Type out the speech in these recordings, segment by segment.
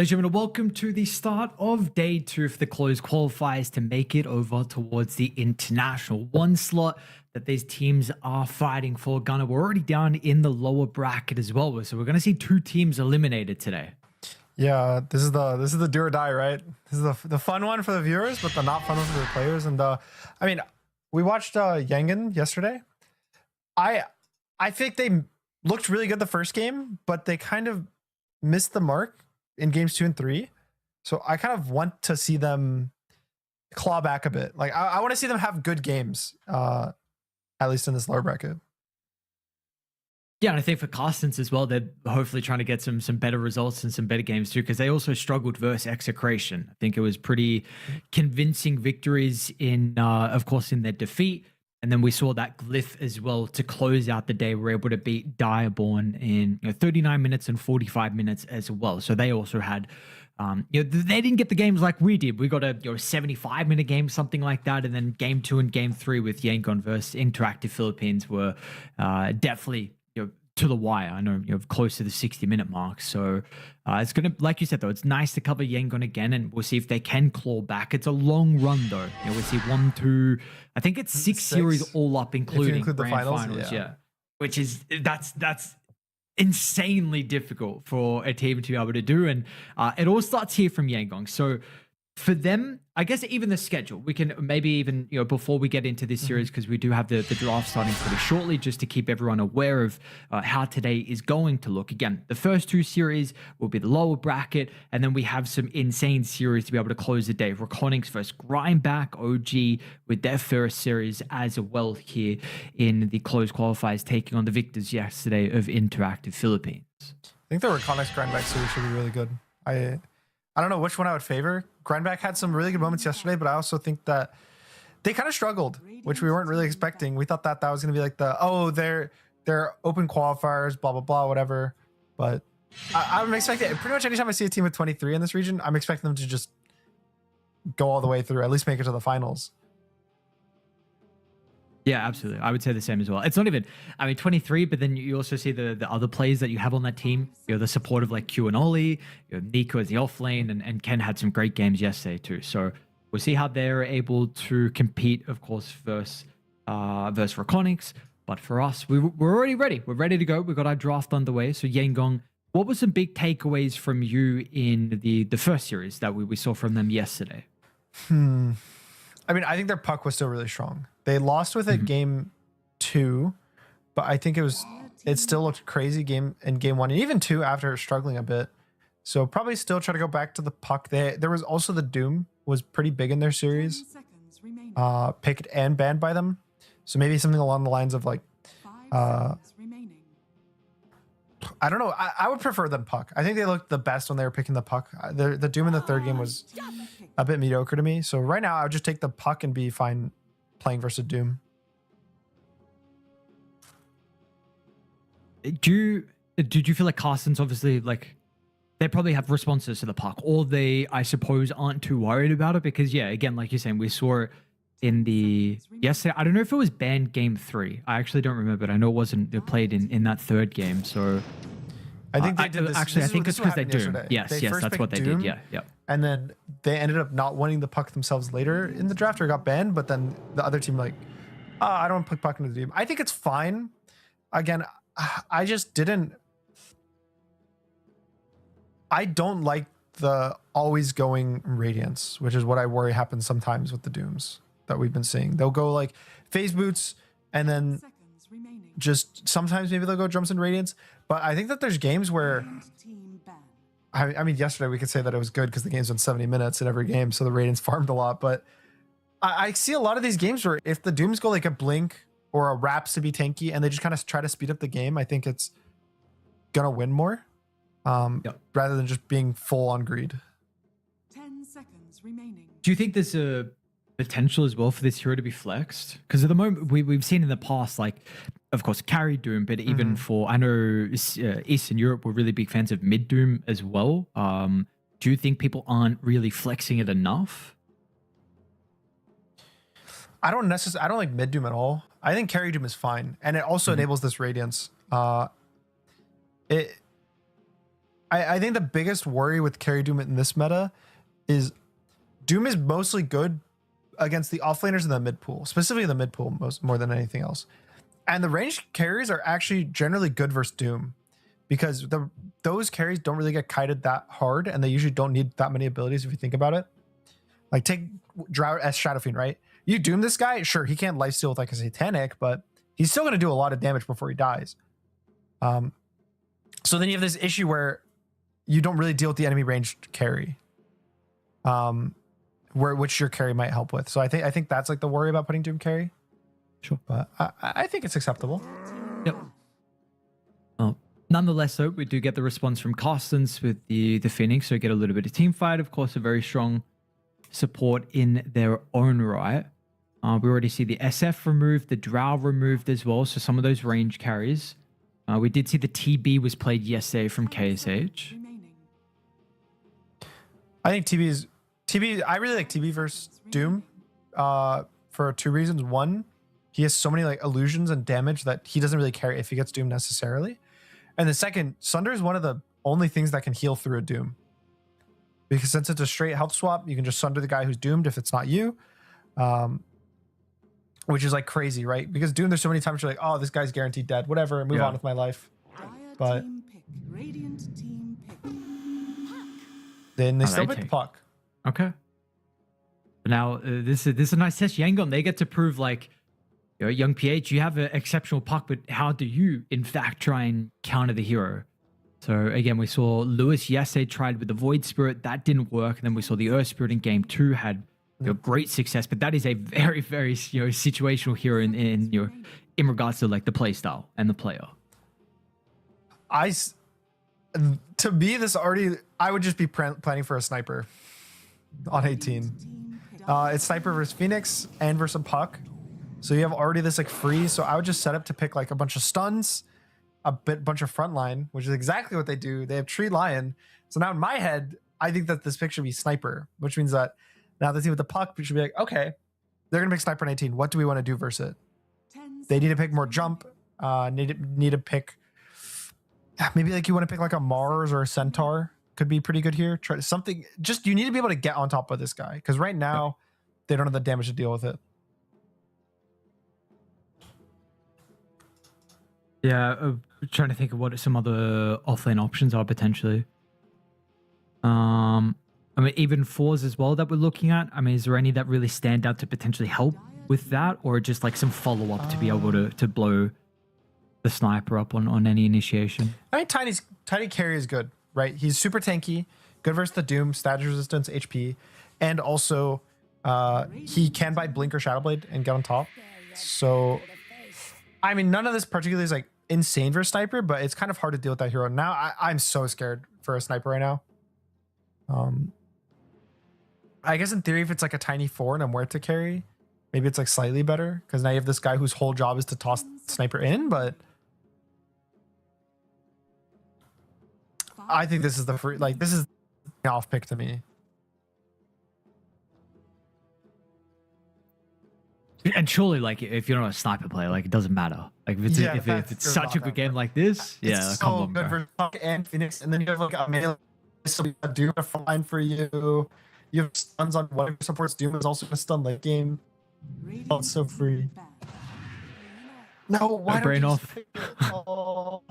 Ladies and gentlemen, welcome to the start of day 2 for the closed qualifiers to make it over towards the international one slot that these teams are fighting for. Gunnar, we're already down in the lower bracket as well, so we're going to see 2 teams eliminated today. Yeah, this is the do or die, right? This is the fun one for the viewers, but the not fun one for the players. And I mean, we watched Yangon yesterday. I think they looked really good the first game, but they kind of missed the mark in games 2 and 3. So I kind of want to see them claw back a bit. Like I want to see them have good games, at least in this lower bracket. Yeah, and I think for Carstens as well, they're hopefully trying to get some better results and some better games too, because they also struggled versus Execration. I think it was pretty convincing victories in, of course, in their defeat. And then we saw that Glyph as well to close out the day. We're able to beat Direborn in 39 minutes and 45 minutes as well. So they also had, they didn't get the games like we did. We got a 75-minute game, something like that. And then game 2 and game 3 with Yangon versus InterActive Philippines were definitely to the wire. I know close to the 60-minute mark. So it's going to, like you said, though, it's nice to cover Yangon again, and we'll see if they can claw back. It's a long run, though. We'll see 1, 2, I think it's 6 series all up, including the grand finals. Yeah. Which is, that's insanely difficult for a team to be able to do. And it all starts here from Yangon. So for them, I guess even the schedule, we can maybe even, before we get into this series, because we do have the draft starting pretty shortly, just to keep everyone aware of how today is going to look. Again, the first 2 series will be the lower bracket, and then we have some insane series to be able to close the day. Reconics versus Grindback, OG with their first series as well here in the closed qualifiers, taking on the victors yesterday of InterActive Philippines. I think the Reconics Grindback series should be really good. I don't know which one I would favor. Grindback had some really good moments yesterday, but I also think that they kind of struggled, which we weren't really expecting. We thought that was going to be like they're open qualifiers, blah, blah, blah, whatever. But I'm expecting, pretty much anytime I see a team with 23 in this region, I'm expecting them to just go all the way through, at least make it to the finals. Yeah, absolutely. I would say the same as well. It's not even, 23, but then you also see the other players that you have on that team. The support of like Q and Oli, Nico as the offlane, and Ken had some great games yesterday too. So we'll see how they're able to compete, of course, versus Reconics. But for us, we're already ready. We're ready to go. We've got our draft underway. So Yangon, what were some big takeaways from you in the first series that we saw from them yesterday? I think their puck was still really strong. They lost with it game 2, but I think it still looked crazy game 1 and even 2 after struggling a bit. So probably still try to go back to the puck. There was also the Doom was pretty big in their series, picked and banned by them. So maybe something along the lines of like, I don't know. I would prefer them puck. I think they looked the best when they were picking the puck. The Doom in the third game was a bit mediocre to me. So right now I would just take the puck and be fine playing versus Doom. Did you feel like Carstens, obviously, like they probably have responses to the puck, or they, I suppose, aren't too worried about it? Because yeah, again, like you're saying, we saw it in the yesterday. I don't know if it was banned game 3. I actually don't remember, but I know it wasn't played in that third game. So I think they did this. Actually, I think it's because they do. Yesterday. Yes, that's what they Doom, did. Yeah. And then they ended up not wanting the puck themselves later in the draft, or got banned. But then the other team like, I don't want to put puck into the Doom. I think it's fine. Again, I just didn't. I don't like the always going Radiance, which is what I worry happens sometimes with the Dooms that we've been seeing. They'll go like phase boots, and then just sometimes maybe they'll go drums and Radiance. But I think that there's games where, I mean, yesterday we could say that it was good because the game's been 70 minutes in every game, so the Radiance farmed a lot. But I see a lot of these games where if the Dooms go like a Blink or a Raps to be tanky, and they just kind of try to speed up the game, I think it's gonna win more, rather than just being full on greed. 10 seconds remaining. Do you think there's a potential as well for this hero to be flexed? Because at the moment we've seen in the past, like, of course, carry Doom, but even for, I know Eastern Europe were really big fans of mid Doom as well. Do you think people aren't really flexing it enough? I don't like mid Doom at all. I think carry Doom is fine, and it also enables this Radiance. I think the biggest worry with carry Doom in this meta is Doom is mostly good against the offlaners in the mid pool, specifically the mid pool more than anything else. And the ranged carries are actually generally good versus Doom because those carries don't really get kited that hard and they usually don't need that many abilities if you think about it. Like take Drought as Shadow Fiend, right? You Doom this guy, sure, he can't lifesteal with like a Satanic, but he's still going to do a lot of damage before he dies. So then you have this issue where you don't really deal with the enemy ranged carry, which your carry might help with. So I think that's like the worry about putting Doom carry. Sure. But I think it's acceptable. Yep. Well, nonetheless, though, we do get the response from Carstens with the Phoenix, so get a little bit of team fight. Of course, a very strong support in their own right. We already see the SF removed, the Drow removed as well, so some of those range carries. We did see the TB was played yesterday from KSH. I think TB. I really like TB versus Doom for two reasons. One, he has so many like illusions and damage that he doesn't really care if he gets Doom necessarily. And the second, Sunder is one of the only things that can heal through a Doom. Because since it's a straight health swap, you can just Sunder the guy who's doomed if it's not you. Which is like crazy, right? Because Doom, there's so many times you're like, oh, this guy's guaranteed dead. Whatever, move on with my life. But then they still pick the puck. Okay. Now, this is a nice test. Yangon, they get to prove like, young PH, you have an exceptional puck, but how do you, in fact, try and counter the hero? So again, we saw Lewis yesterday tried with the Void Spirit. That didn't work. And then we saw the Earth Spirit in game 2 had great success, but that is a very, very situational hero in regards to like the play style and the player. To me, I would just be planning for a sniper on 18. It's sniper versus Phoenix and versus a puck. So you have already this like free. So I would just set up to pick like a bunch of stuns, bunch of frontline, which is exactly what they do. They have Tree Lion. So now in my head, I think that this pick should be sniper, which means that now the team with the puck should be like, okay, they're gonna pick sniper 19. What do we want to do versus it? They need to pick more jump. Need to pick. Maybe like you want to pick like a Mars or a Centaur. Could be pretty good here. Try something. Just you need to be able to get on top of this guy because right now they don't have the damage to deal with it. Yeah, trying to think of what some other offlane options are potentially. I mean, even fours as well that we're looking at. I mean, is there any that really stand out to potentially help with that, or just like some follow up to be able to blow the sniper up on any initiation? I mean, Tiny carry is good, right? He's super tanky, good versus the Doom, status resistance, HP, and also he can buy Blink or Shadowblade and get on top. So, I mean, none of this particularly is like insane for a sniper, but it's kind of hard to deal with that hero. Now, I'm so scared for a sniper right now. I guess in theory, if it's like a Tiny 4 and a Muerta carry, maybe it's like slightly better because now you have this guy whose whole job is to toss sniper in, but I think this is this is the off pick to me. And surely, like, if you're not a sniper player, like, it doesn't matter. Like, if it's such a good game like this, it's so good for Puck and Phoenix, and then you have like a melee, so we got Doom fine for you. You have stuns on whatever supports Doom is also a stun late game. Oh, it's so free. No, why don't brain you off? Oh.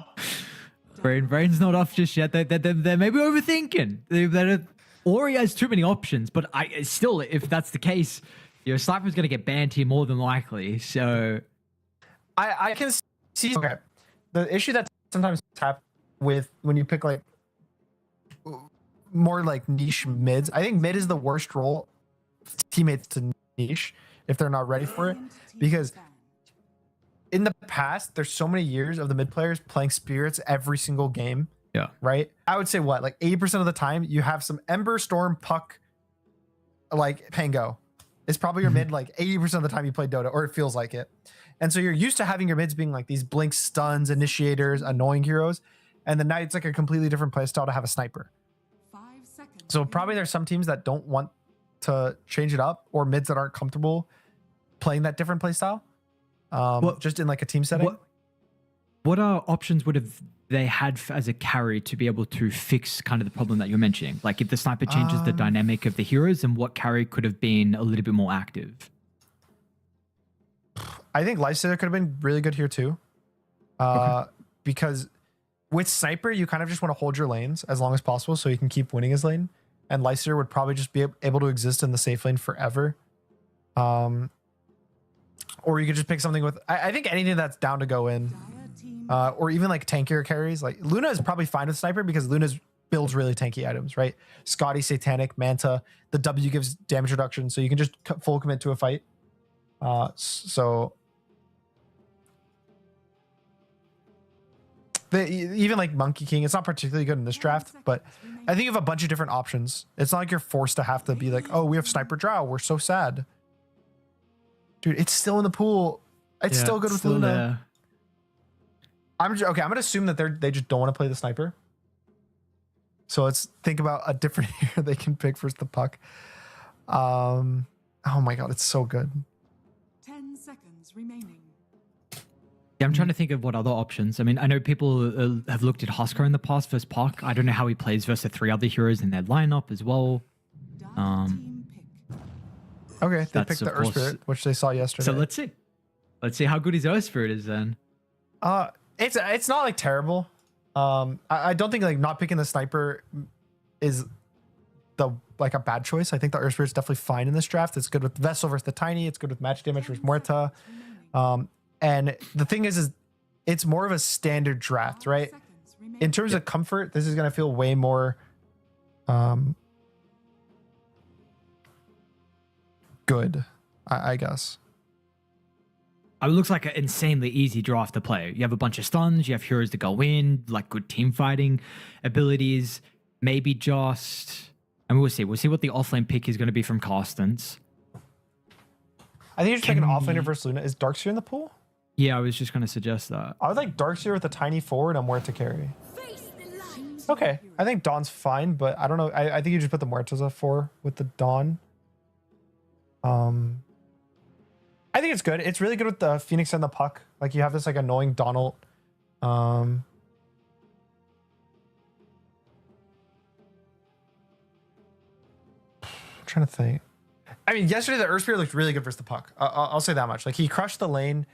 Brain's not off just yet. They're maybe overthinking. Or he has too many options. But I still, if that's the case, Sniper's going to get banned here more than likely. So I can see. Okay, the issue that sometimes happens with when you pick like more like niche mids. I think mid is the worst role teammates to niche if they're not ready for it, because in the past there's so many years of the mid players playing spirits every single game. Yeah. Right. I would say what, like 80% of the time you have some Ember, Storm, Puck, like Pango. It's probably your mid like 80% of the time you play Dota, or it feels like it. And so you're used to having your mids being like these blink stuns, initiators, annoying heroes. And then now it's like a completely different play style to have a sniper. So probably there's some teams that don't want to change it up, or mids that aren't comfortable playing that different play style. Just in like a team setting. What options would have they had as a carry to be able to fix kind of the problem that you're mentioning? Like if the sniper changes the dynamic of the heroes, then what carry could have been a little bit more active? I think Lifestealer could have been really good here too. Because with Sniper, you kind of just want to hold your lanes as long as possible so you can keep winning his lane. And Lifestealer would probably just be able to exist in the safe lane forever. Or you could just pick something with, I think anything that's down to go in. Or even like tankier carries. Like Luna is probably fine with Sniper because Luna's builds really tanky items, right? Scotty, Satanic, Manta. The W gives damage reduction, so you can just full commit to a fight. Even like Monkey King, it's not particularly good in this draft, but I think you have a bunch of different options. It's not like you're forced to have to be like, oh, we have Sniper Drow. We're so sad. Dude, it's still in the pool. It's still good with Luna. There. I'm going to assume that they just don't want to play the Sniper. So let's think about a different hero they can pick versus the Puck. Oh my god, it's so good. 10 seconds remaining. Yeah, I'm trying to think of what other options. I mean, I know people have looked at Husker in the past versus Puck. I don't know how he plays versus the 3 other heroes in their lineup as well. Okay, they picked the Earth Spirit, which they saw yesterday. So let's see. Let's see how good his Earth Spirit is then. It's not like terrible. I don't think like not picking the Sniper is like a bad choice. I think the Earth Spirit's definitely fine in this draft. It's good with Vessel versus the Tiny. It's good with match damage versus Muerta. And the thing is it's more of a standard draft, right? In terms of comfort, this is going to feel way more good, I guess. It looks like an insanely easy draft to play. You have a bunch of stuns, you have heroes to go in, like good team fighting abilities, maybe just... And we'll see. We'll see what the offlane pick is going to be from Carstens. I think you're just picking offlaner versus Luna. Is Darkseer in the pool? Yeah, I was just going to suggest that. I would like Darkseer with a Tiny forward and a Muerta carry. Okay, I think Dawn's fine, but I don't know. I think you just put the Muertas at 4 with the Dawn. I think it's good. It's really good with the Phoenix and the Puck. Like you have this like annoying Donald. I'm trying to think. I mean, yesterday the Earth Spirit looked really good versus the Puck. I'll say that much. Like he crushed the lane,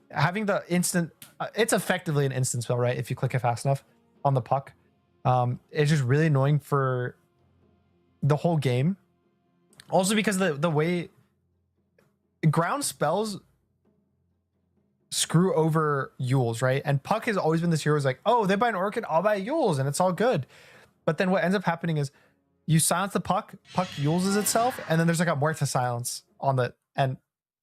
having the instant. It's effectively an instant spell, right? If you click it fast enough on the Puck. It's just really annoying for the whole game. Also because the way ground spells screw over Yules, right? And Puck has always been this hero who's like, oh, they buy an Orchid, I'll buy Yules, and it's all good. But then what ends up happening is you silence the Puck Yuleses itself, and then there's like a Muerta silence on the and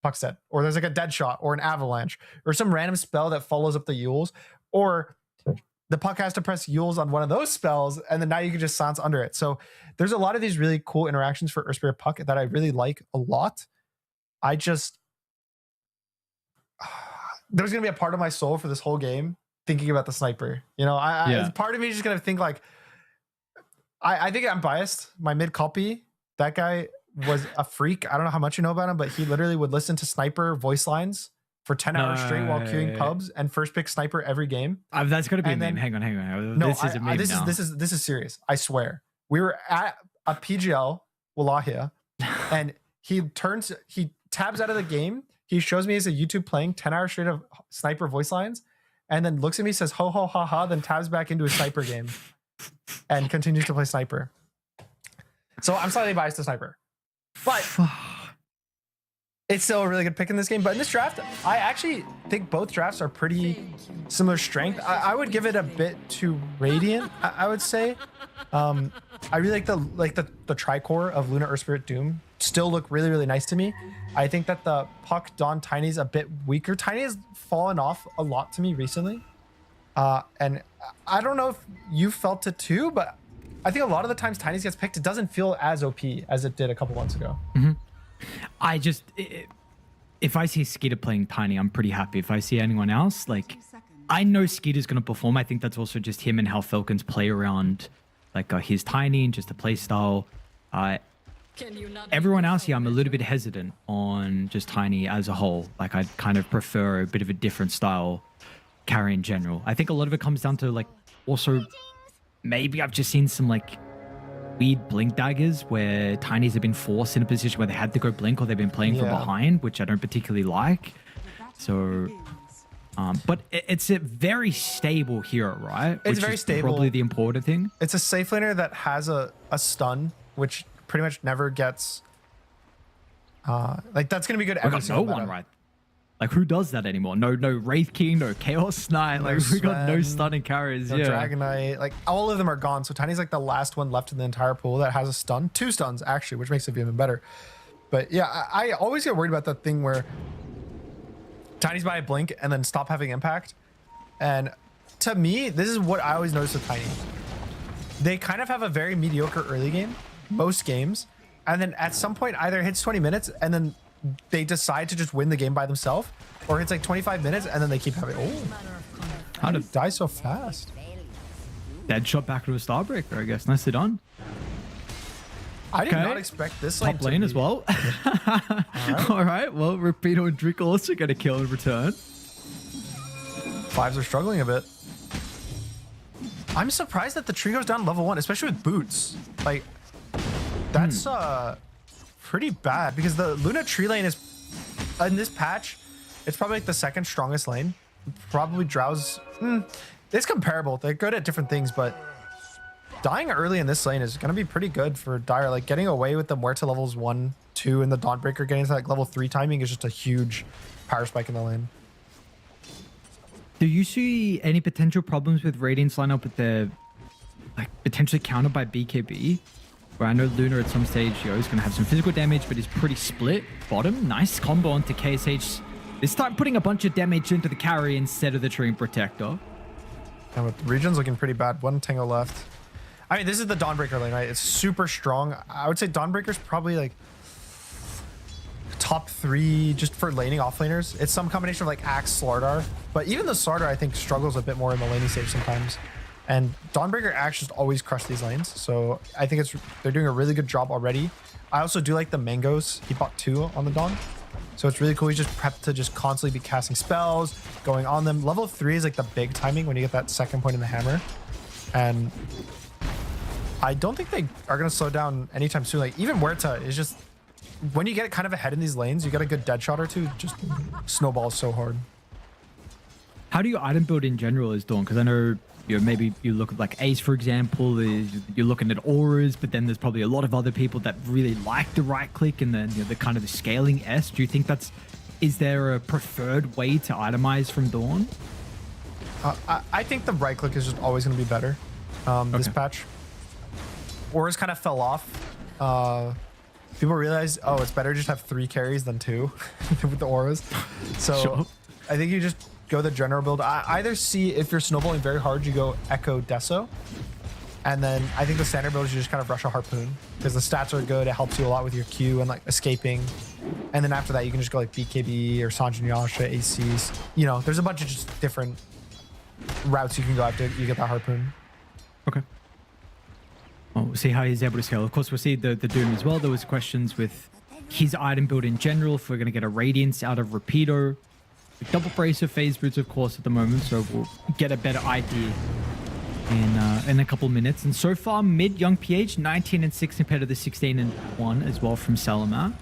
Puck's dead. Or there's like a dead shot or an avalanche or some random spell that follows up the Yules, or the Puck has to press Yules on one of those spells, and then now you can just silence under it. So there's a lot of these really cool interactions for Earth Spirit Puck that I really like a lot. I just there's gonna be a part of my soul for this whole game thinking about the Sniper. You know, part of me is just gonna think like I think I'm biased. My mid copy, that guy was a freak. I don't know how much you know about him, but he literally would listen to Sniper voice lines for 10 hours straight while queuing pubs and first pick Sniper every game. That's gonna be a meme. Hang on. No, this is a meme now. This is serious. I swear. We were at a PGL Wallahia, and he tabs out of the game. He shows me as a YouTube playing 10 hours straight of Sniper voice lines, and then looks at me, says ho ho ha ha, then tabs back into a Sniper game and continues to play Sniper. So I'm slightly biased to Sniper, but it's still a really good pick in this game. But in this draft, I actually think both drafts are pretty similar strength. I would give it a bit to Radiant, I would say. I really like the tricore of Luna, Earth Spirit, Doom still look really, really nice to me. I think that the Puck, Dawn, Tiny's a bit weaker. Tiny has fallen off a lot to me recently. And I don't know if you felt it too, but I think a lot of the times Tiny's gets picked, it doesn't feel as OP as it did a couple months ago. Mm-hmm. If I see Skeeter playing Tiny, I'm pretty happy. If I see anyone else, like, I know Skeeter's going to perform. I think that's also just him and how Falcons play around, like, his Tiny and just the play style. Everyone else here, I'm a little bit hesitant on just Tiny as a whole. Like, I'd kind of prefer a bit of a different style carry in general. I think a lot of it comes down to like also maybe I've just seen some like weird blink daggers where Tinies have been forced in a position where they had to go blink or they've been playing from Yeah. behind, which I don't particularly like. So, Begins. but it's a very stable hero, right? It's Which very is stable. Probably the important thing. It's a safe laner that has a stun, which pretty much never gets. Like that's gonna be good We every got no single one meta. right. Like who does that anymore? No Wraith King, no Chaos Knight. No Like we got no Sven, stunning carries. No Yeah. Dragon Knight, like all of them are gone. So Tiny's like the last one left in the entire pool that has a stun, 2 stuns actually, which makes it even better. But yeah, I always get worried about that thing where Tiny's buy a blink and then stop having impact. And to me, this is what I always notice with Tiny. They kind of have a very mediocre early game, most games, and then at some point either hits 20 minutes and then they decide to just win the game by themselves, or it's like 25 minutes and then they keep having. Oh, How did die so fast? dead shot back to a Starbreaker? I guess nicely done. I did Okay. not expect this Top lane as well. All right. Well, Rapido and Drake also get a kill in return. Fives are struggling a bit. I'm surprised that the tree goes down level 1, especially with boots. Like, that's pretty bad because the Luna tree lane is in this patch. It's probably like the second strongest lane. Probably Drow's. It's comparable. They're good at different things, but dying early in this lane is going to be pretty good for Dire. Like getting away with the Muerta levels 1, 2, and the Dawnbreaker getting to like level 3 timing is just a huge power spike in the lane. Do you see any potential problems with Radiant's lineup with the like potentially countered by BKB? Where I know Luna at some stage, is going to have some physical damage, but is pretty split. Bottom, nice combo onto KSH. This time putting a bunch of damage into the carry instead of the Treant Protector. And with regions looking pretty bad, 1 Tango left. I mean, this is the Dawnbreaker lane, right? It's super strong. I would say Dawnbreaker's probably like top 3 just for laning offlaners. It's some combination of like Axe, Slardar, but even the Slardar I think struggles a bit more in the laning stage sometimes. And Dawnbreaker Axe just always crush these lanes, so I think they're doing a really good job already. I also do like the mangoes. He bought 2 on the Dawn, so it's really cool. He's just prepped to just constantly be casting spells, going on them. Level 3 is like the big timing when you get that second point in the hammer, and I don't think they are going to slow down anytime soon. Like even Huerta is just, when you get kind of ahead in these lanes, you get a good dead shot or 2, just snowballs so hard. How do you item build in general as Dawn? Because I know maybe you look at like Ace, for example, you're looking at auras, but then there's probably a lot of other people that really like the right click and then the kind of the scaling S. Do you think is there a preferred way to itemize from Dawn? I think the right click is just always going to be better this patch. Auras kind of fell off. People realize, oh, it's better to just have 3 carries than 2 with the auras. So Sure. I think you just go the general build. I either see if you're snowballing very hard, you go Echo Deso. And then I think the standard build is you just kind of rush a Harpoon because the stats are good. It helps you a lot with your Q and like escaping. And then after that, you can just go like BKB or Sanjin Yasha, ACs. You know, there's a bunch of just different routes you can go after you get that Harpoon. Okay. Well, we'll see how he's able to scale. Of course, we'll see the Doom as well. There was questions with his item build in general, if we're going to get a Radiance out of Rapido. Double brace of phase boots, of course, at the moment, so we'll get a better idea in a couple minutes. And so far, mid Young PH 19 and 6 compared to the 16 and 1 as well from Salamat.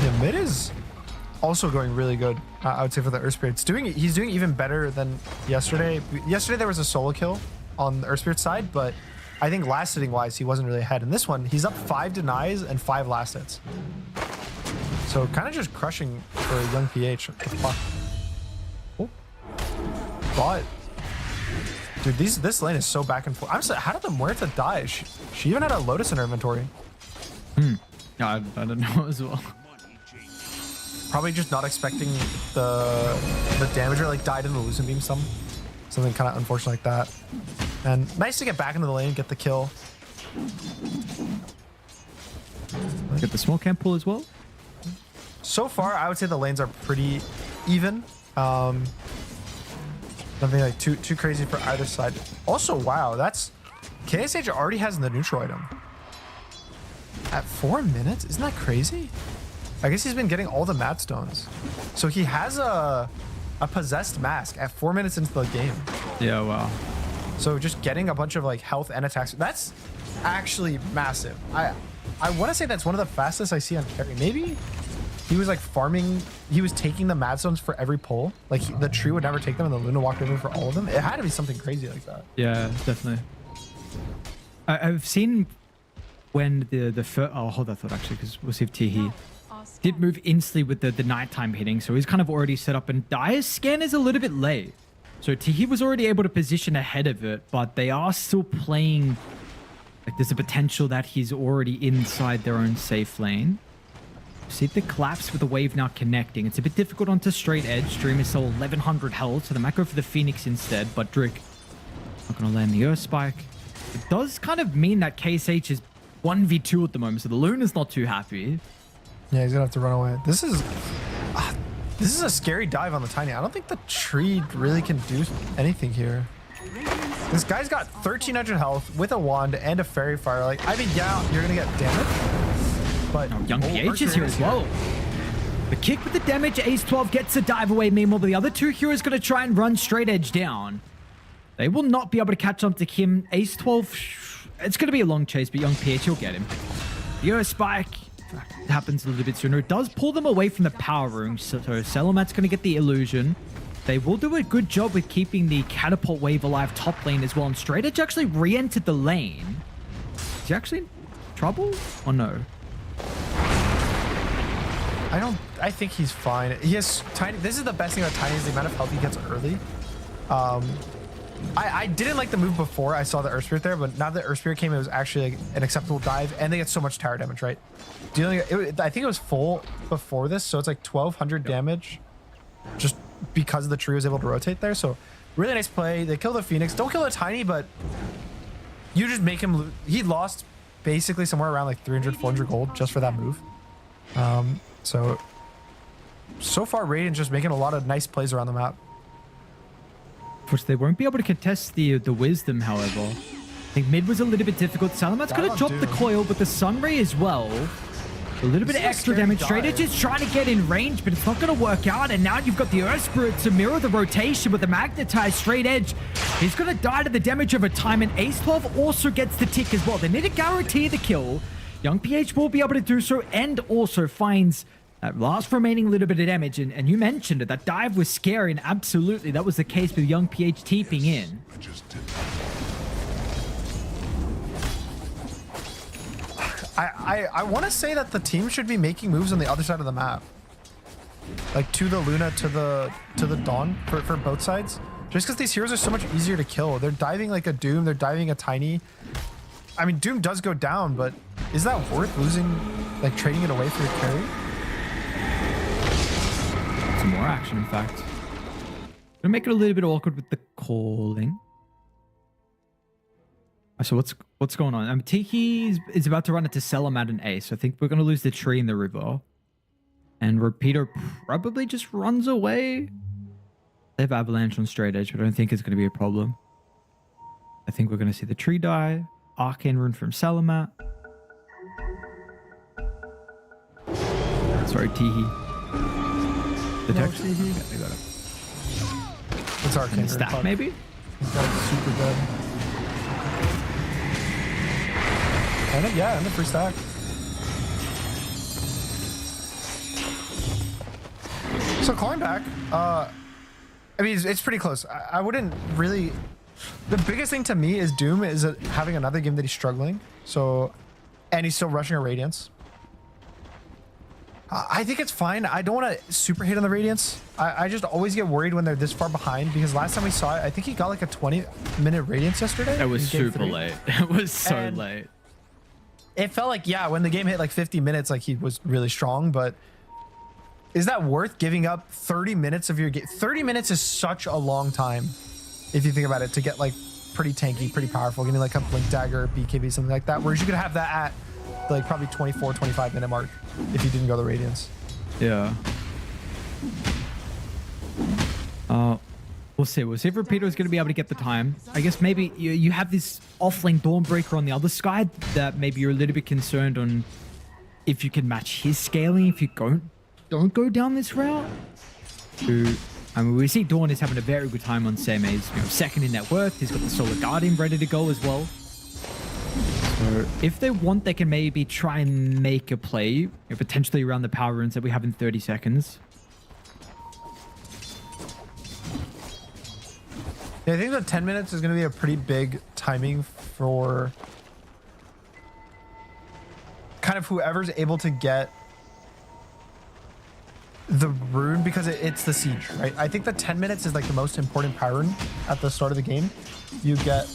Yeah, mid is also going really good. I would say for the Earth Spirit, he's doing even better than yesterday. Yesterday there was a solo kill on the Earth Spirit side, but I think last hitting wise he wasn't really ahead. In this one, he's up 5 denies and 5 last hits. So kind of just crushing for Young PH. What the fuck? Oh. But dude, this lane is so back and forth. I'm sorry, how did the Muerta die? She even had a Lotus in her inventory. I don't know as well. Probably just not expecting the damager, like died in the Lucent Beam something kind of unfortunate like that. And nice to get back into the lane and get the kill. Get the small camp pull as well. So far, I would say the lanes are pretty even. Nothing like too crazy for either side. Also, wow, that's KSH already has the neutral item at 4 minutes. Isn't that crazy? I guess he's been getting all the mat stones. So he has a possessed mask at 4 minutes into the game. Yeah, wow. So just getting a bunch of like health and attacks, that's actually massive. I want to say that's one of the fastest I see on carry. Maybe he was like farming, he was taking the mad stones for every pull. Like the tree would never take them and the Luna walked over for all of them. It had to be something crazy like that. Yeah, definitely. I've seen when the first, I'll hold that thought actually, because we'll see if Tihi did move instantly with the nighttime hitting. So he's kind of already set up, and Dire's scan is a little bit late. So Tihi was already able to position ahead of it, but they are still playing. Like there's a potential that he's already inside their own safe lane. See the collapse with the wave now connecting. It's a bit difficult onto straight edge. Dream is still 1100 health, so they might go for the Phoenix instead, but Drick not going to land the Earth Spike. It does kind of mean that KSH is 1v2 at the moment, so the Luna's not too happy. Yeah, he's gonna have to run away. This is a scary dive on the Tiny. I don't think the tree really can do anything here. This guy's got 1300 health with a wand and a fairy fire. Like, I mean, yeah, you're gonna get damage, but Young PH is here as well. The kick with the damage, Ace 12 gets a dive away. Meanwhile, the other two heroes gonna try and run straight edge down. They will not be able to catch up to Kim. Ace 12, it's gonna be a long chase, but Young PH will get him. The Earth Spike happens a little bit sooner. It does pull them away from the power room, so Selamat's going to get the illusion. They will do a good job with keeping the catapult wave alive top lane as well, and Straight Edge actually re-entered the lane. Is he actually in trouble or no? I think he's fine. He has Tiny. This is the best thing about Tiny, is the amount of health he gets early. I didn't like the move before I saw the Earth Spirit there, but now that Earth Spirit came, it was actually like an acceptable dive, and they get so much tower damage, right? I think it was full before this, so it's like 1200 damage just because the tree was able to rotate there. So really nice play. They kill the Phoenix. Don't kill the Tiny, but you just make him he lost basically somewhere around like 300, 400 gold just for that move. So far, Radiant's just making a lot of nice plays around the map. Which they won't be able to contest the wisdom, however. I think mid was a little bit difficult. Salamat's going to drop the coil, but the Sunray as well. A little bit of extra damage. Straight Edge is trying to get in range, but it's not going to work out. And now you've got the Earth Spirit to mirror the rotation with the Magnetized Straight Edge. He's going to die to the damage over time, and Ace 12 also gets the tick as well. They need to guarantee the kill. Young PH will be able to do so, and also finds that last remaining little bit of damage. And you mentioned it, that dive was scary, and absolutely that was the case with Young PH teeping in. I want to say that the team should be making moves on the other side of the map, like to the Luna, to the Dawn for both sides, just because these heroes are so much easier to kill. They're diving like a Doom, they're diving a Tiny. I mean, Doom does go down, but is that worth losing, like trading it away for your carry? Some more action, in fact. Gonna make it a little bit awkward with the calling. So what's going on? Tiki is about to run into Selamat and Ace. I think we're gonna lose the tree in the river. And Repeater probably just runs away. They have Avalanche on Straight Edge, but I don't think it's gonna be a problem. I think we're gonna see the tree die. Arcane Rune from Selamat. Sorry, Tihi. The text? Yeah, I got it. It's Arcane Stack, maybe? He's got it super good. And the free stack. So calling back, I mean, it's pretty close. I wouldn't really. The biggest thing to me is Doom is having another game that he's struggling. So, and he's still rushing a Radiance. I think it's fine. I don't want to super hate on the Radiance. I just always get worried when they're this far behind, because last time we saw it, I think he got like a 20-minute Radiance yesterday. It was super late. It was so late. It felt like, yeah, when the game hit like 50 minutes, like he was really strong, but is that worth giving up 30 minutes of your game? 30 minutes is such a long time, if you think about it, to get like pretty tanky, pretty powerful, getting like a Blink Dagger, BKB, something like that, whereas you could have that at like probably 24, 25 minute mark if you didn't go the Radiance. Yeah. We'll see. We'll see if Repeater is going to be able to get the time. I guess maybe you have this offlane Dawnbreaker on the other side that maybe you're a little bit concerned on if you can match his scaling, if you don't go down this route. I mean, we see Dawn is having a very good time on Same. He's second in net worth. He's got the Solar Guardian ready to go as well. So if they want, they can maybe try and make a play, potentially around the power runes that we have in 30 seconds. Yeah, I think the 10 minutes is going to be a pretty big timing for kind of whoever's able to get the rune, because it's the siege, right? I think the 10 minutes is like the most important power rune at the start of the game. You get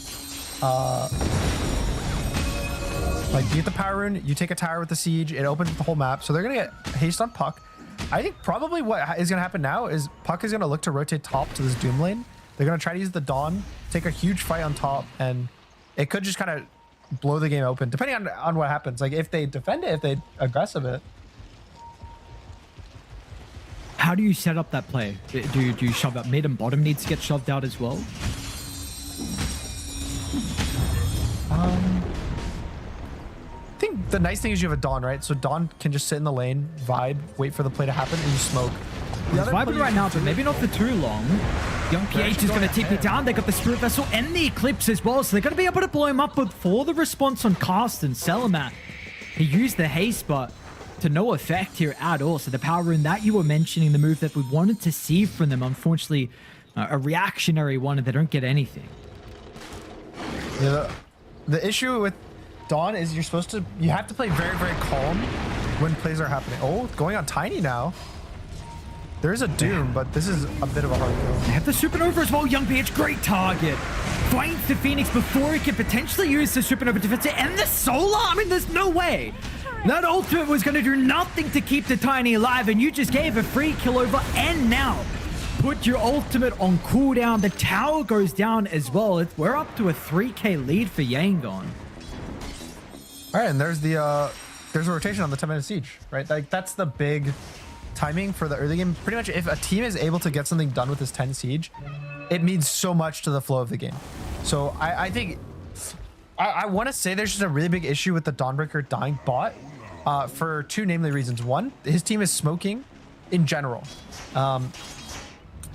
like you get the power rune, you take a tower with the siege, it opens the whole map. So they're gonna get haste on Puck. I think probably what is gonna happen now is Puck is gonna look to rotate top to this Doom lane. They're gonna try to use the Dawn, take a huge fight on top, and it could just kind of blow the game open, depending on what happens. Like if they defend it, if they aggressive it. How do you set up that play? Do you shove out mid and bottom needs to get shoved out as well? I think the nice thing is you have a Dawn, right? So Dawn can just sit in the lane, vibe, wait for the play to happen, and you smoke. He's vibing right now, but maybe not for too long. Young PH is going to TP down. They got the Spirit Vessel and the Eclipse as well, so they're going to be able to blow him up. But for the response on Cast and Selamat, he used the haste, but to no effect here at all. So the power rune that you were mentioning, the move that we wanted to see from them, unfortunately, a reactionary one, and they don't get anything. Yeah, the issue with Dawn is you have to play very, very calm when plays are happening. Oh, going on Tiny now. There's a Doom, but this is a bit of a hard kill. They have the Supernova as well. Young PH, great target. Finds the Phoenix before he can potentially use the Supernova defense and the Solar. I mean, there's no way. That ultimate was going to do nothing to keep the Tiny alive, and you just gave a free kill over, and now put your ultimate on cooldown. The tower goes down as well. We're up to a 3k lead for Yangon. All right, and there's a rotation on the 10-minute siege, right? Like that's the big timing for the early game. Pretty much, if a team is able to get something done with this 10 siege, it means so much to the flow of the game. So I think I want to say there's just a really big issue with the Dawnbreaker dying bot for two namely reasons. One, his team is smoking in general.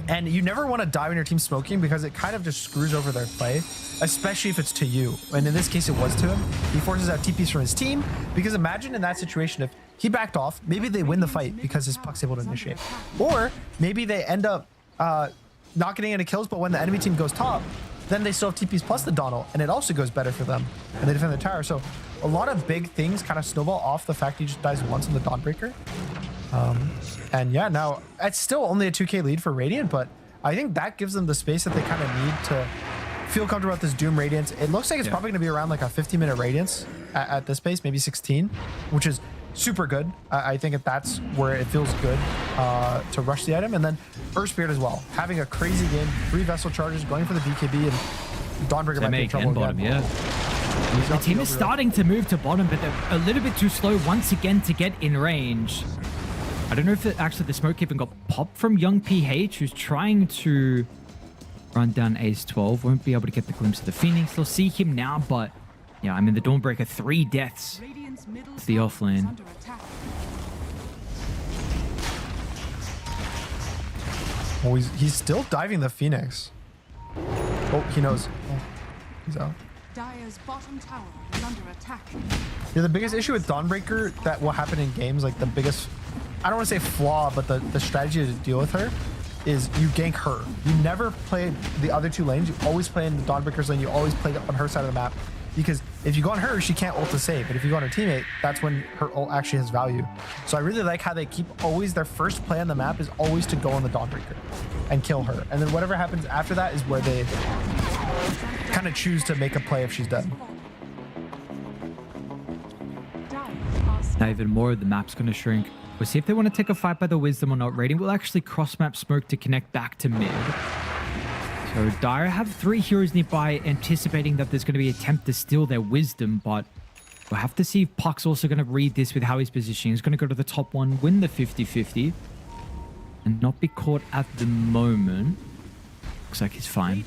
And you never want to die when your team's smoking because it kind of just screws over their play, especially if it's to you. And in this case, it was to him. He forces out TPs from his team because imagine in that situation, if he backed off, maybe they win the fight because his Puck's able to initiate. Or maybe they end up not getting any kills, but when the enemy team goes top, then they still have TPs plus the Donald, and it also goes better for them. And they defend the tower. So a lot of big things kind of snowball off the fact he just dies once in the Dawnbreaker. And yeah, now it's still only a 2k lead for Radiant, but I think that gives them the space that they kind of need to feel comfortable with this Doom Radiance. It looks like it's probably going to be around like a 50-minute Radiance at this pace, maybe 16, which is super good. I think that's where it feels good to rush the item. And then Earth Spirit as well, having a crazy game, 3 vessel charges, going for the BKB, and Dawnbreaker might be in trouble bottom, again. Yeah. The team is starting to move to bottom, but they're a little bit too slow once again to get in range. I don't know if actually the smoke even got popped from Young PH, who's trying to run down Ace 12. Won't be able to get the glimpse of the Phoenix. They'll see him now, but yeah, I mean, the Dawnbreaker, 3 deaths. It's the offlane. Oh, he's still diving the Phoenix. Oh, he knows. Oh, he's out. Dire's bottom tower is under attack. Yeah, the biggest issue with Dawnbreaker that will happen in games, like the biggest, I don't want to say flaw, but the strategy to deal with her is you gank her. You never play the other 2 lanes. You always play in the Dawnbreaker's lane. You always play on her side of the map. Because if you go on her, she can't ult to save. But if you go on her teammate, that's when her ult actually has value. So I really like how they keep always their first play on the map is always to go on the Dawnbreaker and kill her. And then whatever happens after that is where they kind of choose to make a play if she's dead. Now even more of the map's going to shrink. We'll see if they want to take a fight by the Wisdom or not. Radiant will actually cross-map smoke to connect back to mid. So Dire have 3 heroes nearby, anticipating that there's going to be an attempt to steal their Wisdom, but we'll have to see if Puck's also going to read this with how he's positioning. He's going to go to the top one, win the 50-50, and not be caught at the moment. Looks like he's fine.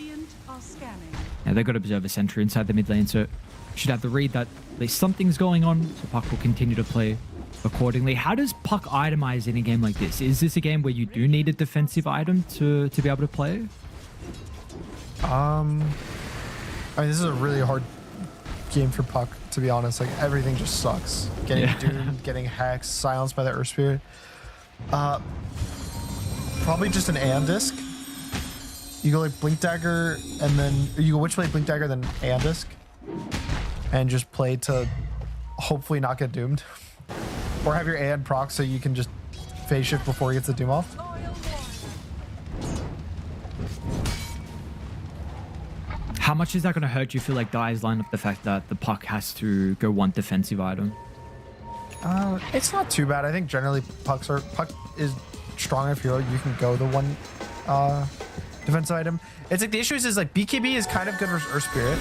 Yeah, they've got Observer Sentry inside the mid lane, so should have the read that at least something's going on, so Puck will continue to play accordingly. How does Puck itemize in a game like this? Is this a game where you do need a defensive item to be able to play? I mean, this is a really hard game for Puck, to be honest. Like, everything just sucks. Getting doomed, getting hexed, silenced by the Earth Spirit. Probably just an Aeon Disc. You go like Blink Dagger, and then you go Witchblade, Blink Dagger, then Aeon Disc, and just play to hopefully not get doomed, or have your Aeon proc so you can just phase shift before he gets the doom off. How much is that going to hurt you feel like Dies line up the fact that the Puck has to go one defensive item? It's not too bad. I think generally Puck is strong enough hero. You can go the one defensive item. It's like the issue is like BKB is kind of good versus Earth Spirit.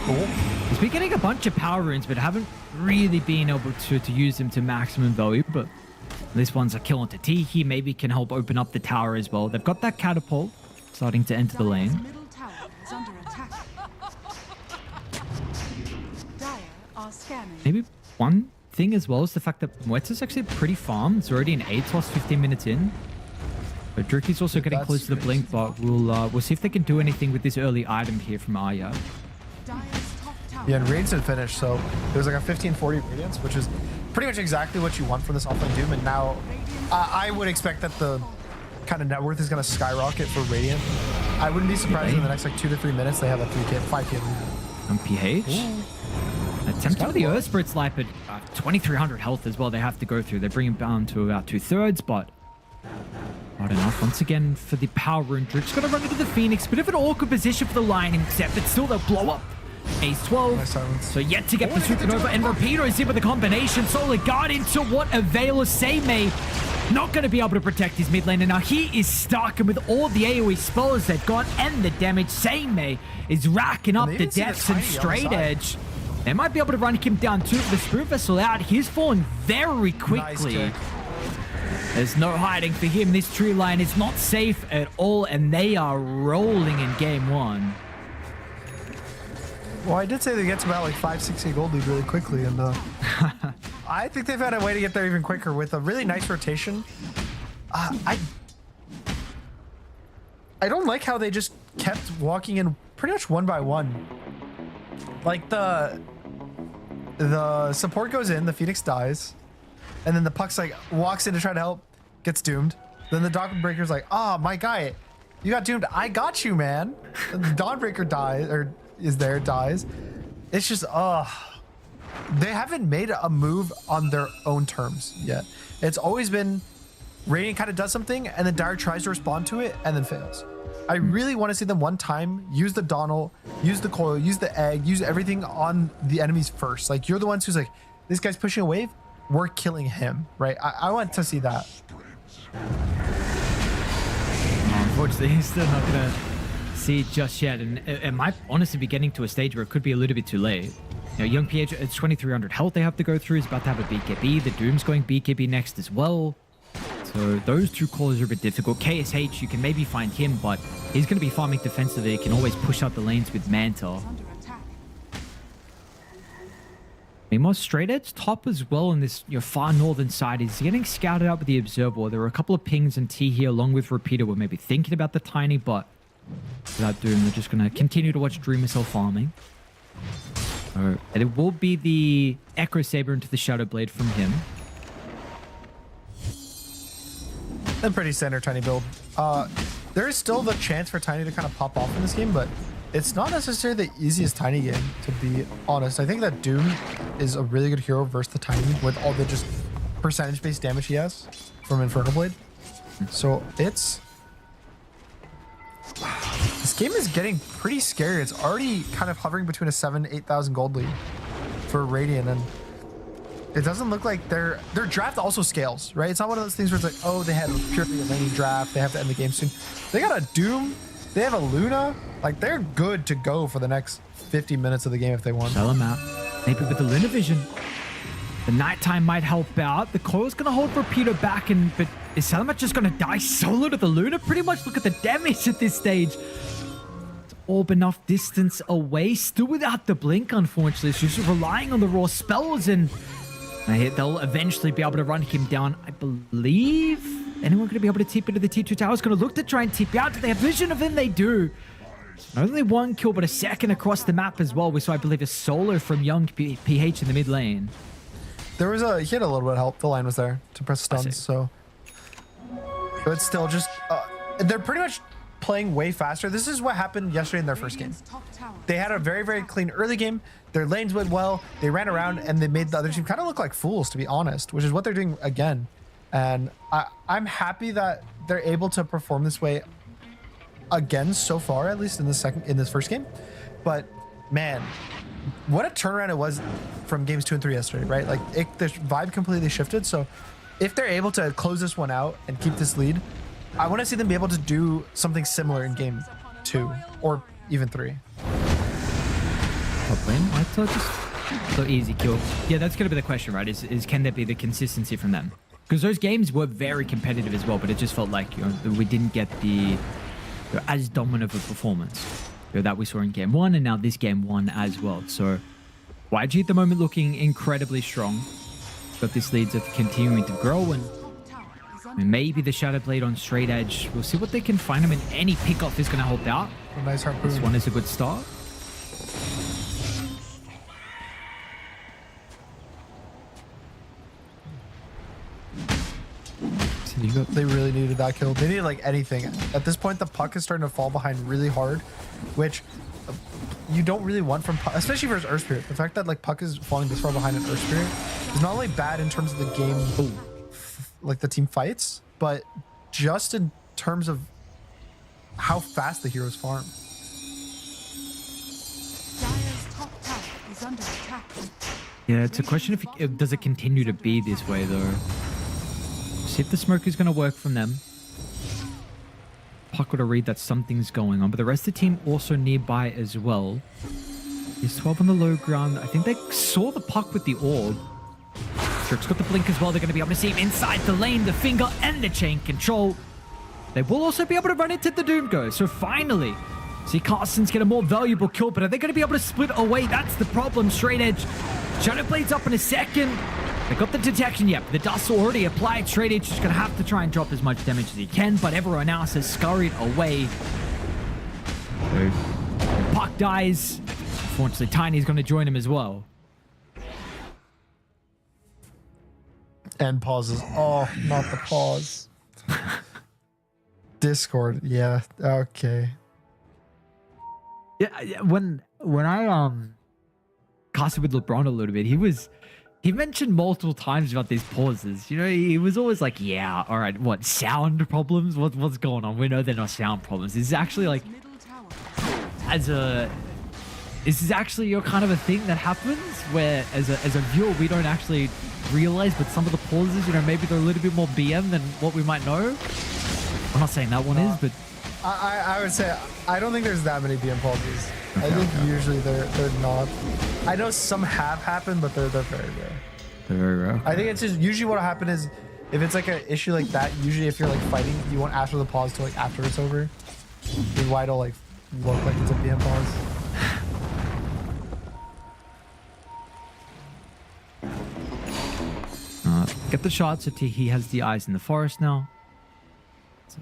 Cool. He's been getting a bunch of power runes, but haven't really been able to use them to maximum value. But this one's a kill onto T. He maybe can help open up the tower as well. They've got that catapult starting to enter the lane. Middle tower is under attack. Dire are scanning. Maybe one thing as well is the fact that Muerta's actually pretty farm. It's already an ATOS 15 minutes in. But Druki's also getting close to the blink, but we'll see if they can do anything with this early item here from Arya. Dire's top tower. Yeah, and Radiance didn't finish, so there's like a 1540 Radiance, which is pretty much exactly what you want from this offlane Doom. And now I would expect that the kind of net worth is going to skyrocket for Radiant. I wouldn't be surprised in the next like 2 to 3 minutes they have a 3k, 5k lead. On PH. Attempt to the Earth Spirit Slipe at 2300 health as well. They have to go through. They bring him down to about 2/3, but not enough. Once again for the power rune. Drip's going to run into the Phoenix. Bit of an awkward position for the line, except but still they'll blow up. Ace 12. Nice silence. So yet to get the Supernova, and Rapido is in with the combination. Solid Guard into what Availor Seimei. Not going to be able to protect his mid laner. Now he is stuck, and with all the AoE spells they've got and the damage, Seimei is racking up the deaths and straight edge. They might be able to run him down too. The Spirit Vessel out. He's falling very quickly. Nice. There's no hiding for him. This tree line is not safe at all, and they are rolling in game one. Well, I did say they get to about like 5-6k gold lead really quickly, and I think they've had a way to get there even quicker with a really nice rotation. I don't like how they just kept walking in pretty much one by one. Like the support goes in, the Phoenix dies, and then the Puck's like walks in to try to help, gets doomed. Then the Dawnbreaker's like, "Ah, my guy, you got doomed. I got you, man." And the Dawnbreaker dies, or is there, dies. It's just, they haven't made a move on their own terms yet. It's always been Radiant kind of does something, and then Dire tries to respond to it, and then fails. I really want to see them one time use the Donal, use the coil, use the egg, use everything on the enemies first. Like, you're the ones who's like, this guy's pushing a wave, we're killing him, right? I want to see that. Unfortunately, he's still not going to see it just yet. And it might honestly be getting to a stage where it could be a little bit too late. You know, young PH, it's 2300 health they have to go through. He's about to have a BKB. The Doom's going BKB next as well. So those two calls are a bit difficult. KSH, you can maybe find him, but he's going to be farming defensively. He can always push out the lanes with Manta. Under attack. Meanwhile, straight edge top as well in this far northern side is getting scouted out with the Observer. There are a couple of pings and T here along with Repeater. We're maybe thinking about the Tiny, but without Doom, we're just going to continue to watch Dreamer Cell farming. And it will be the Echo Saber into the Shadow Blade from him. And pretty standard Tiny build. There is still the chance for Tiny to kind of pop off in this game, but it's not necessarily the easiest Tiny game, to be honest. I think that Doom is a really good hero versus the Tiny with all the just percentage-based damage he has from Infernal Blade. So it's... This game is getting pretty scary. It's already kind of hovering between a 7,000-8,000 gold lead for Radiant, and it doesn't look like their draft also scales, right? It's not one of those things where it's like, oh, they had purely a laning draft, they have to end the game soon. They got a Doom, they have a Luna, like they're good to go for the next 50 minutes of the game if they want. Sell him out. Maybe with the Luna Vision. The nighttime might help out. The coil's gonna hold Rapido back, but is Salamat just gonna die solo to the Luna? Pretty much look at the damage at this stage. It's Orb enough distance away, still without the blink, unfortunately. It's just relying on the raw spells, and They'll eventually be able to run him down, I believe. Anyone going to be able to tip into the T2 tower? Is going to look to try and tip out. Do they have vision of him? They do. Not only one kill, but a second across the map as well. We saw, I believe, a solo from Young PH in the mid lane. He had a little bit of help. The line was there to press stuns, so. But it's still just, they're pretty much playing way faster. This is what happened yesterday in their first game. They had a very, very clean early game. Their lanes went well. They ran around and they made the other team kind of look like fools, to be honest, which is what they're doing again. And I'm happy that they're able to perform this way again so far, at least in this first game. But man, what a turnaround it was from games 2 and 3 yesterday, right? Like the vibe completely shifted. So if they're able to close this one out and keep this lead, I want to see them be able to do something similar in game 2 or even 3. Top lane, I thought just so easy kill. Yeah, that's going to be the question, right? Is can there be the consistency from them? Because those games were very competitive as well, but it just felt like we didn't get the as dominant of a performance that we saw in game 1, and now this game 1 as well. So YG at the moment looking incredibly strong. Got this lead of continuing to grow, and maybe the Shadow Blade on straight edge. We'll see what they can find him, and any pickoff is going to help out. A nice harpoon. This one is a good start. They really needed that kill. They needed like anything. At this point, the puck is starting to fall behind really hard, which you don't really want from puck, especially versus Earth Spirit. The fact that like puck is falling this far behind an Earth Spirit is not only bad in terms of the game, like the team fights, but just in terms of how fast the heroes farm. Dire's top tower is under attack. Yeah, it's a question if does it continue to be this way though. See if the smoke is going to work from them. Puck would have read that something's going on, but the rest of the team also nearby as well. He's 12 on the low ground. I think they saw the puck with the orb. Trick's got the blink as well. They're going to be able to see him inside the lane, the finger, and the chain control. They will also be able to run into the Doom Go. So finally, see Carson's get a more valuable kill, but are they going to be able to split away? That's the problem. Straight edge. Shadow Blade's up in a second. They got the detection, yep. The dust already applied. Straight edge is going to have to try and drop as much damage as he can, but everyone else has scurried away. So, Puck dies. Unfortunately, Tiny's going to join him as well. And pauses. Oh, not the pause. Discord. Yeah. Okay. Yeah. When I casted with LeBron a little bit, he mentioned multiple times about these pauses. You know, he was always like, yeah, all right, what, sound problems? What's going on? We know they're not sound problems. This is actually like, this is actually your kind of a thing that happens where as a viewer, we don't actually realize, but some of the pauses, you know, maybe they're a little bit more BM than what we might know. I'm not saying that one is, but I would say, I don't think there's that many BM pauses. I think usually they're not. I know some have happened, but they're very rare. They're very rare. I think it's just usually what'll happen is if it's like an issue like that, usually if you're like fighting, you want after the pause to like after it's over. Is why it'll like look like it's a BM pause. Get the shot so he has the eyes in the forest now. So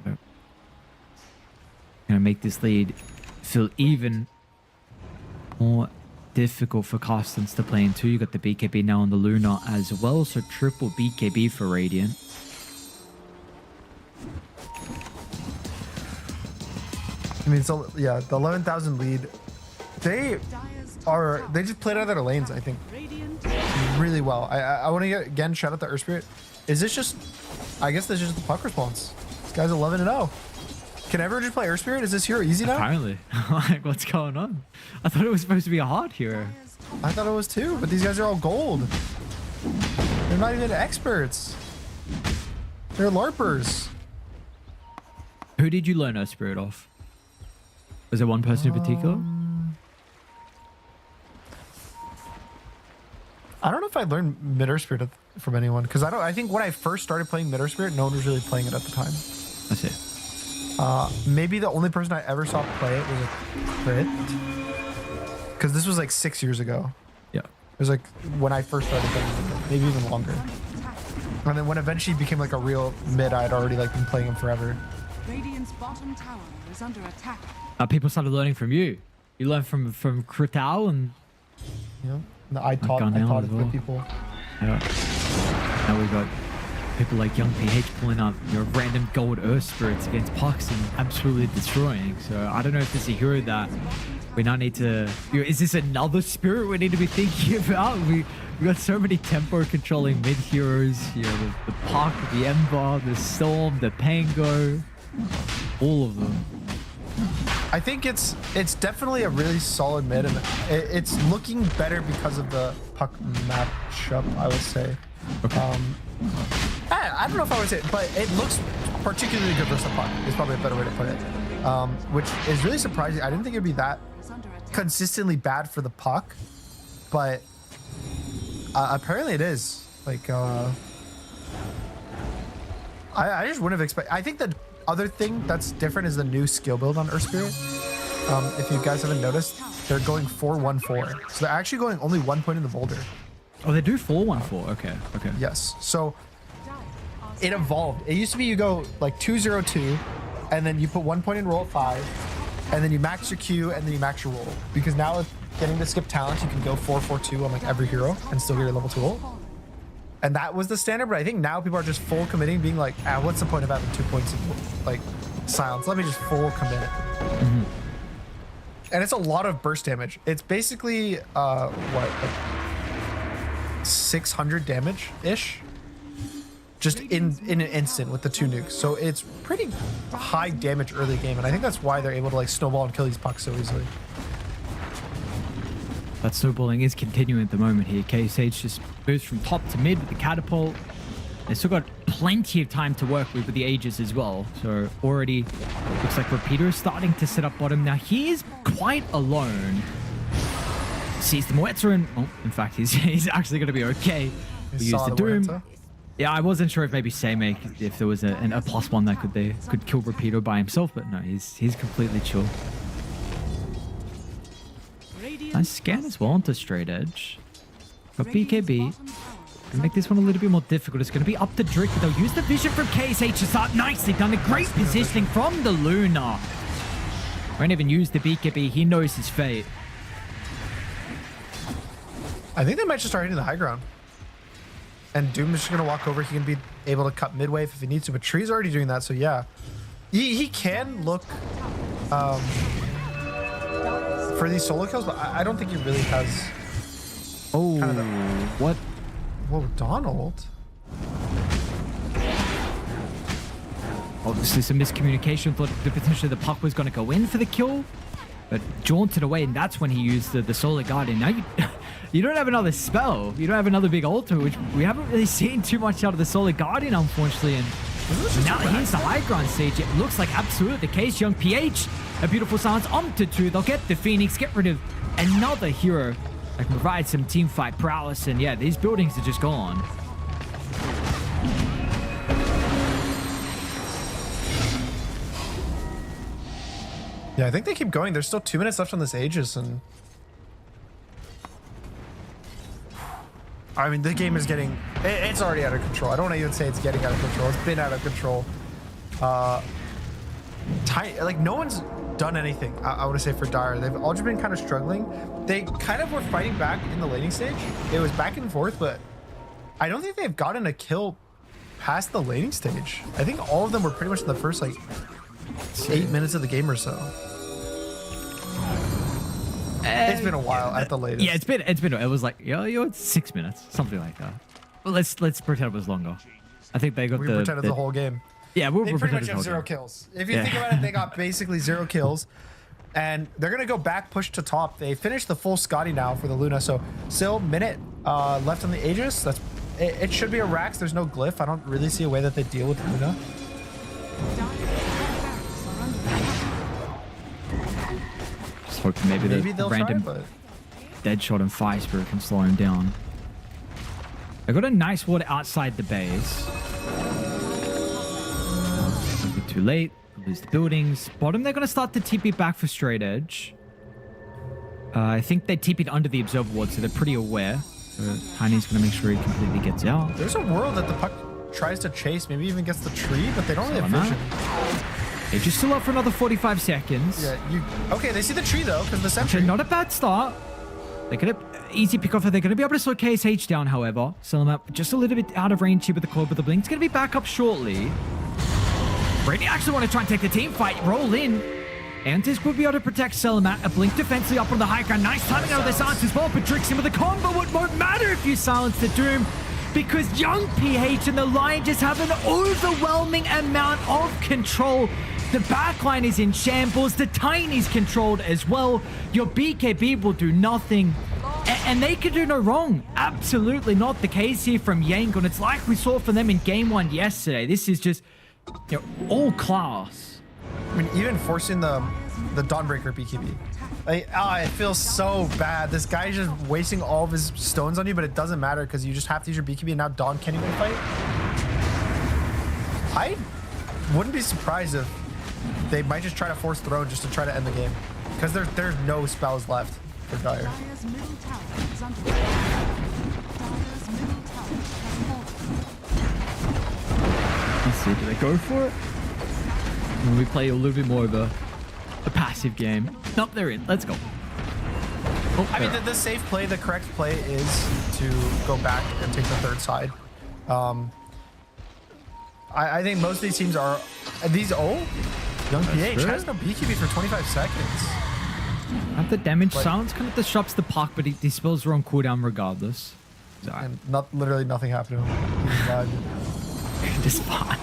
gonna make this lead feel even more difficult for Carstens to play into. You got the BKB now on the Luna as well, so triple BKB for Radiant. I mean, so yeah, the 11,000 lead, they just played out of their lanes, I think, really well. I want to get again shout out to Earth Spirit. Is this just? I guess this is just the puck response. This guy's 11-0. Can everyone just play Earth Spirit? Is this hero easy now? Apparently. Like, what's going on? I thought it was supposed to be a hard hero. I thought it was too, but these guys are all gold. They're not even experts. They're LARPers. Who did you learn Earth Spirit off? Was there one person in particular? I don't know if I learned Mid Earth Spirit from anyone, because I think when I first started playing Mid Earth Spirit, no one was really playing it at the time. I see. Maybe the only person I ever saw play it was a Crit, because this was like 6 years ago. Yeah. It was like when I first started playing it. maybe even longer. Under attack. And then when eventually he became like a real mid, I'd already like been playing him forever. Radiant's bottom tower is under attack. People started learning from you. You learned from Krital and You know, and I taught gone down it as to well. people. yeah. Now we've got people like Young PH pulling up random gold Earth Spirits against Pucks and absolutely destroying. So I don't know if there's a hero that we now need to... Is this another spirit we need to be thinking about? We got so many tempo controlling mid heroes. You know, the Puck, the Ember, the Storm, the Pango. All of them. I think it's definitely a really solid mid, and it's looking better because of the Puck matchup, I would say. Okay. I don't know if I would say it, but it looks particularly good versus the Puck. Is probably a better way to put it. Which is really surprising. I didn't think it'd be that Is under attack. consistently bad for the Puck, but apparently it is. Like, I just wouldn't have expected. I think the other thing that's different is the new skill build on Earth Spirit. If you guys haven't noticed, they're going 4-1-4. So they're actually going only 1 point in the boulder. Oh, they do 4-1-4. Okay. Yes. So Dire are it evolved. It used to be you go like 2-0-2, and then you put 1 point in roll at 5, and then you max your Q, and then you max your roll. Because now with getting to skip talents, you can go 4-4-2 on like every hero and still get your level 2 ult. And that was the standard, but I think now people are just full committing, being like, what's the point of having 2 points of like silence? Let me just full commit. And it's a lot of burst damage. It's basically what, like 600 damage ish, just in an instant with the 2 nukes. So it's pretty high damage early game, and I think that's why they're able to like snowball and kill these Pucks so easily. That snowballing is continuing at the moment here. KSH just moves from top to mid with the catapult. They've still got plenty of time to work with the Aegis as well. So already looks like Repeater is starting to set up bottom. Now he is quite alone. Sees the Moetza and... Oh, in fact, he's actually going to be okay. We use the Doom. Moetza. Yeah, I wasn't sure if maybe Seimei, if there was a +1 that could kill Repeater by himself, but no, he's completely chill. Radiant's Nice scan as well onto straight edge. Got Radiant's BKB. bottom tower is Gonna make this one a little bit more difficult. It's gonna be up to Drick, but they'll use the vision from KSH to start. Nicely done. A great positioning from the Luna. Won't even use the BKB. He knows his fate. I think they might just start hitting the high ground. And Doom is just going to walk over. He can be able to cut mid-wave if he needs to, but Tree's already doing that, so yeah. He can look for these solo kills, but I don't think he really has... Oh, Kinda. what? Whoa, Donald? Obviously some miscommunication. Thought that potentially the Puck was gonna go in for the kill, but jaunted away, and that's when he used the Solar Guardian. Now you don't have another spell. You don't have another big altar, which we haven't really seen too much out of the Solar Guardian, unfortunately. And now here's the high ground stage. It looks like absolutely the case. Young PH, a beautiful silence onto 2. They'll get the Phoenix, get rid of another hero that can provide some team fight prowess. And yeah, these buildings are just gone. Yeah, I think they keep going. There's still 2 minutes left on this Aegis, and... I mean, the game is getting... It's already out of control. I don't want to even say it's getting out of control. It's been out of control. Like, no one's done anything, I want to say, for Dire. They've all just been kind of struggling. They kind of were fighting back in the laning stage. It was back and forth, but I don't think they've gotten a kill past the laning stage. I think all of them were pretty much in the first, like, 8 minutes of the game or so. It's been a while at the latest. Yeah, it was like, it's 6 minutes, something like that. Well, let's pretend it was longer. I think they got We pretended the whole game. Yeah, They we're pretty much pretending have 0 kills. If you think about it, they got basically 0 kills. And they're going to go back, push to top. They finished the full Scotty now for the Luna. So still minute left on the Aegis. It should be a Rax. There's no glyph. I don't really see a way that they deal with Luna. Just hoping maybe Maybe the they'll random try, but... dead shot and fire spirit can slow him down. I got a nice ward outside the base. Might be too late. Lose the buildings. Bottom, they're going to start to TP back for straight edge. I think they TP'd under the observer ward, so they're pretty aware. So Tiny's going to make sure he completely gets out. There's a world that the puck tries to chase, maybe even gets the tree, but they don't really have vision. They're just still up for another 45 seconds. Yeah, okay, they see the tree though, because the sentry. Okay, not a bad start. They're going to easy pick off. They're going to be able to slow KSH down, however. Selamat just a little bit out of range here with the club, but the Blink's going to be back up shortly. Brady actually want to try and take the team fight, roll in. Antis will be able to protect Selamat. A Blink defensively up on the high ground. Nice timing out of the silence as well, but tricks him with the combo. What won't matter if you silence the Doom, because young PH and the Lion just have an overwhelming amount of control. The backline is in shambles. The Tiny's controlled as well. Your BKB will do nothing. And they can do no wrong. Absolutely not the case here from Yangon. It's like we saw from them in game 1 yesterday. This is just, you know, all class. I mean, even forcing the Dawnbreaker BKB. I feel so bad. This guy's just wasting all of his stones on you, but it doesn't matter because you just have to use your BKB, and now Dawn can't even fight. I wouldn't be surprised if they might just try to force Throne just to try to end the game, because there's no spells left for Dire. Dire's middle tower is under attack. Dire's middle tower has fallen. Let's see, do they go for it? When we play a little bit more of a passive game. Nope, they're in. Let's go. Oh, I mean, the safe play, the correct play is to go back and take the third side. I think most of these teams are these. Young PH has no BKB for 25 seconds. At the damage, silence kind of disrupts the puck, but he spells are on cooldown regardless. So, And literally nothing happened to him. He's fine. just fine.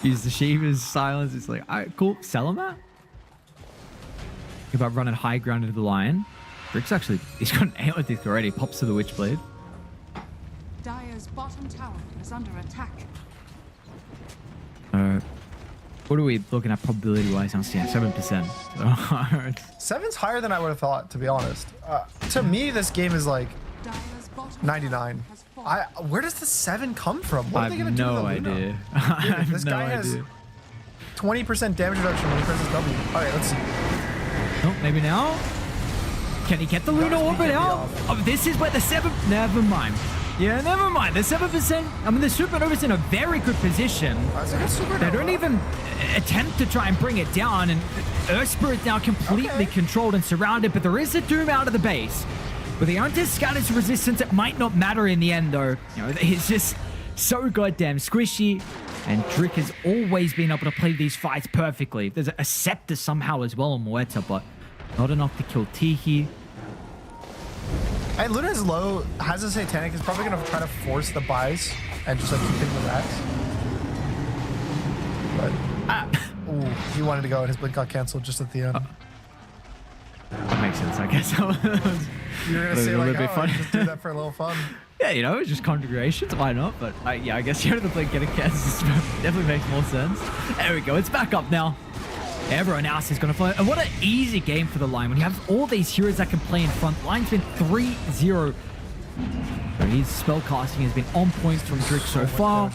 Use the Shiva's silence. It's like, all right, cool. Selamat? About running high ground into the Lion. Brick's actually, he's got an Aeolithic already. Pops to the Witchblade. Dire's bottom tower is under attack. What are we looking at probability wise? I'm seeing 7%. So, 7's higher than I would have thought, to be honest. To me, this game is like Dire's bottom 99. tower has fallen. Where does the 7 come from? What I are they have going to do no to the Luna? idea. I have This no guy has idea. 20% damage reduction when he presses W. All right, let's see. Oh, maybe now? Can he get the Lunar Orbit out? Oh, this is where the 7... Never mind. Yeah, never mind. The 7%... I mean, the Supernova's in a very good position. That's a good supernova. They don't even attempt to try and bring it down, and Earth Spirit now completely controlled and surrounded, but there is a Doom out of the base. With the anti-scatter's resistance, it might not matter in the end, though. You know, he's just so goddamn squishy, and Drick has always been able to play these fights perfectly. There's a Scepter somehow as well on Moeta, but not enough to kill Tiki. And Luna's low, has a Satanic, is probably going to try to force the buys and just like keep hitting the racks. But, ooh, he wanted to go and his blink got canceled just at the end. That makes sense, I guess. You're going to say a like, little bit oh, funny. just do that for a little fun. Yeah, you know, it's just configurations. Why not? But yeah, I guess you're the blink getting Kansas definitely makes more sense. There we go. It's back up now. Everyone else is going to follow. And what an easy game for the Lion when you have all these heroes that can play in front. Line's been 3-0. So his spell casting has been on point from Drick so far.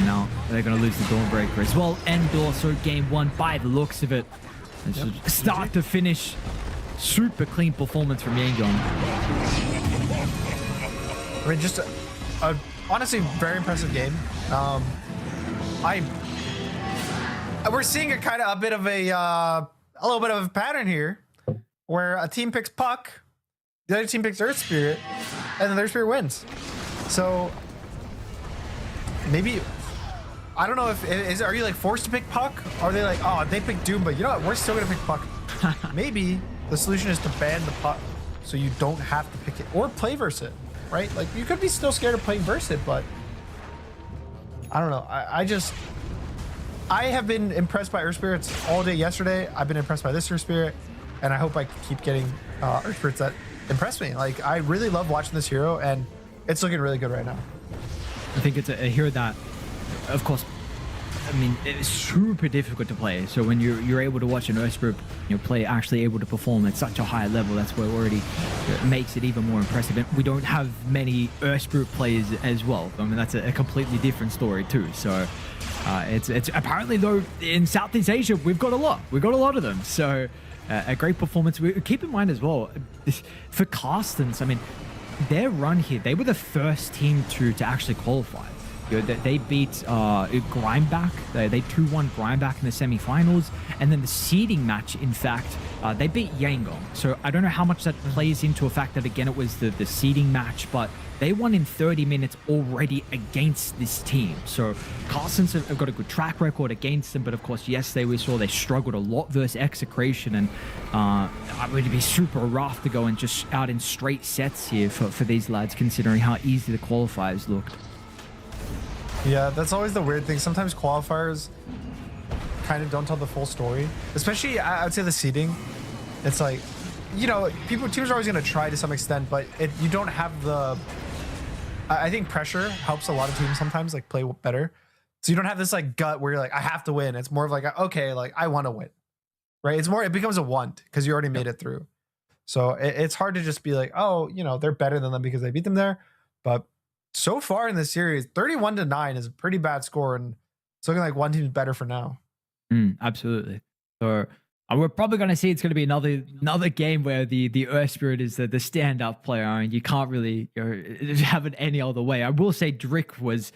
Now they're going to lose the Dawnbreaker as well. And also game 1 by the looks of it. It's start to finish. Super clean performance from Yangon. I mean, just a honestly very impressive game. We're seeing a kind of a little bit of a pattern here, where a team picks Puck, the other team picks Earth Spirit, and then Earth Spirit wins. So maybe I don't know if are you like forced to pick Puck? Or are they like, oh, they picked Doom, but you know what? We're still gonna pick Puck. Maybe the solution is to ban the Puck so you don't have to pick it or play verse it, right? Like you could be still scared of playing verse it, but I don't know. I have been impressed by Earth Spirits all day yesterday. I've been impressed by this Earth Spirit, and I hope I keep getting Earth Spirits that impress me. Like, I really love watching this hero, and it's looking really good right now. I think it's a hero that, of course, I mean, it's super difficult to play. So when you're able to watch an Earth Spirit, play actually able to perform at such a high level, that's what already makes it even more impressive. And we don't have many Earth Spirit players as well. I mean, that's a completely different story too. So it's apparently, though, in Southeast Asia, we've got a lot. We've got a lot of them. So A great performance. Keep in mind as well, for Carstens, I mean, their run here, they were the first team to actually qualify. They beat Grindback. They 2-1 Grindback in the semifinals. And then the seeding match, in fact, they beat Yangon. So I don't know how much that plays into a fact that, again, it was the seeding match, but they won in 30 minutes already against this team. So Carstens have got a good track record against them. But of course, yesterday we saw they struggled a lot versus Execration. And it would be super rough to go and just out in straight sets here for these lads, considering how easy the qualifiers looked. Yeah, that's always the weird thing. Sometimes qualifiers kind of don't tell the full story, especially I would say the seeding. It's like, you know, teams are always going to try to some extent, but you don't have the. I think pressure helps a lot of teams sometimes like play better. So you don't have this like gut where you're like, I have to win. It's more of like, okay, like I want to win, right? It becomes a want because you already made it through. So it's hard to just be like, oh, you know, they're better than them because they beat them there, but. So far in this series, 31-9 is a pretty bad score, and it's looking like one team's better for now. Absolutely. So we're probably going to see it's going to be another game where the Earth Spirit is the stand-up player, and you can't really have it any other way. I will say Drick was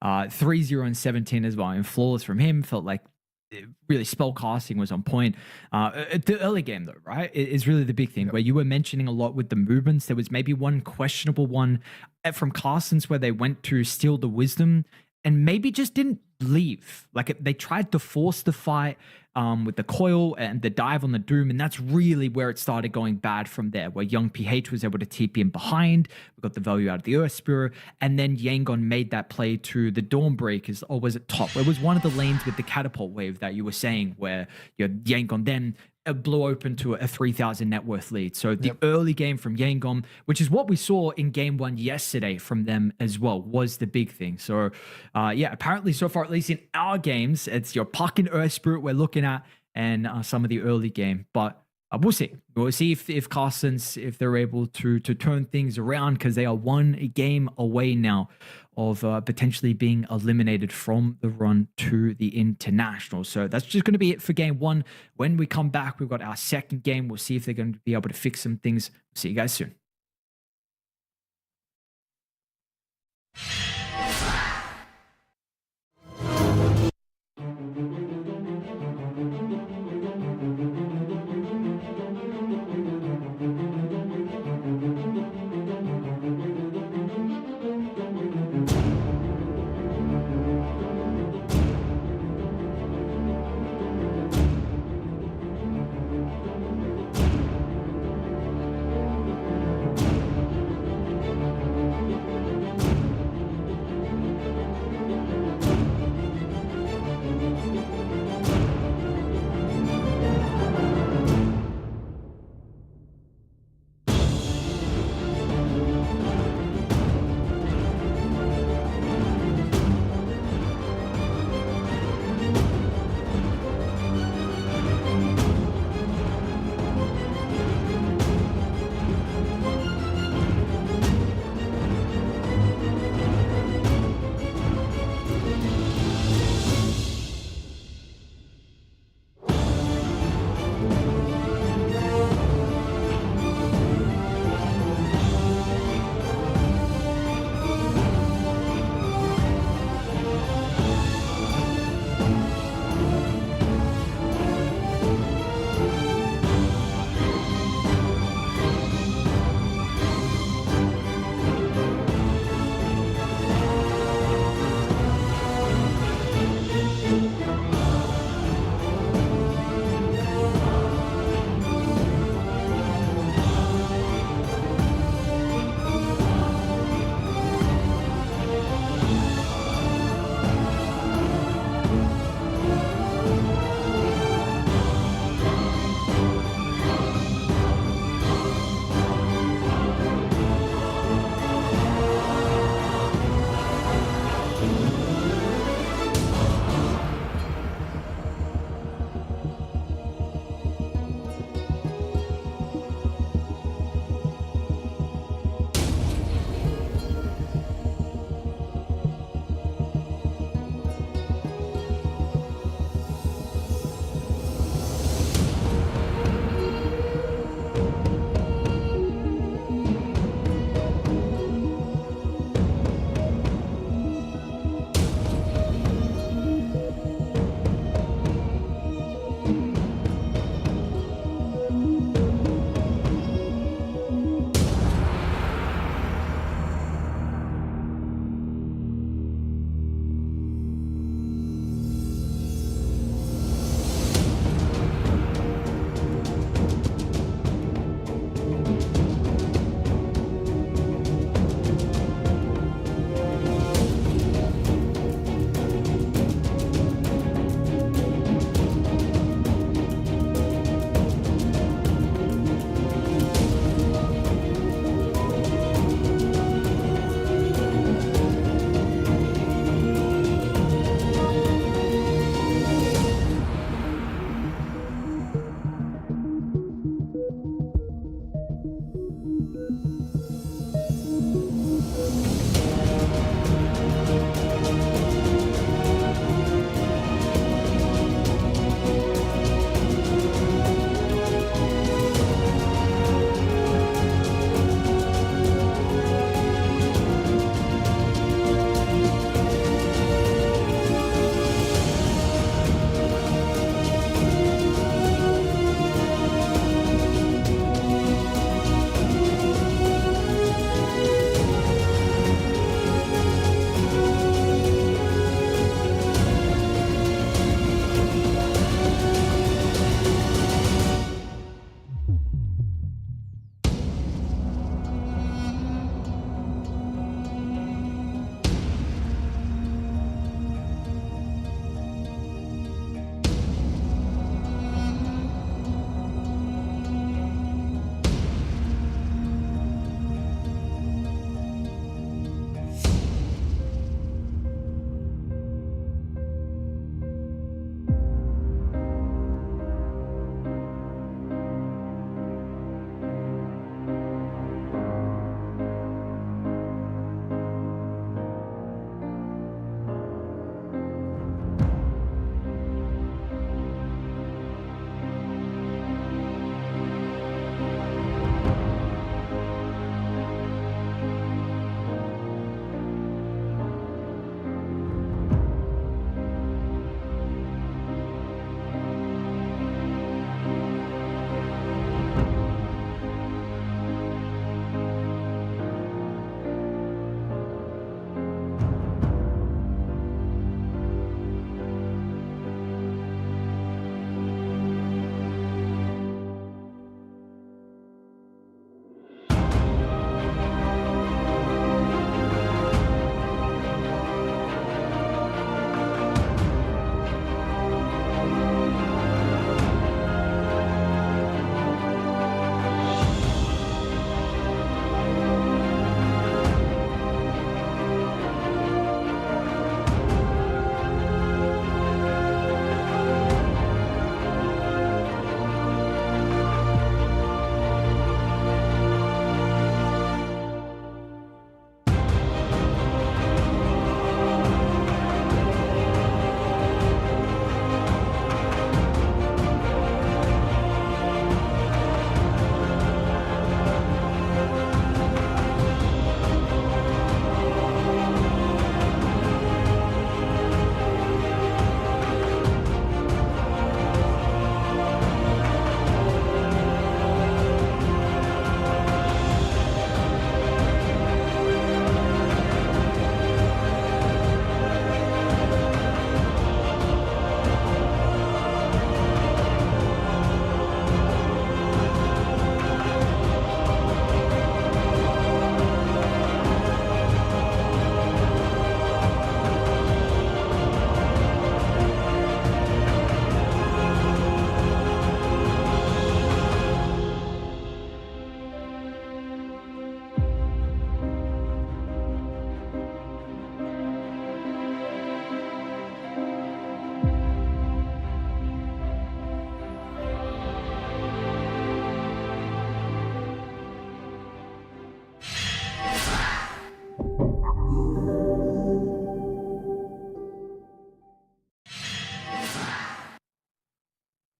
3-0 and 17 as well, and flawless from him. Felt like really spellcasting was on point. The early game though, right, is really the big thing. Where you were mentioning a lot with the movements. There was maybe one questionable one from Carstens where they went to steal the wisdom and maybe just didn't leave. Like they tried to force the fight with the coil and the dive on the Doom, and that's really where it started going bad from there, where young PH was able to TP in behind. We got the value out of the Earth Spear, and then Yangon made that play to the Dawnbreakers, or was it top? It was one of the lanes with the catapult wave that you were saying, where Yangon then blew open to a 3,000 net worth lead. So the early game from Yangon, which is what we saw in game one yesterday from them as well, was the big thing. So yeah, apparently so far, at least in our games, it's your Puck and Earth Spirit we're looking at, and some of the early game. But we'll see. We'll see if Carstens, if they're able to turn things around, because they are one game away now of potentially being eliminated from the run to the international. So that's just going to be it for game one. When we come back, we've got our second game. We'll see if they're going to be able to fix some things. See you guys soon.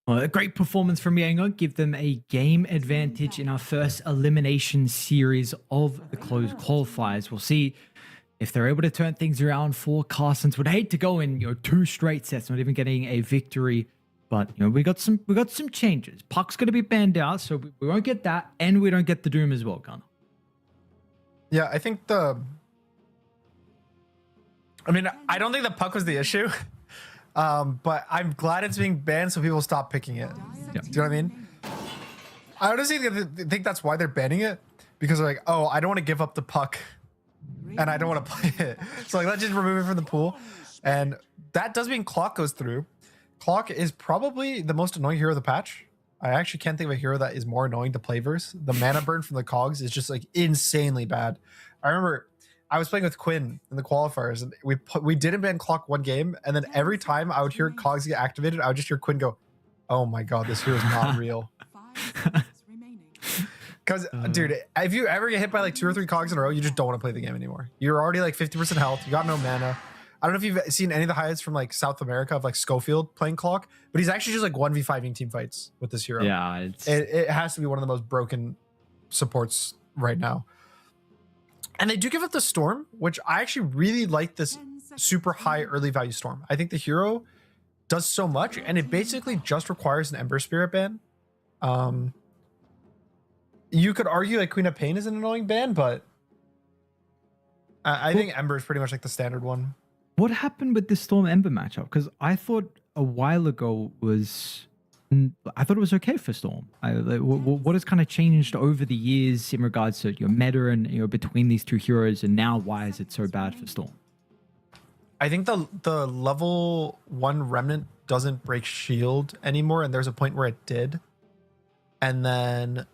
Well, a great performance from Yangon. Give them a game advantage in our first elimination series of the closed qualifiers. We'll see if they're able to turn things around for Carsons. Would hate to go in 2 straight sets, not even getting a victory. But we got some changes. Puck's going to be banned out, so we won't get that, and we don't get the Doom as well, Gunnar. Yeah, I think I don't think the puck was the issue. But I'm glad it's being banned so people stop picking it. Yeah. Do you know what I mean? I honestly think that's why they're banning it, because they're like, oh, I don't want to give up the puck and I don't want to play it. So like, let's just remove it from the pool. And that does mean Clock goes through. Clock is probably the most annoying hero of the patch. I actually can't think of a hero that is more annoying to play versus. The mana burn from the cogs is just like insanely bad. I remember I was playing with Quinn in the qualifiers, and we didn't ban Clock one game, and then every time I would hear cogs get activated, I would just hear Quinn go, "Oh my god, this hero's not real." Because dude, if you ever get hit by like 2 or 3 cogs in a row, you just don't want to play the game anymore. You're already like 50% health. You got no mana. I don't know if you've seen any of the highlights from like South America of like Schofield playing Clock, but he's actually just like 1v5ing team fights with this hero. Yeah, it has to be one of the most broken supports right now. And they do give up the Storm, which I actually really like, this super high early value Storm. I think the hero does so much, and it basically just requires an Ember Spirit ban. You could argue like Queen of Pain is an annoying ban, but I think Ember is pretty much like the standard one. What happened with this Storm Ember matchup? Because I thought a while ago I thought it was okay for Storm. What has kind of changed over the years in regards to your meta and between these 2 heroes, and now why is it so bad for Storm? I think the level 1 Remnant doesn't break shield anymore, and there's a point where it did, and then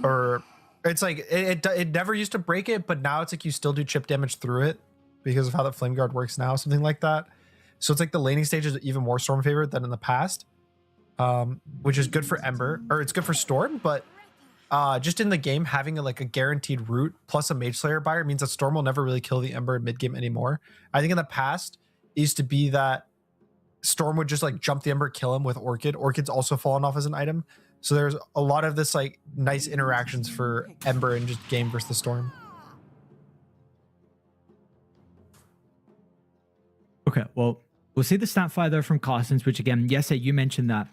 or it's like it never used to break it, but now it's like you still do chip damage through it because of how the Flame Guard works now, something like that. So it's like the laning stage is even more Storm favored than in the past. Which is good for Ember, or it's good for Storm, but just in the game, having a guaranteed root plus a Mage Slayer buyer means that Storm will never really kill the Ember in mid game anymore. I think in the past it used to be that Storm would just like jump the Ember, kill him with Orchid. Orchid's also fallen off as an item, so there's a lot of this like nice interactions for Ember and just game versus the Storm. Okay, well, we'll see the stat fire though from Carsons, which again, yes, you mentioned that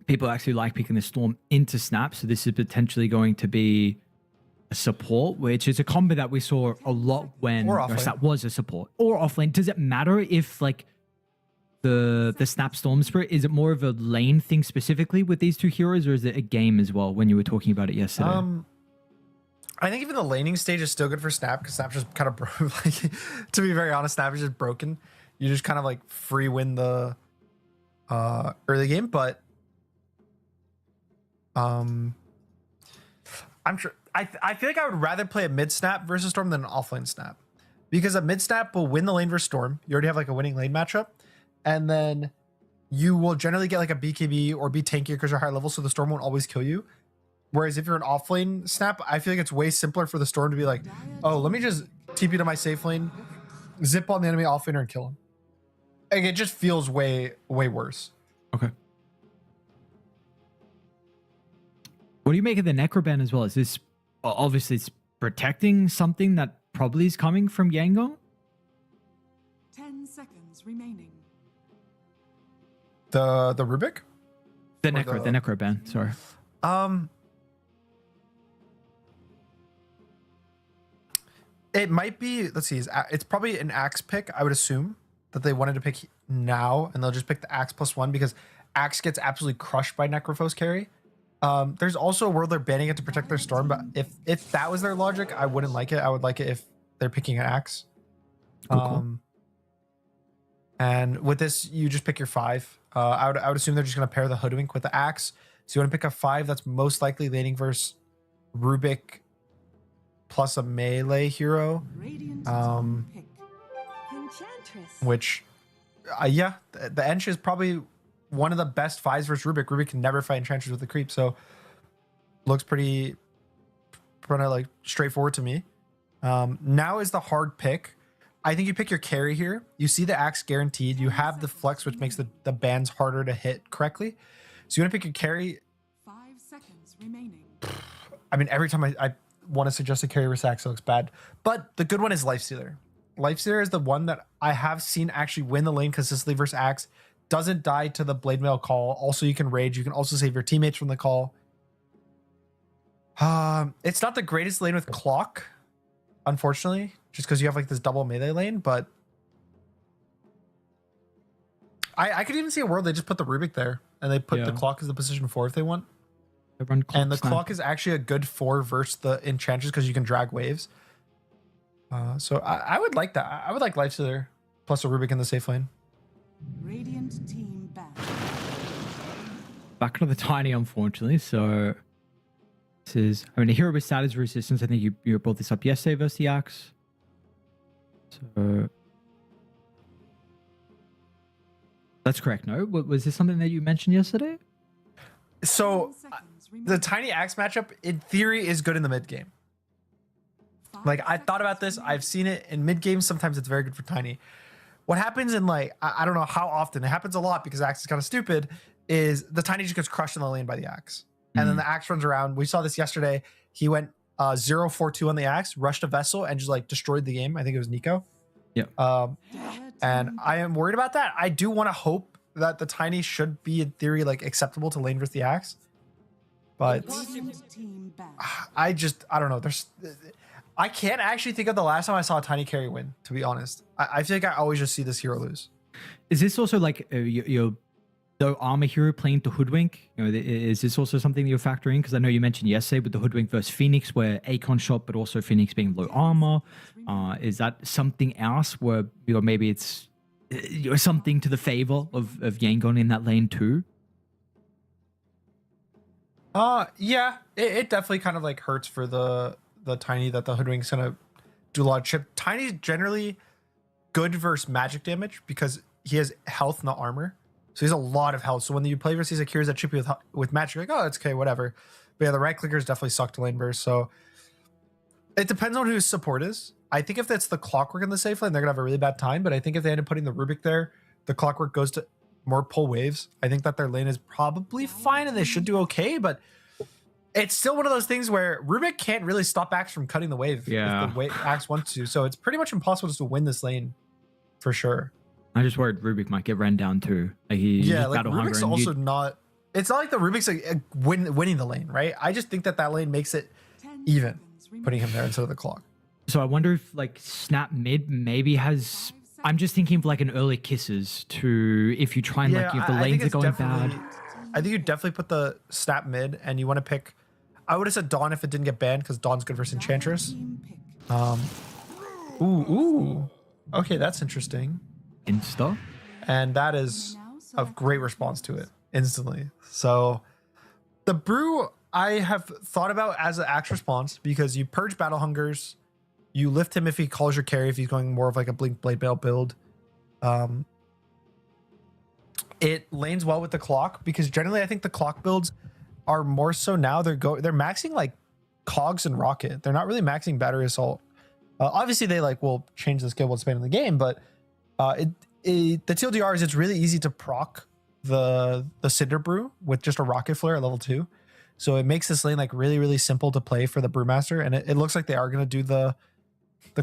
people actually like picking the Storm into snap, so this is potentially going to be a support, which is a combo that we saw a lot when that was a support or offlane. Does it matter if like the snap Storm Spirit, is it more of a lane thing specifically with these 2 heroes, or is it a game as well when you were talking about it yesterday? I think even the laning stage is still good for snap, because snap just kind of broke. Like, to be very honest, snap is just broken. You just kind of like free win the early game, but I'm sure I feel like I would rather play a mid snap versus Storm than an offlane snap, because a mid snap will win the lane versus Storm. You already have like a winning lane matchup, and then you will generally get like a BKB or be tankier because you're high level, so the Storm won't always kill you. Whereas if you're an offlane snap, I feel like it's way simpler for the Storm to be like, oh, let me just TP to my safe lane, zip on the enemy offlaner and kill him. Like, it just feels way worse. Okay. What do you make of the Necroban as well? Is this obviously it's protecting something that probably is coming from Yangon? 10 seconds remaining. The Rubik? The Necroban, sorry. It might be, let's see, it's probably an Axe pick, I would assume, that they wanted to pick now, and they'll just pick the Axe +1 because Axe gets absolutely crushed by Necrophos carry. There's also a world they're banning it to protect their Storm, but if that was their logic, I wouldn't like it. I would like it if they're picking an Axe. Cool. And with this, you just pick your 5. I would assume they're just going to pair the Hoodwink with the Axe. So you want to pick a 5 that's most likely laning versus Rubik plus a melee hero. Which, yeah, the Ench is probably one of the best 5s versus Rubik. Rubik can never fight Enchantress with the creep, so looks pretty like straightforward to me. Now is the hard pick. I think you pick your carry here. You see the axe guaranteed. You have the flex, which makes the bands harder to hit correctly. So you want to pick your carry. 5 seconds remaining. I mean, every time I want to suggest a carry versus axe, it looks bad. But the good one is Lifestealer. Lifestealer is the one that I have seen actually win the lane consistently versus axe. Doesn't die to the blade mail call. Also, you can rage. You can also save your teammates from the call. It's not the greatest lane with clock, unfortunately, just because you have like this double melee lane. But I could even see a world they just put the Rubik there and they put the clock as the position 4 if they want. And the clock is actually a good 4 versus the enchanters because you can drag waves. So I would like that. I would like Lifestealer plus a Rubik in the safe lane. Radiant team back to the tiny, unfortunately. So this is, I mean, a hero with status resistance. I think you brought this up yesterday versus the axe. So that's correct. No, was this something that you mentioned yesterday? So the tiny axe matchup in theory is good in the mid game. Like I thought about this. I've seen it in mid game. Sometimes it's very good for tiny. What happens in like, I don't know how often, it happens a lot because axe is kind of stupid, is the tiny just gets crushed in the lane by the axe. And then the axe runs around. We saw this yesterday. He went 0-4-2 on the axe, rushed a vessel and just like destroyed the game. I think it was Nico. Yeah. And I am worried about that. I do want to hope that the tiny should be in theory like acceptable to lane versus the axe. But I don't know. I can't actually think of the last time I saw a tiny carry win, to be honest. I feel like I always just see this hero lose. Is this also like your the armor hero playing the hoodwink? You know, is this also something you're factoring? Because I know you mentioned yesterday with the hoodwink versus Phoenix, where Akon shot, but also Phoenix being low armor. Is that something else where maybe it's something to the favor of Yangon in that lane too? Yeah, it definitely kind of like hurts for the tiny that the hoodwink's gonna do a lot of chip. Tiny's generally good versus magic damage because he has health, not armor. So he has a lot of health. So when you play versus these Akiras that chip you with magic, you're like, oh, it's okay, whatever. But yeah, the right clickers definitely suck to lane verse. So it depends on who his support is. I think if that's the clockwork in the safe lane, they're gonna have a really bad time. But I think if they end up putting the Rubik there, the clockwork goes to more pull waves. I think that their lane is probably fine and they should do okay, but it's still one of those things where Rubik can't really stop Axe from cutting the wave if the Axe wants to. So it's pretty much impossible just to win this lane for sure. I just worried Rubik might get ran down too. Like like Rubik's also not. It's not like the Rubik's like winning the lane, right? I just think that lane makes it even, putting him there instead of the clock. So I wonder if like Snap mid maybe has. I'm just thinking of like an early kisses to if you try and like if the lanes are going bad. I think you definitely put the Snap mid and you want to pick. I would have said Dawn if it didn't get banned because Dawn's good versus Enchantress. Ooh. Okay, that's interesting. Insta. And that is a great response to it instantly. So the brew I have thought about as an axe response because you purge Battle Hungers, you lift him if he calls your carry, if he's going more of like a Blink Blade Mail build. It lanes well with the clock because generally I think the clock builds are more so now they're maxing like cogs and rocket. They're not really maxing battery assault. Obviously they like will change the skill span in the game, but the TLDR is it's really easy to proc the Cinder Brew with just a rocket flare at level 2. So it makes this lane like really, really simple to play for the Brewmaster. And it looks like they are going to do the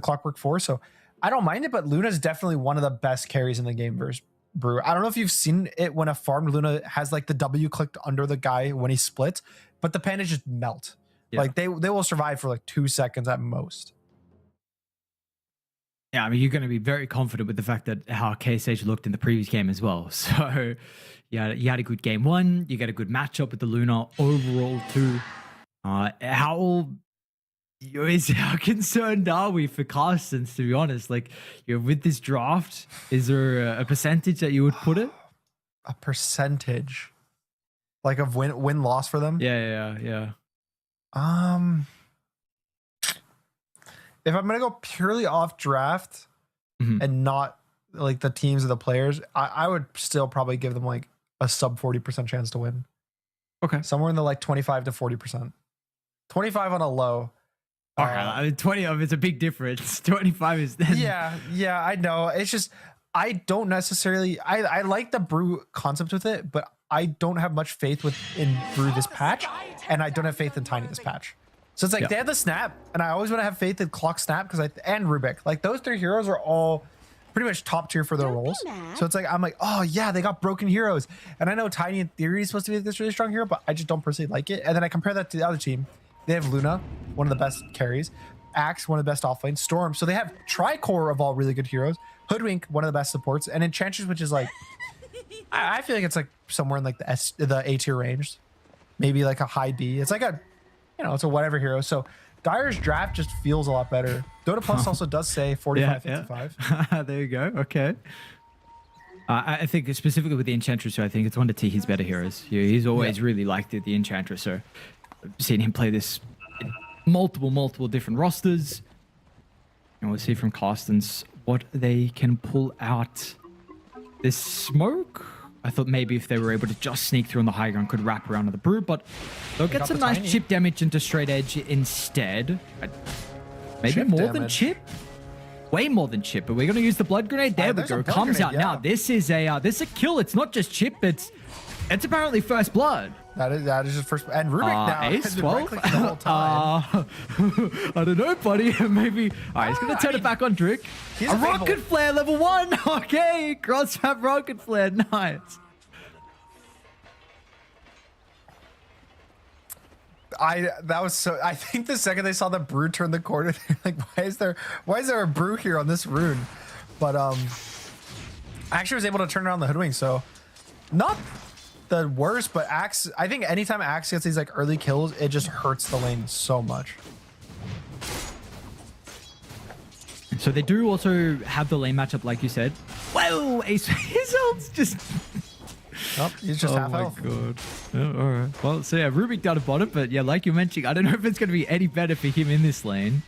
Clockwork 4. So I don't mind it, but Luna is definitely one of the best carries in the game versus Brew. I don't know if you've seen it when a farmed Luna has like the W clicked under the guy when he splits, but the panda just melt. Yeah. Like they will survive for like 2 seconds at most. Yeah, I mean, you're going to be very confident with the fact that how KSH looked in the previous game as well. So yeah, you had a good game 1. You get a good matchup with the Luna overall too. How concerned are we for Carstens, to be honest? Like, with this draft, is there a percentage that you would put it? A percentage? Like of win-loss for them? Yeah. If I'm going to go purely off draft and not like the teams or the players, I would still probably give them like a sub 40% chance to win. Okay. Somewhere in the like 25 to 40%. 25 on a low. All right, I mean, 20 of it's a big difference. 25 is then. Yeah, I know. It's just I don't necessarily I like the brew concept with it, but I don't have much faith in brew this patch, and I don't have faith in tiny this patch. So it's like they have the snap, and I always want to have faith in clock snap and Rubik. Like those 3 heroes are all pretty much top tier for their roles. So it's like I'm like, oh yeah, they got broken heroes, and I know Tiny in theory is supposed to be this really strong hero, but I just don't personally like it. And then I compare that to the other team. They have Luna, one of the best carries, Axe, one of the best offlanes, Storm. So they have Tricore of all really good heroes, Hoodwink, one of the best supports, and Enchantress, which is like, I feel like it's like somewhere in like the A tier range, maybe like a high D. It's like a, it's a whatever hero. So Dyer's draft just feels a lot better. Dota Plus also does say 45-55. Yeah. There you go. Okay. I think specifically with the Enchantress, I think it's one of Tihi's better heroes. He's always really liked the Enchantress. So I've seen him play this in multiple different rosters. And we'll see from Carstens what they can pull out. This smoke, I thought maybe if they were able to just sneak through on the high ground, could wrap around on the brew, but they'll get some nice chip damage into straight edge instead. Maybe chip more damage. Than chip? Way more than chip, but we're going to use the blood grenade. There we go. It comes out now. This is a kill. It's not just chip. It's apparently first blood. That is just first. And Rubik now has been right-clicking the whole time. I don't know, buddy. Maybe. All right, he's going to turn it back on Drick. A rocket flare level 1. Okay, cross map rocket flare. Nice. I think the second they saw the brew turn the corner, they're like, why is there a brew here on this rune? But I actually was able to turn around the Hoodwink, so not the worst, but Axe, I think anytime Axe gets these like early kills, it just hurts the lane so much. So they do also have the lane matchup, like you said. Whoa, Ace, his ult's just... Oh, he's just half health. Oh my god. Oh, all right. Well, so yeah, Rubik down the bottom, but yeah, like you mentioned, I don't know if it's going to be any better for him in this lane.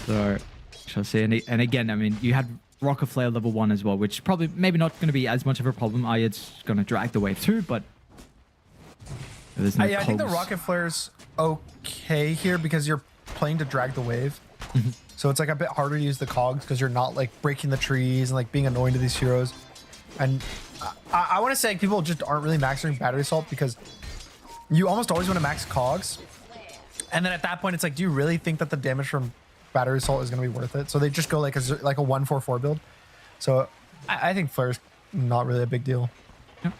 So, shall see. And again, I mean, you had Rocket Flare level 1 as well, which probably maybe not going to be as much of a problem. It's going to drag the wave too, but there's no I think the Rocket Flare's okay here because you're playing to drag the wave. So it's like a bit harder to use the cogs because you're not like breaking the trees and like being annoying to these heroes. And I want to say people just aren't really maxing battery assault because you almost always want to max cogs. And then at that point, it's like, do you really think that the damage from battery assault is going to be worth it? So they just go like a 1-4-4 build. So I think Flare's not really a big deal. Yep.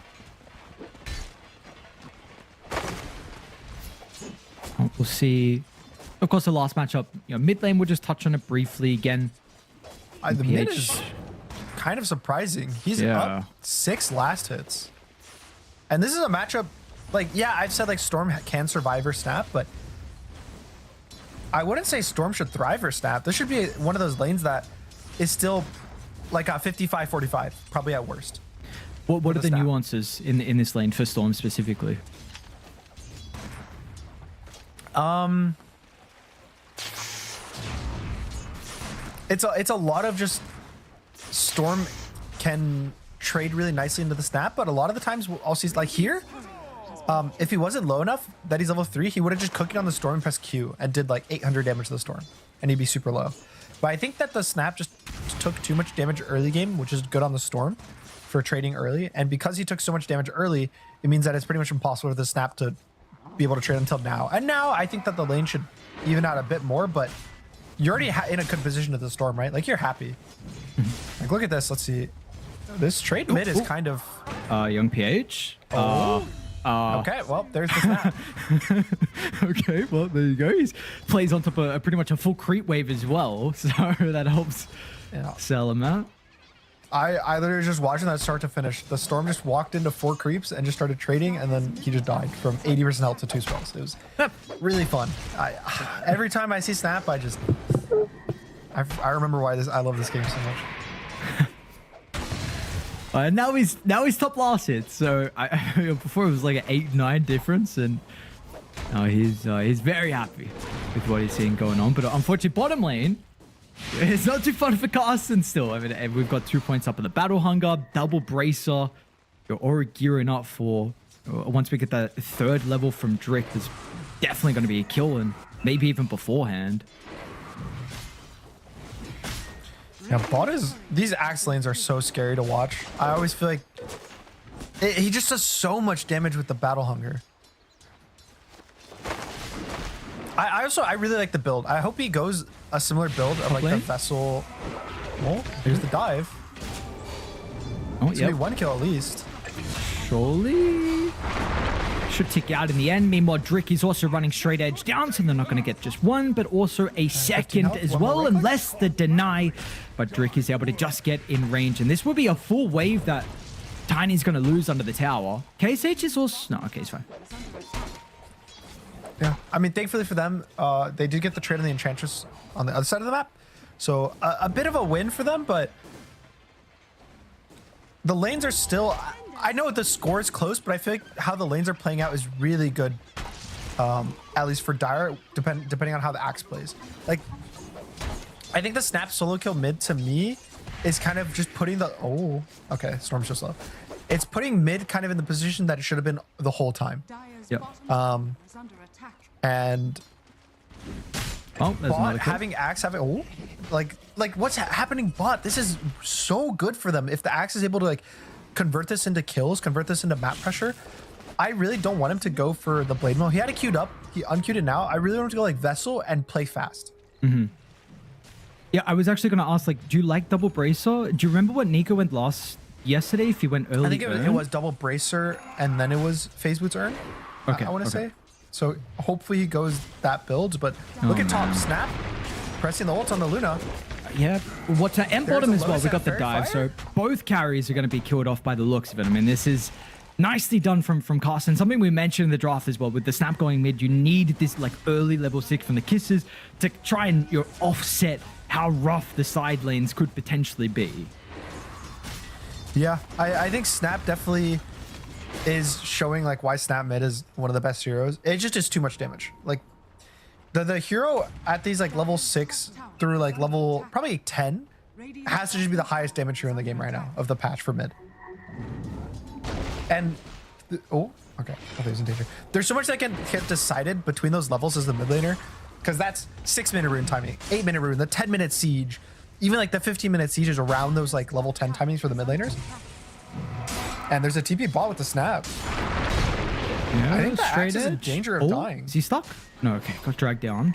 We'll see. Of course, the last matchup, mid lane, we'll just touch on it briefly again. The mid is kind of surprising. He's up 6 last hits. And this is a matchup, like, yeah, I've said like Storm can survive or snap, but I wouldn't say Storm should thrive or snap. This should be one of those lanes that is still like a 55-45, probably at worst. What are the nuances in this lane for Storm specifically? It's a lot of just Storm can trade really nicely into the snap, but a lot of the times I'll see like here, if he wasn't low enough that he's level 3, he would have just cooked it on the Storm and pressed Q and did like 800 damage to the Storm, and he'd be super low. But I think that the snap just took too much damage early game, which is good on the Storm for trading early. And because he took so much damage early, it means that it's pretty much impossible for the snap to be able to trade until now. And now I think that the lane should even out a bit more, but you're already in a good position to the Storm, right? Like you're happy. Like look at this. Let's see. This trade mid is kind of young PH. Okay, well, there's the snap. Okay, well, there you go. He plays on top of pretty much a full creep wave as well, so that helps sell him out. I literally was just watching that start to finish. The Storm just walked into 4 creeps and just started trading, and then he just died from 80% health to 2 spells. It was really fun. Every time I see snap, I remember why I love this game so much. Now he's top last hit. So before it was like an 8-9 difference, and now he's very happy with what he's seeing going on. But unfortunately, bottom lane, it's not too fun for Carsten still. I mean, we've got 2 points up in the Battle Hunger, double Bracer. You're already gearing up for once we get that 3rd level from Drick. There's definitely going to be a kill, and maybe even beforehand. Yeah, bot is... These axe lanes are so scary to watch. I always feel like... he just does so much damage with the battle hunger. I really like the build. I hope he goes a similar build of like the vessel. Oh, here's the dive. Oh, It's gonna be 1 kill at least. Surely should tick out in the end. Meanwhile, Drick is also running straight edge down, so they're not going to get just one, but also a second health, as one more well, right unless the deny. But Drick is able to just get in range, and this will be a full wave that Tiny's going to lose under the tower. KSH is also... No, okay, it's fine. Yeah, I mean, thankfully for them, they did get the trade on the Enchantress on the other side of the map. So a bit of a win for them, but the lanes are still... I know the score is close, but I feel like how the lanes are playing out is really good, at least for Dire, depending on how the Axe plays. Like, I think the Snap solo kill mid to me is kind of just putting the... Oh, okay, Storm's just low. It's putting mid kind of in the position that it should have been the whole time. Yep. And Oh, there's bot another kill. having Axe having... Oh, like what's happening bot? This is so good for them. If the Axe is able to like convert this into kills, convert this into map pressure, I really don't want him to go for the Blade Mill. He had it queued up. He unqueued it now. I really want him to go like Vessel and play fast. Yeah, I was actually going to ask, like, do you like double bracer? Do you remember what Nico went last yesterday if he went early? I think it was double Bracer and then it was Phase Boots Earn. Okay, I want to okay. say. So hopefully he goes that build, but look at top Snap pressing the ult on the Luna. Yeah, what's at end There's bottom a as well. Lotus We got and the Fairy dive, Fire. so both carries are going to be killed off by the looks of it. I mean, this is nicely done from Carson. Something we mentioned in the draft as well. With the Snap going mid, you need this like early level 6 from the Kisses to try and offset how rough the side lanes could potentially be. Yeah, I think Snap definitely is showing like why Snap mid is one of the best heroes. It just is too much damage. Like the hero at these like level 6 through like level probably 10 has to just be the highest damage hero in the game right now of the patch for mid. And oh, okay, I thought he was in danger. There's so much that can get decided between those levels as the mid laner, because that's 6-minute rune timing, 8-minute rune, the 10-minute siege, even like the 15-minute siege is around those like level 10 timings for the mid laners. And there's a TP bot with the Snap. Yeah, I think the straight Axe is in edge. danger of dying. Is he stuck? No, okay, got dragged down.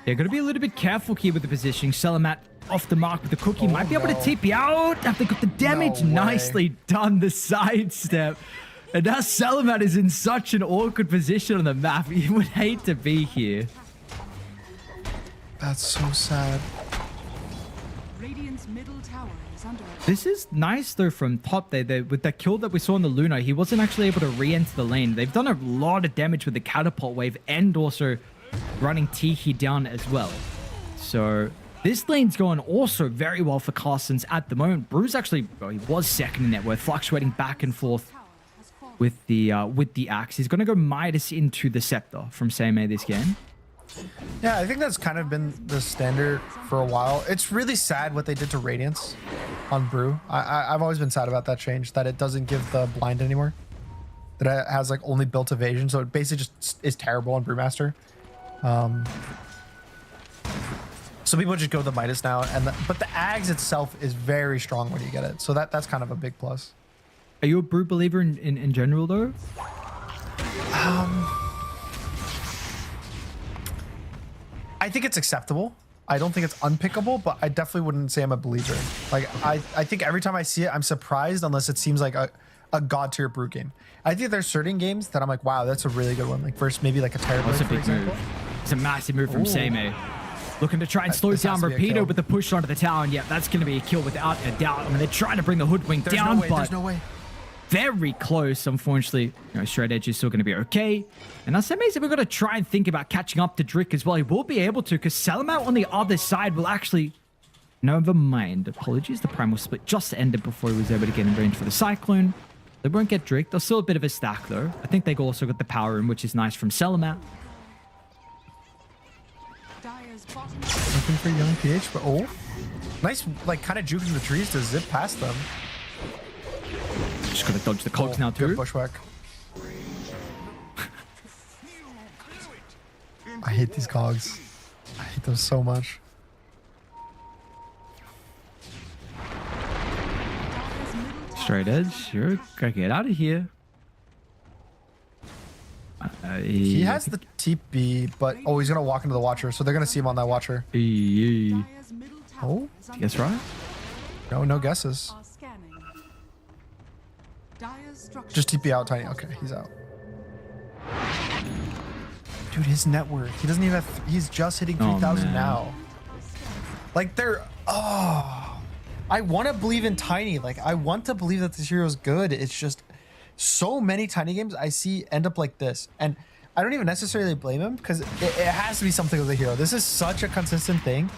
Yeah, got to be a little bit careful here with the positioning. Selamat off the mark with the cookie. Might be able to TP out. Have they got the damage? No way. Nicely done, the sidestep. And now Selamat is in such an awkward position on the map. You would hate to be here. That's so sad. Radiant's middle tower is under attack. This is nice though from top. They with that kill that we saw on the Luna, he wasn't actually able to re-enter the lane. They've done a lot of damage with the catapult wave and also running Tiki down as well. So this lane's going also very well for Carson's at the moment. Bruce actually, well, he was second in net worth, fluctuating back and forth Tower has fallen. with the axe. He's going to go Midas into the scepter from Seimei this game. Yeah, I think that's kind of been the standard for a while. It's really sad what they did to Radiance on Brew. I've always been sad about that change, that it doesn't give the blind anymore. That it has like only built evasion, so it basically just is terrible on Brewmaster. So people just go the Midas now, but the Ags itself is very strong when you get it. So that's kind of a big plus. Are you a Brew believer in general though? I think it's acceptable. I don't think it's unpickable, but I definitely wouldn't say I'm a believer. Like I think every time I see it, I'm surprised unless it seems like a god tier Brew game. I think there's certain games that I'm like, wow, that's a really good one. Like first, maybe like a Tire That's Blade, a for big example. move. It's a massive move from Ooh. Seimei. Looking to try and slow This down has to be a Rapido kill. with the push onto the tower. And yeah, that's going to be a kill without a doubt. I mean, they're trying to bring the Hoodwink There's down, no way. but There's no way. very close. Unfortunately, straight edge is still going to be okay. And now Seimei's we've got to try and think about catching up to Drick as well. He will be able to, because Salamat on the other side will actually... Never mind. Apologies. The Primal Split just ended before he was able to get in range for the Cyclone. They won't get Drick. They're still a bit of a stack, though. I think they also got the Power Room, which is nice from Salamat. Dire's bottom Looking for young PH, but oh, nice, like kind of juking the trees to zip past them. Just got to dodge the cogs now, Good too. bushwhack. hate these cogs. I hate them so much. Straight edge. You're gonna get out of here. He has the TP, but oh, he's gonna walk into the watcher, so they're gonna see him on that watcher. Oh, Guess right. no guesses. Just TP out, Tiny. Okay, he's out. Dude, his network. He doesn't even have. He's just hitting 3,000 now. Like they're. Oh, I want to believe in Tiny. Like I want to believe that this hero is good. It's just so many Tiny games I see end up like this, and I don't even necessarily blame him because it has to be something with the hero. This is such a consistent thing.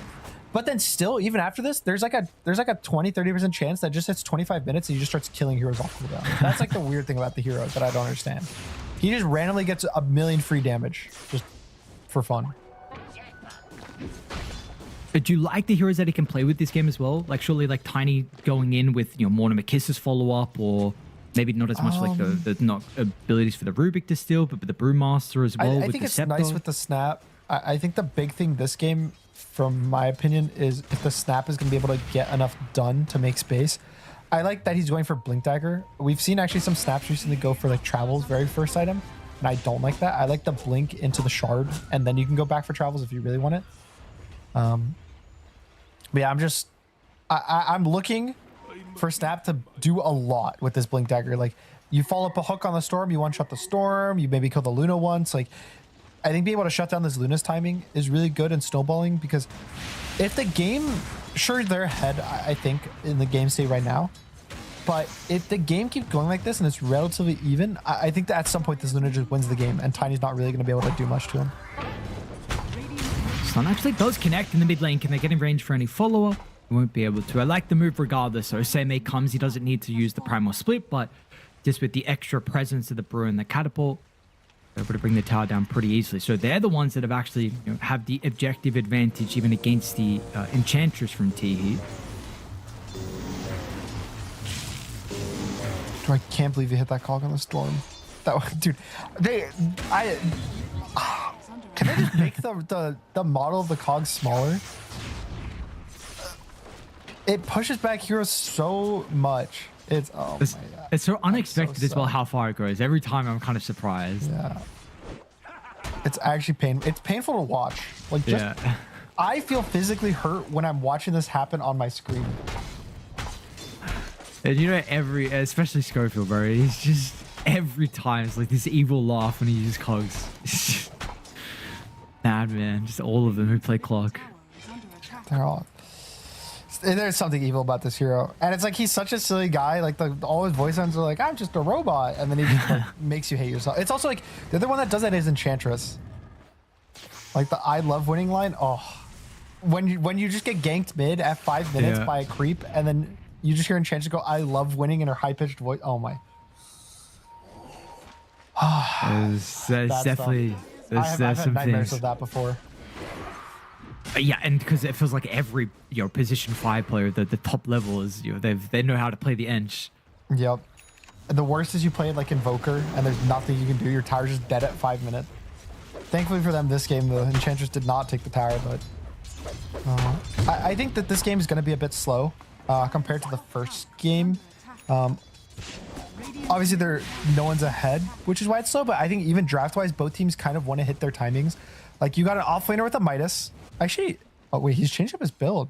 But then still, even after this, there's like a 20-30% chance that just hits 25 minutes and he just starts killing heroes off cooldown. That's like the weird thing about the hero that I don't understand. He just randomly gets a million free damage just for fun. Do you like the heroes that he can play with this game as well? Like surely like Tiny going in with, you know, Mortimer Kiss's follow-up, or maybe not as much like the not abilities for the Rubik to steal, but the Brewmaster as well. I think it's nice with the snap. I think the big thing this game, from my opinion, is if the snap is going to be able to get enough done to make space. I like that he's going for Blink Dagger. We've seen actually some snaps recently go for like Travel's very first item, and I don't like that. I like the Blink into the Shard, and then you can go back for Travels if you really want it. But yeah, I'm looking for Snap to do a lot with this Blink Dagger. Like, you follow up a hook on the Storm, you one-shot the Storm, you maybe kill the Luna once. Like, I think being able to shut down this Luna's timing is really good in snowballing, because if the game, sure, they're ahead, I think, in the game state right now. But if the game keeps going like this and it's relatively even, I think that at some point this Luna just wins the game and Tiny's not really going to be able to do much to him. Sun actually does connect in the mid lane. Can they get in range for any follow-up? Won't be able to. I like the move regardless. So Osame comes, he doesn't need to use the Primal Split, but just with the extra presence of the Brew and the Catapult, they're able to bring the tower down pretty easily. So they're the ones that have actually, you know, have the objective advantage even against the Enchantress from Teehee. I can't believe you hit that cog on the Storm. That dude, can they just make the model of the cog smaller? It pushes back heroes so much. It's my God. It's so unexpected so as well how far it goes. Every time I'm kind of surprised. Yeah. It's actually painful. It's painful to watch. Like, just I feel physically hurt when I'm watching this happen on my screen. And you know, especially Schofield, bro, he's just every time it's like this evil laugh when he uses cogs. It's just bad, man. Just all of them who play clock. They're all. There's something evil about this hero, and it's like he's such a silly guy. Like all his voice lines are like, "I'm just a robot," and then he just like, makes you hate yourself. It's also like the other one that does that is Enchantress. Like the "I love winning" line. Oh, when you just get ganked mid at 5 minutes by a creep, and then you just hear Enchantress go, "I love winning" in her high pitched voice. Oh my. There's definitely I've had some nightmares things of that before. Yeah, and because it feels like every position 5 player at the top level is they know how to play the Ench. Yep. The worst is you play it like Invoker and there's nothing you can do. Your tower's just dead at 5 minutes. Thankfully for them, this game the Enchantress did not take the tower, but I think that this game is going to be a bit slow compared to the first game. Obviously, no one's ahead, which is why it's slow. But I think even draft-wise, both teams kind of want to hit their timings. Like you got an offlaner with a Midas. Actually, oh wait, he's changed up his build.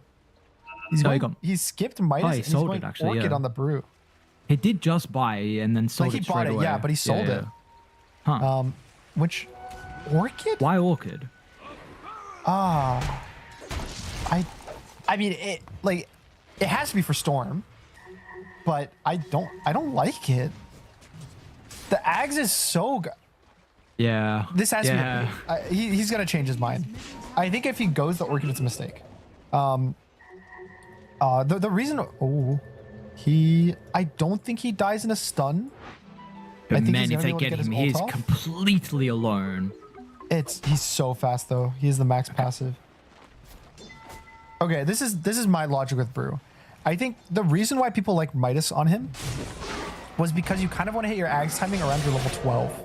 He's skipped Midas and he's going Orchid on the Brew. He did just buy and then sold it straight away. Yeah, but he sold it. Huh. Which Orchid? Why Orchid? I mean it has to be for Storm, but I don't like it. The Ags is so good. Yeah. This has to be. He's gonna change his mind. I think if he goes the Orchid, it's a mistake. The reason. I don't think he dies in a stun. But I think man, if they get him, he is completely alone. He's so fast though. He's the max passive. Okay, this is my logic with Brew. I think the reason why people like Midas on him was because you kind of want to hit your Ags timing around your level 12.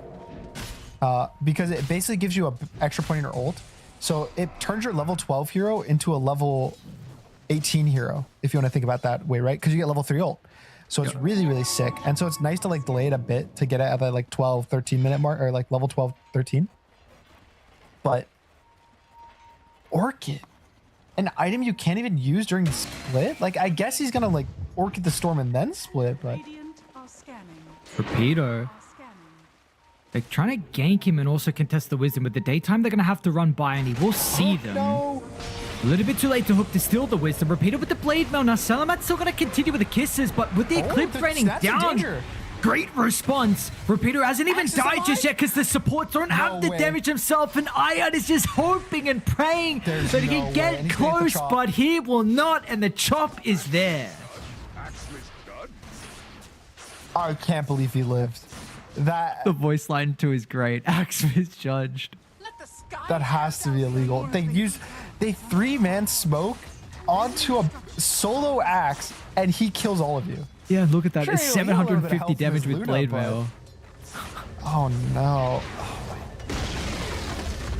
because it basically gives you a extra point in your ult. So it turns your level 12 hero into a level 18 hero, if you want to think about that way, right? Because you get level 3 ult. So it's really, really sick. And so it's nice to like delay it a bit to get it at that like 12, 13 minute mark, or like level 12, 13. But Orchid, an item you can't even use during the split? Like, I guess he's going to like Orchid the Storm and then split, but... Radiant are scanning. Rapido. Are scanning. They're trying to gank him and also contest the wisdom. With the daytime, they're going to have to run by and he will see them. No. A little bit too late to hook to steal the wisdom. Rapido with the blade mail. Now Salamat's still going to continue with the kisses, but with the eclipse raining that's in down, danger. great response. Rapido hasn't even Axe is died just alive? yet because the supports don't have the way. damage himself, and Ayad is just hoping and praying There's that he no can way. get And he's gonna hit the close, chop. but he will not, and the chop is there. I can't believe he lived. That The voice line too is great. Axe misjudged. Let the sky that has to be illegal. They 3-man smoke onto a solo axe and he kills all of you. Yeah, look at that. Sure, It's he'll heal a little bit of 750 health damage from his with Luna, blade but- mail. Oh no.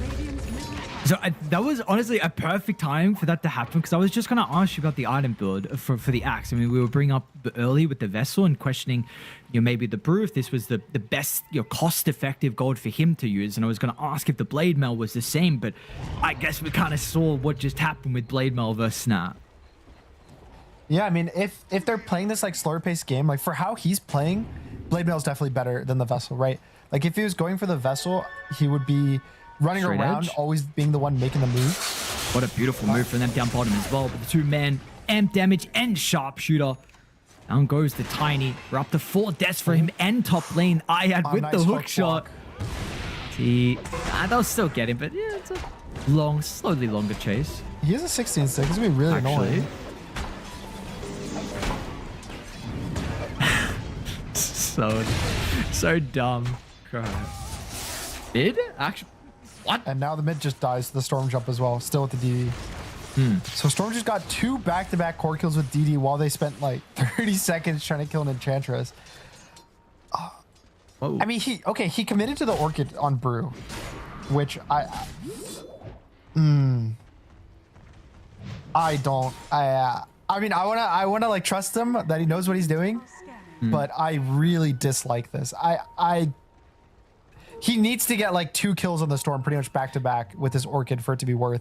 Radiant's middle tower. So that was honestly a perfect time for that to happen, because I was just going to ask you about the item build for the axe. I mean, we were bringing up early with the vessel and questioning, maybe the brew, if this was the best, cost-effective gold for him to use. And I was going to ask if the blade mail was the same, but I guess we kind of saw what just happened with blade mail versus Snap. Yeah, I mean, if they're playing this like slower paced game, like for how he's playing, blade mail is definitely better than the vessel, right? Like if he was going for the vessel, he would be running Straight around, edge. always being the one making the move. What a beautiful move from them down bottom as well. With the 2-man amp damage and sharpshooter. Down goes the Tiny. We're up to 4 deaths for him and top lane. Ayad with nice the hook hook shot. block. See, they'll still get him, but yeah, it's a slightly longer chase. He is a 16-6. It's gonna be really Actually. annoying. So dumb. God. Did? Actually, what? And now the mid just dies to the Storm jump as well, still with the DD. So Storm just got 2 back-to-back core kills with DD while they spent like 30 seconds trying to kill an Enchantress. Whoa. I mean, he committed to the Orchid on Brew, which I mean, I wanna like trust him that he knows what he's doing, Scanning. but I really dislike this. He needs to get like 2 kills on the Storm pretty much back to back with his Orchid for it to be worth.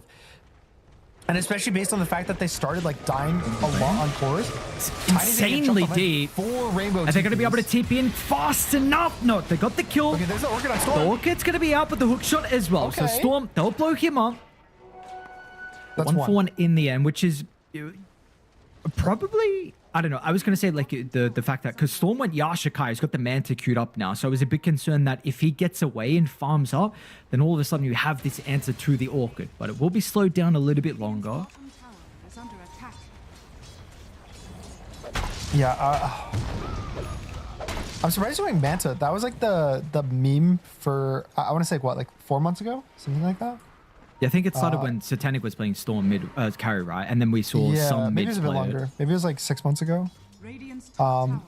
And especially based on the fact that they started like dying a lot on cores. Insanely deep. 4 rainbow. Are they going to be able to TPs. TP in fast enough? No, they got the kill. Okay, there's the Orchid on The Storm. Orchid's going to be out with the hook shot as well. So Okay. Storm, they'll blow him up. That's 1 for 1 in the end, which is probably, I don't know. I was going to say like the fact that because Storm went Yasha Kai, he's got the Manta queued up now. So I was a bit concerned that if he gets away and farms up, then all of a sudden you have this answer to the Orchid. But it will be slowed down a little bit longer. Bottom tower is under attack. Yeah, I'm surprised you went Manta. That was like the meme for I want to say what, like 4 months ago, something like that. Yeah, I think it started when Satanic was playing Storm mid carry, right? And then we saw Yeah, some maybe mid it was a bit play it. longer. Maybe it was like 6 months ago. Radiant's top tower is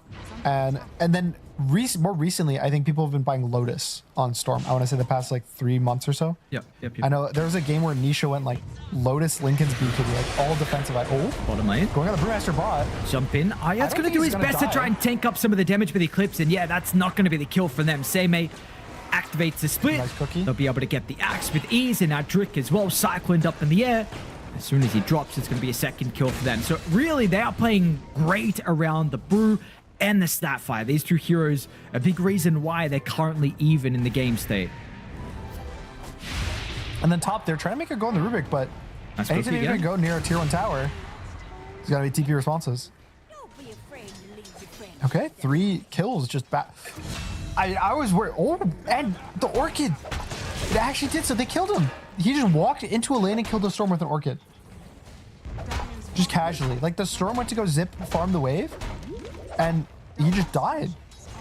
under And then more recently, I think people have been buying Lotus on Storm. I want to say the past like 3 months or so. Yep. I know there was a game where Nisha went like Lotus, Lincoln's BKB, like all defensive. Bottom lane. Going on the Brewmaster bot. Jump in. Ayad's don't going to think do he's his gonna best to die. try and tank up some of the damage with the Eclipse. And yeah, that's not going to be the kill for them. Seimei activates the split. Nice cookie. They'll be able to get the axe with ease. And now Drick as well, cycloned up in the air. As soon as he drops, it's going to be a second kill for them. So really, they are playing great around the Brew and the Snapfire. These 2 heroes, a big reason why they're currently even in the game state. And then top, they're trying to make a go in the Rubik, but Nice anytime cookie you're going to again. go near a tier 1 tower, there's got to be TP responses. Don't be afraid to leave your friend. Okay, 3 kills just back. I was worried. Oh, and the Orchid. It actually did, so they killed him. He just walked into a lane and killed the Storm with an Orchid. Just casually. Like the Storm went to go zip farm the wave, and he just died.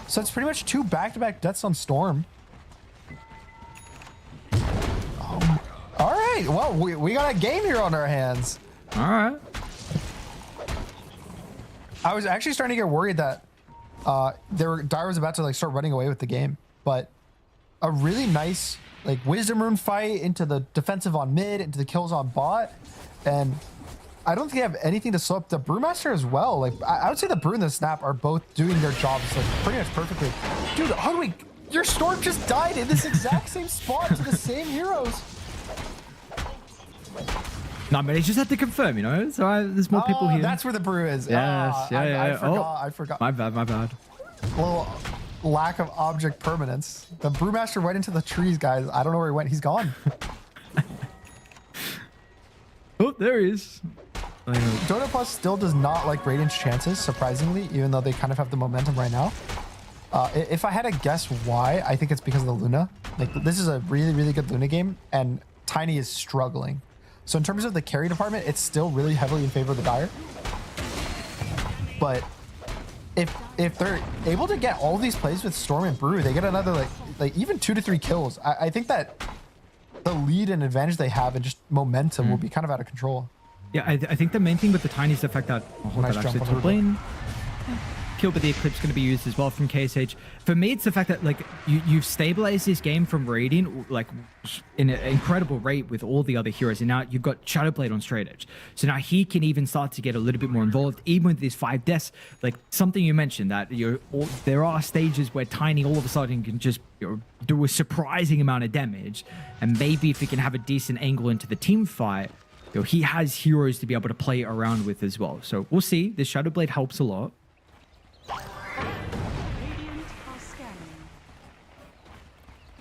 So it's pretty much 2 back-to-back deaths on Storm. All right, well, we got a game here on our hands. All right. I was actually starting to get worried that Dire was about to like start running away with the game, but a really nice like wisdom rune fight into the defensive on mid, into the kills on bot, and I don't think they have anything to slow up the Brewmaster as well. Like I would say the Brew and the Snap are both doing their jobs like pretty much perfectly. Dude, how do we? Your Storm just died in this exact same spot to the same heroes. No, but he just had to confirm, you know. So there's more people here. That's where the Brew is. Yes, yeah. I forgot. My bad. Little lack of object permanence. The Brewmaster went into the trees, guys. I don't know where he went. He's gone. Oh, there he is. Dota Plus still does not like Radiant's chances, surprisingly, even though they kind of have the momentum right now. If I had to guess why, I think it's because of the Luna. Like, this is a really, really good Luna game, and Tiny is struggling. So in terms of the carry department, it's still really heavily in favor of the Dire. But if they're able to get all of these plays with Storm and Brew, they get another like even 2 to 3 kills. I think that the lead and advantage they have and just momentum will be kind of out of control. Yeah, I think the main thing with the Tiny is the fact that Nice actually jump on top lane. Kill, but the Eclipse going to be used as well from KSH. For me, it's the fact that like you've stabilized this game from Radiant like in an incredible rate with all the other heroes, and now you've got Shadowblade on straight edge. So now he can even start to get a little bit more involved, even with these 5 deaths. Like something you mentioned that there are stages where Tiny all of a sudden can just do a surprising amount of damage, and maybe if he can have a decent angle into the team fight, he has heroes to be able to play around with as well. So we'll see. The Shadowblade helps a lot.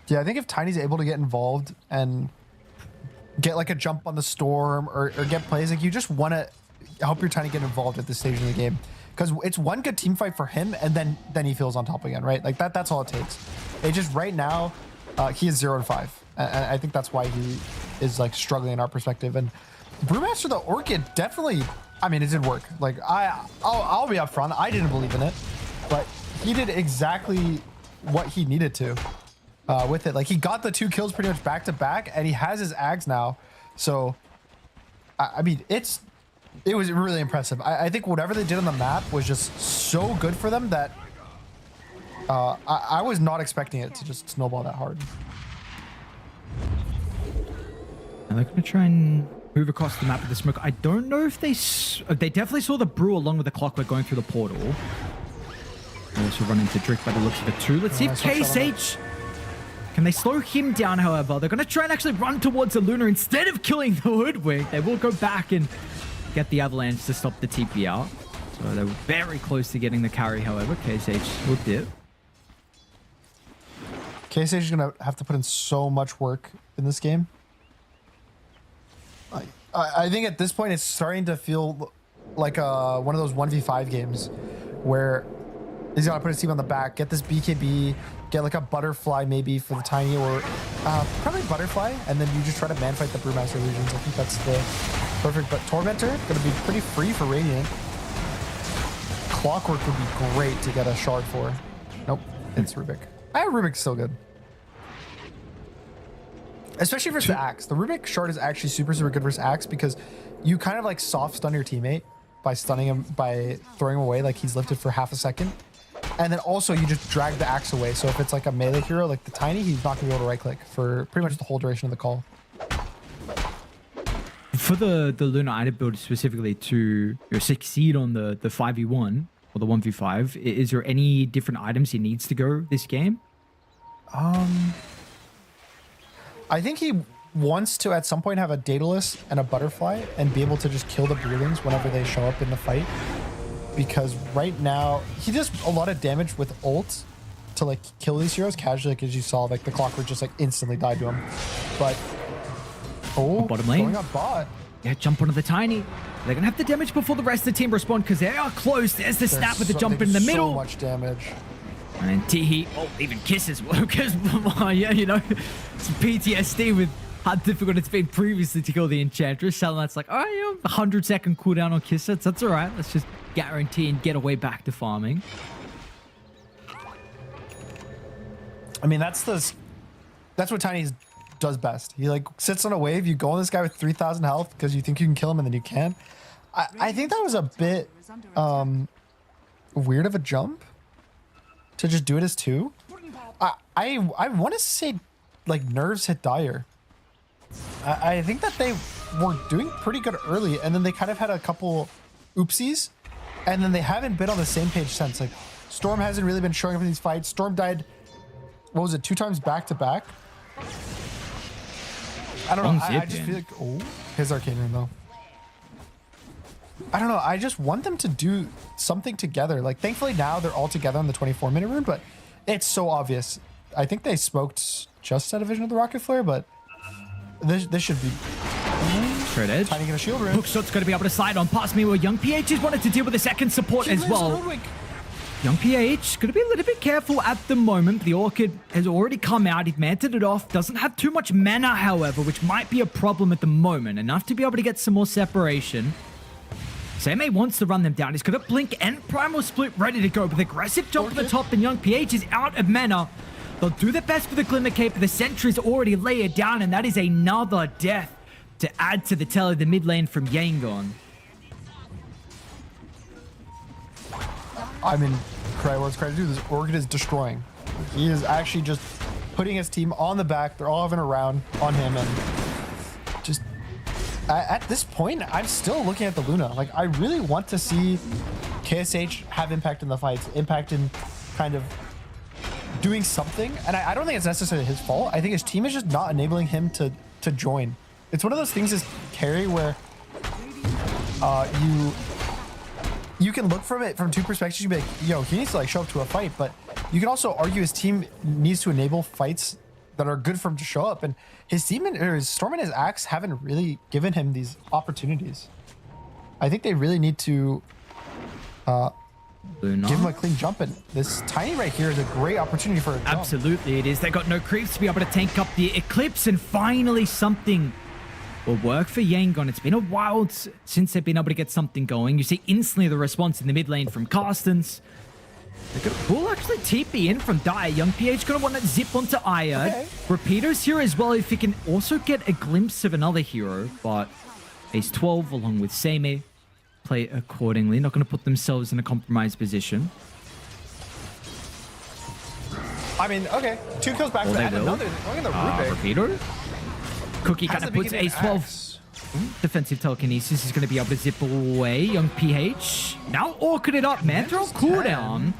Yeah, I think if Tiny's able to get involved and get like a jump on the Storm or get plays, like you just want to help your Tiny get involved at this stage in the game, because it's one good team fight for him, and then he feels on top again, right? Like that's all it takes. It just right now he is 0-5, and I think that's why he is like struggling in our perspective. And Brewmaster the Orchid definitely, I mean, it did work. Like I'll be upfront, I didn't believe in it, but he did exactly what he needed to. With it, like he got the 2 kills pretty much back to back, and he has his Ags now. So I mean, it was really impressive. I think whatever they did on the map was just so good for them that I was not expecting it to just snowball that hard. And they're gonna try and move across the map with the smoke. I don't know if they definitely saw the Brew along with the Clockwork going through the portal. They also run into Drick by the looks of it too. Let's see if KSH can they slow him down. However, they're going to try and actually run towards the Luna instead of killing the Hoodwink. They will go back and get the Avalanche to stop the TP out. So they were very close to getting the carry. However, KSH will dip. KSH is going to have to put in so much work in this game. I think at this point it's starting to feel like one of those 1v5 games where he's got to put his team on the back, get this BKB, get like a Butterfly maybe for the Tiny, or probably Butterfly, and then you just try to manfight the Brewmaster Legions. I think that's the perfect, but Tormentor going to be pretty free for Radiant. Clockwork would be great to get a shard for. Nope, it's Rubik. Rubik's still good. Especially versus the Axe. The Rubik shard is actually super, super good versus Axe, because you kind of like soft stun your teammate by stunning him, by throwing him away like he's lifted for half a second. And then also you just drag the Axe away. So if it's like a melee hero like the Tiny, he's not gonna be able to right click for pretty much the whole duration of the call. For the Luna item build specifically to succeed on the 5v1 or the 1v5, is there any different items he needs to go this game? I think he wants to at some point have a Daedalus and a Butterfly and be able to just kill the Breelings whenever they show up in the fight. Because right now he does a lot of damage with ult to like kill these heroes casually, like as you saw, like the Clockwork just like instantly died to him. But bottom lane going up bot. Yeah, jump onto the Tiny. They're gonna have the damage before the rest of the team respond, because they are close. There's the snap with the jump in the middle. So much damage. And Teehee, even kisses, because yeah, you know, some PTSD with how difficult it's been previously to kill the Enchantress. Salamats like, oh, you know, 100-second cooldown on kiss sets. That's all right. Let's just guarantee and get away back to farming. I mean, that's what Tiny does best. He like sits on a wave. You go on this guy with 3,000 health because you think you can kill him, and then you can't. I think that was a bit weird of a jump to just do it as 2. I want to say like nerves hit dire. I think that they were doing pretty good early, and then they kind of had a couple oopsies, and then they haven't been on the same page since. Like Storm hasn't really been showing up in these fights. Storm died, what was it, 2 times back to back? I don't know. I just feel like, oh, his arcane room though. I don't know. I just want them to do something together. Like thankfully now they're all together on the 24-minute rune, but it's so obvious. I think they smoked just at a vision of the rocket flare, but this should be straight edge. Tiny get a shield rune. Hookshot's going to be able to slide on past me where Young PH is wanted to deal with the second support as well. Young PH going to be a little bit careful at the moment. The Orchid has already come out. He's manted it off. Doesn't have too much mana, however, which might be a problem at the moment. Enough to be able to get some more separation. Same wants to run them down. He's got a Blink and Primal Split ready to go. With aggressive jump to the top, and Young PH is out of mana. They'll do their best for the Glimmer Cape, but the Sentry's already layered down, and that is another death to add to the tell of the mid lane from Yangon. I mean, what's credit to this Orchid is destroying. He is actually just putting his team on the back. They're all having a round on him, and just at this point, I'm still looking at the Luna. Like, I really want to see KSH have impact in the fights, impact in kind of doing something. And I don't think it's necessarily his fault. I think his team is just not enabling him to join. It's one of those things as carry where you can look from it from 2 perspectives. You can be like, yo, he needs to like show up to a fight, but you can also argue his team needs to enable fights that are good for him to show up. And his team or his Storm and his Axe haven't really given him these opportunities. I think they really need to give him a clean jump, and this Tiny right here is a great opportunity for a jump. Absolutely it is. They got no creeps to be able to tank up the Eclipse, and finally something will work for Yangon. It's been a while since they've been able to get something going. You see instantly the response in the mid lane from Carstens. They're going to pull actually TP in from Dire. Young PH going to want to zip onto Aya. Okay. Repeaters here as well if he can also get a glimpse of another hero, but Ace 12 along with Seimei play accordingly. Not going to put themselves in a compromised position. I mean, okay, 2 kills back to back. No, they're going in the Rubik. Repeater. Cookie kind of puts Ace 12. Defensive telekinesis is going to be able to zip away. Young PH now orchid it up, man. Throw cooldown.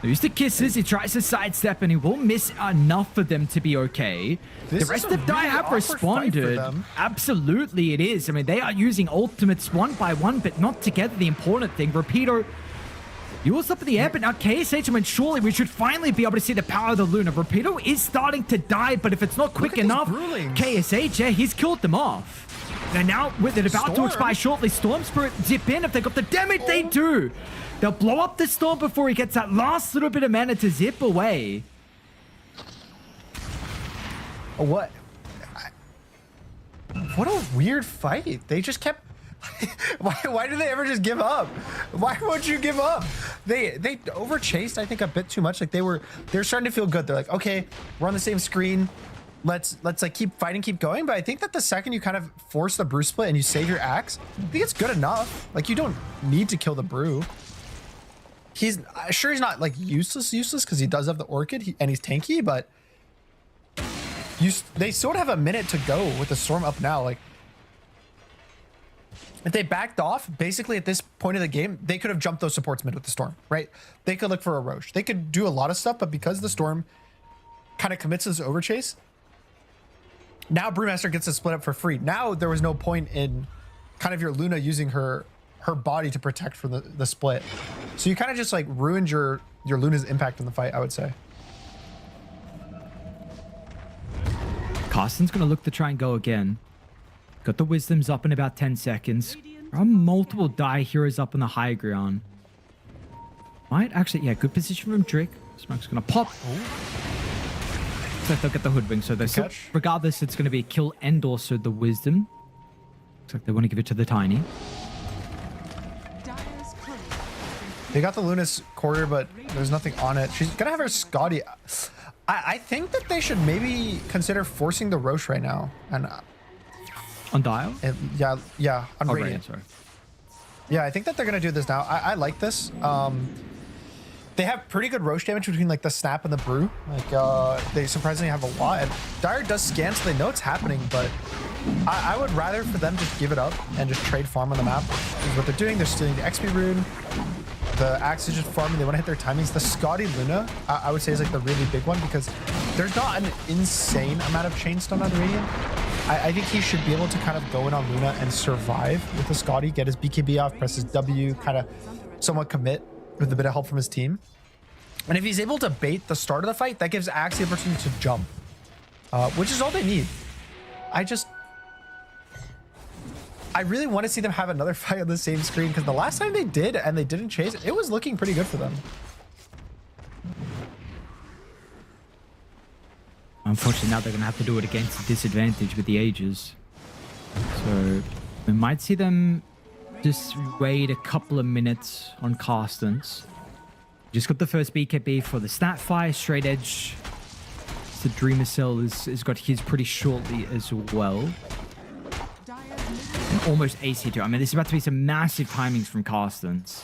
Lose the kisses. He tries to sidestep, and he will miss enough for them to be okay. The rest of Dire have responded. Absolutely, it is. I mean, they are using ultimates one by one, but not together. The important thing, Rapido, you was up in the air, but now KSH, I mean, surely we should finally be able to see the power of the Luna. Rapido is starting to die, but if it's not quick enough, KSH, yeah, he's killed them off. And now, with it about to expire shortly, Storm Spirit zip in. If they got the damage, they do. They'll blow up the Storm before he gets that last little bit of mana to zip away. What? What a weird fight. They just kept... why do they ever just give up? Why would you give up? They overchased, I think, a bit too much. Like they're starting to feel good. They're like, okay, we're on the same screen. Let's like keep fighting, keep going. But I think that the second you kind of force the brew split and you save your axe, I think it's good enough. Like you don't need to kill the brew. He's sure he's not like useless because he does have the orchid and he's tanky, but they sort of have a minute to go with the Storm up now. Like if they backed off, basically at this point of the game, they could have jumped those supports mid with the Storm, right? They could look for a Roche. They could do a lot of stuff, but because the Storm kind of commits to this overchase, now Brewmaster gets to split up for free. Now there was no point in kind of your Luna using her body to protect from the split. So you kind of just like ruined your Luna's impact in the fight, I would say. Carsten's going to look to try and go again. Got the Wisdoms up in about 10 seconds. There are multiple Dire heroes up in the high ground. Might actually, yeah, good position from Drake. Smoke's going to pop. Looks like they'll get the Hoodwink. So they're regardless, it's going to be a kill and also the Wisdom. Looks like they want to give it to the Tiny. They got the Luna's quarter, but there's nothing on it. She's going to have her Scotty. I think that they should maybe consider forcing the Roche right now. And on Dial? Yeah, on Radiant. Sorry. Yeah, I think that they're going to do this now. I like this. they have pretty good roach damage between like the snap and the brew. Like they surprisingly have a lot. And Dire does scan, so they know it's happening, but I would rather for them just give it up and just trade farm on the map. Is what they're doing. They're stealing the XP rune. The Axe is just farming. They want to hit their timings. The Scotty Luna, I would say, is like the really big one because there's not an insane amount of chain stun on Radiant. I think he should be able to kind of go in on Luna and survive with the Scotty, get his BKB off, press his W, kind of somewhat commit with a bit of help from his team. And if he's able to bait the start of the fight, that gives Axe the opportunity to jump, which is all they need. I really want to see them have another fight on the same screen because the last time they did and they didn't chase, it was looking pretty good for them. Unfortunately, now they're going to have to do it against a disadvantage with the Aegis. So we might see them just wait a couple of minutes on Carstens. Just got the first BKB for the Snapfire, straight edge. So Dreamer Cell has got his pretty shortly as well. And almost AC too. I mean, this is about to be some massive timings from Carstens.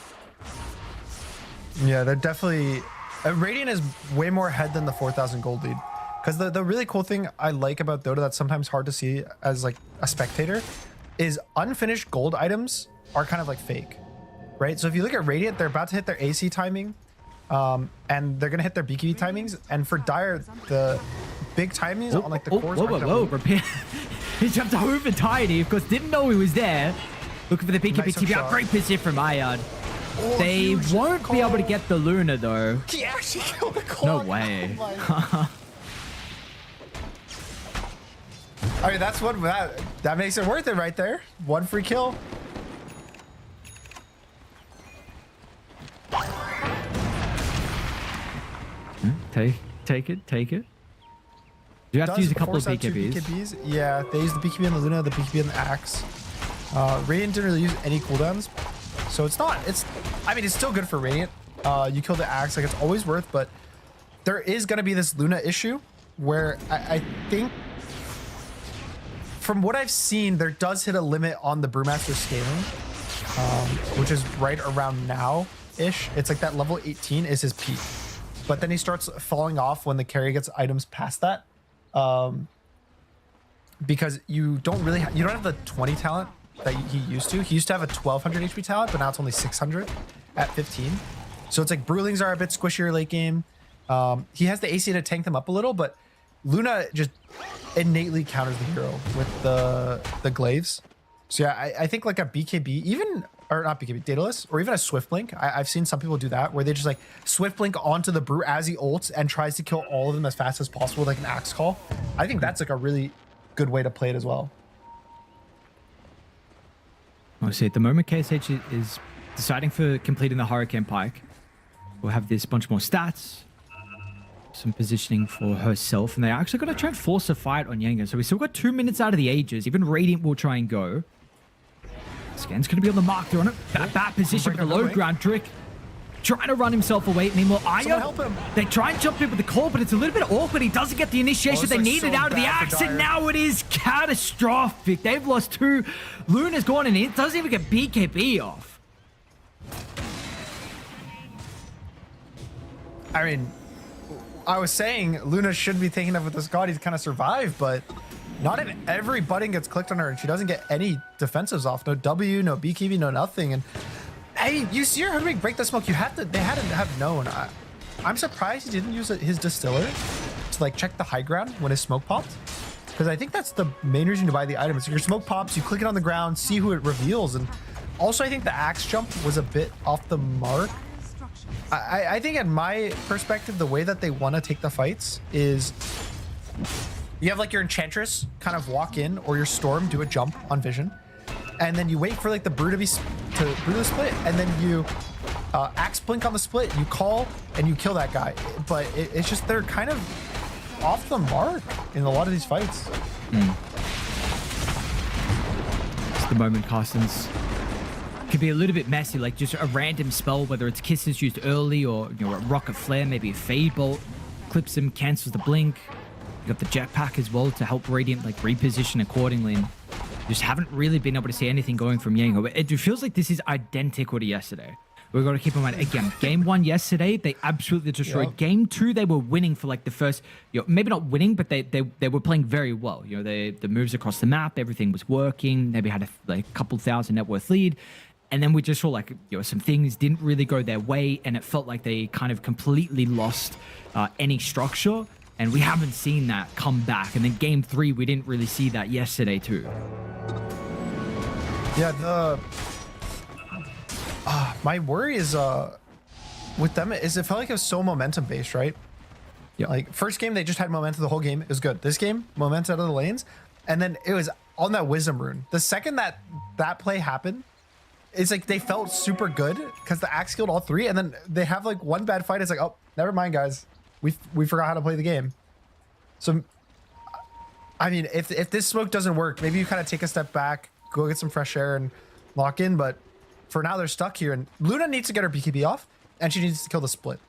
Yeah, they're definitely... Radiant is way more ahead than the 4,000 gold lead. Because the really cool thing I like about Dota that's sometimes hard to see as like a spectator is unfinished gold items are kind of like fake, right? So if you look at Radiant, they're about to hit their AC timing and they're going to hit their BKB timings. And for Dire, the big timings on like the cores are repair. He jumped over Tiny, of course, didn't know he was there. Looking for the BKB Nice TP. Great position from Ion. They won't be able to get the Luna though. He actually killed the call. No way. Oh I mean, that's what that makes it worth it right there. One free kill. Take it. You have to use a couple of BKBs. Yeah, they use the BKB on the Luna, the BKB on the Axe. Radiant didn't really use any cooldowns, so I mean, it's still good for Radiant. You kill the Axe, like it's always worth, but there is going to be this Luna issue where I think, from what I've seen, there does hit a limit on the Brewmaster scaling, which is right around now-ish. It's like that level 18 is his peak. But then he starts falling off when the carry gets items past that. Because you don't have the 20 talent that he used to. He used to have a 1200 HP talent, but now it's only 600 at 15. So it's like Brewlings are a bit squishier late game. He has the AC to tank them up a little, but Luna just innately counters the hero with the glaives. So yeah, I think like a BKB, or not BKB, Daedalus, or even a Swift Blink. I've seen some people do that where they just like Swift Blink onto the Brew as he ults and tries to kill all of them as fast as possible, like an Axe Call. I think that's like a really good way to play it as well. Honestly, at the moment, KSH is deciding for completing the Hurricane Pike. We'll have this bunch more stats, some positioning for herself, and they're actually going to try and force a fight on Yenga. So we still got 2 minutes out of the Ages. Even Radiant will try and go. Scan's going to be on the mark. They're on a bad position with the low ground. Drick trying to run himself away. Meanwhile, Io, they try and jump in with the call, but it's a little bit awkward. He doesn't get the initiation they needed out of the Axe, and now it is catastrophic. They've lost 2. Luna's gone, and it doesn't even get BKB off. I mean, I was saying Luna should be taking up with the Scotty to kind of survive, but not if every button gets clicked on her and she doesn't get any defensives off. No W, no BKB, no nothing. And hey, you see her break the smoke. They had to have known. I'm surprised he didn't use his distiller to like check the high ground when his smoke popped, because I think that's the main reason to buy the item. So your smoke pops, you click it on the ground, see who it reveals. And also I think the Axe jump was a bit off the mark. I think in my perspective, the way that they want to take the fights is you have like your Enchantress kind of walk in, or your Storm do a jump on Vision, and then you wait for like the Brew to brew the split, and then you Axe Blink on the split, you call, and you kill that guy. But it's just they're kind of off the mark in a lot of these fights. It's the moment Carstens can be a little bit messy, like just a random spell, whether it's Kisses used early or a Rocket Flare, maybe a Fade Bolt, clips him, cancels the blink. You got the Jetpack as well to help Radiant like reposition accordingly. And just haven't really been able to see anything going from Yango. It feels like this is identical to yesterday, We've got to keep in mind, again, game 1 yesterday, they absolutely destroyed. Yep. Game 2, they were winning for like the first, maybe not winning, but they were playing very well. The moves across the map, everything was working. Maybe had a couple thousand net worth lead. And then we just saw some things didn't really go their way, and it felt like they kind of completely lost any structure. And we haven't seen that come back. And then game 3, we didn't really see that yesterday too. Yeah, my worry is with them is it felt like it was so momentum based, right? Yeah. Like first game they just had momentum the whole game. It was good. This game, momentum out of the lanes, and then it was on that wisdom rune. The second that play happened, it's like they felt super good because the axe killed all 3, and then they have like one bad fight. It's like, oh, never mind, guys. We forgot how to play the game. So, I mean, if this smoke doesn't work, maybe you kind of take a step back, go get some fresh air, and lock in. But for now, they're stuck here, and Luna needs to get her BKB off, and she needs to kill the split.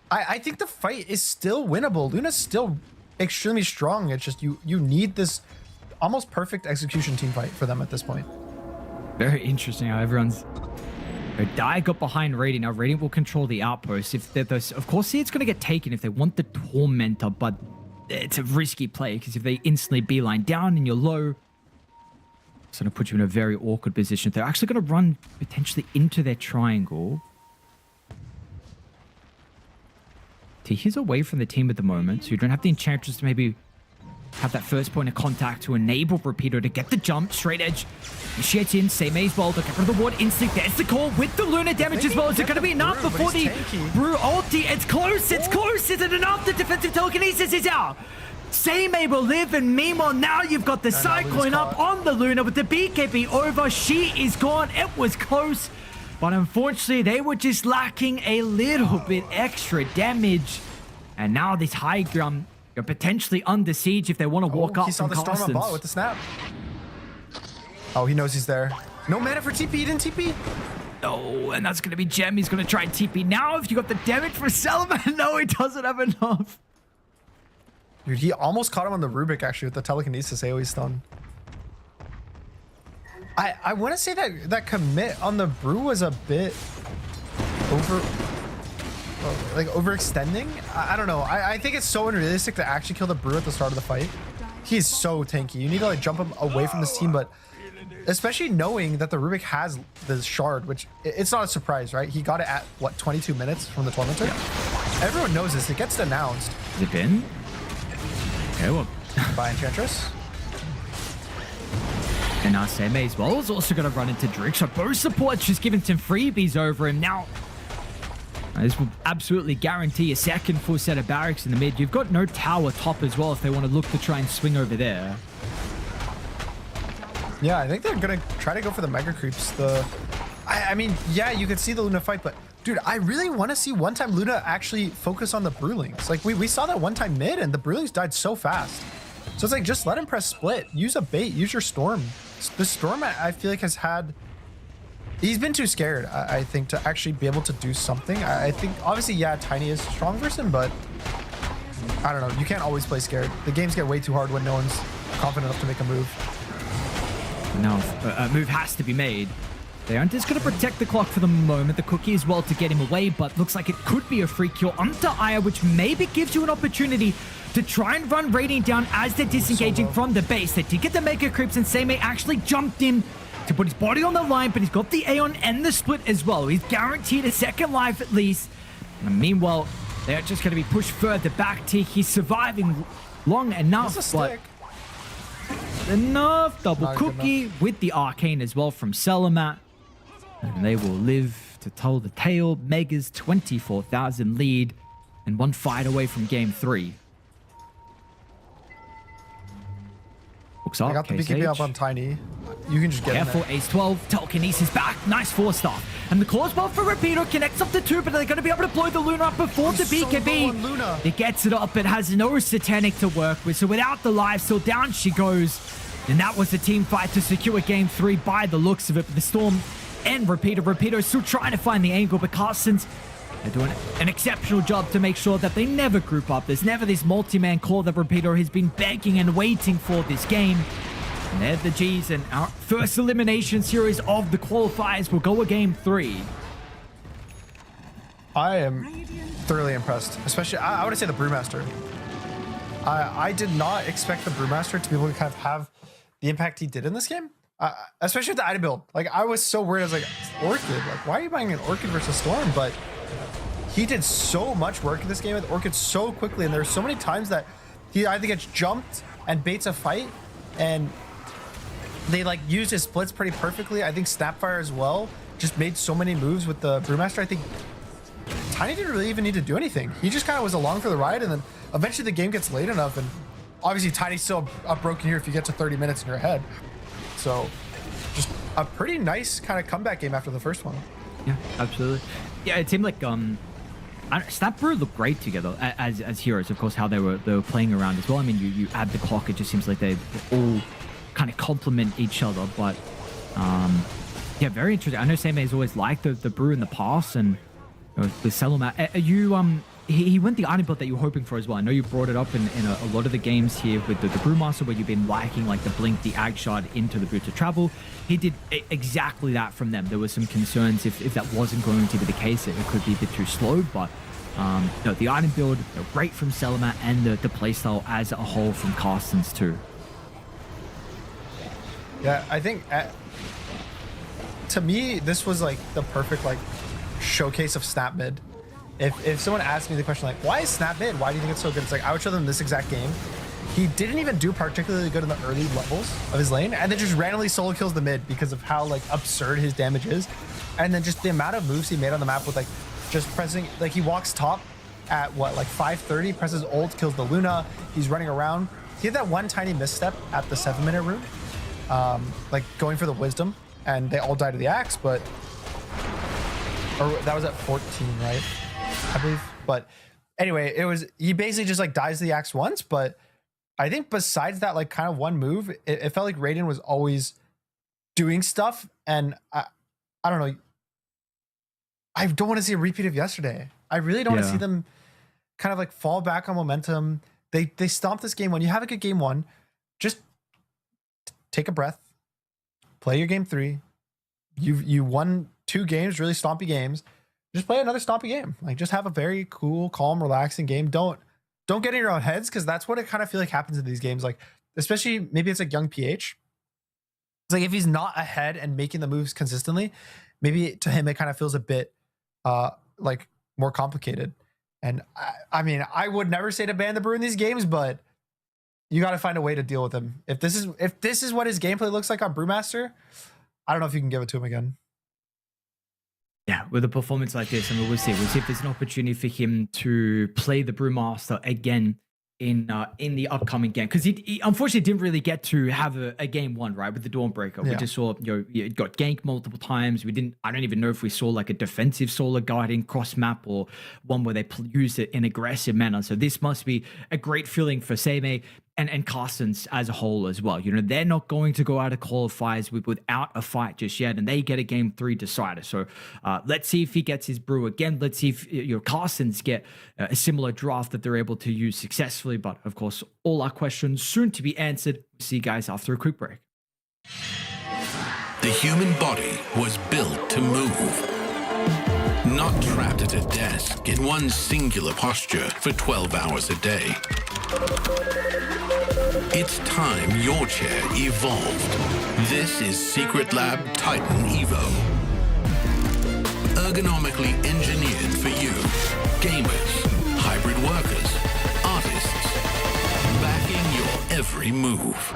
I think the fight is still winnable. Luna's still extremely strong. It's just you need this almost perfect execution team fight for them at this point. Very interesting how everyone's... Dai got behind Radiant. Now Radiant will control the outpost. Of course, see, it's going to get taken if they want the Tormentor, but it's a risky play because if they instantly beeline down and you're low, it's going to put you in a very awkward position. They're actually going to run potentially into their triangle. He's away from the team at the moment, so you don't have the Enchantress to maybe have that first point of contact to enable Repeater to get the jump. Straight edge. Initiates in. Same as well. They'll get rid of the ward. Instinct. There's the call with the Luna damage as well. Is it going to be enough before the Brew ulti? It's close. It's close. Is it enough? The defensive telekinesis is out. Same will live, and meanwhile now you've got the Cyclone up on the Luna with the BKB over. She is gone. It was close, but unfortunately they were just lacking a little bit extra damage. And now this high ground, you're potentially under siege if they want to walk up. He saw from the storm on ball with the snap. Oh, he knows he's there. No mana for TP. He didn't TP. Oh, and that's going to be Gem. He's going to try and TP now. If you got the damage for Selman, no, he doesn't have enough. Dude, he almost caught him on the Rubik actually with the telekinesis AoE stun. I want to say that commit on the Brew was a bit overextending. I don't know. I think it's so unrealistic to actually kill the Brew at the start of the fight. He's so tanky. You need to like jump him away from this team, but especially knowing that the Rubik has the shard, which it's not a surprise, right? He got it at what, 22 minutes from the Tormentor? Yeah. Everyone knows this. It gets announced. Has it been? Okay, well. By Enchantress. And now Seme as well is also going to run into Drake. So both supports just giving some freebies over him. Now, this will absolutely guarantee a second full set of barracks in the mid. You've got no tower top as well if they want to look to try and swing over there. Yeah, I think they're going to try to go for the mega creeps. I mean, yeah, you could see the Luna fight, but dude, I really want to see one-time Luna actually focus on the Brewlings. Like, we saw that one-time mid, and the Brewlings died so fast. So it's like, just let him press split. Use a bait. Use your Storm. The Storm, I feel like, has had... He's been too scared, I think, to actually be able to do something. I think, obviously, yeah, Tiny is strong versus him, but I don't know. You can't always play scared. The games get way too hard when no one's confident enough to make a move. No, a move has to be made. They aren't just going to protect the clock for the moment. The Cookie as well to get him away, but looks like it could be a free kill onto Aya, which maybe gives you an opportunity to try and run Radiant down as they're disengaging from the base. They did get the Mega Creeps, and Seme actually jumped in to put his body on the line, but he's got the Aeon and the split as well. He's guaranteed a second life at least. And meanwhile, they're just going to be pushed further back. He's surviving long enough, but enough. Double Cookie with the Arcane as well from Selamat. And they will live to tell the tale. Mega's 24,000 lead and one fight away from game 3. Looks up. I got the BKB up on Tiny. You can just get careful, Ace 12. Telekinesis back. Nice 4-star. And the claws ball for Repeater connects up to 2, but they're going to be able to blow the Luna up before the BKB. It gets it up. It has no Satanic to work with. So without the life, so down she goes. And that was the team fight to secure game 3 by the looks of it. But the Storm and Repeater is still trying to find the angle, but Carstens are doing an exceptional job to make sure that they never group up. There's never this multi-man call that Repeater has been begging and waiting for this game. And they're the G's, and our first elimination series of the qualifiers will go a game 3. I am thoroughly impressed, especially I would say the Brewmaster. I did not expect the Brewmaster to be able to kind of have the impact he did in this game, especially with the item build. Like, I was so worried. I was like, Orchid, like, why are you buying an Orchid versus Storm? But he did so much work in this game with Orchid so quickly, and there's so many times that he either gets jumped and baits a fight, and they like used his splits pretty perfectly. I think Snapfire as well just made so many moves with the Brewmaster. I think Tiny didn't really even need to do anything. He just kind of was along for the ride, and then eventually the game gets late enough, and obviously Tiny's still up broken here if you get to 30 minutes in your head. So just a pretty nice kind of comeback game after the first one. Yeah, absolutely. Yeah, it seemed like Snap Brew looked great together as heroes. Of course, how they were playing around as well. I mean, you add the clock, it just seems like they all kind of complement each other. But yeah, very interesting. I know Same has always liked the Brew in the past, and with Selomat, he went the item build that you were hoping for as well. I know you brought it up in a lot of the games here with the Brewmaster, where you've been liking like the blink, the ag shard into the boot to travel. He did exactly that from them. There was some concerns if that wasn't going to be the case, it could be a bit too slow, but no, the item build, great from Selomat, and the playstyle as a whole from Carstens too. Yeah, I think to me, this was like the perfect like showcase of Snap Mid. If someone asked me the question like, why is Snap Mid? Why do you think it's so good? It's like, I would show them this exact game. He didn't even do particularly good in the early levels of his lane, and then just randomly solo kills the mid because of how like absurd his damage is. And then just the amount of moves he made on the map with like just pressing, like he walks top at what, like 530, presses ult, kills the Luna. He's running around. He had that one tiny misstep at the 7-minute room, like going for the wisdom, and they all died to the axe, but or that was at 14, right? I believe. But anyway, it was, he basically just like dies to the axe once. But I think besides that, like kind of one move, it felt like Raiden was always doing stuff. And I don't know. I don't want to see a repeat of yesterday. I really don't want to see them kind of like fall back on momentum. They stomped this game one. You have a good game one, just take a breath, play your game 3. You won 2 games, really stompy games. Just play another stompy game. Like, just have a very cool, calm, relaxing game. Don't get in your own heads, because that's what it kind of feel like happens in these games. Like, especially maybe it's like young PH. It's like if he's not ahead and making the moves consistently, maybe to him it kind of feels a bit like more complicated. And I mean, I would never say to ban the Brew in these games, but you got to find a way to deal with him. If this is what his gameplay looks like on Brewmaster, I don't know if you can give it to him again. Yeah, with a performance like this, I mean, we'll see if there's an opportunity for him to play the Brewmaster again in the upcoming game, because he unfortunately didn't really get to have a game 1, right, with the Dawnbreaker. We just saw, it got ganked multiple times. I don't even know if we saw like a defensive solar guarding cross map or one where they used it in aggressive manner. So this must be a great feeling for Seimei and Carstens as a whole as well. They're not going to go out of qualifiers without a fight just yet, and they get a game 3 decider. So let's see if he gets his Brew again. Let's see if Carstens get a similar draft that they're able to use successfully. But of course, all our questions soon to be answered. See you guys after a quick break. The human body was built to move, not trapped at a desk in one singular posture for 12 hours a day. It's time your chair evolved. This is Secret Lab Titan Evo. Ergonomically engineered for you, gamers, hybrid workers, artists, backing your every move.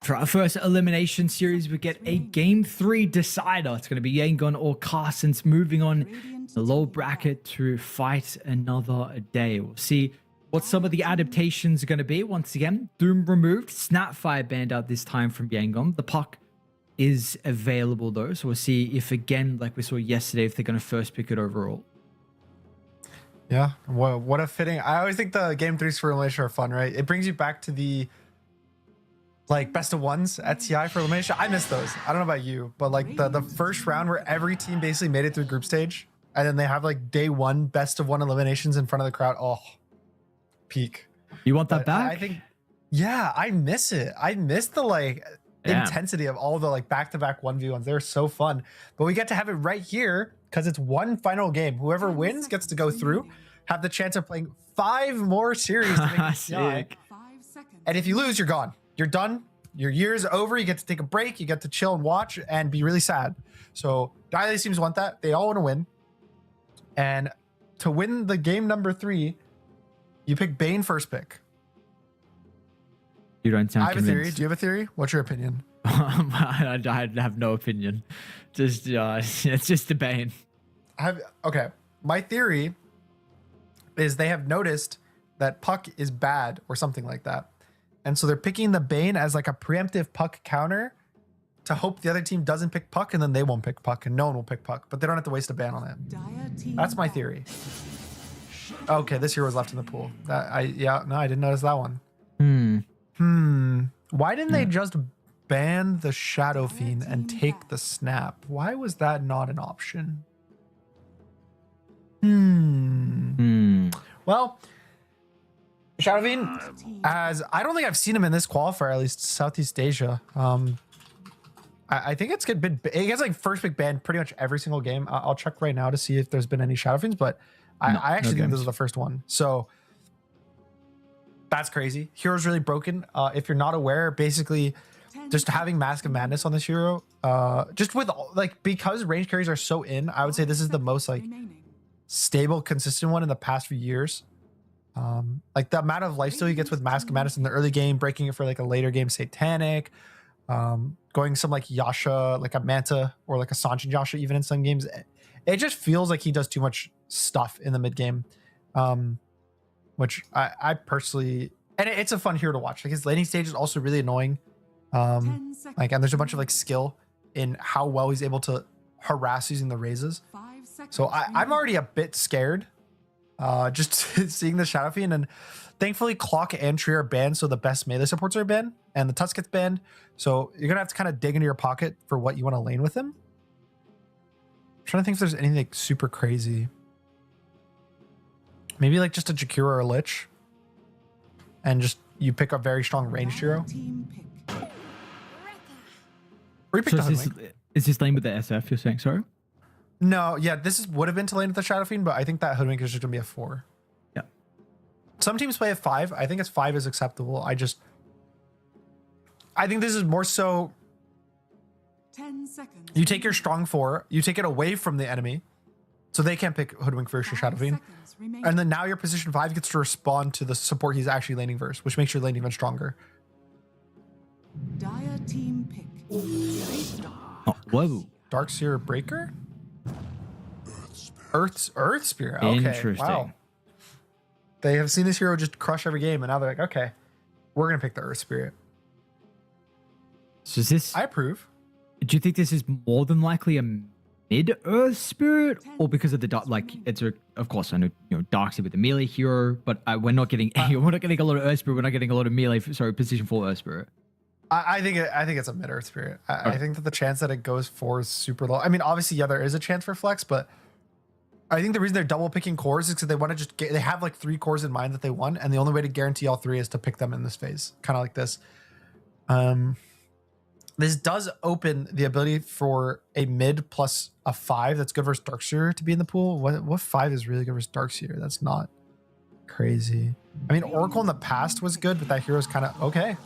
For our first elimination series, we get a Game 3 decider. It's going to be Yangon or Carson's moving on the low bracket to fight another day. We'll see what some of the adaptations are going to be. Once again, Doom removed, Snapfire banned out this time from Yangon. The puck is available though, so we'll see if again, like we saw yesterday, if they're going to first pick it overall. Yeah, what a fitting. I always think the game 3s for elimination are fun, right? It brings you back to the like best of ones at TI for elimination. I miss those. I don't know about you, but like the first round where every team basically made it through group stage, and then they have like day 1 best of 1 eliminations in front of the crowd. Oh, peak. You want that But back? I think, yeah, I miss it. I miss the like intensity of all the like back-to-back 1v1s. They're so fun, but we get to have it right here because it's one final game. Whoever wins gets to go through, have the chance of playing 5 more series to make it Sick. 5 seconds. and if you lose, you're gone. You're done. Your year's over. You get to take a break. You get to chill and watch and be really sad. So Diley teams want that. They all want to win. And to win the game number 3, you pick Bane first pick. You don't sound I have a theory. convinced. Do you have a theory? What's your opinion? I have no opinion. Just it's just the Bane. Okay. My theory is they have noticed that Puck is bad or something like that. And so they're picking the Bane as like a preemptive Puck counter to hope the other team doesn't pick Puck and then they won't pick Puck and no one will pick Puck, but they don't have to waste a ban on it. Dire team That's my theory. Okay, this hero was left in the pool. I didn't notice that one. Why didn't they just ban the Shadow Fiend and take the snap? Why was that not an option? Well, Shadow Fiend, as I don't think I've seen him in this qualifier, at least Southeast Asia. I think it's good. It gets like first pick ban pretty much every single game. I'll check right now to see if there's been any Shadow Fiends, but I actually think this is the first one. So that's crazy. Hero's really broken. If you're not aware, basically just having Mask of Madness on this hero, just with like, because range carries are so in, I would say this is the most like stable, consistent one in the past few years. Like the amount of lifesteal he gets with Mask of Madness in the early game, breaking it for like a later game Satanic, going some like Yasha, like a Manta or like a Sanchin Yasha even in some games. It just feels like he does too much stuff in the mid game, which I personally, and it's a fun hero to watch. Like his laning stage is also really annoying. Like, and there's a bunch of like skill in how well he's able to harass using the raises. So I'm already a bit scared, just seeing the Shadow Fiend, and thankfully Clock and Tree are banned, so the best melee supports are banned, and the Tusk gets banned. So you're gonna have to kind of dig into your pocket for what you want to lane with him. I'm trying to think if there's anything like super crazy. Maybe like just a Jakira or a Lich, and just you pick a very strong ranged hero. Or you pick So the Hoodwink. is this lane with the SF? You're saying sorry? No, yeah, this would have been to lane with the Shadow Fiend, but I think that Hoodwink is just gonna be a 4. Yeah. Some teams play at 5. I think it's 5 is acceptable. I think this is more so 10 seconds. you take your strong 4, you take it away from the enemy, so they can't pick Hoodwink versus your Shadow Fiend. And then now your position 5 gets to respond to the support he's actually laning versus, which makes your lane even stronger. Dire team pick. Oh, whoa. Darkseer Breaker? Earth Spirit. Okay. Interesting. Wow. They have seen this hero just crush every game, and now they're like, okay, we're gonna pick the Earth Spirit. So is this? I approve. Do you think this is more than likely a mid-Earth Spirit, or because of the dark? Like, it's of course I know Darkseid with the melee hero, but we're not getting we're not getting a lot of Earth Spirit. We're not getting a lot of melee. Position 4 Earth Spirit. I think it's a mid Earth Spirit. I think that the chance that it goes 4 is super low. I mean, obviously, yeah, there is a chance for flex, but I think the reason they're double picking cores is because they want to just they have like 3 cores in mind that they want, and the only way to guarantee all 3 is to pick them in this phase, kind of like this. This does open the ability for a mid plus a 5 that's good versus Darkseer to be in the pool. What 5 is really good versus Darkseer? That's not crazy. I mean, Oracle in the past was good, but that hero's kind of okay.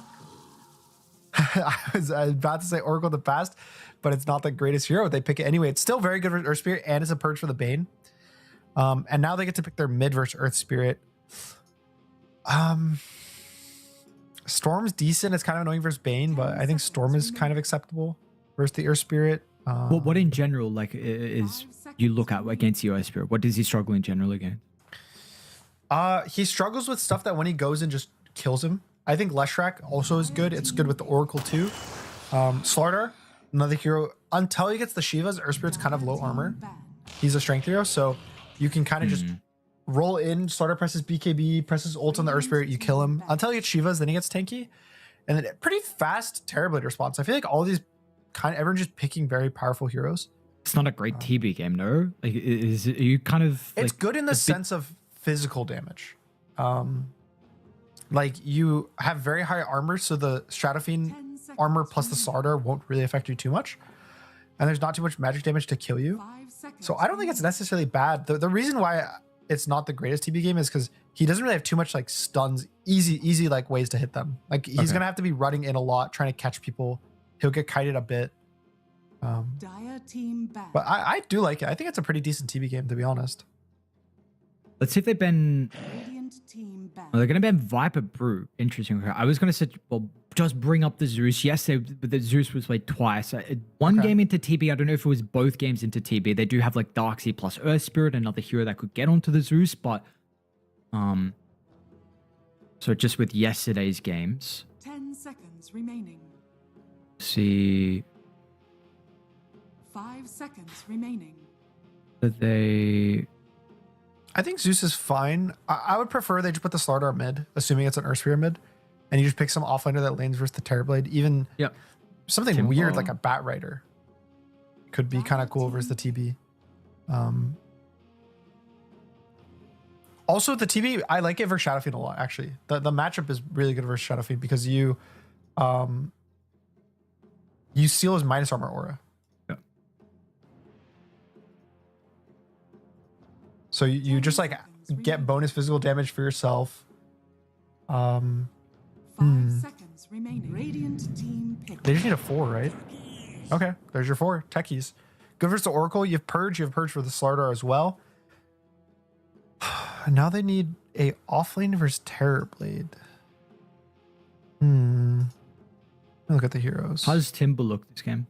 I was about to say Oracle in the past, but it's not the greatest hero. They pick it anyway. It's still very good versus Earth Spirit, and it's a purge for the Bane. And now they get to pick their mid versus Earth Spirit. I Storm's decent. It's kind of annoying versus Bane, but I think Storm is kind of acceptable versus the Earth Spirit. What in general like is you look at against the Earth Spirit? What does he struggle in general again? He struggles with stuff that when he goes and just kills him. I think Leshrac also is good. It's good with the Oracle too. Slardar, another hero. Until he gets the Shivas, Earth Spirit's kind of low armor. He's a strength hero, so you can kind of just roll in. Slardar presses BKB, presses ult on the Earth Spirit, you kill him. Until he gets Shivas, then he gets tanky. And then pretty fast Terrorblade response. I feel like all these everyone's just picking very powerful heroes. It's not a great TB game, no? Like, are you kind of... It's like, good in the sense of physical damage. Like you have very high armor, so the Stratofiend armor plus the Slardar won't really affect you too much. And there's not too much magic damage to kill you. So I don't think it's necessarily bad. The reason why it's not the greatest TB game is because he doesn't really have too much like stuns, easy like ways to hit them. Like he's gonna have to be running in a lot, trying to catch people. He'll get kited a bit. But I do like it. I think it's a pretty decent TB game, to be honest. Let's see if they ban... Oh, they're going to ban Viper Brew. Interesting. I was going to say, well, just bring up the Zeus. Yes, but the Zeus was played twice. One game into TB. I don't know if it was both games into TB. They do have like Darkseid plus Earth Spirit, another hero that could get onto the Zeus, but so just with yesterday's games. 10 seconds remaining. See. 5 seconds remaining. That they... I think Zeus is fine. I would prefer they just put the Slardar mid, assuming it's an Earth Sphere mid, and you just pick some offlaner that lanes versus the Terrorblade. Even something weird like a Bat Rider could be kind of cool versus the TB. Also, the TB, I like it versus Shadowfiend a lot, actually. The matchup is really good versus Shadowfiend because you seal his minus armor aura. So you just like get bonus physical damage for yourself. 5 seconds remaining. Radiant team pick. They just need a 4, right? Okay, there's your 4 techies. Good versus the Oracle. You have Purge for the Slardar as well. Now they need a offlane versus Terrorblade. Look at the heroes. How does Timber look this game?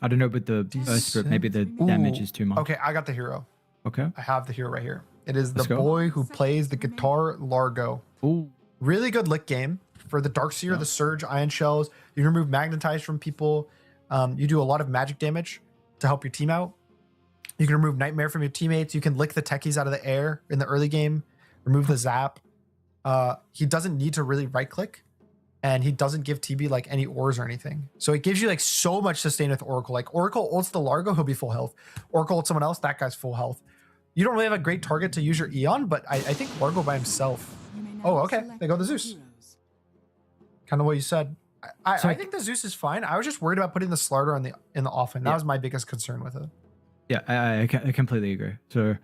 I don't know, but the Earth Spirit, maybe the damage is too much. Okay, I got the hero. Okay. I have the hero right here. It is the boy who plays the guitar, Largo. Ooh. Really good lick game for the Darkseer, the Surge, Ion Shells. You can remove Magnetize from people. You do a lot of magic damage to help your team out. You can remove Nightmare from your teammates. You can lick the techies out of the air in the early game. Remove the zap. He doesn't need to really right click. And he doesn't give TB like any ores or anything. So it gives you like so much sustain with Oracle. Like Oracle ults the Largo, he'll be full health. Oracle ults someone else, that guy's full health. You don't really have a great target to use your Eon, but I think Largo by himself. Oh, okay. They go the Zeus. Kind of what you said. I think the Zeus is fine. I was just worried about putting the Slardar in the offlane. That was my biggest concern with it. Yeah, I completely agree. So,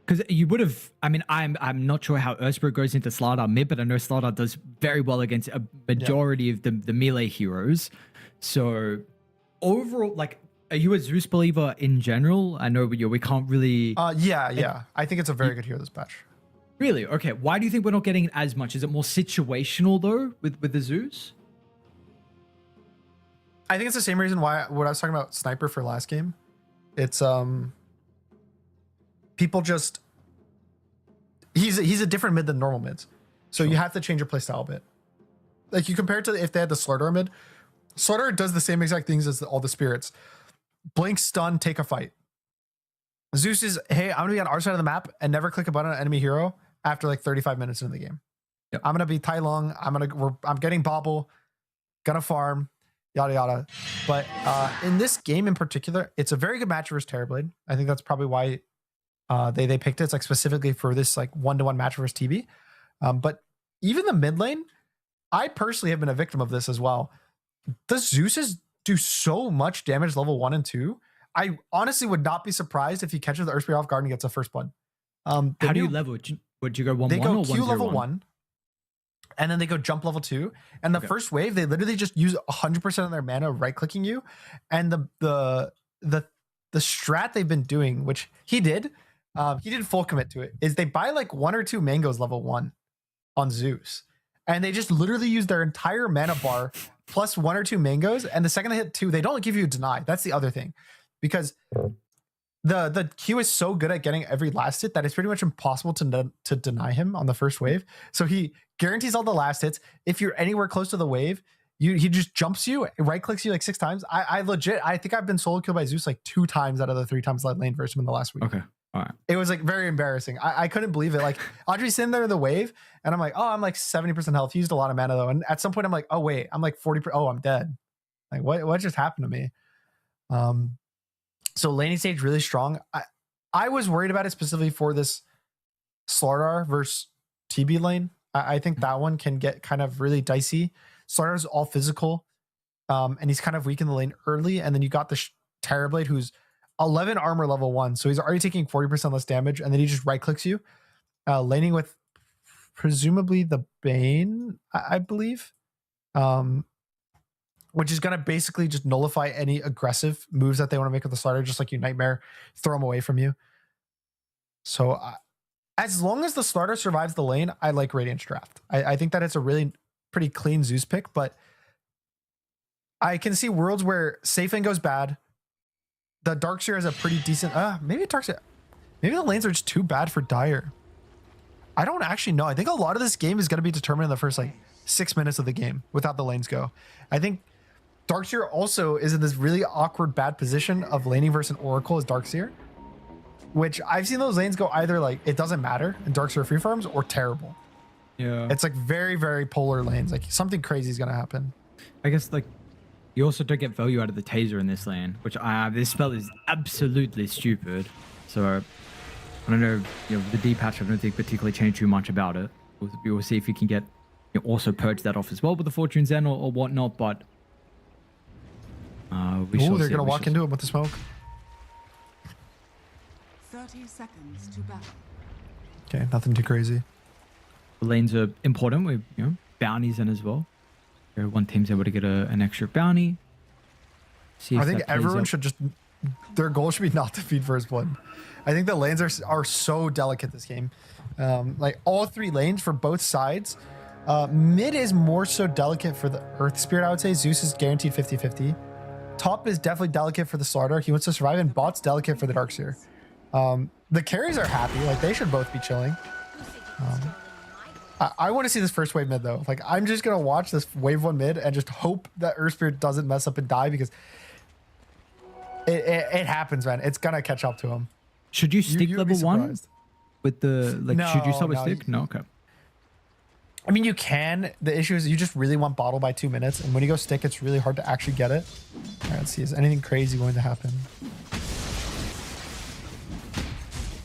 because you would have, I mean, I'm not sure how Earthspirit goes into Slardar mid, but I know Slardar does very well against a majority of the melee heroes. So, overall, like, are you a Zeus believer in general? I know we can't really... Yeah. I think it's a very good hero this patch. Really? Okay. Why do you think we're not getting it as much? Is it more situational, though, with the Zeus? I think it's the same reason why what I was talking about Sniper for last game. It's... people just... He's a different mid than normal mids. So you have to change your playstyle a bit. Like, you compare it to if they had the Slardar mid. Slardar does the same exact things as all the spirits. Blink, stun, take a fight. Zeus is, hey, I'm gonna be on our side of the map and never click a button on enemy hero after like 35 minutes into the game. Yep. I'm gonna be Tai Lung. I'm getting Bobble, gonna farm, yada yada. But in this game in particular, it's a very good match versus Terrorblade. I think that's probably why they picked it. It's like specifically for this like 1-to-1 match versus TB. But even the mid lane, I personally have been a victim of this as well. The Zeuses do so much damage level 1 and 2. I honestly would not be surprised if he catches the Earthspear off guard and gets a first blood. How do you level? Would you go 1-1 they go or Q 1-0-1? level 1, and then they go jump level 2. And the first wave, they literally just use 100% of their mana right clicking you. And the strat they've been doing, which he did full commit to it, is they buy like 1 or 2 mangoes level 1 on Zeus. and they just literally use their entire mana bar plus 1 or 2 mangoes, and the second they hit 2, they don't give you a deny. That's the other thing, because the Q is so good at getting every last hit that it's pretty much impossible to deny him on the first wave. So he guarantees all the last hits. If you're anywhere close to the wave, he just jumps you, right clicks you like 6 times. I think I've been solo killed by Zeus like 2 times out of the 3 times I lane versus him in the last week. Okay. All right. It was like very embarrassing. I couldn't believe it. Like Audrey's sitting there in the wave, and I'm like, oh, I'm like 70% health. He used a lot of mana though. And at some point I'm like, oh wait, I'm like 40%. Oh, I'm dead. Like what just happened to me? So laning stage really strong. I was worried about it specifically for this Slardar versus TB lane. I think that one can get kind of really dicey. Slardar's all physical, and he's kind of weak in the lane early. And then you got the Terrorblade, who's 11 armor level 1, so he's already taking 40% less damage, and then he just right clicks you, laning with presumably the Bane, I believe, which is gonna basically just nullify any aggressive moves that they want to make with the Slardar, just like you Nightmare, throw him away from you. So as long as the Slardar survives the lane, I like Radiant's draft. I think that it's a really pretty clean Zeus pick, but I can see worlds where safe lane goes bad. The Darkseer has a pretty decent, maybe the lanes are just too bad for Dire. I don't actually know. I think a lot of this game is going to be determined in the first like 6 minutes of the game without the lanes go. I think Darkseer also is in this really awkward bad position of laning versus an Oracle as Darkseer, which I've seen those lanes go either like it doesn't matter and Darkseer free farms, or terrible. Yeah. It's like very, very polar lanes. Like something crazy is going to happen. I guess like you also don't get value out of the taser in this lane, which this spell is absolutely stupid. So I don't know, the D patch I don't think particularly changed too much about it. We'll see if you can get also purge that off as well with the Fortune's End or whatnot, but they're gonna walk into it with the smoke. 30 seconds to battle. Okay, nothing too crazy. The lanes are important with bounties in as well. One team's able to get an extra bounty. I think everyone should just, their goal should be not to feed first blood. I think the lanes are so delicate this game. Like all 3 lanes for both sides. Mid is more so delicate for the Earth Spirit, I would say. Zeus is guaranteed 50-50. Top is definitely delicate for the Slardar. He wants to survive, and bot's delicate for the Darkseer. The carries are happy. Like they should both be chilling. I want to see this first wave mid though. Like I'm just gonna watch this wave 1 mid and just hope that Earth Spirit doesn't mess up and die, because it happens, man. It's gonna catch up to him. Should you stick level 1 with the should you start with stick? No, okay. I mean, you can. The issue is you just really want bottle by 2 minutes, and when you go stick, it's really hard to actually get it. All right, let's see. Is anything crazy going to happen?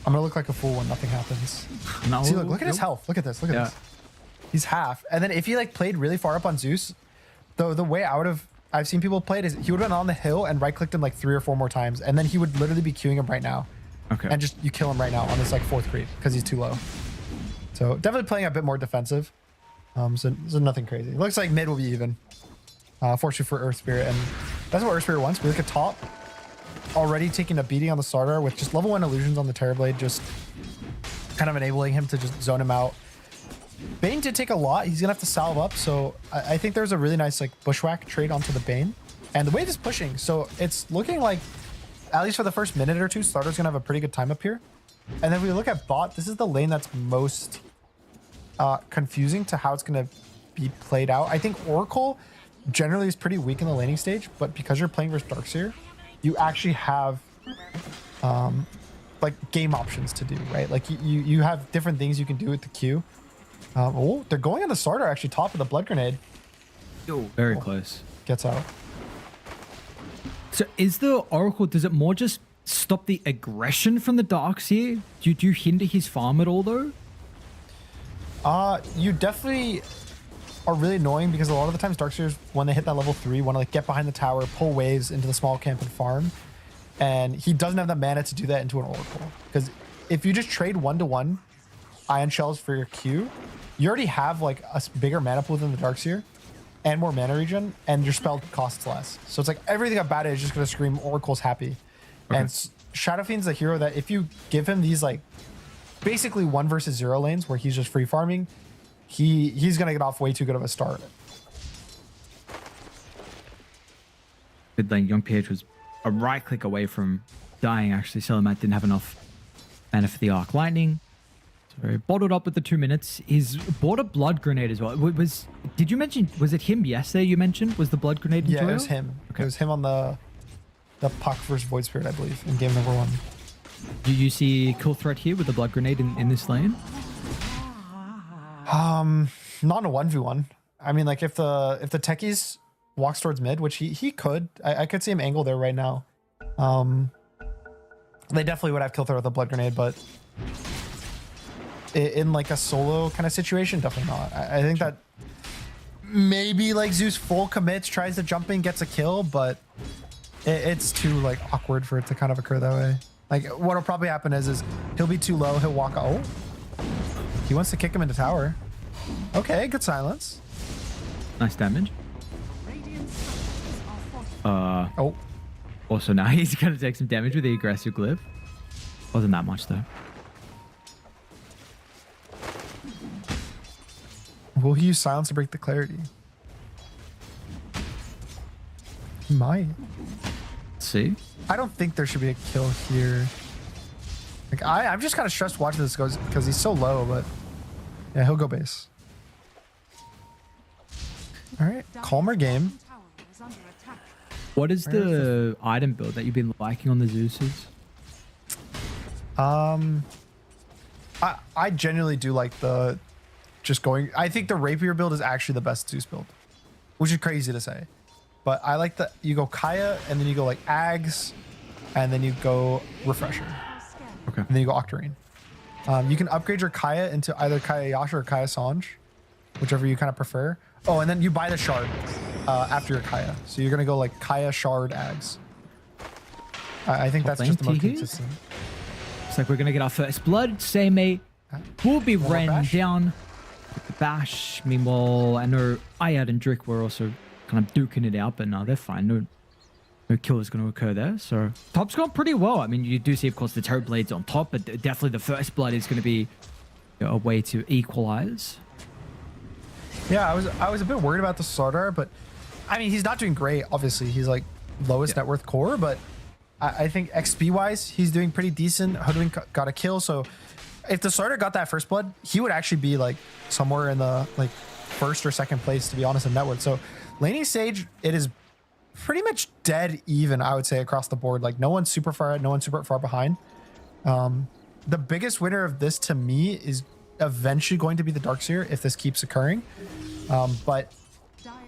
I'm gonna look like a fool when nothing happens. No, see, look at his health. Look at this. Look at this. He's half. And then if he like played really far up on Zeus, the way out of I've seen people play it is he would have been on the hill and right clicked him like 3 or 4 more times, and then he would literally be queuing him right now. Okay. And just you kill him right now on this like 4th creep because he's too low. So definitely playing a bit more defensive. So nothing crazy. It looks like mid will be even. Fortunately for Earth Spirit, and that's what Earth Spirit wants. We look at top. Already taking a beating on the Slardar with just level 1 illusions on the Terrorblade, just kind of enabling him to just zone him out. Bane did take a lot. He's gonna have to salve up, so I think there's a really nice like bushwhack trade onto the Bane. And the wave is pushing, so it's looking like, at least for the first minute or 2, Slardar's gonna have a pretty good time up here. And then if we look at bot, this is the lane that's most confusing to how it's gonna be played out. I think Oracle generally is pretty weak in the laning stage, but because you're playing versus Darkseer, you actually have like game options to do, right? Like you have different things you can do with the Q. Oh, they're going on the Slardar actually top of the blood grenade. Very close. Gets out. So is the Oracle, does it more just stop the aggression from the Darkseer? Do you hinder his farm at all though? You definitely are really annoying because a lot of the times Darkseers, when they hit that level 3, want to like get behind the tower, pull waves into the small camp and farm. And he doesn't have the mana to do that into an Oracle. Because if you just trade 1-to-1 Ion Shells for your Q, you already have like a bigger mana pool than the Darkseer and more mana regen, and your spell costs less. So it's like everything about it is just going to scream Oracle's happy. Okay. And Shadow Fiend's the hero that if you give him these like basically 1 versus 0 lanes where he's just free farming, he's gonna get off way too good of a start. Good lane. Young PH was a right click away from dying, actually. Selamat didn't have enough mana for the Arc Lightning. So he bottled up with the 2 minutes. He's bought a blood grenade as well. Did you mention, was it him yesterday you mentioned? Was the blood grenade in Yeah, Toyo? it was him. Okay. It was him on the Puck versus Void Spirit, I believe, in game number 1. Do you see kill threat here with the blood grenade in this lane? Not in a 1v1. I mean, like if the techies walks towards mid, which he could, I could see him angle there right now. They definitely would have kill threat with a blood grenade, but in like a solo kind of situation, definitely not. I think that maybe like Zeus full commits, tries to jump in, gets a kill, but it's too like awkward for it to kind of occur that way. Like what'll probably happen is he'll be too low, he'll walk. Oh, he wants to kick him into tower. Okay, good silence. Nice damage. Oh, Also now he's going to take some damage with the aggressive glyph. Wasn't that much though. will he use silence to break the clarity? He might. Let's see. I don't think there should be a kill here. Like I'm just kind of stressed watching this goes because he's so low, but yeah, he'll go base. All right, calmer game. What is the item build that you've been liking on the Zeuses? I genuinely do like the just going. I think the rapier build is actually the best Zeus build, which is crazy to say, but I like that you go Kaya and then you go like Ags, and then you go Refresher. Okay. And then you go Octarine. You can upgrade your Kaya into either Kaya Yasha or Kaya Sanj, whichever you kind of prefer. Oh, and then you buy the shard after your Kaya. So you're gonna go like Kaya Shard Ags. I think that's just the most consistent. Looks like we're gonna get our first blood. Seimei will be ran bash? down with the bash. Meanwhile, I know Ayad and Drick were also kind of duking it out, but no, they're fine. No kill is going to occur there. So top's gone pretty well. I mean, you do see, of course, the Terror Blades on top, but definitely the first blood is going to be a way to equalize. Yeah, I was a bit worried about the Sardar, but I mean, he's not doing great. Obviously, he's like lowest net worth core, but I think XP wise, he's doing pretty decent. Hoodwink got a kill, so if the Sardar got that first blood, he would actually be like somewhere in the like first or second place, to be honest, in net worth. So laning Sage, it is pretty much dead even, I would say, across the board. Like no one's super far ahead, no one's super far behind. The biggest winner of this to me is eventually going to be the Darkseer if this keeps occurring. But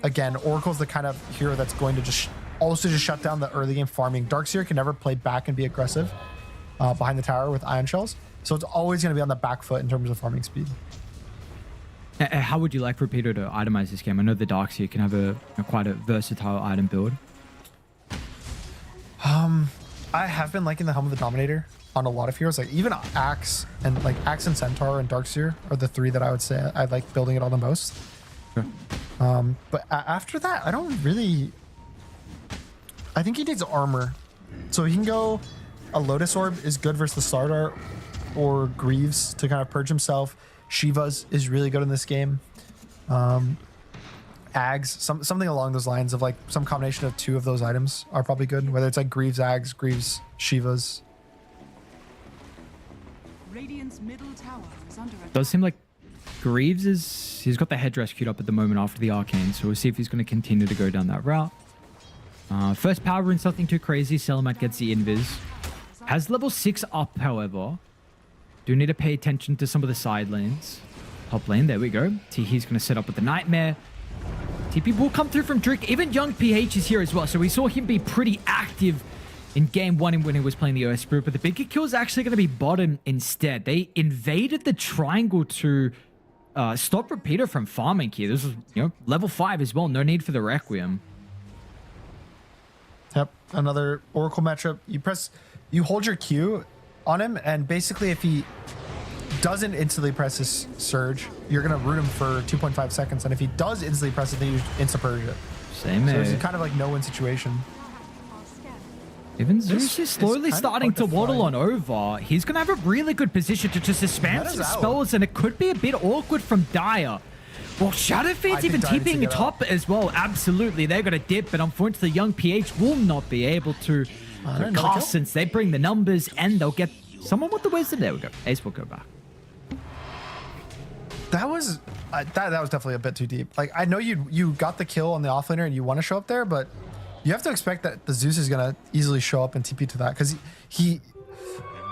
again, Oracle's the kind of hero that's going to just also just shut down the early game farming. Darkseer can never play back and be aggressive behind the tower with Ion Shells. So it's always going to be on the back foot in terms of farming speed. How would you like for Peter to itemize this game? I know the Darkseer can have a quite a versatile item build. I have been liking the Helm of the Dominator on a lot of heroes. Like even Axe and Centaur and Darkseer are the three that I would say I like building it on the most. Sure. But after that, I don't really. I think he needs armor, so he can go. A Lotus Orb is good versus the Sardar, or Greaves to kind of purge himself. Shiva's is really good in this game. Ags, something along those lines of like some combination of two of those items are probably good. Whether it's like Greaves, Ags, Greaves, Shiva's. Radiant's middle tower is under attack. Does seem like Greaves he's got the headdress queued up at the moment after the Arcane, so we'll see if he's going to continue to go down that route. First power rune, something too crazy. Selamat gets the invis. Has level 6 up, however. Do need to pay attention to some of the side lanes. Top lane, there we go. He's going to set up with the Nightmare. TP will come through from Drick. Even Young PH is here as well, so we saw him be pretty active in game 1 when he was playing the Earth Spirit, but the bigger kill is actually going to be bottom instead. They invaded the triangle to stop Repeater from farming here. This was, level 5 as well. No need for the Requiem. Yep, another Oracle matchup. You hold your Q on him, and basically if he doesn't instantly press his Surge, you're going to root him for 2.5 seconds, and if he does instantly press it, then you insta-purge it. Same So it's kind of like no-win situation. Even Zeus is is slowly kind of starting hard to to waddle find. on over. He's going to have a really good position to just spam Meta's some out. spells, and it could be a bit awkward from Dire. Well, Shadow Fiend's think even Dire needs to TPing get top as well. Absolutely. They're going to dip, but unfortunately, Young PH will not be able to another kill. cast since they bring the numbers, and they'll get someone with the wisdom. There we go. Ace will go back. That was that was definitely a bit too deep. Like I know you got the kill on the offlaner and you want to show up there, but you have to expect that the Zeus is gonna easily show up and TP to that because he.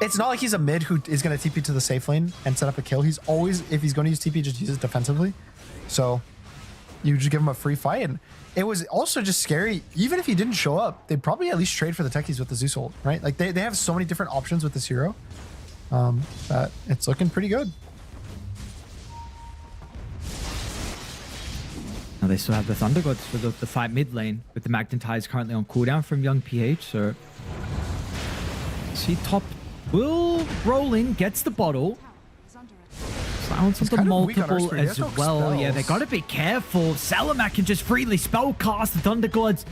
It's not like he's a mid who is gonna TP to the safe lane and set up a kill. He's always, if he's going to use TP, just use it defensively. So you just give him a free fight, and it was also just scary. Even if he didn't show up, they'd probably at least trade for the techies with the Zeus ult, right? Like they have so many different options with this hero that it's looking pretty good. Now they still have the Thunder Gods for the fight mid lane, with the Magnetize currently on cooldown from Young PH. So see top will roll in, gets the bottle. Silence of the kind of weak on multiple Earthspear. He as has no well. Yeah, they spells. got to be careful. Salamat can just freely spell cast the Thunder Gods.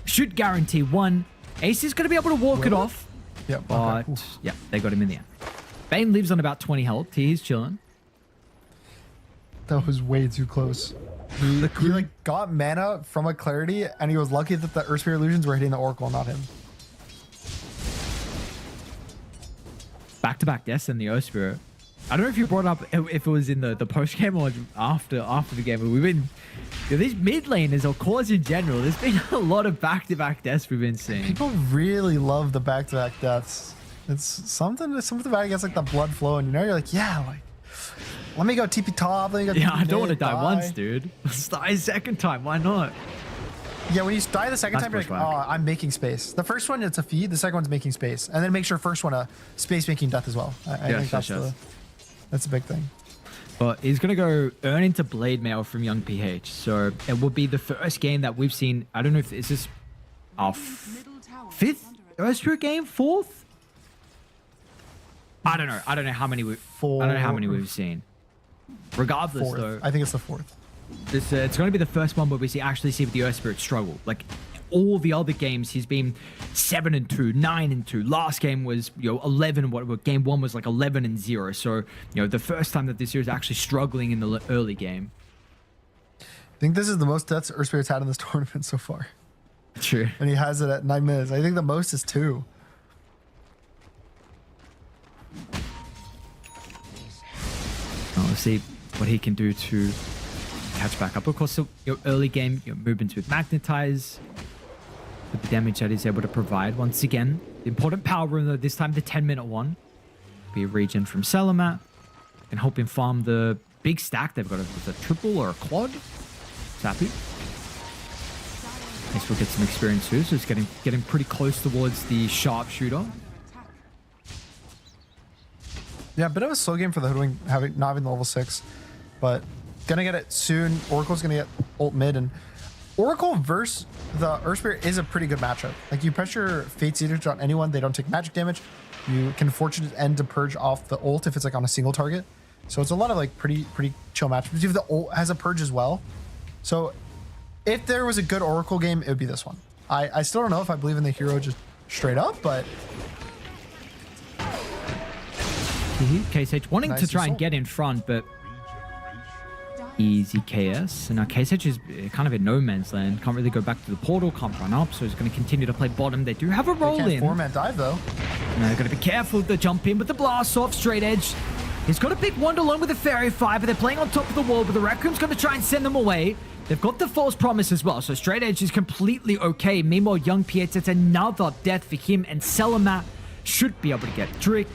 Should guarantee one. Ace is going to be able to walk it off. Yeah, But yeah, they got him in the end. Bane lives on about 20 health. He's chilling. that was way too close. He like got mana from a clarity, and he was lucky that the Earthsphere illusions were hitting the Oracle, not him. Back-to-back deaths in the Earth Spirit. I don't know if you brought up if it was in the post game or after the game, but we've been these mid laners or cores in general. There's been a lot of back-to-back deaths we've been seeing. People really love the back-to-back deaths. It's something about it gets like the blood flow, and you're like, yeah, like let me go TP top. Let me go Yeah, TP I don't want to mid, die once, dude. Let's die a second time. Why not? Yeah, when you die the second That's time, you're like, pushback. oh, I'm making space. The first one, it's a feed. The second one's making space, and then make sure first one a space making death as well. I think that's a big thing. But he's going to go earn into Blade Mail from Young PH. So it will be the first game that we've seen. I don't know if is this our fifth Earth Spirit game, fourth. I don't know. I don't know how many we've seen. Regardless, Fourth. though, I think it's the fourth. it's going to be the first one where we actually see the Earth Spirit struggle. Like all the other games, he's been 7-2, 9-2. Last game was 11. What game one was like 11-0. So the first time that this year is actually struggling in the early game. I think this is the most deaths Earth Spirit's had in this tournament so far, True. and he has it at 9 minutes. I think the most is 2. Let's see what he can do to catch back up. Of course, your early game movements with Magnetize, with the damage that he's able to provide. Once again, the important power room, though, this time the 10-minute one. Be a regen from Salamat. Can help him farm the big stack. They've got a triple or a quad. Sappy. Ace will get some experience too, so it's getting pretty close towards the sharpshooter. Yeah, a bit of a slow game for the Hoodwink, not having the level 6, but gonna get it soon. Oracle's gonna get ult mid, and Oracle versus the Earth Spirit is a pretty good matchup. Like you pressure Fate's Eaters on anyone, they don't take magic damage. You can Fortunate End to purge off the ult if it's like on a single target. So it's a lot of like pretty chill matchups. If the ult has a purge as well. So if there was a good Oracle game, it would be this one. I still don't know if I believe in the hero just straight up, but KSH wanting Nice to try and result. get in front, but easy KS. And now KSH is kind of in no man's land. Can't really go back to the portal, can't run up, so he's going to continue to play bottom. They do have a roll can't in. 4-man dive though. And they're going to be careful with the jump in with the blast off straight edge. He's got a big one alone with the Fairy Fire, but they're playing on top of the wall, but the Rec Room's going to try and send them away. They've got the false promise as well, so straight edge is completely okay. Meanwhile, Young Pietz, it's another death for him, and Selamat should be able to get Drick.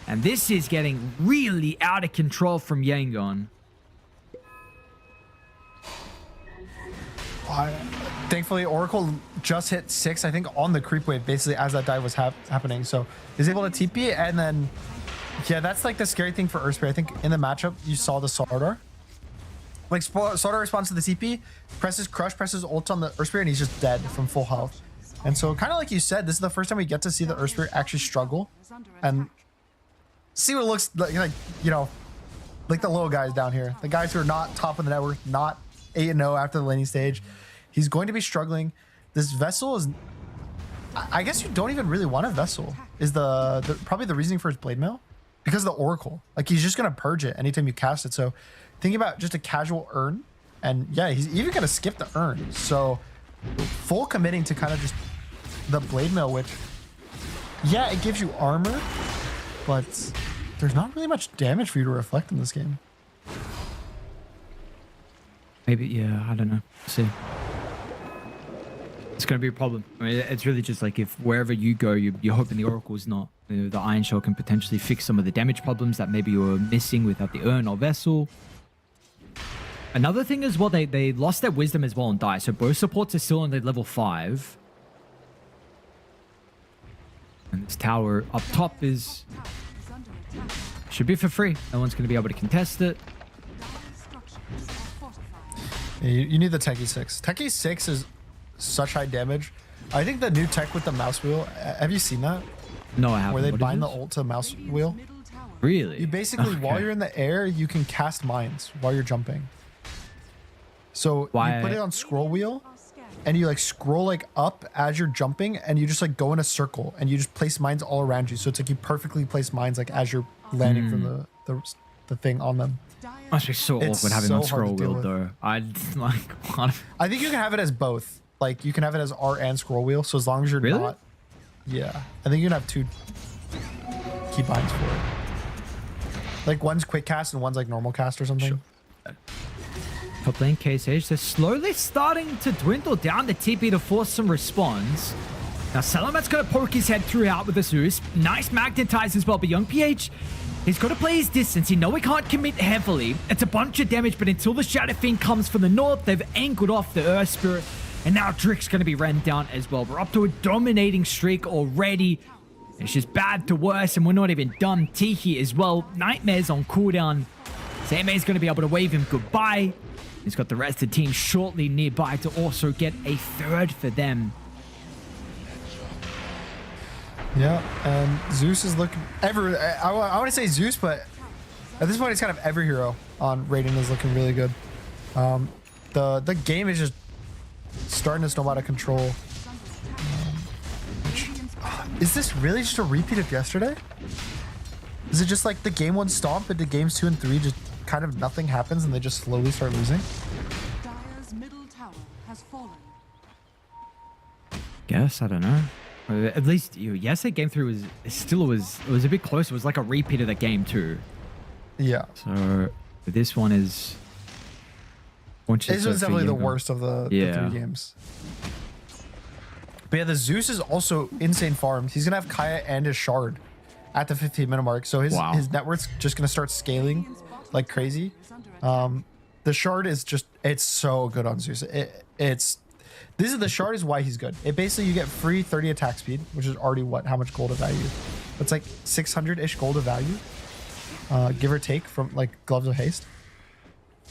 And this is getting really out of control from Yangon. Thankfully, Oracle just hit 6, I think, on the creep wave, basically as that dive was happening. So he's able to TP, and then, yeah, that's like the scary thing for Earthspray. I think in the matchup, you saw the Sardar. Like, Sardar responds to the TP, presses Crush, presses ult on the Earthspray, and he's just dead from full health. And so, kind of like you said, this is the first time we get to see the Earthspray actually struggle and see what it looks like, like the little guys down here. The guys who are not top of the network, not 8-0 after the laning stage. He's going to be struggling. This Vessel is I guess you don't even really want a vessel. Is the probably the reasoning for his blade mail? Because of the oracle. Like he's just gonna purge it anytime you cast it. So think about just a casual urn, and yeah, he's even gonna skip the urn. So full committing to kind of just the blade mail, which yeah, it gives you armor, but there's not really much damage for you to reflect in this game. Maybe, yeah, I don't know. See. It's going to be a problem. I mean, it's really just like if wherever you go, you're hoping the Oracle's not. You know, the Iron Shell can potentially fix some of the damage problems that maybe you were missing without the urn or vessel. Another thing as well, they lost their wisdom as well on die. So both supports are still on their level 5. And this tower up top is... should be for free. No one's going to be able to contest it. Yeah, you need the Techie 6. Techie 6 is such high damage. I think the new tech with the mouse wheel, have you seen that? No, I haven't. Where they What bind is the this? ult to the mouse wheel? Really? You basically, while you're in the air, you can cast mines while you're jumping. So Why? you put it on scroll wheel, and you like scroll like up as you're jumping, and you just like go in a circle, and you just place mines all around you. So it's like you perfectly place mines like as you're landing from the thing on them. Must be so It's awkward having so on hard to scroll deal wheel with. though. I like what? I think you can have it as both. Like you can have it as R and scroll wheel. So as long as you're Really? not, yeah, I think you can have 2 keybinds for it. Like one's quick cast and one's like normal cast or something. Top lane KSH, they're slowly starting to dwindle down the TP to force some response. Now Salamat's gonna poke his head throughout with the Zeus. Nice magnetize as well, but young PH, he's got to play his distance. He know he can't commit heavily. It's a bunch of damage, but until the Shadow Fiend comes from the north, they've angled off the Earth Spirit. And now Drick's going to be ran down as well. We're up to a dominating streak already. It's just bad to worse, and we're not even done. Tiki as well. Nightmare's on cooldown. Same-A's going to be able to wave him goodbye. He's got the rest of the team shortly nearby to also get a third for them. Yeah, and Zeus is looking I want to say Zeus, but at this point it's kind of every hero on Raiden is looking really good. The game is just starting to snowball out of control. Is this really just a repeat of yesterday? Is it just like the game 1 stomp into games 2 and 3 just kind of nothing happens and they just slowly start losing? Dire's middle tower has fallen. Guess, I don't know. At least yesterday game 3 was a bit close. It was like a repeat of the game 2. Yeah. So this one is... This was definitely the worst of the 3 games. But yeah, the Zeus is also insane farmed. He's going to have Kaya and his Shard at the 15-minute mark. So his net worth's just going to start scaling like crazy. The Shard is just... It's so good on Zeus. The Shard is why he's good. It basically, you get free 30 attack speed, which is already how much gold of value? It's like 600-ish gold of value, give or take, from like Gloves of Haste.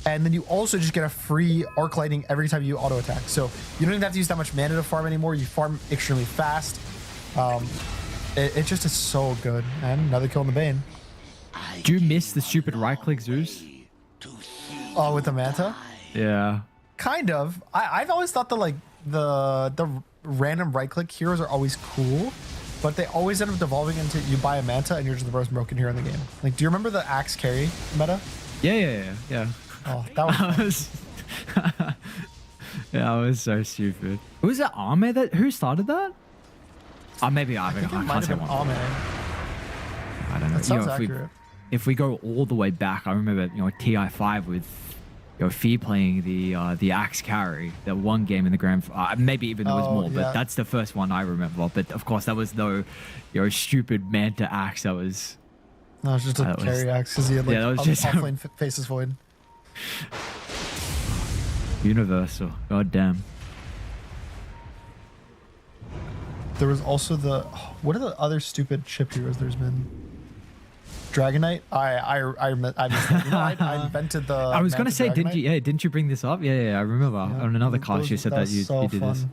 And then you also just get a free arc lighting every time you auto attack. So you don't even have to use that much mana to farm anymore. You farm extremely fast. It just is so good. And another kill on the Bane. Do you miss the stupid right click Zeus? Oh, with the Manta? Yeah. Kind of. I've always thought that like the random right click heroes are always cool, but they always end up devolving into you buy a Manta and you're just the most broken hero in the game. Like, do you remember the axe carry meta? Yeah. Oh, that was... Yeah, I was so stupid. Was it Ame who started that? Oh, maybe I think it I might can't have say been one. Ame. I don't know. That sounds accurate. If we go all the way back, I remember TI5 with Fee playing the axe carry, that one game in the grand. Maybe even there was more, but that's the first one I remember. But of course, that was no stupid Manta axe. That was. No, it's just a carry axe because he had like that was just offlane faces void. Universal. God damn. There was also what are the other stupid chip heroes there's been? Dragon Knight. I missed that. You know, I invented the. I was gonna say, didn't you bring this up? Yeah, I remember on another cast you said that you did this.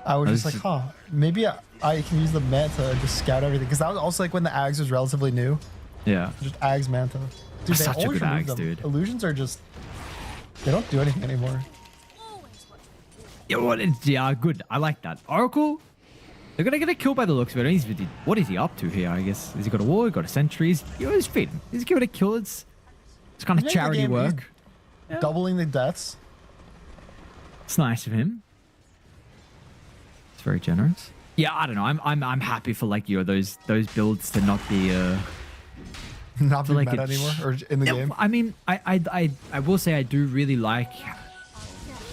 I was just like, maybe I can use the Manta and just scout everything, because that was also like when the Ags was relatively new. Yeah. Just Ags Manta. Dude, they Such a always good remove Ags, them. dude. Illusions are just, they don't do anything anymore. Yeah, yeah, good. I like that. Oracle, they're gonna get a kill by the looks of it. What is he up to here? I guess has he got a wall? He got a sentry. He's feeding. He's giving it a kill. It's kind of charity work. Doubling the deaths. It's nice of him. It's very generous. Yeah, I don't know. I'm happy for like those builds to not be not be like meta anymore or in the game. I mean, I will say I do really like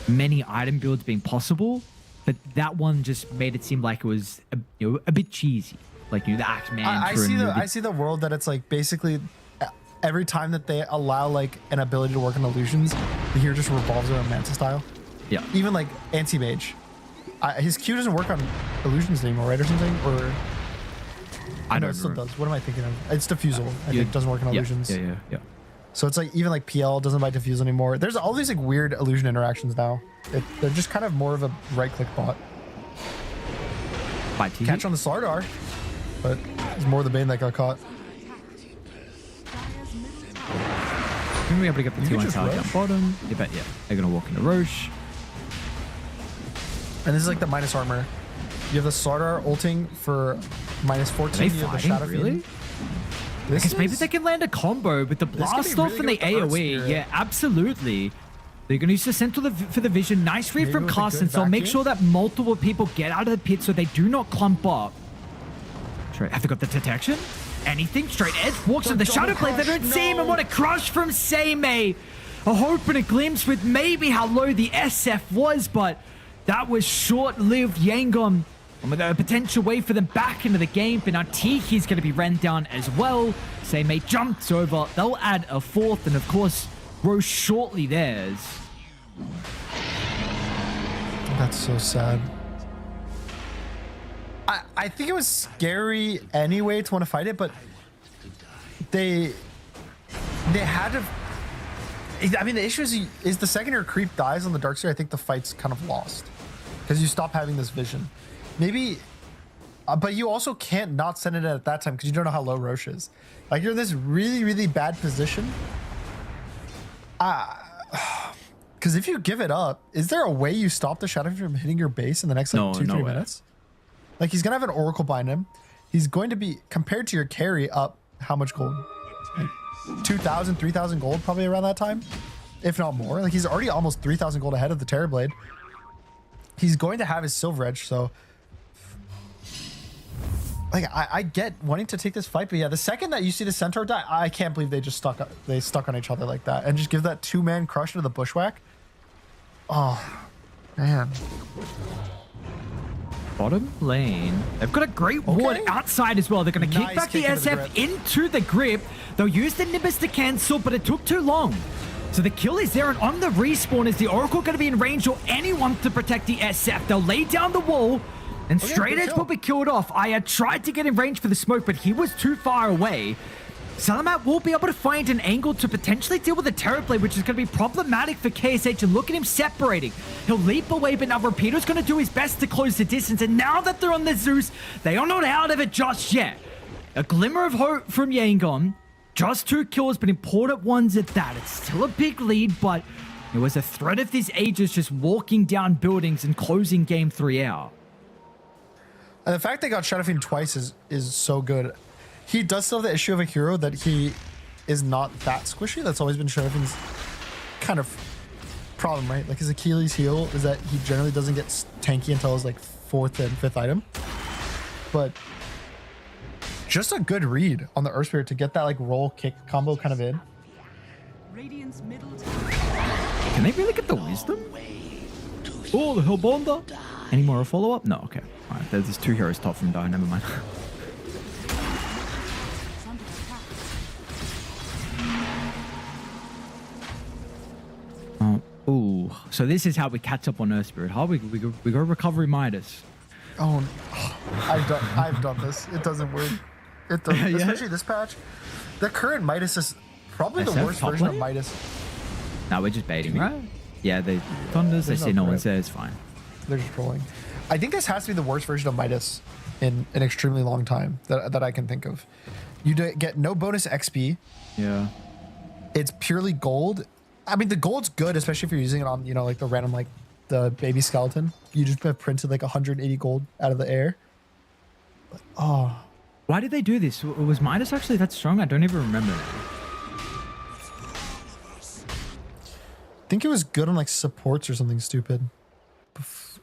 many item builds being possible, but that one just made it seem like it was a bit cheesy. Like the Axeman. I see the world that it's like basically every time that they allow like an ability to work on illusions, the hero just revolves around Manta style. Yeah. Even like anti-mage. His Q doesn't work on illusions anymore, right, or something? Or I know don't it still know. does. What am I thinking of? It's diffusal. I think it doesn't work on illusions. Yeah. So it's like even like PL doesn't buy diffuse anymore. There's all these like weird illusion interactions now. They're just kind of more of a right-click bot. Catch on the Slardar, but it's more the Bane that got caught. Can we able to get the You could T1 just tower rush. down bottom? Yeah, they're gonna walk into Roche. And this is like the minus armor. You have the Slardar ulting for minus 14. Are they You have the fighting? Shadow Really? Fiend. This Because maybe is- they can land a combo with the could be blast off really and the good with the Earth AoE. Spirit. Yeah, absolutely. They're going to use the Sentinel for the vision. Nice read Maybe from with a good Carson. So I'll make vacuum? sure that multiple people get out of the pit so they do not clump up. Straight. Have they got the detection? Anything? Straight edge. Walks with the Shadow Blade. They don't see him. And what a crush from Seimei. A hope and a glimpse with maybe how low the SF was, but that was short-lived. Yangon with a potential way for them back into the game, but now Tiki's going to be ran down as well. Seimei jumps over. They'll add a fourth, and of course, Roche shortly theirs. That's so sad. I think it was scary anyway to want to fight it, but they had to. I mean, the issue is the second your creep dies on the Darkseer, I think the fight's kind of lost because you stop having this vision. Maybe, but you also can't not send it at that time because you don't know how low Roche is. Like you're in this really, really bad position. Because if you give it up, is there a way you stop the Shadow from hitting your base in the next like 2-3 minutes? Like he's gonna have an Oracle behind him. He's going to be compared to your carry up how much gold? Like 2,000, 3,000 gold probably around that time, if not more. Like he's already almost 3,000 gold ahead of the Terrorblade. He's going to have his Silver Edge, so like I get wanting to take this fight, but yeah, the second that you see the Centaur die, I can't believe they just stuck on each other like that and just give that 2-man crush into the Bushwhack. Oh man. Bottom lane. They've got a great ward outside as well. They're going to kick Nice back the kick into the SF grip. into the grip. They'll use the Nimbus to cancel, but it took too long. So the kill is there, and on the respawn is the Oracle going to be in range or anyone to protect the SF. They'll lay down the wall, and Straight good Edge kill. will be killed off. I had tried to get in range for the smoke, but he was too far away. Salamat will be able to find an angle to potentially deal with the Terrorblade, which is going to be problematic for KSH. And look at him separating. He'll leap away, but now Rapido's going to do his best to close the distance. And now that they're on the Zeus, they are not out of it just yet. A glimmer of hope from Yangon. Just 2 kills, but important ones at that. It's still a big lead, but it was a threat of this Aegis just walking down buildings and closing game 3 out. And the fact they got Shadow Fiend twice is so good. He does still have the issue of a hero that he is not that squishy. That's always been Shadow Fiend's kind of problem, right? Like his Achilles heel is that he generally doesn't get tanky until his like 4th and 5th item. But just a good read on the Earth Spirit to get that like roll kick combo kind of in. Radiant's middle tower. Can they really get the wisdom? Oh, the Hellbonder. Any more a follow-up? No, okay. All right, there's 2 heroes top from die. Never mind. Is under attack. Ooh, so this is how we catch up on Earth Spirit. How we go recovery Midas. Oh, I've done this. It doesn't work. It doesn't, Yeah. especially this patch. The current Midas is probably the SF worst top version of lane? Midas. No, we're just baiting, right? Yeah, they Thunders. They There's say no no one's threat. there. It's fine. They're just trolling. I think this has to be the worst version of Midas in an extremely long time that I can think of. You get no bonus XP. Yeah. It's purely gold. I mean, the gold's good, especially if you're using it on, you know, like the random like the baby skeleton. You just have printed like 180 gold out of the air. Like, oh, Why did they do this? Was Midas actually that strong? I don't even remember. I think it was good on like supports or something stupid.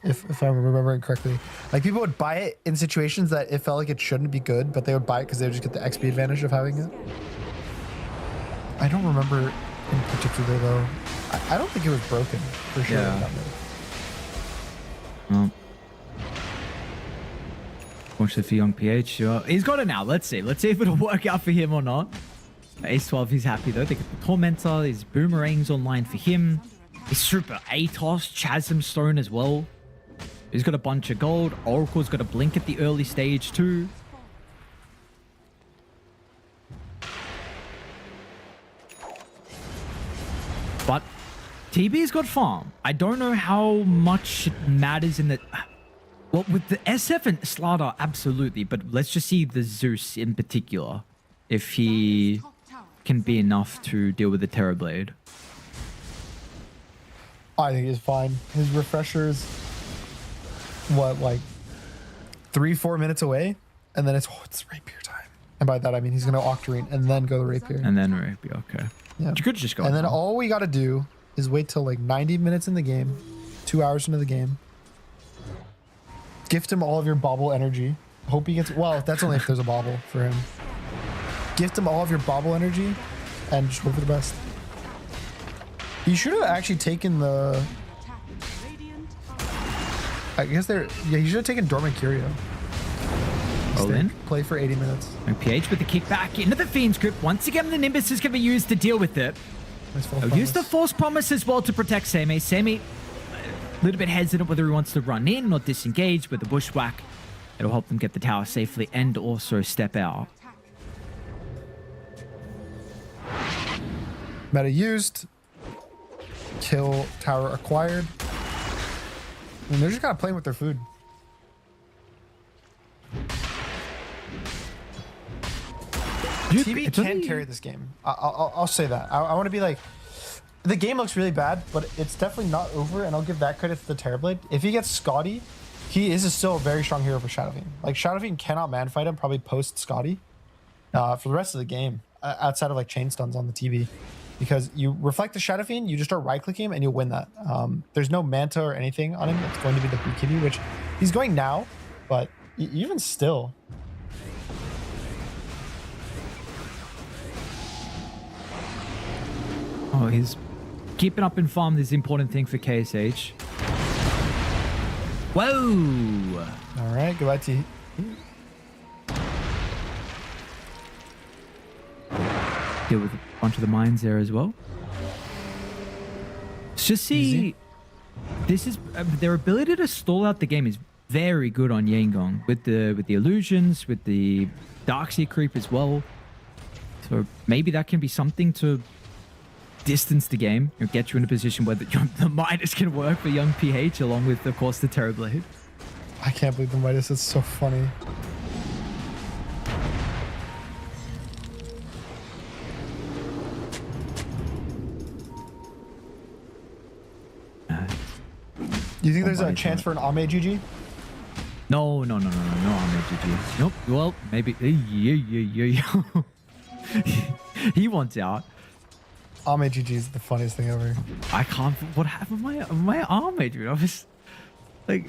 If I'm remembering correctly, like people would buy it in situations that it felt like it shouldn't be good, but they would buy it because they would just get the XP advantage of having it. I don't remember in particular though. I don't think it was broken for sure. Yeah. Well, fortunately for young PH, he's got it now. Let's see. Let's see if it'll work out for him or not. Ace 12, he's happy though. They get the Tormentor, his Boomerangs online for him. His Super Atos, Chasm Stone as well. He's got a bunch of gold. Oracle's got a blink at the early stage too. But TB's got farm. I don't know how much it matters in the... Well, with the SF and Slardar, absolutely. But let's just see the Zeus in particular. If he can be enough to deal with the Terrorblade. I think he's fine. His refresher's what, like 3-4 minutes away, and then it's rapier time. And by that I mean he's gonna Octarine and then go to rapier. And then rapier, okay. Yeah. You could just go. And then all we gotta do is wait till like 90 minutes in the game, 2 hours into the game. Gift him all of your bauble energy. Hope he gets, well, that's only if there's a bauble for him. Gift him all of your bauble energy and just hope for the best. You should have actually taken the... I guess they're... Yeah, you should have taken Dormant Curio. All in? Play for 80 minutes. And PH with the kickback into the Fiend's grip. Once again, the Nimbus is going to be used to deal with it. Nice They'll use the False Promise as well to protect Semi. Semi, a little bit hesitant whether he wants to run in or disengage with the Bushwhack. It'll help them get the tower safely and also step out. Meta used. Kill tower acquired. And they're just kind of playing with their food. TV can carry this game. I'll say that. I want to be like, the game looks really bad, but it's definitely not over, and I'll give that credit to the Terrorblade. If he gets Scotty, he is still a very strong hero for Shadowfiend. Like, Shadowfiend cannot man-fight him, probably post-Scotty, for the rest of the game, outside of, like, chain stuns on the TV. Because you reflect the Shadowfiend, you just start right-clicking him, and you'll win that. There's no Manta or anything on him. It's going to be the BKB, which he's going now, but even still... Oh, he's keeping up in farm is the important thing for KSH. Whoa! All right, goodbye to... Deal with a bunch of the mines there as well. Let's just see. Easy. This is their ability to stall out the game is very good on Yangong with the illusions, with the Darkseer creep as well. So maybe that can be something to distance the game and get you in a position where the Midas can work for young PH along with, of course, the Terrorblade. I can't believe the Midas. It's so funny. Do you think there's a chance for an Ame GG? No, I'm GG. Nope. Well, maybe. He wants out. Ame GG is the funniest thing ever. I can't. What happened to my Arme, dude? I was like,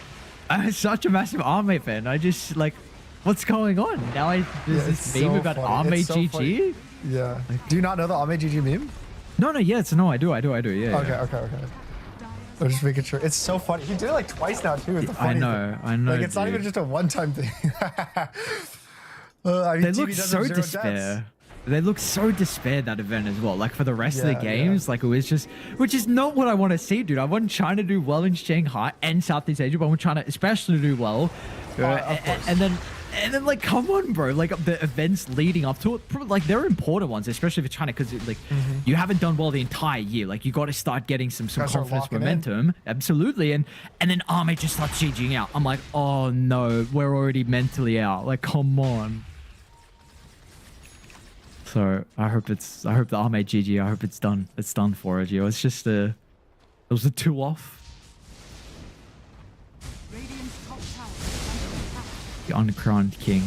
I'm such a massive Arme fan. I just like, what's going on now? There's this meme so about funny. Arme It's so GG. funny. Yeah. Do you not know the Ame GG meme? No. Yes. No. I do. Yeah. Okay. Yeah. Okay. I'm just making sure. It's so funny. He did it like twice now too. It's the I funny know. thing. Like it's not dude. even just a one-time thing. I mean, They TV look does so have 0 despair. deaths. They look so despair that event as well. Like for the rest of the Yeah, games, like it was just, which is not what I want to see, dude. I want China to do well in Shanghai and Southeast Asia, but I want China especially to do well. Of course. And then like, come on, bro. Like the events leading up to it, like they're important ones, especially for China, because like you haven't done well the entire year. Like you got to start getting some Gotta start confidence, locking in. momentum. Absolutely. And then Arme just starts GGing out. I'm like, oh no, we're already mentally out. Like, come on. So I hope the Arme GG. I hope it's done. It's done for it. It was just it was a 2-off. The uncrowned king.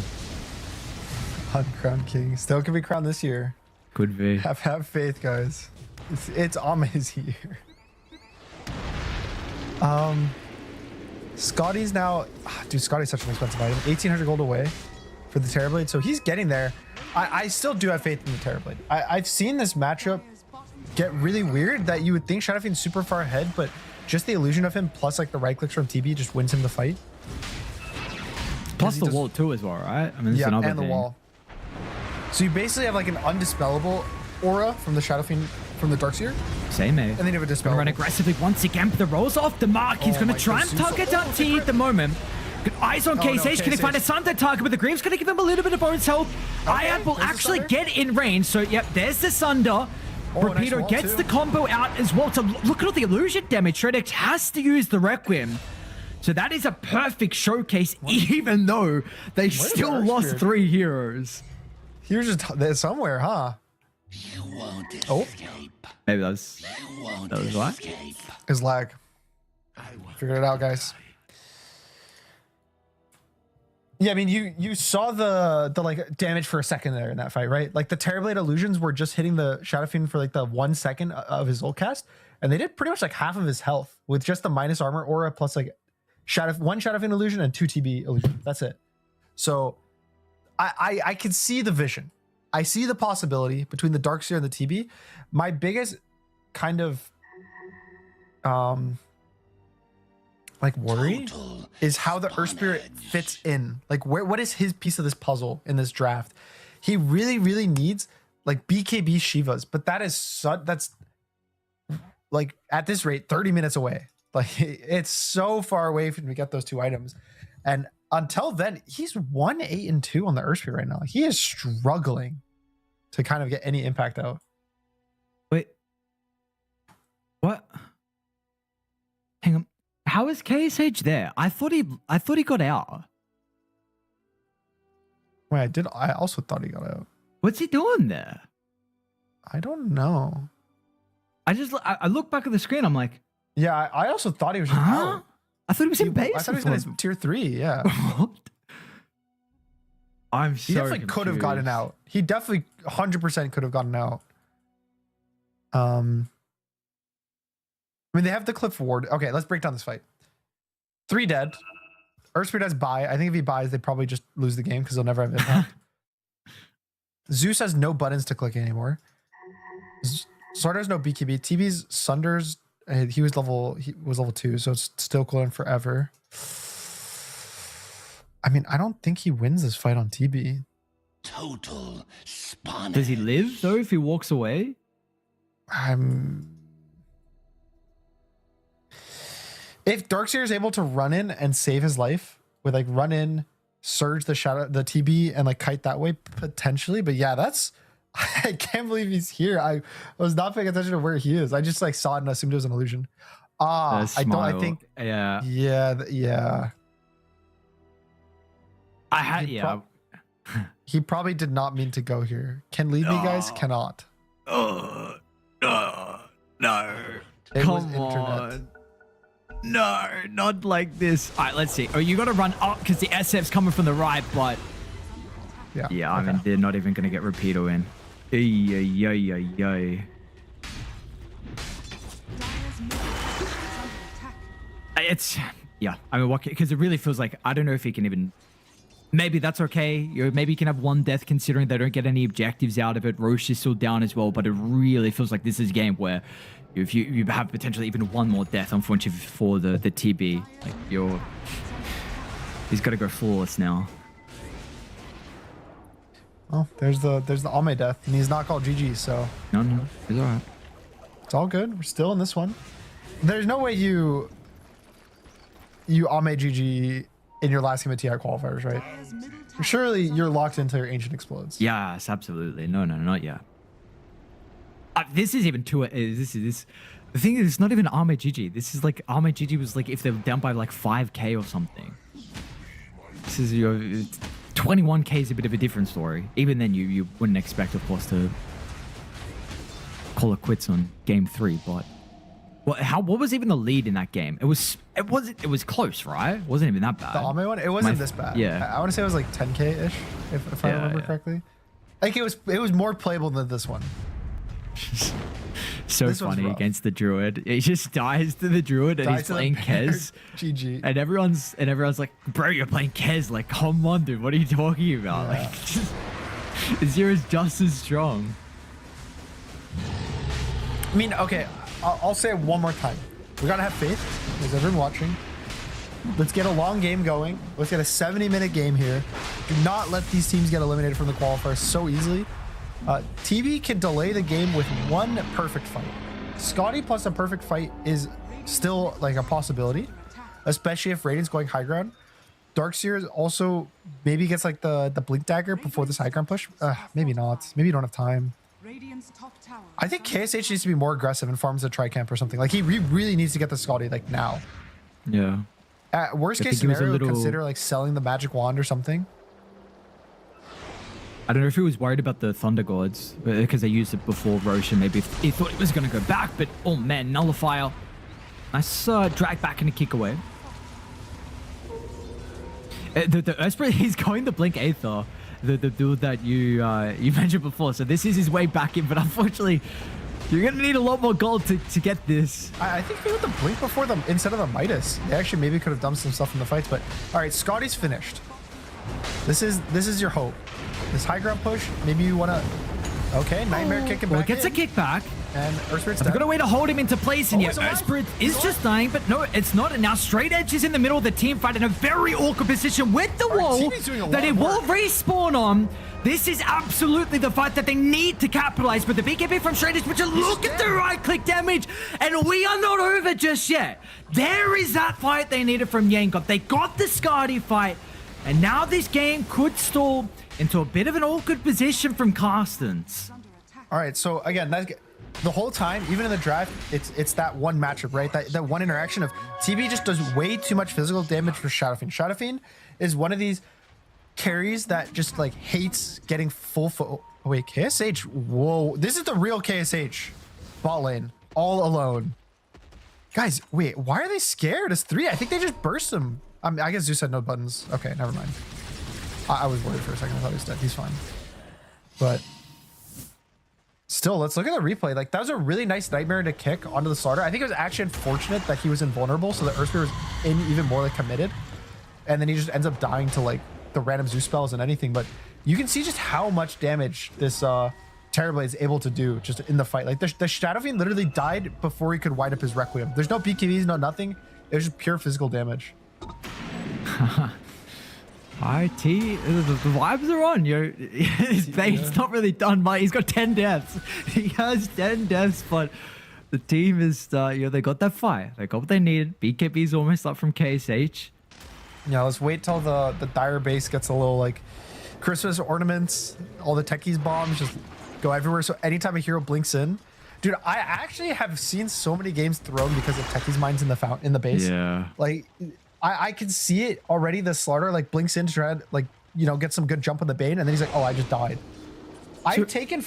Uncrowned king. Still can be crowned this year. Could be. Have faith, guys. It's Ame's year. Scotty's now, dude, Scotty's such an expensive item. 1,800 gold away for the Terrorblade, so he's getting there. I still do have faith in the Terrorblade. I've seen this matchup get really weird that you would think Shadow Fiend's super far ahead, but just the illusion of him plus like the right clicks from TB just wins him the fight. Plus the wall too as well, right? I mean, this is another and the thing. wall. So you basically have like an undispellable aura from the Shadow Fiend from the Darkseer. Same, eh? And then you have a Gonna dispel. run aggressively once again, but the rolls off the mark. He's gonna my try God, and Zeus. target down T at the moment. Good eyes on no, KSH. Can he find a KSH. Sunder target? But the Greaves gonna give him a little bit of bonus health. Ian will there's the actually Sunder. get in range. So, yep, there's the Sunder. nice Rapido wall, gets too. the combo out as well. So look at all the illusion damage. Shredex has to use the Requiem. So that is a perfect showcase, even though they still Earth lost Spirit? 3 heroes. He was just there somewhere, huh? Oh, Maybe that was what? his lag. Figured it out, guys. Yeah, I mean, you saw the like damage for a second there in that fight, right? Like the Terrorblade illusions were just hitting the Shadow Fiend for like the 1 second of his ult cast, and they did pretty much like half of his health with just the minus armor aura plus like one Shadow Fiend illusion and 2 TB illusion. That's it. So I can see the vision. I see the possibility between the Darkseer and the TB. My biggest kind of like worry is how the Earth Spirit fits in. Like what is his piece of this puzzle in this draft? He really needs like BKB Shivas, but that's like at this rate 30 minutes away. Like it's so far away from to get those 2 items. And until then, he's 1-8-2 on the Earth Spirit right now. He is struggling to kind of get any impact out. Wait. What? Hang on. How is KSH there? I thought he got out. Wait, I also thought he got out. What's he doing there? I don't know. I look back at the screen. I'm like, Yeah, I also thought he was just huh? out. I thought he was in base. I thought he was in his tier 3, yeah. What? I'm He so definitely could have gotten confused. out. He definitely 100% could have gotten out. I mean, they have the clip forward. Okay, let's break down this fight. 3 dead. Earth Spirit has buy. I think if he buys, they probably just lose the game because they'll never have impact. Zeus has no buttons to click anymore. Sword has no BKB. TB's Sunders. He was level 2, so it's still going forever. I mean, I don't think he wins this fight on TB. Total spawn. Does he live though if he walks away? If Darkseer is able to run in and save his life with like run in, surge the TB and like kite that way potentially, but yeah, that's I can't believe he's here. I was not paying attention to where he is. I just like saw it and assumed it was an illusion. I think Yeah. yeah. I had He yeah. He probably did not mean to go here. Can lead me, guys? Cannot. No. It was Come internet. on. No, not like this. All right, let's see. Oh, you got to run up because the SF's coming from the right, but yeah, I mean, they're not even going to get Rapido in. Ay. It's, yeah, I mean, what, because it really feels like, I don't know if he can even, maybe that's okay. Maybe he can have 1 death considering they don't get any objectives out of it. Roche is still down as well, but it really feels like this is a game where if you have potentially even 1 more death, unfortunately for the TB, like he's got to go flawless now. Well, there's the Ame death, and he's not called GG, so No, it's all right. it's all good. We're still in this one. There's no way you Ame GG in your last game of TI qualifiers, right? Surely you're locked until your ancient explodes. Yes, absolutely. No, not yet. This is even too. This. The thing is, it's not even Ame GG. This is like Ame GG was like if they were down by like 5k or something. This is 21k is a bit of a different story. Even then, you wouldn't expect, of course, to call it quits on game 3. But What was even the lead in that game? It was close, right? It wasn't even that bad. The Ame one, it wasn't this bad. Yeah. I want to say it was like 10K ish, if I remember correctly. Like it was more playable than this one. So This one's funny rough. against the druid. He just dies to the druid and Dies he's to the playing bear. Kez. GG. And everyone's like, bro, you're playing Kez. Like, come on, dude. What are you talking about? Yeah. Like, Zero's just as strong. I mean, okay, I'll say it one more time. We gotta have faith. There's everyone watching. Let's get a long game going. Let's get a 70-minute game here. Do not let these teams get eliminated from the qualifiers so easily. TV can delay the game with one perfect fight. Scotty plus a perfect fight is still like a possibility, especially if Radiant's going high ground. Darkseer also maybe gets like the blink dagger before this high ground push. Maybe not. Maybe you don't have time. Radiant's top tower. I think KSH needs to be more aggressive and farms a tri-camp or something. Like he really needs to get the Scotty like now. Yeah. At worst I case think he was a scenario, little- consider like selling the magic wand or something. I don't know if he was worried about the Thunder Gods because they used it before Roshan. Maybe he thought it was going to go back, but oh man, Nullifier. Nice drag back and a kick away. The Esprit, he's going to Blink Aether, the dude that you mentioned before. So this is his way back in, but unfortunately, you're going to need a lot more gold to get this. I think they went the blink before them instead of the Midas. They actually maybe could have done some stuff in the fights, but all right, Scotty's finished. This is your hope. This high ground push, maybe you want to... Okay, Nightmare kicking Well, back it gets a in. kickback. And Earthspirit's I've dead. got a way to hold him into place, and Oh, yeah, he's alive? Spirit He's is just dying, but no, it's not. And now Straight Edge is in the middle of the team fight in a very awkward position with the Our wall team is doing a lot that it of will work. respawn on. This is absolutely the fight that they need to capitalize, but the BKB from Straight Edge, but just look at the right-click damage, and we are not over just yet. There is that fight they needed from Yankov. They got the Scotty fight, and now this game could stall into a bit of an awkward position from Carstens. All right, so again, the whole time, even in the draft, it's that one matchup, right? That one interaction of TV just does way too much physical damage for Shadowfiend. Shadowfiend is one of these carries that just like hates getting full foot. Oh, wait, KSH? Whoa, this is the real KSH. Bot lane, all alone. Guys, wait, why are they scared? It's 3. I think they just burst him. I guess Zeus had no buttons. Okay, never mind. I was worried for a second. I thought he was dead. He's fine. But still, let's look at the replay. Like, that was a really nice Nightmare to kick onto the starter. I think it was actually unfortunate that he was invulnerable, so that Earthspear was in even more like committed. And then he just ends up dying to like the random Zeus spells and anything. But you can see just how much damage this Terrorblade is able to do just in the fight. Like the Shadowfiend literally died before he could wind up his Requiem. There's no BKBs, no nothing. It was just pure physical damage. IT, the vibes are on. His fate's not really done, but he's got 10 deaths. He has 10 deaths, but the team is, they got that fire. They got what they needed. BKB's almost up from KSH. Yeah, let's wait till the Dire base gets a little like Christmas ornaments, all the techies bombs just go everywhere. So anytime a hero blinks in, dude, I actually have seen so many games thrown because of techies mines in the base. Yeah. Like I can see it already. The Slaughter like blinks in to try to like, get some good jump on the Bane, and then he's like, oh, I just died. I've taken,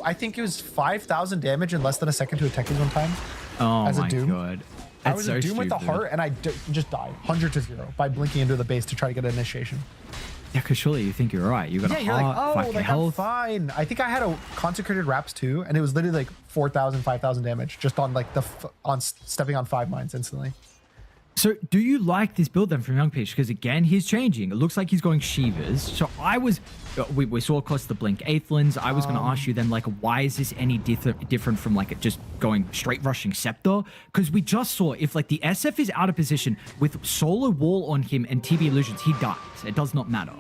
I think it was 5,000 damage in less than a second to a techies one time. Oh as a my Doom. god. I That's was so a Doom with the stupid. heart, and I just died 100 to 0 by blinking into the base to try to get an initiation. Yeah, because surely you think you're right. You got Yeah, a you're like, heart, oh, 5k like I'm health. fine. I think I had a consecrated wraps too, and it was literally like 4,000, 5,000 damage just on like stepping on 5 mines instantly. So do you like this build then from Young Peach? Because again, he's changing. It looks like he's going Shivas. So I was, we saw across the Blink Aethelins. I was going to ask you then, like, why is this any different from like just going straight rushing Scepter? Because we just saw if like the SF is out of position with solo wall on him and TB illusions, he dies. It does not matter.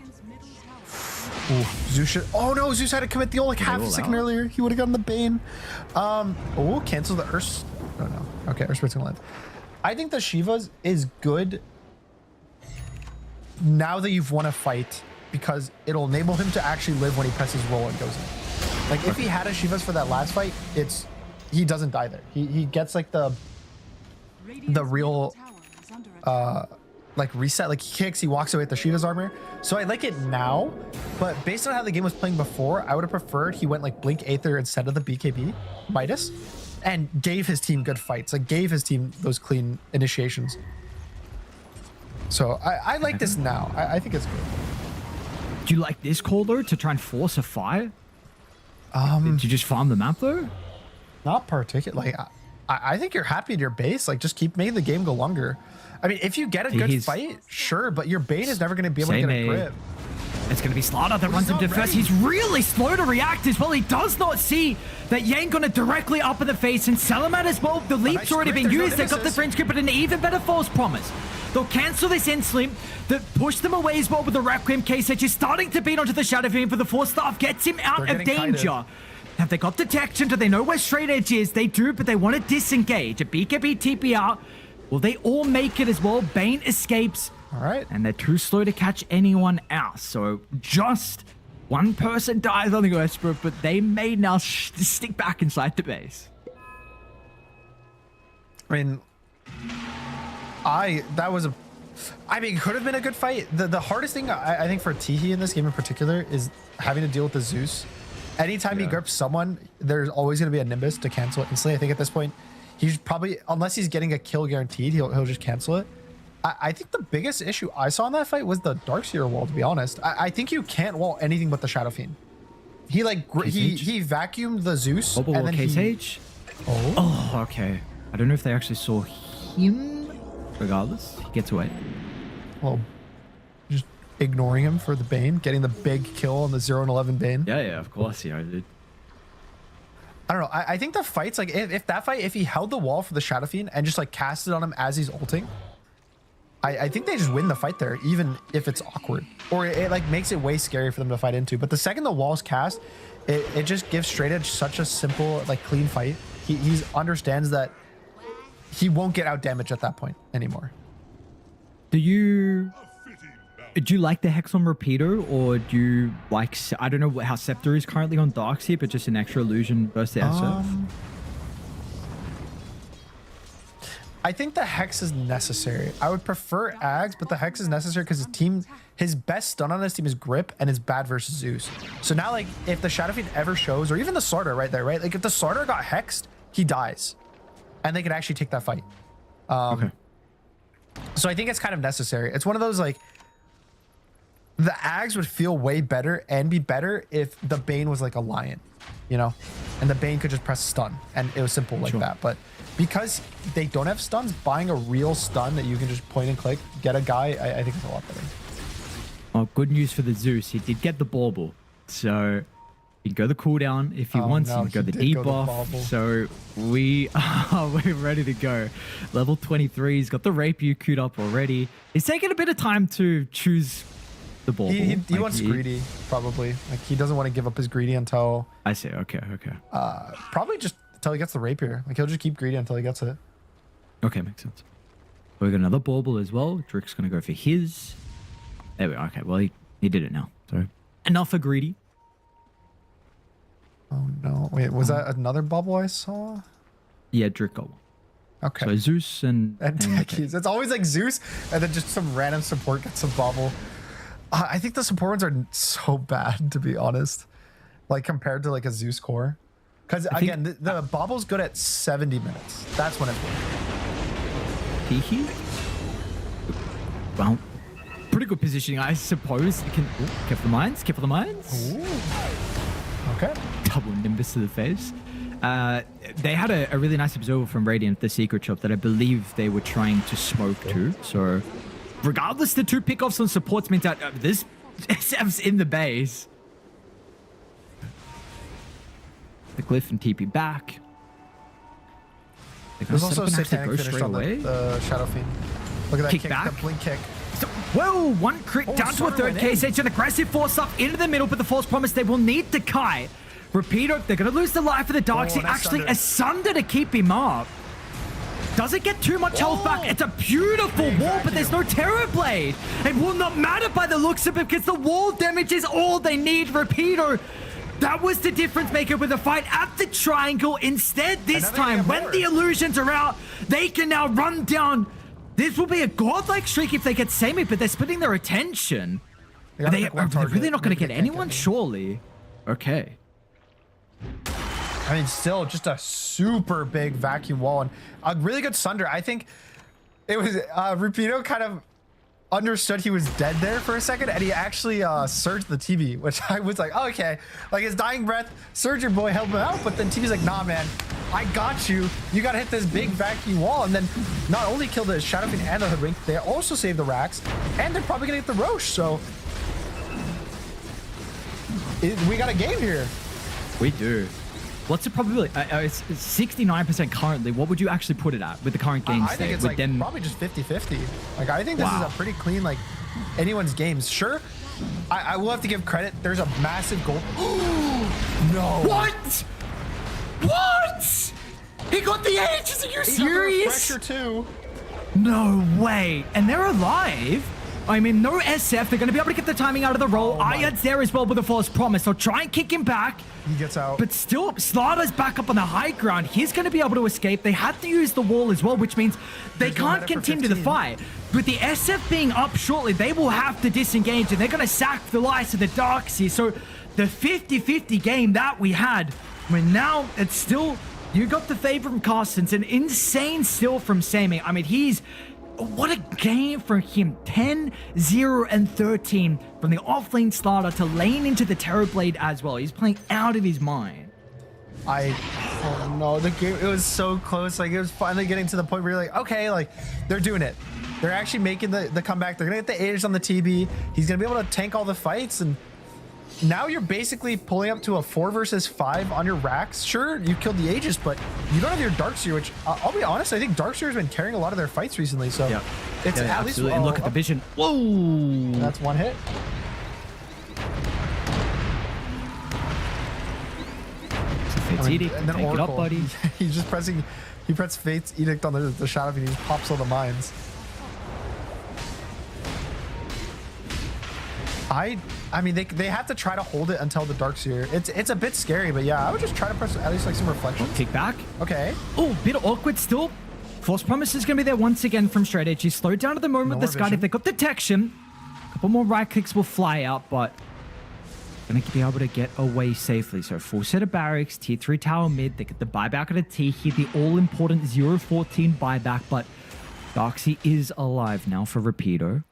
Ooh, Zeus should, oh no, Zeus had to commit the ult like half a all second out. earlier. He would have gotten the Bane. Oh, cancel the Earth. Oh no. Okay, Earthspirit's gonna live. I think the Shivas is good now that you've won a fight because it'll enable him to actually live when he presses roll and goes in. Like if he had a Shivas for that last fight, he doesn't die there. He gets like the real like reset, like he kicks, he walks away with the Shiva's armor. So I like it now, but based on how the game was playing before, I would have preferred he went like Blink Aether instead of the BKB Midas. and gave his team good fights. Like gave his team those clean initiations. So I like this now. I think it's good. Do you like this call though, to try and force a fight? Did you just farm the map though? Not particularly. Like I think you're happy in your base. Like just keep making the game go longer. I mean, if you get a good fight, sure, but your Bane is never going to be able to get a grip. It's going to be Slaughter that runs him to first. He's really slow to react as well. He does not see that Yang gonna directly up in the face, and Salamat as well. The leap's already been used. They got the French grip, but an even better false promise. They'll cancel this end slim that push them away as well with the Requiem case. They're just starting to beat onto the Shadow Fiend, but the Force Staff gets him out of danger. Have they got detection? Do they know where Straight Edge is? They do, but they want to disengage. A BKB TP out. Will they all make it as well? Bane escapes. All right. And they're too slow to catch anyone else. So just one person dies on the Esper, but they may now stick back inside the base. I mean, it could have been a good fight. The hardest thing I think for Tihi in this game in particular is having to deal with the Zeus. Anytime he grips someone, there's always going to be a Nimbus to cancel it instantly. I think at this point, he's probably, unless he's getting a kill guaranteed, he'll just cancel it. I think the biggest issue I saw in that fight was the Darkseer wall, to be honest. I think you can't wall anything but the Shadow Fiend. He like he vacuumed the Zeus and then Case Oh, okay. I don't know if they actually saw him. Regardless, he gets away. Well, just ignoring him for the Bane, getting the big kill on the 0 and 11 Bane. Yeah, of course, dude. I don't know. I think the fight's like if he held the wall for the Shadow Fiend and just like casted on him as he's ulting, I think they just win the fight there, even if it's awkward, or it like makes it way scary for them to fight into. But the second the wall's cast, it just gives Straight Edge such a simple, like clean fight. He understands that he won't get out damaged at that point anymore. Do you like the Hex on Repeater, or do you like, I don't know how Scepter is currently on Darkseer, but just an extra illusion versus the SF? I think the Hex is necessary. I would prefer Ags, but the Hex is necessary because his best stun on his team is Grip and is bad versus Zeus. So now, like, if the Shadow Fiend ever shows, or even the Sartor right there, right? Like, if the Sartor got Hexed, he dies. And they could actually take that fight. Okay. So I think it's kind of necessary. It's one of those, like, the Ags would feel way better and be better if the Bane was like a lion, you know? And the Bane could just press stun, and it was simple like that. But because they don't have stuns, buying a real stun that you can just point and click, get a guy, I think is a lot better. Well, good news for the Zeus. He did get the bauble. So he can go the cooldown if he wants. He can go the debuff. So we're ready to go. Level 23. He's got the Rapier queued up already. He's taking a bit of time to choose the bauble. He wants greedy, probably. Like, he doesn't want to give up his greedy until... I see. Okay. Probably just until he gets the Rapier. Like, he'll just keep greedy until he gets it. Okay, makes sense. We got another bauble as well. Drick's going to go for his. There we go. Okay, well, he did it now. So enough for greedy. Oh, no. Wait, was that another bubble I saw? Yeah, Drick got one. Okay. So Zeus and Techies. It's always like Zeus, and then just some random support gets a bubble. I think the support ones are so bad, to be honest. Like, compared to like a Zeus core. Because again, the bobble's good at 70 minutes. That's when it's worth. Tiki? Well, pretty good positioning, I suppose. You can careful the mines, careful the mines. Ooh. Okay. Double Nimbus to the face. They had a really nice observer from Radiant, the secret shop, that I believe they were trying to smoke to. So regardless, the two pickoffs on supports means that this SF's in the base. The Glyph and TP back. There's also a satanic finish on the Shadow Fiend. Look at that kick, that blink kick. So, whoa, one crit down to a third case. It's an aggressive force up into the middle, but the false promise they will need the Kai. Repeater, they're going to lose the life for the Darkseer. Actually, a Sunder to keep him up. Doesn't get too much health back. It's a beautiful wall, but there's no Terror Blade. It will not matter by the looks of it because the wall damage is all they need. Repeater, that was the difference maker with the fight at the triangle. Instead, this time, when the illusions are out, they can now run down. This will be a godlike streak if they get Semi, but they're splitting their attention. They're really not going to get anyone, surely. Okay. I mean, still just a super big vacuum wall and a really good Sunder. I think it was Rapido kind of understood he was dead there for a second, and he actually surged the TB, which I was like, oh, okay, like his dying breath, surge your boy, help him out. But then TB's like, nah, man, I got you. You got to hit this big vacuum wall, and then not only kill the Shadow Fiend and the Hoodwink, they also save the racks, and they're probably gonna get the Roche. So we got a game here. We do. What's the probability? It's 69% currently. What would you actually put it at with the current game I think it's like probably just 50-50. Like, I think this is a pretty clean, like, anyone's games. Sure, I will have to give credit. There's a massive goal. No. What? What? He got the Aegis. Are you serious? Pressure too. No way. And they're alive. I mean, no SF. They're going to be able to get the timing out of the roll. Ayad's there as well with a false promise. So try and kick him back. He gets out. But still, Slaughter's back up on the high ground. He's going to be able to escape. They have to use the wall as well, which means they can't continue the fight. With the SF being up shortly, they will have to disengage, and they're going to sack the lives of the Darks here. So the 50-50 game that we had, when now it's still, you got the favor from Carstens, an insane steal from Sammy. I mean, what a game for him. 10, 0, and 13 from the offlane Slaughter to lane into the Terrorblade as well. He's playing out of his mind. Oh no, the game, it was so close. Like, it was finally getting to the point where you're like, okay, like, they're doing it. They're actually making the comeback. They're gonna get the Aegis on the TB. He's gonna be able to tank all the fights, and now you're basically pulling up to a 4 versus 5 on your racks. Sure, you killed the Aegis, but you don't have your Darkseer, which I'll be honest, I think Darkseer has been carrying a lot of their fights recently. So it's at least. And look at the vision. Whoa! That's one hit. Fate's Edict. And then Take it Oracle. up, buddy. He's just pressing. He pressed Fate's Edict on the Shadow Fiend. He just pops all the mines. I mean, they have to try to hold it until the Darkseer. It's a bit scary, but yeah, I would just try to press at least like some reflections. Kick back. Okay. Oh, bit awkward still. False Promise is going to be there once again from Straight Edge. He's slowed down at the moment with the Sky. If they got detection, a couple more right clicks will fly out, but going to be able to get away safely. So full set of barracks, tier 3 tower mid. They get the buyback at a T here, the all-important 0-14 buyback, but Darksea is alive now for Rapido.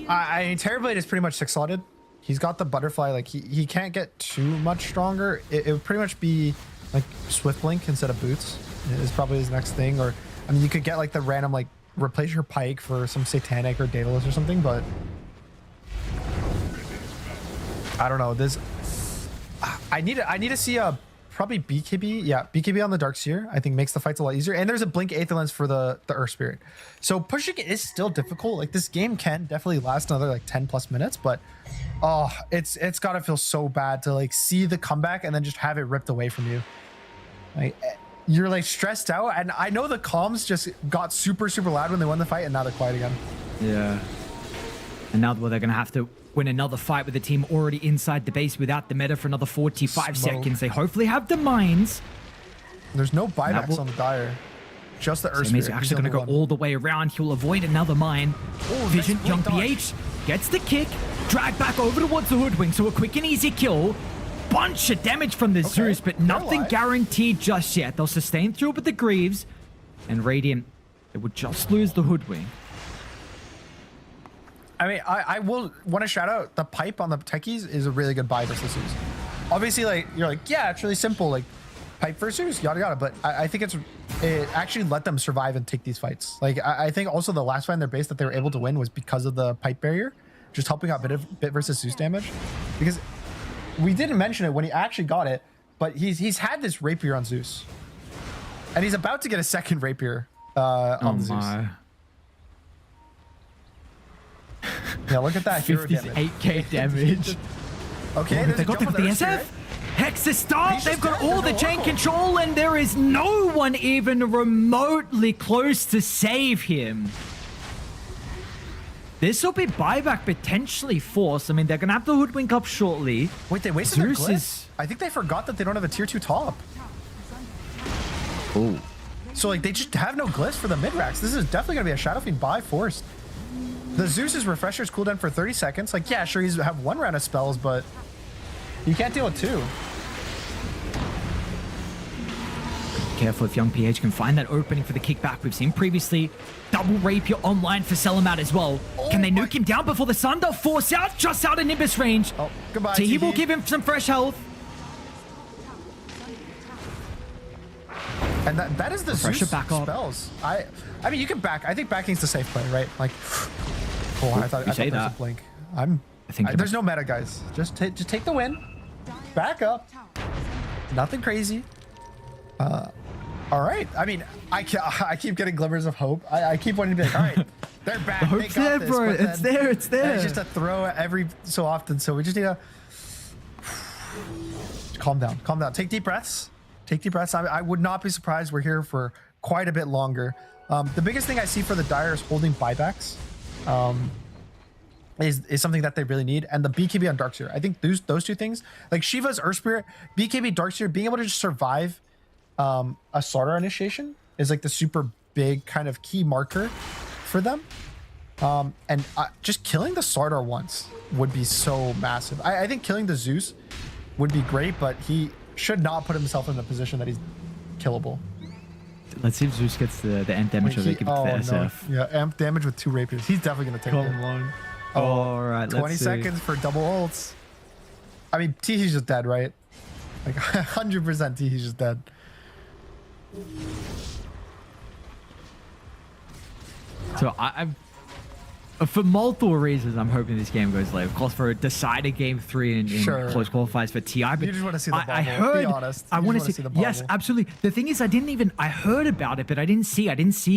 I mean, Terrorblade is pretty much 6-slotted. He's got the butterfly. Like, he can't get too much stronger. It would pretty much be like Swift Blink instead of Boots is probably his next thing. Or, I mean, you could get like the random, like, replace your Pike for some Satanic or Daedalus or something, but I don't know. I need to see a probably BKB. Yeah, BKB on the Darkseer, I think, makes the fights a lot easier. And there's a Blink Aether Lens for the Earth Spirit. So pushing it is still difficult. Like, this game can definitely last another like 10 plus minutes, but oh, it's gotta feel so bad to like see the comeback and then just have it ripped away from you. Like, you're like stressed out, and I know the comms just got super loud when they won the fight, and now they're quiet again. Yeah. And now they're gonna have to win another fight with the team already inside the base without the meta for another 45 seconds. They hopefully have the mines. There's no buybacks on the Dire. Just the Earth Spirit. He's actually going to go all the way around. He'll avoid another mine. Oh, Vision, nice Young dodge. PH gets the kick. Drag back over towards the Hoodwink. So a quick and easy kill. Bunch of damage from the Zeus, but nothing alive. guaranteed just yet. They'll sustain through with the Greaves. And Radiant, they would just lose the Hoodwink. I mean, I will want to shout out the pipe on the techies is a really good buy versus Zeus. Obviously, like, you're like, yeah, it's really simple, like pipe versus Zeus, yada yada. But I think it actually let them survive and take these fights. Like, I think also the last fight in their base that they were able to win was because of the pipe barrier, just helping out bit versus Zeus damage. Because we didn't mention it when he actually got it, but he's had this rapier on Zeus, and he's about to get a second rapier on the Zeus. Yeah, look at that. 58k damage. Okay, they got the SF. Hex is start. They've got all the chain control, and there is no one even remotely close to save him. This will be buyback potentially forced. I mean, they're going to have the Hoodwink up shortly. Wait, they wasted their glyph? I think they forgot that they don't have a tier 2 top. Oh. So, like, they just have no glyphs for the mid-racks. This is definitely going to be a Shadow Fiend buy forced. The Zeus's refreshers cooldown for 30 seconds. Like, yeah, sure, he's have one round of spells, but You can't deal with 2. Careful if young PH can find that opening for the kickback. We've seen previously double rapier online for Selamat as well. Can they nuke him down before the Sunder? Force out, just out of Nimbus range. Oh, goodbye, He will Tihi. give him some fresh health. And that is the Pressure Zeus back up. spells. I mean, you can back. I think backing's the safe play, right? Like, oh, I thought say there was a that. blink. I think There's no meta, guys. Just take the win. Back up. Nothing crazy. All right. I mean, I keep getting glimmers of hope. I keep wanting to be like, all right, they're back. The They hope's got there, this, bro. but then- It's there. It's there. It's just a throw every so often. So we just need to calm down. Calm down. Take deep breaths. Take deep breaths. I would not be surprised. We're here for quite a bit longer. The biggest thing I see for the Dire is holding buybacks. Is something that they really need, and the BKB on Darkseer. I think those two things, like Shiva's Earth Spirit, BKB Darkseer, being able to just survive a starter initiation is like the super big kind of key marker for them. And just killing the starter once would be so massive. I think killing the Zeus would be great, but he should not put himself in a position that he's killable. Let's see if Zeus gets the amp damage or they give it to the SF. No. Yeah, amp damage with 2 rapiers. He's definitely gonna take it. on. Oh, All right, 20 let's see. seconds for double ults. I mean, Tihi's just dead, right? Like 100% Tihi's just dead. So I'm for multiple reasons, I'm hoping this game goes late. Of course, for a decider game 3 in Sure. close qualifiers for TI. But You just wanna see the I bubble. Be heard. honest. I You want just to wanna see. see the Yes, bubble. absolutely. The thing is, I heard about it, but I didn't see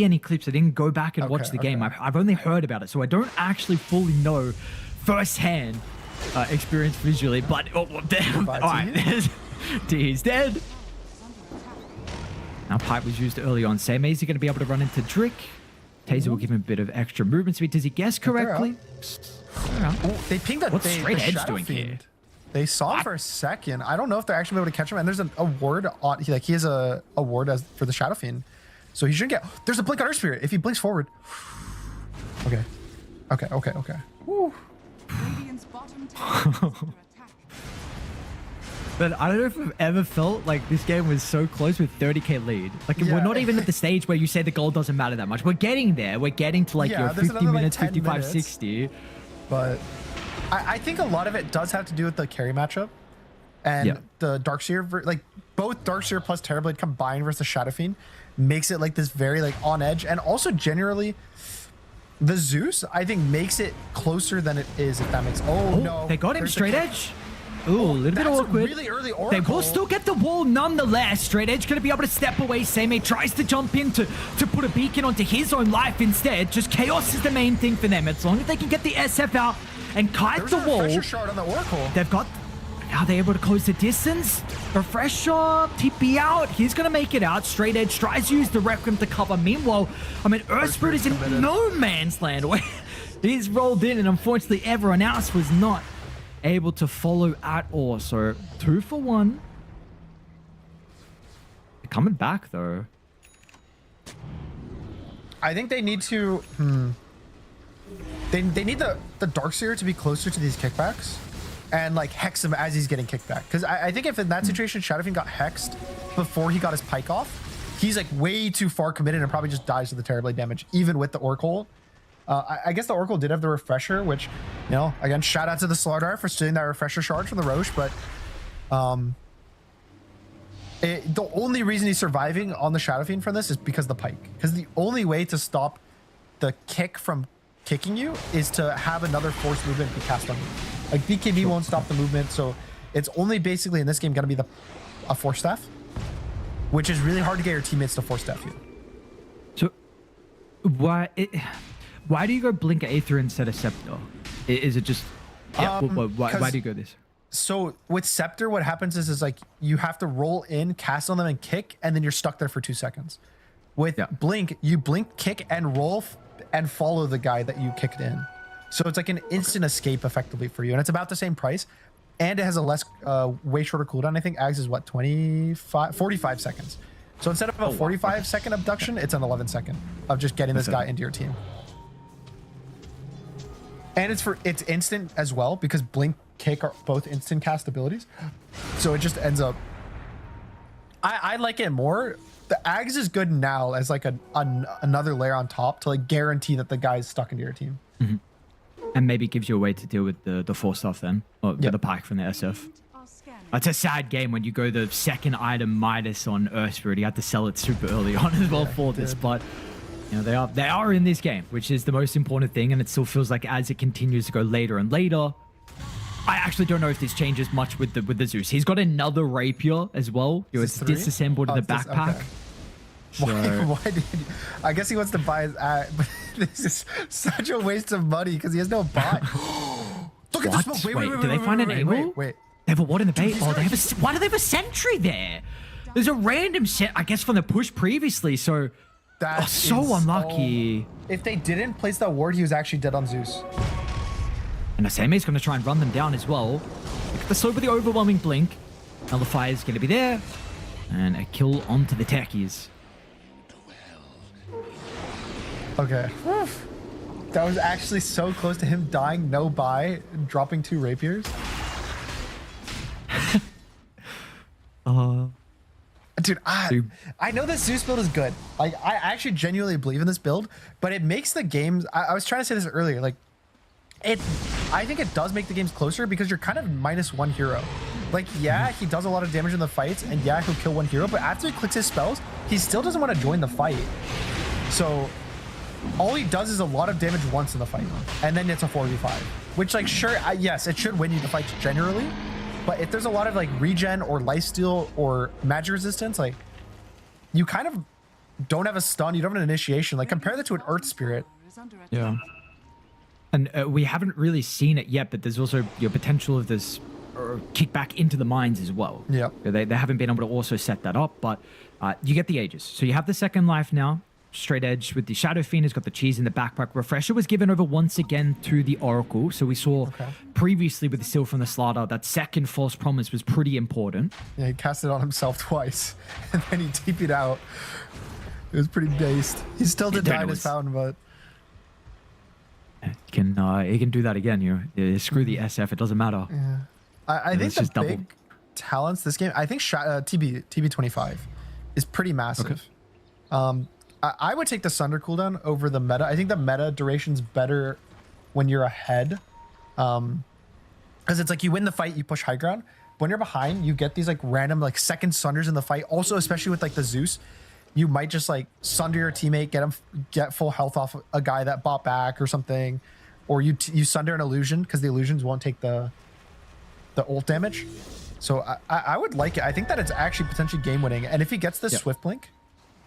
any clips. I didn't go back and watch the game. okay. I've only heard about it, so I don't actually fully know firsthand experience visually. But all Goodbye, right, T's dead. Now pipe was used early on. Same is he going to be able to run into Drick? Taser will give him a bit of extra movement speed. Does he guess correctly? Oh, they pinged that. What's the Straight Edge Shadow doing Fiend. here? They saw him for a second. I don't know if they're actually able to catch him. And there's a ward on. He has a ward for the Shadow Fiend, so he shouldn't get. There's a blink on Earth Spirit. If he blinks forward. Okay. Woo. Radiant's bottom tower is under attack. But I don't know if I've ever felt like this game was so close with 30k lead. Like Yeah. we're not even at the stage where you say the goal doesn't matter that much. We're getting there. We're getting to like Yeah, your there's 50 another, like, minutes, 10 55, minutes. 60. But I think a lot of it does have to do with the carry matchup and Yeah. the Darkseer, like both Darkseer plus Terrorblade combined versus Shadow Fiend makes it like this very like on edge, and also generally the Zeus I think makes it closer than it is, if that makes. Oh, no, They got him there's the straight kick. edge. Ooh, a little bit That's a awkward. really early They will Oracle. still get the wall nonetheless. Straight Edge going to be able to step away. Seimei tries to jump in to put a beacon onto his own life instead. Just chaos is the main thing for them. As long as they can get the SF out and kite There's the a wall, refresher shard on the Oracle. they've got... Are they able to close the distance? Refresher, TP out. He's going to make it out. Straight Edge tries to use the Requiem to cover. Meanwhile, I mean, Earth Spirit is in committed. no man's land. He's rolled in, and unfortunately, everyone else was not able to follow at all. So 2 for 1. They're coming back though. I think they need to. They need the Darkseer to be closer to these kickbacks, and like hex him as he's getting kicked back. Because I think if in that situation Shadowfiend got hexed before he got his pike off, he's like way too far committed and probably just dies to the Terrorblade damage, even with the Oracle. I guess the Oracle did have the refresher, which, you know, again, shout out to the Slardar for stealing that refresher shard from the Roche, but the only reason he's surviving on the Shadow Fiend from this is because of the pike. Because the only way to stop the kick from kicking you is to have another force movement be cast on you. Like BKB won't stop the movement, so it's only basically in this game gonna be a force staff, which is really hard to get your teammates to force staff you. So why do you go Blink Aether instead of Scepter? Is it just... Yeah, why do you go this? So with Scepter, what happens is like you have to roll in, cast on them, and kick, and then you're stuck there for 2 seconds. With Blink, you blink, kick, and roll, and follow the guy that you kicked in. So it's like an instant escape effectively for you, and it's about the same price, and it has a less, way shorter cooldown. I think Ags is what, 45 seconds. So instead of a 45-second abduction, it's an 11-second of just getting this guy into your team. And it's instant as well, because Blink kick are both instant cast abilities. So it just ends up. I like it more. The Ags is good now as like another layer on top to like guarantee that the guy's stuck into your team. And maybe gives you a way to deal with the 4 stuff then, or the pike from the SF. It's a sad game when you go the second item Midas on Earth Spirit. You had to sell it super early on as well for this, but you know they are in this game, which is the most important thing. And it still feels like as it continues to go later and later, I actually don't know if this changes much with the Zeus. He's got another rapier as well. It's disassembled in the backpack. Okay. Why did he, I guess he wants to buy his but this is such a waste of money because he has no buy. Look at this smoke. Wait, do they find an angle? Wait. They have a what in the bait? Oh, they have a. Why do they have a sentry there? There's a random set, I guess, from the push previously. So that's so unlucky. If they didn't place that ward, he was actually dead on Zeus. And Aseme's going to try and run them down as well. Look at the slope of the overwhelming blink. Nullify is going to be there. And a kill onto the techies. Okay. That was actually so close to him dying, no buy, dropping 2 rapiers. Dude, I know this Zeus build is good. Like, I actually genuinely believe in this build, but it makes the games. I was trying to say this earlier. Like, I think it does make the games closer because you're kind of -1 hero. Like, yeah, he does a lot of damage in the fights, and yeah, he'll kill 1 hero, but after he clicks his spells, he still doesn't want to join the fight. So all he does is a lot of damage once in the fight, and then it's a 4v5. Which, like, sure, yes, it should win you the fights generally, but if there's a lot of like regen or lifesteal or magic resistance, like, you kind of don't have a stun, you don't have an initiation. Like, compare that to an Earth Spirit. Yeah. And we haven't really seen it yet, but there's also your potential of this kickback into the mines as well. Yeah. They haven't been able to also set that up, but you get the ages. So you have the second life now. Straight edge with the Shadow Fiend has got the cheese in the backpack. Refresher was given over once again to the Oracle. So we saw previously with the Seal from the Slaughter, that second false promise was pretty important. Yeah, he cast it on himself twice, and then he TP'd out. It was pretty based. He still did die in his fountain, but he can do that again. You know, screw the SF. It doesn't matter. Yeah. I think the big talents this game. I think TB25 is pretty massive. Okay. I would take the Sunder cooldown over the meta. I think the meta duration's better when you're ahead. Because it's like you win the fight, you push high ground. When you're behind, you get these like random like second Sunders in the fight. Also, especially with like the Zeus, you might just like Sunder your teammate, get full health off a guy that bought back or something. Or you Sunder an illusion because the illusions won't take the ult damage. So I would like it. I think that it's actually potentially game winning. And if he gets this Swift Blink,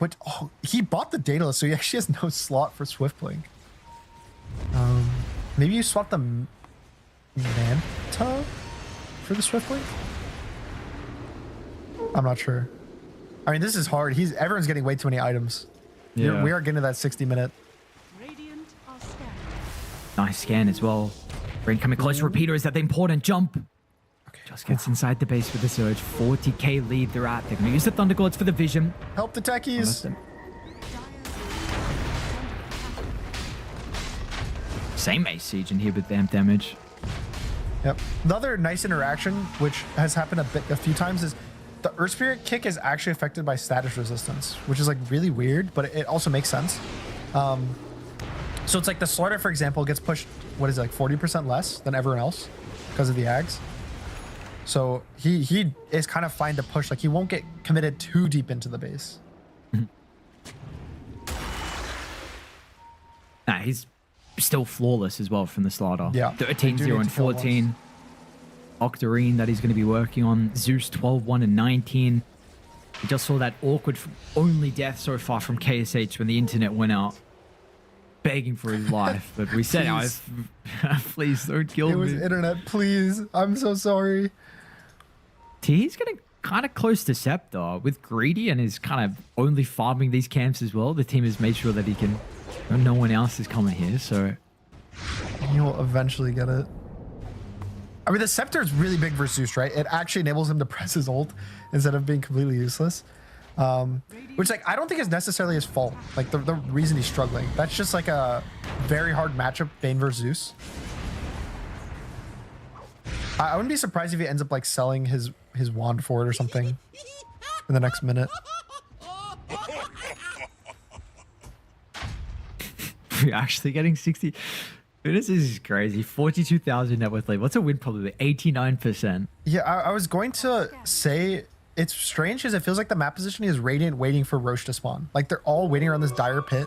but he bought the Daedalus, so he actually has no slot for Swift Blink. Maybe you swap the Manta for the Swift Blink? I'm not sure. I mean, this is hard. Everyone's getting way too many items. Yeah. We are getting to that 60-minute. Nice scan as well. Rain coming close. Repeater, is that the important jump? Just gets inside the base with the surge. 40k lead they're at. They're going to use the Thunder Gods for the vision. Help the techies. Same Ace Siege in here with vamp damage. Yep. Another nice interaction, which has happened a few times, is the Earth Spirit kick is actually affected by status resistance, which is like really weird, but it also makes sense. So it's like the Slaughter, for example, gets pushed, what is it, like 40% less than everyone else because of the Ags. So he is kind of fine to push. Like, he won't get committed too deep into the base. Nah, he's still flawless as well from the Slaughter. Yeah. 13-0 and 14. Octarine that he's going to be working on. Zeus 12-1 and 19. We just saw that awkward only death so far from KSH when the internet went out. Begging for his life. But we said, please don't kill me. It was internet, please. I'm so sorry. He's getting kind of close to Scepter with Greedy and is kind of only farming these camps as well. The team has made sure that he can, no one else is coming here, so he will eventually get it. I mean, the Scepter is really big versus Zeus, right? It actually enables him to press his ult instead of being completely useless. Which, like, I don't think is necessarily his fault. Like, the reason he's struggling. That's just like a very hard matchup, Bane versus Zeus. I wouldn't be surprised if he ends up like selling his wand for it or something in the next minute. We're actually getting 60. This is crazy. 42,000 net worth lead. What's a win probably? 89%. Yeah, I was going to say it's strange because it feels like the map positioning is Radiant waiting for Roche to spawn. Like they're all waiting around this dire pit,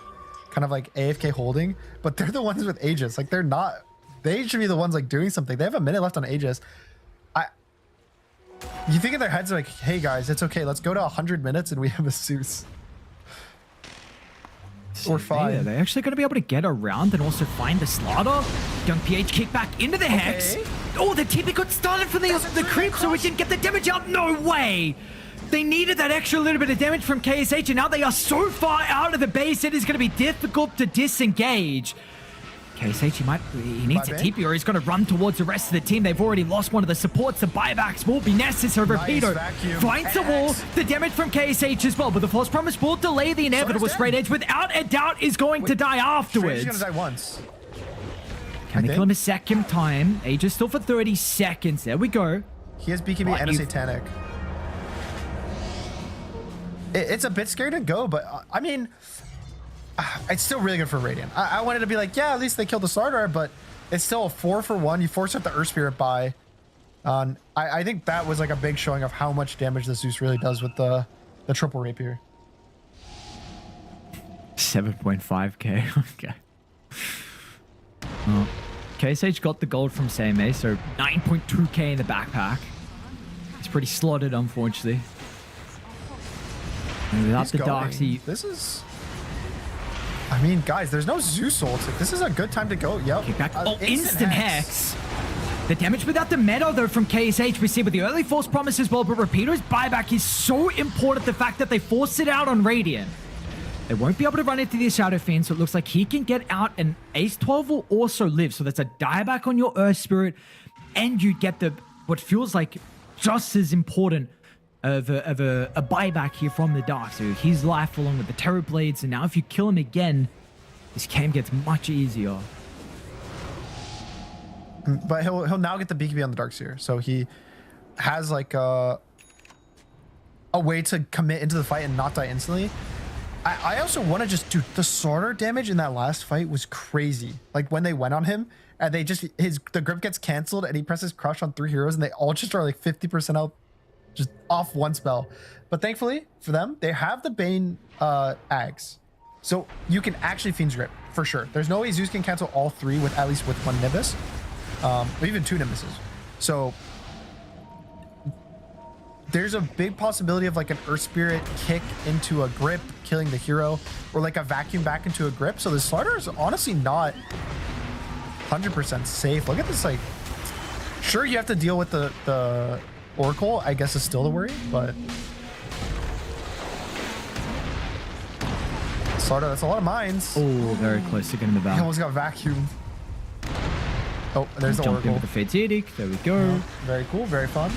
kind of like AFK holding, but they're the ones with Aegis. Like they're not, they should be the ones like doing something. They have a minute left on Aegis. You think in their heads like, hey guys, it's okay. Let's go to 100 minutes and we have a Zeus. Or fine. Yeah, they're actually going to be able to get around and also find the Slaughter. Young PH kick back into the Hex. Oh, the TP got started for the creep, so we didn't get the damage out. No way. They needed that extra little bit of damage from KSH, and now they are so far out of the base, it is going to be difficult to disengage. KSH, he needs a TP or he's going to run towards the rest of the team. They've already lost one of the supports. The buybacks will be necessary. Rapido finds the wall. The damage from KSH as well, but the false promise will delay the inevitable. Straight edge, without a doubt, is going to die afterwards. He's going to die once. Can they kill him a second time? Aegis still for 30 seconds. There we go. He has BKB and a Satanic. It's a bit scary to go, but I mean, it's still really good for Radiant. I wanted to be like, yeah, at least they killed the starter, but it's still a 4-for-1. You force out the Earth Spirit by. I think that was like a big showing of how much damage the Zeus really does with the triple rapier. 7.5k. Okay. Well, KSH got the gold from CMA, so 9.2k in the backpack. It's pretty slotted, unfortunately. And without the Darksy, this is. I mean, guys, there's no Zeus ult. This is a good time to go. Yep. Kick back. Oh, instant hex. The damage without the meta, though, from KSH, we see with the early false promise as well, but Rapido's buyback is so important. The fact that they forced it out on Radiant. They won't be able to run into the Shadow Fiend, so it looks like he can get out, and Ace 12 will also live. So that's a dieback on your Earth Spirit, and you get the what feels like just as important of a buyback here from the Dark. So his life along with the Terror Blades, and now if you kill him again, this game gets much easier. But he'll now get the BKB on the Darkseer, so he has like a way to commit into the fight and not die instantly. I also want to just, dude, the Sorter damage in that last fight was crazy. Like when they went on him and they just, the grip gets canceled and he presses Crush on 3 heroes and they all just are like 50% out, just off one spell. But thankfully for them, they have the Bane Ags. So you can actually Fiend's Grip for sure. There's no way Zeus can cancel all 3 with at least with 1 Nimbus, or even 2 Nimbuses. So there's a big possibility of like an Earth Spirit kick into a grip, killing the hero, or like a vacuum back into a grip. So the Slaughter is honestly not 100% safe. Look at this, like, sure, you have to deal with the Oracle, I guess, is still the worry, but Slaughter, that's a lot of mines. Oh, very close to getting the He back. almost got vacuumed. Oh, there's the Jump Oracle. in with the Fate's Edict. There we go. Very cool, very fun.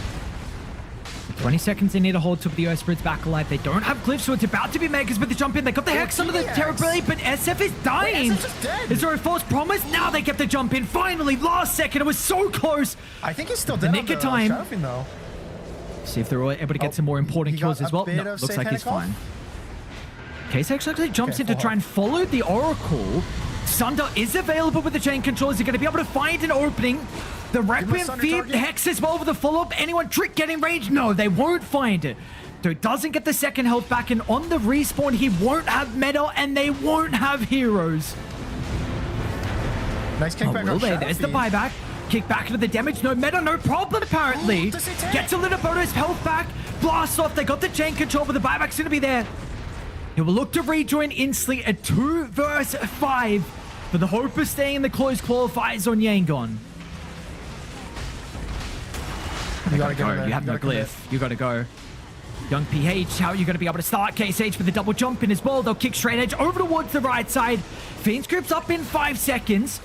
20 seconds they need to hold to the Earth Spirit's back alive. They don't have Glyphs, so it's about to be Megas with the jump in. They got the Hex under the Terror Blade, but SF is dying. Wait, SF is dead. Is there a false promise? Now they get the jump in. Finally, last second. It was so close. I think he's still dead. Nick of time. Shadow Fiend, though. See if they're able to get some more important he kills got as well. a bit No, of looks like he's Satanic fine. Case actually jumps Okay, in to full try and follow the Oracle. Sunder is available with the chain controls. They're going to be able to find an opening. The Requiem Sunder Feed target. Hex as well with a follow-up. Anyone trick getting range? No, they won't find it. So it doesn't get the second health back, and on the respawn, he won't have metal, and they won't have heroes. Nice kickback Will on they? Shadow There's the Fiend. buyback. Kick back into the damage. No meta, no problem, apparently. the Satanic. Gets a little bonus health back. Blast off. They got the chain control, but the buyback's going to be there. He will look to rejoin instantly at 2 versus 5. But the hope of staying in the close qualifiers on Yangon. You gotta get in there. You have no glyph. You gotta go. Young PH, how are you going to be able to start? KSH with a double jump in as well. They'll kick straight edge over towards the right side. Fiend's Grip's up in 5 seconds.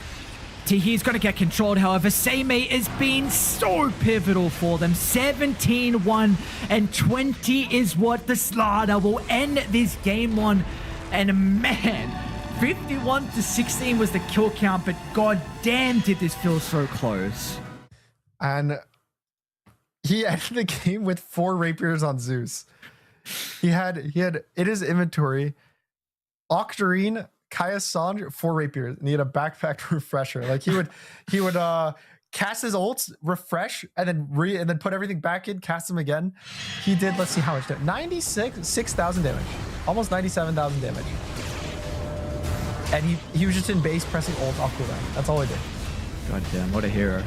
Tihi's going to get controlled, however. Seimei has been so pivotal for them. 17-1 and 20 is what the Slaughter will end this game on. And man, 51-16 was the kill count, but god damn did this feel so close. And he ended the game with 4 rapiers on Zeus. He had in his inventory Octarine, Kaya Sanj, 4 rapiers, and he had a backpack refresher. Like he would cast his ults, refresh, and then put everything back in, cast them again. He did, let's see how much damage. 6,000 damage. Almost 97,000 damage. And he was just in base pressing ult off cooldown. That's all he did. God damn, what a hero.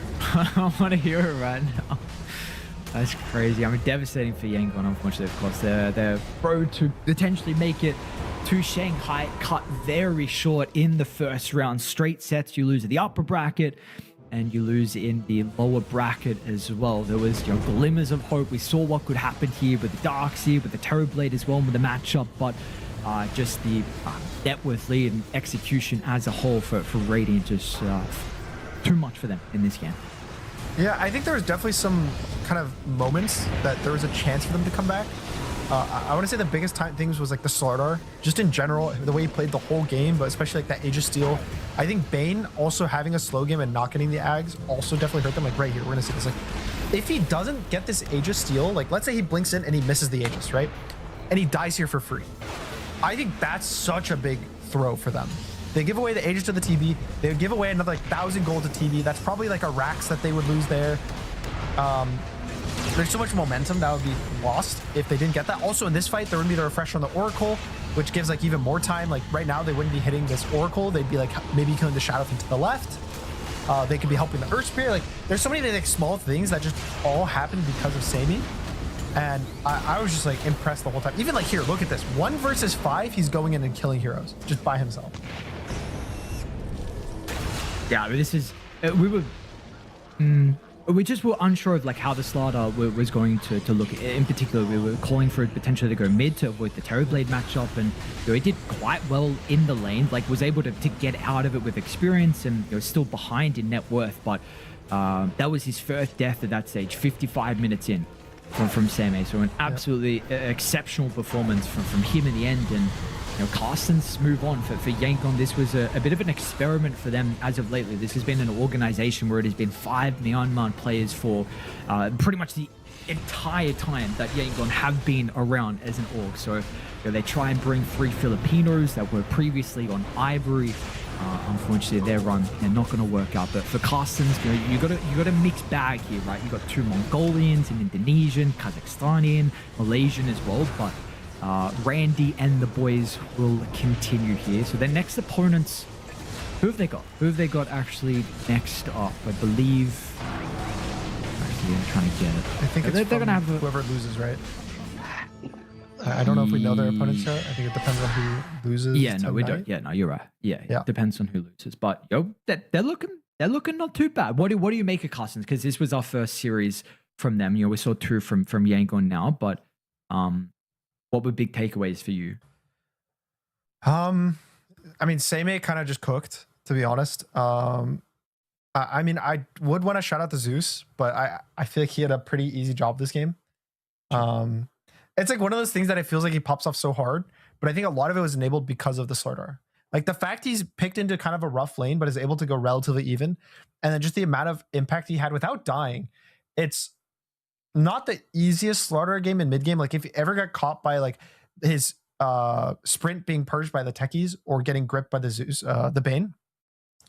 What a hero right now. That's crazy. I mean, devastating for Yangon, unfortunately, of course. They're road to potentially make it to Shanghai, cut very short in the first round. Straight sets, you lose in the upper bracket, and you lose in the lower bracket as well. There was glimmers of hope. We saw what could happen here with the Darkseid, with the Terrorblade as well, with the matchup, but just the net worth lead and execution as a whole for Radiant, just too much for them in this game. Yeah, I think there was definitely some kind of moments that there was a chance for them to come back. I want to say the biggest things was like the Slardar, just in general, the way he played the whole game, but especially like that Age of Steel. I think Bane also having a slow game and not getting the Ags also definitely hurt them. Like right here, we're gonna see this. Like if he doesn't get this Age of Steel, like let's say he blinks in and he misses the Aegis, right? And he dies here for free. I think that's such a big throw for them. They give away the Aegis to the TB. They would give away another like 1,000 gold to TB. That's probably like a Rax that they would lose there. There's so much momentum that would be lost if they didn't get that. Also in this fight, there would be the refresh on the Oracle, which gives like even more time. Like right now, they wouldn't be hitting this Oracle. They'd be like maybe killing the Shadow Fiend to the left. They could be helping the Earth Spear. Like there's so many like small things that just all happened because of Sammy. And I was just like impressed the whole time. Even like here, look at this. 1 versus 5, he's going in and killing heroes just by himself. Yeah, I mean, this is we just were unsure of like how the Slardar was going to look. In particular, we were calling for it potentially to go mid to avoid the Terrorblade matchup, and he did quite well in the lane. Like was able to get out of it with experience, and still behind in net worth. But that was his first death at that stage, 55 minutes in from Sammy. So an absolutely exceptional performance from him in the end. And Carsten's move on for Yangon. This was a bit of an experiment for them as of lately. This has been an organization where it has been 5 Myanmar players for pretty much the entire time that Yangon have been around as an org. So they try and bring 3 Filipinos that were previously on Ivory. Unfortunately, their run, they're not going to work out. But for Carsten's, you got a mixed bag here, right? You got 2 Mongolians, an Indonesian, Kazakhstanian, Malaysian as well. But Randy and the boys will continue here. So their next opponents, who have they got? Who have they got actually next up? I believe. Actually, I'm trying to get it. I think they're gonna have whoever loses, right? I don't know if we know their opponents yet. I think it depends on who loses. Yeah, no, we don't. Yeah, no, you're right. Yeah, it depends on who loses. But they're looking not too bad. What do you make of Carstens? Because this was our first series from them. We saw 2 from Yangon now, but what were big takeaways for you? I mean, Seimei kind of just cooked, to be honest. I mean, I would want to shout out to Zeus, but I feel like he had a pretty easy job this game. It's like one of those things that it feels like he pops off so hard, but I think a lot of it was enabled because of the Slardar. Like the fact he's picked into kind of a rough lane, but is able to go relatively even, and then just the amount of impact he had without dying. It's not the easiest Slardar game in mid game. Like if he ever got caught by like his sprint being purged by the techies or getting gripped by the Zeus, the Bane,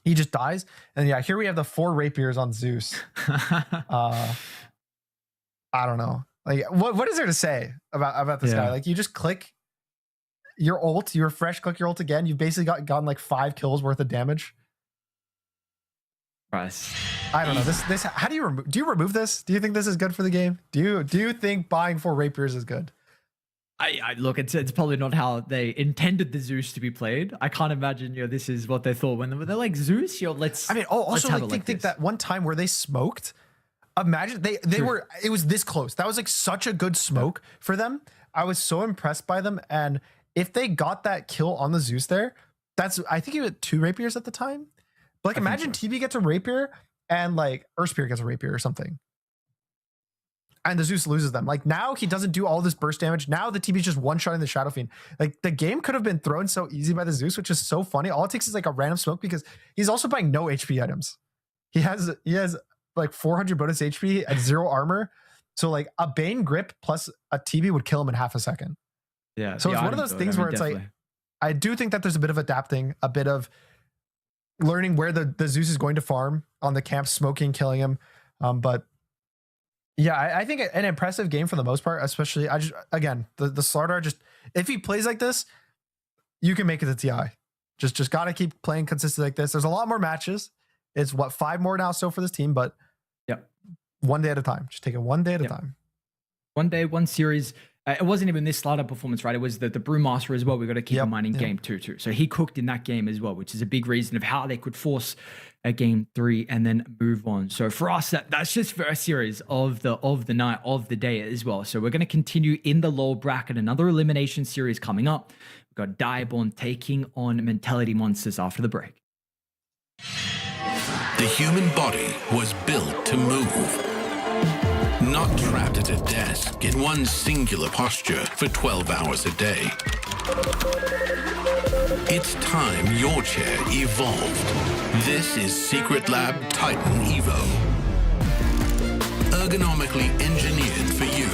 he just dies. And yeah, here we have the 4 rapiers on Zeus. I don't know. Like what is there to say about this guy? Like you just click your ult, you refresh, click your ult again. You've basically gotten like 5 kills worth of damage. Right. I don't know. This how do you remove this? Do you think this is good for the game? Do you think buying 4 rapiers is good? I look, it's probably not how they intended the Zeus to be played. I can't imagine, this is what they thought when they're like Zeus. Let's. I mean, also like think that one time where they smoked. Imagine they were. It was this close. That was like such a good smoke for them. I was so impressed by them. And if they got that kill on the Zeus there, I think he had 2 rapiers at the time. But like imagine TB gets a rapier and like Earth Spear gets a rapier or something. And the Zeus loses them. Like now he doesn't do all this burst damage. Now the TB's just one-shotting the Shadow Fiend. Like the game could have been thrown so easy by the Zeus, which is so funny. All it takes is like a random smoke because he's also buying no HP items. He has like 400 bonus HP at 0 armor. So like a Bane grip plus a TB would kill him in half a second. Yeah. So the it's one of item those build, things I mean, where it's like, definitely. I do think that there's a bit of adapting, a bit of learning where the Zeus is going to farm on the camp, smoking, killing him. But yeah, I think an impressive game for the most part, especially again, the Slardar just, if he plays like this, you can make it to TI. Just got to keep playing consistently like this. There's a lot more matches. It's 5 more now still for this team, but Yep. one day at a time. Just take it one day at a Yep. time. One day, one series. It wasn't even this Slardar performance, right? It was the Brewmaster as well. We got to keep in mind in game 2 too. So he cooked in that game as well, which is a big reason of how they could force a game 3 and then move on. So for us, that's just first series of the night, of the day as well. So we're going to continue in the lower bracket. Another elimination series coming up. We've got Direborn taking on Mentality Monsters after the break. The human body was built to move. Not trapped at a desk in one singular posture for 12 hours a day. It's time your chair evolved. This is Secret Lab Titan Evo. Ergonomically engineered for you.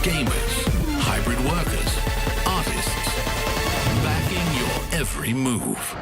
Gamers, hybrid workers, artists. Backing your every move.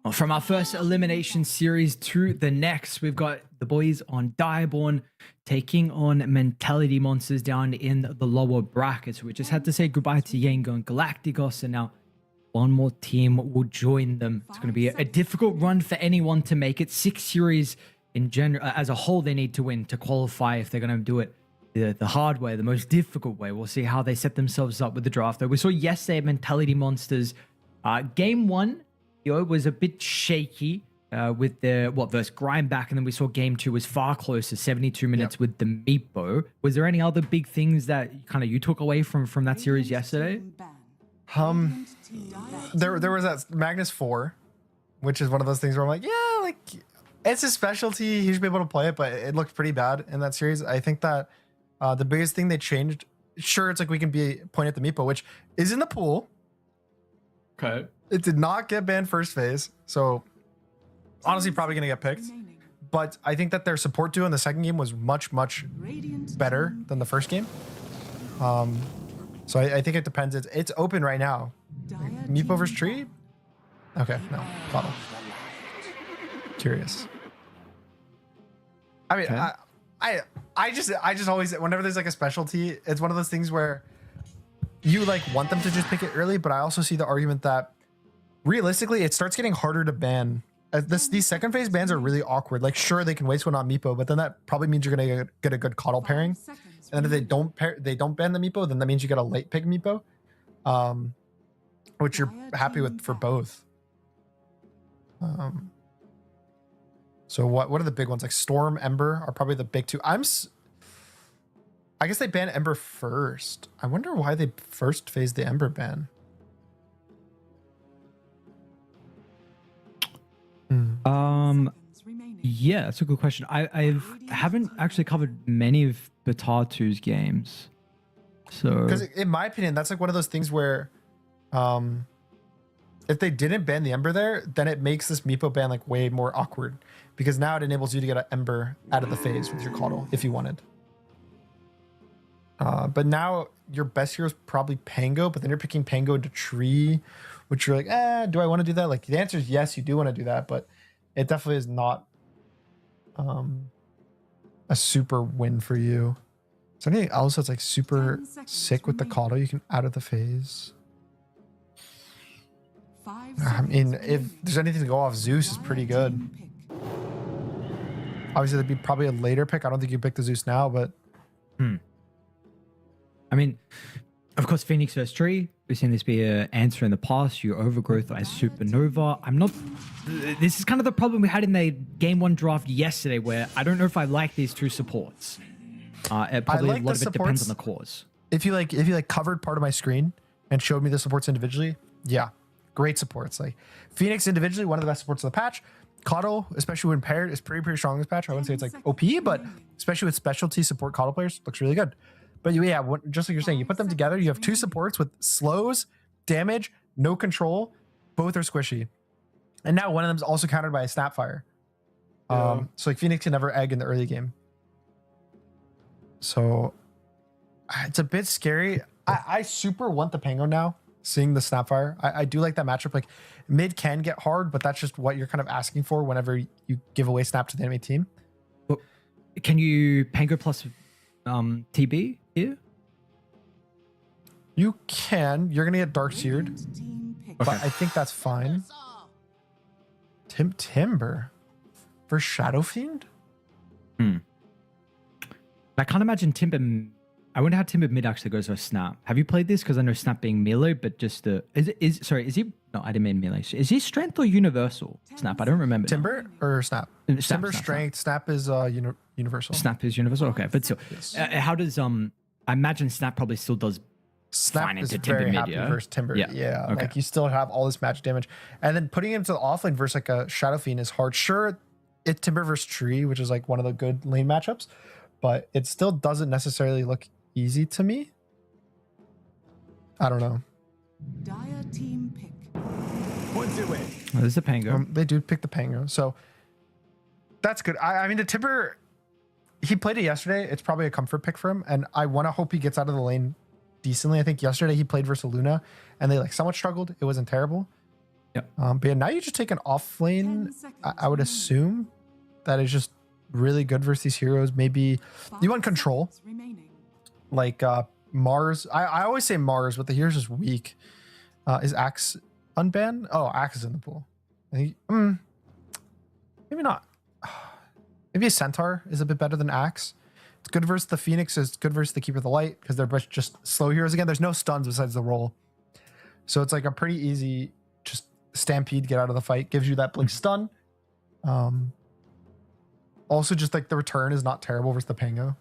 Well, from our first elimination series to the next, we've got the boys on Direborn taking on Mentality Monsters down in the lower brackets. We just had to say goodbye to Yengo and Galacticos, and now one more team will join them. It's going to be a difficult run for anyone to make it. 6 series in general, as a whole, they need to win to qualify if they're going to do it the hard way, the most difficult way. We'll see how they set themselves up with the draft, though. We saw yesterday Mentality Monsters. Game 1, was a bit shaky with the versus Grindback, and then we saw game 2 was far closer, 72 minutes with the Meepo. Was there any other big things that you took away from that series yesterday? There was that Magnus 4, which is one of those things where I'm like, yeah, like it's his specialty. He should be able to play it, but it looked pretty bad in that series. I think that the biggest thing they changed, sure, it's like we can point at the Meepo, which is in the pool. Okay. It did not get banned first phase, so honestly probably gonna get picked. But I think that their support duo in the second game was much better than the first game. So I think it depends. It's open right now. Meepo versus Tree? Okay, no, bottle. Curious. I mean, okay. I just always, whenever there's like a specialty, it's one of those things where you like want them to just pick it early, but I also see the argument that realistically it starts getting harder to ban. These second phase bans are really awkward. Like, sure, they can waste one on Meepo, but then that probably means you're gonna get a good Coddle pairing. And then if they don't ban the Meepo, then that means you get a late pick Meepo, which you're happy with for both. So what are the big ones? Like Storm, Ember are probably the big two. I guess they banned Ember first. I wonder why they first phased the Ember ban. Yeah, that's a good question. I haven't actually covered many of Batatu's games. So because in my opinion, that's like one of those things where if they didn't ban the Ember there, then it makes this Meepo ban like way more awkward, because now it enables you to get an Ember out of the phase with your Coddle if you wanted. But now your best hero is probably Pango, but then you're picking Pango into Tree, which you're like, do I want to do that? Like the answer is yes, you do want to do that, but it definitely is not a super win for you. Is there anything else that's like super sick with the Coddle you can out of the phase? I mean, if there's anything to go off, Zeus is pretty good. Obviously, that'd be probably a later pick. I don't think you pick the Zeus now, but I mean, of course, Phoenix versus Tree. We've seen this be an answer in the past. Your Overgrowth as Supernova. This is kind of the problem we had in the game 1 draft yesterday, where I don't know if I like these two supports. Probably a lot of it depends on the cause. If you covered part of my screen and showed me the supports individually, yeah, great supports. Like Phoenix individually, one of the best supports of the patch. Coddle, especially when paired, is pretty strong in this patch. I wouldn't say it's like OP, but especially with specialty support Coddle players, looks really good. But yeah, just like you're saying, you put them together, you have two supports with slows, damage, no control. Both are squishy. And now one of them is also countered by a Snapfire. So like Phoenix can never egg in the early game. So it's a bit scary. I super want the Pango now, seeing the Snapfire. I do like that matchup. Like mid can get hard, but that's just what you're kind of asking for whenever you give away Snap to the enemy team. Well, can you Pango plus TB here? You can. You're gonna get Dark Seared, but I think that's fine. Timber for Shadow Fiend. I can't imagine Timber. I wonder how Timber mid actually goes with Snap. Have you played this? Because I know Snap being melee, but just is he? No, I didn't mean melee. Is he strength or universal? Snap. I don't remember. Timber or Snap? Timber strength. Snap is universal. Snap is universal. Okay, but still, how does I imagine Snap probably still does. Snap is very happy versus Timber. Yeah. Okay. Like you still have all this match damage, and then putting him to the offlane versus like a Shadow Fiend is hard. Sure, it's Timber versus Tree, which is like one of the good lane matchups, but it still doesn't necessarily look easy to me. I don't know. Dire team pick. What's it with? This is the Pango. They do pick the Pango, so that's good. I mean, the Timber, he played it yesterday. It's probably a comfort pick for him, and I want to hope he gets out of the lane decently. I think yesterday he played versus Luna, and they like somewhat struggled. It wasn't terrible. Yep. But yeah, now you just take an off lane. 10 seconds I would remaining. assume that is just really good versus these heroes. Maybe you want 5 control, seconds remaining. like Mars. I always say Mars, but the hero's just weak. Is Axe unbanned? Oh, Axe is in the pool. I think, maybe not. Maybe a Centaur is a bit better than Axe. It's good versus the Phoenix. It's good versus the Keeper of the Light because they're just slow heroes again. There's no stuns besides the roll. So it's like a pretty easy just stampede, get out of the fight. Gives you that blink stun. Also just like the return is not terrible versus the Pango.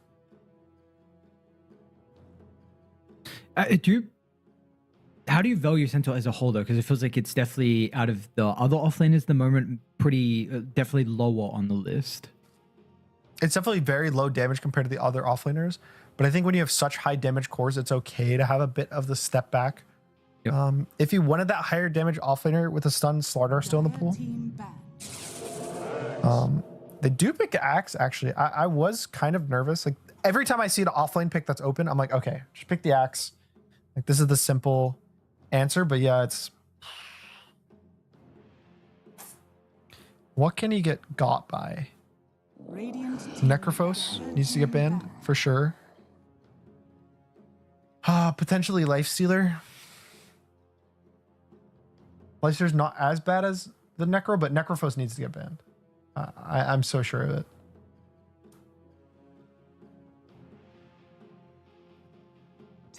How do you value Centaur as a whole though? Because it feels like it's definitely out of the other offlaners at the moment, pretty definitely lower on the list. It's definitely very low damage compared to the other offlaners. But I think when you have such high damage cores, it's okay to have a bit of the step back. Yep. If you wanted that higher damage offlaner with a stun, Slardar still in the Dire pool. team banned. They do pick Axe, actually. I was kind of nervous. Like every time I see an offlane pick that's open, I'm like, okay, just pick the Axe. Like this is the simple answer, but yeah, it's what can he get got by? Radiant team Necrophos needs to get banned for sure. Potentially Lifestealer. Lifestealer's not as bad as the Necro, but Necrophos needs to get banned. I'm so sure of it.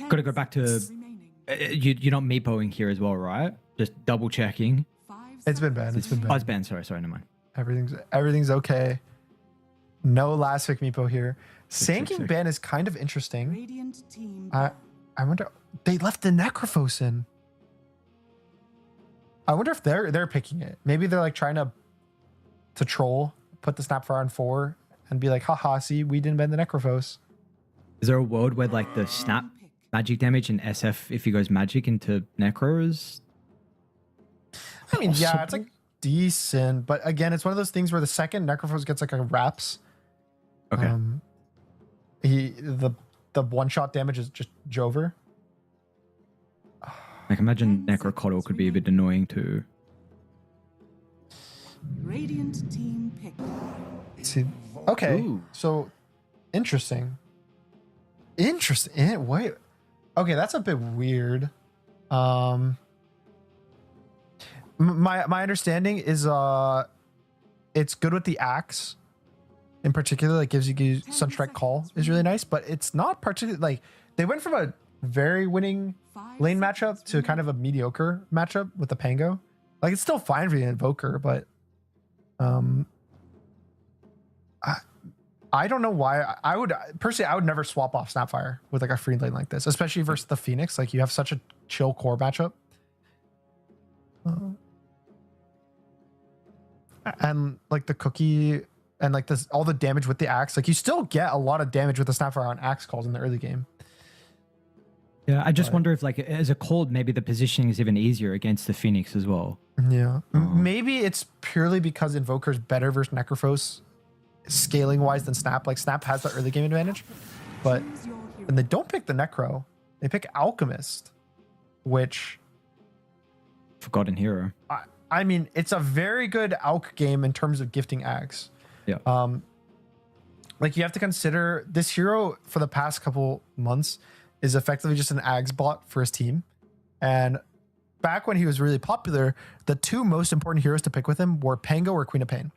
Got to go back to you're not meepoing here as well, right? Just double checking. It's been banned. It's been Oh, it's banned. banned. Sorry, never mind. Everything's okay. No last pick meepo here. Sick. Sanking ban is kind of interesting. Radiant team I wonder they left the Necrophos in. I wonder if they're picking it. Maybe they're like trying to troll, put the Snapfire on 4 and be like, haha, see, we didn't ban the Necrophos. Is there a world where like the snap magic damage and SF, if he goes magic into Necros? I mean, yeah, Possible? it's like decent, but again, it's one of those things where the second Necrophos gets like a wraps. Okay. The one shot damage is just Jover. Like imagine Necrocoddle could be a bit annoying too. Radiant team picked. See, okay, Ooh. so interesting. Wait, okay, that's a bit weird. My understanding is it's good with the Axe in particular. Like gives you Sunstrike Call is really nice, but it's not particularly like they went from a very winning lane matchup to kind of a mediocre matchup with the Pango. Like it's still fine for the Invoker, but I don't know why. I would never swap off Snapfire with like a free lane like this, especially versus the Phoenix. Like you have such a chill core matchup. And like the cookie and like this, all the damage with the Axe, like you still get a lot of damage with the Snapfire on Axe calls in the early game. Yeah, I just wonder if like as a cold, maybe the positioning is even easier against the Phoenix as well. Yeah. Maybe it's purely because Invoker's better versus Necrophos scaling wise than Snap. Like Snap has the early game advantage, but and they don't pick the Necro, they pick Alchemist, which Forgotten hero. I mean, it's a very good Alch game in terms of gifting Axe. Yeah. Like you have to consider this hero for the past couple months is effectively just an Ags bot for his team. And back when he was really popular, the two most important heroes to pick with him were Pango or Queen of Pain.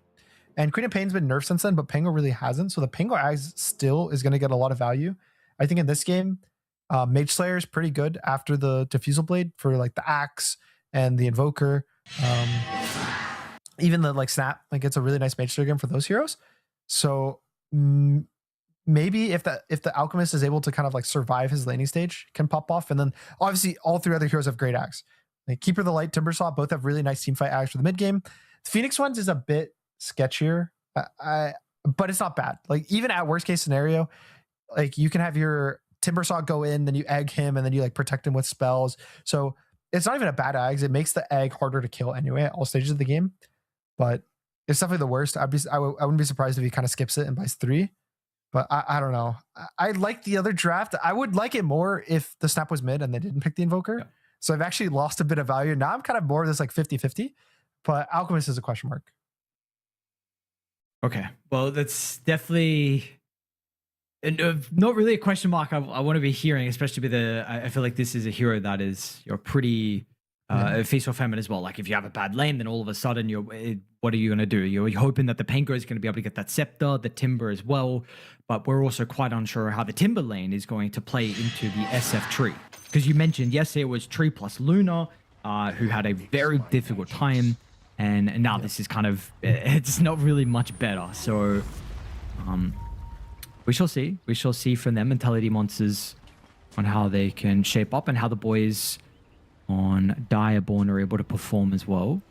And Queen of Pain's been nerfed since then, but Pango really hasn't. So the Pango Ags still is going to get a lot of value. I think in this game, Mage Slayer is pretty good after the Diffusal Blade for like the Axe and the Invoker. Even the like Snap, like it's a really nice Mage Slayer game for those heroes. So maybe if the Alchemist is able to kind of like survive his laning stage, can pop off. And then obviously all three other heroes have great Axe. Like Keeper of the Light, Timbersaw, both have really nice teamfight Axe for the mid game. The Phoenix ones is a bit sketchier, but it's not bad. Like even at worst case scenario, like you can have your Timbersaw go in, then you egg him, and then you like protect him with spells. So it's not even a bad eggs. It makes the egg harder to kill anyway at all stages of the game. But it's definitely the worst. I wouldn't be surprised if he kind of skips it and buys 3. But I don't know. I like the other draft. I would like it more if the Snap was mid and they didn't pick the Invoker. So I've actually lost a bit of value. Now I'm kind of more of this like 50-50, but Alchemist is a question mark. Okay. Well, that's definitely not really a question mark I want to be hearing, especially with I feel like this is a hero that is you're pretty feast or famine as well. Like if you have a bad lane, then all of a sudden what are you going to do? You're hoping that the Pango is going to be able to get that Scepter, the Timber as well. But we're also quite unsure how the Timber lane is going to play into the SF tree. Because you mentioned yesterday it was Tree plus Luna, who had a very difficult time. And now this is kind of, it's not really much better. So we shall see. We shall see from them, Mentality Monsters, on how they can shape up and how the boys on Direborn are able to perform as well.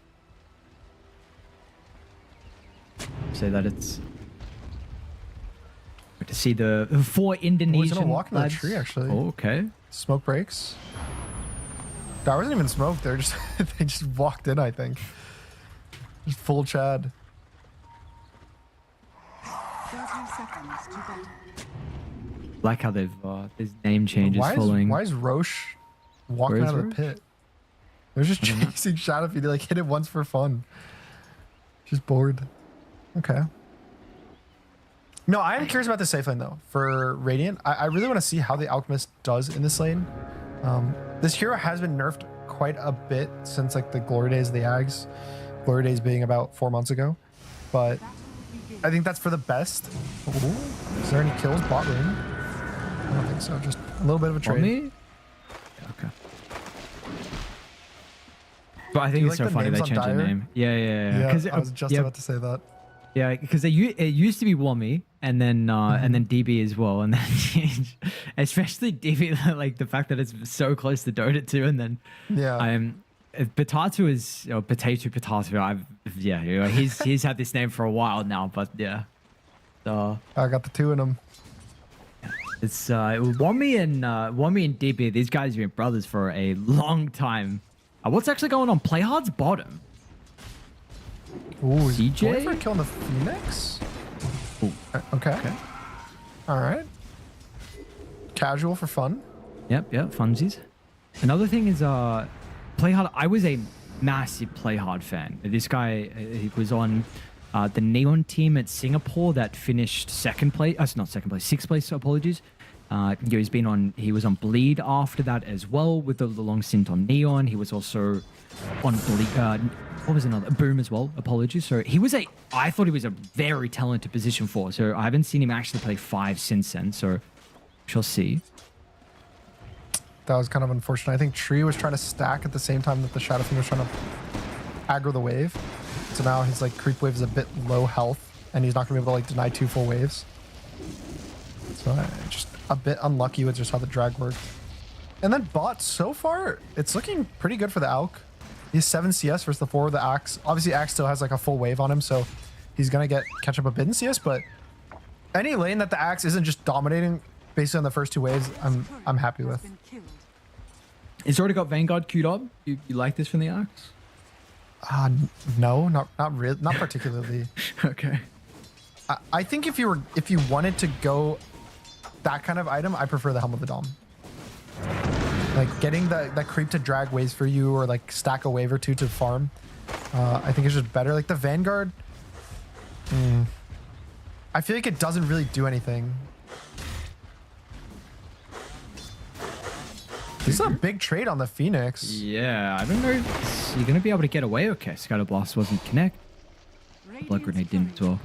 Say that it's good to see the 4 Indonesian. He's gonna walk in the lads. tree actually. Oh, okay. Smoke breaks. That wasn't even smoke. They're just they just walked in. I think. Just full Chad. 30 seconds to battle. Like how they've there's name changes following. Why is Roche walking out of the pit? They're just chasing Shadowfiend. They like hit it once for fun. Just bored. Okay. No, I am curious about the safe lane though. For Radiant, I really want to see how the Alchemist does in this lane. This hero has been nerfed quite a bit since like the glory days of the Ags. Glory days being about 4 months ago. But I think that's for the best. Ooh, is there any kills bot lane? I don't think so. Just a little bit of a trade. Me? Okay. But I think it's so funny they changed the name. Yeah. Yeah, I was just about to say that. Yeah, because it used to be Wommy and then DB as well, and then changed, especially DB, like the fact that it's so close to Dota 2, and then Potato is Potato. He's had this name for a while now, but yeah. So I got the 2 in him. It's Wommy and DB. These guys have been brothers for a long time. What's actually going on? Playhard's bottom. Ooh, CJ? going for a kill on the Phoenix? Ooh. Okay. All right. Casual for fun. Yep, funsies. Another thing is Playhard. I was a massive Playhard fan. This guy, he was on the Neon team at Singapore that finished second place. Not second place, sixth place. Apologies. He was on Bleed after that as well with the long stint on Neon. He was also on Bleed. What was another? Boom as well. Apologies. So I thought he was a very talented position 4. So I haven't seen him actually play 5 since then. So shall see. That was kind of unfortunate. I think Tree was trying to stack at the same time that the Shadowfiend was trying to aggro the wave. So now his like creep wave is a bit low health, and he's not gonna be able to like deny 2 full waves. So just a bit unlucky with just how the drag worked. And then bot, so far, it's looking pretty good for the Alk. He's 7 CS versus the 4 of the Axe. Obviously, Axe still has like a full wave on him, so he's gonna catch up a bit in CS, but any lane that the Axe isn't just dominating based on the first 2 waves, I'm happy with. He's already got Vanguard queued up. You like this from the Axe? No, not really, not particularly. Okay. I think if you wanted to go that kind of item, I prefer the Helm of the Dom. Like getting that creep to drag waves for you, or like stack a wave or 2 to farm. I think it's just better. Like the Vanguard, I feel like it doesn't really do anything. This is a big trade on the Phoenix. Yeah, I don't know if you're gonna be able to get away. Okay, Scatter Blast wasn't connect. Blood Grenade didn't as well.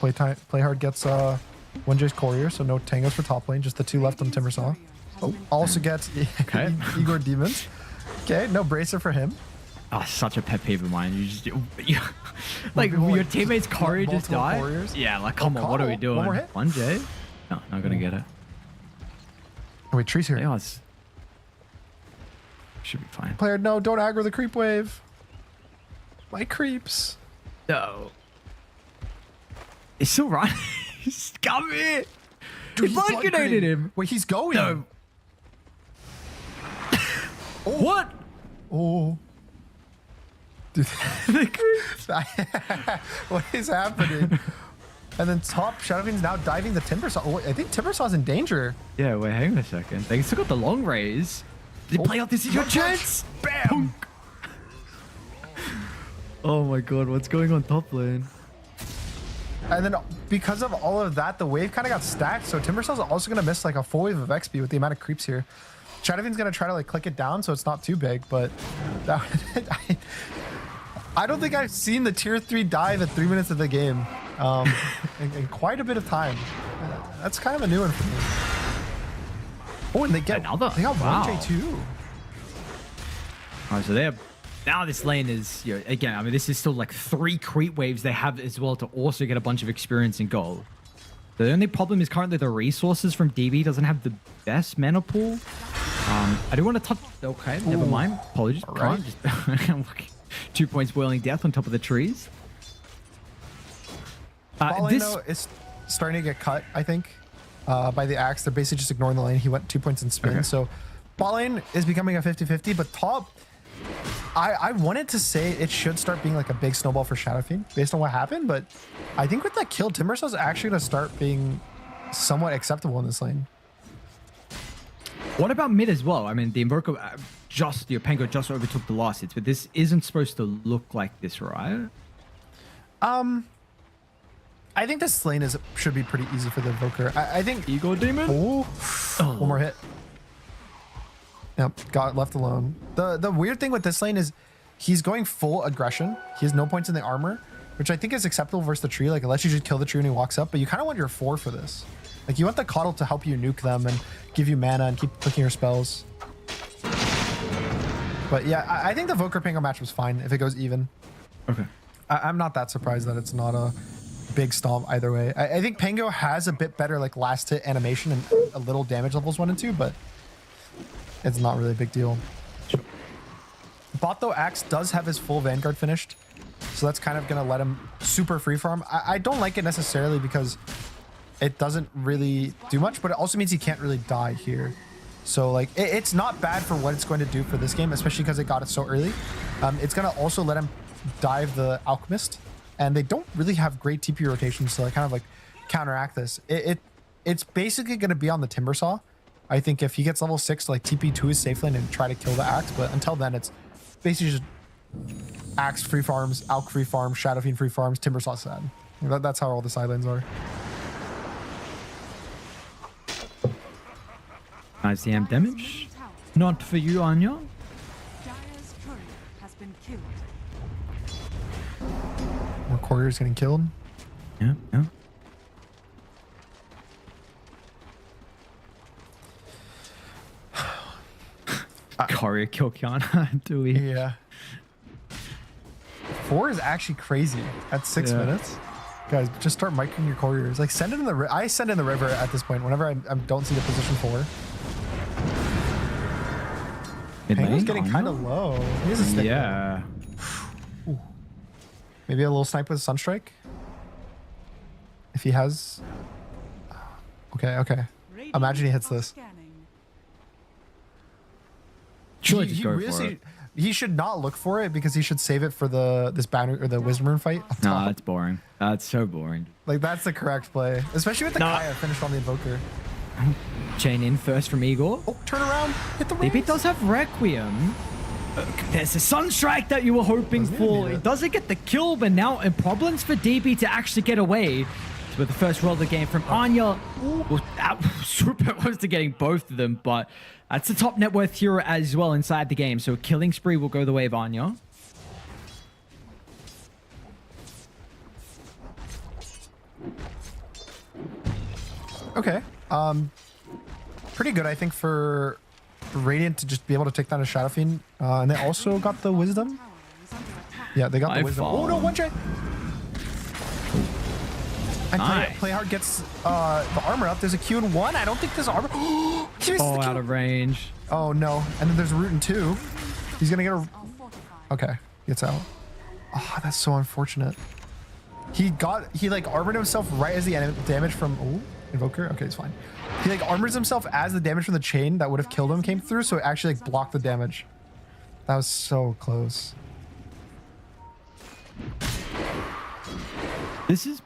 Playhard gets 1J's Courier, so no tangos for top lane, just the 2 left on Timbersaw. Oh, also gets Igor Demons. Okay, no bracer for him. Oh, such a pet peeve of mine. Like your teammate's Courier just died. Couriers? Yeah, like come on, what are we doing? 1J? No, not gonna get it. Oh, wait, Tree's here. Chaos. Should be fine. Player, no, don't aggro the creep wave. My creeps. No. He's still running. Come here. He blood grenaded him. Wait, he's going. No. What? Oh. Dude. What is happening? And then top Shadowfiend's now diving the Timbersaw. Oh, I think Timbersaw's in danger. Yeah, wait, hang on a second. They still got the long raise. Did play out? This is your chance. Bam. Oh my god, what's going on top lane? And then because of all of that, the wave kind of got stacked. So Timbersaws also going to miss like a full wave of XP with the amount of creeps here. Shadowfiend's going to try to like click it down so it's not too big, but that, I don't think I've seen the tier 3 dive at 3 minutes of the game in quite a bit of time. That's kind of a new one for me. Oh, and they got Another? They got Wow. 1J2. All right, so they're now this lane is, you know, again, I mean, this is still like 3 creep waves they have as well to also get a bunch of experience in gold. The only problem is currently the resources from DB doesn't have the best mana pool. I do want to touch. Okay, never mind. Apologies. All right. Just 2 points boiling death on top of the trees. Ball lane, though, is starting to get cut, I think, by the axe. They're basically just ignoring the lane. He went 2 points in spin. Okay. So ball lane is becoming a 50-50, but top, I wanted to say it should start being like a big snowball for Shadowfiend based on what happened, but I think with that kill, Timbersaw is actually going to start being somewhat acceptable in this lane. What about mid as well? I mean, the Invoker Pango just overtook the last hits, but this isn't supposed to look like this, right? I think this lane should be pretty easy for the Invoker. I think... Ego Demon? Oh, one more hit. Yep, got left alone. The weird thing with this lane is he's going full aggression. He has no points in the armor, which I think is acceptable versus the tree. Like, it lets you just kill the tree when he walks up, but you kind of want your 4 for this. Like, you want the Coddle to help you nuke them and give you mana and keep clicking your spells. But yeah, I think the Voker Pango match was fine if it goes even. Okay. I'm not that surprised that it's not a big stomp either way. I think Pango has a bit better like last hit animation and a little damage levels 1 and 2, but it's not really a big deal. Sure. Bot though, Axe does have his full Vanguard finished, so that's kind of gonna let him super free farm. I don't like it necessarily because it doesn't really do much, but it also means he can't really die here. So like it's not bad for what it's going to do for this game, especially because it got it so early. It's gonna also let him dive the Alchemist, and they don't really have great TP rotations, so I kind of like counteract this. It's basically gonna be on the Timbersaw. I think if he gets level 6, like TP to his safe lane and try to kill the Axe, but until then it's basically just Axe free farms, Alch free farms, Shadowfiend free farms, Timbersaw sad. That's how all the side lanes are. Nice DM damage. Not for you, Anya. Dire's turret has been killed. More couriers getting killed. Yeah, yeah. Courier kill Kiana, do we? Yeah. 4 is actually crazy at 6 Yeah. minutes. Guys, just start micing your couriers. Like, send it in the I send in the river at this point whenever I don't see the position 4. Pango's getting kind of low. He is a stick. Yeah. Ooh. Maybe a little snipe with Sunstrike? If he has... Okay, okay. Imagine he hits this. Surely just go for it. He should not look for it because he should save it for this boundary or the Wisdom Rune fight. up No, top. that's boring. That's so boring. Like, that's the correct play. Especially with the Kaya finished on the Invoker. Chain in first from Igor. Oh, turn around. Hit the DP rings. does have Requiem. There's a Sunstrike that you were hoping Doesn't even for. need It it. doesn't get the kill, but now problems for DB to actually get away. So with the first roll of the game from Anya. Super close to getting both of them, but that's the top net worth hero as well inside the game. So killing spree will go the way of Anya. Okay. Pretty good, I think, for Radiant to just be able to take down a Shadowfiend. And they also got the Wisdom. Yeah, they got the Wisdom. Oh, no, 1J. And Nice. Playhard gets the armor up. There's a Q in 1. I don't think there's armor. He missed the Oh, Q. out of range. Oh, no. And then there's a root in 2. He's going to get a... Okay. Gets out. Oh, that's so unfortunate. He like armored himself right as the damage from... Oh, Invoker? Okay, it's fine. He like armors himself as the damage from the chain that would have killed him came through, so it actually like blocked the damage. That was so close. This is...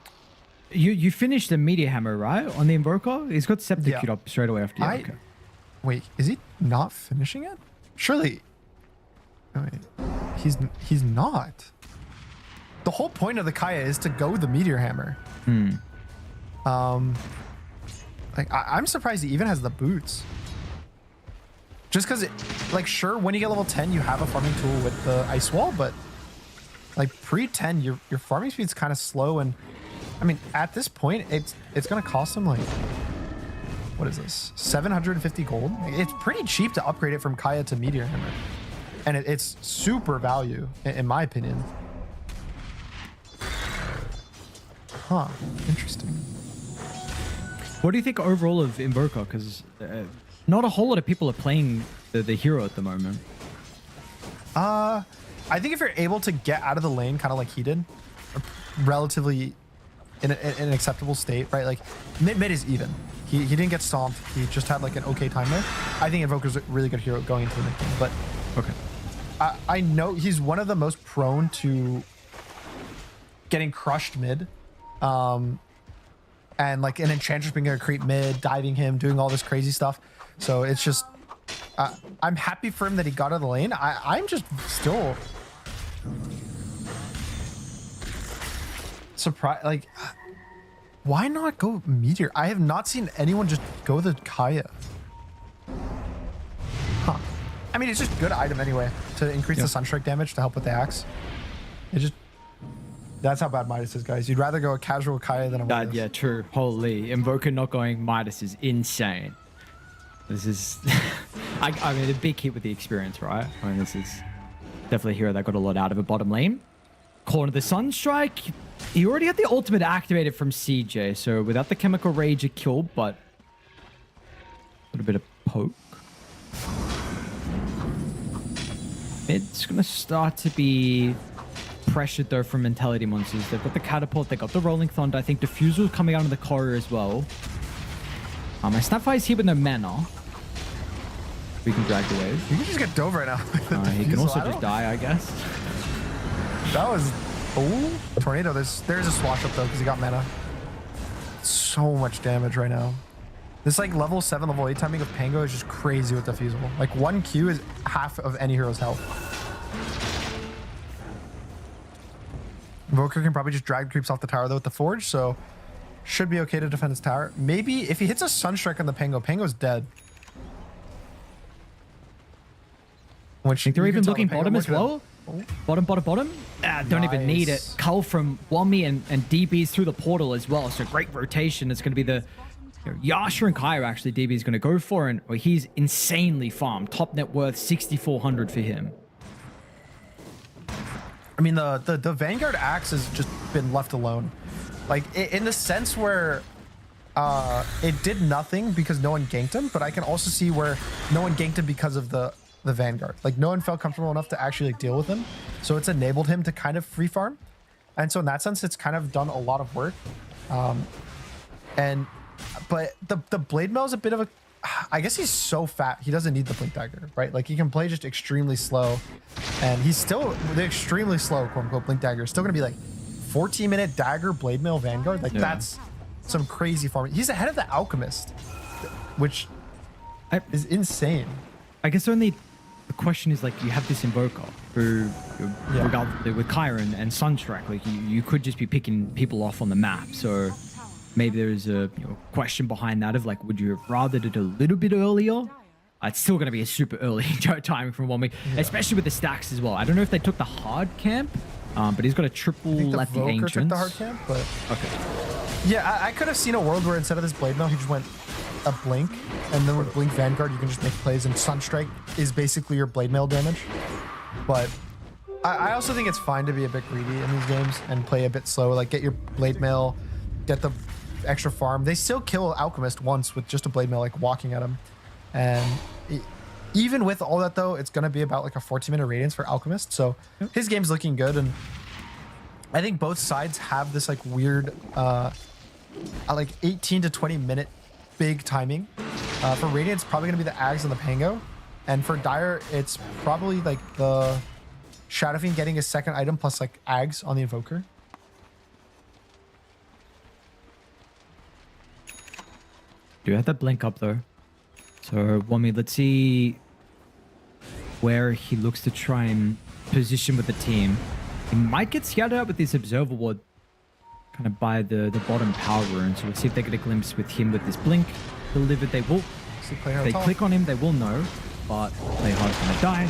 You finished the Meteor Hammer, right? On the Invoker? He's got Scepter Yeah. queued up straight away after you. Okay. Wait, is he not finishing it? Surely. Oh, wait. He's not. The whole point of the Kaya is to go the Meteor Hammer. Like I'm surprised he even has the boots. Just because, like, sure, when you get level 10, you have a farming tool with the Ice Wall, but like pre-10, your farming speed's kind of slow, and I mean, at this point, it's gonna cost him like, what is this? 750 gold. It's pretty cheap to upgrade it from Kaya to Meteor Hammer, and it's super value in my opinion. Huh? Interesting. What do you think overall of Invoker? Because not a whole lot of people are playing the hero at the moment. I think if you're able to get out of the lane, kind of like he did, relatively in an acceptable state, right? Like mid is even. He didn't get stomped. He just had like an okay time there. I think Invoker's a really good hero going into the mid game, but okay. I know he's one of the most prone to getting crushed mid. And like an Enchantress being able to creep mid, diving him, doing all this crazy stuff. So it's just, I'm happy for him that he got out of the lane. I'm just still surprised. Like, why not go Meteor? I have not seen anyone just go the Kaya. Huh. I mean, it's just a good item anyway to increase the Sunstrike damage to help with the axe. It just, that's how bad Midas is, guys. You'd rather go a casual Kaya than a Midas. Yeah, true. Holy. Invoker not going Midas is insane. This is... I mean, a big hit with the experience, right? I mean, this is definitely a hero that got a lot out of a bottom lane. Corner the Sunstrike. He already had the ultimate activated from CJ, so without the Chemical Rage, a kill, but a little bit of poke. It's going to start to be pressured though from Mentality Monsters. They've got the Catapult, they got the Rolling Thunder. I think Diffusal coming out of the corridor as well. My Snapfire is here with no mana. We can drag the wave. You can just get dove right now. He can also just die, I guess. That was... Oh, Tornado. There's a swash up though because he got mana. So much damage right now. This like level 7, level 8 timing of Pango is just crazy with Diffusal. Like 1 Q is half of any hero's health. Invoker can probably just drag creeps off the tower though with the Forge, so should be okay to defend his tower. Maybe if he hits a Sunstrike on the Pango, Pango's dead. Which I think they're even looking bottom as well. Oh. Bottom. Don't even need it. Cull from Wommy and DB's through the portal as well. So great rotation. It's going to be the Yasha and Kaya actually DB is going to go for, and he's insanely farmed. Top net worth 6,400 for him. I mean, the Vanguard axe has just been left alone. Like, in the sense where it did nothing because no one ganked him, but I can also see where no one ganked him because of the Vanguard. Like, no one felt comfortable enough to actually like, deal with him. So it's enabled him to kind of free farm. And so in that sense, it's kind of done a lot of work. But the Blade Mail is a bit of a... I guess he's so fat, he doesn't need the Blink Dagger, right? Like, he can play just extremely slow. And he's still... The extremely slow, quote-unquote, Blink Dagger is still going to be, like, 14-minute Dagger, Blade Mail, Vanguard. Like, that's some crazy farming. He's ahead of the Alchemist, which is insane. I guess only... The question is, like, you have this Invoker who, regardless with Kyron and Sunstrike, like, you could just be picking people off on the map. So maybe there's a question behind that of, like, would you have rather did a little bit earlier? It's still going to be a super early timing from 1 week, especially with the stacks as well. I don't know if they took the hard camp, but he's got a triple at the entrance. Took the hard camp, but okay. Yeah, I could have seen a world where instead of this Blade Mail, he just went a Blink, and then with Blink Vanguard, you can just make plays, and Sunstrike is basically your Blade Mail damage. But I also think it's fine to be a bit greedy in these games and play a bit slow. Like, get your Blade Mail, get the extra farm. They still kill Alchemist once with just a Blade Mail, like walking at him. And even with all that, though, it's going to be about like a 14-minute radiance for Alchemist. So his game's looking good, and I think both sides have this like weird, like 18 to 20 minute big timing. For Radiant, it's probably going to be the Ags and the Pango. And for Dire, it's probably like the Shadow Fiend getting his second item plus like Ags on the Invoker. Do you have that blink up though? So, Wami, let's see where he looks to try and position with the team. He might get scouted out with this observer ward kind of by the bottom power rune. So we'll see if they get a glimpse with him with this blink delivered. They will. If they click on him, they will know. But Playhard's going to die.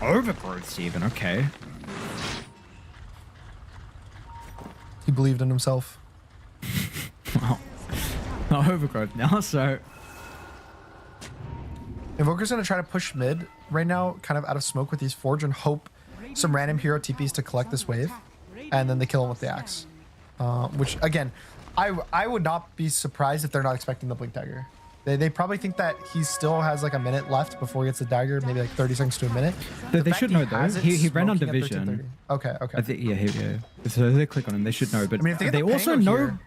Overgrowths even. Okay. He believed in himself. Well, overgrowth now, so... Invoker's going to try to push mid right now, kind of out of smoke with these Forge, and hope some random hero TPs to collect this wave. And then they kill him with the axe. Which, again, I would not be surprised if they're not expecting the Blink Dagger. They probably think that he still has like a minute left before he gets the dagger, maybe like 30 seconds to a minute. They should know though. He ran on division. Okay. I think, yeah. So they click on him. They should know. But I mean, if they also know. Here,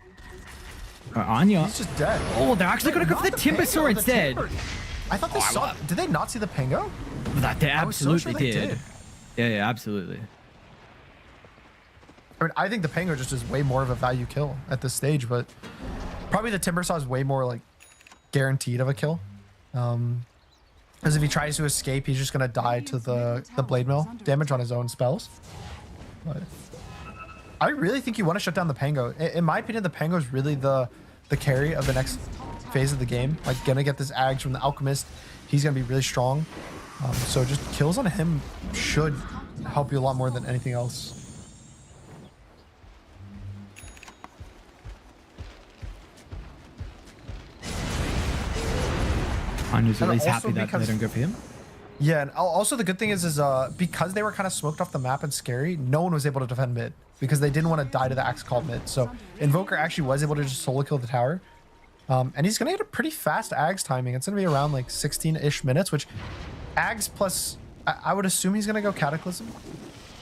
Anya. he's just dead. Oh, they're actually going to go for the Timber Saw instead. I thought they saw. Did they not see the Pango? That they absolutely so sure they did. Yeah, absolutely. I mean, I think the Pango just is way more of a value kill at this stage, but probably the Timber Saw is way more like guaranteed of a kill. Because if he tries to escape, he's just gonna die to the blade mill damage on his own spells. But I really think you want to shut down the Pango. In my opinion, the Pango is really the carry of the next phase of the game. Like, gonna get this Ags from the Alchemist. He's gonna be really strong. So just kills on him should help you a lot more than anything else. Anya's at least happy that they don't go for him. Yeah, and also the good thing is because they were kind of smoked off the map and scary, no one was able to defend mid because they didn't want to die to the Axe called mid. So Invoker actually was able to just solo kill the tower. And he's going to get a pretty fast Ags timing. It's going to be around like 16-ish minutes, which Ags plus, I would assume he's going to go Cataclysm.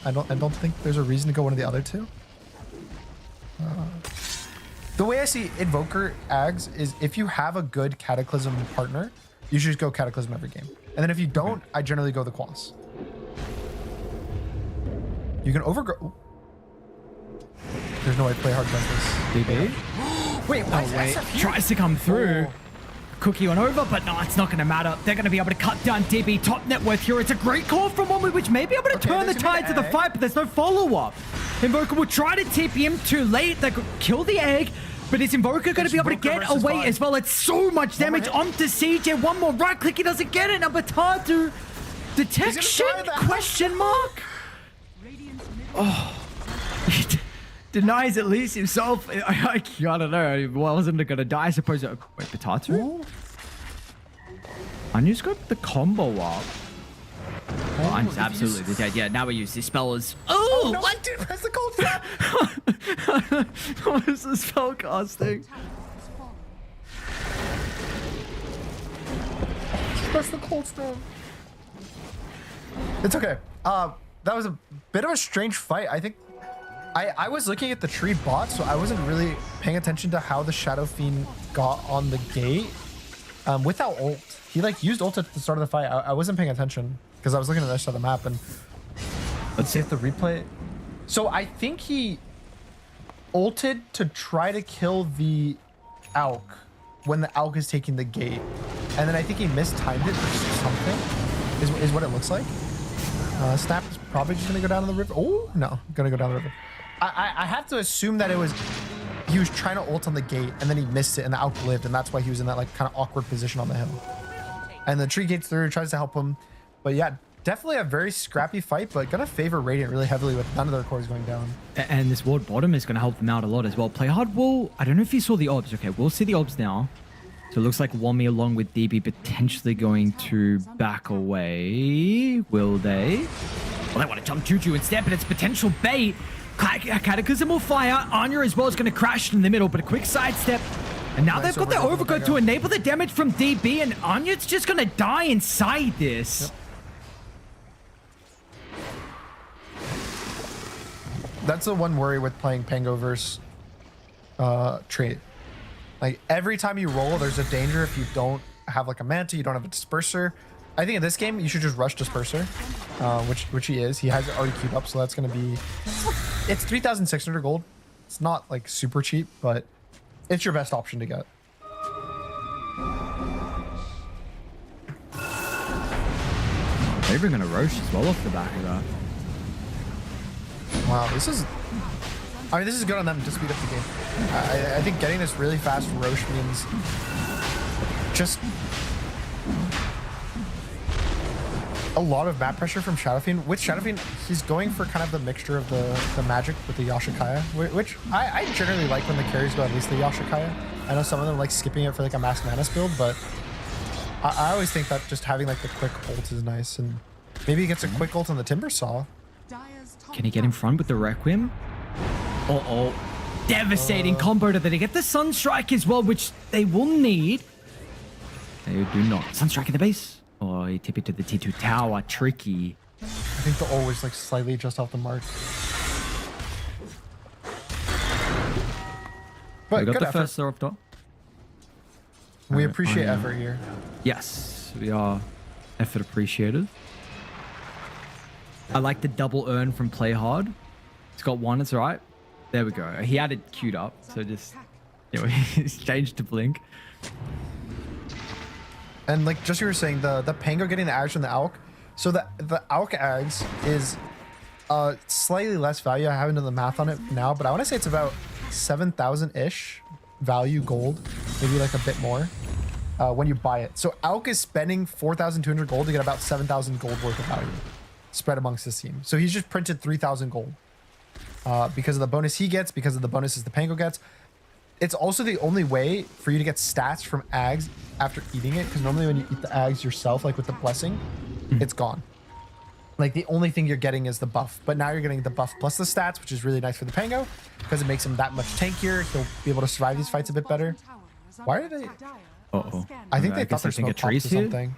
I don't think there's a reason to go one of the other two. The way I see Invoker Ags is if you have a good Cataclysm partner, you should just go Cataclysm every game. And then if you don't, I generally go the Quas. You can overgrow. There's no way Playhard does this. DB? Wait, tries to come through. Cookie on over, but no, it's not going to matter. They're going to be able to cut down DB. Top net worth here. It's a great call from Womwe, which may be able to turn the tides of the fight, but there's no follow-up. Invoker will try to TP him too late. They could kill the egg. But is Invoker going to be able to get away as well? It's so much damage onto CJ. One more right click. He doesn't get it. Number Tatu. Detection? Question mark? Oh. He denies at least himself. I don't know. Wasn't going to die? I suppose. Wait, Batatu? Anya's got the combo up. Oh, Anya's absolutely dead. Yeah, now we use this spell as... Oh, no, what? I did press the cold snap. What is the spell casting? Press the cold snap. It's okay. That was a bit of a strange fight. I think I was looking at the tree bot, so I wasn't really paying attention to how the Shadow Fiend got on the gate without ult. He like used ult at the start of the fight. I wasn't paying attention because I was looking at the other side of the map, and let's see if the replay. So I think he ulted to try to kill the Alk when the Alk is taking the gate, and then I think he mistimed it or something. Is what it looks like. Snap is probably just gonna go down to the river. Oh no, gonna go down the river. I have to assume that he was trying to ult on the gate and then he missed it and the Alk lived, and that's why he was in that like kind of awkward position on the hill. And the tree gates through, tries to help him. But yeah, definitely a very scrappy fight, but gonna favor Radiant really heavily with none of their cores going down. And this ward bottom is gonna help them out a lot as well. Playhard will, I don't know if you saw the obs. Okay, we'll see the obs now. So it looks like Womwe along with DB potentially going to back away. Will they? Well, they want to jump Juju instead, but it's potential bait. Cataclysm will fire. Anya as well is going to crash in the middle, but a quick sidestep. And now they've got their overgrowth to enable the damage from DB, and Anya's just going to die inside this. Yep. That's the one worry with playing Pango versus trait. Like every time you roll, there's a danger if you don't have like a Manta, you don't have a Disperser. I think in this game, you should just rush Disperser, which he is. He has it already queued up, so that's going to be... It's 3,600 gold. It's not like super cheap, but it's your best option to get. They're even going to Roche as well off the back of that. Wow, this is... I mean, this is good on them to speed up the game. I think getting this really fast Roche means just a lot of map pressure from Shadowfiend. With Shadowfiend, he's going for kind of the mixture of the magic with the Yashikaya, which I generally like when the carries go at least the Yashikaya. I know some of them like skipping it for like a Mass Manus build, but I always think that just having like the quick ult is nice, and maybe he gets a quick ult on the Timber Saw. Can he get in front with the Requiem? Oh, devastating combo that they get the Sunstrike as well, which they will need. They do not. Sunstrike in the base. Oh, he tip it to the T2 tower. Tricky. I think the ult was like slightly just off the mark. But We got good the effort. first throw up top. We appreciate effort here. Yes, we are effort appreciated. I like the double earn from Play Hard. It's got one, it's all right. There we go. He had it queued up, so just, you know, he's changed to blink. And like just you were saying, the Pango getting the Ags from the Alk. So the Alk Ags is slightly less value. I haven't done the math on it now, but I want to say it's about 7,000-ish value gold, maybe like a bit more when you buy it. So Alk is spending 4,200 gold to get about 7,000 gold worth of value spread amongst his team. So he's just printed 3,000 gold because of the bonus he gets, because of the bonuses the Pango gets. It's also the only way for you to get stats from Ags after eating it, because normally when you eat the Ags yourself, like with the blessing, it's gone. Like the only thing you're getting is the buff, but now you're getting the buff plus the stats, which is really nice for the Pango because it makes him that much tankier. He'll be able to survive these fights a bit better. Why are they? Uh-oh. I think they I thought guess they're I think a smoke popped or tree's here. something.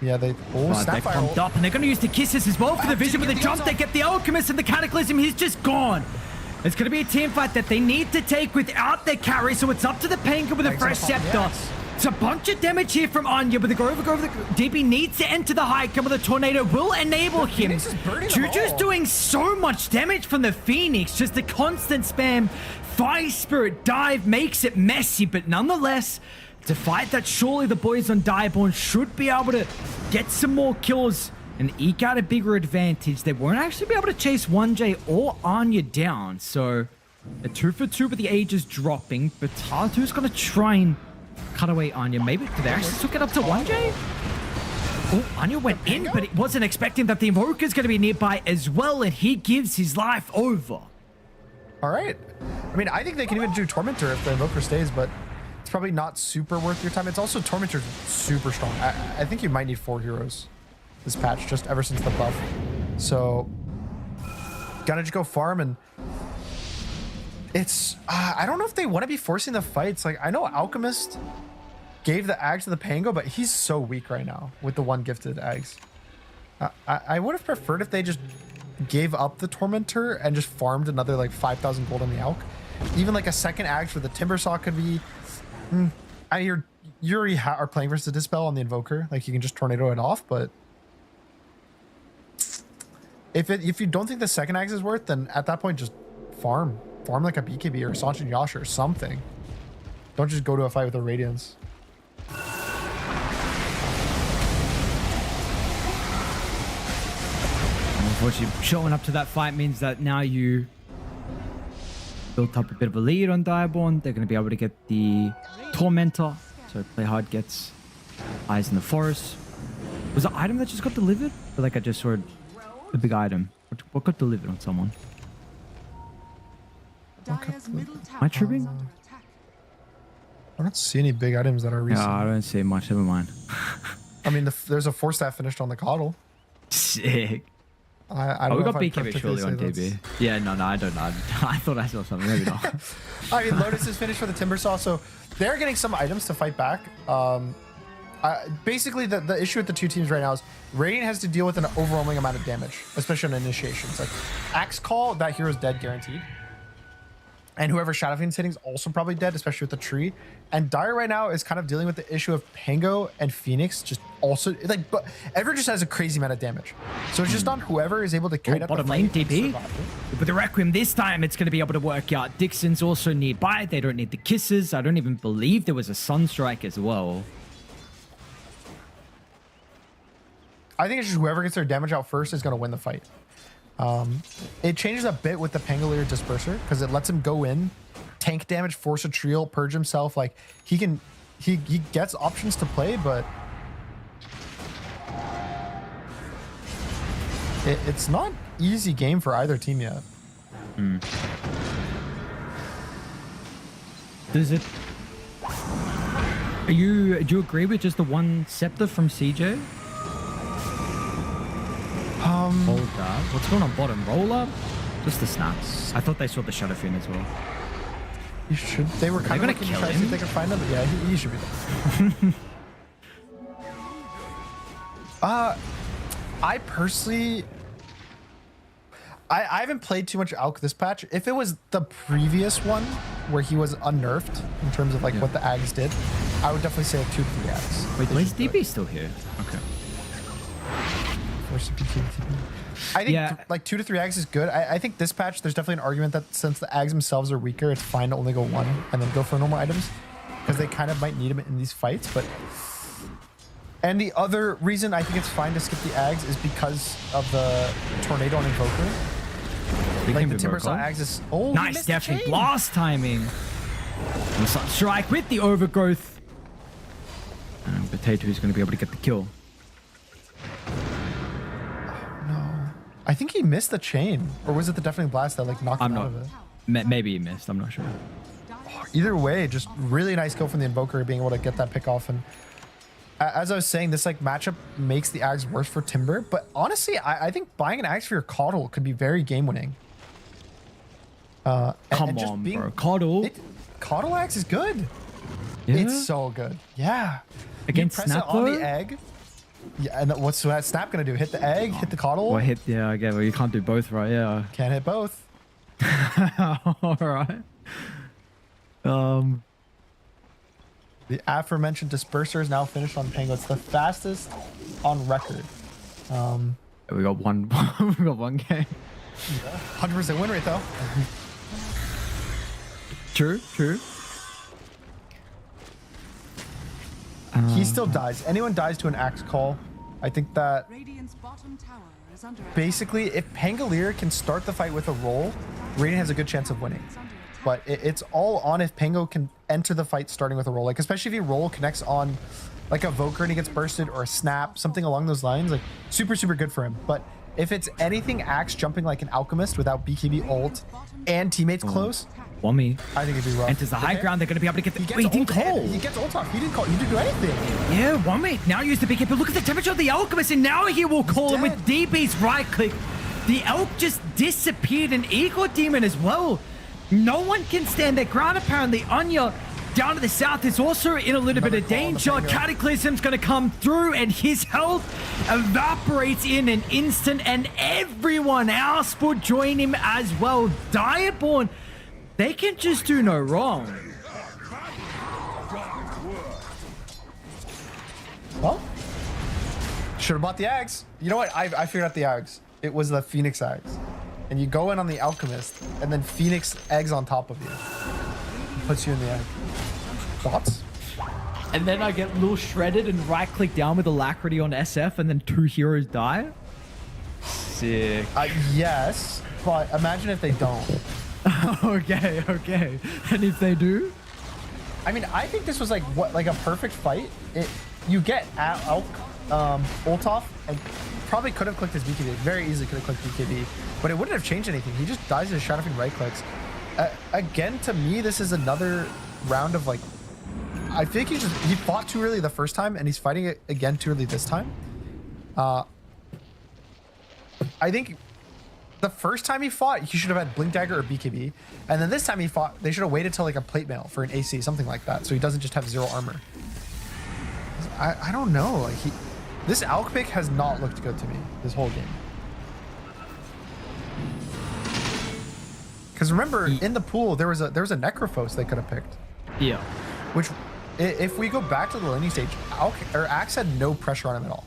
Yeah, they. Oh, They're Snapfire. pumped up, and they're going to use the kisses as well for the vision with the jump. They get the Alchemist and the Cataclysm. He's just gone. It's going to be a team fight that they need to take without their carry, so it's up to the Pango with a fresh scepter. Yes. It's a bunch of damage here from Anya, but the go over. DB needs to enter the high cover. The Tornado will enable him. Phoenix is burning them Juju's all. doing so much damage from the Phoenix. Just the constant spam. Fire Spirit dive makes it messy, but nonetheless, it's a fight that surely the boys on Direborn should be able to get some more kills and eke out a bigger advantage. They won't actually be able to chase 1J or Anya down. So a 2-for-2 with the Aegis dropping, but Tatu's going to try and cut away Anya. Maybe did they actually took it up to 1J? Oh, Anya went in, but it wasn't expecting that the Invoker's going to be nearby as well, and he gives his life over. All right. I mean, I think they can even do Tormentor if the Invoker stays, but it's probably not super worth your time. It's also Tormentor's super strong. I think you might need 4 heroes this patch, just ever since the buff. So, gotta just go farm, and it's... I don't know if they want to be forcing the fights. Like, I know Alchemist gave the Ags to the Pango, but he's so weak right now with the 1 gifted Ags. I would have preferred if they just gave up the Tormentor and just farmed another like 5,000 gold on the Alk. Even like a second Ags for the Timber Saw could be... you already are playing versus the Dispel on the Invoker. Like, you can just Tornado it off, but... If you don't think the second Axe is worth, then at that point just farm like a BKB or a Sanchin Yasha or something. Don't just go to a fight with a Radiance. Unfortunately, showing up to that fight means that now you built up a bit of a lead on Direborn. They're going to be able to get the Tormentor. So Play Hard gets Eyes in the Forest. Was the item that just got delivered? I feel like I just saw the big item. What got delivered on someone? Am I tripping? I don't see any big items that are recent. No, I don't see much. Never mind. I mean, there's a 4-staff finished on the Coddle. Sick. I Oh, don't we know got if I'd BKB surely on particularly say DB. Yeah, no, I don't know. I thought I saw something. Maybe not. I mean, Lotus is finished for the Timber Saw, so they're getting some items to fight back. Basically, the issue with the two teams right now is Radiant has to deal with an overwhelming amount of damage, especially on initiations. Like Axe Call, that hero's dead guaranteed. And whoever Shadowfiend's hitting is also probably dead, especially with the tree. And Dire right now is kind of dealing with the issue of Pango and Phoenix just also like, but Ever just has a crazy amount of damage. So it's just on whoever is able to carry up bottom the lane, fight and DP. survive. With the Requiem this time, it's going to be able to work out. Dixon's also nearby. They don't need the kisses. I don't even believe there was a Sunstrike as well. I think it's just whoever gets their damage out first is going to win the fight. It changes a bit with the Pangolier Disperser because it lets him go in, tank damage, force a trio, purge himself. Like he gets options to play, but it's not easy game for either team yet. Does it? Do you agree with just the one scepter from CJ? Hold up. What's going on bottom? Roll up? Just the snaps. I thought they saw the Shadow Fin as well. You should. They were kind of gonna looking to kill try to see him? if they could find him, but yeah, he should be there. I personally, I haven't played too much Alk this patch. If it was the previous one where he was unnerfed in terms of like what the Ags did, I would definitely say like 2 to 3 Ags. Wait, where's DB still here? Okay. I think Yeah. like 2 to 3 Ags is good. I think this patch, there's definitely an argument that since the Ags themselves are weaker, it's fine to only go 1 and then go for normal items because they kind of might need them in these fights. But and the other reason I think it's fine to skip the Ags is because of the Tornado and Invoker. Like the Timbersaw Ags is he Nice, missed the definitely chain. blast timing. And strike with the overgrowth. Potato is going to be able to get the kill. I think he missed the chain, or was it the Deafening Blast that like knocked him out of it? Maybe he missed. I'm not sure. Either way, just really nice kill from the Invoker, being able to get that pick off. And as I was saying, this like matchup makes the Ags worse for Timber. But honestly, I think buying an Ags for your Coddle could be very game winning. Come on, bro. Coddle. Coddle Ags is good. Yeah? It's so good. Yeah. Against you press Snap it on though? the egg. Yeah, and what's that Snap gonna do? Hit the egg, hit the Coddle? Well, yeah, I get. Well, you can't do both, right? Yeah. Can't hit both. All right. The aforementioned Disperser is now finished on Pango. It's the fastest on record. We got one. We got one game. 100% win rate though. True. True. He still dies. Anyone dies to an axe call, I think that Radiant's bottom tower is under attack. basically if Pangolier can start the fight with a roll, Radiant has a good chance of winning. But it's all on if Pango can enter the fight starting with a roll. Like especially if he roll connects on like a Voker and he gets bursted or a snap, something along those lines, like super good for him. But if it's anything axe jumping like an alchemist without BKB ult and teammates close, Wummy I think it'd be rough. enters the high ground. They're going to be able to get the. He gets Wait, he didn't ult call. and he gets ult off. He didn't call. He didn't do anything. Yeah, Wummy now use the BKB. Look at the temperature of the Alchemist, and now he will call him with dead. DB's right click. The Elk just disappeared, and Eagle Demon as well. No one can stand their ground. Apparently, Anya down to the south is also in a little bit of call on the danger. Pango. Cataclysm's going to come through, and his health evaporates in an instant, and everyone else will join him as well. Direborn, they can just do no wrong. Well, should have bought the Ags. You know what? I figured out the Ags. It was the Phoenix Ags. And you go in on the Alchemist, and then Phoenix eggs on top of you. Puts you in the egg. Thoughts? And then I get a little shredded and right click down with Alacrity on SF, and then 2 heroes die. Sick. Yes, but imagine if they don't. Okay. And if they do? I mean, I think this was like like a perfect fight. You get Elk ult off, and probably could have clicked his BKB. Very easily could have clicked BKB, but it wouldn't have changed anything. He just dies to Shadow Fiend right clicks. Again, to me, this is another round of like. I think he fought too early the first time, and he's fighting it again too early this time. I think the first time he fought, he should have had Blink Dagger or BKB, and then this time he fought, they should have waited till like a plate mail for an AC, something like that, so he doesn't just have 0 armor. I don't know, like this Alk pick has not looked good to me this whole game. Because remember, in the pool there was a Necrophos they could have picked. Yeah. Which, if we go back to the laning stage, Axe had no pressure on him at all.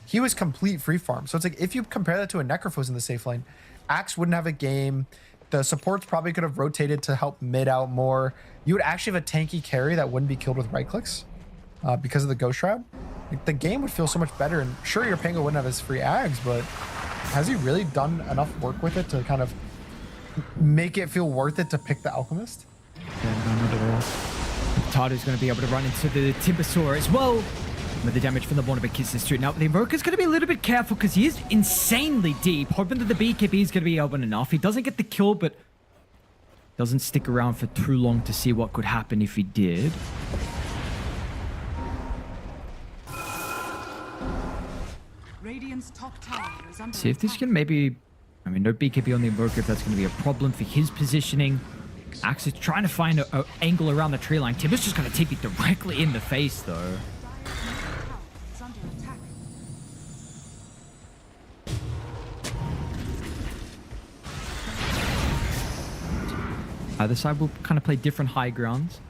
He was complete free farm. So it's like, if you compare that to a Necrophos in the safe lane, Axe wouldn't have a game. The supports probably could have rotated to help mid out more. You would actually have a tanky carry that wouldn't be killed with right clicks because of the Ghost Shroud. Like, the game would feel so much better. And sure, your Pango wouldn't have his free ags, but has he really done enough work with it to kind of make it feel worth it to pick the Alchemist? Yeah, no, not at all. Tato's going to be able to run into the Timbersaur as well with the damage from the Monoba Kisses too. Now, the Invoker's going to be a little bit careful because he is insanely deep, hoping that the BKB is going to be open enough. He doesn't get the kill, but doesn't stick around for too long to see what could happen if he did. Radiant's top tower is under See if this attack. can maybe... I mean, no BKB on the Invoker if that's going to be a problem for his positioning. Axe is trying to find an angle around the tree line. Timber's just going to TP directly in the face, though. Is under attack. Either side will kind of play different high grounds.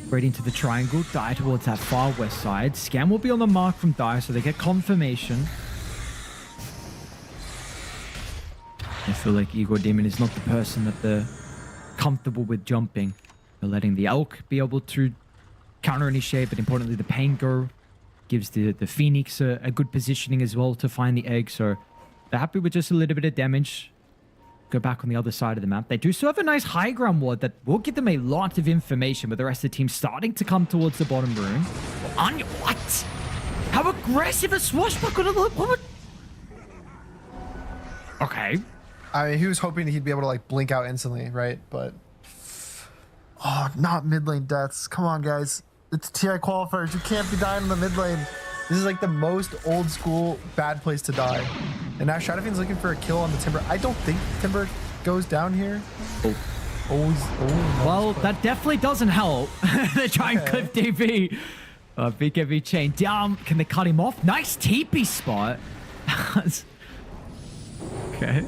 Raiding to the triangle, Dire towards that far west side. Scam will be on the mark from Dire, so they get confirmation. I feel like Igor Demon is not the person that they're comfortable with jumping. They're letting the Elk be able to counter-initiate, but importantly, the Pango gives the Phoenix a good positioning as well to find the egg. So they're happy with just a little bit of damage. Go back on the other side of the map. They do still have a nice high ground ward that will give them a lot of information, with the rest of the team starting to come towards the bottom room. What? How aggressive a swashbuckler look? What? Okay. I mean, he was hoping he'd be able to like blink out instantly, right? But oh, not mid lane deaths. Come on, guys. It's TI qualifiers. You can't be dying in the mid lane. This is like the most old school bad place to die. And now Shadowfiend's looking for a kill on the Timber. I don't think Timber goes down here. Oh. Oh, Well, that definitely doesn't help. They try and clip DB. BKB chain down. Can they cut him off? Nice TP spot. Okay.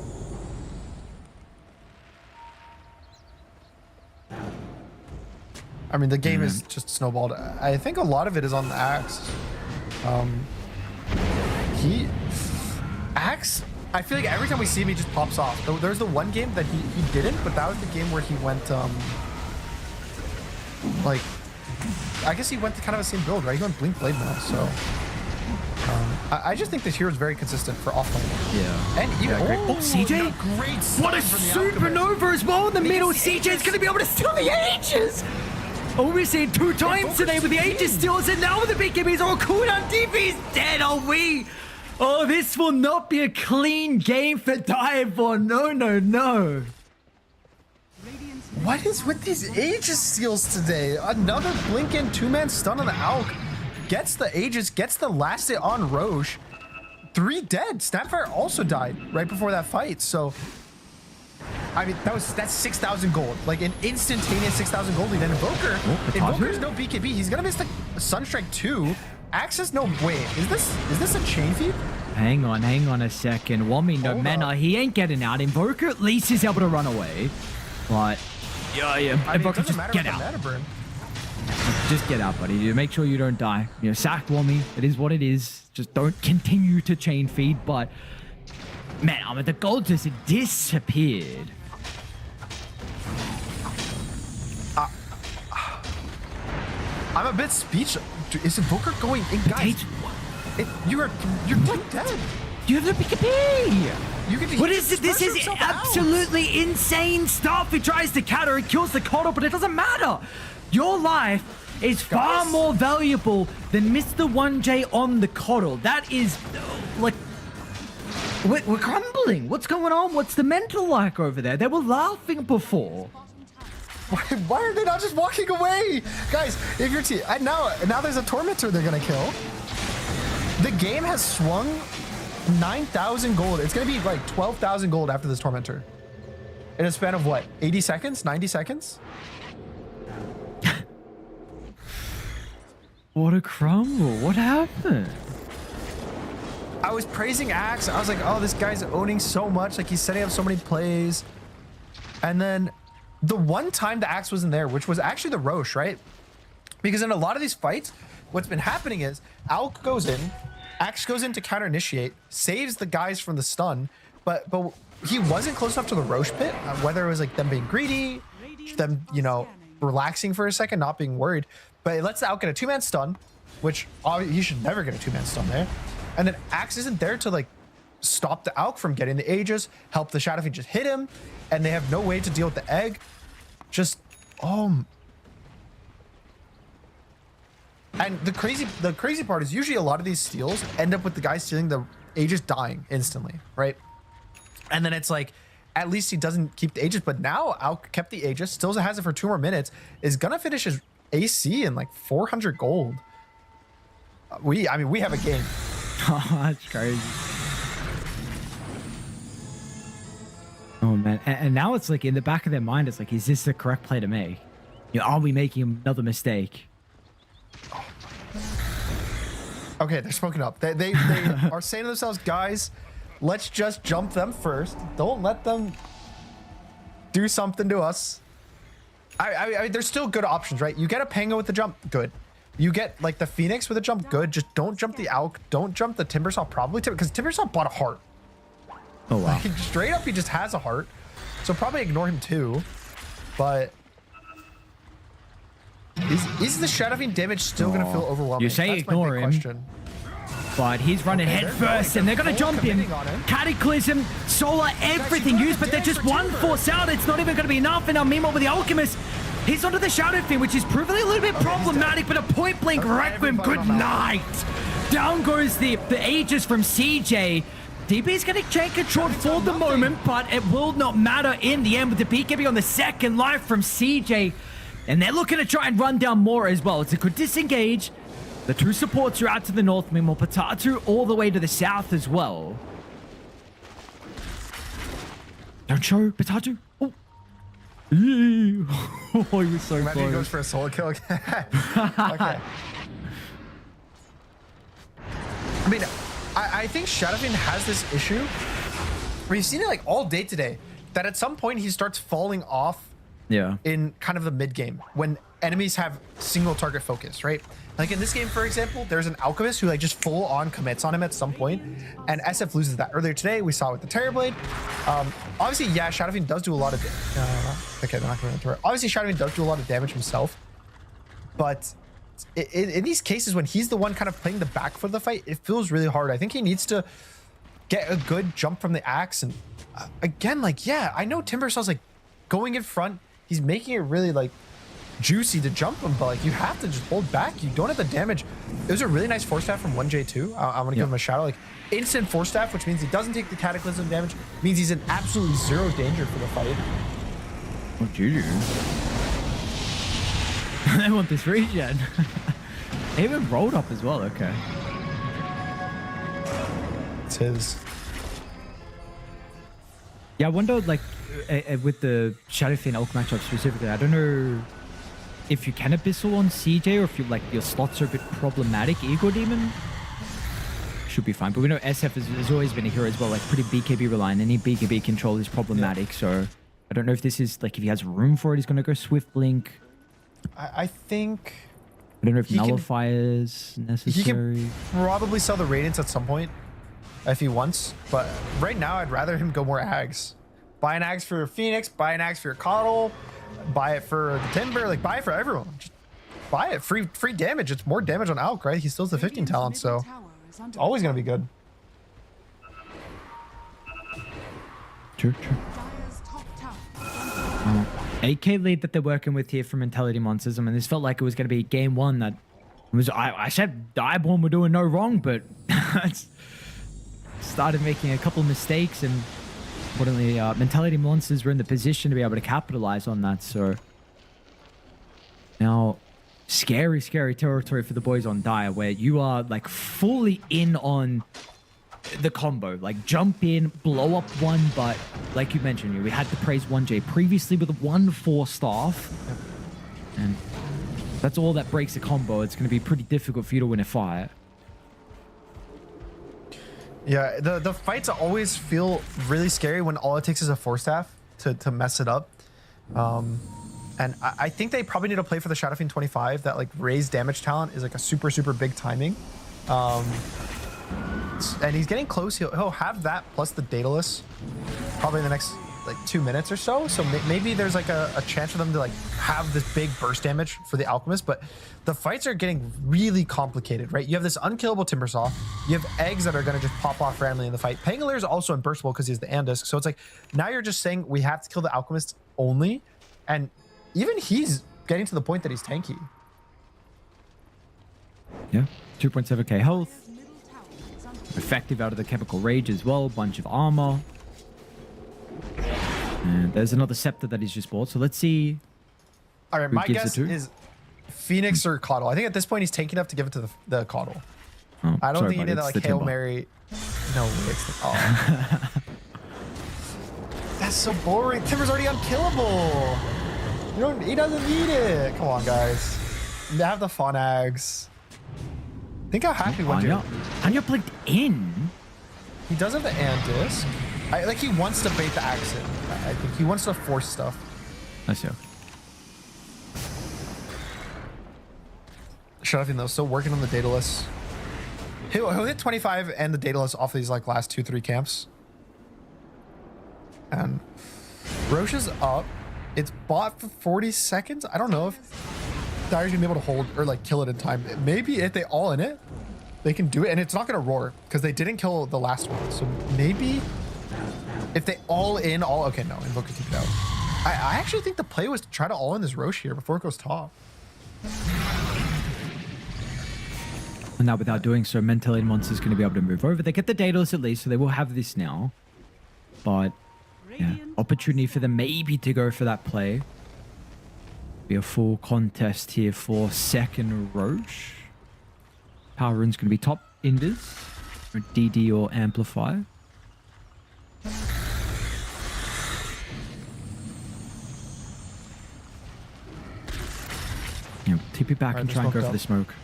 I mean, the game is just snowballed. I think a lot of it is on the Axe. Axe, I feel like every time we see him, he just pops off. There's the one game that he didn't, but that was the game where he went, like, I guess he went to kind of the same build, right? He went Blink Blade now, so. I just think this hero is very consistent for offlane. Yeah. And even, Oh, CJ? Great stun What a from the Alchemist. supernova as well in the middle. These CJ is going to be able to steal the Aegis. Oh, we've seen 2 times today with the Aegis steals, and now with the BKBs on cooldown. DB's dead. Are we? Oh, this will not be a clean game for Dive-On. No, no, no. Radiant's What is with these Aegis steals today? Another blink in 2-man stun on the Alk. Gets the Aegis, gets the last hit on Roche. 3 dead. Snapfire also died right before that fight. So, I mean, that's 6,000 gold. Like an instantaneous 6,000 gold lead. And Invoker, Invoker's no BKB. He's gonna miss the Sunstrike 2. Access no. Wait, is this a chain feed? Hang on a second. Wami, no Hold mana. up. He ain't getting out. Invoker at least is able to run away. But yeah. I mean, it Invoker, doesn't just matter get with the out. mana burn. Just get out, buddy. You make sure you don't die. You know, sack Wami. It is what it is. Just don't continue to chain feed. But man, I mean, the gold just disappeared. I'm a bit speechless. Dude, is Invoker going in, guys? You're like dead. You have the BKB. You can. What is it? This is absolutely insane stuff. He tries to counter, he kills the Coddle, but it doesn't matter. Your life is far Guys. more valuable than Mr. 1J on the Coddle. That is, like, we're crumbling. What's going on? What's the mental like over there? They were laughing before. Why are they not just walking away, guys? If your team now there's a Tormentor they're gonna kill. The game has swung 9,000 gold. It's gonna be like 12,000 gold after this Tormentor. In a span of what? 80 seconds? 90 seconds? What a crumble. What happened? I was praising Axe. I was like, oh, this guy's owning so much. Like, he's setting up so many plays. And then the one time the Axe wasn't there, which was actually the Roche, right? Because in a lot of these fights, what's been happening is Alk goes in, Axe goes in to counter initiate, saves the guys from the stun, but he wasn't close enough to the Roche pit, whether it was like them being greedy, them, you know, relaxing for a second, not being worried. But it lets the Alk get a 2-man stun, which he should never get a 2-man stun there. And then Axe isn't there to like stop the Alk from getting the Aegis, help the Shadow Fiend just hit him, and they have no way to deal with the egg. Just, and the crazy part is usually a lot of these steals end up with the guy stealing the Aegis dying instantly, right? And then it's like, at least he doesn't keep the Aegis, but now Alk kept the Aegis, still has it for 2 more minutes, is gonna finish his AC in like 400 gold. I mean, we have a game. Oh, that's crazy. Oh man, and now it's like in the back of their mind, it's like, is this the correct play to make? You know, are we making another mistake? Okay, they're smoking up. They are saying to themselves, guys, let's just jump them first. Don't let them do something to us. I mean, there's still good options, right? You get a Pango with the jump, good. You get like the Phoenix with a jump, good. Just don't jump the Alk. Don't jump the Timbersaw, probably, because Timbersaw bought a heart. Oh wow. Like, straight up, he just has a heart. So probably ignore him too. But is the Shadow Fiend damage still going to feel overwhelming? You say That's ignore him. question. But he's running head first, and they're going to jump him. Cataclysm, Solar, everything used, but they're just one force out. It's not even going to be enough. And now, meanwhile, with the Alchemist, he's onto the Shadow Fiend, which is proving a little bit problematic, but a point blank Requiem, good night. Down goes the Aegis from CJ. DB is going to take control for the moment, but it will not matter in the end with the BKB on the second life from CJ. And they're looking to try and run down more as well. It's a good disengage. The 2 supports are out to the north. Meanwhile, Patatu all the way to the south as well. Don't show Patatu. Oh. Oh, he was so Imagine close. he goes for a solo kill. Okay. I mean, I think Shadow Fiend has this issue. We've seen it like all day today, that at some point he starts falling off in kind of the mid game when enemies have single target focus, right? Like in this game, for example, there's an Alchemist who like just full on commits on him at some point, and SF loses that. Earlier today, we saw it with the Terrorblade. Obviously, yeah, Shadow Fiend does do a lot of okay, they're not going to turret. Obviously, Shadow Fiend does do a lot of damage himself, but in these cases when he's the one kind of playing the back foot of the fight, it feels really hard. I think he needs to get a good jump from the Axe, and again, like, yeah, I know Timbersaw's like going in front. He's making it really like juicy to jump him, but like you have to just hold back. You don't have the damage. It was a really nice force staff from 1J2. I want to give him a shout out. Like instant force staff, which means he doesn't take the Cataclysm damage, means he's in absolutely 0 danger for the fight. Oh, GG. They want this regen. They even rolled up as well. Okay. It's his. Yeah, I wonder, like, with the Shadow Fiend Elk matchup specifically, I don't know if you can Abyssal on CJ or if you like your slots are a bit problematic. Ego Demon should be fine, but we know SF has always been a hero as well, like pretty BKB reliant. Any BKB control is problematic, so I don't know if this is like if he has room for it, he's gonna go Swift Blink. I think I don't know if Nullifiers necessary. He can probably sell the Radiance at some point if he wants, but right now I'd rather him go more Ags. Buy an Ags for your Phoenix, buy an Ags for your Coddle, buy it for the Timber, like buy it for everyone. Just buy it. Free damage. It's more damage on Alk, right? He still has the 15 talent, so it's always gonna be good. True. AK lead that they're working with here from Mentality Monsters. I mean, this felt like it was going to be game one that was. I said Direborn were doing no wrong, but started making a couple mistakes, and importantly, Mentality Monsters were in the position to be able to capitalize on that. So now, scary territory for the boys on Dire, where you are like fully in on the combo, like jump in, blow up one, but like you mentioned, we had to praise 1J previously with 1-4 staff, and that's all that breaks the combo. It's going to be pretty difficult for you to win a fight. Yeah, the fights always feel really scary when all it takes is a force staff to mess it up. And I think they probably need to play for the Shadow Fiend 25. That like raised damage talent is like a super big timing. And he's getting close. He'll have that plus the Daedalus probably in the next like 2 minutes or so. So maybe there's like a chance for them to like have this big burst damage for the Alchemist. But the fights are getting really complicated, right? You have this unkillable Timbersaw. You have eggs that are going to just pop off randomly in the fight. Pangolier is also unburstable because he has the Andisk. So it's like now you're just saying we have to kill the Alchemist only. And even he's getting to the point that he's tanky. Yeah, 2.7k health. Effective out of the Chemical Rage as well. Bunch of armor. And there's another Scepter that he's just bought. So let's see. All right, who my gives it guess to. is Phoenix or Coddle. I think at this point he's tanky enough to give it to the Coddle. Oh, I don't sorry, think he buddy, did that it's like the Hail Timber. Mary. No, it's the, oh. That's so boring. Timber's already unkillable. He doesn't need it. Come on, guys. They have the Phonags. Think how happy one dude. Anya blinked in. He does have the Andisk. Like he wants to bait the accent. I think he wants to force stuff. I see. Shut up, though. Still working on the Daedalus. He'll hit 25 and the Daedalus off these like last 2-3 camps. And Roche is up. It's bought for 40 seconds. I don't know if Dyer's gonna be able to hold or like kill it in time. Maybe if they all in it, they can do it, and it's not gonna roar because they didn't kill the last one. So maybe if they all in, okay, no, Invoker keep it out. I actually think the play was to try to all in this Roche here before it goes top. And now without doing so, Mentalin Monster's going to be able to move over. They get the Daedalus at least, so they will have this now. But yeah, opportunity for them maybe to go for that play. Be a full contest here for second Roche. Power Rune's going to be top Invis, or DD or Amplify. Yeah, TP back and try and go for the smoke.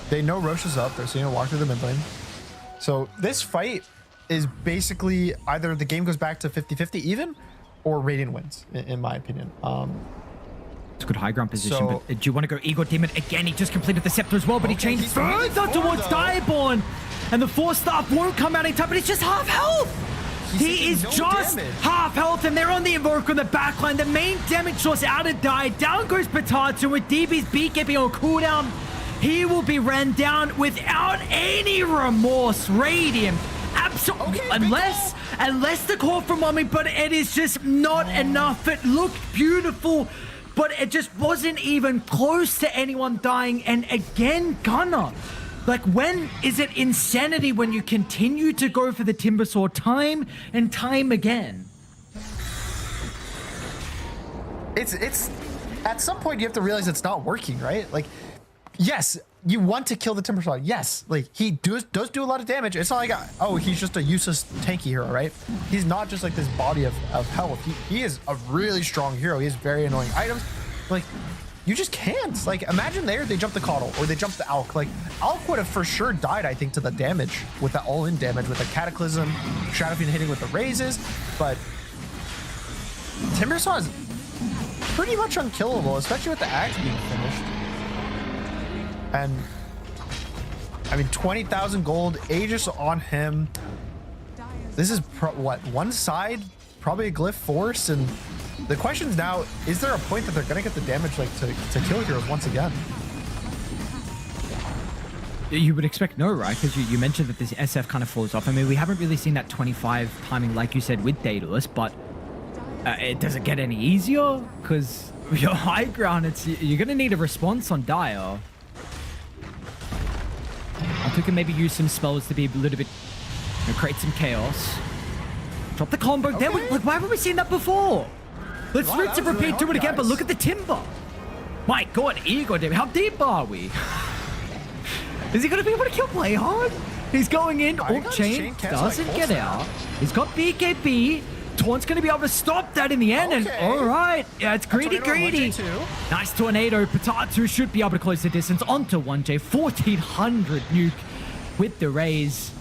They know Roche is up. They're seeing her walk through the mid lane. So this fight is basically either the game goes back to 50-50 even, or Radiant wins, in my opinion. It's a good high ground position, So- but do you want to go Igor Demon again? He just completed the Scepter as well, but he Okay, changed he's really further far, towards though. Direborn. And the 4-star won't come out in time, but it's just half health. He's He taking is no just damage. half health, and they're on the Invoker on the backline. The main damage source out of die. Down goes Potato with DB's beekeeping on cooldown. He will be ran down without any remorse. Radiant. Absolutely. Okay, Unless the call from Mommy, but it is just not enough. It looked beautiful, but it just wasn't even close to anyone dying. And again, Gunner. Like, when is it insanity when you continue to go for the Timbersaw time and time again? It's at some point you have to realize it's not working, right? Like, yes, you want to kill the Timbersaw. Yes, like he does do a lot of damage. It's not like he's just a useless tanky hero, right? He's not just like this body of health. He is a really strong hero. He has very annoying items. Like, you just can't. Like, imagine they jump the Coddle or they jump the Alk. Like, Alk would have for sure died, I think, to the damage with that all-in damage with the Cataclysm, Shadow Fiend hitting with the raises. But Timbersaw is pretty much unkillable, especially with the Axe being finished. And I mean, 20,000 gold, Aegis on him. This is what, one side, probably a Glyph Force, and the question is now, is there a point that they're gonna get the damage like to kill heroes once again? You would expect no, right? Because you mentioned that this SF kind of falls off. I mean, we haven't really seen that 25 timing, like you said, with Daedalus, but it doesn't get any easier because your high ground, you're gonna need a response on Dire. I think maybe use some spells to be a little bit, create some chaos. Drop the combo. Okay. Like, why haven't we seen that before? Let's Wow, rinse that and was really repeat, do it hard, again, but guys. look at the Timber. My God, Igor, how deep are we? Is he going to be able to kill play hard? He's going in, I Orc got Chain, Chain cancel doesn't like get Pulsar. out. He's got BKB. Taunt's going to be able to stop that in the end. Okay. And all right, yeah, it's greedy. Tornado on 1J2. Nice Tornado. Potato should be able to close the distance onto 1J. 1400 nuke with the raise.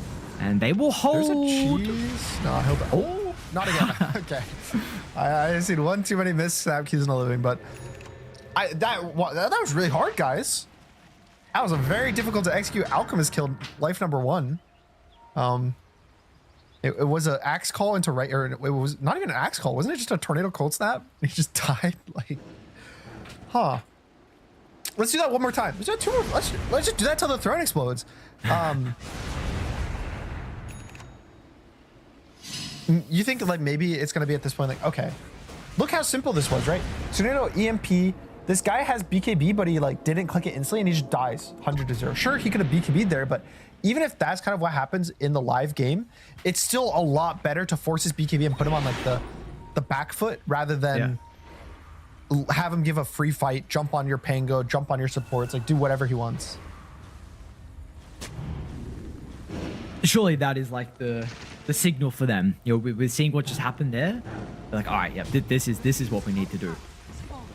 And they will hold. There's a cheese. No, he'll. Oh, not again. Okay. I've seen one too many missed snap keys in a living, but that was really hard, guys. That was a very difficult to execute. Alchemist killed life number 1. It was an axe call into right, or it was not even an axe call. Wasn't it just a tornado cold snap? He just died. Like, huh. Let's do that one more time. Let's do that two more. Let's just do that till the throne explodes. You think like maybe it's gonna be at this point like, okay, look how simple this was, right? Tornado EMP. This guy has BKB, but he like didn't click it instantly and he just dies 100-0. Sure, he could have BKB'd there, but even if that's kind of what happens in the live game, it's still a lot better to force his BKB and put him on like the back foot rather than have him give a free fight, jump on your Pango, jump on your supports, like do whatever he wants. Surely that is like the signal for them. You know, we're seeing what just happened there. They're like, all right, yeah, this is what we need to do.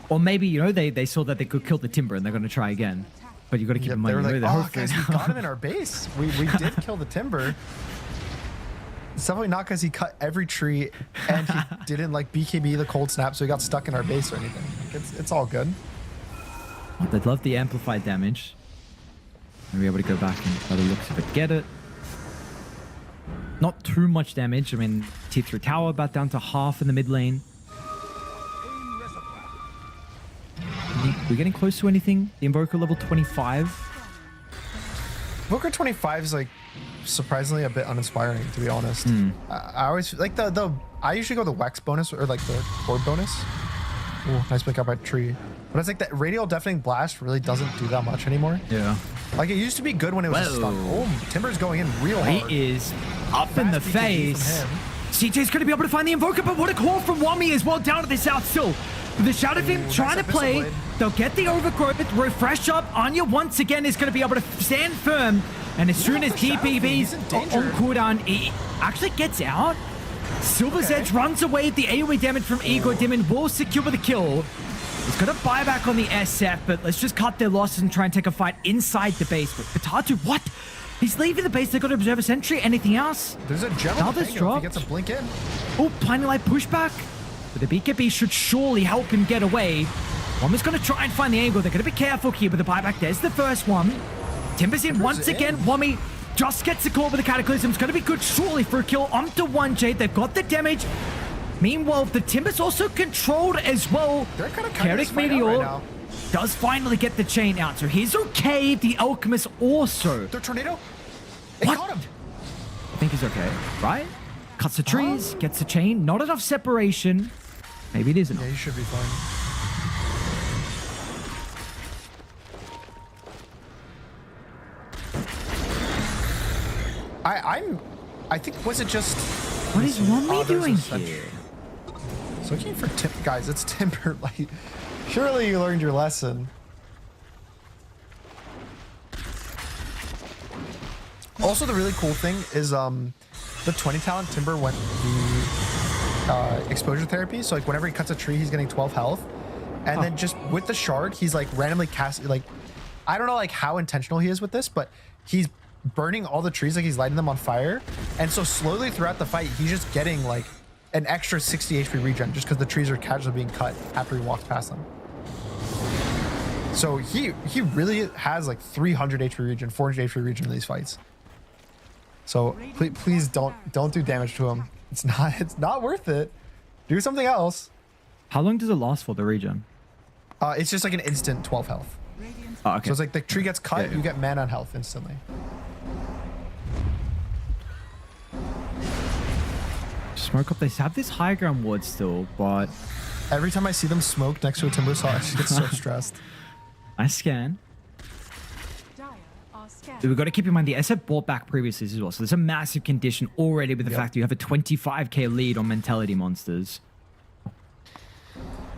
Or maybe, you know, they saw that they could kill the Timber and they're going to try again. But you got to keep in mind, they were you know, like, that oh, guys, we got him in our base. We did kill the Timber. It's definitely not because he cut every tree and he didn't like BKB the cold snap, so he got stuck in our base or anything. Like, it's all good. They'd love the amplified damage. And be able to go back and by the looks of it, get it. Not too much damage. I mean, Tier 3 tower about down to half in the mid lane. We're getting close to anything. The Invoker level 25. Invoker 25 is like surprisingly a bit uninspiring, to be honest. I always like I usually go the Wex bonus or like the Cord bonus. Ooh, nice pick up by tree. But it's like that Radial Deafening Blast really doesn't do that much anymore. Yeah. Like it used to be good when it was a stun. Oh, Timber's going in real hard. He is up in the face. CJ's going to be able to find the Invoker, but what a call from Wami as well down to the south still. The Shadow Fiend trying to play. They'll get the overgrowth. Refresh up. Anya once again is going to be able to stand firm. And as soon as DPB's on cooldown, he actually gets out. Silver's Edge runs away. The AoE damage from Igor Dimon will secure the kill. He's got a buyback on the SF, but let's just cut their losses and try and take a fight inside the base. But Potato, what? He's leaving the base. They've got to observe a sentry. Anything else? There's a gem. He gets a blink in. Oh, Blinding Light pushback. But the BKB should surely help him get away. Wami's going to try and find the angle. They're going to be careful here with the buyback. There's the first one. Timber's in once again. Wami just gets the call with the Cataclysm. It's going to be good surely for a kill onto 1J. They've got the damage. Meanwhile, the Timber's also controlled as well. They're kind of Chaotic Meteor does finally get the chain out. So he's okay. The Alchemist also. The tornado? It got him. I think he's okay, right? Cuts the trees, gets the chain. Not enough separation. Maybe it isn't. Yeah, he should be fine. I think, was it just... What is Wami doing here? So looking for Timber, guys, it's Timber. Like, surely you learned your lesson. Also, the really cool thing is the 20 talent Timber went the exposure therapy. So like whenever he cuts a tree, he's getting 12 health. And then just with the shard, he's like randomly casting, like, I don't know like how intentional he is with this, but he's burning all the trees, like he's lighting them on fire. And so slowly throughout the fight, he's just getting like an extra 60 HP regen just because the trees are casually being cut after he walks past them. So he really has like 300 HP regen, 400 HP regen in these fights. So please don't do damage to him. It's not worth it. Do something else. How long does it last for the regen? It's just like an instant 12 health. Oh, okay. So it's like the tree gets cut, you get mana on health instantly. Smoke up. They have this high ground ward still, but every time I see them smoke next to a Timber saw, I just get so stressed. I scan. We've got to keep in mind the SF bought back previously as well. So there's a massive condition already with the fact that you have a 25k lead on mentality monsters.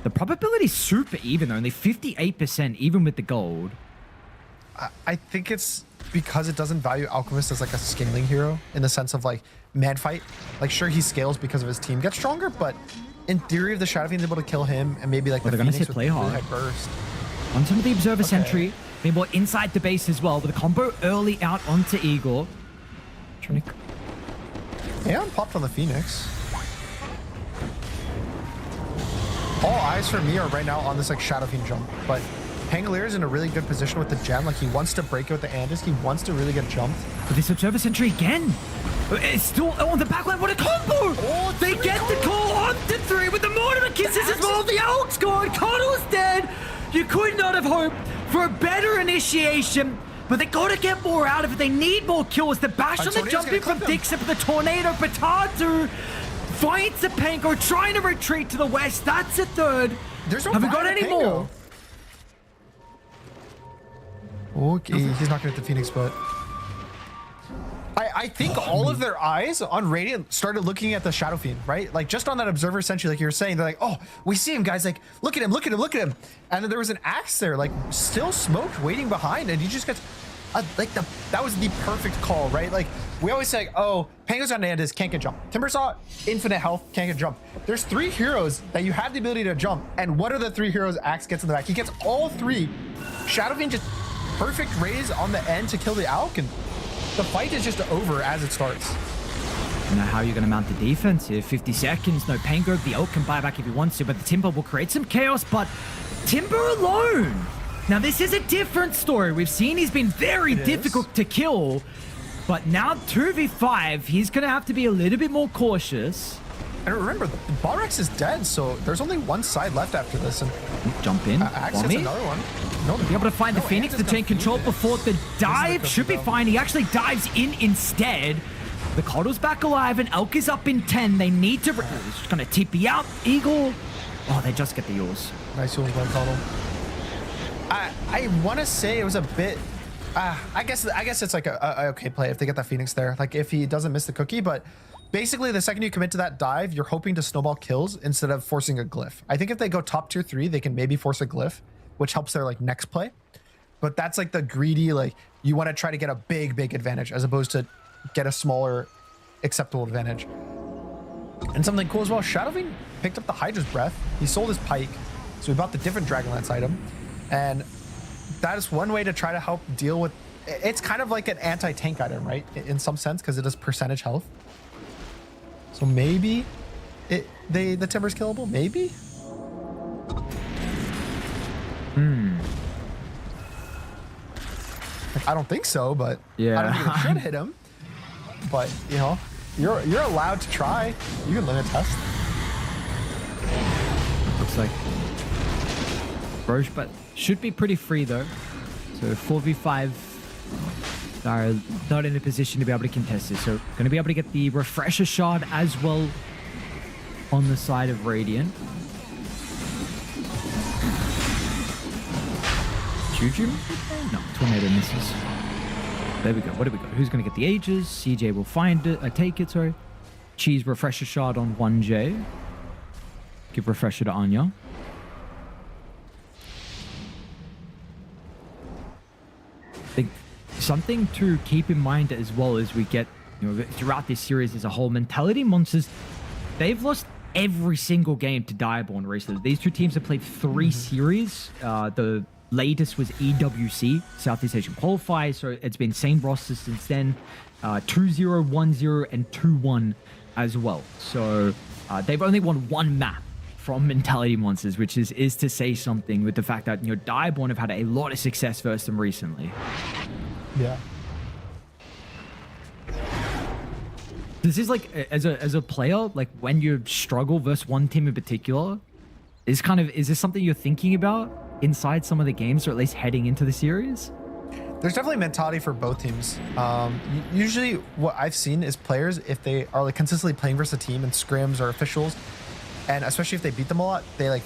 The probability is super even though, only 58% even with the gold. I think it's because it doesn't value Alchemist as like a scaling hero in the sense of like man fight. Like sure he scales because of his team gets stronger, but in theory if the Shadow Fiend's able to kill him and maybe like the Phoenix with play hard burst. On some of the Observer Sentry, meanwhile inside the base as well with a combo early out onto Igor. Aeon popped on the Phoenix. All eyes for me are right now on this like Shadow Fiend jump, but Pangolier is in a really good position with the gem. Like he wants to break it with the Andis. He wants to really get jumped. But this Observer Sentry again. It's still on the backline. What a combo! Oh, They get the call on to 3 with the mortar kisses as well. The Elk's gone. Cuddle's dead. You could not have hoped for a better initiation, but they got to get more out of it. They need more kills. The bash on the Antonio's jumping gonna from clip him. Dixon for the tornado. Patatu finds the Pango, trying to retreat to the west. That's a third. There's no Have we got Brian any Pango. more? Okay, he's not gonna hit the Phoenix, but I think all of their eyes on Radiant started looking at the Shadow Fiend, right? Like just on that observer sentry, like you were saying, they're like, oh, we see him, guys. Like, look at him, look at him, look at him. And then there was an axe there, like still smoked, waiting behind, and he just gets that was the perfect call, right? Like we always say, oh, Pango's on Nandis, can't get jump. Timbersaw, infinite health, can't get jump. There's 3 heroes that you have the ability to jump, and what are the 3 heroes Axe gets in the back? He gets all 3. Shadow Fiend just perfect raise on the end to kill the Alk, and the fight is just over as it starts. I don't know how you're going to mount the defense here. 50 seconds, no Pango. The Elk can buy back if he wants to, but the Timber will create some chaos. But Timber alone. Now, this is a different story. We've seen he's been very difficult to kill, but now 2v5, he's going to have to be a little bit more cautious. And remember, Balrex is dead, so there's only one side left after this. And Jump in. Axe gets another one. No, Be able to find the Phoenix to take control before the dive. Should be fine. He actually dives in instead. The Coddle's back alive, and Elk is up in 10. They need to... He's going to TP out. Eagle. Oh, they just get the yours. nice healing by Coddle. I want to say it was a bit... I guess it's like a okay play if they get that Phoenix there. Like if he doesn't miss the cookie, but basically the second you commit to that dive, you're hoping to snowball kills instead of forcing a glyph. I think if they go top tier 3, they can maybe force a glyph, which helps their like next play. But that's like the greedy, like you want to try to get a big advantage as opposed to get a smaller acceptable advantage. And something cool as well, Shadowfiend picked up the Hydra's Breath. He sold his Pike, so he bought the different Dragonlance item. And that is one way to try to help deal with... It's kind of like an anti-tank item, right? In some sense, because it is percentage health. So maybe the Timber's killable? Maybe? I don't think so, but Yeah. I don't think it should hit him. But, you know, you're allowed to try. You can limit test. Looks like Roche, but should be pretty free though. So 4v5 are not in a position to be able to contest this. So going to be able to get the refresher shard as well on the side of Radiant. Juju? No, Tornado misses. There we go. What do we got? Who's going to get the Aegis? CJ will find it. Take it, sorry. Cheese refresher shard on 1J. Give refresher to Anya. Think something to keep in mind as well as we get, you know, throughout this series as a whole, Mentality Monsters, they've lost every single game to Direborn recently. These two teams have played 3 series. The latest was EWC, Southeast Asian Qualifiers, so it's been same rosters since then. 2-0, 1-0, and 2-1 as well. So they've only won 1 map from Mentality Monsters, which is to say something with the fact that, you know, Direborn have had a lot of success versus them recently. Yeah. This is like, as a player, like when you struggle versus one team in particular, is this something you're thinking about inside some of the games, or at least heading into the series? There's definitely mentality for both teams. Usually what I've seen is players, if they are like consistently playing versus a team in scrims or officials, and especially if they beat them a lot, they like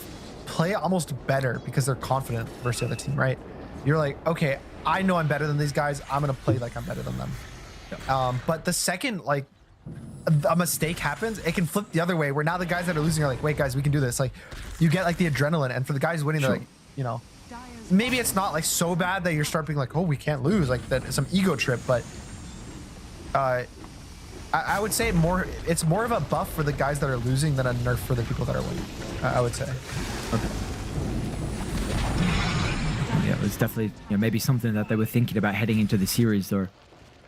play almost better because they're confident versus the other team, right? You're like, okay, I know I'm better than these guys. I'm going to play like I'm better than them. But the second like a mistake happens, it can flip the other way where now the guys that are losing are like, wait guys, we can do this. Like you get like the adrenaline, and for the guys winning, they're like, you know, maybe it's not like so bad that you're start being like, oh, we can't lose, like that some ego trip, but I would say it's more of a buff for the guys that are losing than a nerf for the people that are winning. I would say. Okay. Yeah, it was definitely, you know, maybe something that they were thinking about heading into the series though,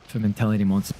for Mentality Monsters.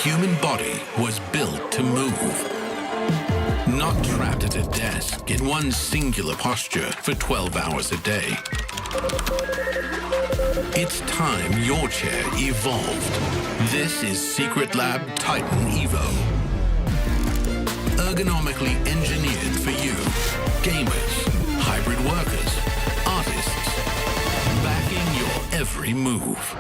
human body was built to move. Not trapped at a desk in one singular posture for 12 hours a day. It's time your chair evolved. This is Secret Lab Titan Evo. Ergonomically engineered for you, gamers, hybrid workers, artists, backing your every move.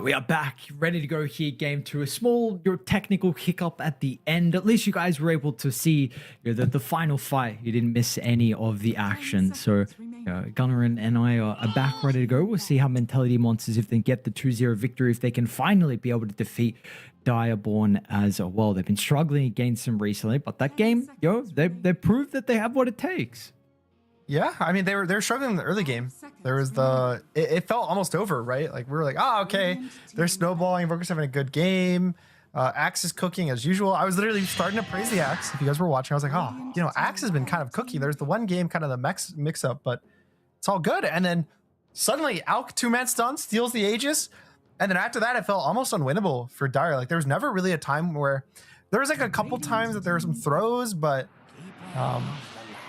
We are back, ready to go here. Game 2, a small technical hiccup at the end. At least you guys were able to see the final fight. You didn't miss any of the action. So Gunnar and I are back, ready to go. We'll see how Mentality Monsters, if they get the 2-0 victory, if they can finally be able to defeat Direborn as well. They've been struggling against them recently, but that game, they proved that they have what it takes. Yeah, I mean, they were struggling in the early game. There was it felt almost over, right? Like we were like, oh, okay, they're snowballing. Invoker's having a good game. Axe is cooking as usual. I was literally starting to praise the Axe. If you guys were watching, I was like, oh, Axe has been kind of cooking. There's the one game, kind of the mix up, but it's all good. And then suddenly, Alk 2-man stun steals the Aegis, and then after that, it felt almost unwinnable for Dire. Like there was never really a time where there was like a couple times that there were some throws, but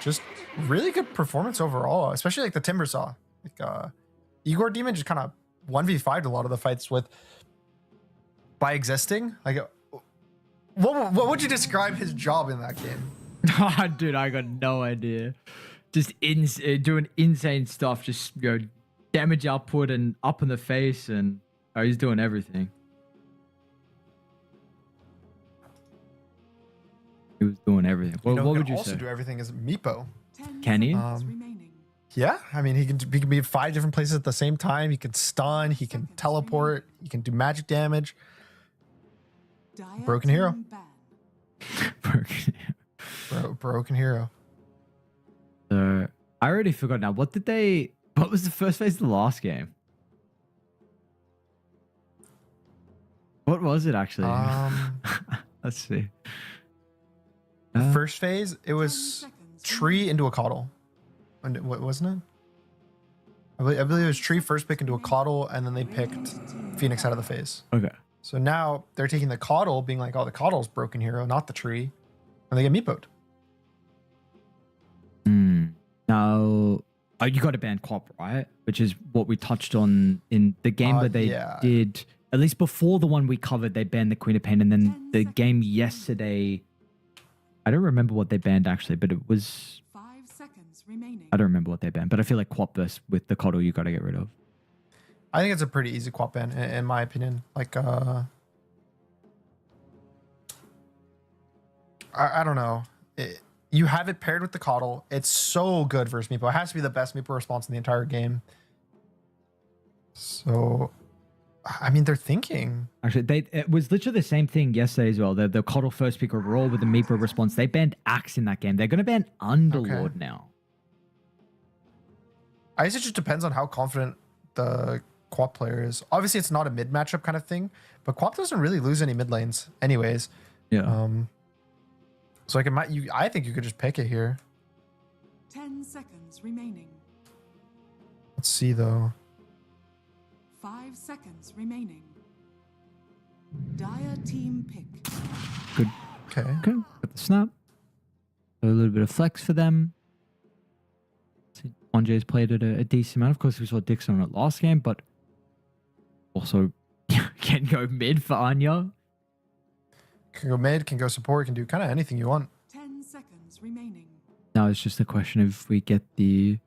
just really good performance overall, especially like the Timbersaw. Like Igor Demon just kind of 1v5'd a lot of the fights by existing. Like what would you describe his job in that game? Oh, dude, I got no idea. Just doing insane stuff, just damage output and up in the face, and he's doing everything. He was doing everything. What would you also say? Do everything as Meepo. Can he? Yeah, I mean, he can be 5 different places at the same time. He can stun, he can teleport, he can do magic damage. Broken hero. Broken hero. I already forgot now. What was the first phase of the last game? What was it actually? Let's see. First phase, it was tree into a coddle. And what wasn't it? I believe it was tree first pick into a coddle, and then they picked Phoenix out of the phase. Okay. So now they're taking the coddle, being like, oh, the coddle's broken hero, not the tree. And they get meatboat. Now, you got to ban Quap, right? Which is what we touched on in the game where they did, at least before the one we covered, they banned the Queen of Pain. And then the game yesterday, I don't remember what they banned actually, but it was... 5 seconds remaining. I don't remember what they banned, but I feel like Quap versus with the coddle, you got to get rid of. I think it's a pretty easy Quap ban, in my opinion. Like, I don't know. You have it paired with the coddle. It's so good versus Meepo. It has to be the best Meepo response in the entire game. So, I mean, they're thinking. Actually, it was literally the same thing yesterday as well. The coddle first pick overall with the Meepo response. They banned Axe in that game. They're going to ban Underlord now. I guess it just depends on how confident the Quap player is. Obviously, it's not a mid matchup kind of thing, but Quap doesn't really lose any mid lanes anyways. Yeah. So I think you could just pick it here. 10 seconds remaining. Let's see though. 5 seconds remaining. Dire team pick. Good. Okay. Got the snap. A little bit of flex for them. Andre's played at a decent amount. Of course, we saw Dixon on it last game, but also can go mid for Anya. Can go mid, can go support, can do kind of anything you want. 10 seconds remaining. Now it's just a question of if we get the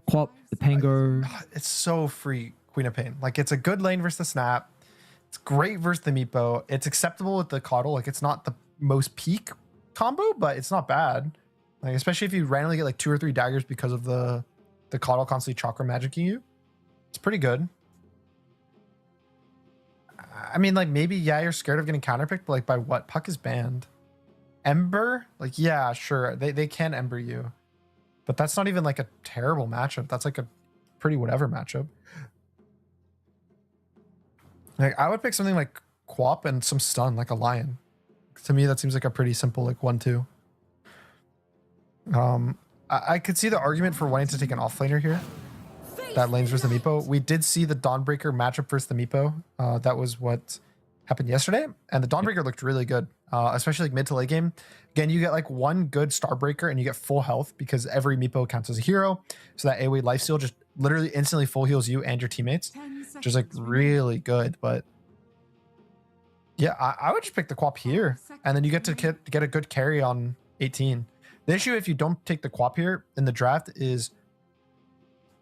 Quap, the Pango. It's so free, Queen of Pain. Like, it's a good lane versus the Snap. It's great versus the Meepo. It's acceptable with the Coddle. Like, it's not the most peak combo, but it's not bad. Like, especially if you randomly get like 2 or 3 daggers because of the Coddle constantly chakra magicking you. It's pretty good. I mean, like, maybe, yeah, you're scared of getting counterpicked, but like, by what? Puck is banned. Ember? Like, yeah, sure. They can Ember you. But that's not even like a terrible matchup. That's like a pretty whatever matchup. Like, I would pick something like Quap and some stun, like a Lion. To me, that seems like a pretty simple, like, 1-2. I could see the argument for wanting to take an offlaner here. That lanes versus the Meepo. We did see the Dawnbreaker matchup versus the Meepo. That was what happened yesterday. And the Dawnbreaker looked really good, especially like mid to late game. Again, you get like one good Starbreaker and you get full health because every Meepo counts as a hero. So that AoE lifesteal just literally instantly full heals you and your teammates, which is like really good. But yeah, I would just pick the Quap here. And then you get to get a good carry on 18. The issue if you don't take the Quap here in the draft is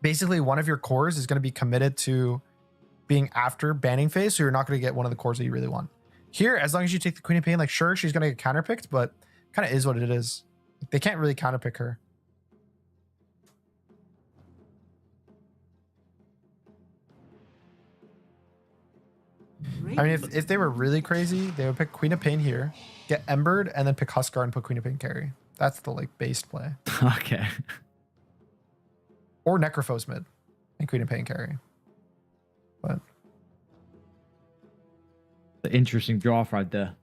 basically one of your cores is going to be committed to being after banning phase, so you're not going to get one of the cores that you really want. Here, as long as you take the Queen of Pain, like sure, she's going to get counterpicked, but kind of is what it is. They can't really counterpick her. I mean, if they were really crazy, they would pick Queen of Pain here, get Embered, and then pick Huskar and put Queen of Pain carry. That's the like based play. Okay. Or Necrophos mid and Queen of Pain carry. But The interesting draft right there.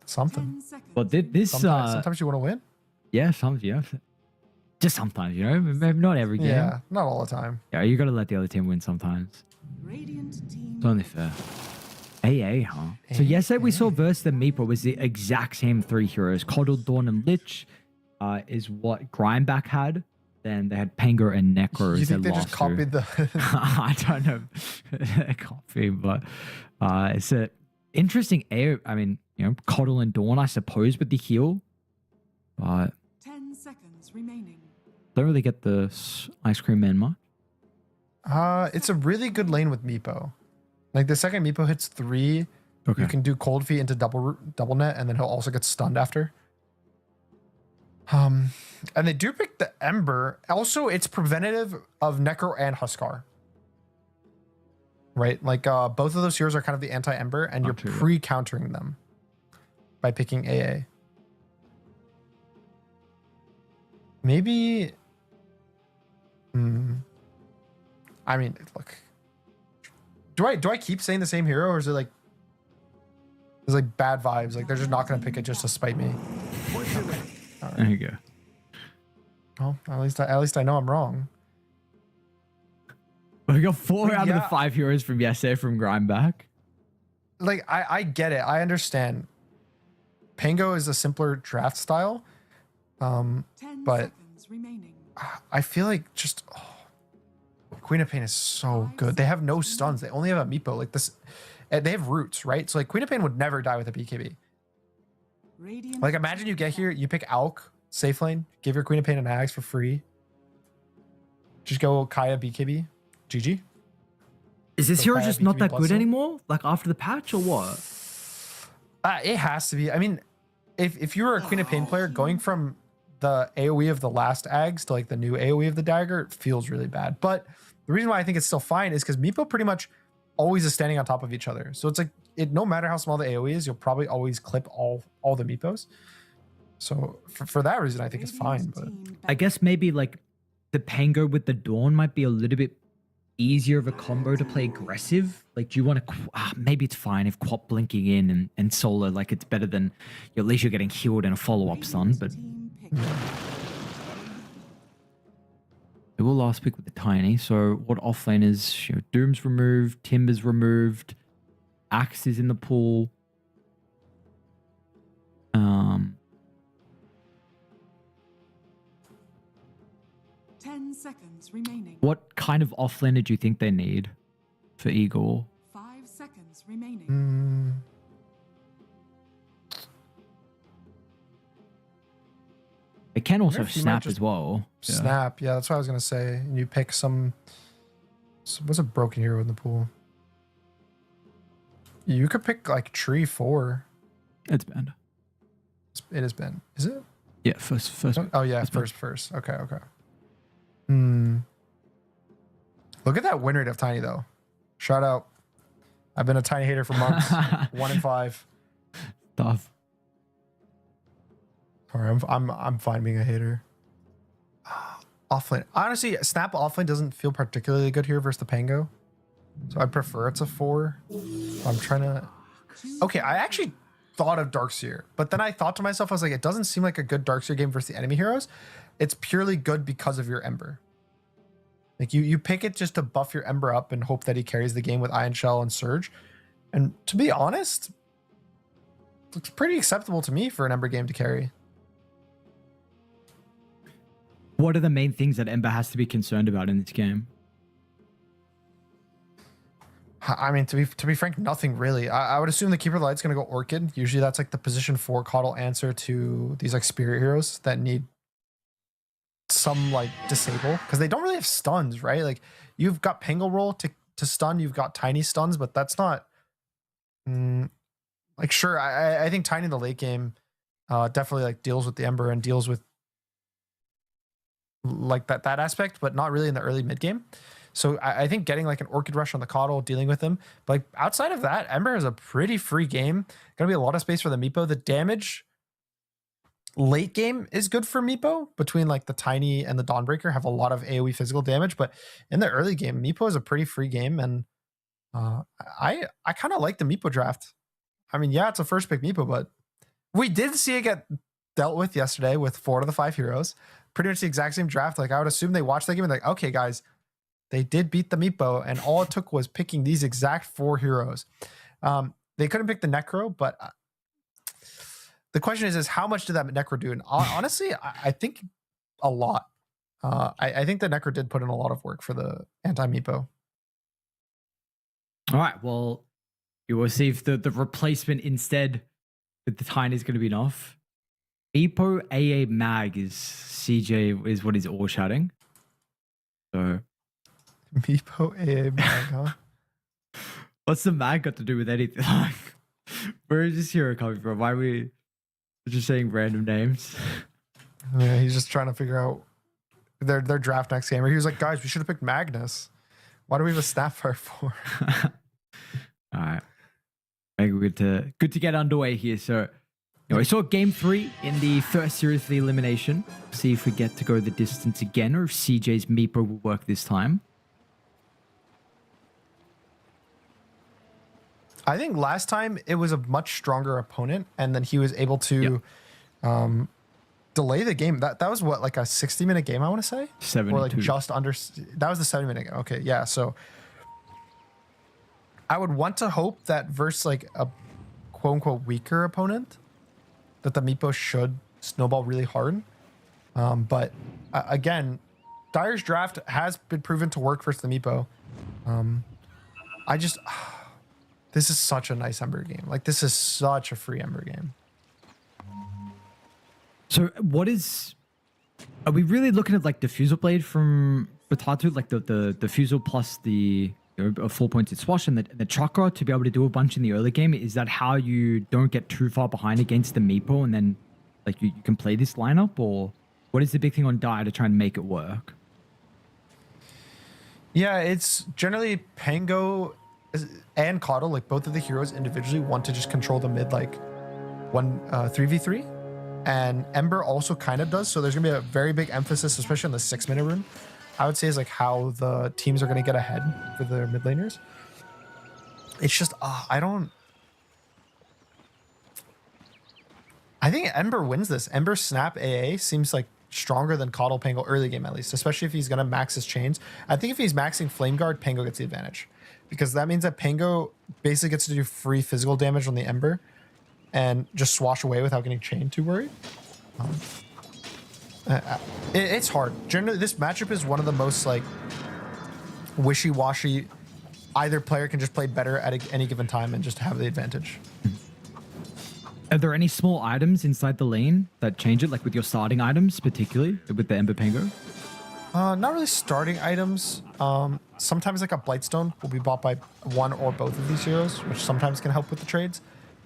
something. 10 seconds. But this Sometimes you want to win. yeah, sometimes, yeah. Just sometimes, you know, maybe not every game. Yeah, not all the time. Yeah, you got to let the other team win sometimes. Radiant team. It's only fair. AA, huh? So yesterday we saw versus the Meepo was the exact same 3 heroes. Coddle, Dawn, and Lich is what Grindback had. Then they had Pango and Necro. You as think their they just last two. copied the? I don't know. Copy, but it's a interesting air. I mean, you know, Coddle and Dawn, I suppose, with the heal. But 10 seconds remaining. don't really get the Ice Cream Man much. It's a really good lane with Meepo. Like the second Meepo hits 3, Okay. you can do Cold Feet into double net, and then he'll also get stunned after. And they do pick the Ember. Also, it's preventative of Necro and Huskar. Right? Like both of those heroes are kind of the anti-Ember, and you're Not true. pre-countering them by picking AA. Maybe. I mean, look. Do I keep saying the same hero, or is it like there's like bad vibes? Like they're just not gonna pick it just to spite me. There you go. Well, at least I know I'm wrong. We got 4 out of the Yeah. 5 heroes from yesterday from Grindback. Like I get it. I understand. Pango is a simpler draft style. 10 But- seconds remaining. I feel like just Queen of Pain is so good. They have no stuns. They only have a Meepo. Like this, they have roots, right? So like Queen of Pain would never die with a BKB. Radiant Like imagine you get here, you pick Alk, safe lane, give your Queen of Pain an Axe for free. Just go Kaya BKB. GG. Is this So hero Kaya just not BKB that good Bloodstone? anymore? Like after the patch or what? It has to be. I mean, if you were a Queen of Pain player, going from the AoE of the last Ags to like the new AoE of the dagger, it feels really bad. But the reason why I think it's still fine is because Meepo pretty much always is standing on top of each other. So it's like no matter how small the AoE is, you'll probably always clip all the Meepos. So for that reason, I think it's fine. But I guess maybe like the Pango with the Dawn might be a little bit easier of a combo to play aggressive. Like, do you want to? Maybe it's fine if Quap blinking in and solo. Like, it's better than at least you're getting healed and a follow up stun. But it will last pick with the Tiny. So what offlane is? You know, Doom's removed, Timber's removed, Axe is in the pool. 10 seconds remaining. What kind of offlaner do you think they need for Igor? 5 seconds remaining. It can also if you might snap just as well. Yeah. Snap, yeah, that's what I was gonna say. And you pick what's a broken hero in the pool? You could pick like Tree 4. It's banned. It has been. Is it? Yeah, first. Oh yeah, It's been- first. Okay. Look at that win rate of Tiny though. Shout out. I've been a Tiny hater for months. 1 in 5. Tough. Sorry, I'm fine being a hater. Offlane. Honestly, Snap offlane doesn't feel particularly good here versus the Pango. So I prefer it's a 4. I'm trying to. Okay, I actually thought of Darkseer, but then I thought to myself, I was like, it doesn't seem like a good Darkseer game versus the enemy heroes. It's purely good because of your Ember. Like you pick it just to buff your Ember up and hope that he carries the game with Iron Shell and Surge. And to be honest, looks pretty acceptable to me for an Ember game to carry. What are the main things that Ember has to be concerned about in this game? I mean, to be frank, nothing really. I would assume the Keeper of the Light's going to go Orchid. Usually that's like the position 4 Coddle answer to these like Spirit heroes that need some like disable because they don't really have stuns, right? Like you've got Pango roll to to stun. You've got Tiny stuns, but that's not like sure. I think Tiny in the late game definitely like deals with the Ember and deals with like that aspect, but not really in the early mid game. So I think getting like an Orchid Rush on the Coddle, dealing with him. But like outside of that, Ember is a pretty free game. Gonna be a lot of space for the Meepo. The damage late game is good for Meepo. Between like the Tiny and the Dawnbreaker have a lot of AoE physical damage. But in the early game, Meepo is a pretty free game. And I kind of like the Meepo draft. I mean, yeah, it's a first pick Meepo, but we did see it get dealt with yesterday with 4 of the 5 heroes. Pretty much the exact same draft. Like I would assume they watched that game and like, okay, guys, they did beat the Meepo, and all it took was picking these exact 4 heroes. They couldn't pick the Necro, but the question is how much did that Necro do? And honestly, I think a lot. I think the Necro did put in a lot of work for the anti-Meepo. All right, well, you will see if the replacement instead with the Tiny is going to be enough. Meepo AA Mag is CJ is what he's all shouting. So Meepo AA Mag, huh? What's the Mag got to do with anything? Like, where is this hero coming from? Why are we just saying random names? Yeah, he's just trying to figure out their draft next game. Or he was like, guys, we should have picked Magnus. Why do we have a Snapfire for? All right. Maybe good to get underway here. So we saw game 3 in the first series of the elimination. See if we get to go the distance again or if CJ's Meepo will work this time. I think last time it was a much stronger opponent, and then he was able to delay the game. That was what, like a 60-minute game, I want to say? 72. Or like just under. That was the 70-minute game. Okay, yeah. So I would want to hope that versus like a quote-unquote weaker opponent, that the Meepo should snowball really hard. But again, Dire's draft has been proven to work versus the Meepo. This is such a nice Ember game. Like, this is such a free Ember game. So are we really looking at like Diffusal Blade from Batatu, like the Diffusal plus the 4 points in Swash and the Chakra to be able to do a bunch in the early game? Is that how you don't get too far behind against the Meepo and then like you can play this lineup? Or what is the big thing on Dire to try and make it work? Yeah, it's generally Pango and Coddle, like both of the heroes individually want to just control the mid like 3v3. And Ember also kind of does. So there's gonna be a very big emphasis, especially on the 6-minute rune, I would say, is like how the teams are gonna get ahead for their mid laners. It's just, I think Ember wins this. Ember Snap AA seems like stronger than Coddle Pango early game, at least, especially if he's gonna max his chains. I think if he's maxing Flame Guard, Pango gets the advantage, because that means that Pango basically gets to do free physical damage on the Ember and just swash away without getting chained too worried. It's hard. Generally, this matchup is one of the most like wishy-washy. Either player can just play better at any given time and just have the advantage. Are there any small items inside the lane that change it, like with your starting items, particularly with the Ember Pango? Not really starting items. Sometimes like a Blightstone will be bought by one or both of these heroes, which sometimes can help with the trades.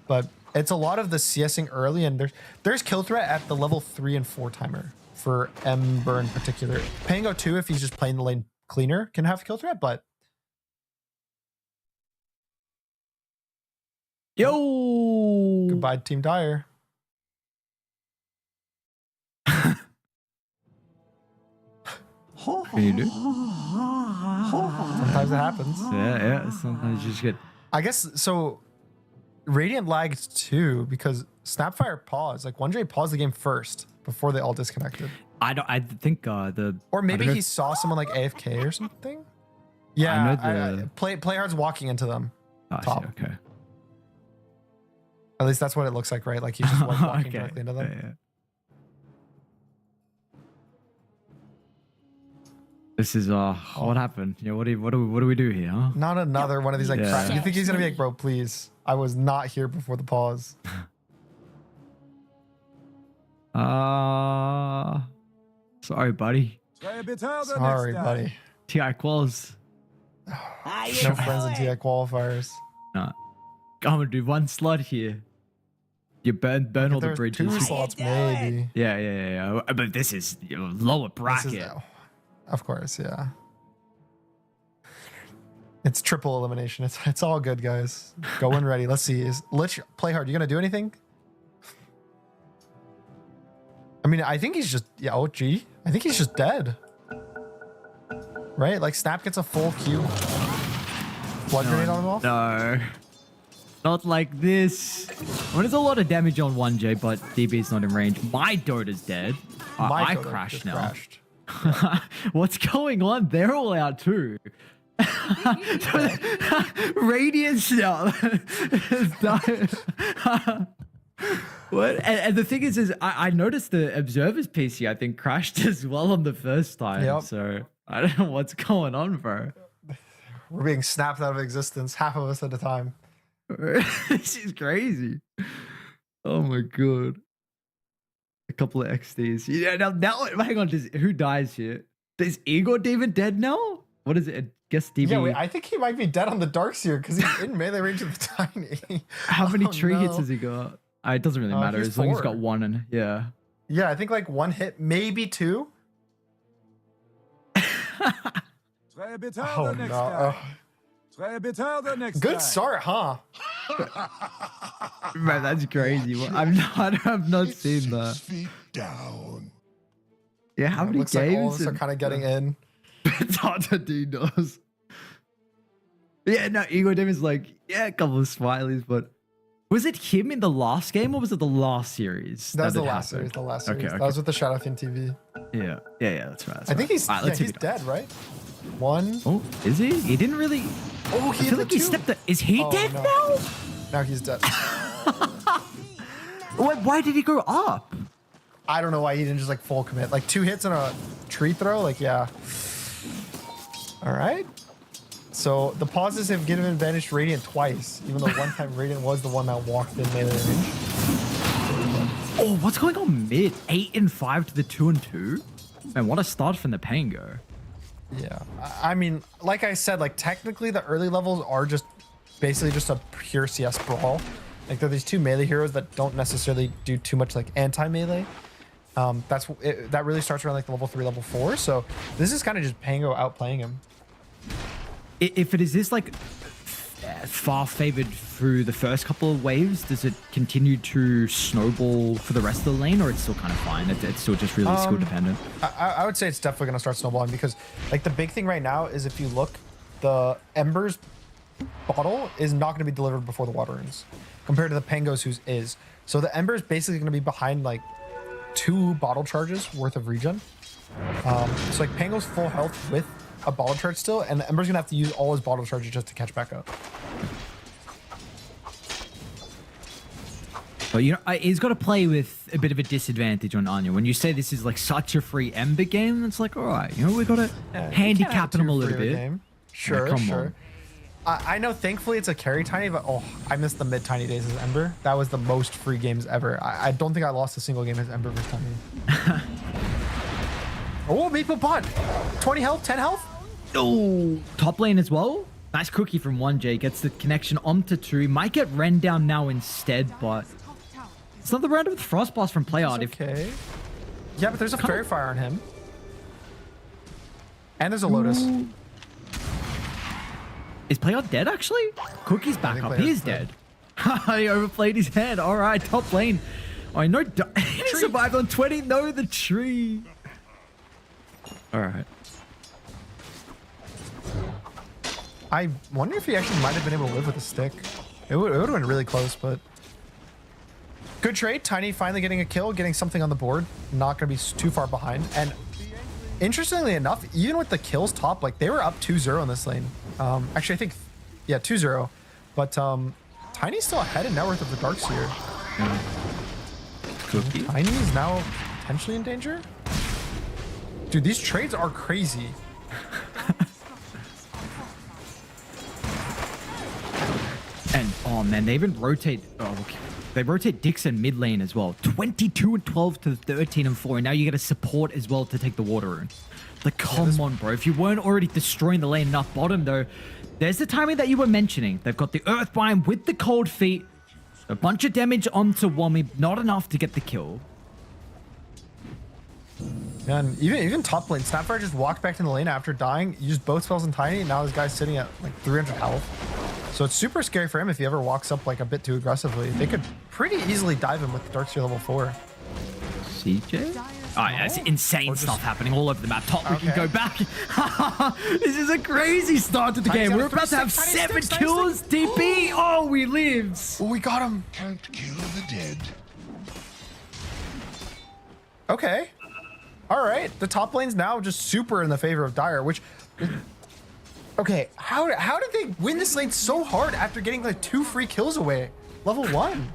But it's a lot of the CSing early, and there's kill threat at the level 3 and 4 timer for Ember in particular. Pango too, if he's just playing the lane cleaner, can have kill threat, but Yo! goodbye, Team Dire. What can you do? Sometimes it happens. Yeah. Sometimes you just get. I guess so. Radiant lagged too because Snapfire paused. Like 1J paused the game first before they all disconnected. I think Or maybe he saw someone like AFK or something. Yeah, Playhard's walking into them. Top. See, okay. At least that's what it looks like, right? Like he's just like walking directly into them. Yeah. This is what happened? Yeah, what do we do here, huh? Not another one of these like crap. You think he's gonna be like, bro, please. I was not here before the pause. Sorry, buddy. Sorry, buddy. TI Quals. No friends in TI qualifiers. No. I'm gonna do one slot here. You burn all the There's bridges. 2 slots maybe. Yeah. But this is lower bracket. This is, of course, yeah. It's triple elimination. It's all good, guys. Go in ready. Let's see. Let's play hard. You gonna do anything? I mean, I think he's just oh gee. I think he's just dead. Right? Like Snap gets a full Q. Blood grenade on him off? No. Not like this. Well, there's a lot of damage on 1J, but DB's not in range. My Dota's dead. I Dota crashed just now. crashed. What's going on? They're all out too. Radiance now. What? And the thing is I noticed the Observer's PC, I think, crashed as well on the first time. Yep. So I don't know what's going on, bro. We're being snapped out of existence, half of us at a time. This is crazy. Oh my god. A couple of XDs. Yeah, now hang on, who dies here? Is Igor Demon dead now? What is it? I guess DB. Yeah, wait, I think he might be dead on the Darkseer because he's in melee range of the Tiny. How many tree hits no. has he got? It doesn't really matter he's as long as he's 4. got one and yeah. Yeah, I think like 1 hit, maybe 2. Try a bit Oh harder no. next time. Try a bit harder next time. Good start, huh? Man, that's crazy. I've not seen that. Feet down. Yeah, how many Looks like all of games? us are kind of getting in. Tata D knows. Yeah, no, Igor Demon's like, yeah, a couple of smileys, but was it him in the last game or was it the last series? That was the it last happened? series. The last Okay, series. okay. That was with the Shadowfin TV. Yeah, that's right. I think he's Alright, let's he's hit it. dead, right? 1. Oh, is he? He didn't really. Oh, I feel like he stepped. Is he Oh, dead no. now? Now he's dead. Why did he go up? I don't know why he didn't just like full commit. Like 2 hits and a tree throw. Like, yeah. All right. So the pauses have given advantage to Radiant twice, even though one time Radiant was the one that walked in melee range. Oh, what's going on mid? 8 and 5 to the 2 and 2. Man, what a start from the Pango. Yeah. I mean, like I said, like technically the early levels are just basically just a pure CS brawl. Like there are these 2 melee heroes that don't necessarily do too much like anti-melee. That really starts around like level 3, level 4. So this is kind of just Pango outplaying him. If it is this like far favored through the first couple of waves, does it continue to snowball for the rest of the lane, or it's still kind of fine? It's still just really skill dependent. I would say it's definitely going to start snowballing because like the big thing right now is if you look, the Ember's bottle is not going to be delivered before the water runes compared to the Pango's whose is. So the Ember is basically going to be behind like 2 bottle charges worth of regen. So like Pango's full health with a bottle charge still, and the Ember's going to have to use all his bottle charges just to catch back up. But you know, he's got to play with a bit of a disadvantage on Anya. When you say this is like such a free Ember game, it's like, all right, you know, we got to handicap him a little bit. Game. Sure, come sure. I know, thankfully, it's a carry Tiny, but oh, I missed the mid Tiny days as Ember. That was the most free games ever. I don't think I lost a single game as Ember versus Tiny. Oh, Maple Pot. 20 health, 10 health. Oh, top lane as well. Nice cookie from 1J. Gets the connection onto 2. Might get Ren down now instead, but it's not the round with Frostblast from Playard. Okay. Yeah, but there's a Fairy Fire on him. And there's a Lotus. Ooh. Is Playard dead, actually? Cookie's back up. He is dead. He overplayed his head. All right, top lane. Oh, no. He survived on 20. No, the tree. All right. I wonder if he actually might have been able to live with a stick. It would have been really close, but good trade. Tiny finally getting a kill, getting something on the board. Not going to be too far behind. And interestingly enough, even with the kills top, like they were up 2-0 in this lane. Actually, I think, yeah, 2-0. But Tiny's still ahead in net worth of the Darkseer. Cookie. Tiny is now potentially in danger. Dude, these trades are crazy. And Oh man, they even rotate. Oh, okay. They rotate Dixon mid lane as well. 22 and 12 to 13 and 4. And now you get a support as well to take the water rune. Like, come on, bro. If you weren't already destroying the lane enough bottom, though, there's the timing that you were mentioning. They've got the Earth Bind with the Cold Feet. A bunch of damage onto Wommy. Not enough to get the kill. Yeah, and even top lane, Snapfire just walked back to the lane after dying, used both spells in Tiny, and now this guy's sitting at like 300 health. So it's super scary for him if he ever walks up like a bit too aggressively. They could pretty easily dive him with the Darkseer level 4. CJ? Oh, yeah, it's insane stuff happening all over the map. Top, we can go back. This is a crazy start to the game. We're about to have 7 kills. DP. Oh, we lived. Oh, we got him. Can't kill the dead. Okay. All right. The top lane's now just super in the favor of Dire, which... Okay, how did they win this lane so hard after getting like 2 free kills away? Level 1.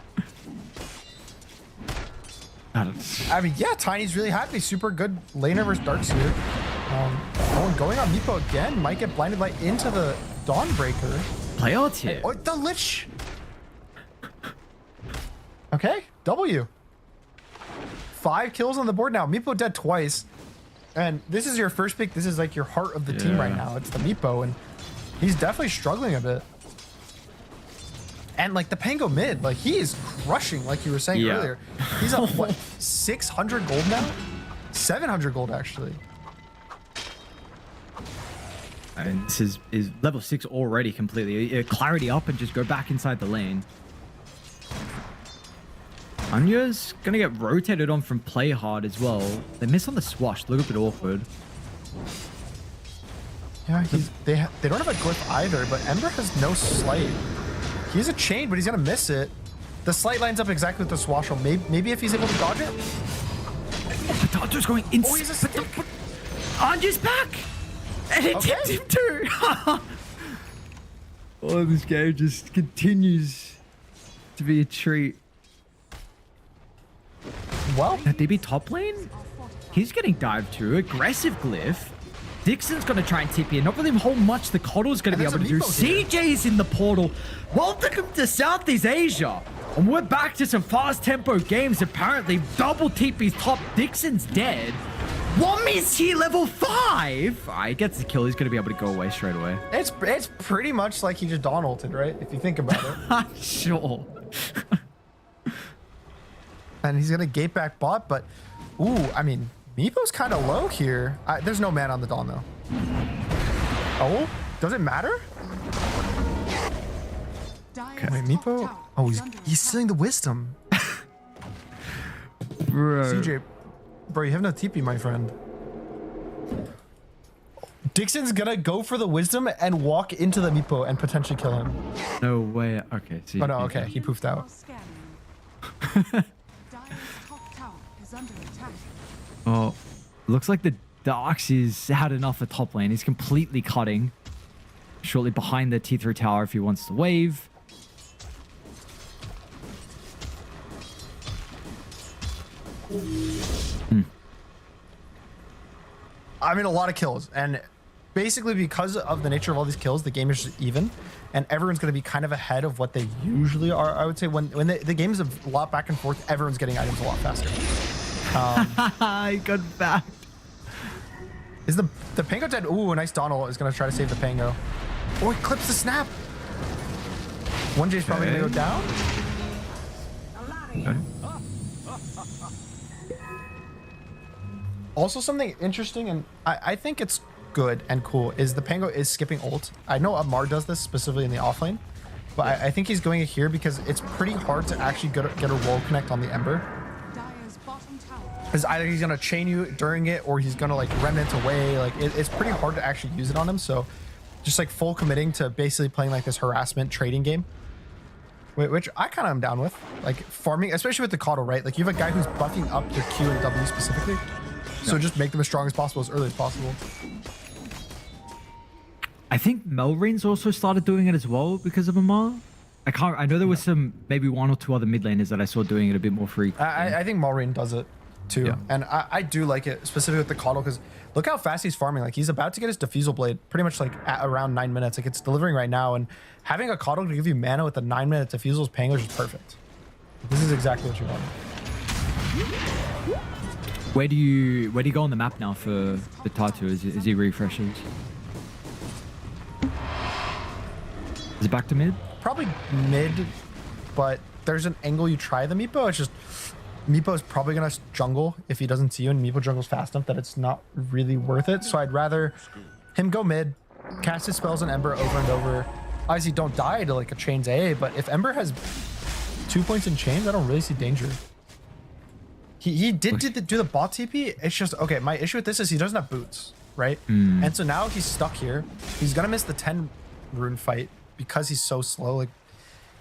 I mean, yeah, Tiny's really happy. Super good laner versus Darkseer. Going on Meepo again. Might get blinded light into the Dawnbreaker. Play odds here. Oh, the Lich. Okay, W. 5 kills on the board now. Meepo dead twice. And this is your first pick. This is like your heart of the team right now. It's the Meepo, and he's definitely struggling a bit. And like the Pango mid, like he is crushing, like you were saying earlier. He's up what, 600 gold now? 700 gold actually. And this is level 6 already completely. Clarity up and just go back inside the lane. Anya's gonna get rotated on from play hard as well. They miss on the swash, a little bit awkward. Yeah, they don't have a glyph either, but Ember has no slight. He has a chain, but he's gonna miss it. The slight lines up exactly with the swashel. Maybe if he's able to dodge it. Oh, the dodger's going inside. Oh, he's a stick. Anya's back! And it tipped him too! Oh, this game just continues to be a treat. Well, That DB top lane? He's getting dived too. Aggressive glyph. Dixon's going to try and tip here. Not really a whole much the Coddle's going to be able to do. CJ's in the portal. Welcome to Southeast Asia. And we're back to some fast tempo games. Apparently, double TP's top. Dixon's dead. Wommy's here, level 5. He gets the kill. He's going to be able to go away straight away. it's pretty much like he just Dawn ulted, right? If you think about it. Sure. And he's gonna gate back bot, but ooh, I mean, Meepo's kind of low here. There's no man on the Dawn though. Oh, does it matter? Okay. Wait, Meepo. Oh, he's stealing the wisdom. Bro. CJ, bro, you have no TP, my friend. Dixon's gonna go for the wisdom and walk into the Meepo and potentially kill him. No way. Okay. See, Oh no, okay, he poofed out. Oh, looks like the Darkseer's had enough at top lane. He's completely cutting. Shortly behind the T3 tower if he wants to wave. I mean, a lot of kills, and basically because of the nature of all these kills, the game is just even, and everyone's going to be kind of ahead of what they usually are. I would say when the game's a lot back and forth, everyone's getting items a lot faster. He got back. Is the Pango dead? Ooh, a nice Donald is going to try to save the Pango. Oh, he clips the snap. 1J's probably going to go down. Okay. Also, something interesting, and I think it's good and cool, is the Pango is skipping ult. I know Amar does this specifically in the offlane, but I think he's going here because it's pretty hard to actually get a roll connect on the Ember. Because either he's going to chain you during it or he's going to like remnant away. Like it's pretty hard to actually use it on him. So just like full committing to basically playing like this harassment trading game, which I kind of am down with. Like farming, especially with the Coddle, right? Like you have a guy who's buffing up your Q and W specifically. So just make them as strong as possible, as early as possible. I think Melrin's also started doing it as well because of Amar. I know there was maybe 1 or 2 other mid laners that I saw doing it a bit more frequently. I think Malrain does it. too. Yeah. And I do like it, specifically with the Coddle, because look how fast he's farming. Like, he's about to get his Diffusal Blade pretty much like at around 9 minutes. Like, it's delivering right now. And having a Coddle to give you mana with a 9-minute Diffusal's Pangos is perfect. This is exactly what you want. Where do you go on the map now for the Tatu as he refreshes? Is it back to mid? Probably mid, but there's an angle you try the Meepo. It's just Meepo is probably gonna jungle if he doesn't see you, and Meepo jungles fast enough that it's not really worth it. So I'd rather him go mid, cast his spells on Ember over and over. Obviously, don't die to like a Chains AA, but if Ember has 2 points in Chains, I don't really see danger. He did do the bot TP. It's just, okay, my issue with this is he doesn't have boots, right? And so now he's stuck here. He's gonna miss the 10 rune fight because he's so slow. Like,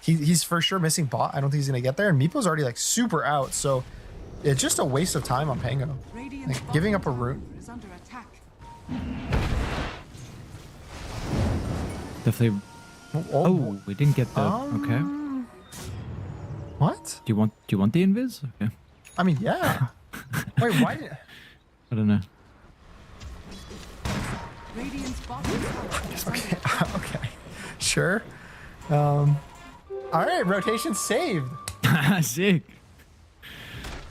he's for sure missing bot. I don't think he's gonna get there. And Meepo's already like super out, so it's just a waste of time on Pango. Like, giving up a rune. Is under attack. Definitely. Oh, we didn't get the. Okay. What? Do you want the invis? Okay. I mean, yeah. Wait, why did... I don't know. Radiant's bottom tower is under Okay, attack. okay. Sure. All right, rotation saved. Sick.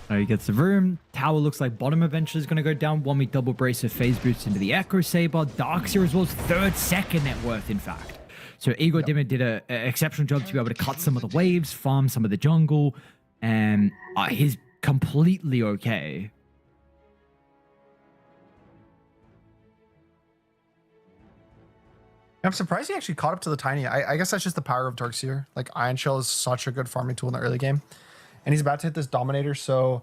He gets the room. Tower looks like bottom eventually is going to go down. 1 week double brace of phase boots into the Echo Saber. Darkseer as well as third, second net worth, in fact. So Igor Dimmer did an exceptional job to be able to cut some of the waves, farm some of the jungle, and he's completely okay. I'm surprised he actually caught up to the Tiny. I guess that's just the power of Darkseer. Like, Ion Shell is such a good farming tool in the early game. And he's about to hit this Dominator, so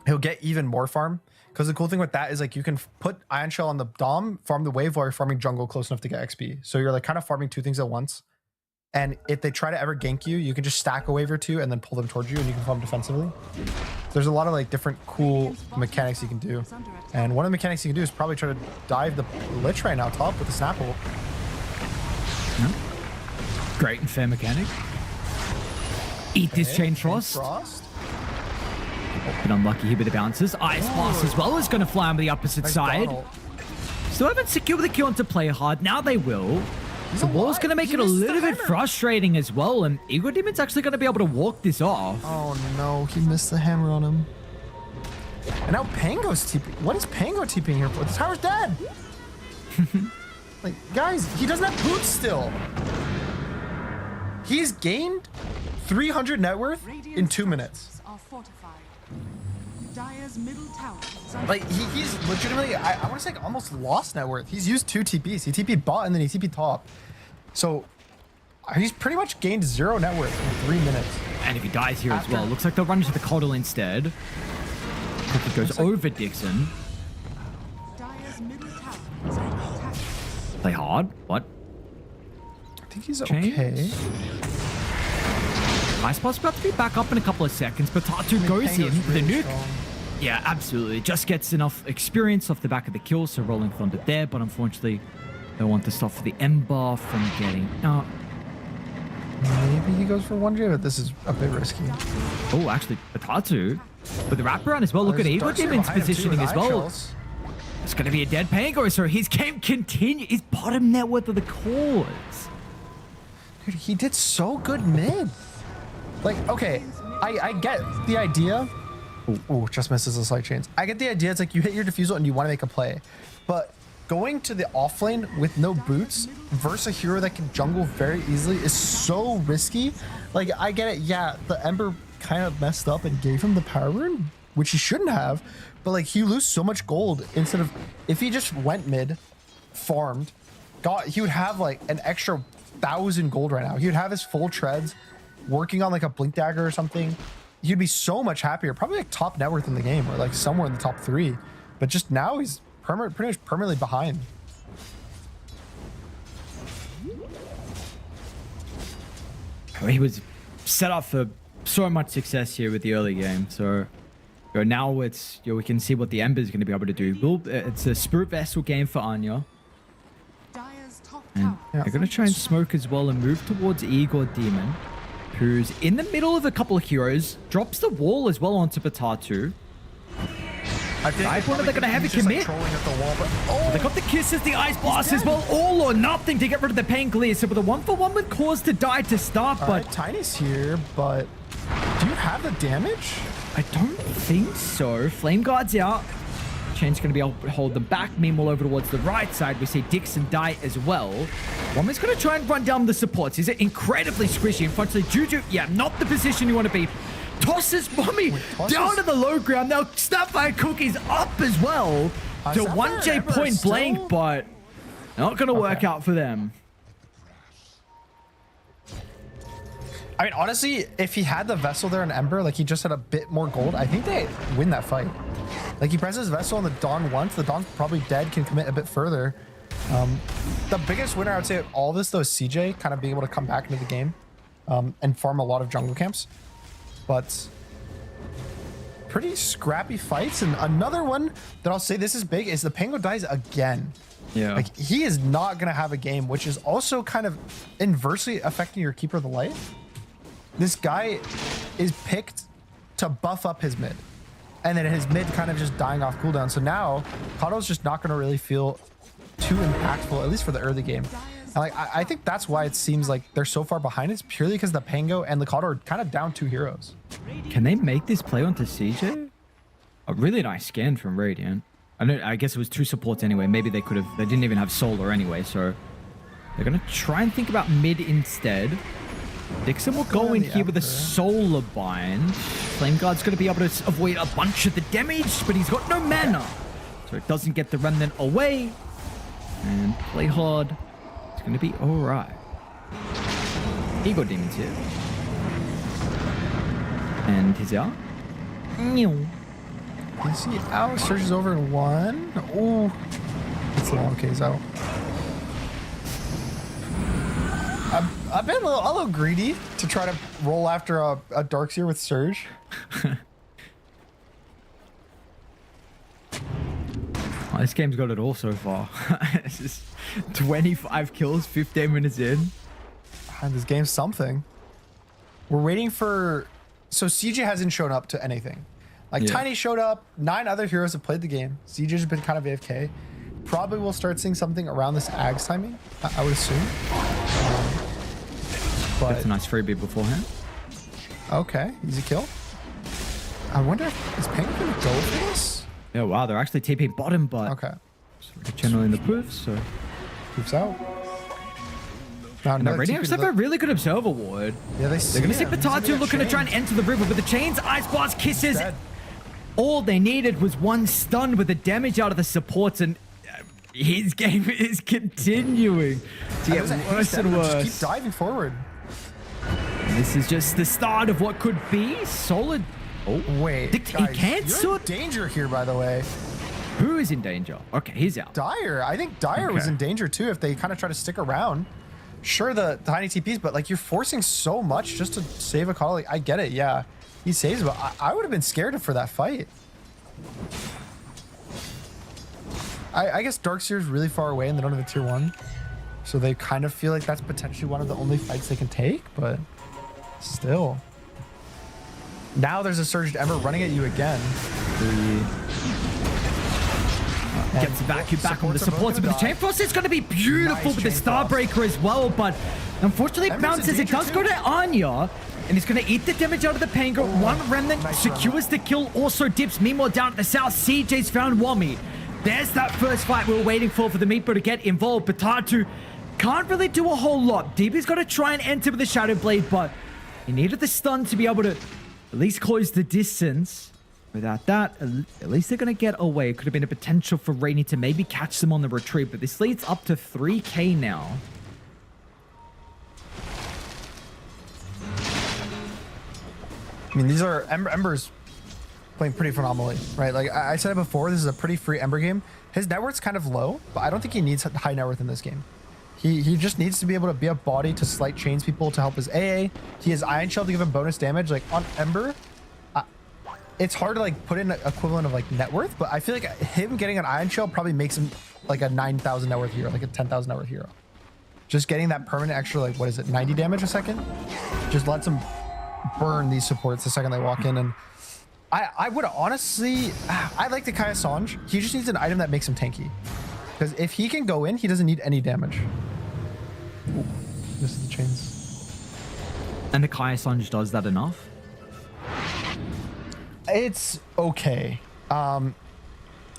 he'll get even more farm. Because the cool thing with that is, like, you can put Ion Shell on the Dom, farm the wave while you're farming jungle close enough to get XP. So you're like kind of farming two things at once. And if they try to ever gank you, you can just stack a wave or two and then pull them towards you, and you can farm defensively. There's a lot of like different cool mechanics you can do. And one of the mechanics you can do is probably try to dive the Lich right now top with the Snapple. Great and fair mechanic. Eat this Chain Frost. Bit unlucky here with the bounces. Ice Blast as well is going to fly on the opposite side. Donald. Still haven't secured the kill on to play hard. Now they will. He's The wall's alive. going to make He it a missed the little bit hammer. frustrating as well. And Igor Demon's actually going to be able to walk this off. Oh no, he missed the hammer on him. And now Pango's TP. What is Pango TPing here for? The tower's dead. Like, guys, he doesn't have boots still. He's gained 300 net worth in 2 minutes. Are fortified. Dire's middle tower is under Like, he's legitimately, I want to say, like, almost lost net worth. He's used 2 TPs. He TP'd bot and then he TP'd top. So he's pretty much gained 0 net worth in 3 minutes. And if he dies here as After- well, looks like they'll run into the Coddle instead. Cookie goes over Dixon. Dire's middle tower is under attack. Play hard. What? I think he's Chains? okay. Ice Blast about to be back up in a couple of seconds, but Tatu goes in Pango's for the really nuke. strong. Yeah, absolutely. Just gets enough experience off the back of the kill, so Rolling Thunder there, but unfortunately, they want to stop for the Ember from getting out. Maybe he goes for 1J, but this is a bit risky. Oh, actually, Tatu with the wraparound as well. Look at There's Igor Darkseer Demon's behind him, too, positioning with as eye well. shells. It's going to be a dead Pango, so his game continues. His bottom net worth of the cause. Dude, he did so good mid. Like, okay, I get the idea. Oh, just misses the slight chains. I get the idea. It's like you hit your defusal and you want to make a play. But going to the off lane with no boots versus a hero that can jungle very easily is so risky. Like, I get it. Yeah, the Ember kind of messed up and gave him the power rune, which he shouldn't have. But like, he lose so much gold instead of, if he just went mid, farmed, he would have like an extra 1,000 gold right now. He would have his full treads, working on like a blink dagger or something. He'd be so much happier, probably like top net worth in the game or like somewhere in the top 3. But just now he's pretty much permanently behind. He was set up for so much success here with the early game. So now it's, we can see what the Ember is going to be able to do. It's a Spirit Vessel game for Anya. Dire's top And tower. they're going to try and smoke as well and move towards Igor Demon. who's in the middle of a couple of heroes, drops the wall as well onto Batatu. I think I wonder they're going to have a he's just, commit. like, trolling at the wall, but They got the kisses, the ice blast as well. All or nothing to get rid of the pain clear. So with a 1-for-1 with cause to die to start, all but right, Tiny's here, but do you have the damage? I don't think so. Flame Guard's out. Chain's going to be able to hold them back. Meanwhile, over towards the right side, we see Dixon die as well. Woman's going to try and run down the supports. He's incredibly squishy. Unfortunately, Juju, yeah, not the position you want to be. Tosses Mommy down to the low ground. Now, Snapfire Cookie's up as well to Sapphire 1J Ember point still? blank, but not going to work out for them. I mean, honestly, if he had the Vessel there and Ember, like he just had a bit more gold, I think they win that fight. Like he presses Vessel on the Dawn once, the Dawn's probably dead, can commit a bit further. The biggest winner, I would say, of all this, though, is CJ kind of being able to come back into the game and farm a lot of jungle camps. But pretty scrappy fights. And another one that I'll say this is big is the Pango dies again. Yeah. Like he is not going to have a game, which is also kind of inversely affecting your Keeper of the Light. This guy is picked to buff up his mid. And then his mid kind of just dying off cooldown. So now Kato's just not going to really feel too impactful, at least for the early game. And like I think that's why it seems like they're so far behind. It's purely because the Pango and the Kato are kind of down 2 heroes. Can they make this play onto CJ? A really nice scan from Radiant. I guess it was 2 supports anyway. Maybe they could have. They didn't even have solar anyway. So they're going to try and think about mid instead. Dixon will go in here with a solar bind. Flame Guard's going to be able to avoid a bunch of the damage, but he's got no mana. So it doesn't get the remnant away. And play hard. It's going to be all right. Ego Demon's here. And he's out. Is he out? Surges over in 1. Oh, it's long. Okay, he's out. I've been a little greedy to try to roll after a Darkseer with Surge. Oh, this game's got it all so far. It's just 25 kills, 15 minutes in. And this game's something. We're waiting for... So CJ hasn't shown up to anything. Like Tiny showed up. 9 other heroes have played the game. CJ's been kind of AFK. Probably we'll start seeing something around this Ags timing, I would assume. But That's a nice freebie beforehand. okay, easy kill. I wonder if is Penguin gonna go for this? Yeah, wow, they're actually TPing bottom, but Okay, channeling the proofs, so... moves out. Now, And the another Radiant TP to have a really good Observer ward. Yeah, They're going to see Potato looking to try and enter the river, but the Chains, Ice Blast, Kisses. Dead. All they needed was 1 stun with the damage out of the supports, and his game is continuing to get worse and Just worse. keep diving forward. And this is just the start of what could be solid. Oh, Wait, he guys, can't you're in sort. danger here, by the way. Who is in danger? Okay, he's out. Dyer, I think Dyer was Okay. in danger too if they kind of try to stick around. Sure, the tiny TPs, but like you're forcing so much just to save a call. Like, I get it, yeah. He saves, but I would have been scared for that fight. I guess Darkseer's really far away and they don't have a tier 1. So they kind of feel like that's potentially one of the only fights they can take, but still. Now there's a Surged Ember running at you again. Gets the vacuum back on the supports, supports are both but the gonna Chain Frost is going to be beautiful Nice with the Chain Frost. Starbreaker as well, but unfortunately it Ember's in bounces. It danger does go too. to Anya, and he's going to eat the damage out of the Pango. 1 remnant nice secures the kill, also dips. Meanwhile, down at the south, CJ's found Wami. There's that first fight we were waiting for the Meatbro to get involved. Batatu can't really do a whole lot. DB's got to try and enter with the Shadow Blade, but he needed the stun to be able to at least close the distance. Without that, at least they're going to get away. It could have been a potential for Rainy to maybe catch them on the retreat, but this leads up to 3k now. I mean, these are Ember's playing pretty phenomenally, right? Like I said it before, this is a pretty free Ember game. His net worth's kind of low, but I don't think he needs high net worth in this game. He just needs to be able to be a body to slight chains people to help his AA. He has Iron Shell to give him bonus damage. Like on Ember, it's hard to like put in an equivalent of like net worth, but I feel like him getting an Iron Shell probably makes him like a 9,000 net worth hero, like a 10,000 net worth hero. Just getting that permanent extra, like what is it, 90 damage a second? just lets them burn these supports the second they walk in. And I would honestly, I like the Kaya Sanj. He just needs an item that makes him tanky. Because if he can go in, he doesn't need any damage. Ooh, this is the chains. And the Kaya Sanj does that enough? It's okay.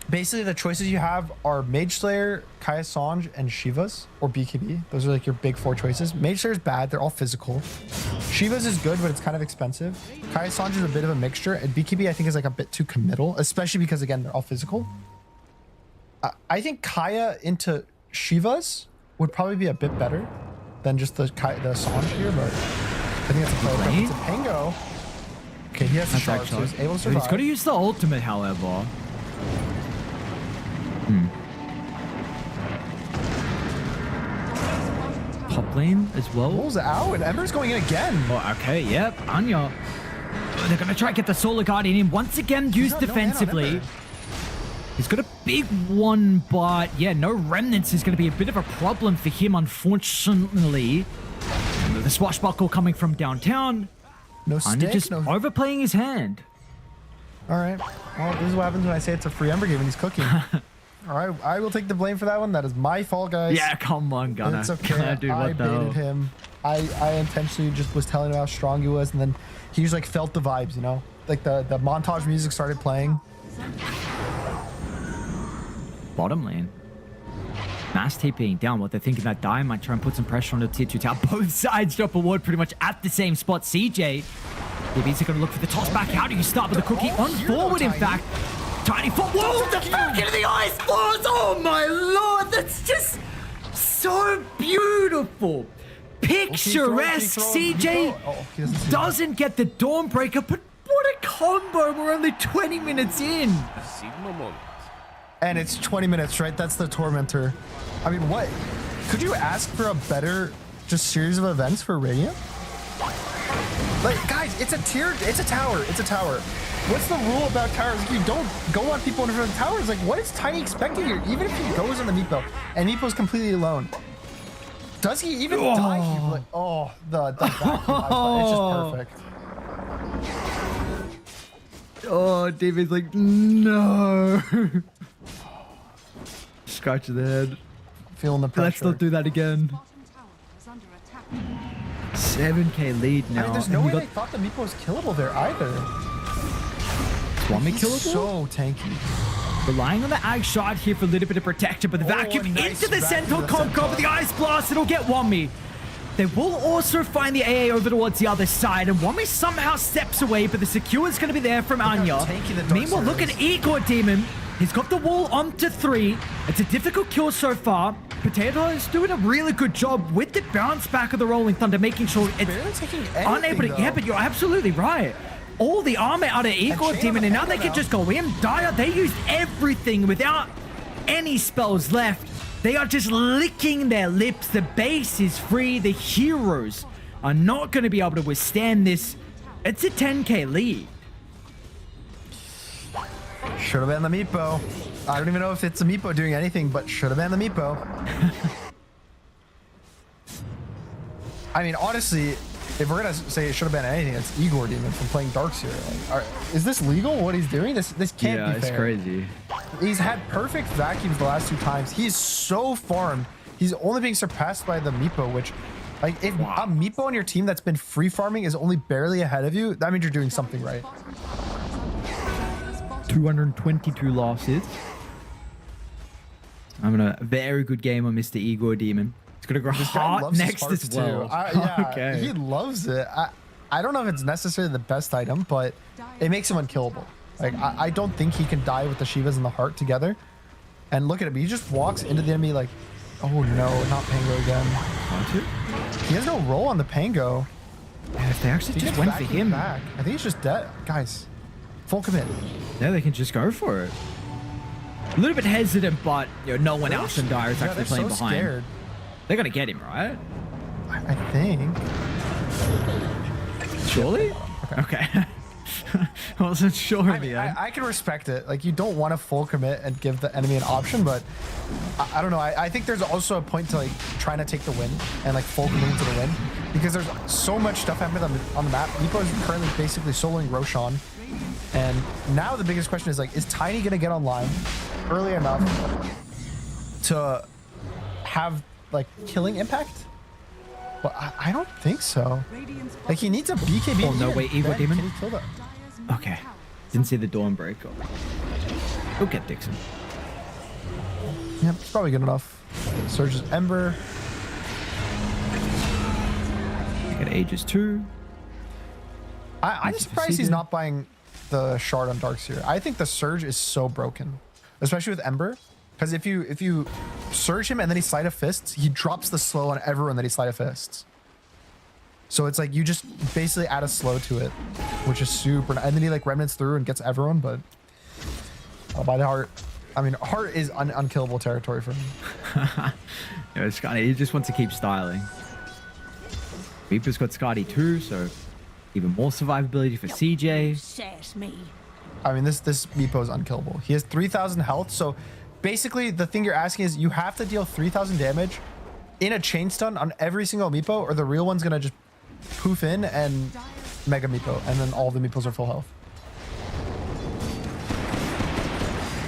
Basically, the choices you have are Mage Slayer, Kaya Sanj, and Shiva's, or BKB. Those are like your big 4 choices. Mage Slayer is bad. They're all physical. Shiva's is good, but it's kind of expensive. Kaya Sanj is a bit of a mixture, and BKB I think is like a bit too committal, especially because, again, they're all physical. I think Kaya into Shiva's would probably be a bit better than just the Sanj here, but I think that's a play. It's a Pango. Okay, he has the shard, so he's able to survive. He's got to use the ultimate, however. Top lane as well. Pulls out, and Ember's going in again. Oh, okay, yep. Anya. They're going to try and get the Solar Guardian in once again, used defensively. He's got a big one, but yeah, no remnants is going to be a bit of a problem for him, unfortunately. The swashbuckle coming from downtown. No stick, Anya just overplaying his hand. All right. Well, this is what happens when I say it's a free Ember game and he's cooking. All right, I will take the blame for that one. That is my fault, guys. Yeah, come on, Gunnar. It's okay. Dude, I what the baited hell? him. I intentionally just was telling him how strong he was, and then he just like felt the vibes, you know? Like the montage music started playing. Bottom lane. Mass TPing down. What they're thinking that Dire might try and put some pressure on the tier 2 tower. Both sides drop a ward pretty much at the same spot. CJ. DBs are going to look for the toss back. How do you start with the cookie? On forward, in fact. Tiny foot. Whoa, the back into the ice floors. Oh my lord. That's just so beautiful. Picturesque. CJ doesn't get the Dawnbreaker, but what a combo. We're only 20 minutes in. And it's 20 minutes, right? That's the Tormentor. I mean, what? Could you ask for a better just series of events for Radiant? Like, guys, it's a tier, it's a tower, it's a tower. What's the rule about towers? If you don't go on people in front of towers, like, what is Tiny expecting here? Even if he goes on the Meepo, and Meepo's completely alone, does he even die? Like, oh, the vacuum, it's just perfect. Oh, David's like, no. Scratching the head. Feeling the pressure. Let's not do that again. Bottom tower is under attack. 7k lead now. I mean, there's no way they thought the Meepo was killable there either. Swami He's killable? so tanky. Relying on the Ag shot here for a little bit of protection, but the vacuum nice into the Centaur Conquer with the Ice Blast. It'll get Wami. They will also find the AA over towards the other side, and Wami somehow steps away, but the secure is going to be there from Anya. Meanwhile, look at Igor Demon. He's got the wall onto 3. It's a difficult kill so far. Potato is doing a really good job with the bounce back of the Rolling Thunder, making sure it's unable to. Yeah, but you're absolutely right. All the armor out of Igor Demon, and now they can just go in. Dire, they used everything without any spells left. They are just licking their lips. The base is free. The heroes are not going to be able to withstand this. It's a 10k lead. Should have been the Meepo. I don't even know if it's a Meepo doing anything, but should have been the Meepo. I mean, honestly, if we're gonna say it should have been anything, it's Igor Demon from playing Darkseer. Like, is this legal? What he's doing? This can't be fair. It's crazy. He's had perfect vacuums the last 2 times. He's so farmed. He's only being surpassed by the Meepo, which, like, if a Meepo on your team that's been free farming is only barely ahead of you, that means you're doing something right. 222 losses. I'm a very good game on Mr. Igor Demon. It's gonna go hard next as well. Yeah, okay. He loves it. I don't know if it's necessarily the best item, but it makes him unkillable. Like, I don't think he can die with the Shivas and the Heart together. And look at him. He just walks into the enemy like, oh no, not Pango again. He has no roll on the Pango. And if they actually just went for him. Back. I think he's just dead. Guys, full commit. Yeah, they can just go for it. A little bit hesitant, but no one else in Dire is actually playing behind. Scared. They're gonna get him, right? I think. Surely? Okay. I wasn't sure. I mean, I can respect it. Like, you don't want to full commit and give the enemy an option, but I don't know. I think there's also a point to, like, trying to take the win and, like, full committing to the win. because there's so much stuff happening on the map. Meepo is currently basically soloing Roshan. And now the biggest question is like, is Tiny going to get online early enough to have like killing impact? Well, I don't think so. Like he needs a BKB. Oh no, wait, Evo Demon? Can he kill that? Okay. Didn't see the Dawn break. Go get Dixon. Yep, it's probably good enough. Surge's Ember. Get Aegis 2. I'm surprised he's not buying the shard on Darkseer. I think the Surge is so broken, especially with Ember. Because if you Surge him and then he Sleight of Fists, he drops the slow on everyone that he Sleight of Fists. So it's like you just basically add a slow to it, which is super. And then he like remnants through and gets everyone. But by the heart, I mean, heart is unkillable territory for him. Yeah, Scotty, he just wants to keep styling. Reaper's got Scotty too, so even more survivability for CJ. Set me. I mean, this Meepo is unkillable. He has 3,000 health, so basically the thing you're asking is you have to deal 3,000 damage in a chain stun on every single Meepo, or the real one's gonna just poof in and mega Meepo, and then all the Meepos are full health.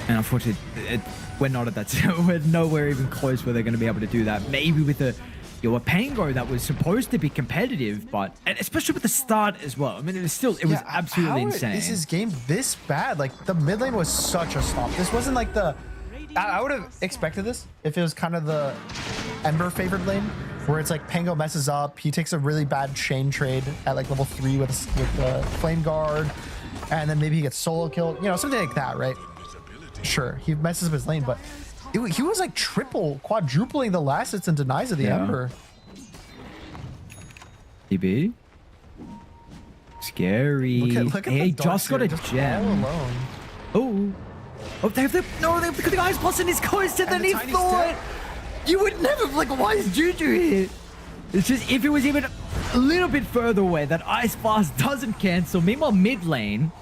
And unfortunately, we're not at that. We're nowhere even close where they're going to be able to do that. Maybe with a Pango that was supposed to be competitive, but and especially with the start as well. I mean, it was absolutely insane. Is his game this bad? Like the mid lane was such a stomp. This wasn't like the. I would have expected this if it was kind of the Ember favored lane, where it's like Pango messes up, he takes a really bad chain trade at like level 3 with the Flame Guard, and then maybe he gets solo killed, you know, something like that, right? Sure, he messes up his lane, but he was like quadrupling the last hits and denies of the Ember. EB? Scary. Look at hey, the just got a gem. Oh, they have because the guy's plus in his coast, and then he thought you would never like. Why is Juju here? It's just if it was even a little bit further away, that Ice Blast doesn't cancel. Meanwhile, mid lane,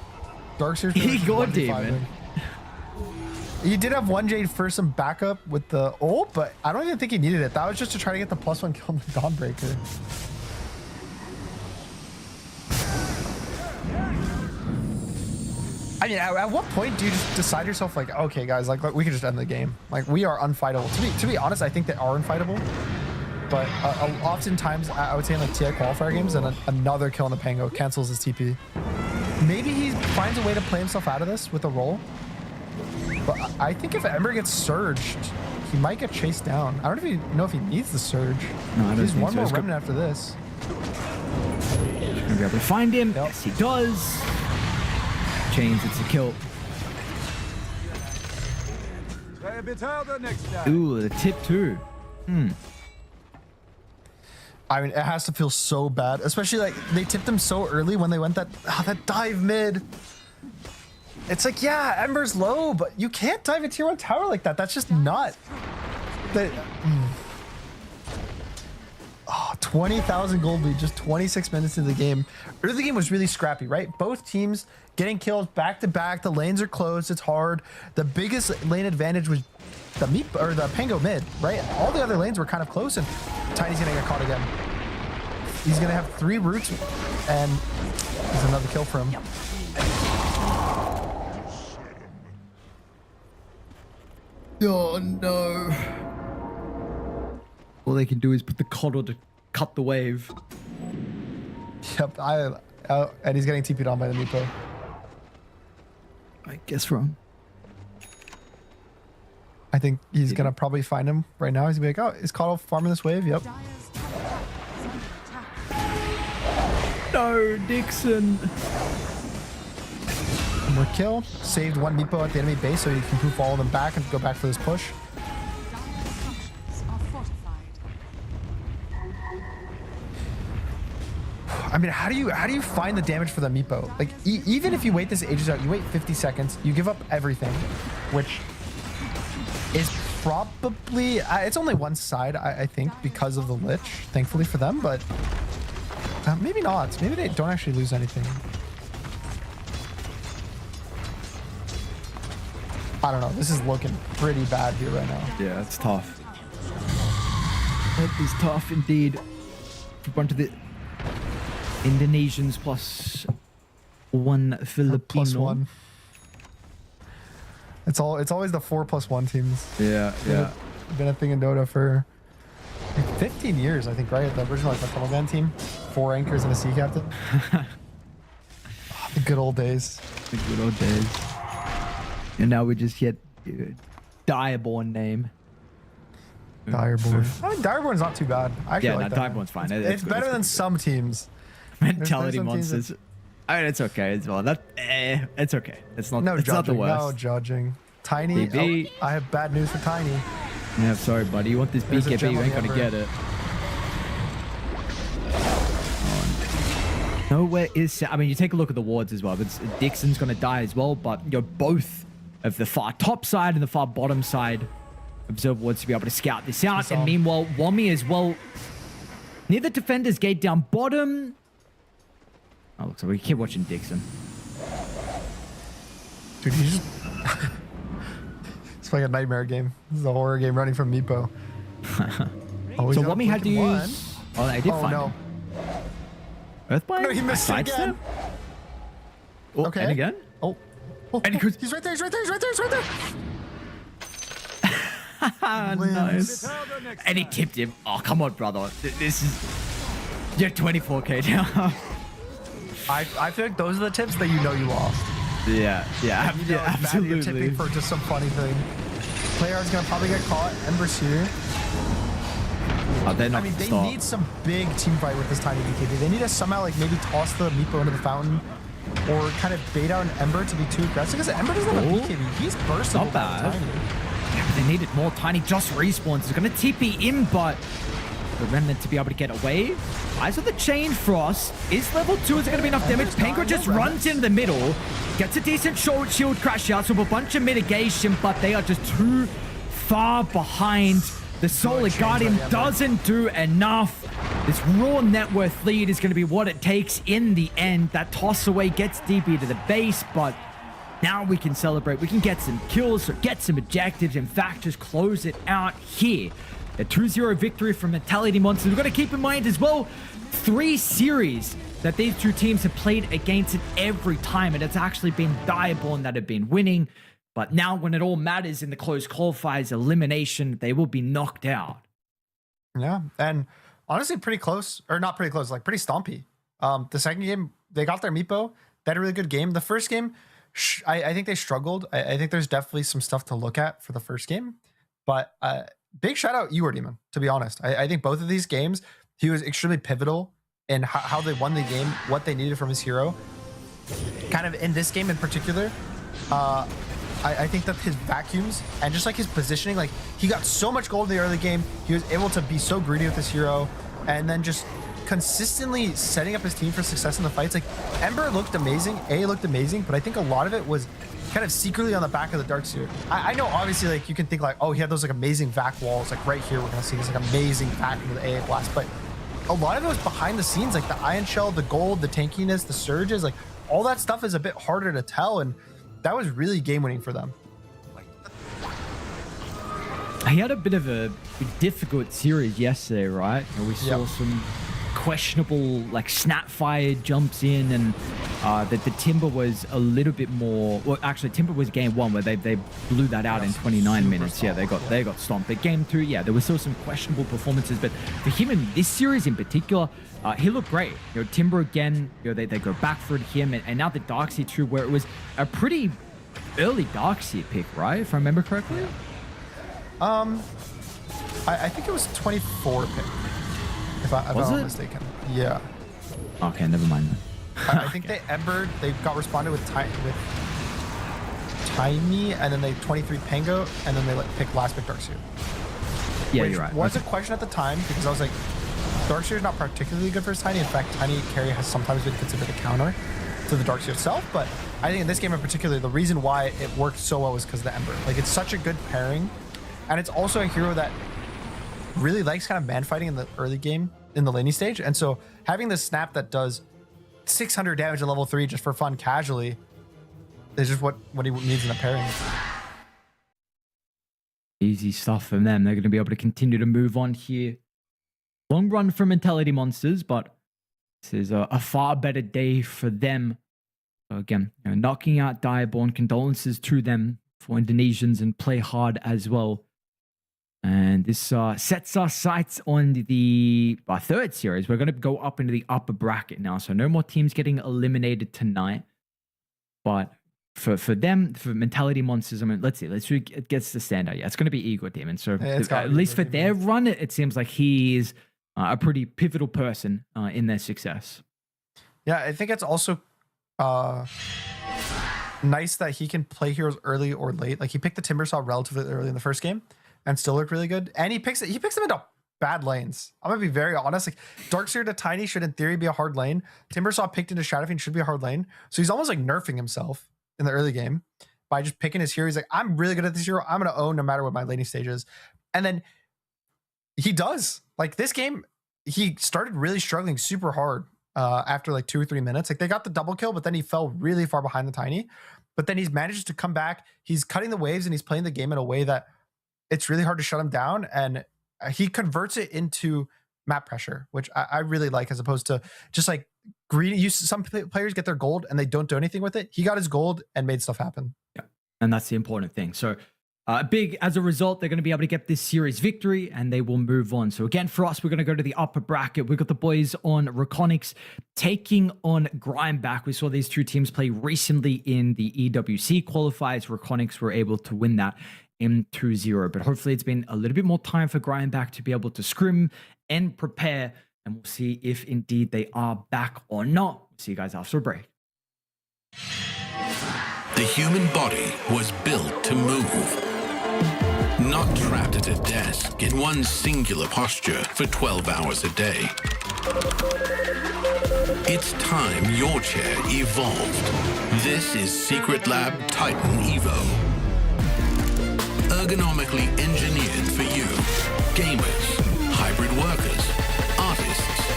Darkseer he got Demon. He did have one Jade for some backup with the ult, but I don't even think he needed it. That was just to try to get the +1 kill on the Dawnbreaker. I mean, at what point do you just decide yourself like, okay, guys, like we can just end the game? Like we are unfightable. To be honest, I think they are unfightable. But oftentimes, I would say in like TI qualifier games, and another kill on the Pango cancels his TP. Maybe he finds a way to play himself out of this with a roll. But I think if Ember gets surged, he might get chased down. I don't even know if he needs the surge. No, I don't He's think one so. more remnant after this. Gonna be able to find him. Yep. Yes, he does. Chains, it's a kill. Ooh, the tip too. I mean, it has to feel so bad, especially like they tipped him so early when they went that dive mid. It's like, yeah, Ember's low, but you can't dive a tier 1 tower like that. That's just not. 20,000 gold lead, just 26 minutes into the game. Early game was really scrappy, right? Both teams getting killed back to back. The lanes are closed. It's hard. The biggest lane advantage was the Pango mid, right? All the other lanes were kind of close, and Tiny's gonna get caught again. He's gonna have 3 roots, and there's another kill for him. Oh no. All they can do is put the coddle to cut the wave. Yep, and he's getting TP'd on by the Meepo. I guess wrong. I think he's gonna probably find him right now. He's gonna be like, oh, is Coddle farming this wave? Yep. No, Dixon. More kill. Saved one Meepo at the enemy base so he can poof all of them back and go back for this push. I mean, how do you find the damage for the Meepo? Like, even if you wait this ages out, you wait 50 seconds, you give up everything, which is probably, it's only one side, I think, because of the Lich, thankfully for them, but maybe not. Maybe they don't actually lose anything. I don't know. This is looking pretty bad here right now. Yeah, it's tough. It is tough indeed. flip onto the Indonesians plus 1 Filipino. +1. It's always the 4+1 teams. Yeah, yeah. Been a thing in Dota for like 15 years, I think, right? The original like the band team, 4 anchors and a sea captain. The good old days. The good old days. And now we just get Direborn name. Direborn. I mean, Direborn's not too bad. I actually like that. Direborn's fine. It's good, better than some teams. Mentality some teams monsters. I mean, it's okay as well. It's okay. It's not. No It's not the judging. worst. No judging. Tiny. DB. Oh, I have bad news for Tiny. Yeah, sorry, buddy. You want this There's a BKB? gem You on ain't the gonna Ember. get it. Nowhere is. I mean, you take a look at the wards as well. But Dixon's gonna die as well. But you're both of the far top side and the far bottom side. Observe wards to be able to scout this out. And meanwhile, Wami as well. Near the defender's gate down bottom. Oh, looks like we keep watching Dixon. Dude, you just. It's like a nightmare game. This is a horror game running from Meepo. Oh, So Wami had to use. Oh, I did Oh find no. him. Earthbind? No, he missed it Sidestep? again. Oh, Okay. And again? Oh. Oh, And he could- he's right there. He's right there. He's right there. He's right there. Ah, Wins. nice. Better next And he time. tipped him. Oh, come on, brother. This is. You're 24k now. I feel like those are the tips that you know you lost. yeah, yeah, You know it's bad that you're tipping for just some funny thing. Player is gonna probably get caught. Ember's here. Oh, they're I not mean, they stop. need some big team fight with this tiny BKB. They need to somehow like maybe toss the Meepo into the fountain, or kind of bait out an Ember to be too aggressive. Because Ember doesn't have a Oh. BKB. He's burstable. Not bad. Tiny. Yeah, but they needed more. Tiny just respawns. It's going to TP in, but the Remnant to be able to get away. Eyes of the Chain Frost is level 2. Is it going to be enough damage? Ember's Penguin dying, just no runs into the middle, gets a decent shield crash out, so a bunch of mitigation, but they are just too far behind. The Solar Chains Guardian on the Ember. doesn't do enough. This raw net worth lead is going to be what it takes in the end. That toss away gets DB to the base, but now we can celebrate. We can get some kills, or get some objectives. In fact, just close it out here. A 2-0 victory from Mentality Monsters. We've got to keep in mind as well, 3 series that these two teams have played against it every time, and it's actually been Direborn that have been winning. But now when it all matters in the close qualifiers, elimination, they will be knocked out. Yeah, and honestly, pretty close, or not pretty close, like pretty stompy. The second game, they got their Meepo. They had a really good game. The first game, I think they struggled. I think there's definitely some stuff to look at for the first game. But big shout out Eeyore Demon, to be honest. I think both of these games, he was extremely pivotal in how they won the game, what they needed from his hero. Kind of in this game in particular, I think that his vacuums and just like his positioning, like he got so much gold in the early game. He was able to be so greedy with his hero and then just consistently setting up his team for success in the fights. Like Ember looked amazing, A looked amazing, but I think a lot of it was kind of secretly on the back of the Darkseer. I know obviously like you can think like, oh, he had those like amazing vac walls. Like right here, we're gonna see this like amazing vac with the AA blast, but a lot of it was behind the scenes, like the Ion Shell, the gold, the tankiness, the surges, like all that stuff is a bit harder to tell, and that was really game winning for them. He had a bit of a difficult series yesterday, right? And we saw Yep. some questionable, like Snapfire jumps in, and that the Timber was a little bit more. Well, actually, Timber was game 1 where they blew that out in 29 minutes. Yeah, they got stomped. But game 2, yeah, there was still some questionable performances. But for him in this series in particular, he looked great. You know, Timber again. You know, they go back for him, and now the Darkseer too, where it was a pretty early Darkseer pick, right? If I remember correctly. I think it was 24 pick, if I'm Was not it? mistaken. Yeah. Okay, never mind then. I think they got responded with Tiny, and then they 23 Pango, and then they pick last pick Darkseer. Yeah, Which you're right. was Okay. a question at the time because I was like, Darkseer is not particularly good versus Tiny. In fact, Tiny carry has sometimes been considered a counter to the Darkseer itself. But I think in this game in particular, the reason why it worked so well was because of the Ember. Like it's such a good pairing, and it's also a hero that really likes kind of man fighting in the early game in the laning stage. And so having this snap that does 600 damage at level 3 just for fun casually is just what he needs in a pairing. Easy stuff from them. They're going to be able to continue to move on here. Long run for Mentality Monsters, but this is a far better day for them. So again, knocking out Direborn, condolences to them for Indonesians, and play hard as well. And this sets our sights on the third series. We're going to go up into the upper bracket now. So no more teams getting eliminated tonight. But for them, for Mentality Monsters, I mean, let's see who gets the standout. Yeah, it's going to be Igor Demon. So at least for their run, it seems like he is a pretty pivotal person in their success. Yeah, I think it's also nice that he can play heroes early or late. Like he picked the Timbersaw relatively early in the first game and still looked really good. And he picks them into bad lanes. I'm gonna be very honest. Like Darkseer to Tiny should in theory be a hard lane. Timbersaw picked into Shadowfiend should be a hard lane. So he's almost like nerfing himself in the early game by just picking his hero. He's like, I'm really good at this hero. I'm gonna own no matter what my laning stage is. And then he does. Like this game, he started really struggling super hard after like 2 or 3 minutes. Like they got the double kill, but then he fell really far behind the Tiny. But then he's managed to come back. He's cutting the waves and he's playing the game in a way that it's really hard to shut him down. And he converts it into map pressure, which I really like, as opposed to just like greedy. Some players get their gold and they don't do anything with it. He got his gold and made stuff happen. Yeah, and that's the important thing. So as a result, they're going to be able to get this series victory and they will move on. So again, for us, we're going to go to the upper bracket. We've got the boys on Reconics taking on Grindback. We saw these two teams play recently in the EWC qualifiers. Reconics were able to win that in 2-0, but hopefully it's been a little bit more time for Grindback to be able to scrim and prepare, and we'll see if indeed they are back or not. We'll see you guys after a break. The human body was built to move. Not trapped at a desk in one singular posture for 12 hours a day. It's time your chair evolved. This is Secret Lab Titan Evo. Ergonomically engineered for you. Gamers, hybrid workers, artists.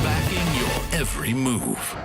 Backing your every move.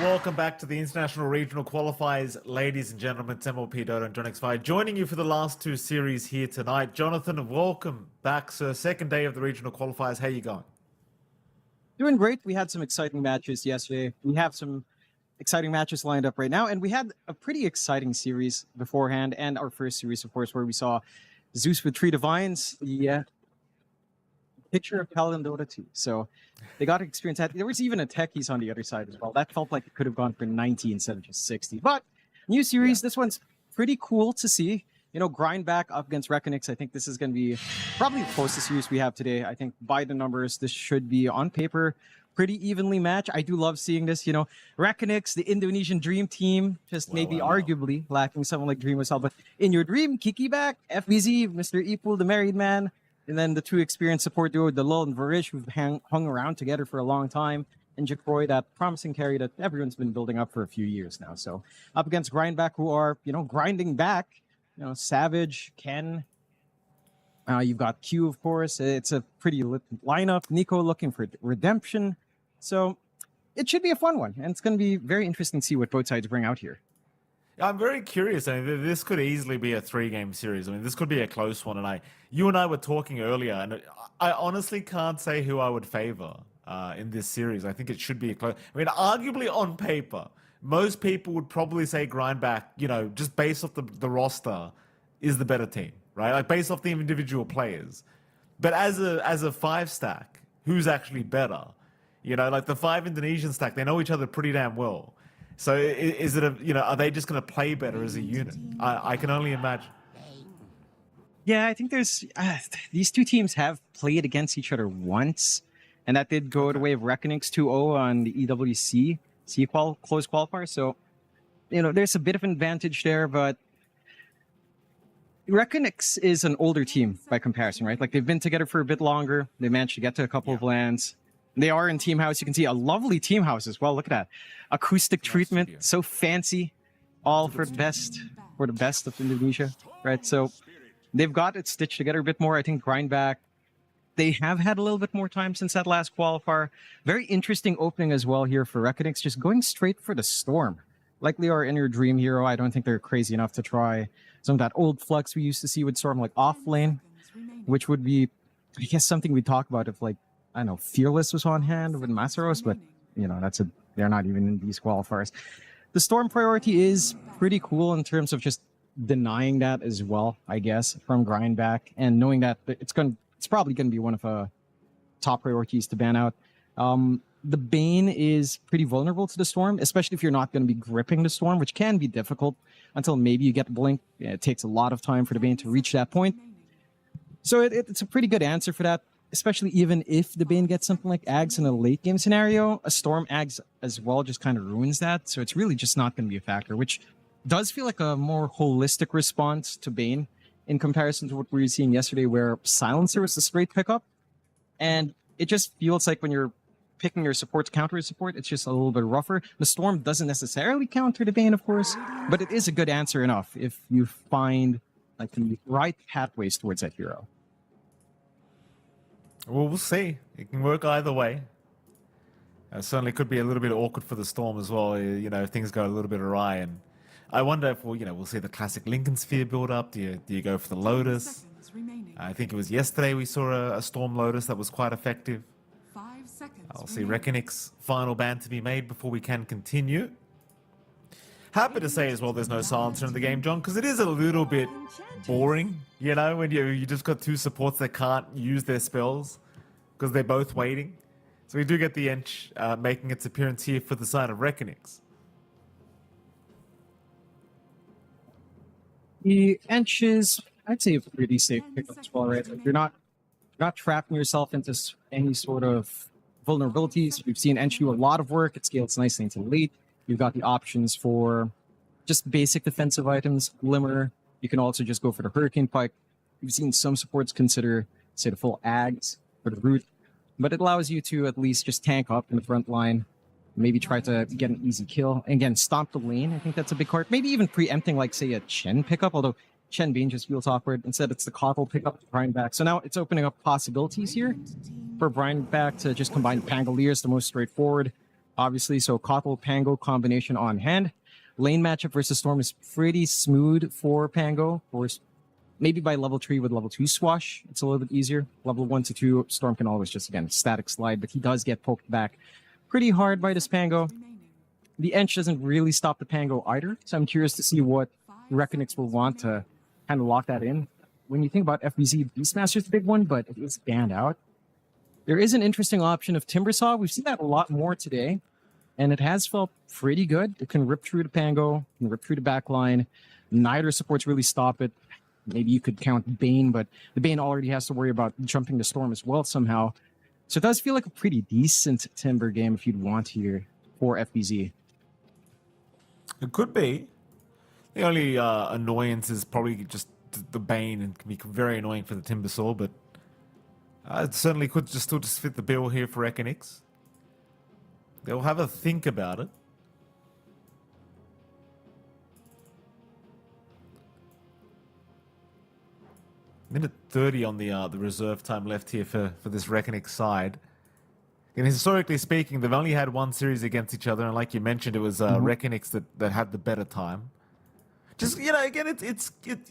Welcome back to the International Regional Qualifiers, ladies and gentlemen. It's MLP Dota and John X5 joining you for the last two series here tonight. Jonathan, welcome back, sir. Second day of the Regional Qualifiers. How you going? Doing great. We had some exciting matches yesterday. We have some exciting matches lined up right now, and we had a pretty exciting series beforehand, and our first series, of course, where we saw Zeus with 3 Divines, the picture of Paladin Dota 2. So they got to experience that. There was even a Techies on the other side as well. That felt like it could have gone for 90 instead of just 60. But new series, this one's pretty cool to see. You know, grind back up against Reckonix. I think this is going to be probably the closest series we have today. I think by the numbers, this should be on paper pretty evenly matched. I do love seeing this. You know, Reckonix, the Indonesian dream team, just maybe arguably lacking someone like Dream as well. But in your dream, Kiki back, FBZ, Mr. Ipul, the married man, and then the 2 experienced support duo, Dalol and Varish, who've hung around together for a long time, and Jacroy, that promising carry that everyone's been building up for a few years now. So up against Grindback, who are, you know, grinding back. You know, Savage, Ken. You've got Q, of course. It's a pretty lit lineup. Nico looking for redemption. So it should be a fun one. And it's going to be very interesting to see what both sides bring out here. I'm very curious. I mean, this could easily be a 3-game series. I mean, this could be a close one. And you and I were talking earlier, and I honestly can't say who I would favor in this series. I think it should be a close. I mean, arguably on paper, most people would probably say Grindback, you know, just based off the roster, is the better team, right? Like based off the individual players. But as a 5-stack, who's actually better? You know, like the 5 Indonesian stack, they know each other pretty damn well. So is it are they just going to play better as a unit? I can only imagine. Yeah, I think there's these two teams have played against each other once, and that did go the way of Reckonix 2-0 on the EWC close qualifier. So, you know, there's a bit of an advantage there, but Reckonix is an older team by comparison, right? Like they've been together for a bit longer. They managed to get to a couple of lands. They are in Team House. You can see a lovely Team House as well. Look at that. Acoustic treatment, so fancy. All for the best of Indonesia, right? So they've got it stitched together a bit more. I think Grindback, they have had a little bit more time since that last qualifier. Very interesting opening as well here for Reckonix, just going straight for the Storm. Likely our inner dream hero. I don't think they're crazy enough to try some of that old flux we used to see with Storm, like off lane, which would be, I guess, something we talk about if, like, I don't know, Fearless was on hand with Masaros, but, you know, they're not even in these qualifiers. The Storm priority is pretty cool in terms of just denying that as well, I guess, from Grindback, and knowing that it's probably going to be one of top priorities to ban out. The Bane is pretty vulnerable to the Storm, especially if you're not going to be gripping the Storm, which can be difficult until maybe you get Blink. It takes a lot of time for the Bane to reach that point. So it's a pretty good answer for that, especially even if the Bane gets something like Ags in a late game scenario. A Storm Ags as well just kind of ruins that. So it's really just not going to be a factor, which does feel like a more holistic response to Bane in comparison to what we were seeing yesterday, where Silencer was the straight pickup. And it just feels like when you're picking your support to counter his support, it's just a little bit rougher. The Storm doesn't necessarily counter the Bane, of course, but it is a good answer enough if you find like the right pathways towards that hero. Well, we'll see. It can work either way. Certainly could be a little bit awkward for the Storm as well, you know, if things go a little bit awry. And I wonder if we'll see the classic Lincoln Sphere build up. Do you go for the Lotus? I think it was yesterday we saw a Storm Lotus that was quite effective. 5 seconds. I'll see Reckonix final ban to be made before we can continue. Happy to say as well there's no silencer in the game, John, because it is a little bit boring, you know, when you just got 2 supports that can't use their spells because they're both waiting. So we do get the Ench making its appearance here for the side of Reckonix. The Ench is, I'd say, a pretty safe pickup as well, right? Like you're not trapping yourself into any sort of vulnerabilities. We've seen Ench do a lot of work. It scales nicely into late. You've got the options for just basic defensive items, Glimmer. You can also just go for the Hurricane Pike. We've seen some supports consider, say, the full Ags for the root, but it allows you to at least just tank up in the front line, maybe try to get an easy kill. And again, stomp the lane. I think that's a big part. Maybe even preempting, like, say, a Chen pickup, although Chen Bean just feels awkward. Instead, it's the Coddle pickup to Grindback. So now it's opening up possibilities here for Grindback to just combine Pangoliers, the most straightforward. obviously. So Kotal Pango combination on hand. Lane matchup versus Storm is pretty smooth for Pango. Of course, maybe by level 3 with level 2 Swash, it's a little bit easier. Level 1 to 2, Storm can always just, again, static slide, but he does get poked back pretty hard by this Pango. The Ench doesn't really stop the Pango either, so I'm curious to see what Reckonix will want to kind of lock that in. When you think about FBZ, Beastmaster's a big one, but it is banned out. There is an interesting option of Timbersaw. We've seen that a lot more today, and it has felt pretty good. It can rip through the Pango, can rip through the backline. Neither supports really stop it. Maybe you could count Bane, but the Bane already has to worry about jumping the Storm as well somehow. So it does feel like a pretty decent Timber game if you'd want here for FBZ. It could be. The only annoyance is probably just the Bane, and can be very annoying for the Timbersaw, but it certainly could still fit the bill here for Econix. They'll have a think about it. Minute 30 on the reserve time left here for this Reckonix side. And historically speaking, they've only had one series against each other, and like you mentioned, it was Reckonix that had the better time. Just, you know, again,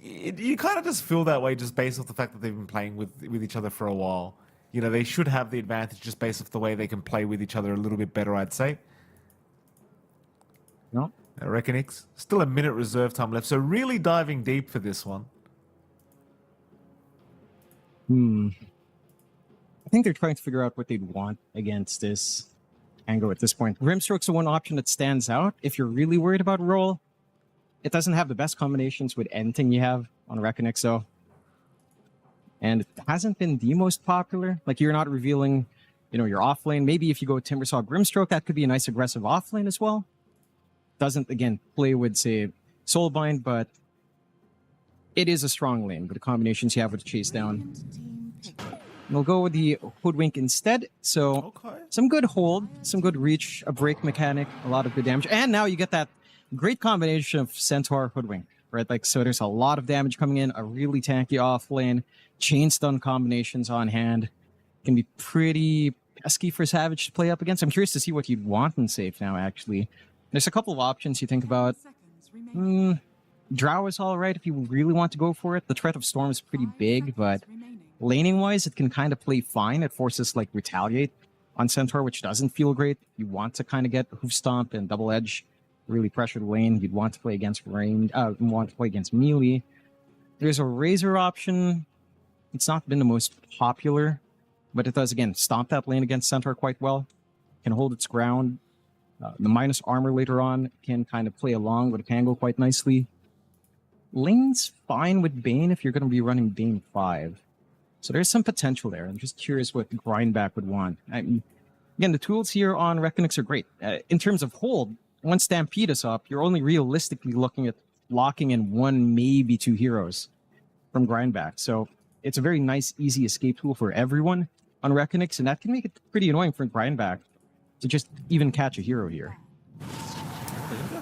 you kind of just feel that way just based off the fact that they've been playing with each other for a while. You know, they should have the advantage just based off the way they can play with each other a little bit better, I'd say. No. Reckonix. Still a minute reserve time left, so really diving deep for this one. I think they're trying to figure out what they'd want against this Pango at this point. Grimstroke's the one option that stands out. If you're really worried about roll, it doesn't have the best combinations with anything you have on Reckonix, though. And it hasn't been the most popular. Like, you're not revealing, you know, your off lane. Maybe if you go Timbersaw Grimstroke, that could be a nice aggressive off lane as well. Doesn't, again, play with, say, Soulbind, but it is a strong lane with the combinations you have with Chase Down. We'll go with the Hoodwink instead. So, some good hold, some good reach, a break mechanic, a lot of good damage. And now you get that great combination of Centaur Hoodwink, right? Like, so there's a lot of damage coming in, a really tanky off lane, chain stun combinations on hand. Can be pretty pesky for Savage to play up against. I'm curious to see what you'd want in safe now, actually. There's a couple of options you think about. Drow is all right if you really want to go for it. The threat of Storm is pretty big, but laning-wise, it can kind of play fine. It forces, like, Retaliate on Centaur, which doesn't feel great. You want to kind of get Hoof Stomp and Double Edge, really pressure the lane. You'd want to play against want to play against melee. There's a Razor option. It's not been the most popular, but it does, again, stomp that lane against Centaur quite well. Can hold its ground. The minus armor later on can kind of play along with Pango quite nicely. Lane's fine with Bane if you're going to be running Bane 5. So there's some potential there. I'm just curious what Grindback would want. Again, the tools here on Reckonix are great. In terms of hold, once Stampede is up, you're only realistically looking at locking in 1, maybe 2 heroes from Grindback. So it's a very nice, easy escape tool for everyone on Reckonix, and that can make it pretty annoying for Grindback to just even catch a hero here.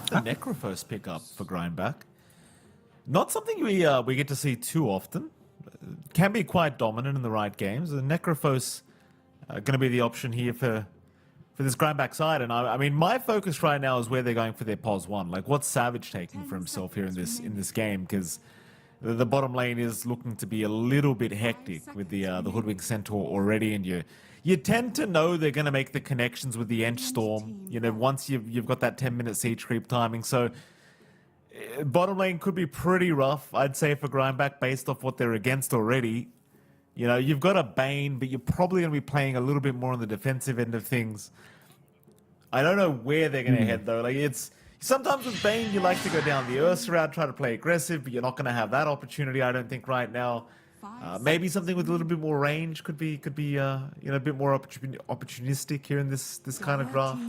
The Necrophos pick up for Grindback. Not something we get to see too often. Can be quite dominant in the right games. The Necrophos going to be the option here for this Grindback side. And I mean, my focus right now is where they're going for their POS 1. Like, what's Savage taking for himself here in this game? Because the bottom lane is looking to be a little bit hectic with the Hoodwink Centaur already, and you tend to know they're going to make the connections with the Ench Storm. You know, once you've got that 10-minute siege creep timing, so bottom lane could be pretty rough, I'd say, for Grindback based off what they're against already. You know, you've got a Bane, but you're probably going to be playing a little bit more on the defensive end of things. I don't know where they're going to head, though. Like, it's sometimes with Bane, you like to go down the Ursa route, try to play aggressive, but you're not going to have that opportunity, I don't think, right now. Maybe something with a little bit more range could be you know, a bit more opportunistic here in this kind of draft.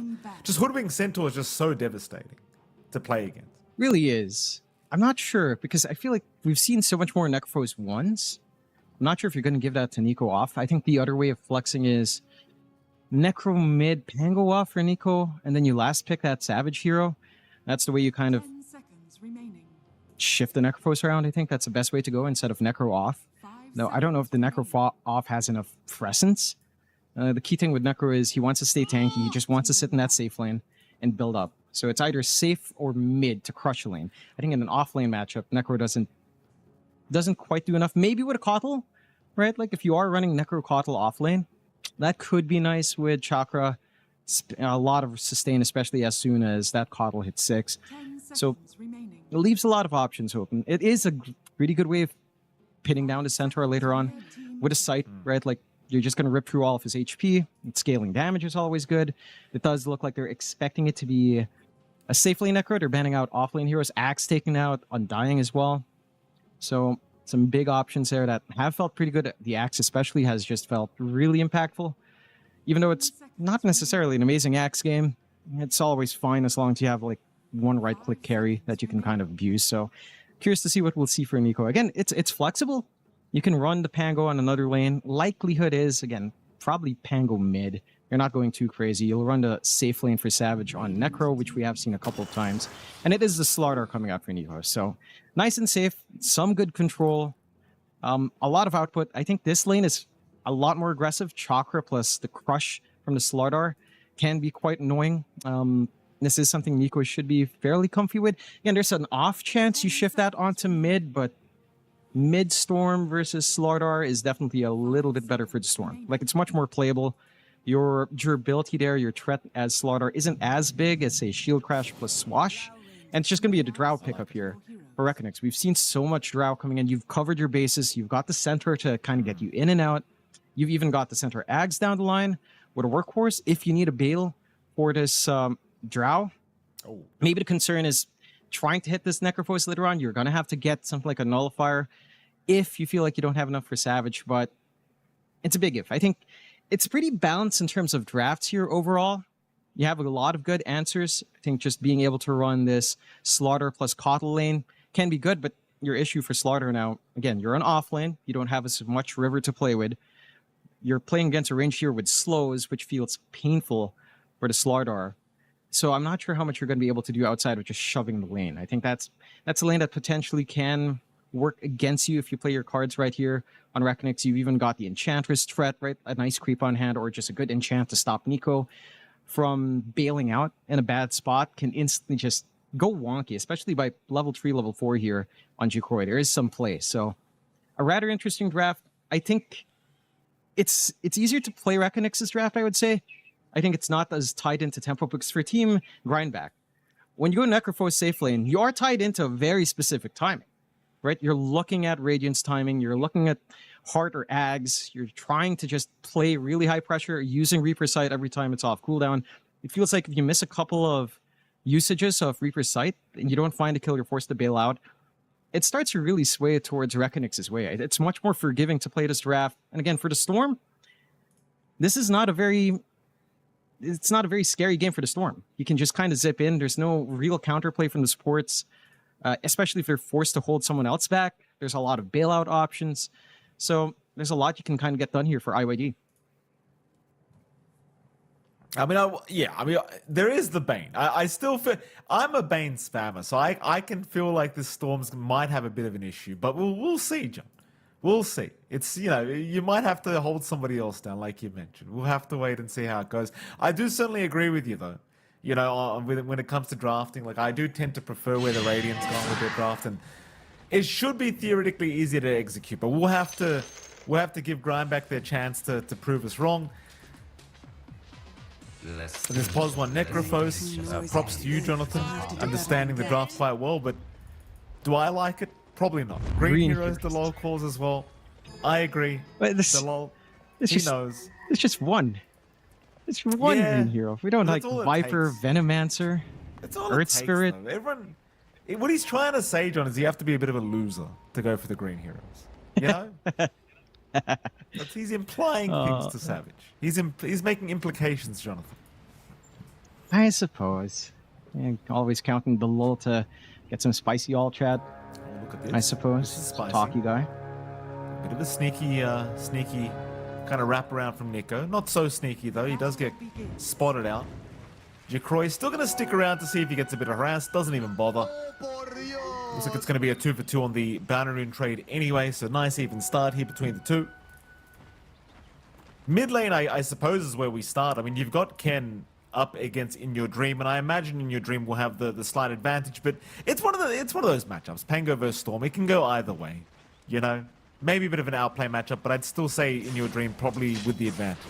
Just Hoodwink Centaur is just so devastating to play against. Really is. I'm not sure, because I feel like we've seen so much more Necrophos ones. I'm not sure if you're going to give that to Nico off. I think the other way of flexing is Necro mid, Pango off for Nico, and then you last pick that Savage hero. That's the way you kind of shift the Necrophos around. I think that's the best way to go instead of Necro off. No, I don't know if the Necro off has enough presence The key thing with Necro is he wants to stay tanky. He just wants to sit in that safe lane and build up. So it's either safe or mid to crush a lane. I think in an off lane matchup, Necro doesn't quite do enough. Maybe with a Kotl, right? Like if you are running Necro Kotl off lane, that could be nice with Chakra. A lot of sustain, especially as soon as that Kotl hits 6. 10 So seconds remaining. it leaves a lot of options open. It is a pretty good way of pinning down the Centaur later on with a sight, right? Like you're just going to rip through all of his HP. Scaling damage is always good. It does look like they're expecting it to be a safe lane Necro. They're banning out off lane heroes. Axe taking out Undying as well. So some big options there that have felt pretty good. The Axe especially has just felt really impactful. Even though it's not necessarily an amazing Axe game, it's always fine as long as you have like one right-click carry that you can kind of abuse. So curious to see what we'll see for Nico. Again, it's flexible. You can run the Pango on another lane. Likelihood is, again, probably Pango mid. You're not going too crazy. You'll run the safe lane for Savage on Necro, which we have seen a couple of times. And it is the Slardar coming out for Nico. So nice and safe. Some good control. A lot of output. I think this lane is a lot more aggressive. Chakra plus the Crush from the Slardar can be quite annoying. This is something Nico should be fairly comfy with. Again, there's an off chance you shift that onto mid, but mid Storm versus Slardar is definitely a little bit better for the Storm. Like, it's much more playable. Your durability there, your threat as Slardar isn't as big as, say, Shield Crash plus Swash. And it's just going to be a Drow pickup here for Reckonix. We've seen so much Drow coming in. You've covered your bases. You've got the Centaur to kind of get you in and out. You've even got the Centaur Ags down the line with a Workhorse. If you need a Bale for this Drow, maybe the concern is trying to hit this Necrophos later on. You're going to have to get something like a Nullifier if you feel like you don't have enough for Savage, but it's a big if. I think it's pretty balanced in terms of drafts here overall. You have a lot of good answers. I think just being able to run this Slaughter plus Kotl lane can be good, but your issue for Slaughter now, again, you're an off lane. You don't have as much river to play with. You're playing against a range here with slows, which feels painful for the Slardar. So I'm not sure how much you're going to be able to do outside of just shoving the lane. I think that's a lane that potentially can work against you if you play your cards right here on Reckonix. You've even got the Enchantress threat, right? A nice creep on hand, or just a good enchant to stop Nico from bailing out in a bad spot can instantly just go wonky, especially by level 3, level 4 here on Jukroy. There is some play. So a rather interesting draft. I think it's easier to play Reckonix's draft, I would say. I think it's not as tied into tempo because for team grindback, when you go Necrophos safe lane, you are tied into a very specific timing, right? You're looking at Radiant's timing, you're looking at Heart or Ags, you're trying to just play really high pressure, using Reaper's Sight every time it's off cooldown. It feels like if you miss a couple of usages of Reaper's Sight and you don't find a kill, you're forced to bail out. It starts to really sway towards Reckonix's way. It's much more forgiving to play this draft. And again, for the Storm, this is not a very... It's not a very scary game for the Storm. You can just kind of zip in. There's no real counterplay from the supports, especially if they're forced to hold someone else back. There's a lot of bailout options. So there's a lot you can kind of get done here for IYD. I mean, there is the Bane. I still feel I'm a Bane spammer, so I can feel like the Storms might have a bit of an issue, but we'll see, John. We'll see. It's, you might have to hold somebody else down, like you mentioned. We'll have to wait and see how it goes. I do certainly agree with you, though. When it comes to drafting, like I do tend to prefer where the Radiant's gone with their draft, and it should be theoretically easier to execute. But we'll have to give Grindback their chance to prove us wrong. So this pos one Necrophos. Props to you, Jonathan, understanding the draft quite well. But do I like it? Probably not. Green Heroes, the LOL calls as well. I agree. But the LOL, knows. It's just one. It's one Green Hero. If we don't like Viper, Venomancer, Earth Spirit. Everyone, what he's trying to say, John, is you have to be a bit of a loser to go for the Green Heroes. You know? He's implying things to Savage. He's making implications, Jonathan. I suppose. Always counting the lull to get some spicy all chat. Look at this. I suppose. This is spicy. Talky guy. Bit of a sneaky kind of wraparound from Nico. Not so sneaky though. He does get spotted out. Jacroy's still going to stick around to see if he gets a bit harassed. Doesn't even bother. Looks like it's going to be a 2-for-2 on the boundary rune trade anyway. So nice even start here between the two. Mid lane, I suppose, is where we start. I mean, you've got Ken up against In Your Dream, and I imagine In Your Dream will have the slight advantage. But it's one of those matchups. Pango versus Storm. It can go either way. You know, maybe a bit of an outplay matchup, but I'd still say In Your Dream probably with the advantage.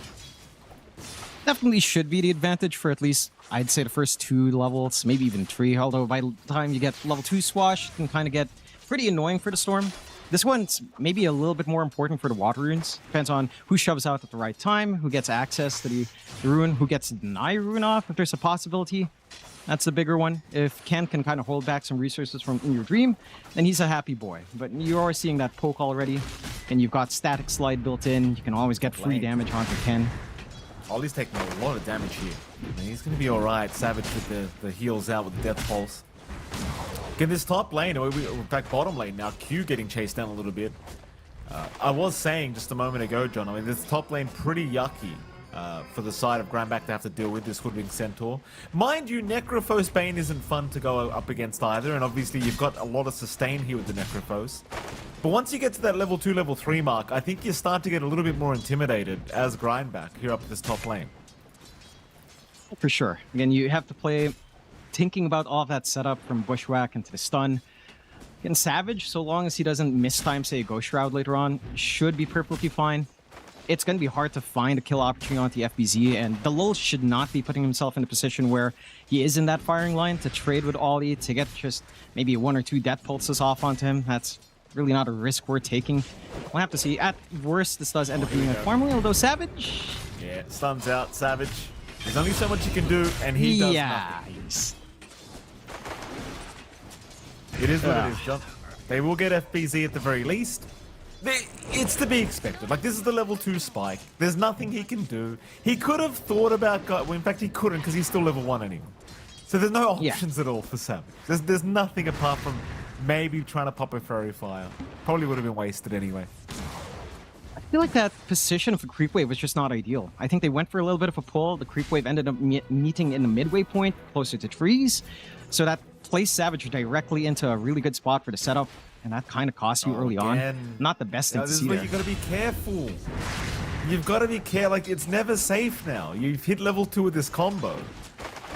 Definitely should be the advantage for at least, I'd say, the first 2 levels, maybe even 3. Although by the time you get level 2 Swash, it can kind of get pretty annoying for the Storm. This one's maybe a little bit more important for the water runes. Depends on who shoves out at the right time, who gets access to the rune, who gets to deny rune off if there's a possibility. That's the bigger one. If Ken can kind of hold back some resources from In Your Dream, then he's a happy boy. But you are seeing that poke already, and you've got static slide built in. You can always get free damage onto Ken. Ollie's taking a lot of damage here. I mean, he's going to be all right. Savage with the heals out with the Death Pulse. In this top lane, or in fact bottom lane now, Q getting chased down a little bit. I was saying just a moment ago, John, I mean, this top lane pretty yucky for the side of Grandback to have to deal with this Hoodwink Centaur. Mind you, Necrophos Bane isn't fun to go up against either, and obviously you've got a lot of sustain here with the Necrophos. But once you get to that level 2, level 3 mark, I think you start to get a little bit more intimidated as Grindback here up this top lane. For sure. Again, you have to play thinking about all of that setup from Bushwhack into the stun. Again, Savage, so long as he doesn't miss time, say, a Ghost Shroud later on, should be perfectly fine. It's going to be hard to find a kill opportunity on the FBZ, and the Lul should not be putting himself in a position where he is in that firing line to trade with Ollie, to get just maybe 1 or 2 death pulses off onto him. That's really not a risk we're taking. We'll have to see. At worst, this does end up being a farm lane, although Savage... Yeah, stuns out, Savage. There's only so much he can do, and he does nothing. It is what it is, John. They will get FBZ at the very least. It's to be expected. Like, this is the level 2 spike. There's nothing he can do. He could have thought about... Well, in fact, he couldn't because he's still level 1 anyway. So there's no options at all for Savage. There's nothing apart from maybe trying to pop a Fairy Fire. Probably would have been wasted anyway. I feel like that position of the creep wave was just not ideal. I think they went for a little bit of a pull. The creep wave ended up meeting in the midway point, closer to trees. So that placed Savage directly into a really good spot for the setup. And that kind of cost you early on. Not the best thing to see there. You've got to be careful. You've got to be careful. Like, it's never safe now. You've hit level 2 with this combo.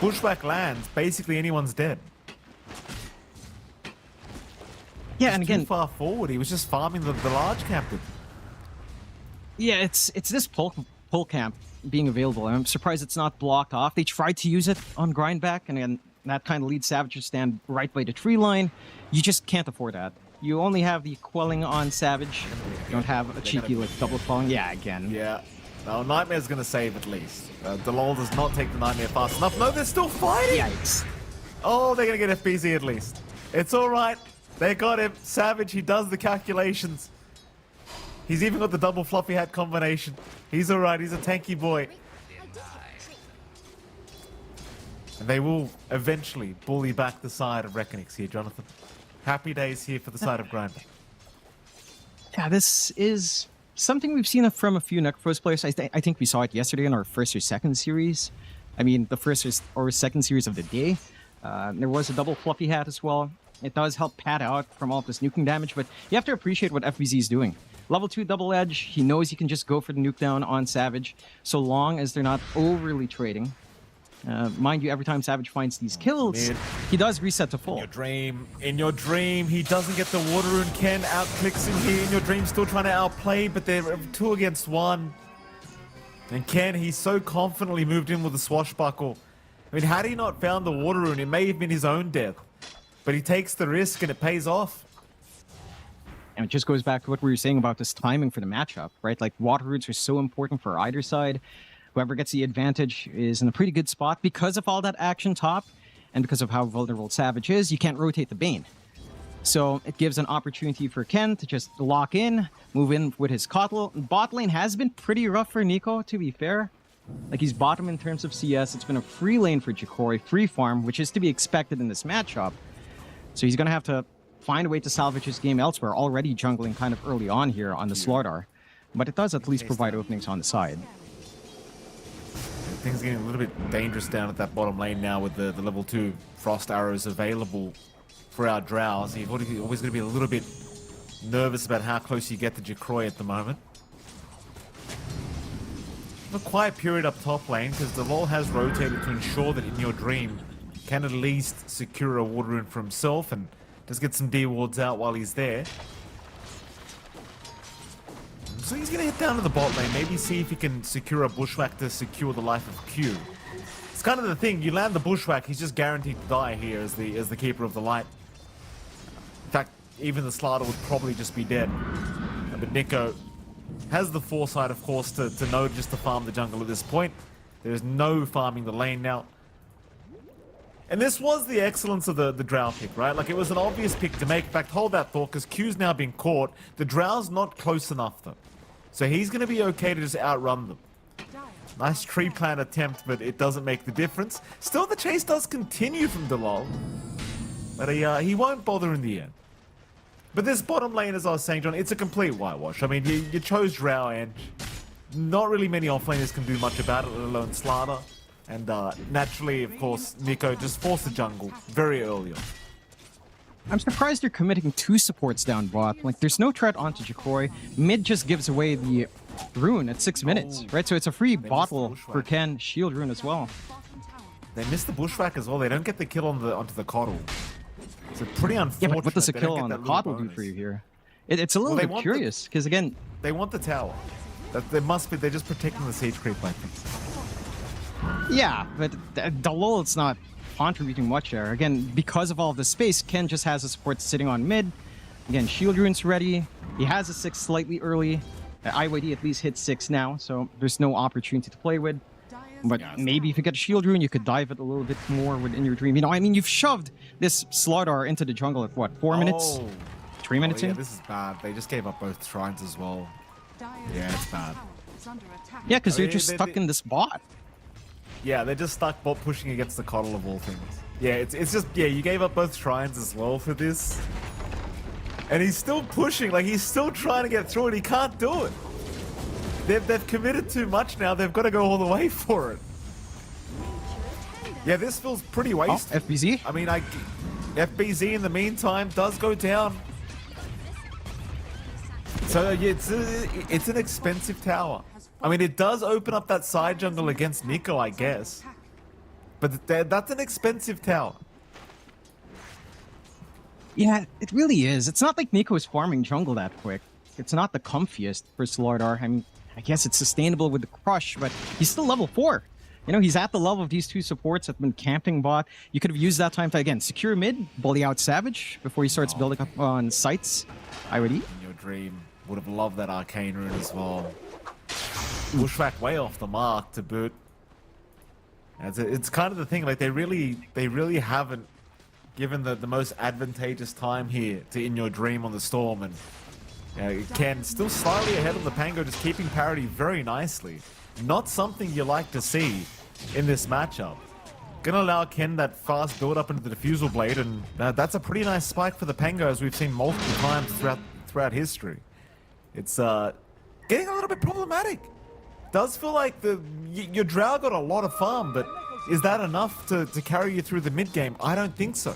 Pushback lands, basically anyone's dead. Yeah, and again, too far forward. He was just farming the large captain. Yeah, it's this pull camp being available. I'm surprised it's not blocked off. They tried to use it on Grindback, and again, that kind of leads Savage to stand right by the tree line. You just can't afford that. You only have the quelling on Savage. You don't have a cheeky like double quelling. Yeah, again. Yeah. No, Nightmare's going to save at least. Delol does not take the Nightmare fast enough. No, they're still fighting! Yikes. Oh, they're going to get FBZ at least. It's all right. They got him. Savage, he does the calculations. He's even got the double fluffy hat combination. He's all right. He's a tanky boy. And they will eventually bully back the side of Reckonix here, Jonathan. Happy days here for the side of Grindback. Yeah, this is something we've seen from a few Necrophos players. I think we saw it yesterday in our first or second series. I mean, the first or second series of the day. There was a double fluffy hat as well. It does help pad out from all of this nuking damage, but you have to appreciate what FBZ is doing. Level 2 double edge, he knows he can just go for the nuke down on Savage, so long as they're not overly trading. Mind you, every time Savage finds these kills, he does reset to full. In your dream, he doesn't get the water rune. Ken outclicks him here. In your dream, still trying to outplay, but they're 2 against 1. And Ken, he's so confidently moved in with the swashbuckle. I mean, had he not found the water rune, it may have been his own death. But he takes the risk and it pays off. And it just goes back to what we were saying about this timing for the matchup, right? Like, water runes are so important for either side. Whoever gets the advantage is in a pretty good spot because of all that action top and because of how vulnerable Savage is. You can't rotate the Bane. So it gives an opportunity for Ken to just lock in, move in with his Kotl. Bot lane has been pretty rough for Nico, to be fair. Like, he's bottom in terms of CS. It's been a free lane for Jikori, free farm, which is to be expected in this matchup. So he's going to have to find a way to salvage his game elsewhere, already jungling kind of early on here on the Slardar. But it does at least provide openings on the side. Things are getting a little bit dangerous down at that bottom lane now with the level 2 frost arrows available for our Drow. So you've always going to be a little bit nervous about how close you get to Jikroy at the moment. of a quiet period up top lane because the LoL has rotated to ensure that In Your Dream can at least secure a water rune for himself and just get some D wards out while he's there. So he's going to hit down to the bot lane, maybe see if he can secure a bushwhack to secure the life of Q. It's kind of the thing, you land the bushwhack, he's just guaranteed to die here as the keeper of the light. In fact, even the Slardar would probably just be dead. But Nico has the foresight, of course, to know just to farm the jungle at this point. There's no farming the lane now. And this was the excellence of the Drow pick, right? Like, it was an obvious pick to make. In fact, hold that thought, because Q's now been caught. The Drow's not close enough, though. So he's going to be okay to just outrun them. Nice tree plant attempt, but it doesn't make the difference. Still, the chase does continue from Delal. But he won't bother in the end. But this bottom lane, as I was saying, John, it's a complete whitewash. I mean, you chose Drow, and not really many offlaners can do much about it, let alone Slardar. And naturally, of course, Nico just forced the jungle very early on. I'm surprised they're committing 2 supports down bot. Like, there's no threat onto Jakoi. Mid just gives away the rune at 6 minutes, right? So it's a free bottle for Ken, shield rune as well. They missed the bushwhack as well. They don't get the kill onto the coddle. It's pretty unfortunate. Yeah, but what does a kill on the coddle do for you here? It's a little bit curious, because again... They want the tower. They're just protecting the siege creep, I think. Yeah, but Delal, it's not contributing much there. Again, because of all of the space, Ken just has a support sitting on mid. Again, shield rune's ready. He has a 6 slightly early. IYD at least hit 6 now, so there's no opportunity to play with. But maybe if you get a shield rune, you could dive it a little bit more within your dream. You know, I mean, you've shoved this Slardar into the jungle at what, 4 minutes? 3 minutes in? This is bad. They just gave up both shrines as well. Yeah, it's bad. Yeah, because you're just stuck in this bot. Yeah, they're just stuck bot pushing against the coddle of all things. Yeah, it's just, yeah, you gave up both shrines as well for this. And he's still pushing, like he's still trying to get through it. He can't do it. They've committed too much now. They've got to go all the way for it. Yeah, this feels pretty wasted. Oh, FBZ? I mean, FBZ in the meantime does go down. So yeah, it's an expensive tower. I mean, it does open up that side jungle against Nico, I guess. But that's an expensive tower. Yeah, it really is. It's not like Nico is farming jungle that quick. It's not the comfiest for Slardar. I mean, I guess it's sustainable with the crush, but he's still level 4. You know, he's at the level of these 2 supports that have been camping bot. You could have used that time to, again, secure mid, bully out Savage before he starts building up on sites. IYD? In Your Dream would have loved that arcane rune as well. Bushwhack way off the mark to boot. It's kind of the thing, like they really haven't given the most advantageous time here to In Your Dream on the Storm, and Ken still slightly ahead of the Pango, just keeping parity very nicely. Not something you like to see in this matchup. Gonna allow Ken that fast build up into the Diffusal Blade, and that's a pretty nice spike for the Pango, as we've seen multiple times throughout history. It's getting a little bit problematic. Does feel like your Drow got a lot of farm, but is that enough to carry you through the mid game? I don't think so.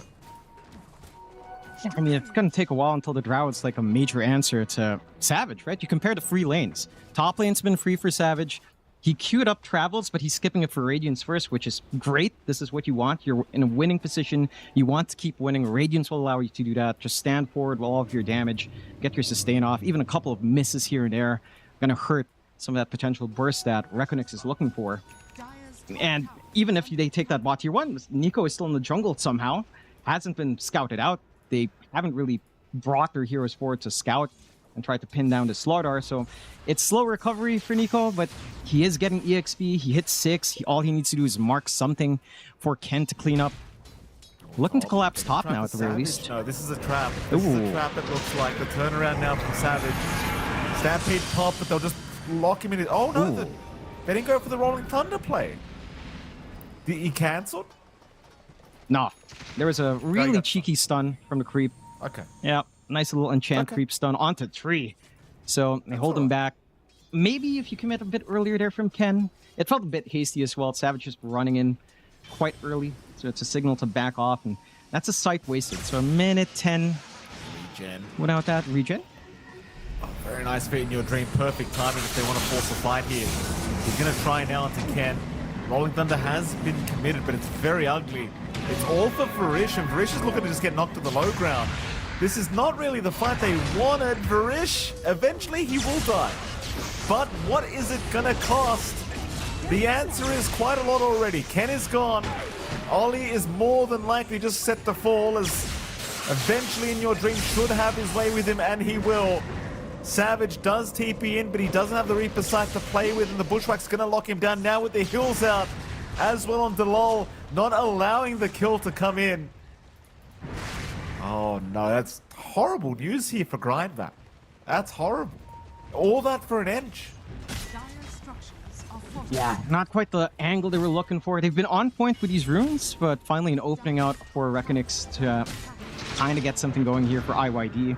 I mean, it's going to take a while until the Drow is like a major answer to Savage, right? You compare the 3 lanes. Top lane's been free for Savage. He queued up Travels, but he's skipping it for Radiance first, which is great. This is what you want. You're in a winning position. You want to keep winning. Radiance will allow you to do that. Just stand forward with all of your damage. Get your sustain off. Even a couple of misses here and there going to hurt some of that potential burst that Reconix is looking for. And even if they take that bot tier 1, Nico is still in the jungle somehow. Hasn't been scouted out. They haven't really brought their heroes forward to scout and try to pin down the Slardar. So it's slow recovery for Nico, but he is getting EXP. He hits 6. All he needs to do is mark something for Ken to clean up. Looking to collapse top now at the very least. No, this is a trap. This is a trap, it looks like. The turnaround now from Savage. Stampede pop, but they'll just lock him in it. Oh no, they didn't go for the Rolling Thunder play. He cancelled? No. There was a really cheeky stun from the creep. Okay. Yeah, nice little enchant creep stun onto tree. So they hold him back. Maybe if you commit a bit earlier there from Ken. It felt a bit hasty as well. Savage just running in quite early. So it's a signal to back off. And that's a site wasted. So a minute 10 Regen. without that regen. Oh, very nice fit In Your Dream. Perfect timing if they want to force a fight here. He's going to try now to Ken. Rolling Thunder has been committed, but it's very ugly. It's all for Varish, and Varish is looking to just get knocked to the low ground. This is not really the fight they wanted. Varish, eventually he will die. But what is it going to cost? The answer is quite a lot already. Ken is gone. Ollie is more than likely just set to fall, as eventually in your dream should have his way with him, and he will. Savage does TP in, but he doesn't have the Reaper sight to play with, and the Bushwhack's going to lock him down now with the heals out as well on Delol, not allowing the kill to come in. Oh no, that's horrible news here for Grindback. That's horrible. All that for an edge. Dire structures are fortified. Yeah, not quite the angle they were looking for. They've been on point with these runes, but finally an opening out for Reckonix to kind of get something going here for IYD.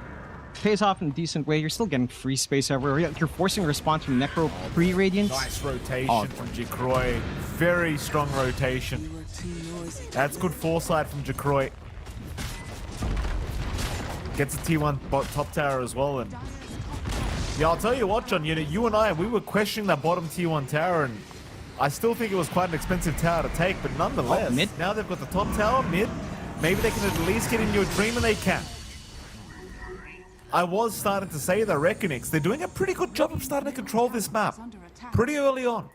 Pays off in a decent way. You're still getting free space everywhere. You're forcing a response from Necro pre-Radiance. Nice rotation from Jacroy. Very strong rotation. That's good foresight from Jacroy. Gets a T1 top tower as well. And yeah, I'll tell you what, John, you and I, we were questioning that bottom T1 tower, and I still think it was quite an expensive tower to take, but nonetheless, mid? now they've got the top tower, mid. Maybe they can at least get in your dream, and they can. I was starting to say that Reckonix, they're doing a pretty good job of starting to control this map pretty early on.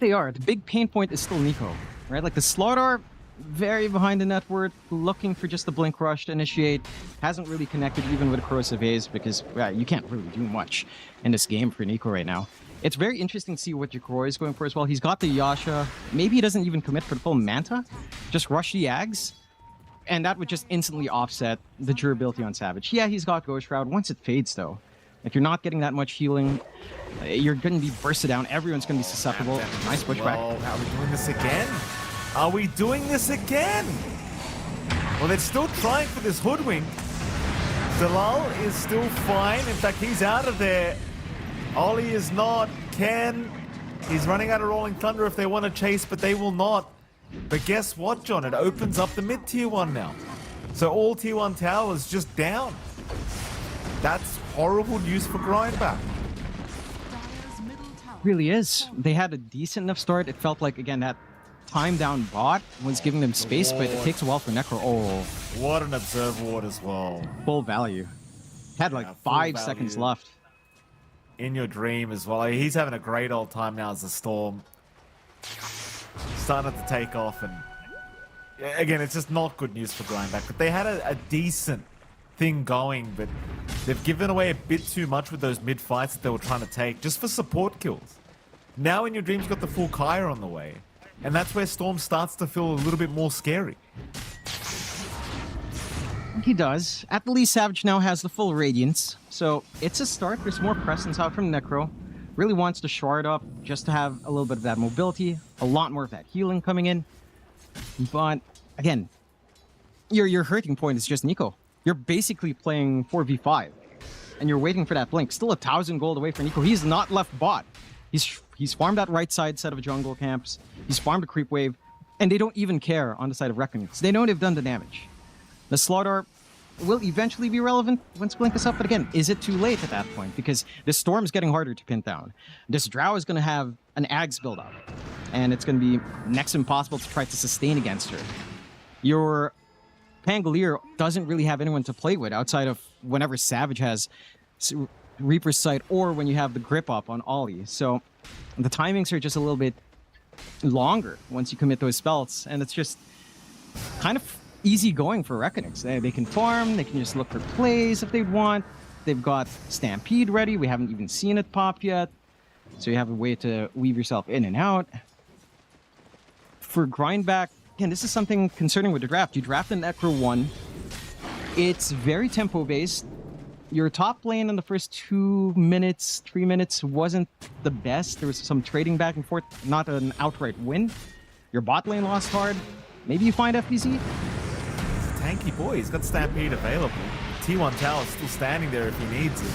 They are. The big pain point is still Nico, right? Like the Slaughter, very behind the network, looking for just the blink rush to initiate. Hasn't really connected even with Corrosive Haze because you can't really do much in this game for Nico right now. It's very interesting to see what Jacroy is going for as well. He's got the Yasha. Maybe he doesn't even commit for the full Manta. Just rush the Ags. And that would just instantly offset the durability on Savage. Yeah, he's got Ghost Shroud. Once it fades, though, if you're not getting that much healing, you're going to be bursted down. Everyone's going to be susceptible. Nice pushback. Well, are we doing this again? Are we doing this again? Well, they're still trying for this hoodwink. Dalal is still fine. In fact, he's out of there. Ollie is not. Ken, he's running out of Rolling Thunder if they want to chase, but they will not. But guess what, John? It opens up the mid tier 1 now. So all tier 1 towers just down. That's horrible news for Grindback. Dire's middle tower Really is. They had a decent enough start. It felt like, again, that time down bot was giving them space, but it takes a while for Necro. Oh, What an Observe Ward as well. full value. Had like Yeah, full 5 seconds value. left. In your dream as well. He's having a great old time now as the Storm. Starting to take off, and again, it's just not good news for Grindback. But they had a decent thing going, but they've given away a bit too much with those mid fights that they were trying to take just for support kills. Now in your dream's got the full Kaya on the way, and that's where Storm starts to feel a little bit more scary. He does. At least Savage now has the full Radiance, so it's a start. There's more presence out from Necro. Really wants to shard up just to have a little bit of that mobility, a lot more of that healing coming in. But again, your hurting point is just Nico. You're basically playing 4v5, and you're waiting for that blink. Still 1,000 gold away for Nico. He's not left bot. He's farmed that right side set of jungle camps. He's farmed a creep wave, and they don't even care on the side of Reckonings. They know they've done the damage. The Slaughter will eventually be relevant once Blink is up, but again, is it too late at that point? Because this Storm's getting harder to pin down. This Drow is going to have an Ags build up, and it's going to be next to impossible to try to sustain against her. Your Pangolier doesn't really have anyone to play with outside of whenever Savage has Reaper's Sight or when you have the grip up on Ollie. So the timings are just a little bit longer once you commit those spells, and it's just kind of easy going for Reckonix. They can farm, they can just look for plays if they want. They've got Stampede ready. We haven't even seen it pop yet. So you have a way to weave yourself in and out. For Grindback, again, this is something concerning with the draft. You draft an Necro 1. It's very tempo-based. Your top lane in the first 2 minutes, 3 minutes wasn't the best. There was some trading back and forth, not an outright win. Your bot lane lost hard. Maybe you find FBZ. Tanky boy, he's got Stampede available. T1 Tower's still standing there if he needs it.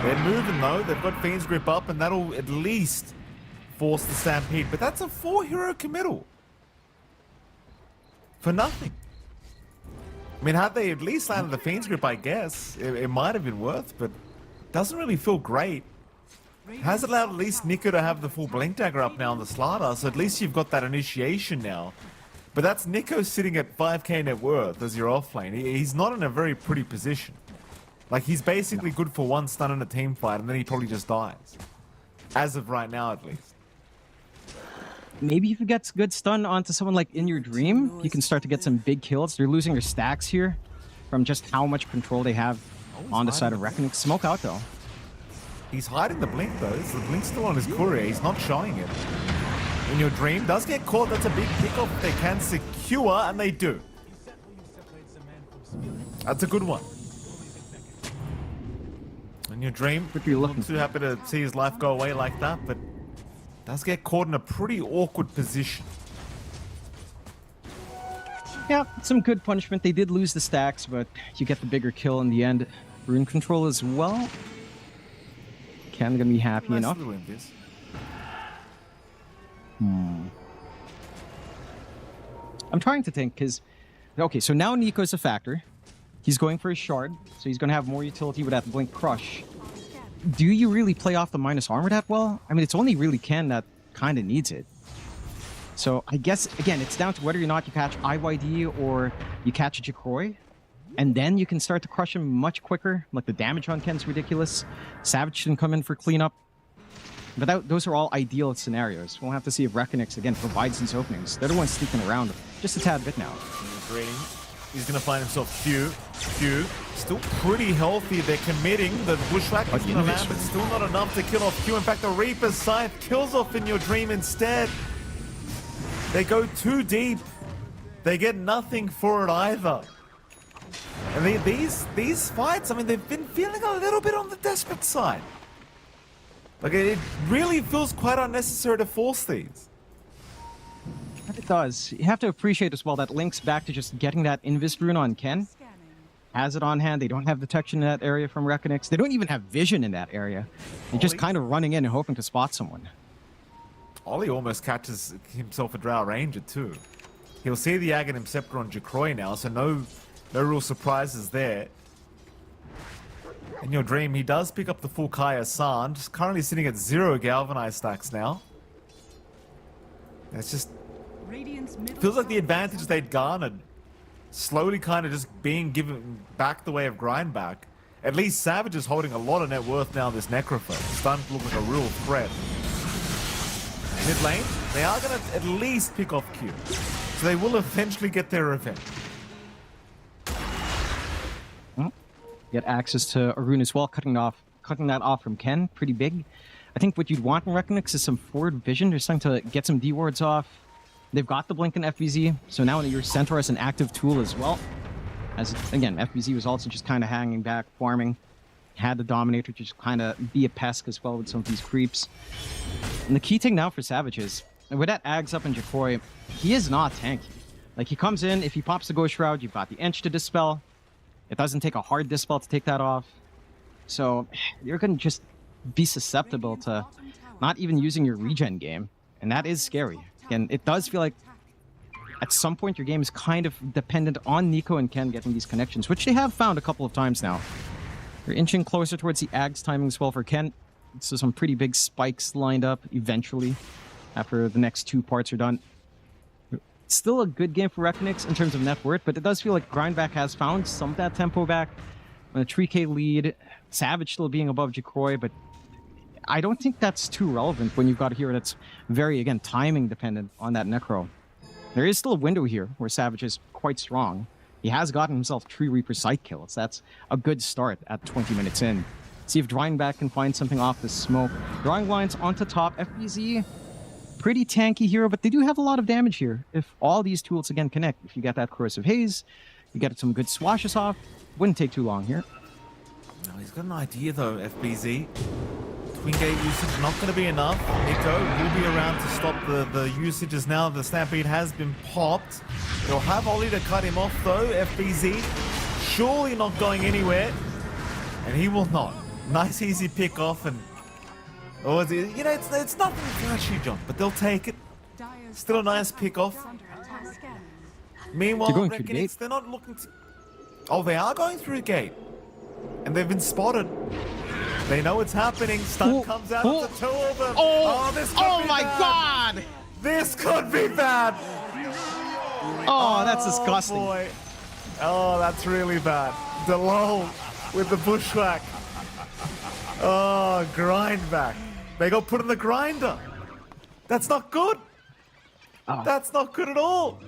They're moving though, they've got Fiend's Grip up, and that'll at least force the Stampede. But that's a 4-hero committal. For nothing. I mean, had they at least landed the Fiend's Grip, I guess, it might have been worth, but doesn't really feel great. Has allowed at least Nico to have the full blink dagger up now on the Slardar, so at least you've got that initiation now. But that's Nico sitting at 5k net worth as your offlane. He's not in a very pretty position. Like, he's basically good for one stun in a team fight, and then he probably just dies. As of right now, at least. Maybe if you get good stun onto someone like In Your Dream, you can start to get some big kills. They're losing their stacks here from just how much control they have on the side of Reckoning. Smoke out, though. He's hiding the blink, though. The blink's still on his courier. He's not showing it. In Your Dream does get caught. That's a big pickoff. They can secure, and they do. That's a good one. In Your Dream, not too happy to see his life go away like that, but does get caught in a pretty awkward position. Yeah, some good punishment. They did lose the stacks, but you get the bigger kill in the end. Rune control as well. Ken gonna be happy enough. I'm trying to think, because... Okay, so now Nico's a factor. He's going for his shard, so he's going to have more utility with that Blink Crush. Do you really play off the minus armor that well? I mean, it's only really Ken that kind of needs it. So I guess, again, it's down to whether or not you catch IYD or you catch a Jacroy. And then you can start to crush him much quicker. Like, the damage on Ken's ridiculous. Savage can come in for cleanup. But those are all ideal scenarios. We'll have to see if Reckonix, again, provides these openings. They're the ones sneaking around just a tad bit now. He's going to find himself Q. Still pretty healthy. They're committing. The Bushwhack is going to land, but still not enough to kill off Q. In fact, the Reaper's Scythe kills off In Your Dream instead. They go too deep. They get nothing for it either. And these fights, I mean, they've been feeling a little bit on the desperate side. Like, it really feels quite unnecessary to force these. It does. You have to appreciate as well that links back to just getting that Invis rune on Ken. Has it on hand. They don't have detection in that area from Reckonix. They don't even have vision in that area. They're just kind of running in and hoping to spot someone. Ollie almost catches himself a Drow Ranger too. He'll see the Aghanim Scepter on Jacroy now, so no real surprises there. In Your Dream, he does pick up the full Kaya San, just currently sitting at 0 Galvanized stacks now. It's just... feels like the advantage they'd garnered slowly kind of just being given back the way of Grindback. At least Savage is holding a lot of net worth now in this Necrophone. It's starting to look like a real threat. Mid lane, they are going to at least pick off Q. So they will eventually get their revenge. Get access to Arun as well, cutting that off from Ken. Pretty big. I think what you'd want in Reckonix is some forward vision. They're starting to get some D-wards off. They've got the Blink and FBZ, so now your Centaur is an active tool as well. As, again, FBZ was also just kind of hanging back, farming. Had the Dominator to just kind of be a pest as well with some of these creeps. And the key thing now for Savage is, with that Ags up in Jacroy, he is not tanky. Like, he comes in, if he pops the Ghost Shroud, you've got the Ench to Dispel. It doesn't take a hard Dispel to take that off. So, you're going to just be susceptible to not even using your regen game. And that is scary. Again, it does feel like at some point your game is kind of dependent on Nico and Ken getting these connections, which they have found a couple of times now. They're inching closer towards the Ags timing as well for Ken. So some pretty big spikes lined up eventually after the next two parts are done. Still a good game for Reckonix in terms of net worth, but it does feel like Grindback has found some of that tempo back. On a 3k lead, Savage still being above Jacroy, but I don't think that's too relevant when you've got a hero that's very, again, timing dependent on that Necro. There is still a window here where Savage is quite strong. He has gotten himself 3 Reaper Sight kills. That's a good start at 20 minutes in. See if Grindback can find something off the smoke. Drawing lines onto top. FBZ, pretty tanky hero, but they do have a lot of damage here. If all these tools again connect, if you get that Corrosive Haze, you get some good swashes off, wouldn't take too long here. No, he's got an idea though, FBZ. Twin Gate usage not going to be enough. Nico will be around to stop the usages now. The Stampede has been popped. They'll have Ollie to cut him off though. FBZ surely not going anywhere. And he will not. Nice easy pick off and... oh, you know, it's nothing flashy, John, but they'll take it. Still a nice pick off. Meanwhile, Reckonix, they're not looking to... oh, they are going through gate. And they've been spotted. They know it's happening. Stun Ooh, comes out ooh. of the two of them. Oh, this could oh be my bad. God! This could be bad. Oh, that's disgusting. Boy. Oh, that's really bad. DeLol with the bushwhack. Oh, grind back. They got put in the grinder. That's not good. Oh. That's not good at all.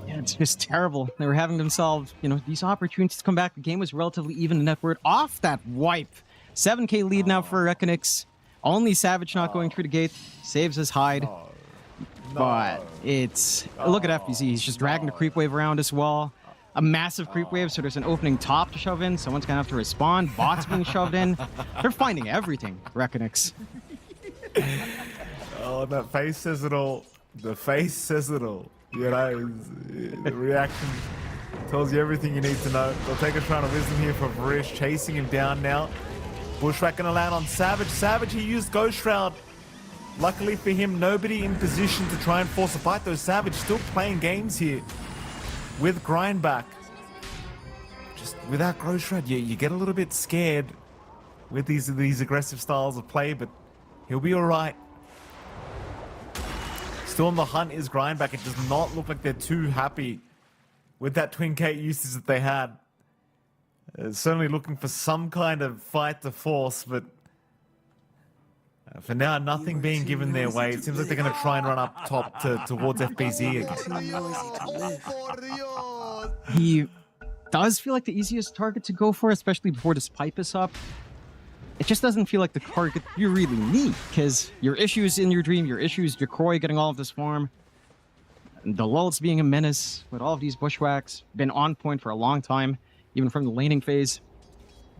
Yeah, it's just terrible. They were having themselves, these opportunities to come back. The game was relatively even, and that word off that wipe. 7K lead now for Reckonix. Only Savage not going through the gate. Saves his hide. But it's... Look at FBZ. He's just dragging the creep wave around as well. A massive creep wave, so there's an opening top to shove in. Someone's going to have to respond. Bots being shoved in. They're finding everything, Reckonix. Oh, that face says it all. The face says it all. The reaction tells you everything you need to know. They'll take a shrine of wisdom here for Varish, chasing him down now. Bushwhack gonna land on Savage. Savage, he used Ghost Shroud. Luckily for him, nobody in position to try and force a fight, though. Savage still playing games here with Grindback. Just without Ghost Shroud, you get a little bit scared with these aggressive styles of play, but he'll be alright. Still on the hunt is Grindback. It does not look like they're too happy with that Twin K usage that they had. Certainly looking for some kind of fight to force, but for now, nothing being given their way. It seems like they're going to try and run up top towards FBZ again. He does feel like the easiest target to go for, especially before this pipe is up. It just doesn't feel like the target you really need, because your issues in your dream, your issues, Jacroy getting all of this farm, the lulls being a menace with all of these bushwhacks, been on point for a long time, even from the laning phase.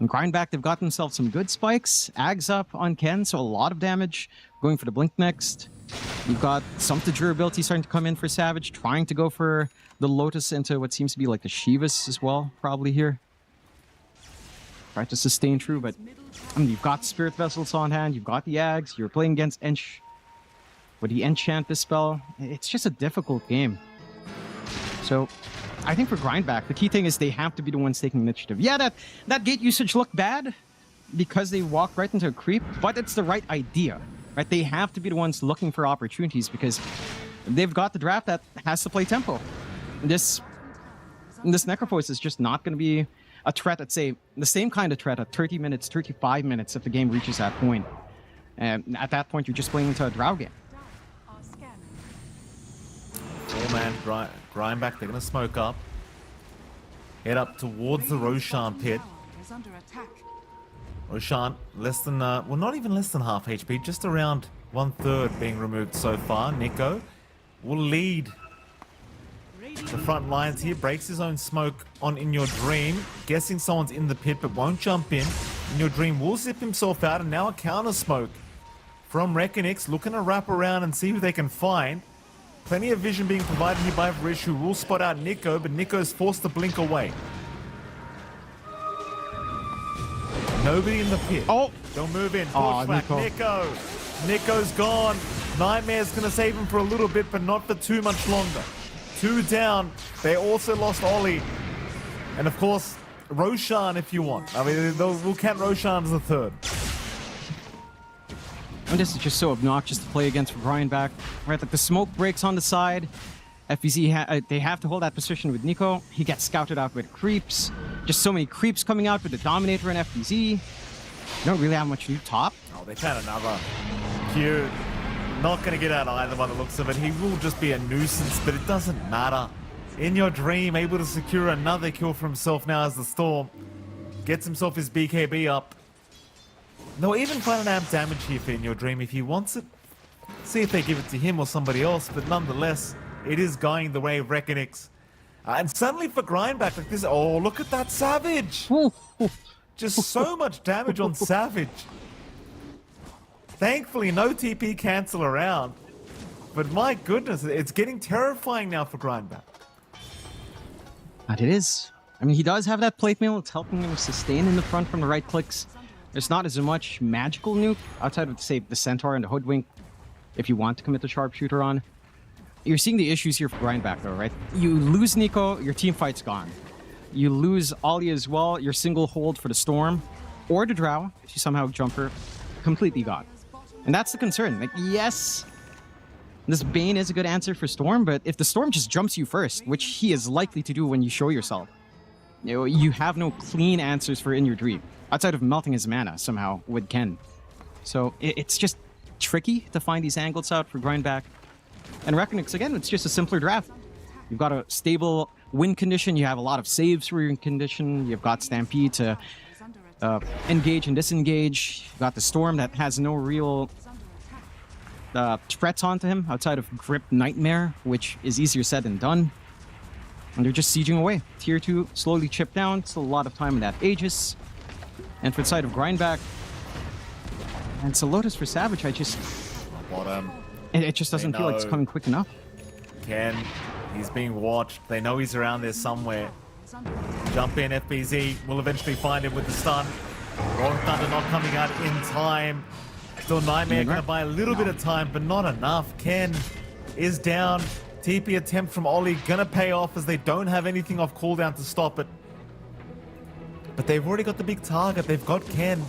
And Grindback, they've got themselves some good spikes. Ags up on Ken, so a lot of damage. Going for the Blink next. You've got some of the durability starting to come in for Savage, trying to go for the Lotus into what seems to be like the Shivas as well, probably here. Try to sustain true, but I mean, you've got Spirit Vessels on hand, you've got the Ags, you're playing against Ench. Would he enchant this spell? It's just a difficult game. So, I think for Grindback, the key thing is they have to be the ones taking initiative. Yeah, that gate usage looked bad because they walked right into a creep, but it's the right idea, right? They have to be the ones looking for opportunities because they've got the draft that has to play tempo. This Necrophos is just not going to be a threat at, say, the same kind of threat at 30 minutes, 35 minutes if the game reaches that point. And at that point, you're just playing into a Drow game. Oh man, Grindback, they're going to smoke up. Head up towards the Roshan pit. Roshan, less than, well, not even less than half HP, just around 1/3 being removed so far. Nico will lead the front lines here, breaks his own smoke on In Your Dream, guessing someone's in the pit but won't jump in. In Your Dream will zip himself out, and now a counter smoke from Reckonix, looking to wrap around and see who they can find. Plenty of vision being provided here by Varish, who will spot out Nico, but Nico's forced to blink away. Nobody in the pit. Oh! They'll move in. Oh, Nico. Nico's gone. Nightmare's going to save him for a little bit, but not for too much longer. 2 down. They also lost Ollie. And of course, Roshan if you want. I mean, we'll count Roshan as the third. And this is just so obnoxious to play against for Grindback. Right, like the smoke breaks on the side. FBZ, they have to hold that position with Nico. He gets scouted out with creeps. Just so many creeps coming out with the Dominator and FBZ. You don't really have much new top. Oh, they found another. Cute. Not going to get out either by the looks of it. He will just be a nuisance, but it doesn't matter. In Your Dream, able to secure another kill for himself now as the Storm gets himself his BKB up. They'll even find an amp damage here for In Your Dream if he wants it. See if they give it to him or somebody else, but nonetheless, it is going the way of Reckonix. And suddenly for Grindback like this, oh, look at that Savage! Just so much damage on Savage. Thankfully, no TP cancel around. But my goodness, it's getting terrifying now for Grindback. And it is. I mean, he does have that plate mail. It's helping him sustain in the front from the right clicks. There's not as much magical nuke outside of, say, the Centaur and the Hoodwink if you want to commit the Sharpshooter on. You're seeing the issues here for Grindback, though, right? You lose Nico, your team fight's gone. You lose Ollie as well, your single hold for the Storm. or the Drow, if you somehow jumper, completely gone. And that's the concern. Like, yes, this Bane is a good answer for Storm, but if the Storm just jumps you first, which he is likely to do when you show yourself, you have no clean answers for In Your Dream, outside of melting his mana somehow with Ken. So it's just tricky to find these angles out for Grindback. And Reckonix, again, it's just a simpler draft. You've got a stable win condition, you have a lot of saves for your condition, you've got Stampede to engage and disengage, you've got the Storm that has no real threats onto him outside of Grip Nightmare, which is easier said than done. And they're just sieging away. Tier 2 slowly chipped down, still a lot of time in that Aegis. And for the side of Grindback, and it's a Lotus for Savage, I just... Bottom. It just doesn't feel like it's coming quick enough. Ken, he's being watched. They know he's around there somewhere. Jump in, FBZ will eventually find him with the stun. Rolling Thunder not coming out in time. Still Nightmare going to buy a little bit of time, but not enough. Ken is down. TP attempt from Ollie going to pay off as they don't have anything off cooldown to stop it. But they've already got the big target. They've got Ken.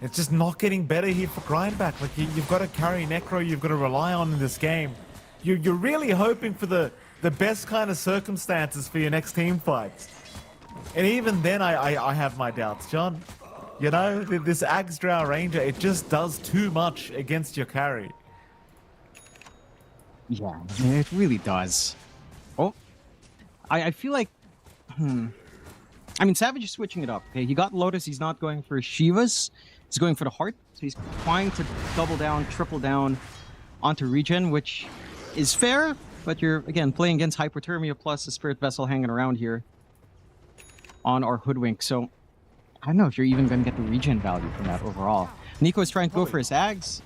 It's just not getting better here for Grindback. Like, you've got to carry Necro, you've got to rely on in this game. You're really hoping for the best kind of circumstances for your next team fights. And even then, I have my doubts, John. You know, this Axe Drow Ranger, it just does too much against your carry. Yeah, it really does. Oh, I feel like... I mean, Savage is switching it up. Okay, he got Lotus, he's not going for Shivas. He's going for the Heart. So he's trying to double down, triple down onto Regen, which is fair. But you're, again, playing against Hypothermia plus the Spirit Vessel hanging around here on our Hoodwink. So I don't know if you're even going to get the regen value from that overall. Nico is trying to go for his Ags.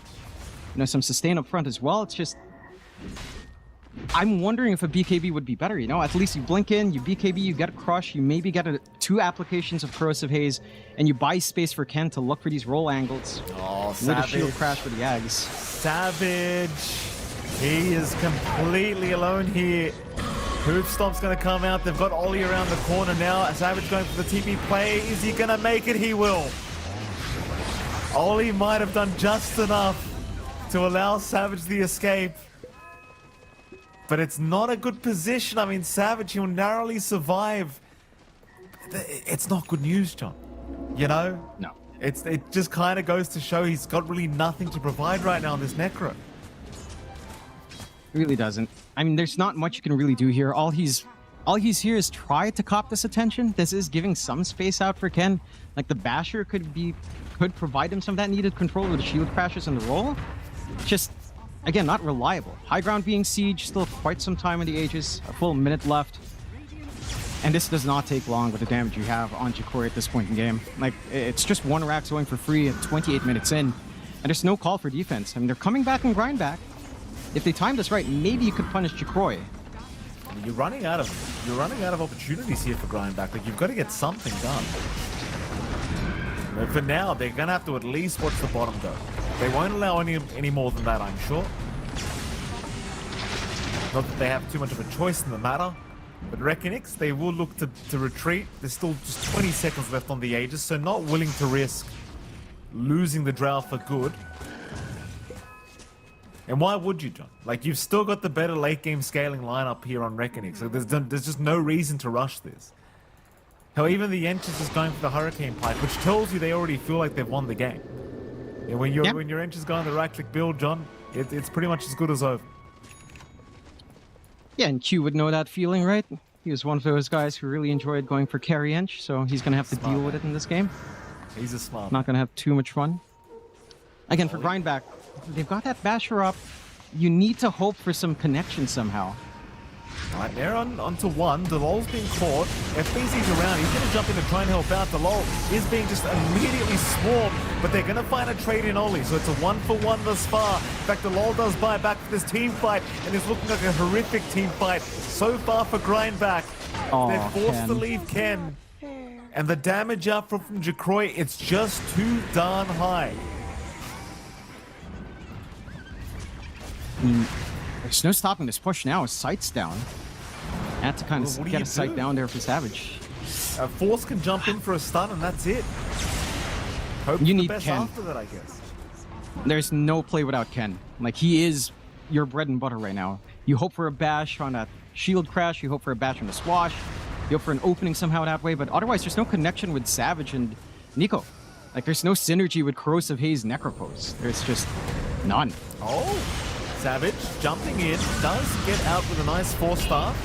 You know, some sustain up front as well. It's just... I'm wondering if a BKB would be better, you know? At least you blink in, you BKB, you get a Crush, you maybe get 2 applications of Corrosive Haze, and you buy space for Ken to look for these roll angles. Oh, with Savage. a shield crash for the Ags. Savage. He is completely alone here. Hoofstomp's going to come out. They've got Ollie around the corner now. Savage going for the TP play. Is he going to make it? He will. Ollie might have done just enough to allow Savage the escape. But it's not a good position. I mean, Savage, he'll narrowly survive. It's not good news, John. You know? No. It just kind of goes to show he's got really nothing to provide right now in this Necro. It really doesn't. I mean, there's not much you can really do here. All he's here is try to cop this attention. This is giving some space out for Ken. Like, the Basher could provide him some of that needed control with the shield crashes and the roll. Just... again, not reliable. High ground being siege, still quite some time in the Aegis, a full minute left. And this does not take long with the damage you have on Jikori at this point in the game. Like, it's just 1 rack going for free at 28 minutes in. And there's no call for defense. I mean, they're coming back and Grindback. If they time this right, maybe you could punish Jikori. You're running out of opportunities here for Grindback. Like, you've got to get something done. But for now, they're going to have to at least watch the bottom go. They won't allow any more than that, I'm sure. Not that they have too much of a choice in the matter. But Reckonix, they will look to retreat. There's still just 20 seconds left on the Aegis, so not willing to risk losing the Drow for good. And why would you, John? Like, you've still got the better late game scaling lineup here on Reckonix. So there's just no reason to rush this. Hell, even the Enchus is going for the Hurricane Pike, which tells you they already feel like they've won the game. And when your Enchus going the right-click build, John, it's pretty much as good as over. Yeah, and Q would know that feeling, right? He was one of those guys who really enjoyed going for carry Ench, so he's going to have to deal with it in this game. He's a smart Not going to have too much fun. Again, for Grindback, they've got that Basher up. You need to hope for some connection somehow. Right, they're onto 1. Delol's being caught. FBZ's around. He's going to jump in to try and help out. Delol is being just immediately swarmed, but they're going to find a trade in Ollie. So it's a 1-for-1 thus far. In fact, Delol does buy back for this team fight, and it's looking like a horrific team fight so far for Grindback. They're forced to leave Ken. And the damage out from Jacroy, it's just too darn high. There's no stopping this push now. His sight's down. Had to kind of get a sight down there for Savage. Force can jump in for a stun, and that's it. Hope You for the need best Ken. after that, I guess. There's no play without Ken. Like, he is your bread and butter right now. You hope for a bash on a shield crash. You hope for a bash on a swash. You hope for an opening somehow that way. But otherwise, there's no connection with Savage and Nico. Like, there's no synergy with Corrosive Haze Necropose. There's just none. Oh, Savage jumping in, does get out with a nice 4-star.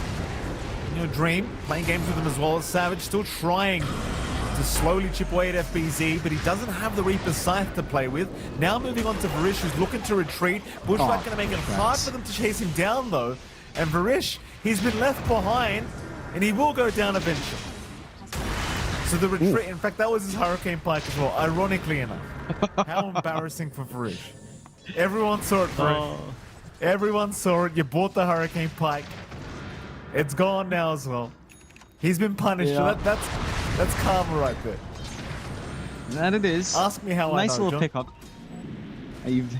In your dream, playing games with him as well as Savage, still trying to slowly chip away at FBZ, but he doesn't have the Reaper's Scythe to play with. Now moving on to Varish, who's looking to retreat. Bushwhack going to make it hard for them to chase him down, though. And Varish, he's been left behind, and he will go down eventually. So the retreat, in fact, that was his Hurricane Pike as well, ironically enough. How embarrassing for Varish. Everyone saw it, Varish. Everyone saw it. You bought the Hurricane Pike. It's gone now as well. He's been punished. Yeah. So that's karma right there. That it is. Ask me how I nice know, little John. pickup.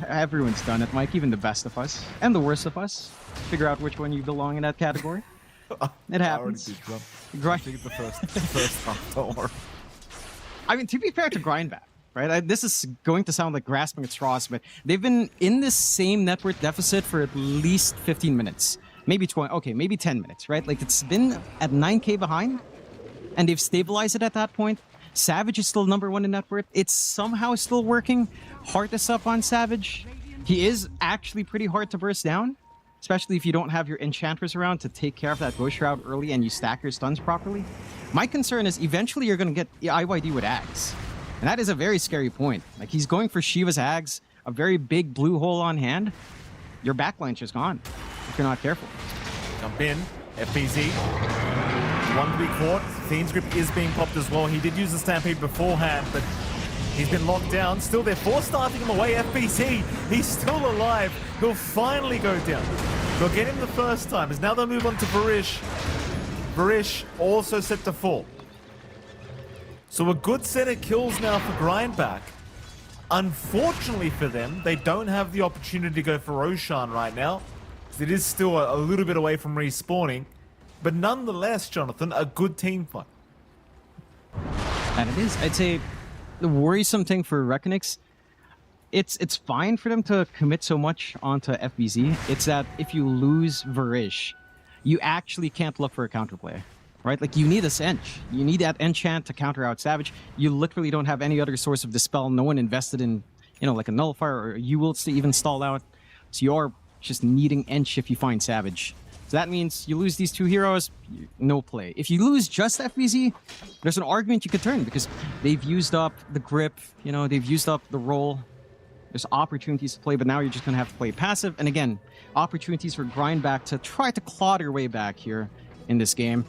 Everyone's done it, Mike. Even the best of us and the worst of us. Figure out which one you belong in that category. It happens. I already did, John. I Grind. think the first half. Don't worry. I mean, to be fair to Grindback, right? This is going to sound like grasping at straws, but they've been in this same network deficit for at least 15 minutes. Maybe 20, okay, maybe 10 minutes, right? Like, it's been at 9K behind, and they've stabilized it at that point. Savage is still #1 in net worth. It's somehow still working. Hardest up on Savage. He is actually pretty hard to burst down, especially if you don't have your Enchantress around to take care of that Ghost Shroud early and you stack your stuns properly. My concern is eventually you're going to get IYD with Ags. And that is a very scary point. Like, he's going for Shiva's Ags, a very big blue hole on hand. Your backline's just gone if you're not careful. Jump in. FBZ. One to be caught. Fiend's Grip is being popped as well. He did use the Stampede beforehand, but he's been locked down. Still, they're force-starting him away. FBZ, he's still alive. He'll finally go down. They'll get him the first time, as now they'll move on to Varish. Varish also set to fall. So a good set of kills now for Grindback. Unfortunately for them, they don't have the opportunity to go for Roshan right now. It is still a little bit away from respawning. But nonetheless, Jonathan, a good team fight. And it is. I'd say the worrisome thing for Reckonix, it's fine for them to commit so much onto FBZ. It's that if you lose Varish, you actually can't look for a counterplay, right? Like, you need a Sench. You need that enchant to counter out Savage. You literally don't have any other source of Dispel. No one invested in, like a Nullifier or you will even stall out. So you're just needing Ench if you find Savage. So that means you lose these two heroes, no play. If you lose just FBZ, there's an argument you could turn because they've used up the grip, they've used up the roll. There's opportunities to play, but now you're just going to have to play passive. And again, opportunities for Grindback to try to claw their way back here in this game.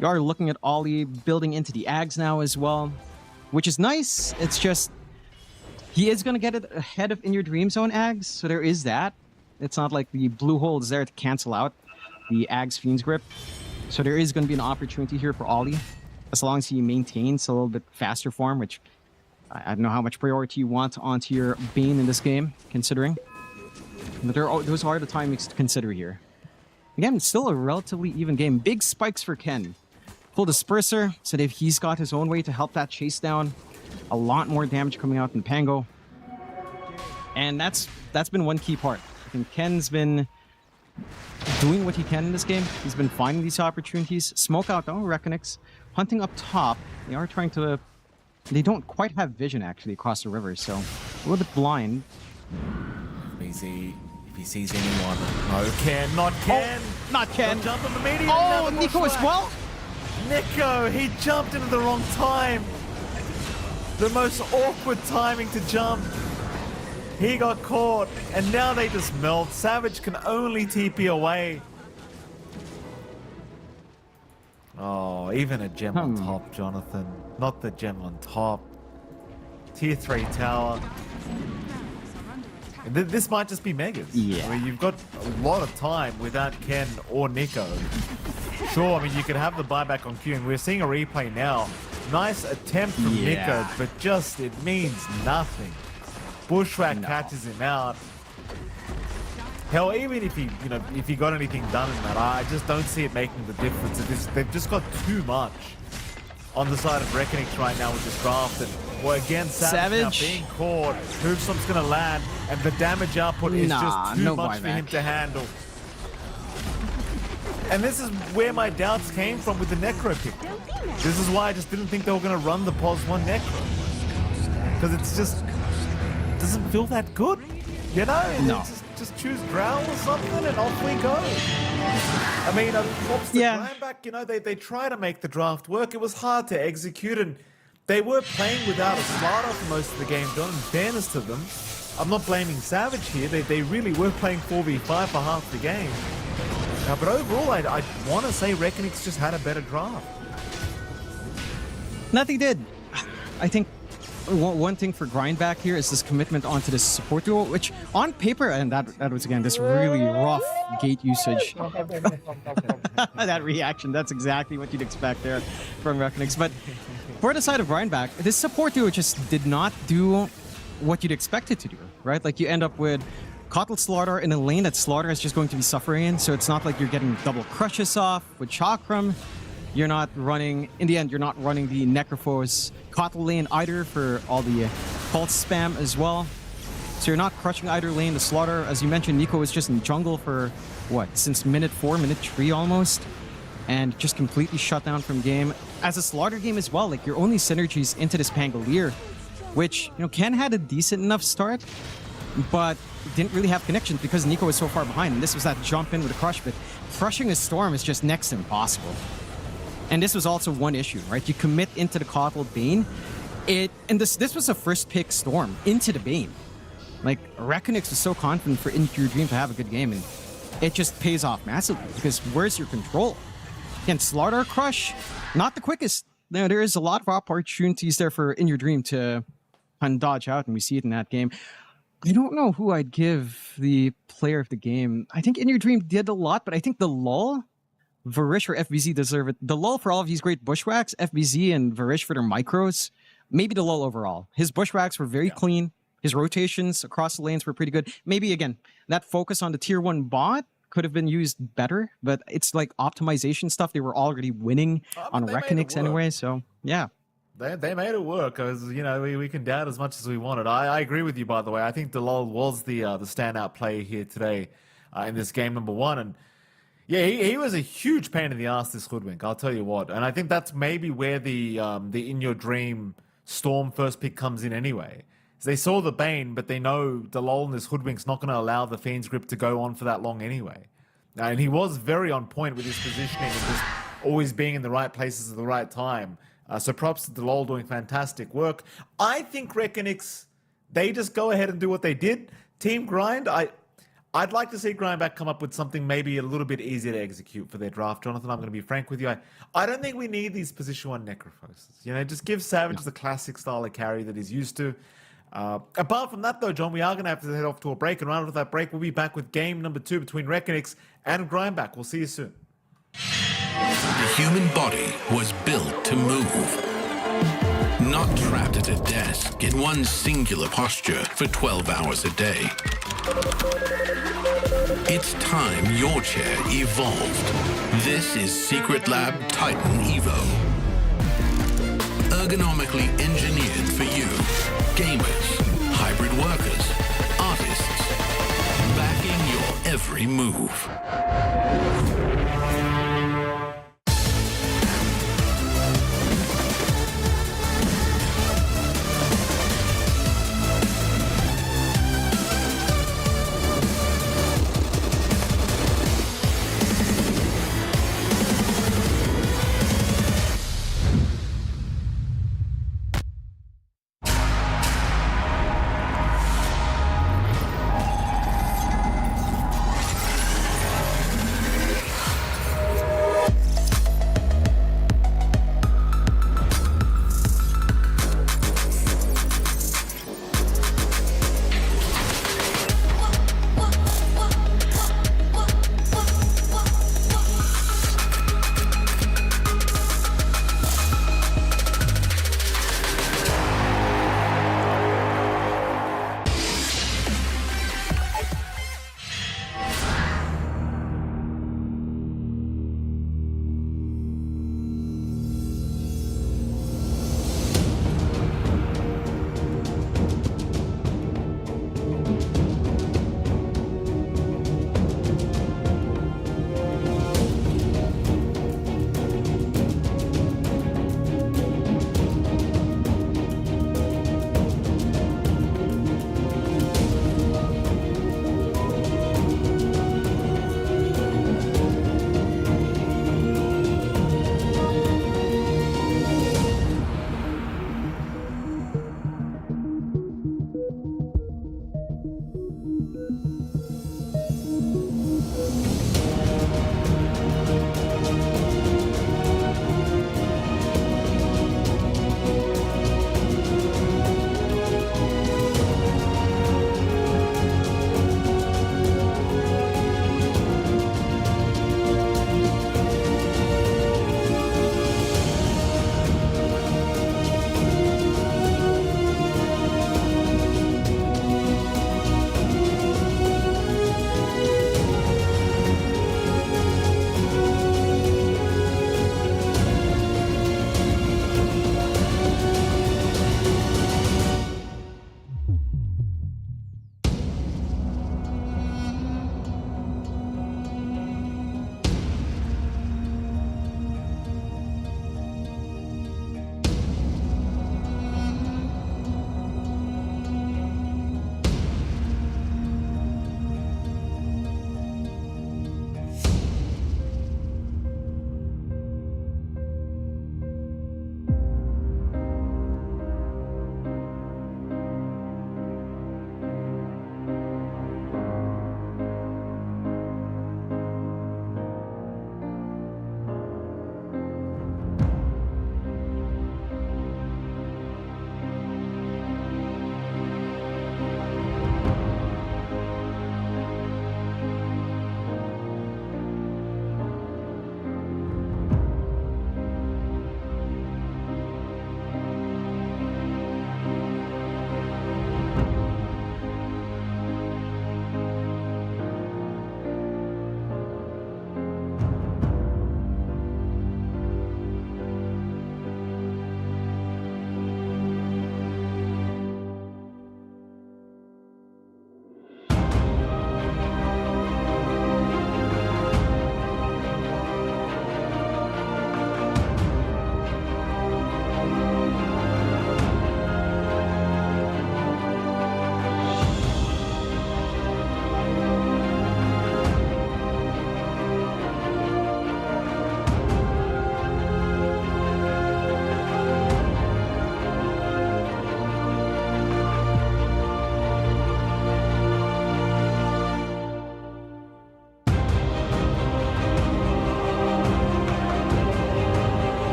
You are looking at Ollie building into the Ags now as well, which is nice. It's just, he is going to get it ahead of In Your Dream Zone Ags, so there is that. It's not like the blue hole is there to cancel out the Ags Fiend's Grip. So there is going to be an opportunity here for Ollie, as long as he maintains a little bit faster form, which I don't know how much priority you want onto your Bane in this game, considering. But those are the timings to consider here. Again, it's still a relatively even game. Big spikes for Ken. Full Disperser, so that he's got his own way to help that chase down. A lot more damage coming out than Pango. And that's been one key part. I think Ken's been doing what he can in this game. He's been finding these opportunities. Smoke out though, Reckonix. Hunting up top. They are trying to... They don't quite have vision actually across the river, so a little bit blind. If he sees anyone. No, Ken, not Ken. Oh, not Ken. They'll jump him immediately. Oh, Now the Nico as Bushwhack. well? Nico, he jumped into the wrong time. The most awkward timing to jump. He got caught, and now they just melt. Savage can only TP away. Oh, even a gem on top, Jonathan. Not the gem on top. Tier 3 tower. This might just be Megas. Yeah. I mean, you've got a lot of time without Ken or Nico. Sure, I mean, you could have the buyback on Q, and we're seeing a replay now. Nice attempt from Nico, but just, it means nothing. Bushwhack catches him out. Hell, even if he got anything done in that, I just don't see it making the difference. They've just got too much. on the side of Reckonix right now with this draft. And well, again, Savage now being caught. Hoofstomp's going to land, and the damage output is just too much for him to handle. And this is where my doubts came from with the Necro pick. This is why I just didn't think they were going to run the POS 1 Necro. Because it's just doesn't feel that good. You know? No. Just choose Drow or something and off we go. I mean, props to Grindback, you know, they try to make the draft work. It was hard to execute, and they were playing without a starter for most of the game, John. In fairness to them, I'm not blaming Savage here. They really were playing 4v5 for half the game. But overall, I want to say Reckonix just had a better draft. Nothing did. I think one thing for Grindback here is this commitment onto this support duo, which on paper, and that was again this really rough gate usage. That reaction, that's exactly what you'd expect there from Reckonix. But for the side of Grindback, this support duo just did not do what you'd expect it to do, right? Like you end up with Kotl Slaughter in a lane that Slaughter is just going to be suffering in, so it's not like you're getting double crushes off with Chakram. You're not running, in the end, you're not running the Necrophos Kotl lane either for all the pulse spam as well. So you're not crushing either lane. The Slaughter, as you mentioned, Nico was just in jungle for, what, since minute 4, minute 3 almost? And just completely shut down from game. As a Slaughter game as well, like your only synergies into this Pangolier, which, you know, Ken had a decent enough start, but didn't really have connections because Nico was so far behind. And this was that jump in with a crush, but crushing a Storm is just next to impossible. And this was also one issue, right? You commit into the Kotl Bane, and this was a first pick Storm into the Bane. Like, Reckonix was so confident for Into Your Dream to have a good game, and it just pays off massively because where's your control? Again, Slaughter Crush, not the quickest. There is a lot of opportunities there for In Your Dream to dodge out, and we see it in that game. I don't know who I'd give the player of the game. I think In Your Dream did a lot, but I think the lull, Varish or FBZ deserve it. The lull for all of these great bushwhacks, FBZ and Varish for their micros, maybe the lull overall. His bushwhacks were very clean. His rotations across the lanes were pretty good. Maybe, again, that focus on the tier 1 bot could have been used better, but it's like optimization stuff. They were already winning on Reckonix anyway, so yeah. They made it work, because, you know, we can doubt as much as we wanted. I agree with you, by the way. I think Delol was the standout player here today in this game number 1. And yeah, he was a huge pain in the ass, this Hoodwink, I'll tell you what. And I think that's maybe where the In Your Dream Storm first pick comes in anyway. So they saw the Bane, but they know Delol and this Hoodwink's not going to allow the Fiend's Grip to go on for that long anyway. And he was very on point with his positioning and just always being in the right places at the right time. So props to Delol doing fantastic work. I think Reckonix, they just go ahead and do what they did. Team Grind, I'd like to see Grindback come up with something maybe a little bit easier to execute for their draft. Jonathan, I'm going to be frank with you. I don't think we need these position 1 Necrophoses. You know, just give Savage the classic style of carry that he's used to. Apart from that, though, John, we are going to have to head off to a break. And right after that break, we'll be back with game number 2 between Reckonix and Grindback. We'll see you soon. The human body was built to move. Not trapped at a desk in one singular posture for 12 hours a day. It's time your chair evolved. This is Secret Lab Titan Evo. Ergonomically engineered for you. Gamers, hybrid workers, artists. Backing your every move.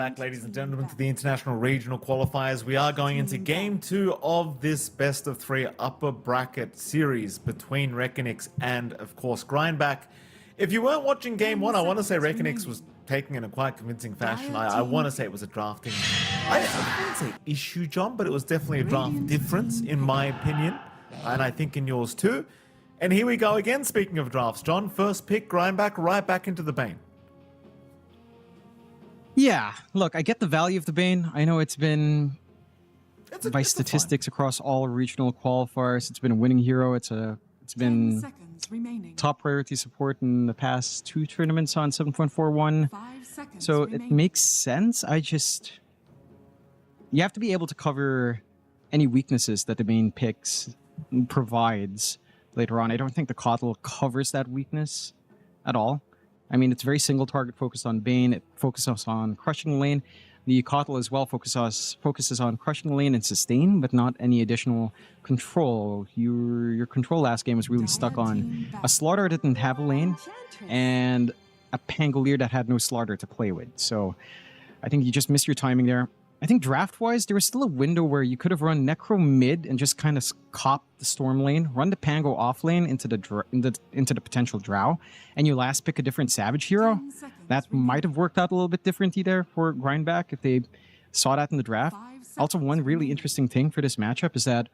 back, ladies and gentlemen, to the International Regional Qualifiers. We are going into Game 2 of this best-of-3 upper bracket series between Reckonix and, of course, Grindback. If you weren't watching Game 1, I want to say Reckonix was taking in a quite convincing fashion. I want to say it was a drafting... I wouldn't say issue, John, but it was definitely a draft difference, in my opinion. And I think in yours too. And here we go again, speaking of drafts. John, first pick, Grindback, right back into the Bane. Yeah, look, I get the value of the Bane. I know it's been, by it's statistics across all regional qualifiers, it's been a winning hero. It's been top priority support in the past 2 tournaments on 7.41. So it makes sense. You have to be able to cover any weaknesses that the Bane picks provides later on. I don't think the Kotl covers that weakness at all. I mean, it's very single target focused on Bane. It focuses on crushing lane. The Kotl as well focuses on crushing lane and sustain, but not any additional control. Your control last game was really stuck on a Slaughter that didn't have a lane and a Pangolier that had no Slaughter to play with. So I think you just missed your timing there. I think draft-wise, there was still a window where you could have run Necro mid and just kind of cop the Storm lane, run the Pango off lane into the potential Drow, and you last pick a different Savage hero. That might have worked out a little bit differently there for Grindback if they saw that in the draft. Also, one really interesting thing for this matchup is that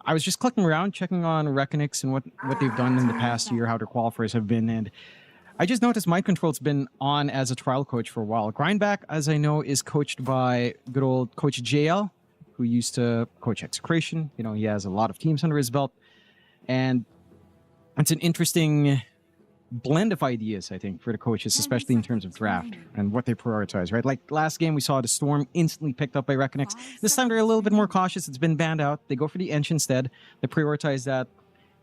I was just clicking around, checking on Reckonix and what they've done in the past year, how their qualifiers have been, and I just noticed Mind Control's been on as a trial coach for a while. Grindback, as I know, is coached by good old Coach JL, who used to coach Execration. You know, he has a lot of teams under his belt. And it's an interesting blend of ideas, I think, for the coaches, especially in terms of draft and what they prioritize, right? Like last game, we saw the Storm instantly picked up by Reckonix. This time, they're a little bit more cautious. It's been banned out. They go for the Ench instead. They prioritize that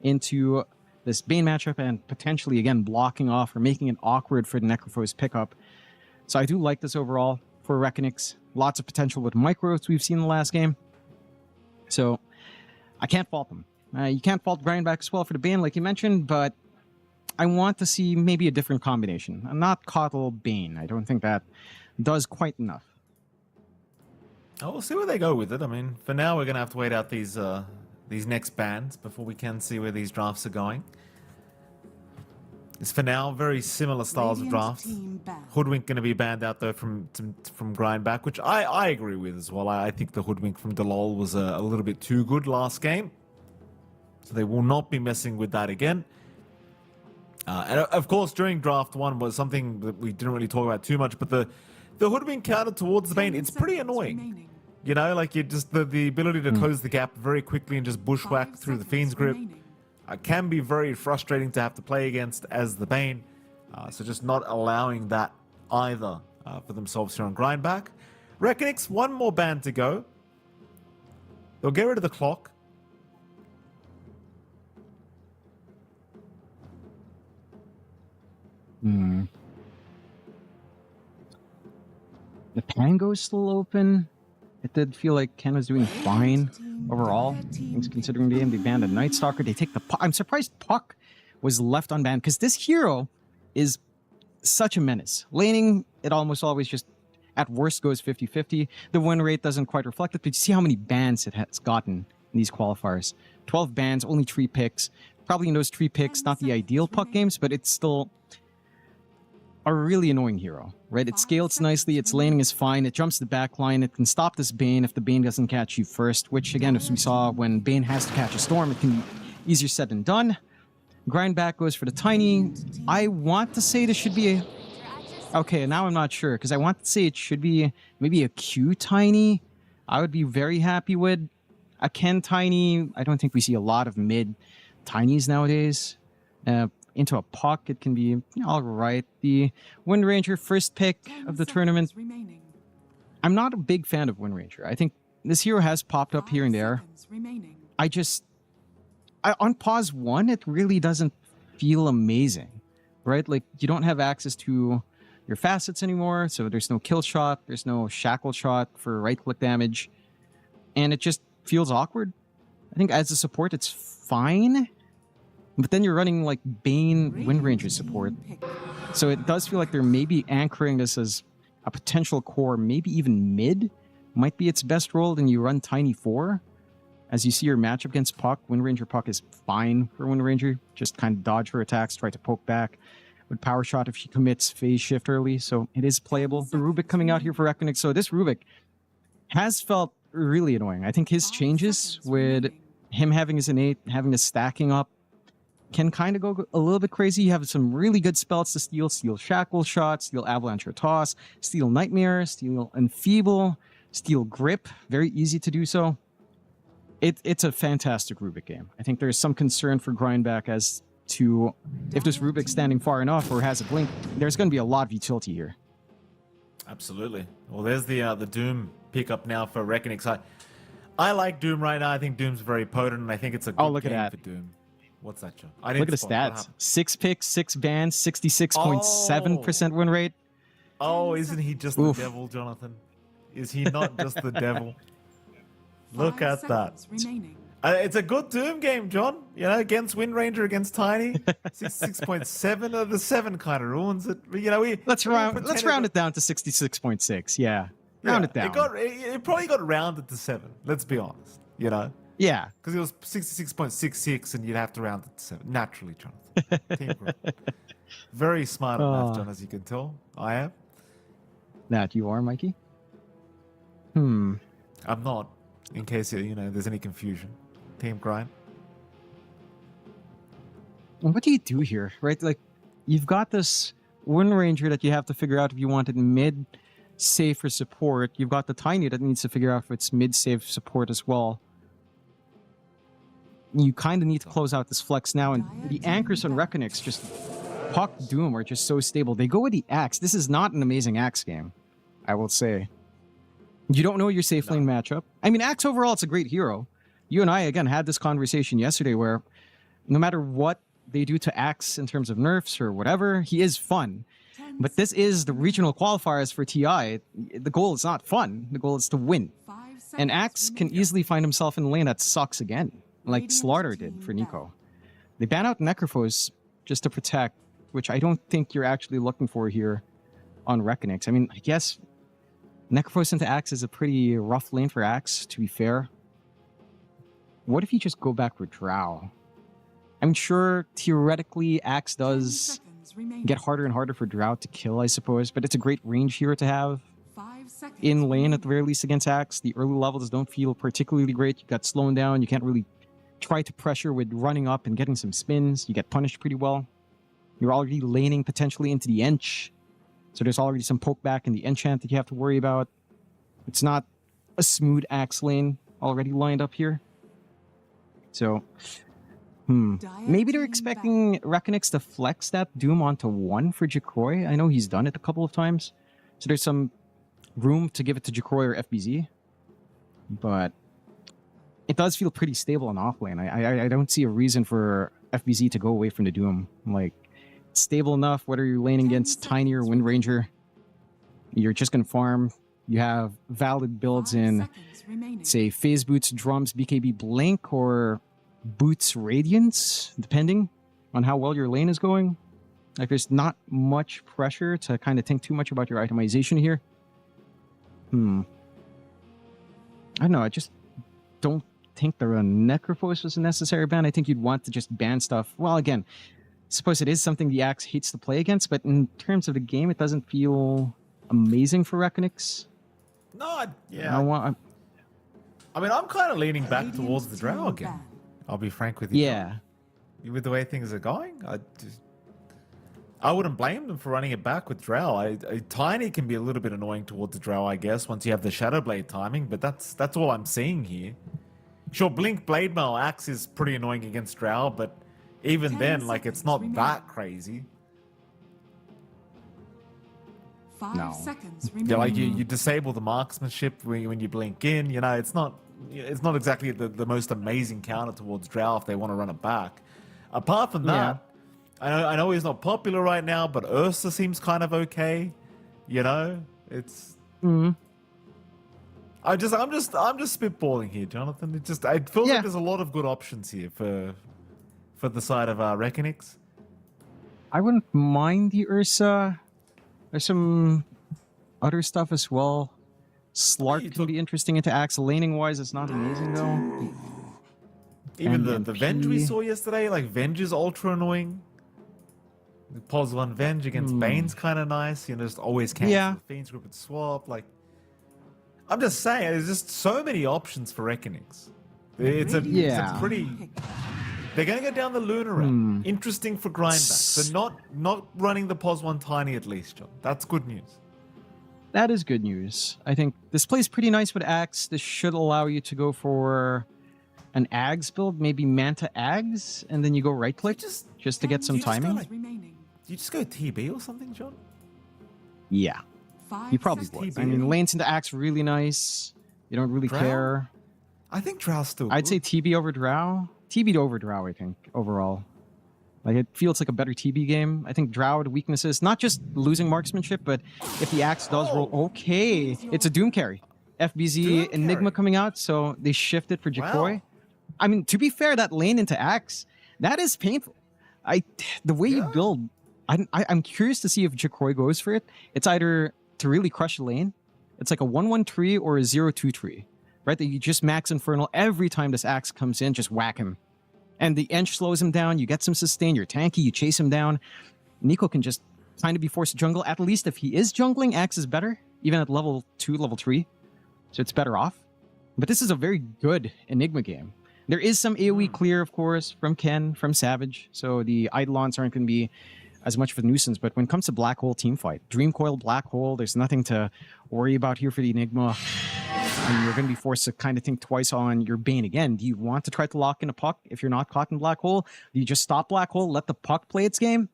into this Bane matchup and potentially, again, blocking off or making it awkward for the Necrofoe's pickup. So I do like this overall for Reckonix. Lots of potential with micros we've seen in the last game. So I can't fault them. You can't fault Grindback as well for the Bane, like you mentioned, but I want to see maybe a different combination. Not Kotl Bane. I don't think that does quite enough. Oh, we'll see where they go with it. I mean, for now, we're going to have to wait out these next bans before we can see where these drafts are going. It's for now very similar styles of drafts. Hoodwink going to be banned out though from Grindback, which I agree with as well. I think the Hoodwink from Delol was a little bit too good last game, so they will not be messing with that again. And of course, during draft 1 was something that we didn't really talk about too much, but the Hoodwink counter towards the Bane, it's pretty annoying. You know, like you just the ability to close the gap very quickly and just bushwhack through the Fiend's Grip can be very frustrating to have to play against as the Bane. So just not allowing that either for themselves here on Grindback. Reckonix, one more ban to go. They'll get rid of the clock. The Pango's still open. It did feel like Ken was doing fine overall, things considering they banned a Night Stalker. They take the Puck. I'm surprised Puck was left unbanned because this hero is such a menace. Laning, it almost always just at worst goes 50-50. The win rate doesn't quite reflect it, but you see how many bans it has gotten in these qualifiers. 12 bans, only 3 picks. Probably in those 3 picks, not the ideal Puck games, but it's still a really annoying hero, right? It scales nicely, its laning is fine, it jumps the back line, it can stop this Bane if the Bane doesn't catch you first, which again, as we saw when Bane has to catch a Storm, it can be easier said than done. Grindback goes for the Tiny. I want to say this should be a... Okay, now I'm not sure, because I want to say it should be maybe a Q Tiny. I would be very happy with a Ken Tiny. I don't think we see a lot of mid Tinies nowadays. Into a Puck, it can be all right. The Wind Ranger first pick of the tournament. I'm not a big fan of Wind Ranger. I think this hero has popped up here and there. On pause 1, it really doesn't feel amazing, right? Like you don't have access to your facets anymore, so there's no kill shot, there's no shackle shot for right click damage, and it just feels awkward. I think as a support, it's fine. But then you're running like Bane Wind Ranger support. So it does feel like they're maybe anchoring this as a potential core, maybe even mid, might be its best role. Then you run Tiny 4. As you see your matchup against Puck, Wind Ranger Puck is fine for Wind Ranger. Just kind of dodge her attacks, try to poke back. With Power Shot if she commits Phase Shift early, so it is playable. The Rubik coming out here for Reckoning. So this Rubik has felt really annoying. I think his changes with him having his innate, having his stacking up, can kind of go a little bit crazy. You have some really good spells to steal. Steal Shackle Shot, steal Avalanche or Toss, steal Nightmare, steal Enfeeble, steal Grip. Very easy to do so. It's a fantastic Rubik game. I think there's some concern for Grindback as to if this Rubik's standing far enough or has a blink, there's going to be a lot of utility here. Absolutely. Well, there's the Doom pickup now for Reckoning. I like Doom right now. I think Doom's very potent, and I think it's a good look at game that. for Doom. What's that, John? Look at the stats. 6 picks, 6 bans, 66.7% win rate. Oh, isn't he just the devil, Jonathan? Is he not just the devil? Look at that. It's a good Doom game, John. You know, against Wind Ranger, against Tiny. 6.7 of the 7 kind of ruins it. You know, let's round it down to 66.6. Yeah, round it down. It probably got rounded to 7. Let's be honest. You know. Yeah. Because it was 66.66, and you'd have to round it to 7. Naturally, Jonathan. Team group. Very smart at math, John, as you can tell. I am. That you are, Mikey? I'm not. In case there's any confusion. Team grind. What do you do here, right? Like, you've got this Wind Ranger that you have to figure out if you want it mid, safe for support. You've got the Tiny that needs to figure out if it's mid, safe support as well. You kind of need to close out this flex now, and the anchors on Reckonix, just Puck, Doom, are just so stable. They go with the Axe. This is not an amazing Axe game, I will say. You don't know your safe lane matchup. I mean, Axe overall, it's a great hero. You and I, again, had this conversation yesterday where no matter what they do to Axe in terms of nerfs or whatever, he is fun. But this is the regional qualifiers for TI. The goal is not fun. The goal is to win. And Axe can easily find himself in the lane that sucks again, like Slaughter did for Nico. They ban out Necrophos just to protect, which I don't think you're actually looking for here on Reckonix. I mean, I guess Necrophos into Axe is a pretty rough lane for Axe, to be fair. What if you just go back with Drow? I'm sure theoretically Axe does get harder and harder for Drow to kill, I suppose, but it's a great range hero to have in lane at the very least against Axe. The early levels don't feel particularly great. You got slowed down. You can't really try to pressure with running up and getting some spins. You get punished pretty well. You're already laning potentially into the Ench. So there's already some poke back in the enchant that you have to worry about. It's not a smooth Axe lane already lined up here. So, maybe they're expecting Reckonix to flex that Doom onto 1 for Jacroy. I know he's done it a couple of times. So there's some room to give it to Jacroy or FBZ. But it does feel pretty stable on offlane. I don't see a reason for FBZ to go away from the Doom. Like, stable enough, whether you're laning against Tiny or Wind Ranger, you're just going to farm. You have valid builds in, say, Phase Boots, Drums, BKB Blink, or Boots Radiance, depending on how well your lane is going. Like, there's not much pressure to kind of think too much about your itemization here. I don't know, I just don't think the Necrophos was a necessary ban. I think you'd want to just ban stuff. Well, again, I suppose it is something the Axe hates to play against, but in terms of the game, it doesn't feel amazing for Reckonix. No, yeah. I mean, I'm kind of leaning back towards the Drow again. I'll be frank with you. Yeah. John. With the way things are going, I wouldn't blame them for running it back with Drow. Tiny can be a little bit annoying towards the Drow, I guess, once you have the Shadow Blade timing, but that's all I'm seeing here. Sure, Blink Blade Mail Axe is pretty annoying against Drow, but even then, like, it's not that crazy. No. Yeah, like you disable the marksmanship when you blink in. You know, it's not exactly the most amazing counter towards Drow if they want to run it back. Apart from that, I know he's not popular right now, but Ursa seems kind of okay. You know, it's. I'm just spitballing here, Jonathan. I feel like there's a lot of good options here for the side of Reckonix. I wouldn't mind the Ursa. There's some other stuff as well. Slark can be interesting into Axe. Laning wise, it's not amazing though. Even And the Venge we MP. saw yesterday, like Venge is ultra annoying. The Pos 1 Venge against Bane's kind of nice. You know, just always cancel Yeah. the Fiend's group and swap. Like, I'm just saying, there's just so many options for Reckonings. It's a Yeah. pretty. They're going to go down the Luna route. Interesting for grindback. So not running the Pos 1 Tiny at least, John. That's good news. That is good news. I think this plays pretty nice with Axe. This should allow you to go for an Ags build, maybe Manta Ags, and then you go right click just to get some you just go timing. like- Remaining. Do you just go TB or something, John? Yeah, 5 you probably seconds. would. I mean, lanes into Axe really nice. You don't really Drow? care. I think Drow's still I'd good. say TB over Drow. TB to over Drow, I think, overall. Like, it feels like a better TB game. I think Drow had weaknesses, not just losing marksmanship, but if the Axe does roll... Okay, it's a Doom carry. FBZ Doom Enigma carry. coming out, so they shifted for Jakoi. Wow. I mean, to be fair, that lane into Axe, that is painful. The way you build... I'm curious to see if Jakoi goes for it. It's either to really crush the lane, it's like a 1-1 tree or a 0-2 tree, right? That you just max Infernal every time this Axe comes in, just whack him. And the Ench slows him down, you get some sustain, you're tanky, you chase him down. Nico can just kind of be forced to jungle. At least if he is jungling, Axe is better, even at level 2, level 3. So it's better off. But this is a very good Enigma game. There is some AoE clear, of course, from Ken, from Savage, so the Eidolons aren't going to be as much of a nuisance. But when it comes to Black Hole teamfight, Dream Coil, Black Hole, there's nothing to worry about here for the Enigma. And you're going to be forced to kind of think twice on your Bane again. Do you want to try to lock in a puck if you're not caught in Black Hole? Do you just stop Black Hole, let the puck play its game?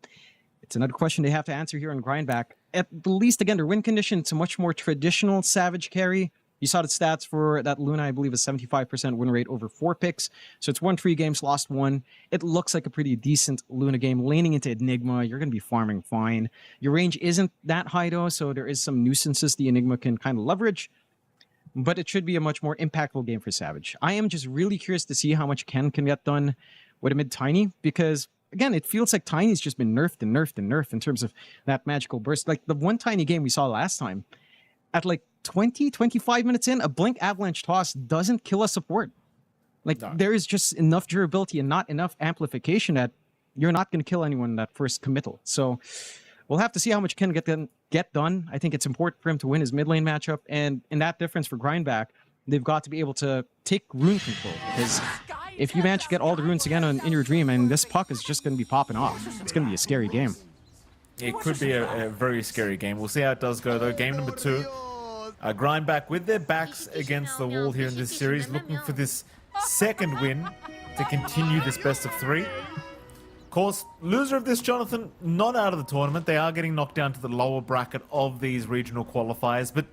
It's another question they have to answer here on Grindback. At the least, again, their win condition, it's a much more traditional Savage carry. You saw the stats for that Luna, I believe, is 75% win rate over 4 picks. So it's won 3 games, lost 1. It looks like a pretty decent Luna game. Laning into Enigma, you're going to be farming fine. Your range isn't that high, though, so there is some nuisances the Enigma can kind of leverage. But it should be a much more impactful game for Savage. I am just really curious to see how much Ken can get done with a mid-Tiny, because, again, it feels like Tiny's just been nerfed and nerfed and nerfed in terms of that magical burst. Like, the one Tiny game we saw last time, at like 20, 25 minutes in, a Blink Avalanche toss doesn't kill a support. Like, there is just enough durability and not enough amplification that you're not going to kill anyone in that first committal. So we'll have to see how much Ken get done. I think it's important for him to win his mid lane matchup. And in that difference for Grindback, they've got to be able to take rune control. Because if you manage to get all the runes again in your dream, and this puck is just going to be popping off. It's going to be a scary game. It could be a very scary game. We'll see how it does go, though. Game number 2. Grindback with their backs against the wall here in this series, looking for this second win to continue this best of 3. Of course, loser of this, Jonathan, not out of the tournament. They are getting knocked down to the lower bracket of these regional qualifiers. But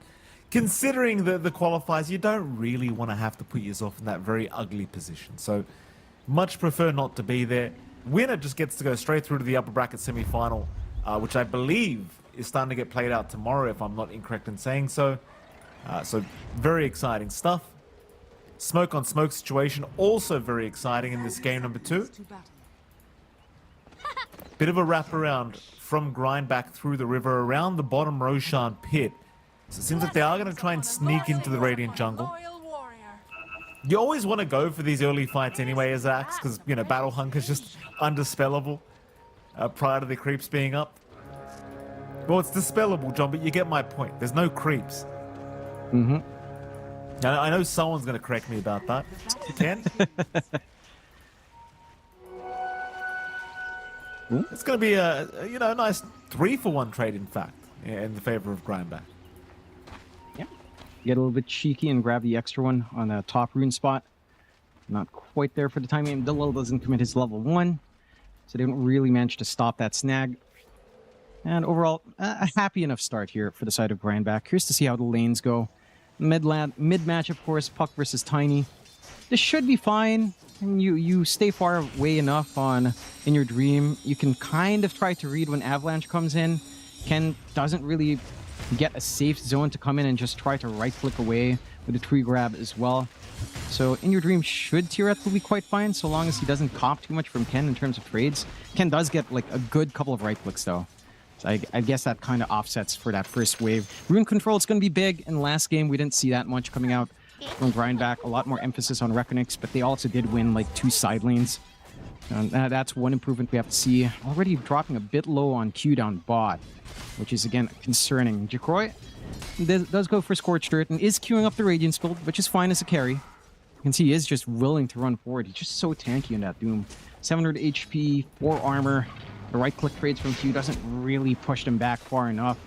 considering the qualifiers, you don't really want to have to put yourself in that very ugly position. So much prefer not to be there. Winner just gets to go straight through to the upper bracket semi-final, which I believe is starting to get played out tomorrow, if I'm not incorrect in saying so. So very exciting stuff. Smoke on smoke situation, also very exciting in this game number 2. To battle. Bit of a wraparound from Grindback through the river around the bottom Roshan pit. So it seems like they are going to try and sneak into the Radiant jungle. Loyal warrior. You always want to go for these early fights anyway as Axe, because, you know, Battle Hunker's just undispellable prior to the creeps being up. Well, it's dispellable, John, but you get my point. There's no creeps. Mm-hmm. Now, I know someone's going to correct me about that. Ken? It's going to be a nice 3-for-1 trade, in fact, in the favor of Grindback. Yep. Get a little bit cheeky and grab the extra one on the top rune spot. Not quite there for the timing. Dillil doesn't commit his level 1, so they don't really manage to stop that snag. And overall, a happy enough start here for the side of Grindback. Curious to see how the lanes go. Mid-match, of course, Puck versus Tiny. This should be fine. And you stay far away enough in your dream. You can kind of try to read when Avalanche comes in. Ken doesn't really get a safe zone to come in and just try to right-click away with a tree grab as well. So in your dream should theoretically be quite fine, so long as he doesn't cop too much from Ken in terms of trades. Ken does get like a good couple of right-clicks, though. So I guess that kind of offsets for that first wave. Rune control is going to be big. In the last game, we didn't see that much coming out from Grindback. A lot more emphasis on Reckonix, but they also did win like 2 side lanes. And that's one improvement we have to see. Already dropping a bit low on Q down bot, which is again concerning. Jacroy does go for Scorched Earth and is queuing up the Radiance build, which is fine as a carry. You can see he is just willing to run forward. He's just so tanky in that Doom. 700 HP, 4 armor. The right-click trades from Q doesn't really push them back far enough.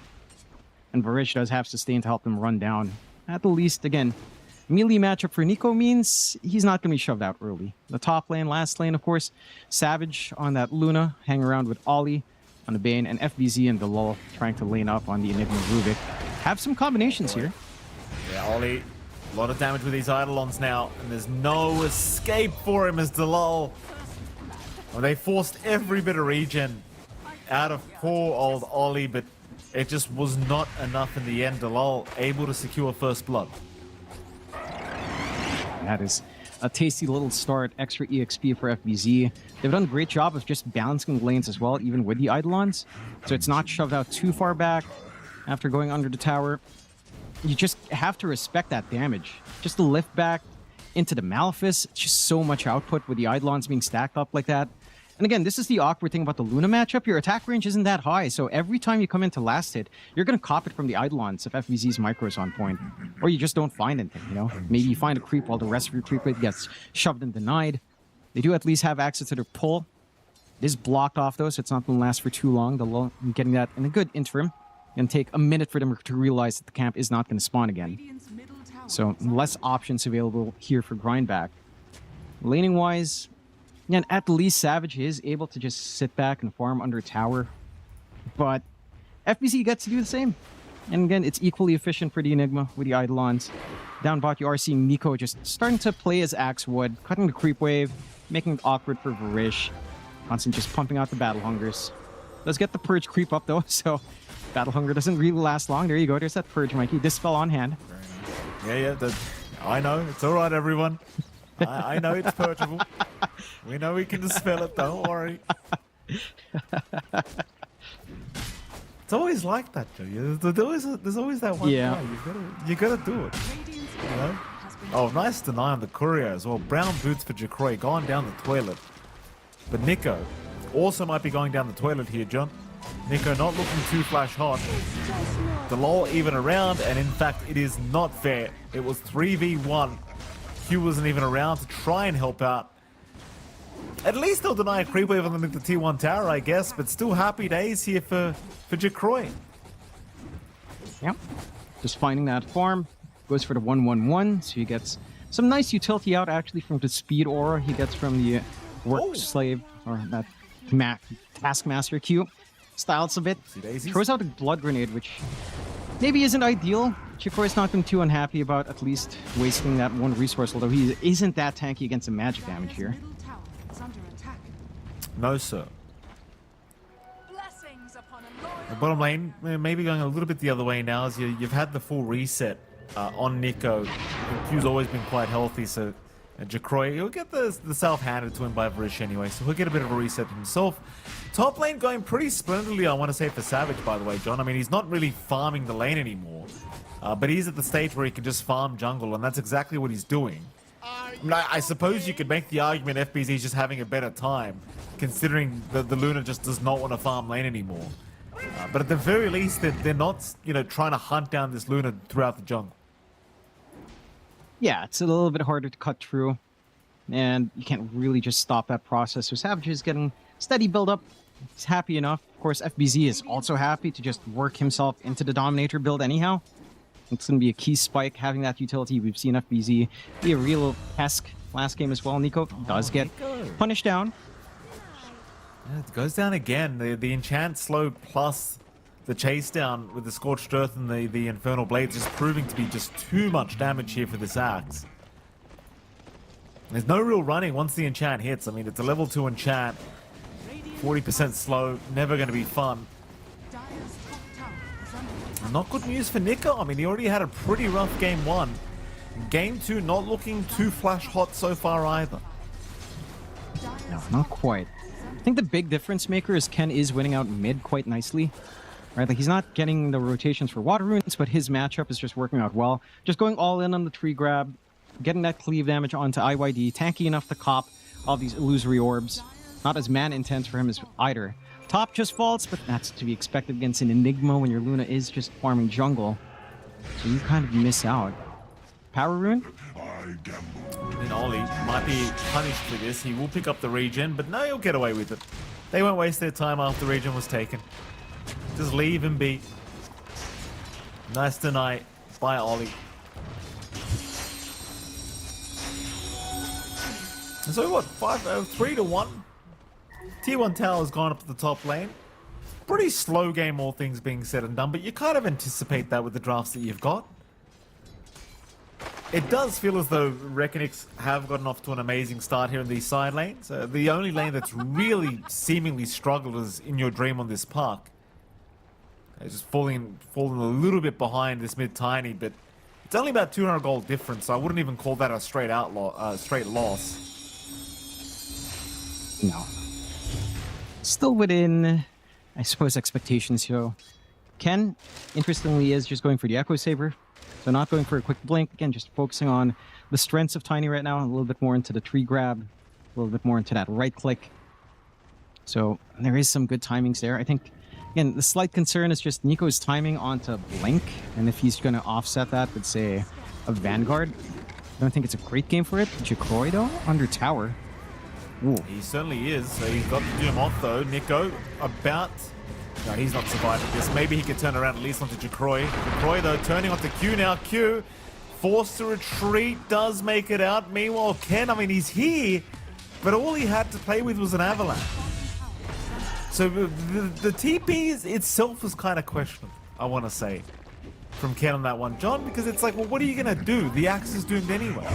And Varish does have sustain to help them run down. At the least, again, melee matchup for Nico means he's not going to be shoved out early. The top lane, last lane, of course. Savage on that Luna, hang around with Ollie on the Bane, and FBZ and the Lull trying to lane up on the Enigma Rubik. Have some combinations here. Yeah, Ollie, a lot of damage with these Eidolons now, and there's no escape for him as Delal. Well, they forced every bit of regen out of poor old Ollie, but it just was not enough in the end. Delal able to secure first blood. That is a tasty little start, extra EXP for FBZ. They've done a great job of just balancing lanes as well, even with the Eidolons. So it's not shoved out too far back after going under the tower. You just have to respect that damage. Just the lift back into the Malefice, it's just so much output with the Eidolons being stacked up like that. And again, this is the awkward thing about the Luna matchup. Your attack range isn't that high, so every time you come into last hit, you're going to cop it from the Eidolons if FVZ's micro is on point. Or you just don't find anything, you know? Maybe you find a creep while the rest of your creep rate gets shoved and denied. They do at least have access to their pull. It is blocked off, though, so it's not going to last for too long. They'll getting that in a good interim. Going to take a minute for them to realize that the camp is not going to spawn again. So less options available here for Grindback. Laning-wise, and at least Savage is able to just sit back and farm under tower. But FBC gets to do the same. And again, it's equally efficient for the Enigma with the Eidolons. Down bot, you are seeing Nico just starting to play as Axe would, cutting the creep wave, making it awkward for Varish. Constant just pumping out the Battle Hungers. Does get the Purge creep up though, so Battle Hunger doesn't really last long. There you go, there's that Purge, Mikey. Dispel on hand. Yeah, I know. It's all right, everyone. I know it's purgeable. We know we can dispel it. Don't worry. It's always like that, Joe. There's always that one guy. You gotta do it. You know? Oh, nice deny on the courier as well. Brown boots for Jacroy going down the toilet. But Nico also might be going down the toilet here, John. Nico not looking too flash hot. The lull even around, and in fact, it is not fair. It was 3v1. Q wasn't even around to try and help out. At least they'll deny a creep wave on the T1 tower, I guess, but still happy days here for Jacroy. Yep. Just finding that farm. Goes for the 1-1-1, so he gets some nice utility out actually from the speed aura he gets from the work slave, or that Taskmaster Q. Styles a bit. Throws out a blood grenade, which maybe isn't ideal. Jacroy's not been too unhappy about at least wasting that one resource, although he isn't that tanky against the magic damage here. No, sir. The bottom lane, maybe going a little bit the other way now, as you've had the full reset on Nico. Q's always been quite healthy, so Jacroy, he'll get the self-handed to him by Varish anyway, so he'll get a bit of a reset himself. Top lane going pretty splendidly, I want to say, for Savage, by the way, John. I mean, he's not really farming the lane anymore, but he's at the stage where he can just farm jungle, and that's exactly what he's doing. I mean, I suppose you could make the argument FBZ is just having a better time, considering that the Luna just does not want to farm lane anymore. But at the very least, they're not, trying to hunt down this Luna throughout the jungle. Yeah, it's a little bit harder to cut through, and you can't really just stop that process. So Savage is getting steady build-up. He's happy enough. Of course, FBZ is also happy to just work himself into the Dominator build anyhow. It's going to be a key spike, having that utility. We've seen FBZ be a real pest last game as well. Nico does get punished down. Yeah, it goes down again. The enchant slow plus the chase down with the Scorched Earth and the Infernal Blades is proving to be just too much damage here for this Axe. There's no real running once the enchant hits. I mean, it's a level 2 enchant. 40% slow, never going to be fun. Not good news for Nico. I mean, he already had a pretty rough game 1. Game 2 not looking too flash hot so far either. No, not quite. I think the big difference maker is Ken is winning out mid quite nicely. Right, like he's not getting the rotations for water runes, but his matchup is just working out well. Just going all in on the tree grab, getting that cleave damage onto IYD, tanky enough to cop all these illusory orbs. Not as mana intense for him as either. Top just falls, but that's to be expected against an Enigma when your Luna is just farming jungle. So you kind of miss out. Power rune? And Ollie might be punished for this. He will pick up the regen, but no, he'll get away with it. They won't waste their time after the regen was taken. Just leave him be. Nice deny by Ollie. So what? 3-1. T1 Tower's gone up to the top lane. Pretty slow game, all things being said and done, but you kind of anticipate that with the drafts that you've got. It does feel as though Reckonix have gotten off to an amazing start here in these side lanes. The only lane that's really seemingly struggled is In Your Dream on this park. It's just falling a little bit behind this mid tiny, but it's only about 200 gold difference, so I wouldn't even call that a straight loss. No. Still within, I suppose, expectations here. Ken, interestingly, is just going for the Echo Saber. So not going for a quick blink. Again, just focusing on the strengths of Tiny right now. A little bit more into the tree grab. A little bit more into that right click. So there is some good timings there. I think, again, the slight concern is just Nico's timing onto blink. And if he's going to offset that with, say, a Vanguard, I don't think it's a great game for it. Jacroy, though, under tower. Ooh. He certainly is. So he's got to do him off, though. Nico, about... No, he's not surviving this. Maybe he could turn around at least onto Jacroy. Jacroy, though, turning onto Q now. Q, forced to retreat, does make it out. Meanwhile, Ken, I mean, he's here, but all he had to play with was an avalanche. So the TP itself was kind of questionable, I want to say, from Ken on that one. John, because it's like, well, what are you going to do? The axe is doomed anyway.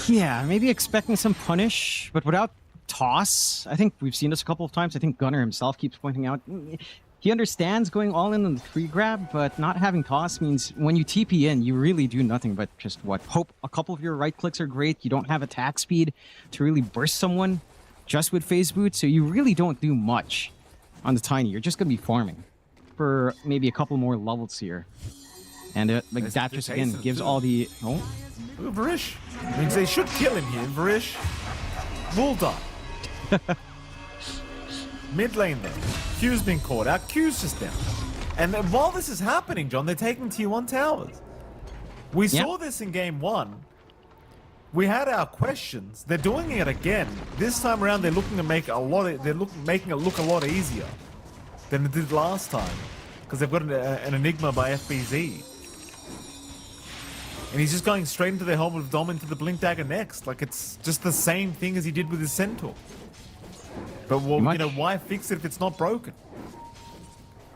Yeah, maybe expecting some punish, but without toss. I think we've seen this a couple of times. I think Gunnar himself keeps pointing out he understands going all in on the tree grab, but not having toss means when you TP in, you really do nothing but just hope a couple of your right clicks are great. You don't have attack speed to really burst someone just with phase boot, so you really don't do much on the Tiny. You're just gonna be farming for maybe a couple more levels here, and like that just again gives all the Ooh, Varish means they should kill him here. Varish will die. Mid lane then. Q's been caught out. Q's just down. And then while this is happening, John, they're taking T1 towers. We saw this in game 1. We had our questions. They're doing it again. This time around, they're looking to make making it look a lot easier than it did last time, because they've got an Enigma by FBZ. And he's just going straight into the Helmet of Dom into the Blink Dagger next. Like, it's just the same thing as he did with his Centaur. But, well, you know, why fix it if it's not broken?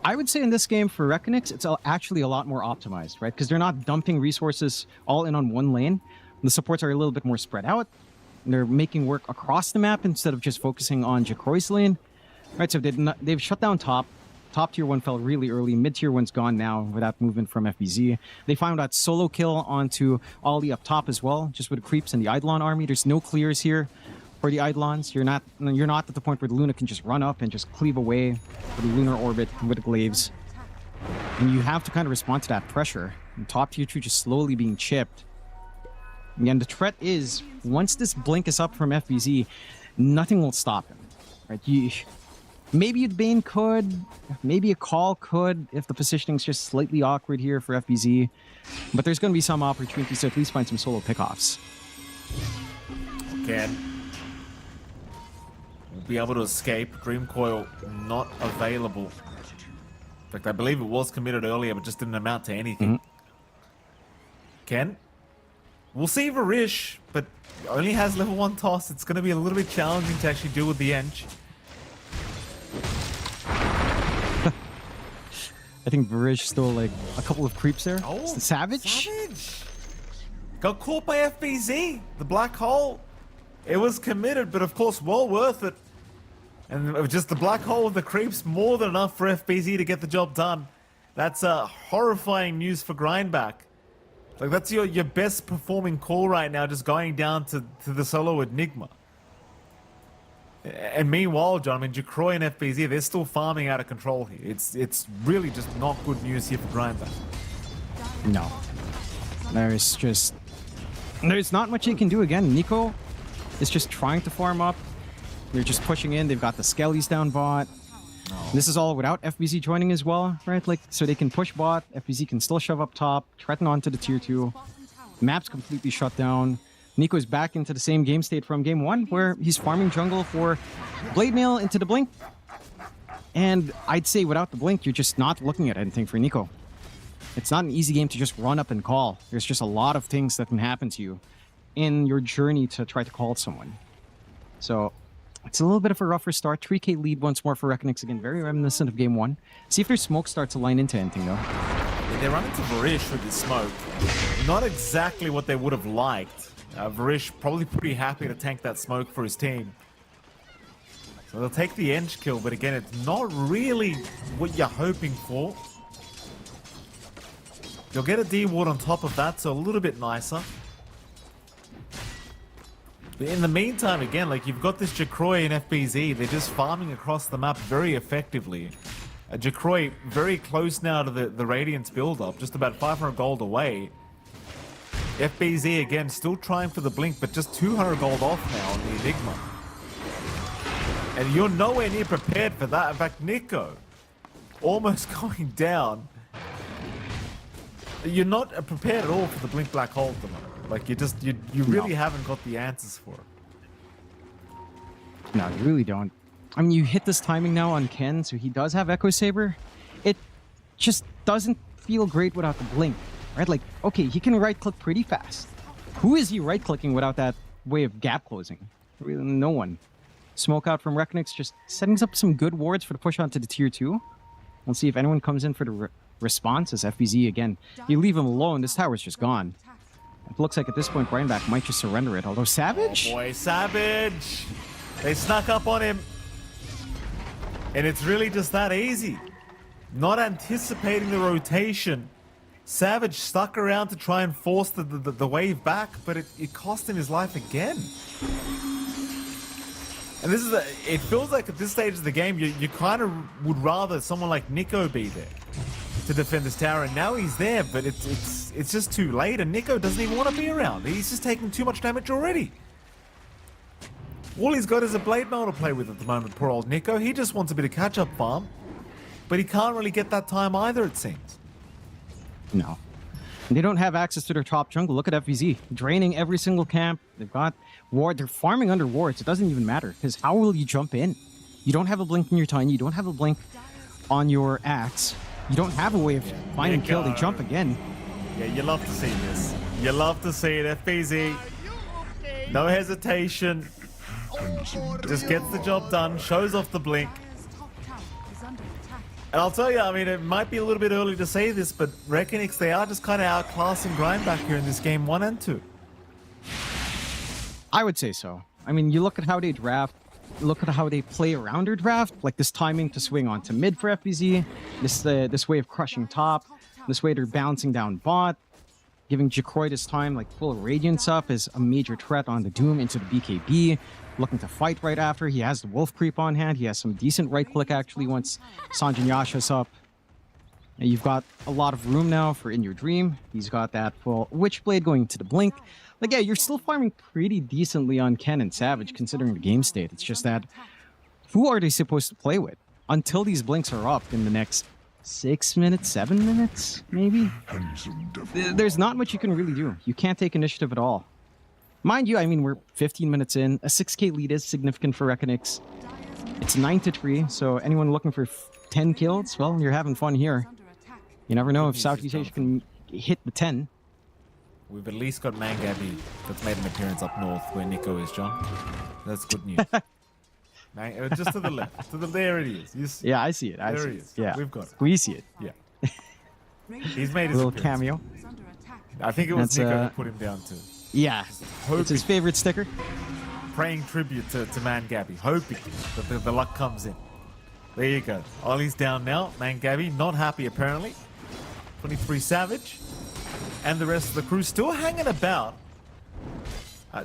I would say in this game for Reckonix, it's actually a lot more optimized, right? Because they're not dumping resources all in on one lane. The supports are a little bit more spread out. They're making work across the map instead of just focusing on Jacroy's lane. Right, so they've shut down top. Top tier 1 fell really early. Mid tier 1's gone now without movement from FBZ. They found out solo kill onto Ollie up top as well, just with the creeps and the Eidolon army. There's no clears here for the Eidolons. You're not at the point where the Luna can just run up and just cleave away for the lunar orbit with the glaives. And you have to kind of respond to that pressure. And top tier 2 just slowly being chipped. Again, the threat is once this blink is up from FBZ, nothing will stop him. Right? Maybe a Bane could, maybe a Call could, if the positioning's just slightly awkward here for FBZ. But there's going to be some opportunities to at least find some solo pickoffs. Ken will be able to escape. Dream Coil not available. In fact, I believe it was committed earlier, but just didn't amount to anything. Ken, we'll see Varish, but only has level 1 toss. It's going to be a little bit challenging to actually deal with the Ench. I think Varish stole like a couple of creeps there. Oh, it's the Savage. Got caught by FBZ. The black hole. It was committed, but of course, well worth it. And just the black hole with the creeps, more than enough for FBZ to get the job done. That's horrifying news for Grindback. Like, that's your best performing call right now, just going down to the solo Enigma. And meanwhile, John, I mean, Jacroy and FBZ, they're still farming out of control here. It's really just not good news here for Grindback. No. There's not much he can do again. Nico is just trying to farm up. They're just pushing in. They've got the Skellies down bot. This is all without FBZ joining as well, right? Like, so they can push bot. FBZ can still shove up top, threaten onto the tier 2. Map's completely shut down. Nico's back into the same game state from game 1, where he's farming jungle for Blade Mail into the Blink. And I'd say without the Blink, you're just not looking at anything for Nico. It's not an easy game to just run up and call. There's just a lot of things that can happen to you in your journey to try to call someone. So it's a little bit of a rougher start. 3k lead once more for Reckonix. Again, very reminiscent of game 1. See if their smoke starts to line into anything, though. They run into Varish with the smoke. Not exactly what they would have liked. Varish probably pretty happy to tank that smoke for his team. So they'll take the Ench kill, but again, it's not really what you're hoping for. You'll get a D-ward on top of that, so a little bit nicer. But in the meantime, again, like, you've got this Jacroy and FBZ. They're just farming across the map very effectively. Jacroy very close now to the Radiance build-up, just about 500 gold away. FBZ, again, still trying for the Blink, but just 200 gold off now on the Enigma. And you're nowhere near prepared for that. In fact, Nico, almost going down. You're not prepared at all for the Blink Black Hole at the moment. Like, you really haven't got the answers for it. No, you really don't. I mean, you hit this timing now on Ken, so he does have Echo Saber. It just doesn't feel great without the Blink, right? Like, okay, he can right-click pretty fast. Who is he right-clicking without that way of gap closing? Really, no one. Smoke out from Reckonix, just setting up some good wards for the push onto the tier 2. We'll see if anyone comes in for the response as FBZ again. You leave him alone, this tower's just gone. It looks like at this point, Grindback might just surrender it. Although Savage? Oh boy, Savage! They snuck up on him. And it's really just that easy. Not anticipating the rotation. Savage stuck around to try and force the wave back, but it cost him his life again. And this is it feels like at this stage of the game, you kind of would rather someone like Nico be there to defend this tower, and now he's there, but it's just too late, and Nico doesn't even want to be around. He's just taking too much damage already. All he's got is a Blade Mail to play with at the moment, poor old Nico. He just wants a bit of catch-up farm, but he can't really get that time either, it seems. No. And they don't have access to their top jungle. Look at FVZ, draining every single camp. They've got ward. They're farming under wards. It doesn't even matter, because how will you jump in? You don't have a blink in your Tiny. You don't have a blink on your Axe. You don't have a way of finding kill. They jump again. Yeah, you love to see this. You love to see it. FBZ, no hesitation. Just gets the job done, shows off the blink. And I'll tell you, I mean, it might be a little bit early to say this, but Reckonix, they are just kind of outclassing Grindback here in this game 1 and 2. I would say so. I mean, you look at how they draft, look at how they play around their draft, like this timing to swing onto mid for FBZ, this way of crushing top, this way they're bouncing down bot, giving Jacroy this time, like full Radiance up is a major threat on the Doom into the BKB, looking to fight right after. He has the Wolf Creep on hand. He has some decent right click actually once Sanjin Yasha's up. And you've got a lot of room now for In Your Dream. He's got that full Witchblade going to the Blink. Like, yeah, you're still farming pretty decently on Ken and Savage considering the game state. It's just that, who are they supposed to play with until these Blinks are up in the next 6 minutes, 7 minutes, maybe? There's not much you can really do. You can't take initiative at all. Mind you, I mean, we're 15 minutes in. A 6k lead is significant for Reckonix. It's 9-3, so anyone looking for 10 kills, well, you're having fun here. You never know if Southeast Asia can hit the 10. We've at least got Mangabi that's made an appearance up north where Nico is, John. That's good news. Just to the left. There it is. Yeah, I see it. I there see it it. is. Yeah, We've got it. We see it. Yeah. He's made A his little appearance. cameo. I think it was That's, Nico who put him down too. Yeah, it's his favorite sticker. Praying tribute to Mangabi, hoping that the luck comes in. There you go. Ollie's down now. Mangabi not happy apparently. 23 Savage. And the rest of the crew still hanging about.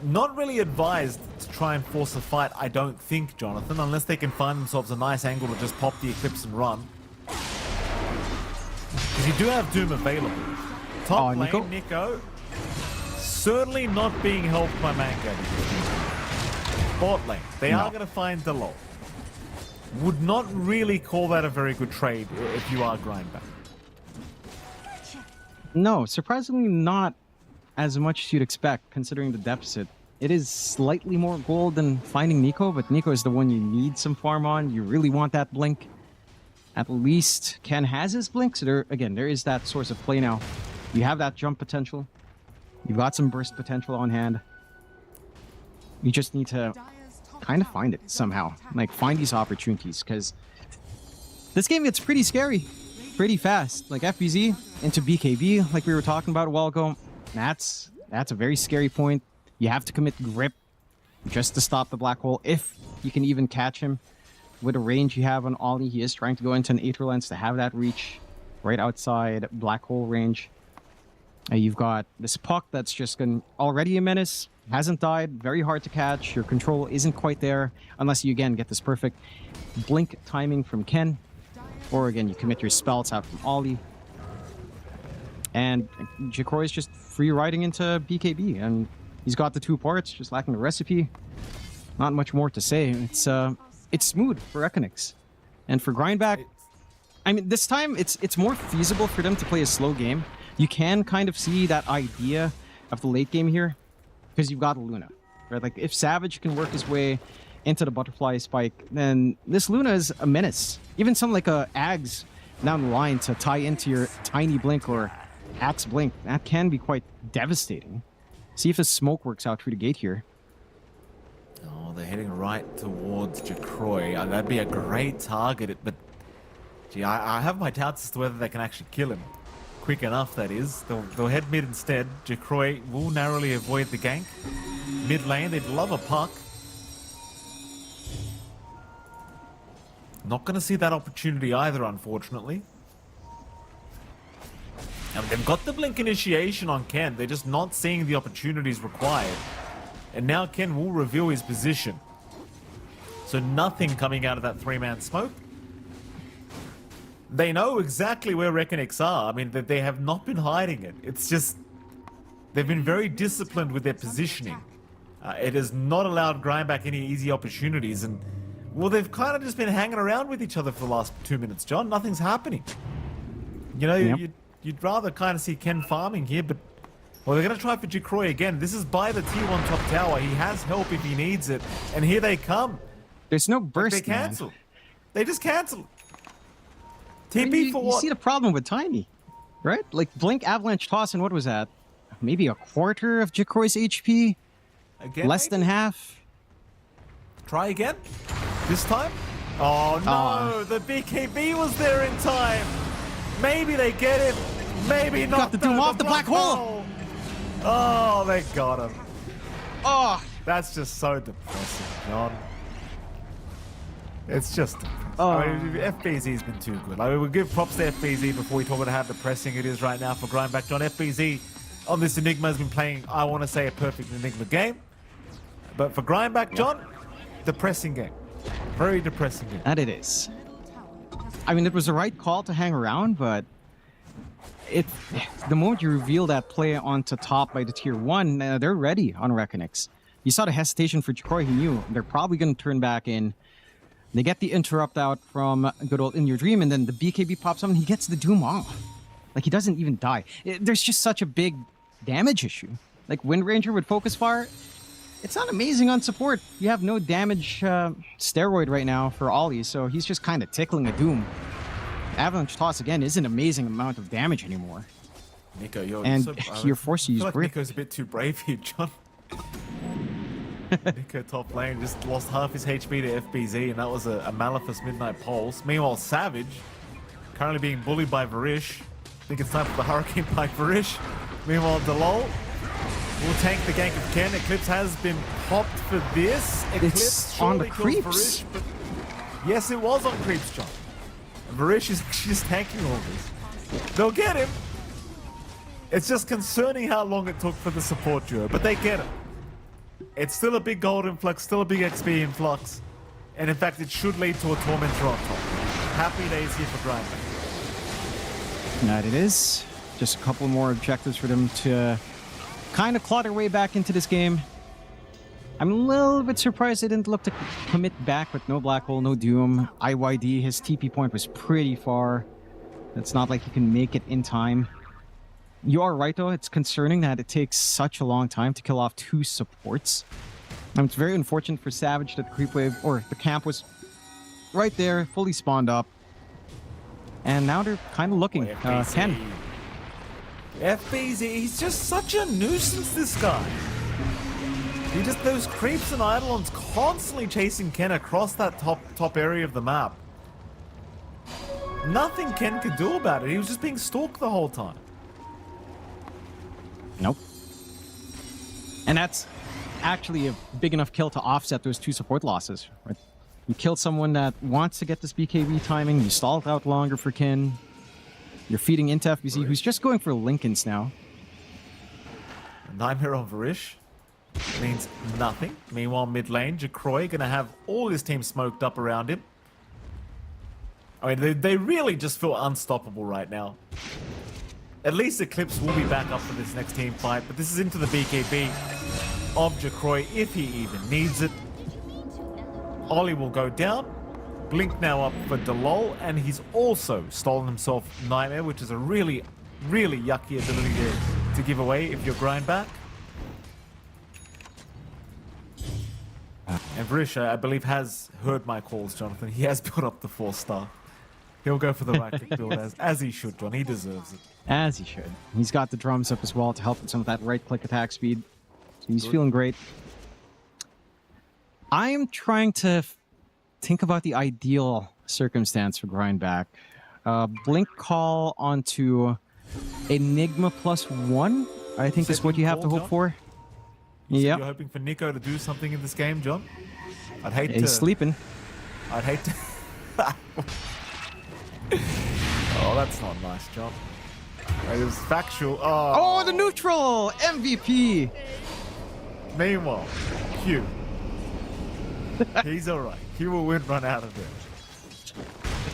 Not really advised to try and force a fight, I don't think, Jonathan, unless they can find themselves a nice angle to just pop the Eclipse and run. Because you do have Doom available. Top lane, Nico, certainly not being helped by Mango. Bot lane, they are going to find Delol. Would not really call that a very good trade if you are Grindback. No, surprisingly not as much as you'd expect, considering the deficit. It is slightly more gold than finding Nico, but Nico is the one you need some farm on. You really want that blink. At least Ken has his blink, so there is that source of play now. You have that jump potential. You've got some burst potential on hand. You just need to kind of find it somehow. Like, find these opportunities, because this game gets pretty scary pretty fast. Like, FBZ into BKB, like we were talking about a while ago, that's a very scary point. You have to commit grip just to stop the black hole, if you can even catch him. With the range you have on Ollie, he is trying to go into an Aether Lens to have that reach right outside black hole range. You've got this puck that's just already a menace, hasn't died, very hard to catch. Your control isn't quite there unless you again get this perfect blink timing from Ken, or again you commit your spells out from Ollie. And Jacroy is just free riding into BKB, and he's got the 2 parts, just lacking the recipe. Not much more to say. It's smooth for Econix. And for Grindback, I mean, this time it's more feasible for them to play a slow game. You can kind of see that idea of the late game here, because you've got Luna, right? Like, if Savage can work his way into the butterfly spike, then this Luna is a menace. Even something like a Ags down the line to tie into your tiny blink or Axe blink, that can be quite devastating. See if the smoke works out through the gate here. Oh, they're heading right towards Jacroy. That'd be a great target, but gee, I have my doubts as to whether they can actually kill him quick enough, that is. They'll head mid instead. Jacroy will narrowly avoid the gank. Mid lane, they'd love a puck. Not going to see that opportunity either, unfortunately. And they've got the blink initiation on Ken. They're just not seeing the opportunities required. And now Ken will reveal his position. So nothing coming out of that 3-man smoke. They know exactly where Reckonix are. I mean, they have not been hiding it. It's just, they've been very disciplined with their positioning. It has not allowed Grindback any easy opportunities. And, well, they've kind of just been hanging around with each other for the last 2 minutes, John. Nothing's happening. You know, you'd rather kind of see Ken farming here, but, well, they're going to try for Jacroy again. This is by the tier 1 top tower. He has help if he needs it. And here they come. There's no burst, They cancel. Man. They just cancel. TP I mean, for you what? see the problem with Tiny, right? Like, blink, avalanche, toss, and what was that? Maybe a quarter of Jacroy's HP? Again, Less than half? Try again? This time? Oh no, the BKB was there in time. Maybe they get him. Maybe not. Got the Doom off the black hole. Oh, they got him. Oh, That's just so depressing, John. It's just depressing. Oh. I mean, FBZ's been too good. I mean, we'll give props to FBZ before we talk about how depressing it is right now for Grindback. John, FBZ on this Enigma has been playing, I want to say, a perfect Enigma game. But for Grindback, John, depressing game. Very depressing game. that it is. I mean, it was the right call to hang around, but the moment you reveal that play onto top by the tier 1, they're ready on Reckonix. You saw the hesitation for Jacroy. He knew they're probably going to turn back in. They get the interrupt out from good old In Your Dream, and then the BKB pops up and he gets the Doom off. Like, he doesn't even die. There's just such a big damage issue. Like, Wind Ranger with Focus Fire, it's not amazing on support. You have no damage steroid right now for Ollie, so he's just kind of tickling a Doom. Avalanche Toss, again, is an amazing amount of damage anymore. Nico, you're forced to use grip. Nico's a bit too brave here, John. Nico top lane just lost half his HP to FBZ, and that was a Malefic's Midnight Pulse. Meanwhile, Savage, currently being bullied by Varish. I think it's time for the Hurricane Pike Varish. Meanwhile, Delol will tank the gank of Ken. Eclipse has been popped for this. Eclipse It's on the surely kills creeps. Varish, but yes, it was on creeps, John. And Varish is actually just tanking all this. They'll get him. It's just concerning how long it took for the support duo, but they get him. It's still a big gold influx, still a big XP influx. And in fact, it should lead to a Tormentor on top. Happy days here for Grindback. That it is. Just a couple more objectives for them to kind of claw their way back into this game. I'm a little bit surprised they didn't look to commit back with no Black Hole, no Doom. IYD, his TP point was pretty far. It's not like you can make it in time. You are right, though. It's concerning that it takes such a long time to kill off 2 supports. And it's very unfortunate for Savage that the creep wave, or the camp, was right there, fully spawned up. And now they're kind of looking. Ken. FBZ, he's just such a nuisance, this guy. He just, those creeps and Eidolons constantly chasing Ken across that top area of the map. Nothing Ken could do about it. He was just being stalked the whole time. Nope. And that's actually a big enough kill to offset those 2 support losses. Right? You killed someone that wants to get this BKB timing. You stalled out longer for Ken. You're feeding into FBZ, who's just going for Lincolns now. Nightmare on Varish means nothing. Meanwhile, mid lane, Jacroy gonna have all his team smoked up around him. I mean, they really just feel unstoppable right now. At least Eclipse will be back up for this next team fight, but this is into the BKB of Jacroy if he even needs it. Ollie will go down. Blink now up for Delol, and he's also stolen himself Nightmare, which is a really, really yucky ability to give away if you're grind back. And Vrish, I believe, has heard my calls, Jonathan. He has built up the 4-star. He'll go for the right-click build as he should, John. He deserves it. As he should. He's got the drums up as well to help with some of that right-click attack speed. So he's feeling great. I am trying to think about the ideal circumstance for Grindback. Blink call onto Enigma +1, I think is what you have to hope for. Yeah. You're hoping for Nico to do something in this game, John? I'd hate to... He's sleeping. I'd hate to... Oh, that's not nice, John. It was factual. Oh, the neutral! MVP! Meanwhile, Q. He's alright. Q will win run out of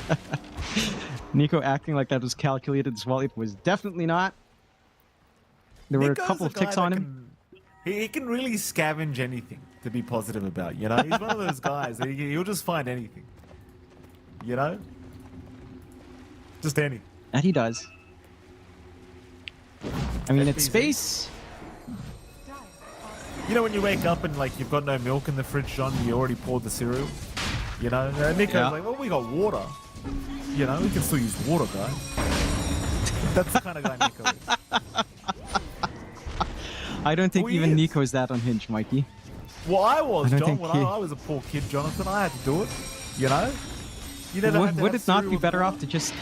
it. Nico acting like that was calculated as well. It was definitely not. There were a couple of ticks on him. He can really scavenge anything to be positive about, you know? He's one of those guys that he'll just find anything. You know? Just anything. That he does. I mean, it's space. You know when you wake up and like you've got no milk in the fridge, John, you already poured the cereal? You know? Nico's like, well, we got water. You know, we can still use water, guy. That's the kind of guy Nico is. I don't think even Nico is that unhinged, Mikey. Well, I was, John. When I was a poor kid, Jonathan, I had to do it. You know? You would it not be better off to just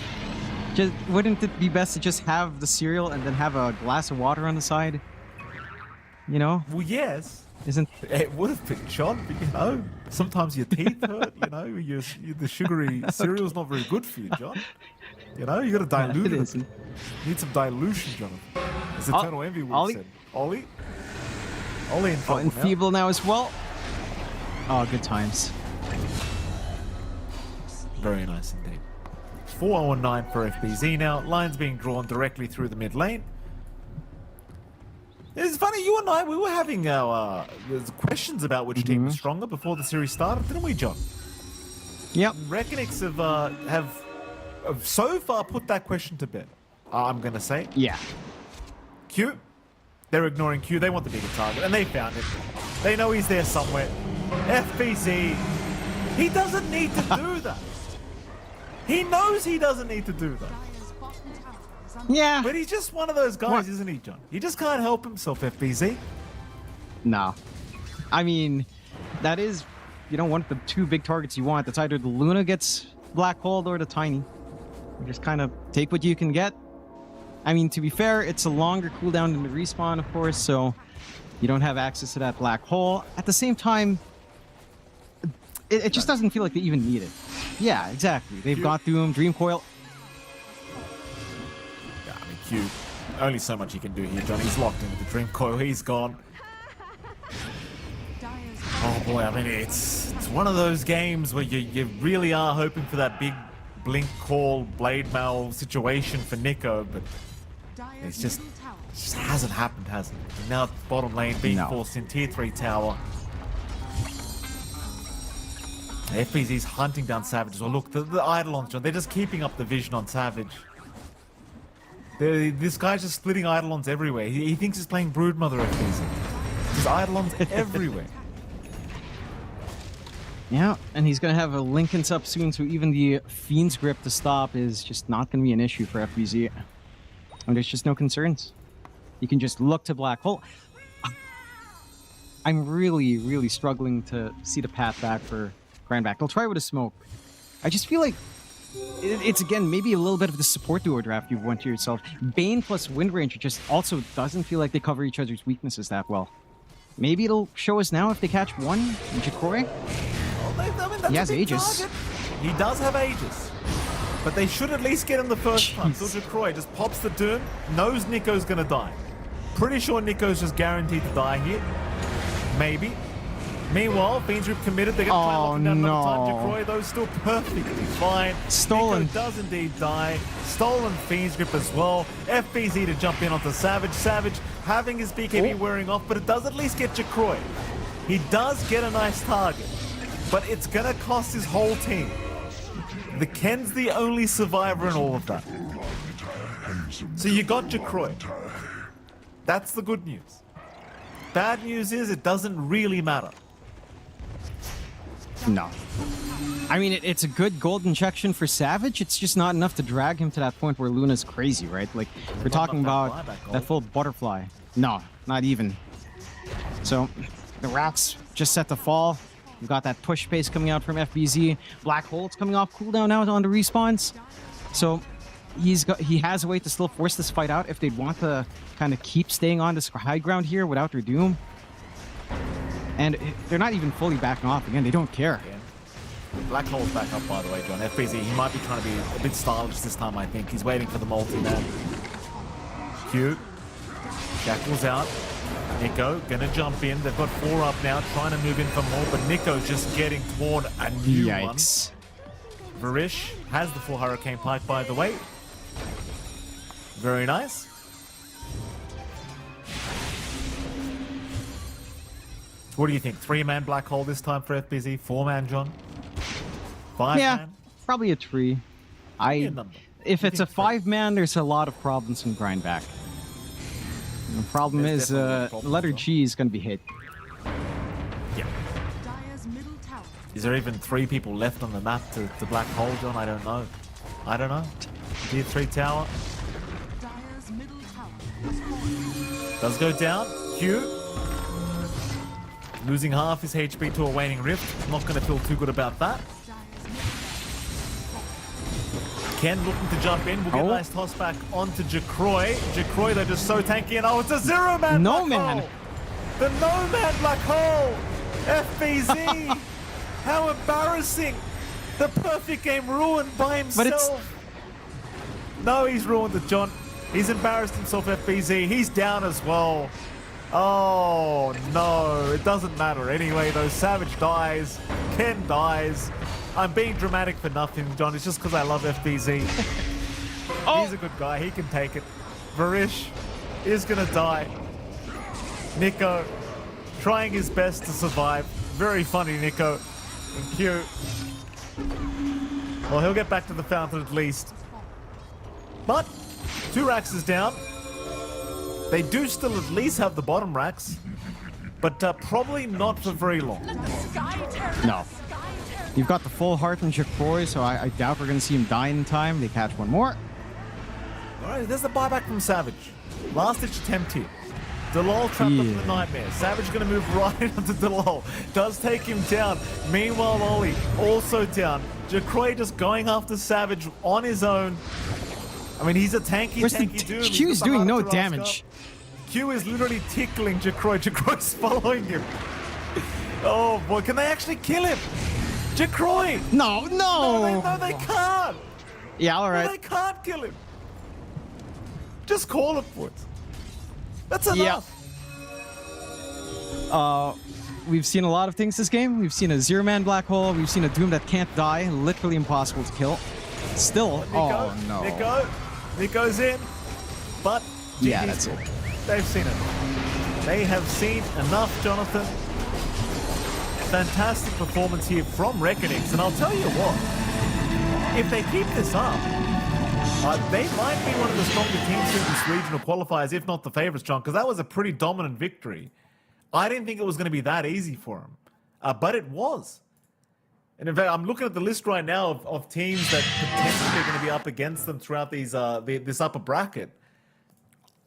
wouldn't it be best to just have the cereal and then have a glass of water on the side? You know? Well, yes. Isn't it would have been, John, but you know, sometimes your teeth hurt, you know, the sugary cereal's not very good for you, John. You know, you got to dilute it. You need some dilution, Jonathan. As Eternal Envy would have said. Ollie in trouble and feeble now as well. Oh, good times. Very nice indeed. 4-0-9 for FBZ now. Lines being drawn directly through the mid lane. It's funny, you and I, we were having our questions about which team was stronger before the series started, didn't we, John? Yep. Reckonix have so far put that question to bed, I'm going to say. Yeah. Q, they're ignoring Q. They want the bigger target, and they found it. They know he's there somewhere. FBZ, he doesn't need to do that. He knows he doesn't need to do that. Yeah. But he's just one of those guys, isn't he, John? He just can't help himself, FBZ. No. I mean, that is, you know, one of the 2 big targets you want. That's either the Luna gets Black Hole or the Tiny. You just kind of take what you can get. I mean, to be fair, it's a longer cooldown than the respawn, of course, so you don't have access to that Black Hole. At the same time, it just doesn't feel like they even need it. Yeah, exactly. They've got Doom, Dream Coil. Yeah, I mean, Q, only so much he can do here, John. He's locked in with the Dream Coil. He's gone. Oh boy, I mean, it's one of those games where you really are hoping for that big blink call, blade mail situation for Nico, but it's just hasn't happened, has it? And now bottom lane being forced in tier 3 tower. FBZ's hunting down Savage as well. Look, the Eidolons, John, they're just keeping up the vision on Savage. This guy's just splitting Eidolons everywhere. He thinks he's playing Broodmother FBZ. There's Eidolons everywhere. Yeah, and he's going to have a Linken's up soon, so even the Fiend's Grip to stop is just not going to be an issue for FBZ. And there's just no concerns. You can just look to Black Hole. I'm really, really struggling to see the path back for Grindback. They'll try with a smoke. I just feel like it's, again, maybe a little bit of the support duo draft you've went to yourself. Bane plus Wind Ranger just also doesn't feel like they cover each other's weaknesses that well. Maybe it'll show us now if they catch one, Jacroy. He has Aegis. He does have Aegis. But they should at least get him the first time. So Jacroy just pops the Doom, knows Nico's gonna die. Pretty sure Nico's just guaranteed to die here. Maybe. Meanwhile, Fiend's Grip committed. They're gonna try and lock him down another time. Jacroy, though, still perfectly fine. Stolen. Nico does indeed die. Stolen Fiend's Grip as well. FBZ to jump in onto Savage. Savage having his BKB wearing off, but it does at least get Jacroy. He does get a nice target, but it's gonna cost his whole team. The Ken's the only survivor in all of that. So you got Jacroy. That's the good news. Bad news is it doesn't really matter. No. I mean, it's a good gold injection for Savage. It's just not enough to drag him to that point where Luna's crazy, right? Like, we're talking about that full butterfly. No, not even. So, the Rats just set to fall. We've got that push pace coming out from FBZ. Black Hole's coming off cooldown now on the respawns. So, he has a way to still force this fight out if they'd want to kind of keep staying on this high ground here without their Doom. And they're not even fully backing off. Again, they don't care. Black Hole's back up, by the way, John. FBZ, he might be trying to be a bit stylish this time, I think. He's waiting for the multi-man. Q. Jackal's out. Nico gonna jump in. They've got 4 up now, trying to move in for more, but Nico's just getting torn a new one. Varish has the full Hurricane Pike, by the way. Very nice. What do you think? 3-man Black Hole this time for FBZ? 4-man, John? 5-man? Yeah, probably a 3. If it's a 5-man, there's a lot of problems in Grindback. The problem is letter G is going to be hit. Yeah. Is there even 3 people left on the map to Black Hole, John? I don't know. I don't know. Tier 3 tower. Does go down. Q. Losing half his HP to a waning rift. Not going to feel too good about that. Ken looking to jump in. We'll get a nice toss back onto Jacroy. Jacroy, they're just so tanky. And it's a 0-man Black Hole. The no-man Black Hole. FBZ. How embarrassing. The perfect game ruined by himself. No, he's ruined it, John. He's embarrassed himself, FBZ. He's down as well. Oh, no. It doesn't matter anyway, though. Savage dies. Ken dies. I'm being dramatic for nothing, John. It's just because I love FBZ. He's a good guy. He can take it. Varish is going to die. Nico trying his best to survive. Very funny, Nico. And Q. Well, he'll get back to the fountain at least. But 2 racks is down. They do still at least have the bottom racks, but probably not for very long. No. You've got the full heart from Jacroy, so I doubt we're going to see him die in time. They catch one more. All right, there's the buyback from Savage. Last-ditch attempt here. Delol trapped up in the nightmare. Savage going to move right onto Delol. Does take him down. Meanwhile, Ollie also down. Jacroy just going after Savage on his own. I mean, he's a tanky dude. Q's doing no damage. Q is literally tickling Jacroy. Jacroy's following him. Oh, boy. Can they actually kill him? Jacroy! No. No, they can't. Yeah, all right. No, they can't kill him. Just call it for it. That's enough. we've seen a lot of things this game. We've seen a zero-man black hole. We've seen a Doom that can't die, literally impossible to kill. Still, oh no. Nico's in, but Yeah, GG's that's it. They've seen it. They have seen enough, Jonathan. Fantastic performance here from Reckonix, and I'll tell you what, if they keep this up, they might be one of the stronger teams in this regional qualifiers, if not the favorites, John, because that was a pretty dominant victory. I didn't think it was going to be that easy for them, but it was. And in fact, I'm looking at the list right now of teams that potentially are going to be up against them throughout these this upper bracket.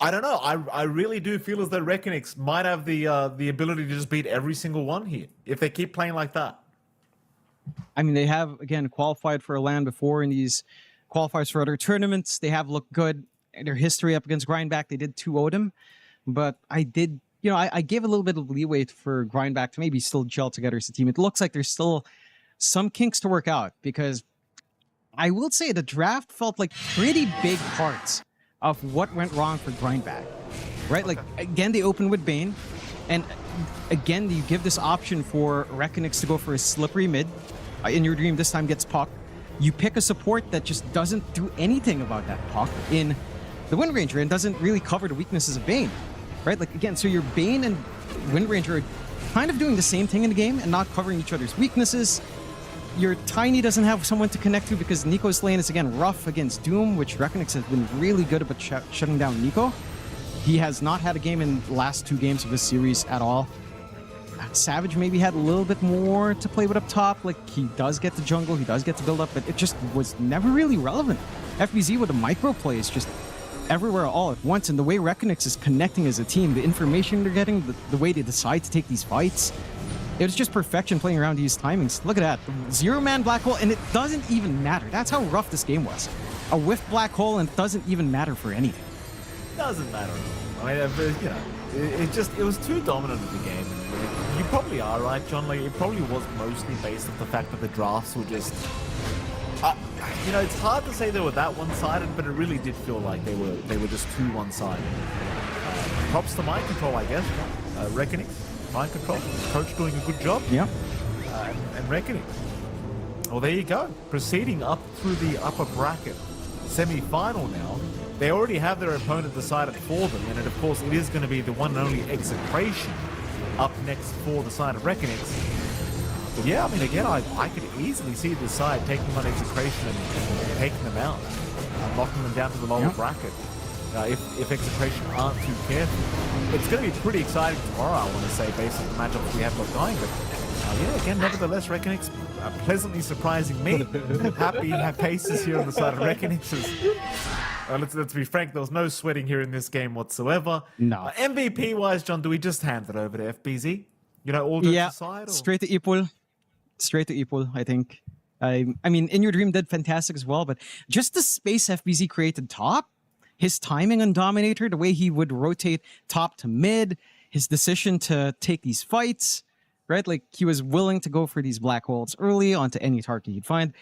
I don't know. I really do feel as though Reckonix might have the ability to just beat every single one here if they keep playing like that. I mean, they have, again, qualified for a LAN before in these qualifiers for other tournaments. They have looked good. Their history up against Grindback, they did 2-0 them. But I did, I gave a little bit of leeway for Grindback to maybe still gel together as a team. It looks like there's still some kinks to work out because I will say the draft felt like pretty big parts of what went wrong for Grindback, right? Like, again, they open with Bane, and again, you give this option for Reckonix to go for a slippery mid. In Your Dream, this time gets Puck. You pick a support that just doesn't do anything about that Puck in the Wind Ranger and doesn't really cover the weaknesses of Bane, right? Like, again, so your Bane and Wind Ranger are kind of doing the same thing in the game and not covering each other's weaknesses. Your Tiny doesn't have someone to connect to because Nico's lane is, again, rough against Doom, which Reckonix has been really good about shutting down Nico. He has not had a game in the last 2 games of this series at all. Savage maybe had a little bit more to play with up top. Like, he does get the jungle, he does get to build up, but it just was never really relevant. FBZ with the micro plays just everywhere all at once, and the way Reckonix is connecting as a team, the information they're getting, the way they decide to take these fights, it was just perfection playing around these timings. Look at that. 0-man black hole, and it doesn't even matter. That's how rough this game was. A whiff black hole, and it doesn't even matter for anything. Doesn't matter. I mean, it was too dominant of the game. You probably are right, John. Like, it probably was mostly based on the fact that the drafts were just... it's hard to say they were that one-sided, but it really did feel like they were just too one-sided. Props to mind control, I guess. Reckoning. Mind control. Coach doing a good job. Yeah. And Reckoning. Well, there you go. Proceeding up through the upper bracket. Semi-final now. They already have their opponent decided for them, and of course it is going to be the one and only Execration up next for the side of Reckonix. But yeah, I mean, again, I could easily see this side taking on Execration and taking them out, knocking them down to the lower bracket. If Execration aren't too careful. It's going to be pretty exciting tomorrow, I want to say, based on the matchups we have got going. But yeah, again, nevertheless, Reckonix pleasantly surprising me. Happy paces here on the side of Reckonix. Let's be frank, there was no sweating here in this game whatsoever. No. MVP-wise, John, do we just hand it over to FBZ? All jokes aside? Or? Straight to Ipul. Straight to Ipul, I think. I mean, In Your Dream did fantastic as well, but just the space FBZ created top, his timing on Dominator, the way he would rotate top to mid, his decision to take these fights, right? Like, he was willing to go for these black holes early onto any target he'd find.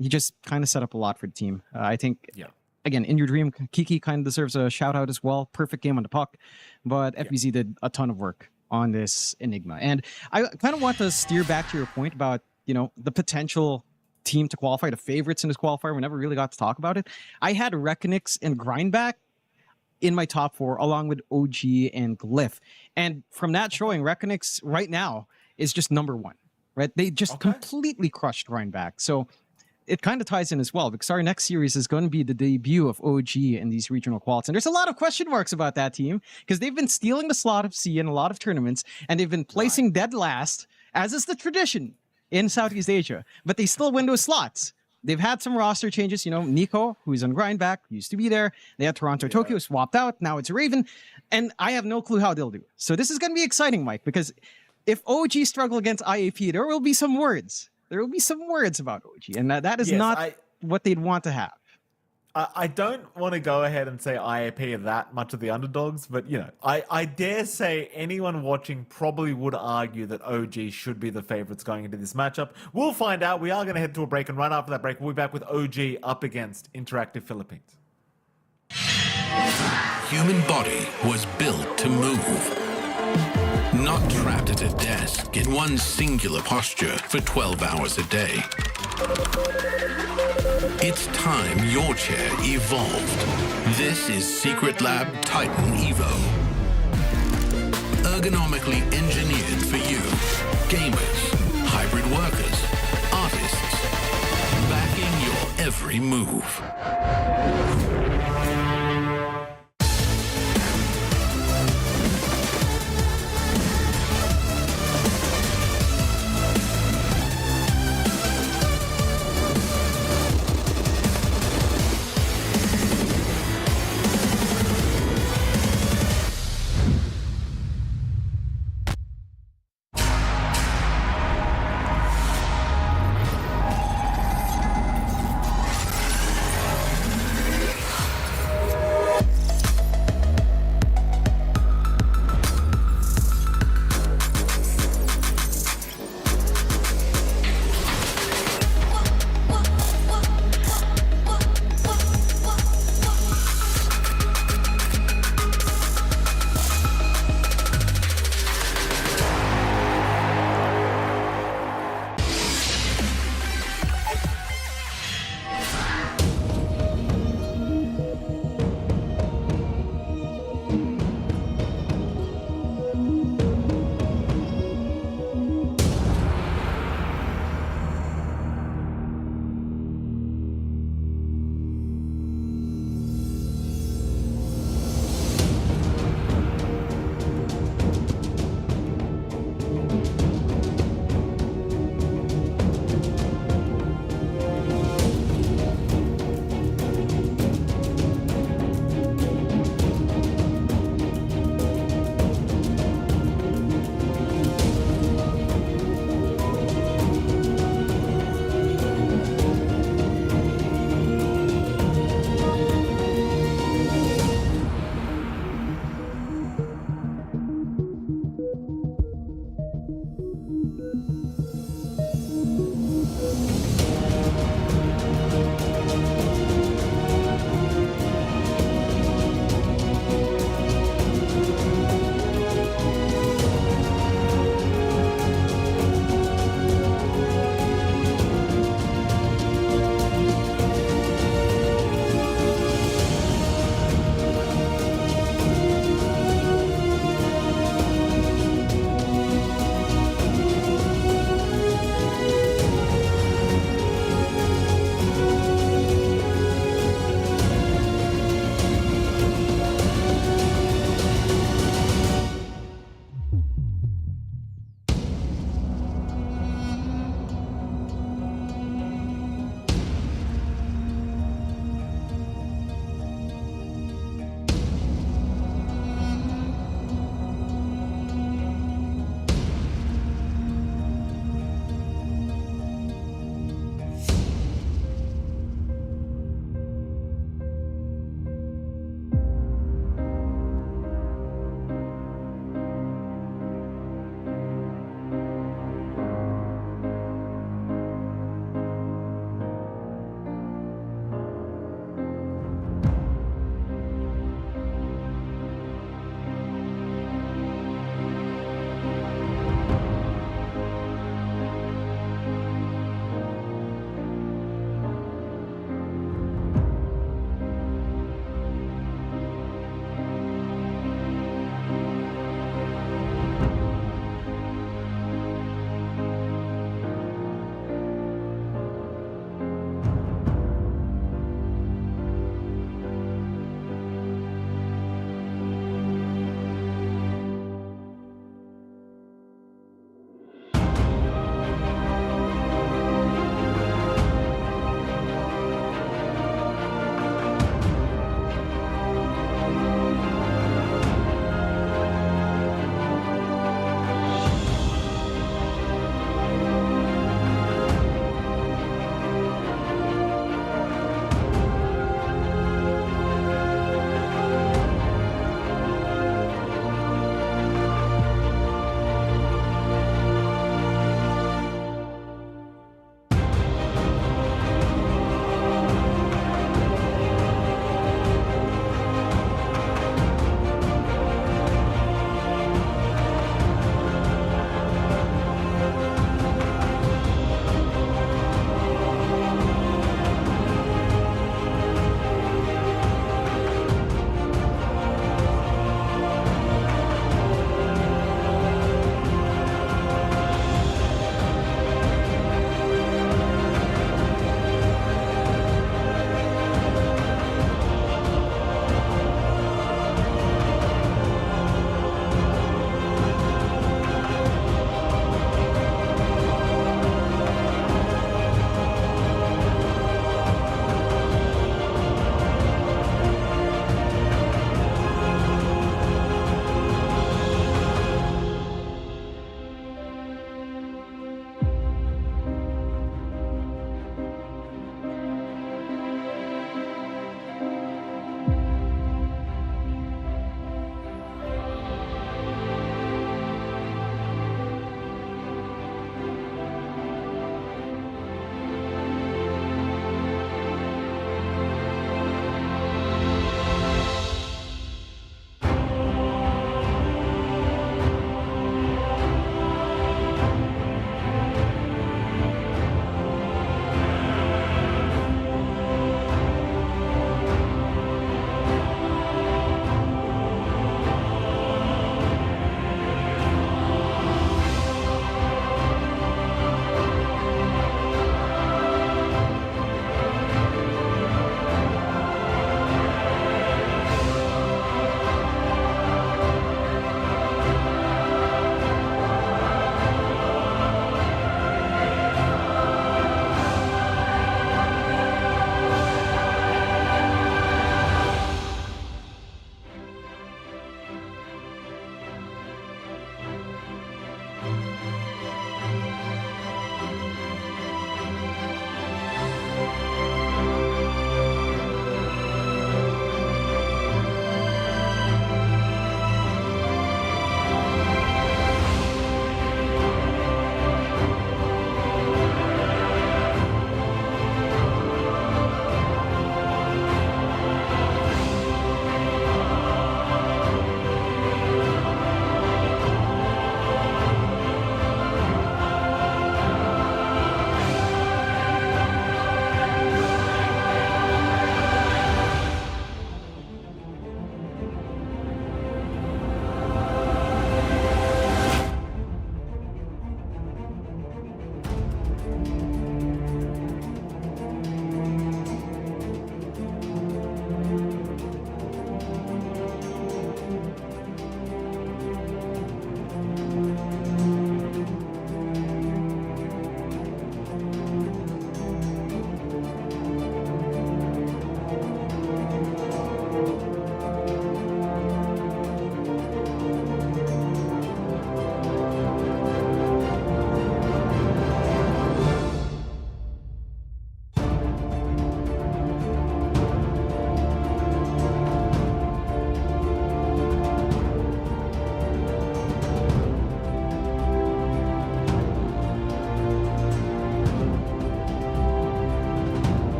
He just kind of set up a lot for the team. I think... Yeah. Again, In Your Dream, Kiki kind of deserves a shout out as well. Perfect game on the puck. But FBZ did a ton of work on this Enigma. And I kind of want to steer back to your point about, the potential team to qualify, the favorites in this qualifier. We never really got to talk about it. I had Reckonix and Grindback in my top 4, along with OG and Glyph. And from that showing, Reckonix right now is just number 1, right? They just completely crushed Grindback. So it kind of ties in as well, because our next series is going to be the debut of OG in these regional quals. And there's a lot of question marks about that team, because they've been stealing the slot of C in a lot of tournaments, and they've been placing dead last, as is the tradition in Southeast Asia. But they still win those slots. They've had some roster changes. Nico, who's on Grindback, used to be there. They had Toronto, Tokyo swapped out. Now it's Raven. And I have no clue how they'll do. So this is going to be exciting, Mike, because if OG struggle against IAP, there will be some words. There will be some words about OG, and that is not what they'd want to have. I don't want to go ahead and say IAP are that much of the underdogs, but, I dare say anyone watching probably would argue that OG should be the favorites going into this matchup. We'll find out. We are going to head to a break, and right after that break, we'll be back with OG up against InterActive Philippines. Human body was built to move. Not trapped at a desk in one singular posture for 12 hours a day. It's time your chair evolved. This is Secret Lab Titan Evo. Ergonomically engineered for you. Gamers, hybrid workers, artists. Backing your every move.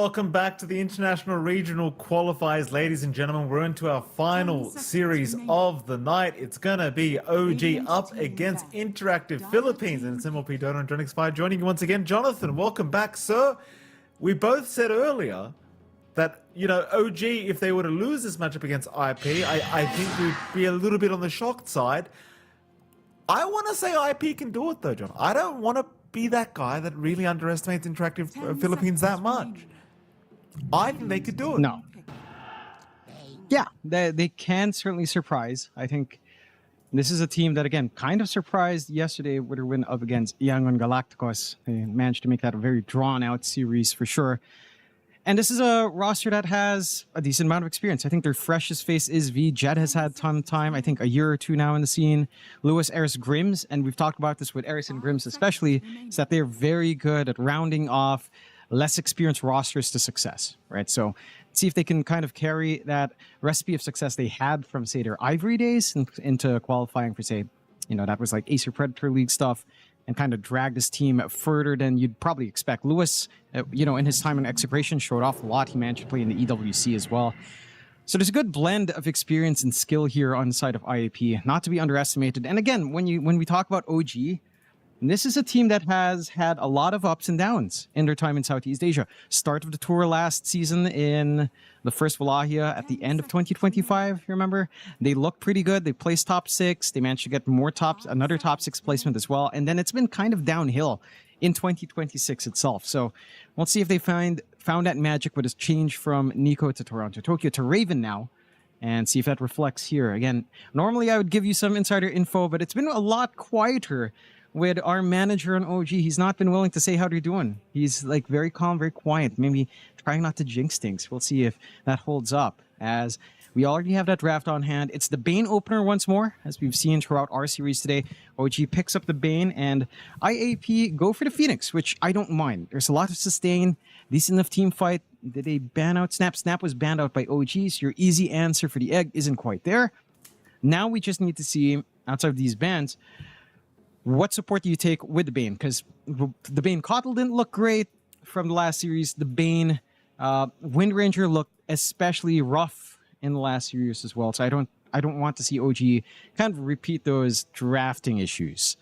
welcome back to the International Regional Qualifiers, ladies and gentlemen. We're into our final series of the night. It's going to be OG up against InterActive Philippines, and it's MLP Dota and Jonix Fire joining you once again. Jonathan, welcome back, sir. We both said earlier that, you know, OG, if they were to lose this matchup against IP, I think we'd be a little bit on the shocked side. I want to say IP can do it, though, John. I don't want to be that guy that really underestimates Interactive Philippines that much. I think they could do it. No. Yeah, they can certainly surprise. I think this is a team that, again, kind of surprised yesterday with their win up against Yangon Galacticos. They managed to make that a very drawn-out series for sure. And this is a roster that has a decent amount of experience. I think their freshest face is V. Jed has had a ton of time, I think a year or two now in the scene. Lewis, Eris, Grims, and we've talked about this with Eris and Grims especially, is that they're very good at rounding off less experienced rosters to success, right? So see if they can kind of carry that recipe of success they had from, say, their Ivory days into qualifying for, say, you know, that was like Acer Predator League stuff, and kind of drag this team further than you'd probably expect. Lewis, you know, in his time in Execration showed off a lot. He managed to play in the EWC as well. So there's a good blend of experience and skill here on the side of IAP, not to be underestimated. And again, when we talk about OG, this is a team that has had a lot of ups and downs in their time in Southeast Asia. Start of the tour last season in the first Wallahia at the end of 2025, you remember? They looked pretty good. They placed top 6. They managed to get another top 6 placement as well. And then it's been kind of downhill in 2026 itself. So we'll see if they found that magic with this change from Nico to Toronto, Tokyo to Raven now, and see if that reflects here. Again, normally I would give you some insider info, but it's been a lot quieter with our manager on OG. He's not been willing to say how they're doing. He's like very calm, very quiet, maybe trying not to jinx things. We'll see if that holds up, as we already have that draft on hand. It's the Bane opener once more, as we've seen throughout our series today. OG picks up the Bane, and IAP go for the Phoenix, which I don't mind. There's a lot of sustain, decent enough team fight. Did they ban out Snap? Snap was banned out by OG, so your easy answer for the egg isn't quite there. Now we just need to see, outside of these bans, what support do you take with the Bane? Because the Bane Kotl didn't look great from the last series. The Bane Wind Ranger looked especially rough in the last series as well. So I don't want to see OG kind of repeat those drafting issues.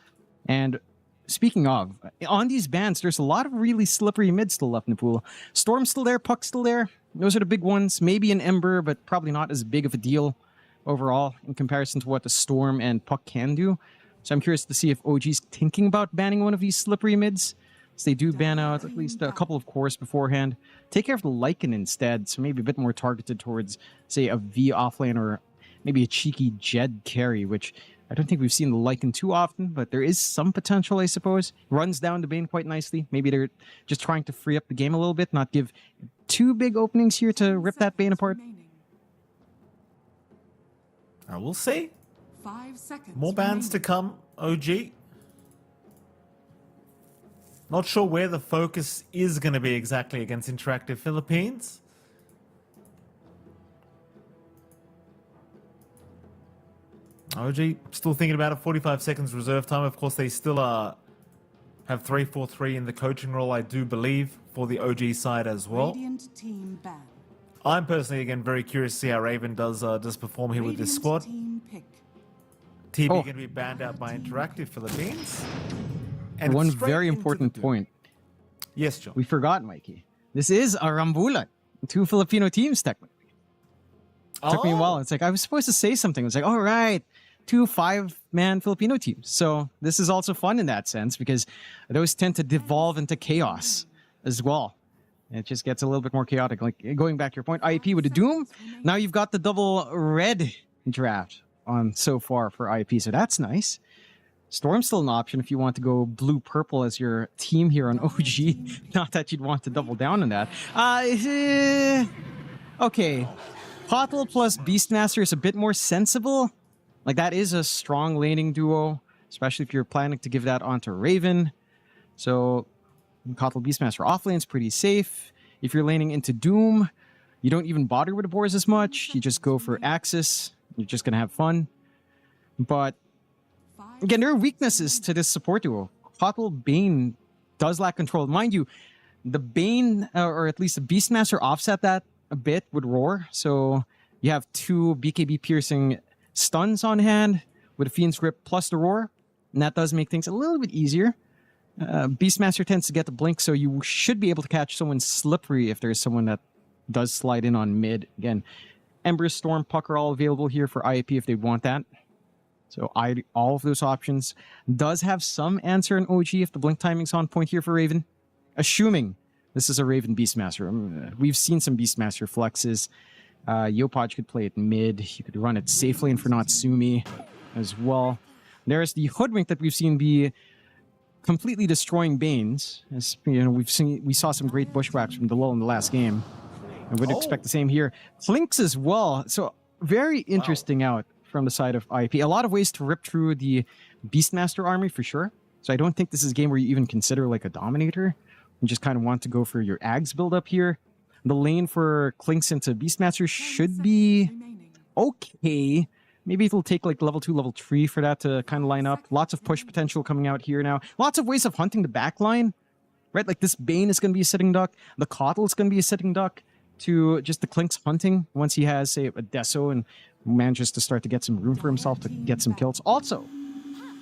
And speaking of, on these bans, there's a lot of really slippery mids still left in the pool. Storm's still there, Puck's still there. Those are the big ones. Maybe an Ember, but probably not as big of a deal overall in comparison to what the Storm and Puck can do. So I'm curious to see if OG's thinking about banning one of these slippery mids. So they do ban out at least a couple of cores beforehand. Take care of the Lycan instead, so maybe a bit more targeted towards, say, a V offlane or maybe a cheeky Jed carry, which I don't think we've seen the Lycan too often, but there is some potential, I suppose. Runs down the Bane quite nicely. Maybe they're just trying to free up the game a little bit, not give too big openings here to rip that Bane apart. I will see. 5 seconds. More bans to come, OG. Not sure where the focus is going to be exactly against Interactive Philippines. OG still thinking about it. 45 seconds reserve time. Of course, they still have 3-4-3 in the coaching role, I do believe, for the OG side as well. Radiant team ban. I'm personally, again, very curious to see how Raven does perform here with this squad. Team pick. TB going to be banned out by Interactive Philippines. And one straight very into important the point. Yes, John. We forgot, Mikey. This is a Rambulan. 2 Filipino teams, technically. Took me a while. It's like, I was supposed to say something. It's like, all right, 2 5-man Filipino teams. So this is also fun in that sense, because those tend to devolve into chaos as well. It just gets a little bit more chaotic. Like, going back to your point, IEP with the Doom. Now you've got the double red draft on so far for IEP, so that's nice. Storm's still an option if you want to go blue-purple as your team here on OG. Not that you'd want to double down on that. Okay. Kotl plus Beastmaster is a bit more sensible. Like, that is a strong laning duo, especially if you're planning to give that onto Raven. So, Kotl Beastmaster offlane's pretty safe. If you're laning into Doom, you don't even bother with the boars as much. You just go for Axis. You're just going to have fun. But again, there are weaknesses to this support duo. Kotl Bane does lack control. Mind you, The Bane, or at least the Beastmaster, offset that a bit with Roar. So you have 2 BKB piercing stuns on hand with a Fiend's Grip plus the Roar. And that does make things a little bit easier. Beastmaster tends to get the blink, so you should be able to catch someone slippery if there's someone that does slide in on mid. Again, Ember, Storm, Puck are all available here for IAP if they want that. So all of those options. Does have some answer in OG if the blink timing's on point here for Raven. Assuming this is a Raven Beastmaster. We've seen some Beastmaster flexes. Yopaj could play it mid. You could run it safely and for Natsumi as well. There's the Hoodwink that we've seen be completely destroying Banes. As you know, we saw some great bushwhacks from Delul in the last game. I would expect the same here. Flinks as well. So very interesting out from the side of IAP. A lot of ways to rip through the Beastmaster army for sure. So I don't think this is a game where you even consider like a Dominator. You just kind of want to go for your Ags build up here. The lane for Clinks into Beastmaster should be okay. Maybe it'll take like level 2, level 3 for that to kind of line up. Lots of push potential coming out here now. Lots of ways of hunting the back line, right? Like this Bane is going to be a sitting duck. The Coddle is going to be a sitting duck to just the Clinks hunting once he has, say, a Deso and manages to start to get some room for himself to get some kills. Also,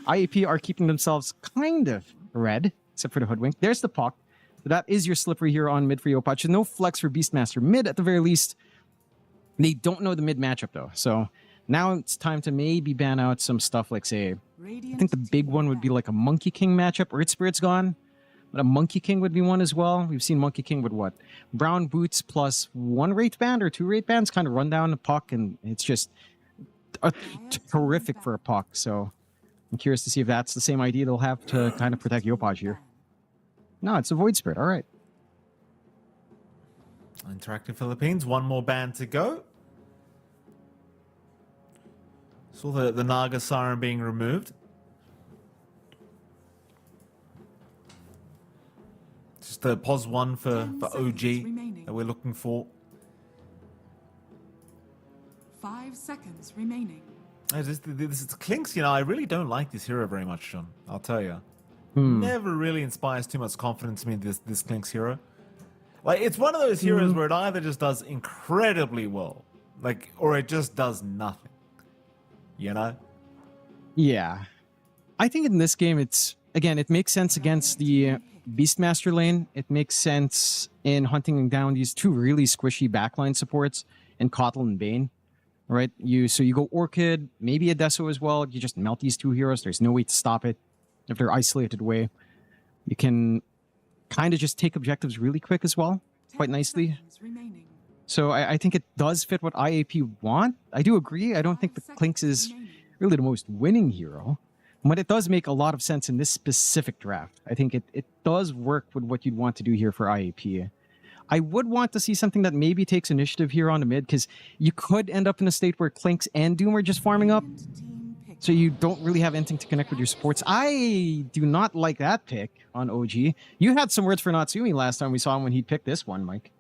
IAP are keeping themselves kind of red, except for the Hoodwink. There's the Puck. That is your slippery here on mid for Yopaj. No flex for Beastmaster. Mid, at the very least, they don't know the mid matchup, though. So now it's time to maybe ban out some stuff like, say, I think the big one would be like a Monkey King matchup. Earth Spirit's gone, but a Monkey King would be one as well. We've seen Monkey King with what? Brown Boots plus 1 rate band or 2 rate bands kind of run down the Puck, and it's just terrific for a Puck. So I'm curious to see if that's the same idea they'll have to kind of protect Yopaj here. No, it's a Void Spirit. All right. InterActive Philippines, 1 more ban to go. Saw the Naga Siren being removed. Just the POS 1 for OG that we're looking for. 5 seconds remaining. This is Clinks, you know, I really don't like this hero very much, John. I'll tell you. Never really inspires too much confidence in me, this Clinks hero. Like, it's one of those heroes where it either just does incredibly well, like, or it just does nothing. You know? Yeah. I think in this game, again, it makes sense against the Beastmaster lane. It makes sense in hunting down these 2 really squishy backline supports in Coddle and Bane. Right? So you go Orchid, maybe a Deso as well. You just melt these 2 heroes. There's no way to stop it if they're isolated away. You can kind of just take objectives really quick as well, quite nicely. So I think it does fit what IAP want. I do agree. I don't think the Clinks is really the most winning hero, but it does make a lot of sense in this specific draft. I think it does work with what you'd want to do here for IAP. I would want to see something that maybe takes initiative here on the mid, because you could end up in a state where Clinks and Doom are just farming up, so you don't really have anything to connect with your supports. I do not like that pick on OG. You had some words for Natsumi last time we saw him when he picked this one, Mike.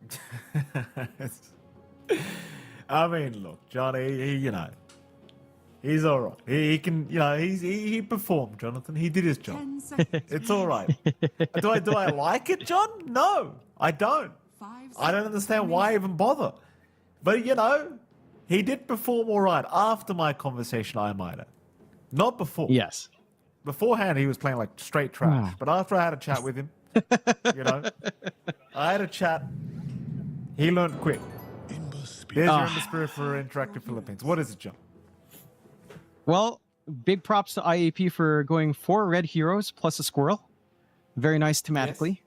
I mean, look, Johnny, you know, he's all right. He can, you know, he performed, Jonathan. He did his job. It's all right. Do I like it, John? No, I don't. I don't understand why even bother. But, you know, he did perform all right after my conversation, I might add. Not before. Yes. Beforehand, he was playing like straight trash. But after I had a chat with him, you know, I had a chat. He learned quick. There's your Ember Spirit for InterActive Philippines. What is it, John? Well, big props to IAP for going 4 red heroes plus a squirrel. Very nice thematically. Yes.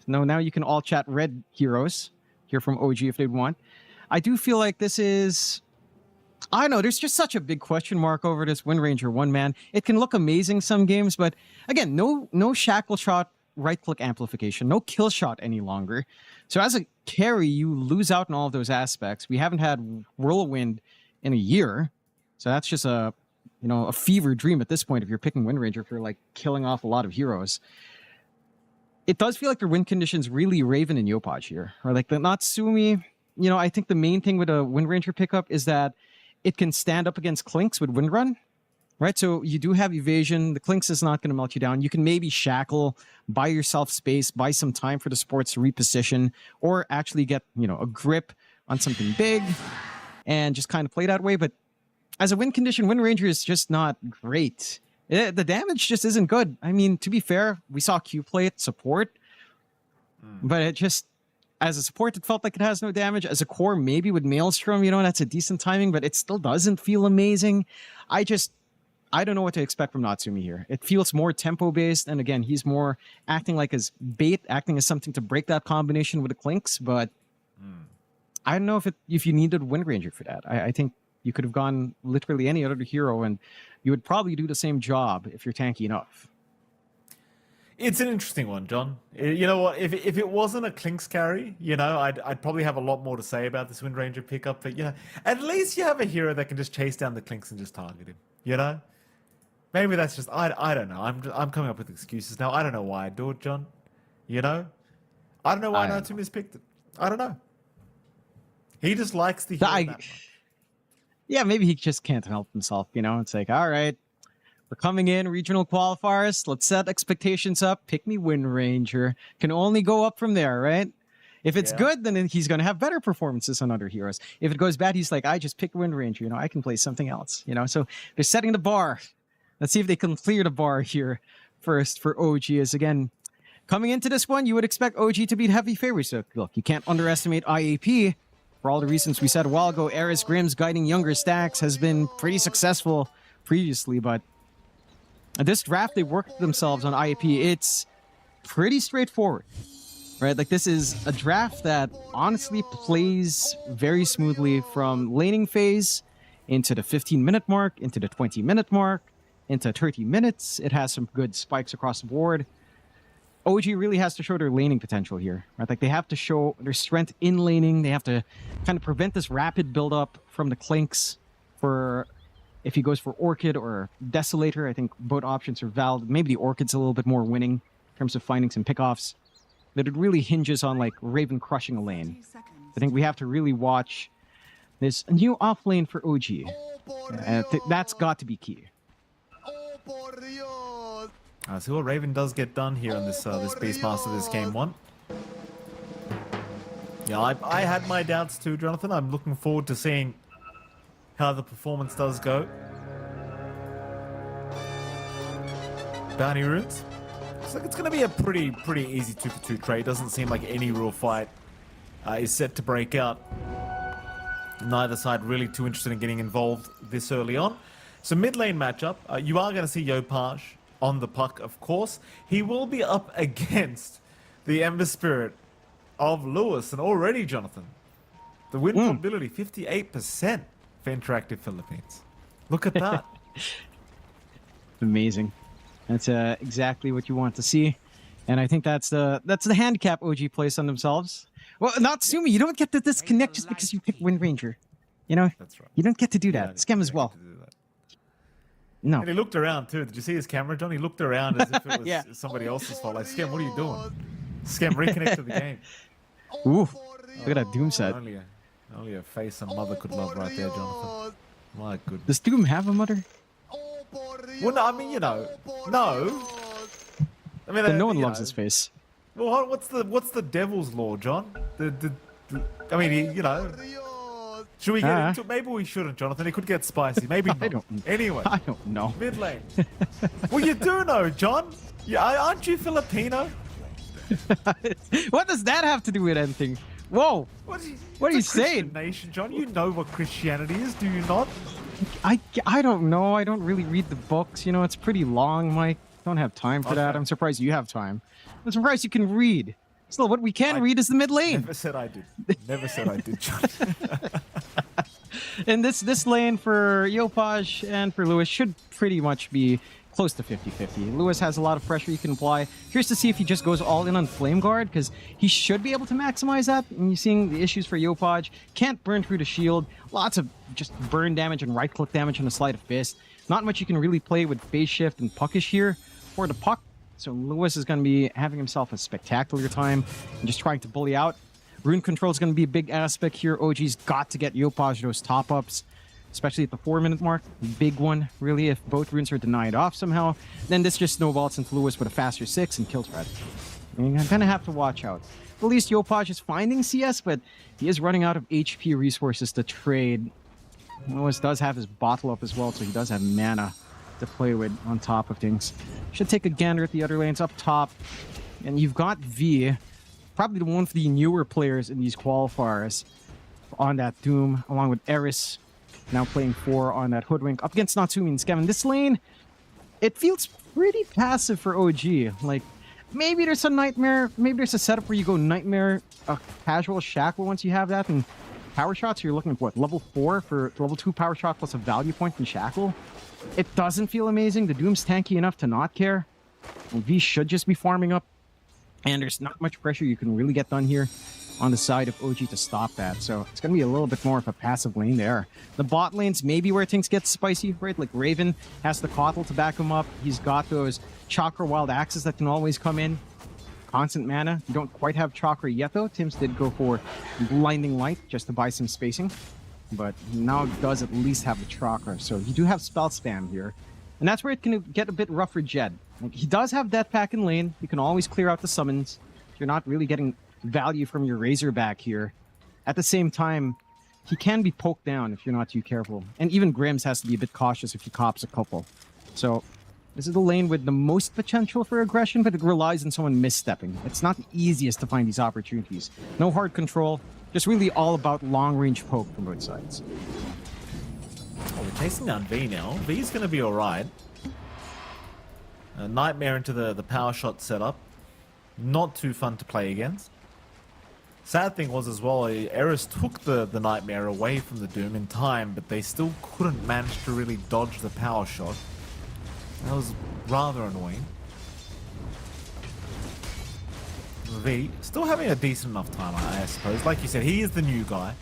Now you can all chat red heroes here from OG if they want. I do feel like this is... I know, there's just such a big question mark over this Wind Ranger 1-man. It can look amazing some games, but again, no shackle shot right-click amplification, no kill shot any longer. So as a carry, you lose out in all of those aspects. We haven't had Whirlwind in a year, so that's just a fever dream at this point if you're picking Wind Ranger for like killing off a lot of heroes. It does feel like the win conditions really Raven and Yopaj here, or like the Natsumi. You know, I think the main thing with a Wind Ranger pickup is that it can stand up against Clinks with Wind Run, right? So you do have evasion. The Clinks is not going to melt you down. You can maybe shackle, buy yourself space, buy some time for the supports to reposition, or actually get, you know, a grip on something big and just kind of play that way. But as a win condition, Wind Ranger is just not great. The damage just isn't good. I mean, to be fair, we saw Q play it support, but it just, as a support, it felt like it has no damage. As a core, maybe with Maelstrom, you know, that's a decent timing, but it still doesn't feel amazing. I don't know what to expect from Natsumi here. It feels more tempo-based, and again, he's more acting like as bait, acting as something to break that combination with the Clinks, but I don't know if you needed Wind Ranger for that. I think you could have gone literally any other hero, and you would probably do the same job if you're tanky enough. It's an interesting one, John. You know what? If it wasn't a Clinks carry, you know, I'd probably have a lot more to say about this Wind Ranger pickup. But you know, at least you have a hero that can just chase down the Clinks and just target him. You know, maybe that's just I don't know. I'm coming up with excuses now. I don't know why I do it, John. You know, I don't know why Natsumi's picked it. I don't know. He just likes the hero that much. Yeah, maybe he just can't help himself. You know, it's like, all right. We're coming in, regional qualifiers. Let's set expectations up. Pick me Wind Ranger. Can only go up from there, right? If it's good, then he's going to have better performances on other heroes. If it goes bad, he's like, I just picked Wind Ranger. You know, I can play something else. You know, so they're setting the bar. Let's see if they can clear the bar here first for OG. As again, coming into this one, you would expect OG to be heavy favorites. So look, you can't underestimate IAP. For all the reasons we said a while ago, Eris Grimm's guiding younger stacks has been pretty successful previously, but this draft, they worked themselves on IAP. It's pretty straightforward, right? Like, this is a draft that honestly plays very smoothly from laning phase into the 15-minute mark, into the 20-minute mark, into 30 minutes. It has some good spikes across the board. OG really has to show their laning potential here, right? Like, they have to show their strength in laning. They have to kind of prevent this rapid buildup from the Clinks for... If he goes for Orchid or Desolator, I think both options are valid. Maybe the Orchid's a little bit more winning in terms of finding some pickoffs. But it really hinges on, like, Raven crushing a lane. I think we have to really watch this new off lane for OG. That's got to be key. See what Raven does get done here on this this Beastmaster, this game one. Yeah, I had my doubts too, Jonathan. I'm looking forward to seeing how the performance does go. Bounty runes. Looks like it's going to be a pretty easy 2-for-2 trade. Doesn't seem like any real fight is set to break out. Neither side really too interested in getting involved this early on. So mid lane matchup. You are going to see Yopaj on the puck, of course. He will be up against the Ember Spirit of Lewis, and already, Jonathan, the win probability 58%. For InterActive Philippines. Look at that. Amazing. That's exactly what you want to see. And I think that's the handicap OG placed on themselves. Well, Natsumi, you don't get to disconnect just because you pick Wind Ranger. You know? That's right. You don't get to do that. Yeah, Scam as well. No. And he looked around too. Did you see his camera, John? He looked around as if it was somebody else's fault. Like, Scam, what are you doing? Scam, reconnect to the game. Ooh. Look at that Doom set. Only a face a mother could love right there, Jonathan. My goodness. Does Doom have a mother? Well, no, I mean, you know, no. I mean, no one loves his face. Well, what's the devil's law, John? I mean, you know. Should we get into it? Maybe we shouldn't, Jonathan. It could get spicy. Maybe not. Anyway. I don't know. Mid lane. Well, you do know, John. Aren't you Filipino? What does that have to do with anything? Whoa! What are you saying? Nation, John, you know what Christianity is, do you not? I don't know. I don't really read the books. You know, it's pretty long, Mike. Don't have time for that. I'm surprised you have time. I'm surprised you can read. Still, what we can read is the mid lane. Never said I did. Never said I did, John. And this lane for Yopaj and for Lewis should pretty much be close to 50-50. Lewis has a lot of pressure he can apply. Curious to see if he just goes all in on Flame Guard, because he should be able to maximize that. And you're seeing the issues for Yopaj. Can't burn through the shield. Lots of just burn damage and right-click damage on the Sleight of Fist. Not much you can really play with Phase Shift and Puckish here for the puck. So Lewis is going to be having himself a spectacular time and just trying to bully out. Rune control is going to be a big aspect here. OG's got to get Yopaj those top-ups. especially at the 4-minute mark. Big one, really, if both runes are denied off somehow. Then this just snowballs into Lewis with a faster 6 and kill threat. And you're gonna have to watch out. At least Yopaj is finding CS, but he is running out of HP resources to trade. Lewis does have his bottle up as well, so he does have mana to play with on top of things. Should take a gander at the other lanes up top. And you've got V, probably the one of the newer players in these qualifiers on that Doom, along with Eris, now playing 4 on that Hoodwink, up against Natsumi and Skev. This lane, it feels pretty passive for OG. Like, maybe there's a Nightmare, maybe there's a setup where you go Nightmare, casual Shackle once you have that, and power shots, you're looking at what, level 4 for level 2 power shot plus a value point in Shackle? It doesn't feel amazing. The Doom's tanky enough to not care. And V should just be farming up, and there's not much pressure you can really get done here on the side of OG to stop that. So it's going to be a little bit more of a passive lane there. The bot lanes maybe where things get spicy, right? Like Raven has the Kotl to back him up. He's got those Chakra Wild Axes that can always come in. Constant mana. You don't quite have Chakra yet, though. Tim's did go for Blinding Light just to buy some spacing. But now it does at least have the Chakra. So you do have spell spam here. And that's where it can get a bit rough for Jed. Like, he does have Death Pack in lane. You can always clear out the summons. If you're not really getting value from your Razorback here. At the same time, he can be poked down if you're not too careful. And even Grims has to be a bit cautious if he cops a couple. So this is the lane with the most potential for aggression, but it relies on someone misstepping. It's not the easiest to find these opportunities. No hard control, just really all about long-range poke from both sides. Oh, we're chasing down V now. V's going to be alright. Nightmare into the power shot setup. Not too fun to play against. Sad thing was as well, Eris took the Nightmare away from the Doom in time, but they still couldn't manage to really dodge the power shot. That was rather annoying. V still having a decent enough time, I suppose. Like you said, he is the new guy.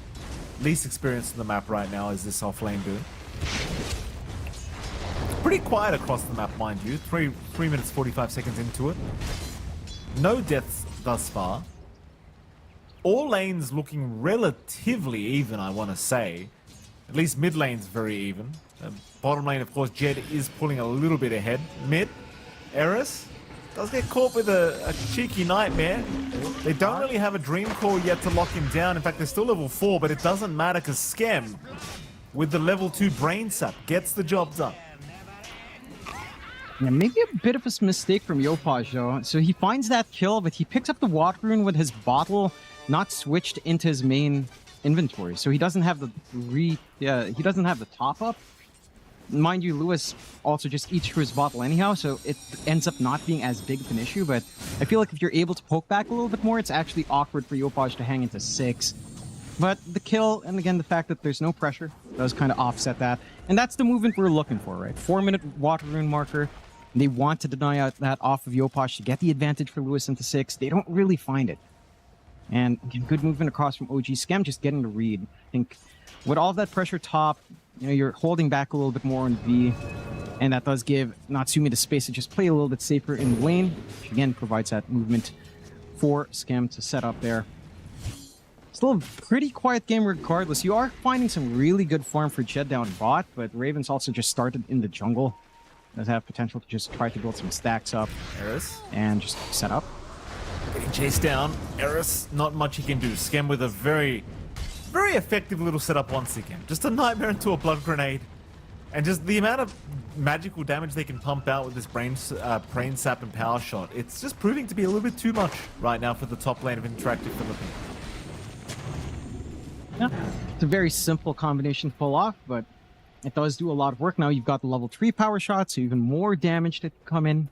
Least experienced in the map right now is this off-lane Doom. Pretty quiet across the map, mind you. 3 minutes 45 seconds into it. No deaths thus far. All lanes looking relatively even, I want to say. At least mid lane's very even. Bottom lane, of course, Jed is pulling a little bit ahead. Mid, Eris does get caught with a cheeky Nightmare. They don't really have a Dream Core yet to lock him down. In fact, they're still level 4, but it doesn't matter because Skem, with the level 2 Brain Sap, gets the job done. Yeah, maybe a bit of a mistake from Yopaj, though. So he finds that kill, but he picks up the Water Rune with his bottle not switched into his main inventory. So he doesn't have the he doesn't have the top up. Mind you, Lewis also just eats through his bottle anyhow, so it ends up not being as big of an issue. But I feel like if you're able to poke back a little bit more, it's actually awkward for Yopaj to hang into 6. But the kill, and again, the fact that there's no pressure, does kind of offset that. And that's the movement we're looking for, right? 4-minute Water Rune marker. They want to deny out that off of Yopaj to get the advantage for Lewis into 6. They don't really find it. And again, good movement across from OG. Skem just getting the read. I think with all that pressure top, you know, you're holding back a little bit more on V. And that does give Natsumi the space to just play a little bit safer in the lane, which again provides that movement for Skem to set up there. Still a pretty quiet game regardless. You are finding some really good farm for Jed down bot, but Ravens also just started in the jungle. Does have potential to just try to build some stacks up. Eris and just set up. getting chased down. Eris, not much he can do. Skem with a very effective little setup once again. Just a Nightmare into a Blood Grenade. And just the amount of magical damage they can pump out with this brain sap and power shot, it's just proving to be a little bit too much right now for the top lane of InterActive Philippines. Yeah, it's a very simple combination to pull off, but it does do a lot of work. Now you've got the level 3 power shot, so even more damage to come in.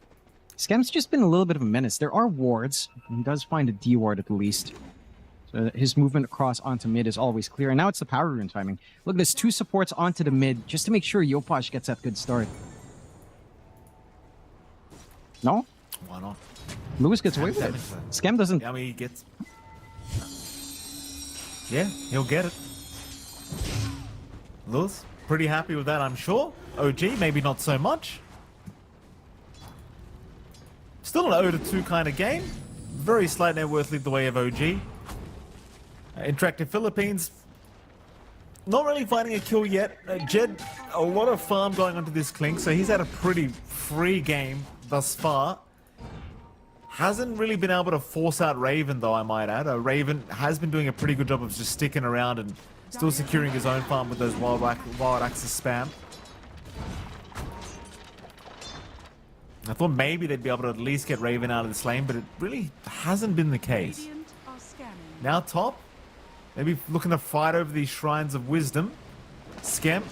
Skem's just been a little bit of a menace. There are wards. He does find a D ward at the least. So his movement across onto mid is always clear. And now it's the power rune timing. Look, there's 2 supports onto the mid just to make sure Yopaj gets that good start. No? Why not? Lewis gets away with it. Skem doesn't... I mean, he gets... Yeah, he'll get it. Lewis, pretty happy with that, I'm sure. OG, maybe not so much. Still an 0-2 kind of game. Very slight net worth lead the way of OG. InterActive Philippines Not really finding a kill yet. Jed, a lot of farm going onto this Clink, so he's had a pretty free game thus far. Hasn't really been able to force out Raven, though, I might add. Raven has been doing a pretty good job of just sticking around and still securing his own farm with those wild axes spam. I thought maybe they'd be able to at least get Raven out of this lane, but it really hasn't been the case. Radiant are scanning. Now top, maybe looking to fight over these Shrines of Wisdom. Scamp,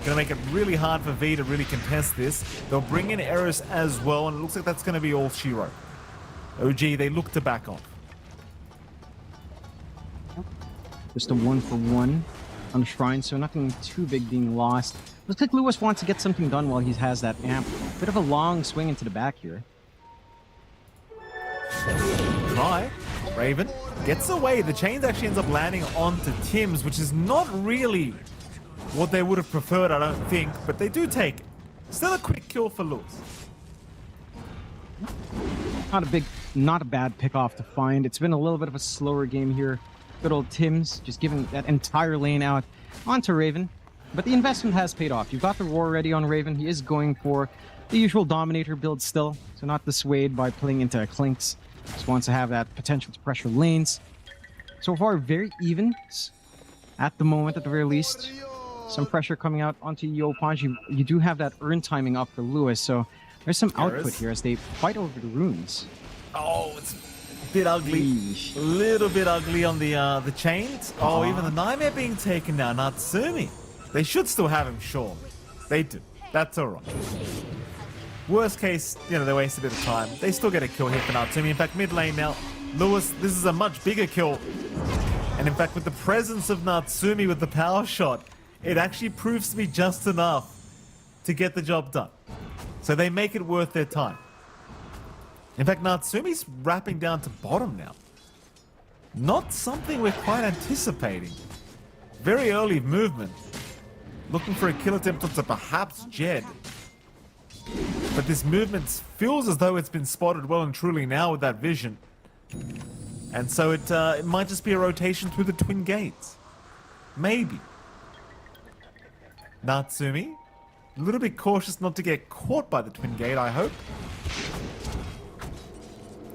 gonna make it really hard for V to really contest this. They'll bring in Eris as well, and it looks like that's gonna be all she wrote. OG, they look to back off. Just a 1-for-1 on the Shrine, so nothing too big being lost. Looks like Lewis wants to get something done while he has that amp. Bit of a long swing into the back here. Try. Raven gets away. The chains actually ends up landing onto Tim's, which is not really what they would have preferred, I don't think, but they do take it. Still a quick kill for Lewis. Not a bad pick off to find. It's been a little bit of a slower game here. Good old Tim's just giving that entire lane out onto Raven. But the investment has paid off. You've got the Roar ready on Raven. He is going for the usual Dominator build still, so not dissuaded by playing into Clinks. Just wants to have that potential to pressure lanes. So far, very even at the moment, at the very least. Some pressure coming out onto Yopaj. You do have that urn timing up for Lewis, so there's some output here as they fight over the runes. Oh, it's a bit ugly. Eesh. A little bit ugly on the chains. Oh, even the Nightmare being taken now. Natsumi. They should still have him, sure. They do. That's alright. Worst case, you know, they waste a bit of time. They still get a kill here for Natsumi. In fact, mid lane now, Lewis, this is a much bigger kill. And in fact, with the presence of Natsumi with the power shot, it actually proves to be just enough to get the job done. So they make it worth their time. In fact, Natsumi's wrapping down to bottom now. Not something we're quite anticipating. Very early movement. Looking for a kill attempt onto perhaps Jed. But this movement feels as though it's been spotted well and truly now with that vision. And so it might just be a rotation through the twin gates. Maybe. Natsumi, a little bit cautious not to get caught by the twin gate, I hope.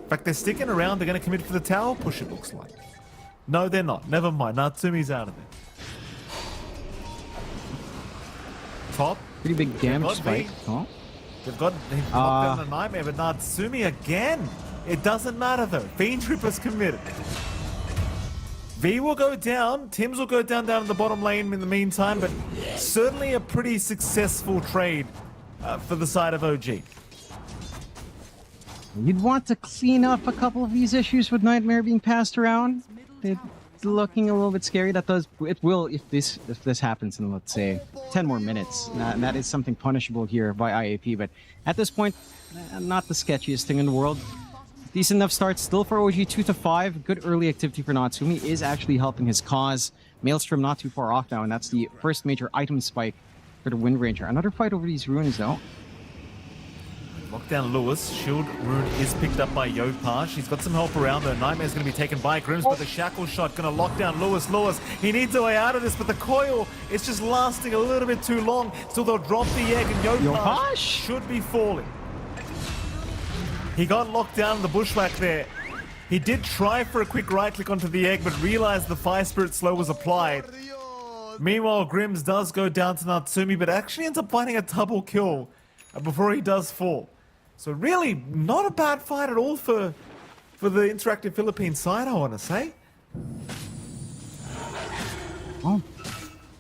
In fact, they're sticking around. They're going to commit for the tower push, it looks like. No, they're not. Never mind. Natsumi's out of there. Top. Pretty big damage spike. Oh. They've locked down a Nightmare, but Natsumi again. It doesn't matter though. Fiend Trooper's committed. V will go down. Tim's will go down in the bottom lane in the meantime, but certainly a pretty successful trade for the side of OG. You'd want to clean up a couple of these issues with Nightmare being passed around. It's looking a little bit scary. It will if this happens in, let's say, 10 more minutes. That is something punishable here by IAP, but at this point, not the sketchiest thing in the world. Decent enough start still for OG, 2-5. Good early activity for Natsumi is actually helping his cause. Maelstrom not too far off now, and that's the first major item spike for the Wind Ranger. Another fight over these runes though. Lockdown Lewis. Shield rune is picked up by Yopaj. He's got some help around though. Nightmare's going to be taken by Grims, but the shackle shot going to lock down Lewis. He needs a way out of this, but the coil is just lasting a little bit too long. Still, they'll drop the egg, and Yopaj should be falling. He got locked down in the bushwhack there. He did try for a quick right click onto the egg, but realized the Fire Spirit Slow was applied. Meanwhile, Grims does go down to Natsumi, but actually ends up finding a double kill before he does fall. So really, not a bad fight at all for the InterActive Philippines side, I want to say. Well,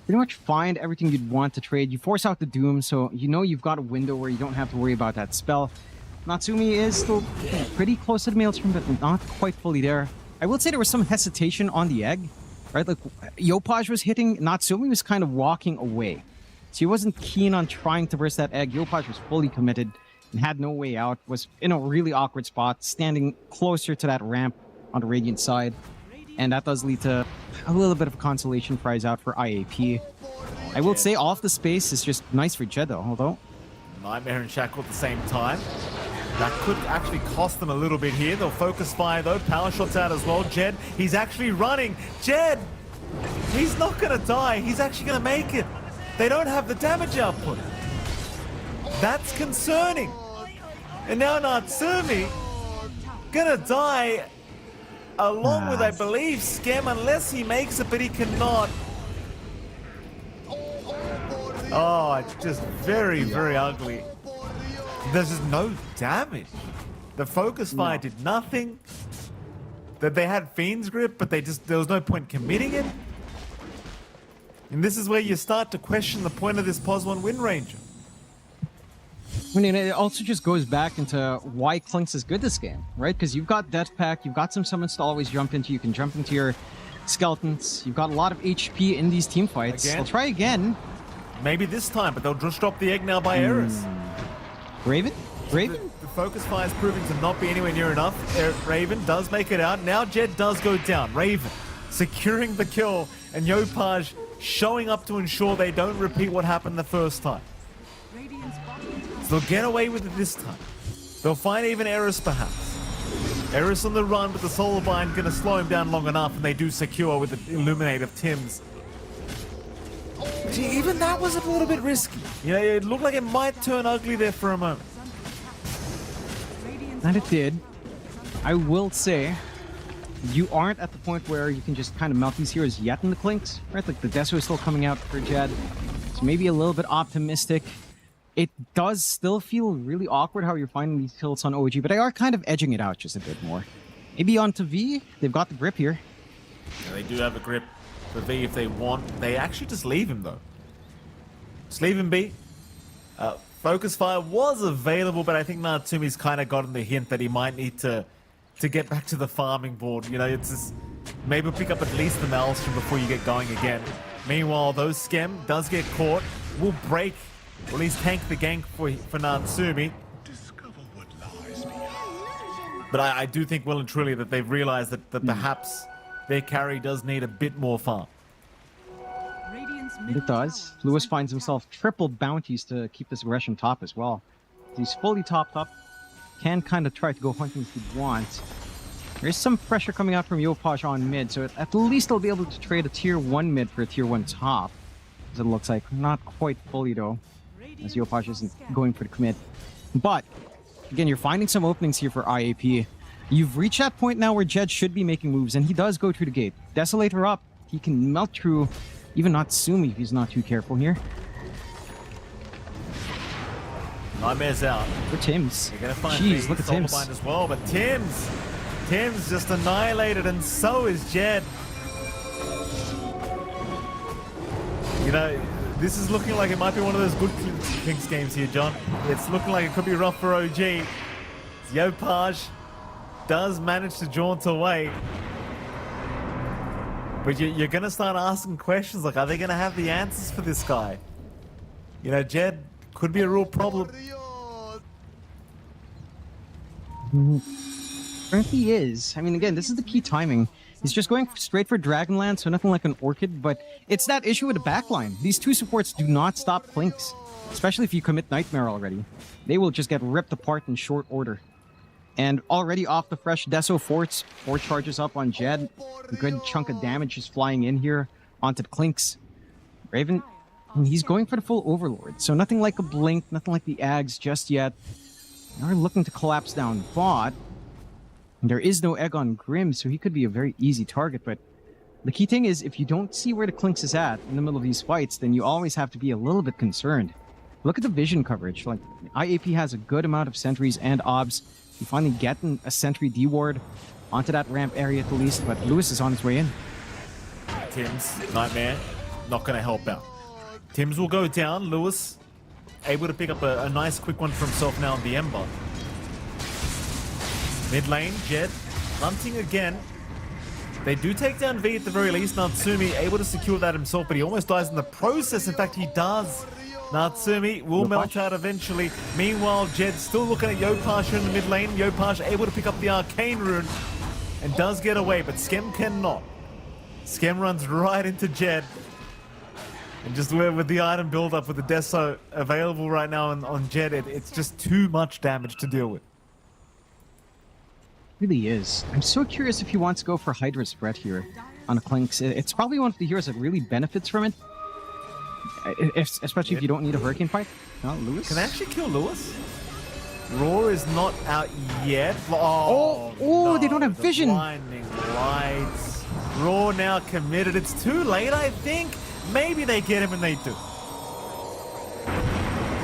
pretty much find everything you'd want to trade. You force out the Doom, so you know you've got a window where you don't have to worry about that spell. Natsumi is still pretty close to the Maelstrom, but not quite fully there. I will say there was some hesitation on the egg, right? Like, Yopaj was hitting, Natsumi was kind of walking away. So he wasn't keen on trying to burst that egg. Yopaj was fully committed and had no way out, was in a really awkward spot, standing closer to that ramp on the Radiant side. And that does lead to a little bit of a consolation prize out for IAP. I will say off the space is just nice for Jed though, although. Nightmare and Shackle at the same time. That could actually cost them a little bit here. They'll focus fire though. Power shots out as well. Jed, he's actually running. Jed He's not gonna die. He's actually gonna make it. They don't have the damage output. That's concerning. And now Natsumi gonna die along with, I believe, Skem, unless he makes it, but he cannot. Oh, it's just very, very ugly. There's just no damage. The focus fire did nothing. That they had Fiend's Grip, but there was no point committing it. And this is where you start to question the point of this POS 1 Wind Ranger. I mean, it also just goes back into why Clinks is good this game, right? Because you've got Death Pack, you've got some summons to always jump into, you can jump into your skeletons, you've got a lot of HP in these team fights. Again? They'll try again. Maybe this time, but they'll just drop the egg now by Eris. Raven? Raven? The focus fire is proving to not be anywhere near enough. Raven does make it out. Now Jed does go down. Raven securing the kill, and Yopaj showing up to ensure they don't repeat what happened the first time. So they'll get away with it this time. They'll find even Eris perhaps. Eris on the run, but the Solar Bind gonna slow him down long enough, and they do secure with the Illuminate of Tim's. Gee, even that was a little bit risky. You know, it looked like it might turn ugly there for a moment. And it did. I will say, you aren't at the point where you can just kind of melt these heroes yet in the Clinks, right? Like the Deso is still coming out for Jed. So maybe a little bit optimistic. It does still feel really awkward how you're finding these kills on OG, but they are kind of edging it out just a bit more. Maybe onto V, they've got the grip here. Yeah, they do have a grip for V if they want. They actually just leave him though. Just leave him be. Focus Fire was available, but I think Natsumi's kind of gotten the hint that he might need to get back to the farming board. You know, it's just maybe pick up at least the Maelstrom before you get going again. Meanwhile, those Skem does get caught, will break, or at least tank the gank for Natsumi. But I do think well and truly that they've realized that perhaps their carry does need a bit more farm. It does. Lewis finds himself triple bounties to keep this aggression top as well. He's fully topped up. Can kind of try to go hunting if he wants. There's some pressure coming out from Yopaj on mid, so at least they'll be able to trade a tier 1 mid for a tier 1 top. As it looks like. Not quite fully though, as Yopaj isn't going for the commit. But, again, you're finding some openings here for IAP. You've reached that point now where Jed should be making moves, and he does go through the gate. Desolator up. He can melt through even Natsumi if he's not too careful here. Nightmare's out. For Tim's. You're gonna find Jeez, look at Tim's. as well, but Tim's just annihilated, and so is Jed. You know, this is looking like it might be one of those good Kings games here, John. It's looking like it could be rough for OG. Yopaj does manage to jaunt away. But you're going to start asking questions like, are they going to have the answers for this guy? You know, Jed could be a real problem. Currently is. I mean, again, this is the key timing. He's just going straight for Dragonlance, so nothing like an Orchid, but it's that issue with the backline. These two supports do not stop Clinks, especially if you commit Nightmare already. They will just get ripped apart in short order. And already off the fresh Deso Forts, 4 charges up on Jed. A good chunk of damage is flying in here onto the Clinks. Raven, he's going for the full Overlord, so nothing like a Blink, nothing like the Ags just yet. They're looking to collapse down bot. There is no egg on Grim, so he could be a very easy target, but the key thing is if you don't see where the Clinks is at in the middle of these fights, then you always have to be a little bit concerned. Look at the vision coverage. Like, IAP has a good amount of sentries and obs. You finally get a sentry D-ward onto that ramp area at the least, but Lewis is on his way in. Tim's Nightmare not going to help out. Tim's will go down. Lewis able to pick up a nice quick one for himself now on the Ember. Mid lane, Jed hunting again. They do take down V at the very least. Natsumi able to secure that himself, but he almost dies in the process. In fact, he does. Natsumi will melt out eventually. Meanwhile, Jed still looking at Yopaj in the mid lane. Yopaj able to pick up the Arcane Rune and does get away, but Skem cannot. Skem runs right into Jed. And just with the item build-up with the Deso available right now on Jed, it's just too much damage to deal with. Really is. I'm so curious if he wants to go for Hydra spread here on Clinks. It's probably one of the heroes that really benefits from it. Especially if you don't need a Hurricane fight. No, Lewis? Can they actually kill Lewis? Roar is not out yet. Oh, no, they don't have the vision. Blinding lights. Roar now committed. It's too late, I think. Maybe they get him and they do.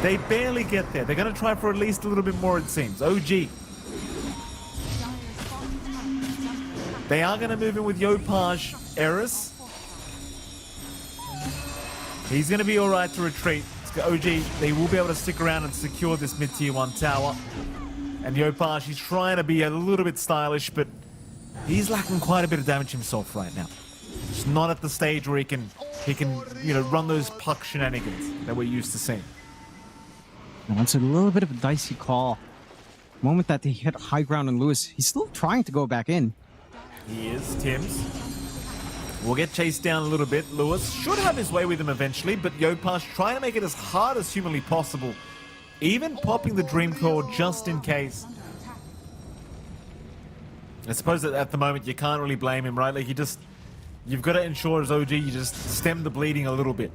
They barely get there. They're going to try for at least a little bit more, it seems. OG. They are going to move in with Yopaj Eris. He's going to be all right to retreat. OG, they will be able to stick around and secure this mid-tier 1 tower. And Yopaj, he's trying to be a little bit stylish, but he's lacking quite a bit of damage himself right now. Just not at the stage where he can, run those puck shenanigans that we're used to seeing. And that's a little bit of a dicey call. The moment that they hit high ground on Lewis, he's still trying to go back in. He is, Tim's. Will get chased down a little bit. Lewis should have his way with him eventually, but Yopaj trying to make it as hard as humanly possible. Even popping the Dream Core just in case. I suppose that at the moment you can't really blame him, right? Like you've got to ensure as OG you just stem the bleeding a little bit.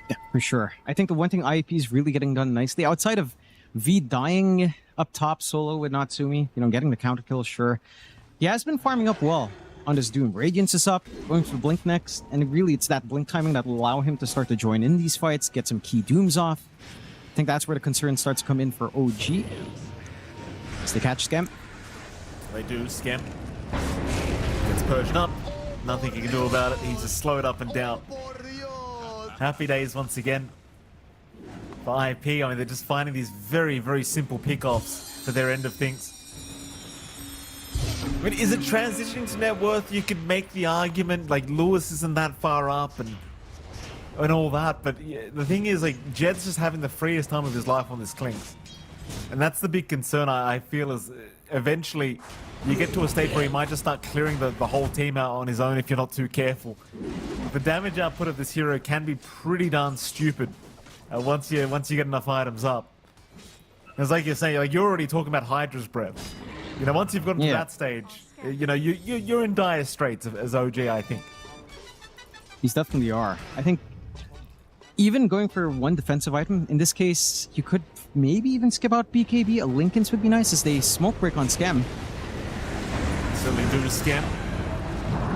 Yeah, for sure. I think the one thing IEP is really getting done nicely, outside of V dying up top solo with Natsumi, getting the counter kill, sure. He has been farming up well on this Doom. Radiance is up, going for Blink next, and really it's that Blink timing that will allow him to start to join in these fights, get some key Dooms off. I think that's where the concern starts to come in for OG. As they catch Scam. They do, Scam. Gets Persian up. Nothing he can do about it. He's just slowed up and down. Happy days once again for IEP. I mean, they're just finding these very, very simple pickoffs for their end of things. I mean, is it transitioning to net worth? You could make the argument, like, Lewis isn't that far up and all that, but the thing is, like, Jed's just having the freest time of his life on this Clinks. And that's the big concern, I feel, is eventually you get to a state where he might just start clearing the whole team out on his own if you're not too careful. The damage output of this hero can be pretty darn stupid once you get enough items up. It's like you're saying, like, you're already talking about Hydra's breath. Once you've gotten to that stage, you're in dire straits as OG, I think. He's definitely are. I think even going for one defensive item, in this case, you could maybe even skip out BKB. A Lincoln's would be nice as they smoke break on Scam. Certainly do Scam.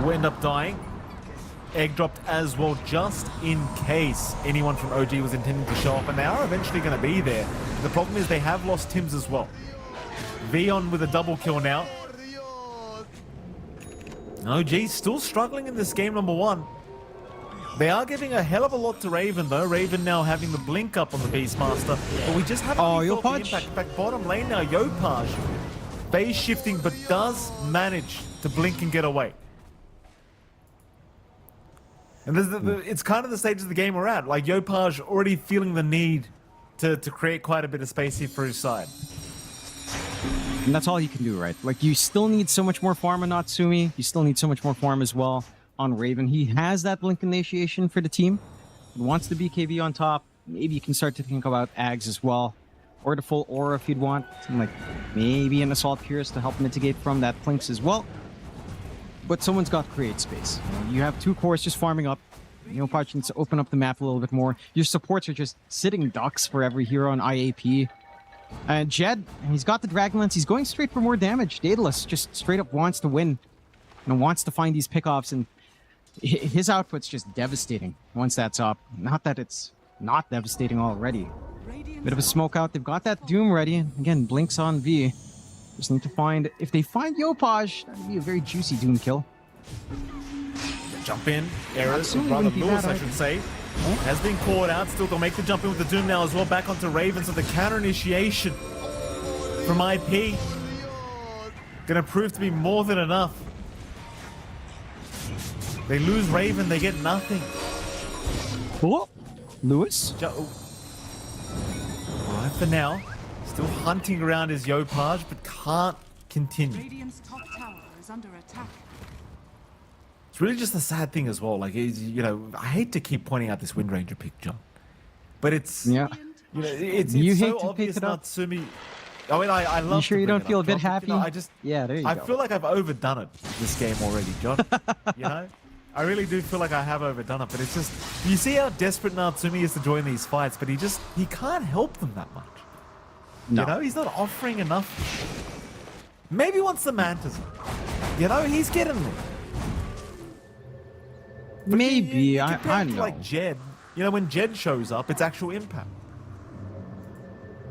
Will end up dying. Egg dropped as well, just in case anyone from OG was intending to show up, and they are eventually going to be there. The problem is they have lost Tims as well. Vion with a double kill now. OG still struggling in this game, number 1. They are giving a hell of a lot to Raven, though. Raven now having the blink up on the Beastmaster, but we just haven't really felt the impact. In fact, bottom lane now, Yopaj phase shifting, but does manage to blink and get away. And it's kind of the stage of the game we're at. Like, Yopaj already feeling the need to create quite a bit of space here for his side. And that's all you can do, right? Like, you still need so much more farm on Natsumi. You still need so much more farm as well on Raven. He has that blink initiation for the team. He wants the BKB on top. Maybe you can start to think about Ags as well. Or the full aura if you'd want. And like, maybe an Assault Pierce to help mitigate from that Plinks as well. But someone's got to create space. You have 2 cores just farming up. Yopaj needs to open up the map a little bit more. Your supports are just sitting ducks for every hero on IAP. And Jed, he's got the Dragonlance. He's going straight for more damage. Daedalus just straight up wants to win. Wants to find these pickoffs. And his output's just devastating once that's up. Not that it's not devastating already. Bit of a smoke out. They've got that Doom ready. Again, blinks on V. Just need to find... If they find Yopaj, that'd be a very juicy Doom kill. Jump in. Eris, rather Lewis, I should say. Has been caught out. Still, they'll make the jump in with the Doom now as well. Back onto Raven. So the counter initiation from IP gonna prove to be more than enough. They lose Raven. They get nothing. Oh, Lewis? Alright for now. Still hunting around his Yopaj, but can't continue. Radiant's top tower is under attack. It's really just a sad thing as well. Like, I hate to keep pointing out this Wind Ranger pick, John, but it's Yeah. it's You hate so to obvious pick it up. Natsumi. I mean, I love. You sure to you bring don't it feel a up, bit John, but, happy? Yeah, there you I go. feel like I've overdone it this game already, John. You know, I really do feel like I have overdone it. But it's just, you see how desperate Natsumi is to join these fights, but he can't help them that much. No. You know, he's not offering enough. Maybe once the Mantas, you know, he's getting them. But Maybe, you I compare it to, know. like Jed, you know, when Jed shows up, it's actual impact.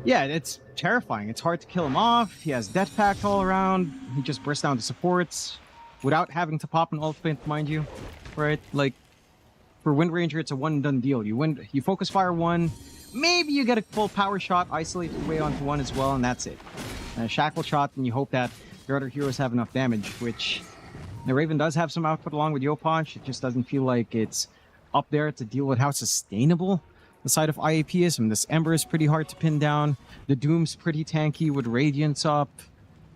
Yeah, it's terrifying. It's hard to kill him off. He has death pact all around. He just bursts down the supports without having to pop an ultimate, mind you. Right? Like, for Wind Ranger, it's a one-and-done deal. You focus fire one, maybe you get a full power shot, isolate your way onto one as well, and that's it. A shackle shot, and you hope that your other heroes have enough damage, which the Raven does have some output along with Yopaj. It just doesn't feel like it's up there to deal with how sustainable the side of IAP is. I mean, this Ember is pretty hard to pin down. The Doom's pretty tanky with Radiance up.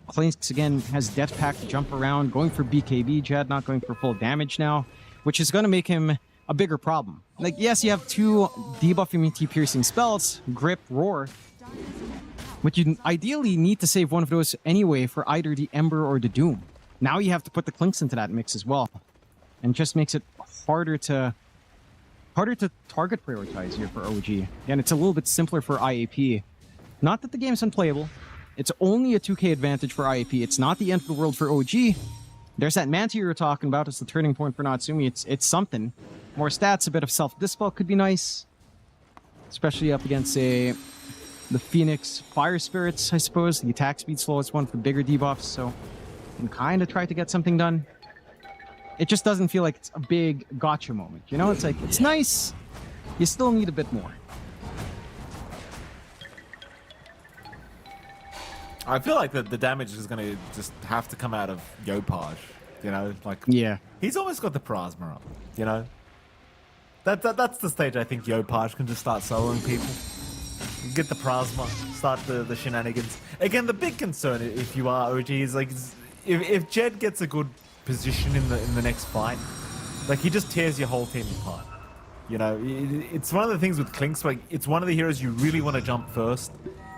Clinks, again, has Death Pact to jump around, going for BKB, Jed, not going for full damage now, which is going to make him a bigger problem. Like, yes, you have two debuff immunity piercing spells, Grip, Roar, but you ideally need to save one of those anyway for either the Ember or the Doom. Now you have to put the Clinks into that mix as well, and just makes it harder to target prioritize here for OG. And it's a little bit simpler for IAP. Not that the game's unplayable. It's only a 2k advantage for IAP. It's not the end of the world for OG. There's that Manta you were talking about. It's the turning point for Natsumi. It's something. More stats, a bit of self-dispel could be nice. Especially up against, say, the Phoenix Fire Spirits, I suppose. The attack speed slowest one for bigger debuffs, so you can kind of try to get something done. It just doesn't feel like it's a big gotcha moment. You know, it's like, it's nice. You still need a bit more. I feel like the damage is going to just have to come out of Yopaj. You know, like, Yeah. he's almost got the Plasma up, you know? That's the stage I think Yopaj can just start soloing people. Get the Plasma, start the shenanigans. Again, the big concern, if you are OG, is like, if Jed gets a good position in the next fight, like, he just tears your whole team apart. You know, it's one of the things with Clinks, like, it's one of the heroes you really want to jump first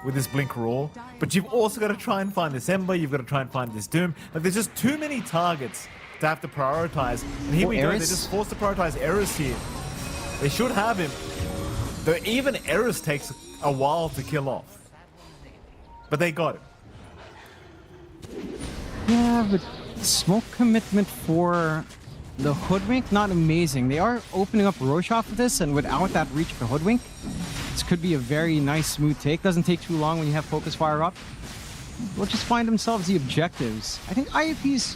with this Blink Roar, but you've also got to try and find this Ember, you've got to try and find this Doom. Like, there's just too many targets to have to prioritize, and here we go, they're just forced to prioritize Eris here. They should have him, though even Eris takes a while to kill off. But they got him. Yeah, but smoke commitment for the Hoodwink, not amazing. They are opening up Roche off of this, and without that reach of the Hoodwink, this could be a very nice, smooth take. Doesn't take too long when you have Focus Fire up. They'll just find themselves the objectives. I think IAP's...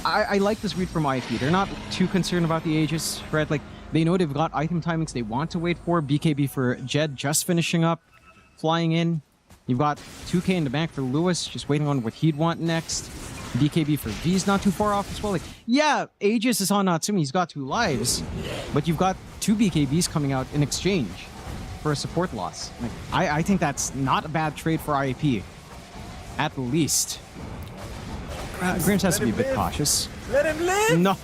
I like this read from IAP. They're not too concerned about the Aegis, right? Like, they know they've got item timings they want to wait for. BKB for Jed just finishing up, flying in. You've got 2k in the bank for Lewis, just waiting on what he'd want next. BKB for V's not too far off as well. Like, yeah, Aegis is on Natsumi, he's got 2 lives, but you've got 2 BKBs coming out in exchange for a support loss. Like, I think that's not a bad trade for IAP, at least. Grims has to be a bit cautious. Let him live! No.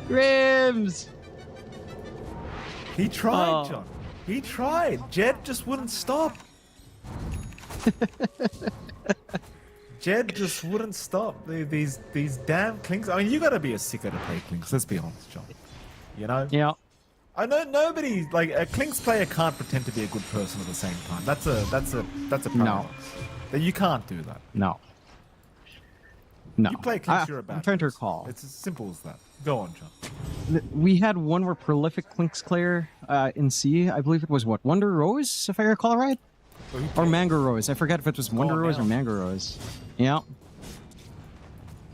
Grims! He tried, John. He tried. Jed just wouldn't stop. Jed just wouldn't stop. These damn Clinks. I mean, you gotta be a sicko to play Clinks. Let's be honest, John. You know? Yeah. I know nobody, like, a Clinks player can't pretend to be a good person at the same time. That's a paradox. No. That you can't do that. No. No. You play Clinks, you're a bad I'm trying to person. recall. It's as simple as that. Go on, John. We had one more prolific Clinks player in C. I believe it was, what, Wonder Rose, if I recall right? Or Mango Rose. I forget if it was Wonder Rose or Mango Rose. Yeah.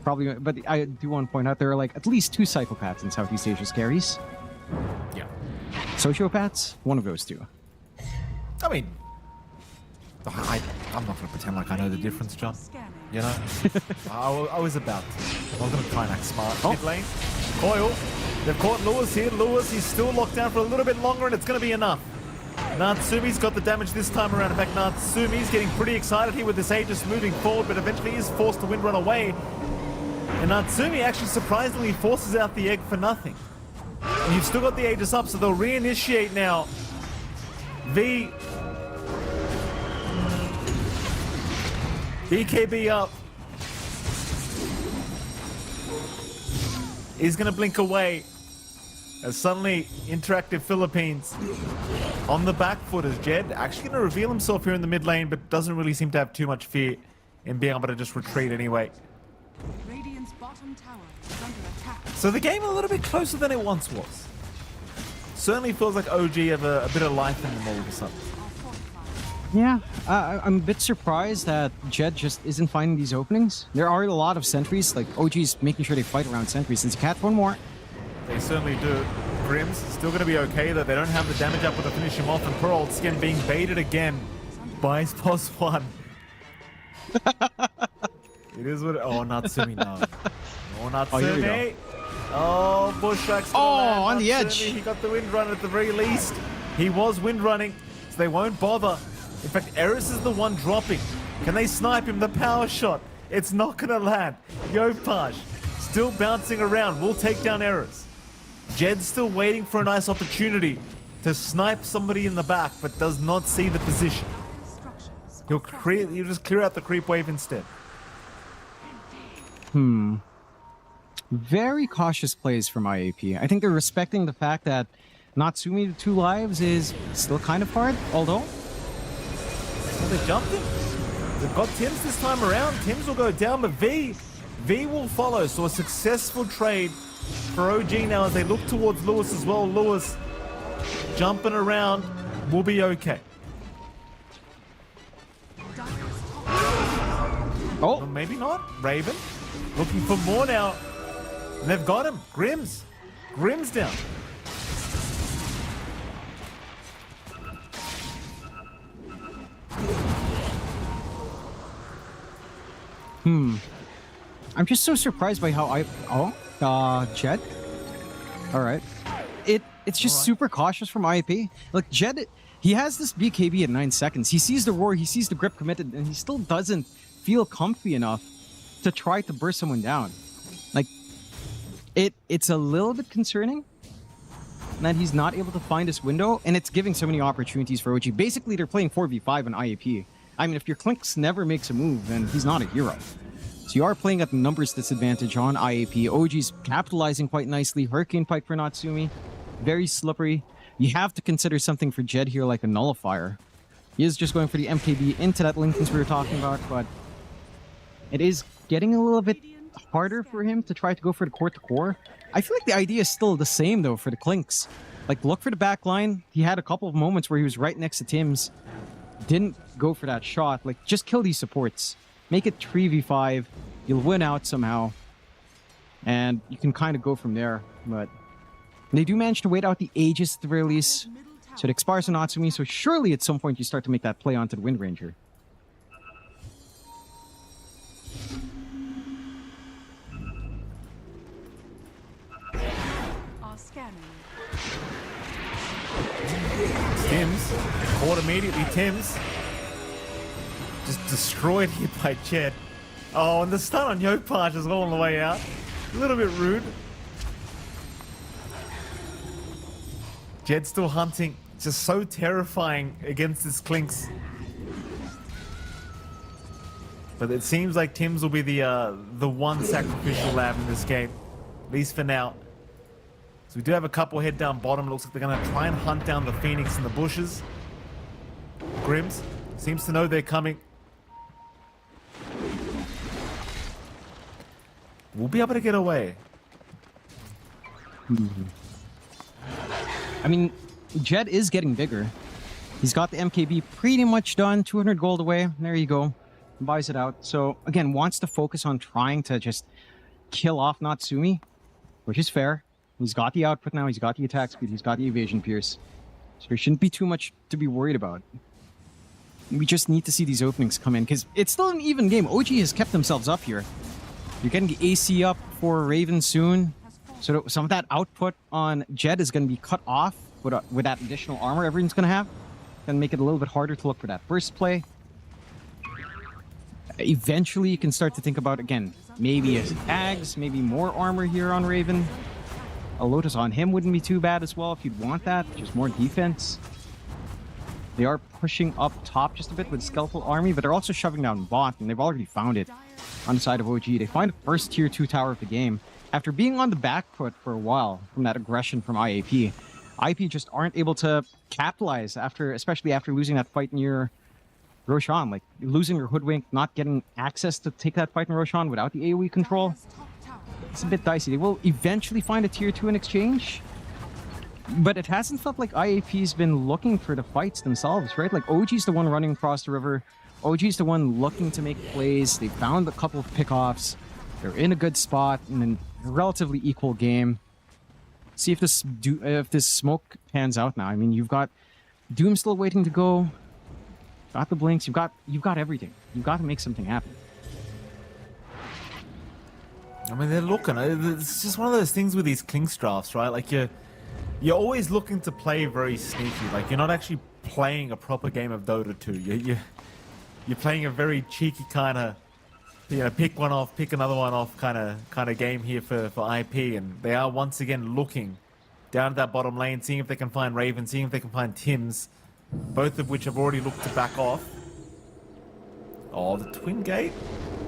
Probably, but I do want to point out there are like at least 2 psychopaths in Southeast Asia's carries. Yeah. Sociopaths, one of those 2. I mean, I'm not going to pretend like I know the difference, John. You know? I was about to. I was going to try and act smart. Mid lane. Coil. They've caught Lewis here. Lewis, he's still locked down for a little bit longer, and it's going to be enough. Natsumi's got the damage this time around. In fact, Natsumi's getting pretty excited here with this Aegis moving forward, but eventually is forced to wind run away. And Natsumi actually surprisingly forces out the egg for nothing. And you've still got the Aegis up, so they'll reinitiate now. V BKB up. He's going to blink away. As suddenly, InterActive Philippines on the back foot as Jed actually going to reveal himself here in the mid lane, but doesn't really seem to have too much fear in being able to just retreat anyway. Radiant's bottom tower is under attack. So the game a little bit closer than it once was. Certainly feels like OG have a bit of life in them all of a sudden. Are fortified. Yeah, I'm a bit surprised that Jed just isn't finding these openings. There are a lot of sentries, like OG's making sure they fight around sentries. Since you catch one more, They certainly do. Grim's still going to be okay, though. They don't have the damage up to finish him off, and poor old Skin being baited again by his boss one. It is what... Oh, Natsumi, no. Oh, Natsumi. here we go. Oh, Bushwhack's gonna Oh, land. on the Natsumi, edge. He got the wind run at the very least. He was wind running, so they won't bother. In fact, Eris is the one dropping. Can they snipe him? The power shot. It's not going to land. Yopaj still bouncing around. Will take down Eris. Jed's still waiting for a nice opportunity to snipe somebody in the back, but does not see the position. Structures He'll just clear out the creep wave instead. very cautious plays from IAP. I think they're respecting the fact that Natsumi to 2 lives is still kind of hard, although... So they jumped him. They've got Tims this time around. Tims will go down, but V will follow. So a successful trade for OG now as they look towards Lewis as well. Lewis jumping around will be okay. Oh, Well, maybe not. Raven looking for more now. And they've got him. Grim's down. I'm just so surprised by how Jed. All right, it's just super cautious from IAP. Look, Jed, he has this BKB at 9 seconds. He sees the roar, he sees the grip committed, and he still doesn't feel comfy enough to try to burst someone down. Like, it's a little bit concerning that he's not able to find this window, and it's giving so many opportunities for OG. Basically, they're playing 4v5 on IAP. I mean, if your Clinks never makes a move, then he's not a hero. So you are playing at the numbers disadvantage on IAP. OG's capitalizing quite nicely. Hurricane Pike for Natsumi. Very slippery. You have to consider something for Jed here, like a nullifier. He is just going for the MKB into that Linken's we were talking about, but it is getting a little bit harder for him to try to go for the core-to-core. I feel like the idea is still the same, though, for the Clinks. Like, look for the back line. He had a couple of moments where he was right next to Tims. Didn't go for that shot. Like, just kill these supports. Make it 3v5. You'll win out somehow. And you can kind of go from there. But they do manage to wait out the Aegis at the very least. So it expires on Natsumi. So surely at some point you start to make that play onto the Wind Ranger. are scanning. Tims caught immediately. Tims just destroyed here by Jed. Oh, and the stun on Yopaj as well on the way out. A little bit rude. Jed still hunting. Just so terrifying against this Clinks. But it seems like Tims will be the one sacrificial lamb in this game, at least for now. So we do have a couple head down bottom. Looks like they're going to try and hunt down the Phoenix in the bushes. Grims seems to know they're coming. We'll be able to get away. I mean, Jed is getting bigger. He's got the MKB pretty much done. 200 gold away. There you go. Buys it out. So, again, wants to focus on trying to just kill off Natsumi, which is fair. He's got the output now. He's got the attack speed. He's got the evasion pierce. So there shouldn't be too much to be worried about. We just need to see these openings come in because it's still an even game. OG has kept themselves up here. You're getting the AC up for Raven soon. So some of that output on Jed is going to be cut off with that additional armor everyone's going to have. Going to make it a little bit harder to look for that burst play. Eventually, you can start to think about, again, maybe as tags, maybe more armor here on Raven. A Lotus on him wouldn't be too bad as well if you'd want that. Just more defense. They are pushing up top just a bit with Skeletal Army, but they're also shoving down bot, and they've already found it on the side of OG. They find the first tier 2 tower of the game. After being on the back foot for a while from that aggression from IAP, IAP just aren't able to capitalize especially after losing that fight near Roshan. Like, losing your Hoodwink, not getting access to take that fight in Roshan without the AoE control. It's a bit dicey. They will eventually find a tier 2 in exchange. But it hasn't felt like IAP's been looking for the fights themselves, right? Like, OG's the one running across the river. OG's the one looking to make plays. They found a couple of pickoffs. They're in a good spot in a relatively equal game. See if this smoke pans out now. I mean, you've got Doom still waiting to go. Got the blinks. You've got everything. You've got to make something happen. I mean, they're looking. It's just one of those things with these Klinks drafts, right? Like, you're always looking to play very sneaky. Like, you're not actually playing a proper game of Dota 2. You're playing a very cheeky kind of, pick one off, pick another one off kind of game here for IP. And they are once again looking down to that bottom lane, seeing if they can find Raven, seeing if they can find Tims, both of which have already looked to back off. Oh, the twin gate.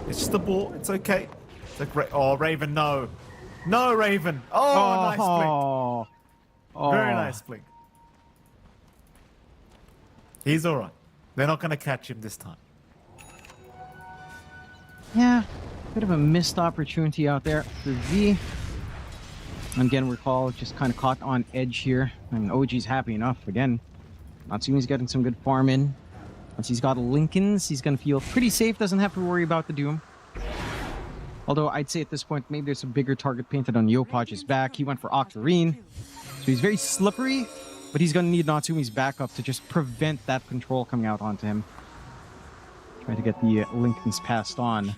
It's just a ball. It's okay. It's like, oh, Raven, no. No, Raven. Oh, nice blink. Very nice blink. He's all right. They're not going to catch him this time. Yeah, bit of a missed opportunity out there for V. And again, recall just kind of caught on edge here. I mean, OG's happy enough. Again, Natsumi's getting some good farm in. Once he's got Linken's, he's going to feel pretty safe. Doesn't have to worry about the Doom. Although I'd say at this point, maybe there's a bigger target painted on Yopaj's back. He went for Octarine. So he's very slippery, but he's going to need Natsumi's backup to just prevent that control coming out onto him. Try to get the Linken's passed on.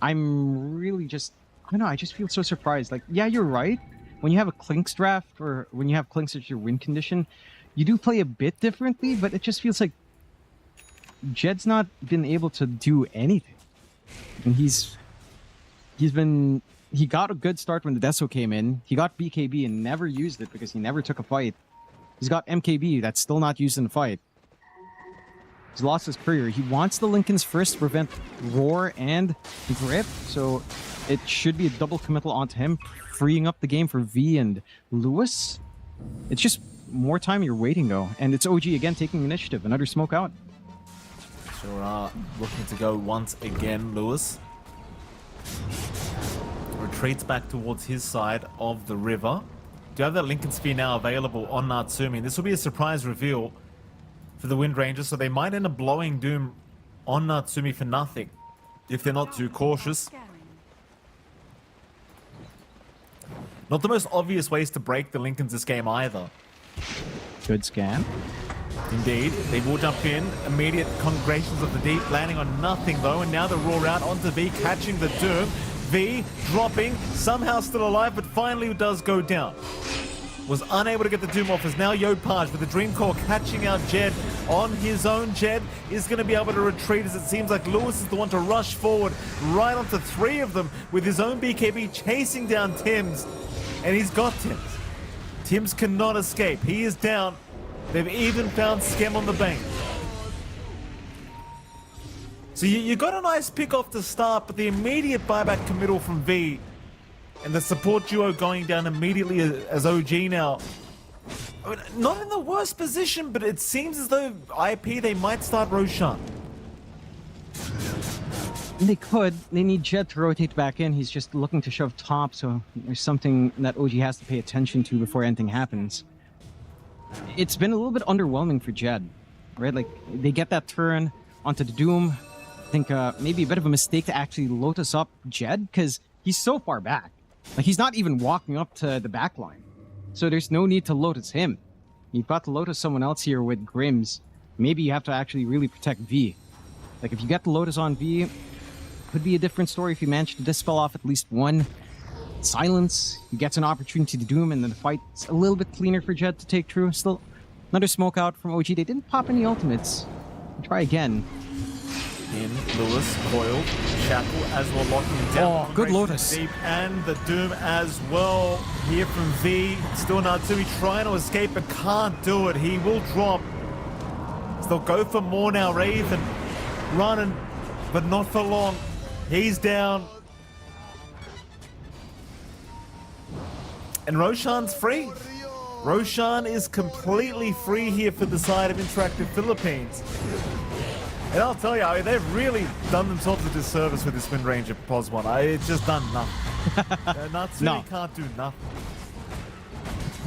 I'm really just, I don't know, I just feel so surprised. Like, yeah, you're right. When you have a Klinks draft, or when you have Klinks as your win condition, you do play a bit differently, but it just feels like Jed's not been able to do anything. And he got a good start when the Deso came in. He got BKB and never used it because he never took a fight. He's got MKB that's still not used in the fight. He's lost his courier. He wants the Linken's first to prevent Roar and Grip, so it should be a double committal onto him, freeing up the game for V and Lewis. It's just more time you're waiting, though. And it's OG again taking initiative. Another smoke out. Sure are looking to go once again, Lewis. Retreats back towards his side of the river. Do you have that Linken Sphere now available on Natsumi? This will be a surprise reveal for the Wind Rangers, so they might end up blowing Doom on Natsumi for nothing if they're not too cautious. Not the most obvious ways to break the Linkens this game either. Good scan. Indeed, they will jump in. Immediate Congregations of the Deep landing on nothing though, and now the roar out onto V, catching the Doom. V dropping, somehow still alive, but finally does go down. Was unable to get the Doom off, as now Yopaj with the Dream Core catching out Jed on his own. Jed is going to be able to retreat, as it seems like Lewis is the one to rush forward right onto three of them with his own BKB chasing down Tims. And he's got Tims. Tims cannot escape. He is down. They've even found Skem on the bank. So you got a nice pick off to start, but the immediate buyback committal from V and the support duo going down immediately as OG now. I mean, not in the worst position, but it seems as though IP, they might start Roshan. They could. They need Jed to rotate back in. He's just looking to shove top, so there's something that OG has to pay attention to before anything happens. It's been a little bit underwhelming for Jed, right? Like, they get that turn onto the Doom. I think maybe a bit of a mistake to actually Lotus up Jed, because he's so far back. Like, he's not even walking up to the back line. So there's no need to Lotus him. You've got to Lotus someone else here with Grims. Maybe you have to actually really protect V. Like, if you get the Lotus on V, could be a different story if you manage to dispel off at least one. Silence, he gets an opportunity to do him, and then the fight's a little bit cleaner for Jed to take through. Still, another smoke out from OG. They didn't pop any ultimates. Try again. In Lewis, coiled, Shackle as well, locking him down. Oh, good Lotus. Deep, and the Doom as well. Here from V. Still Natsumi trying to escape, but can't do it. He will drop. They'll go for more now. Raven running, but not for long. He's down. And Roshan's free. Roshan is completely free here for the side of InterActive Philippines. And I'll tell you, I mean, they've really done themselves a disservice with this Wind Ranger Pos one. It's just done nothing. Natsumi can't do nothing.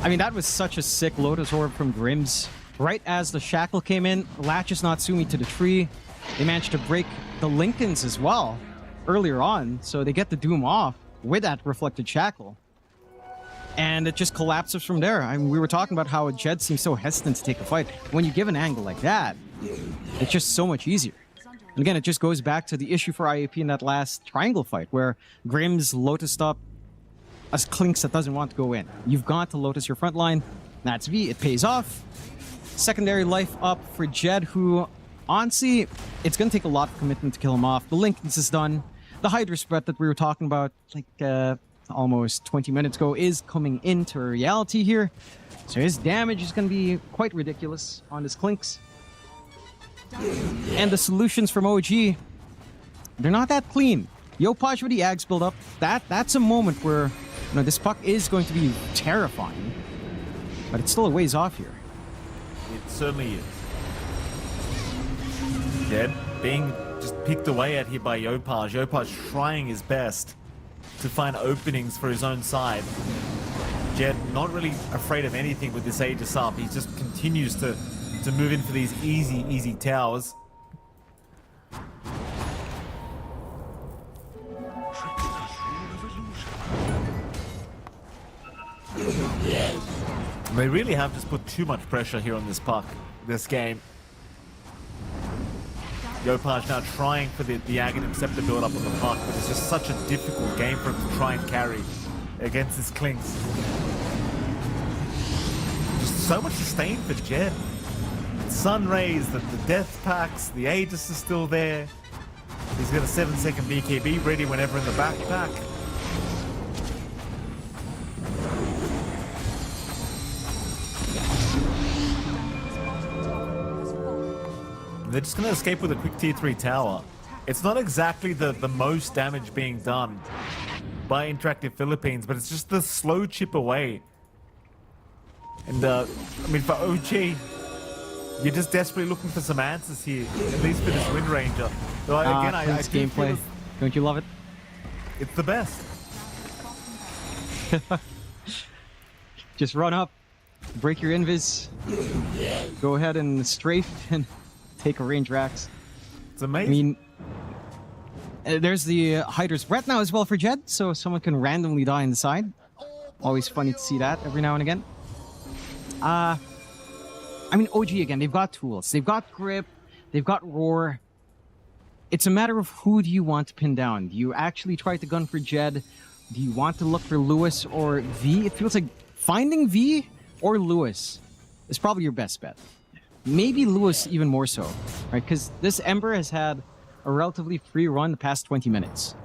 I mean, that was such a sick Lotus Orb from Grims. Right as the Shackle came in, latches Natsumi to the tree. They managed to break the Lincolns as well earlier on, so they get the Doom off with that Reflected Shackle. And it just collapses from there. I mean, we were talking about how Jed seems so hesitant to take a fight. When you give an angle like that, it's just so much easier. And again, it just goes back to the issue for IAP in that last triangle fight, where Grims Lotus up as Clinks that doesn't want to go in. You've got to Lotus your front line. That's V. It pays off. Secondary life up for Jed, who, honestly, it's going to take a lot of commitment to kill him off. The Lincolns is done. The Hydra spread that we were talking about, like, almost 20 minutes ago, is coming into reality here. So his damage is going to be quite ridiculous on his Clinks. And the solutions from OG, they're not that clean. Yopaj with the Ags build up, that's a moment where, you know, this puck is going to be terrifying. But it's still a ways off here. It certainly is. Jed being just picked away at here by Yopaj. Yopaj trying his best to find openings for his own side. Jed not really afraid of anything with this Aegis up. He just continues to move in for these easy towers. They really have just put too much pressure here on this puck, this game. Yopaj now trying for the Aghanim Scepter build up on the puck, but it's just such a difficult game for him to try and carry against his Clinks. Just so much sustain for Jed. Sun Rays, the Death Packs, the Aegis is still there. He's got a 7-second BKB ready whenever in the backpack. They're just going to escape with a quick tier 3 tower. It's not exactly the most damage being done by InterActive Philippines, but it's just the slow chip away. And, I mean, for OG, you're just desperately looking for some answers here, at least for this Wind Ranger. So again, I do gameplay. Don't you love it? It's the best. Just run up, break your invis, go ahead and strafe and take a range Rax. It's amazing. I mean, there's the Hydra's Breath now as well for Jed, so someone can randomly die on the side. Always funny to see that every now and again. I mean, OG again, they've got tools. They've got grip, they've got roar. It's a matter of who do you want to pin down. Do you actually try to gun for Jed? Do you want to look for Lewis or V? It feels like finding V or Lewis is probably your best bet. Maybe Lewis even more so, right? Because this Ember has had a relatively free run the past 20 minutes.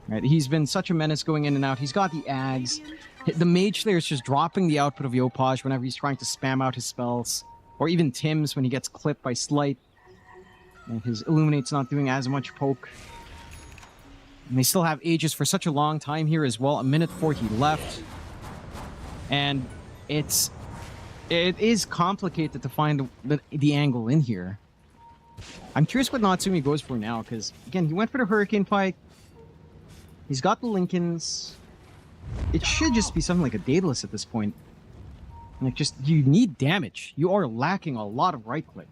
Right? He's been such a menace going in and out. He's got the Ags. The Mage Slayer is just dropping the output of Yopaj whenever he's trying to spam out his spells. Or even Tim's when he gets clipped by Slight. And his Illuminate's not doing as much poke. And they still have Aegis for such a long time here as well. 1:40 left. And it is complicated to find the angle in here. I'm curious what Natsumi goes for now, because, again, he went for the Hurricane Pike. He's got the Lincolns. It should just be something like a Daedalus at this point. Like, just, you need damage. You are lacking a lot of right-click.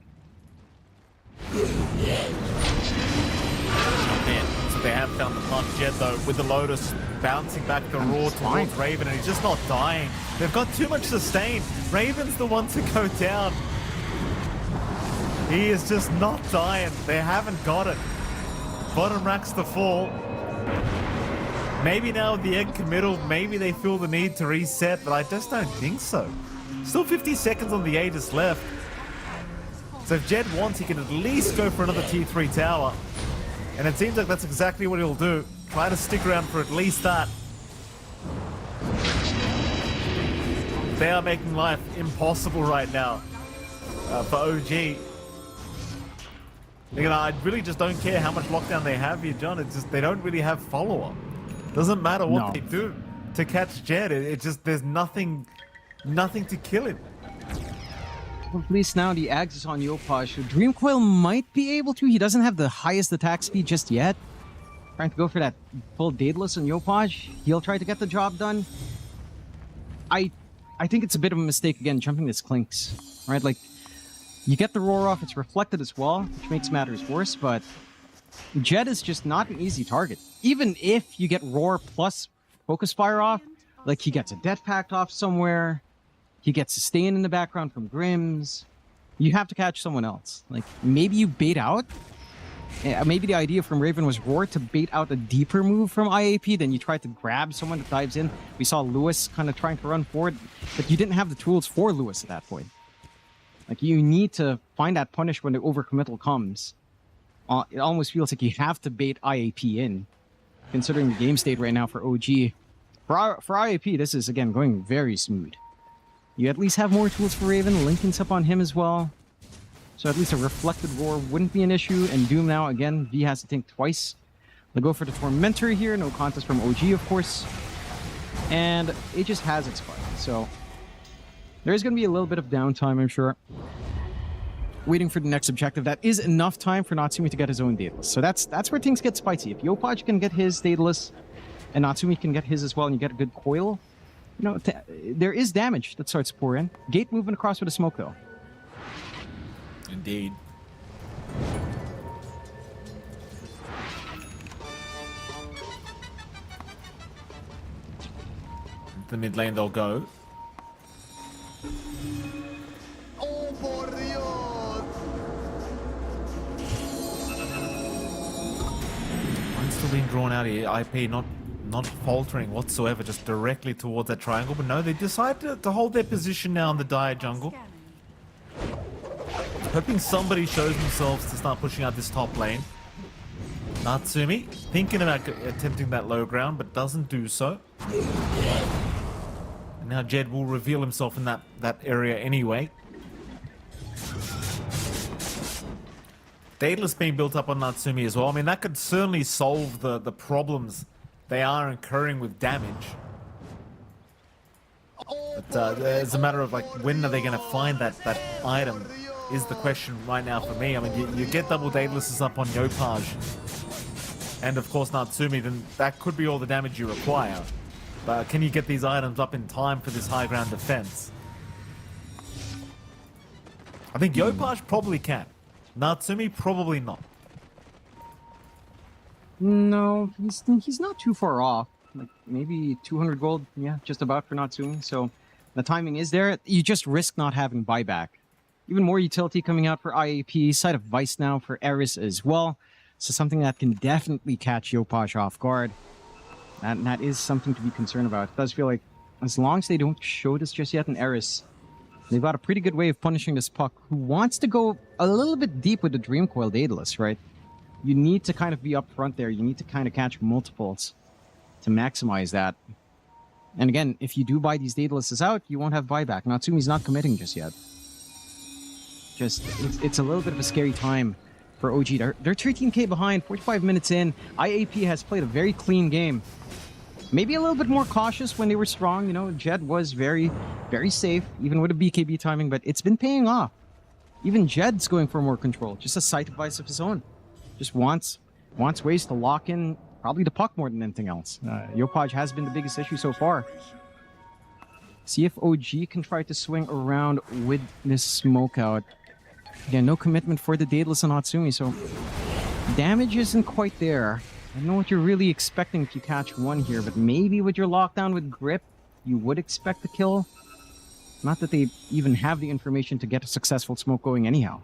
Man, so they have found the punch Jed, though, with the Lotus bouncing back the roar towards Raven, and he's just not dying. They've got too much sustain. Raven's the one to go down. He is just not dying. They haven't got it. Bottom racks to fall. Maybe now with the egg committal, maybe they feel the need to reset, but I just don't think so. Still 50 seconds on the Aegis left. So if Jed wants, he can at least go for another tier 3 tower. And it seems like that's exactly what he'll do. Try to stick around for at least that. They are making life impossible right now. for OG. Again, I really just don't care how much lockdown they have here, John. It's just they don't really have follow-up. Doesn't matter what they do to catch Jed. It just there's nothing to kill him. Well, at least now the Ags is on Yopaj. So Dreamcoil might be able to. He doesn't have the highest attack speed just yet. Trying to go for that full Daedalus on Yopaj. He'll try to get the job done. I think it's a bit of a mistake again jumping this Clinks. Right, like you get the roar off, it's reflected as well, which makes matters worse, but Jed is just not an easy target. Even if you get roar plus focus fire off, like he gets a death pact off somewhere, he gets sustain in the background from Grims, you have to catch someone else. Like maybe you bait out. Maybe the idea from Raven was roar to bait out a deeper move from IAP, then you try to grab someone that dives in. We saw Lewis kind of trying to run forward, but you didn't have the tools for Lewis at that point. Like, you need to find that punish when the overcommittal comes. It almost feels like you have to bait IAP in, considering the game state right now for OG. For IAP, this is, again, going very smooth. You at least have more tools for Raven. Lincoln's up on him as well. So at least a reflected roar wouldn't be an issue. And Doom now, again, V has to think twice. They'll go for the Tormentor here. No contest from OG, of course. And it just has expired. So there is going to be a little bit of downtime, I'm sure. Waiting for the next objective. That is enough time for Natsumi to get his own Daedalus. So that's where things get spicy. If Yopaj can get his Daedalus and Natsumi can get his as well, and you get a good coil, you know, there is damage that starts to pour in. Gate moving across with a smoke, though. Indeed. The mid lane they'll go. Mine's still being drawn out here. IP not faltering whatsoever, just directly towards that triangle. But no, they decide to hold their position now in the dire jungle. Hoping somebody shows themselves to start pushing out this top lane. Natsumi thinking about attempting that low ground, but doesn't do so. And now Jed will reveal himself in that area anyway. Daedalus being built up on Natsumi as well. I mean, that could certainly solve the problems they are incurring with damage. But it's a matter of, like, when are they going to find that item is the question right now for me. I mean, you get double Daedaluses up on Yopaj and, of course, Natsumi, then that could be all the damage you require. But can you get these items up in time for this high ground defense? I think Yopaj probably can. Natsumi, probably not. No, he's not too far off. Like maybe 200 gold, yeah, just about for Natsumi. So the timing is there. You just risk not having buyback. Even more utility coming out for IAP. Side of Vice now for Eris as well. So something that can definitely catch Yopaj off guard. And that is something to be concerned about. It does feel like as long as they don't show this just yet in Eris, they've got a pretty good way of punishing this puck who wants to go a little bit deep with the Dreamcoil Daedalus, right? You need to kind of be up front there. You need to kind of catch multiples to maximize that. And again, if you do buy these Daedaluses out, you won't have buyback. Natsumi's not committing just yet. It's a little bit of a scary time for OG. They're 13k behind, 45 minutes in. IAP has played a very clean game. Maybe a little bit more cautious when they were strong. You know, Jed was very, very safe, even with a BKB timing, but it's been paying off. Even Jed's going for more control, just a sight device of his own. Just wants ways to lock in probably the puck more than anything else. Yopaj has been the biggest issue so far. See if OG can try to swing around with this smoke out. Again, no commitment for the Daedalus and Natsumi, so damage isn't quite there. I don't know what you're really expecting if you catch one here, but maybe with your lockdown with grip, you would expect the kill. Not that they even have the information to get a successful smoke going anyhow.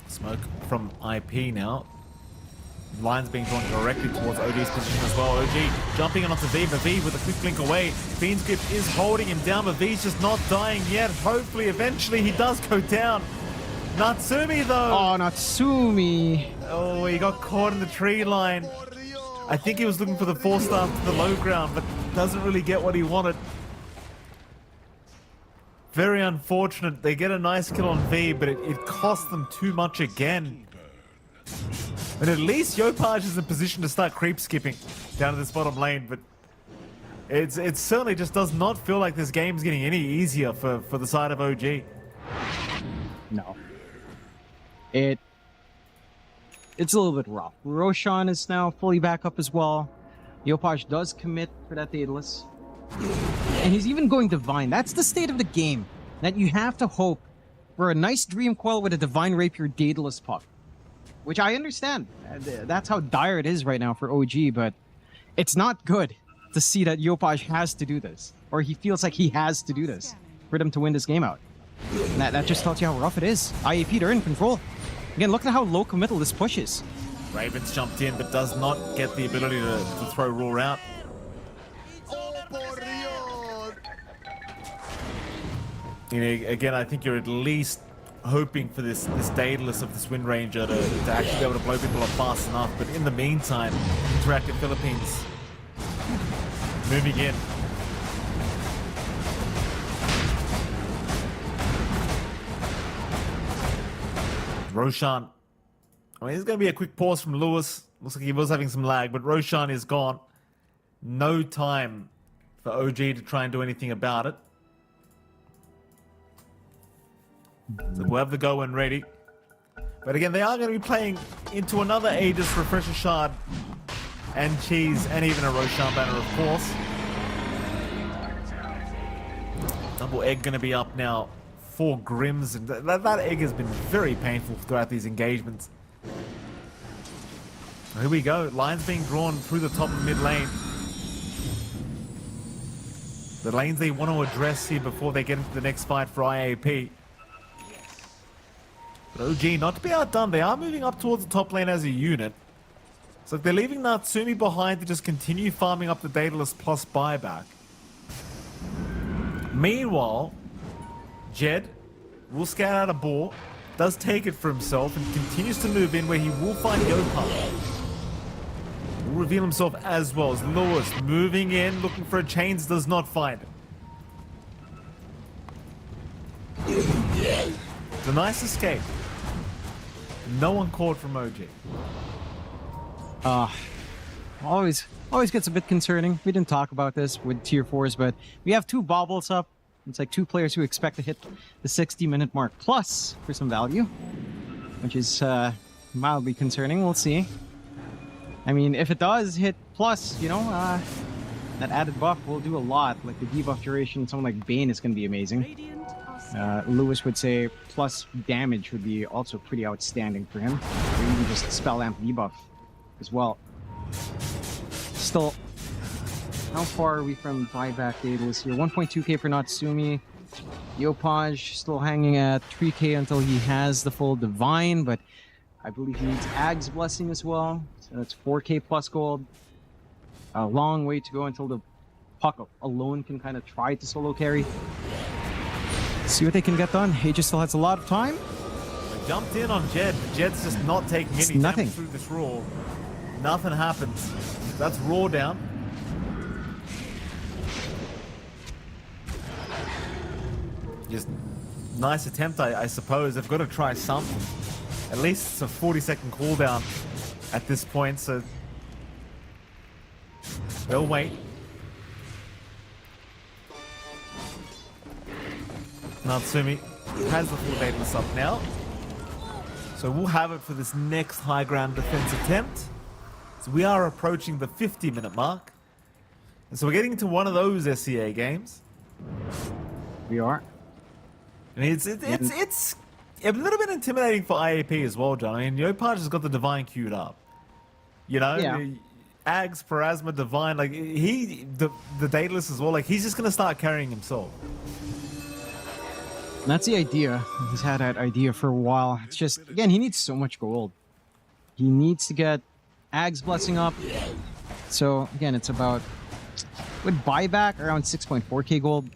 Smoke from IP now. Lines being drawn directly towards OG's position as well. OG jumping onto V, but V with a quick blink away. Fiend's Grip is holding him down, but V's just not dying yet. Hopefully, eventually, he does go down. Natsumi, though. Oh, Natsumi. Oh, he got caught in the tree line. I think he was looking for the 4-star to the low ground, but doesn't really get what he wanted. Very unfortunate. They get a nice kill on V, but it costs them too much again. And at least Yopaj is in position to start creep skipping down to this bottom lane, but it certainly just does not feel like this game's getting any easier for the side of OG. No. It's a little bit rough. Roshan is now fully back up as well. Yopaj does commit for that Daedalus. And he's even going Divine. That's the state of the game. That you have to hope for a nice Dream Coil with a Divine Rapier Daedalus puck. Which I understand. That's how dire it is right now for OG, but it's not good to see that Yopaj has to do this. Or he feels like he has to do this for them to win this game out. And that just tells you how rough it is. IAP, they're in control. Again, look at how low committal this push is. Ravens jumped in, but does not get the ability to throw Roar out. You know, again, I think you're at least hoping for this Daedalus of this Wind Ranger to actually be able to blow people up fast enough. But in the meantime, InterActive Philippines moving in. Roshan. I mean, there's going to be a quick pause from Lewis. Looks like he was having some lag, but Roshan is gone. No time for OG to try and do anything about it. So we'll have the go when ready. But again, they are going to be playing into another Aegis Refresher Shard and Cheese and even a Roshan banner, of course. Double egg going to be up now for Grims. And that egg has been very painful throughout these engagements. Here we go. Lines being drawn through the top of mid lane. The lanes they want to address here before they get into the next fight for IAP. But OG, not to be outdone, they are moving up towards the top lane as a unit. So they're leaving Natsumi behind to just continue farming up the Daedalus plus buyback. Meanwhile, Jed will scout out a ball, does take it for himself, and continues to move in where he will find Yopaj. Will reveal himself as well as Lewis moving in, looking for a chains, does not find it. It's a nice escape. No one caught from OG. Always gets a bit concerning. We didn't talk about this with tier 4s, but we have 2 bobbles up. It's like 2 players who expect to hit the 60-minute mark plus for some value, which is mildly concerning. We'll see. I mean, if it does hit plus, you know, that added buff will do a lot. Like the debuff duration, someone like Bane is going to be amazing. Lewis would say plus damage would be also pretty outstanding for him. Or even just spell amp debuff as well. Still, how far are we from buyback Daedalus here? 1.2k for Natsumi. Yopaj still hanging at 3k until he has the full Divine, but I believe he needs Ag's Blessing as well. So that's 4k plus gold. A long way to go until the puck alone can kind of try to solo carry. See what they can get done. Aegis still has a lot of time. They jumped in on Jed, but Jed's just not taking any damage through this Roar. Nothing happens. That's Roar down. Just nice attempt, I suppose. They've got to try something. At least it's a 40-second cooldown at this point, so they'll wait. Natsumi has the full Daedalus up now. So we'll have it for this next high ground defense attempt. So we are approaching the 50-minute mark. And so we're getting into one of those SCA games. We are. And it's a little bit intimidating for IAP as well, John. I mean, Yopaj has got the Divine queued up. You know? Yeah. Ags, Parasma, Divine, like the Daedalus as well, like he's just gonna start carrying himself. And that's the idea. He's had that idea for a while. It's just, again, he needs so much gold. He needs to get Ag's Blessing up. So, again, it's about, with buyback, around 6.4k gold.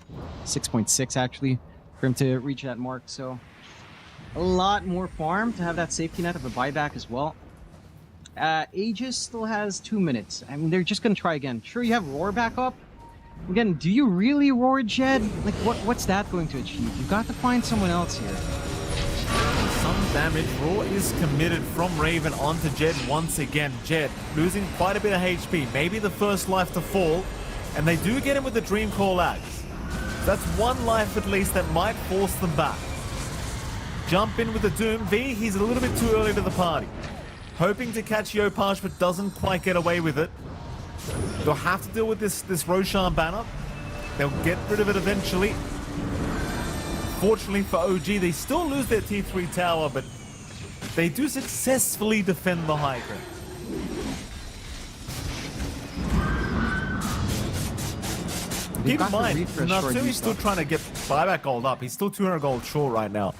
6.6 actually, for him to reach that mark. So, a lot more farm to have that safety net of a buyback as well. Aegis still has 2 minutes. I mean, they're just going to try again. Sure, you have Roar back up, Again, do you really roar Jed? Like, what's that going to achieve? You've got to find someone else here. Some damage. Roar is committed from Raven onto Jed once again. Jed losing quite a bit of HP. Maybe the first life to fall. And they do get him with the Dream Call Axe. That's one life at least that might force them back. Jump in with the Doom. V, he's a little bit too early to the party. Hoping to catch Yopaj, but doesn't quite get away with it. They'll have to deal with this Roshan banner. They'll get rid of it eventually. Fortunately for OG, they still lose their T3 tower, but they do successfully defend the high ground. Keep in mind, Natsumi's still trying to get buyback gold up. He's still 200 gold short right now.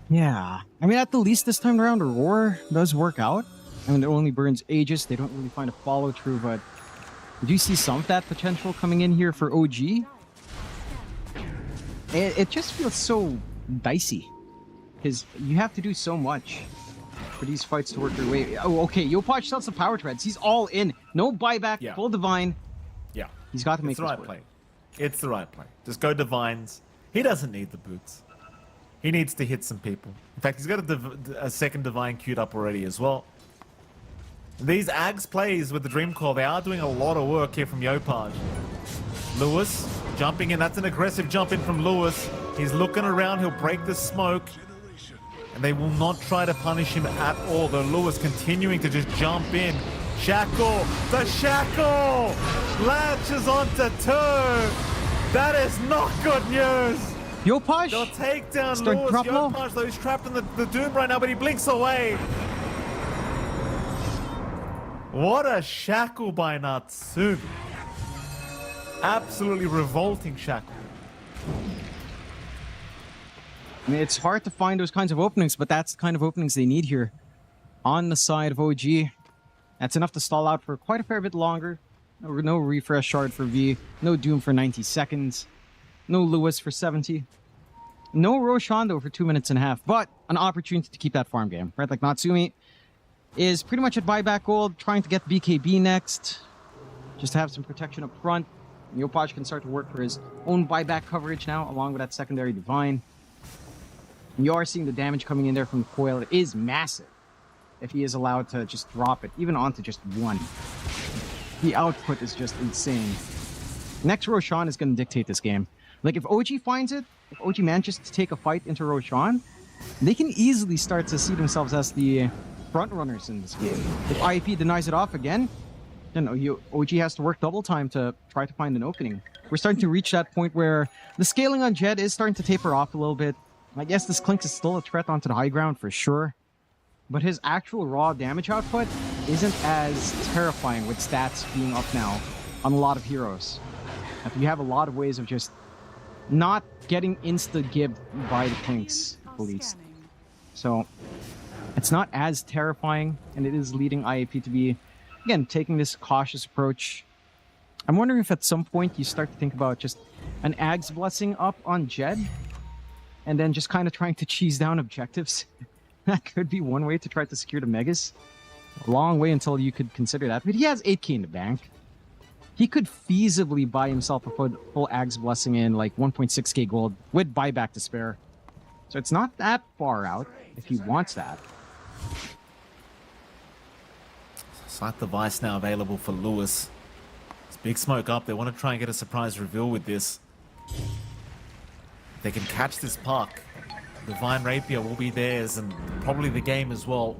Yeah. I mean, at the least this time around, Roar does work out. I mean, it only burns Aegis. They don't really find a follow-through, but do you see some of that potential coming in here for OG? It just feels so dicey. Because you have to do so much for these fights to work their way. Oh, okay. Yopaj sells some power treads. He's all in. No buyback. Full divine. Yeah. He's got to make the right play. It's the right play. Just go divines. He doesn't need the boots. He needs to hit some people. In fact, he's got a second divine queued up already as well. These Ags plays with the Dream Call, they are doing a lot of work here from Yopaj. Lewis jumping in. That's an aggressive jump in from Lewis. He's looking around. He'll break the smoke. And they will not try to punish him at all. Though Lewis continuing to just jump in. Shackle. The shackle latches onto two. That is not good news. Yopaj. They'll take down Lewis. Yopaj, though, he's trapped in the Doom right now, but he blinks away. What a shackle by Natsumi. Absolutely revolting shackle. I mean, it's hard to find those kinds of openings, but that's the kind of openings they need here. On the side of OG. That's enough to stall out for quite a fair bit longer. No refresh shard for V. No Doom for 90 seconds. No Lewis for 70. No Roshan, though, for 2 minutes and a half. But an opportunity to keep that farm game, right? Like, Natsumi is pretty much at buyback gold, trying to get BKB next. Just to have some protection up front. Yopaj can start to work for his own buyback coverage now, along with that secondary divine. And you are seeing the damage coming in there from the coil. It is massive if he is allowed to just drop it, even onto just one. The output is just insane. Next Roshan is going to dictate this game. Like, if OG finds it, if OG manages to take a fight into Roshan, they can easily start to see themselves as the front runners in this game. If IEP denies it off again, then OG has to work double time to try to find an opening. We're starting to reach that point where the scaling on Jed is starting to taper off a little bit. I guess this Clinks is still a threat onto the high ground for sure, but his actual raw damage output isn't as terrifying with stats being up now on a lot of heroes. You have a lot of ways of just not getting insta-gibbed by the Clinks, at least. So it's not as terrifying, and it is leading IAP to be, again, taking this cautious approach. I'm wondering if at some point you start to think about just an Ags blessing up on Jed, and then just kind of trying to cheese down objectives. That could be one way to try to secure the Megas. A long way until you could consider that. But he has 8k in the bank. He could feasibly buy himself a full Ags blessing in like 1.6k gold with buyback to spare. So it's not that far out if he wants that. Sight device now available for Lewis. It's big smoke up. They want to try and get a surprise reveal with this. If they can catch this puck, Divine Rapier will be theirs and probably the game as well.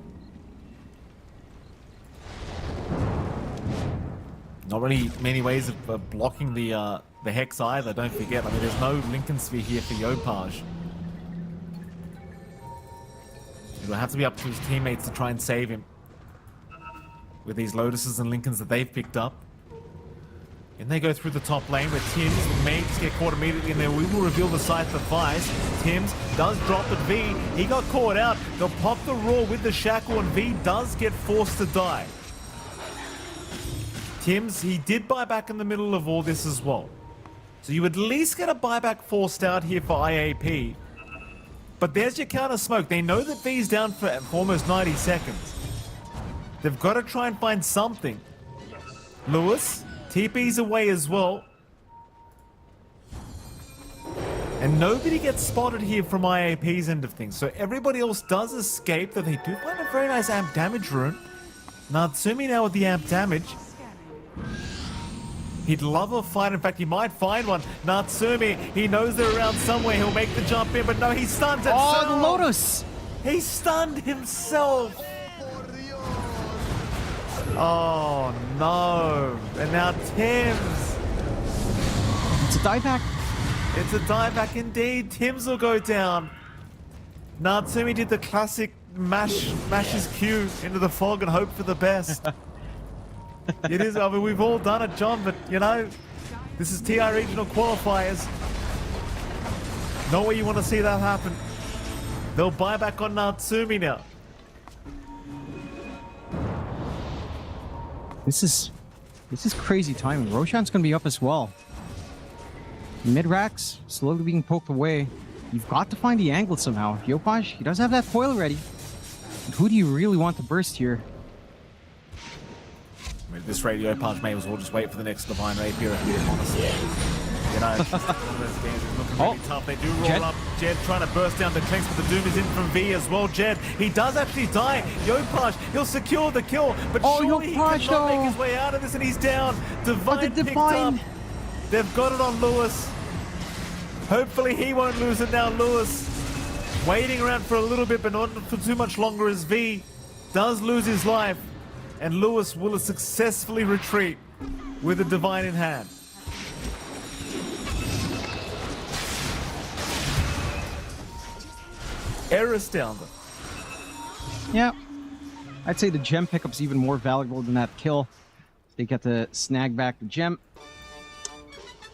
Not really many ways of blocking the Hex either, don't forget. I mean, there's no Lincoln Sphere here for Yopaj. It'll have to be up to his teammates to try and save him with these Lotuses and Lincolns that they've picked up. And they go through the top lane where Tims may just get caught immediately in there. We will reveal the site device. Tims does drop at V. He got caught out. They'll pop the Roar with the Shackle, and V does get forced to die. Tims, he did buy back in the middle of all this as well. So you at least get a buyback forced out here for IAP. But there's your counter smoke. They know that V's down for almost 90 seconds. They've got to try and find something. Lewis TP's away as well. And nobody gets spotted here from IAP's end of things. So everybody else does escape, though they do find a very nice amp damage rune. Natsumi now with the amp damage. He'd love a fight. In fact, he might find one. Natsumi, he knows they're around somewhere. He'll make the jump in, but no, he stunned himself. Oh, the Lotus! He stunned himself. Oh, no. And now Tim's. It's a dieback. It's a dieback indeed. Tim's will go down. Natsumi did the classic mash his Q into the fog and hope for the best. It is, I mean, we've all done it, John, but you know, this is TI regional qualifiers. Not where you want to see that happen. They'll buy back on Natsumi now. This is crazy timing. Roshan's gonna be up as well. Mid racks slowly being poked away. You've got to find the angle somehow. Yopaj, he does have that coil ready. But who do you really want to burst here? I mean, this radio punch may as well just wait for the next Divine Rapier here, honestly. You know, it's just one of those games that's looking really tough. They do roll Jed. up. Jed trying to burst down the clinks, but the Doom is in from V as well. Jed, he does actually die. Yopaj, he'll secure the kill, but surely he Yopaj, cannot make no. his way out of this, and he's down. Divine the picked Divine. up. They've got it on Lewis. Hopefully he won't lose it now. Lewis waiting around for a little bit, but not for too much longer, as V does lose his life. And Lewis will successfully retreat with a Divine in hand. Eris down though. Yeah. I'd say the gem pickup's even more valuable than that kill. They get to snag back the gem.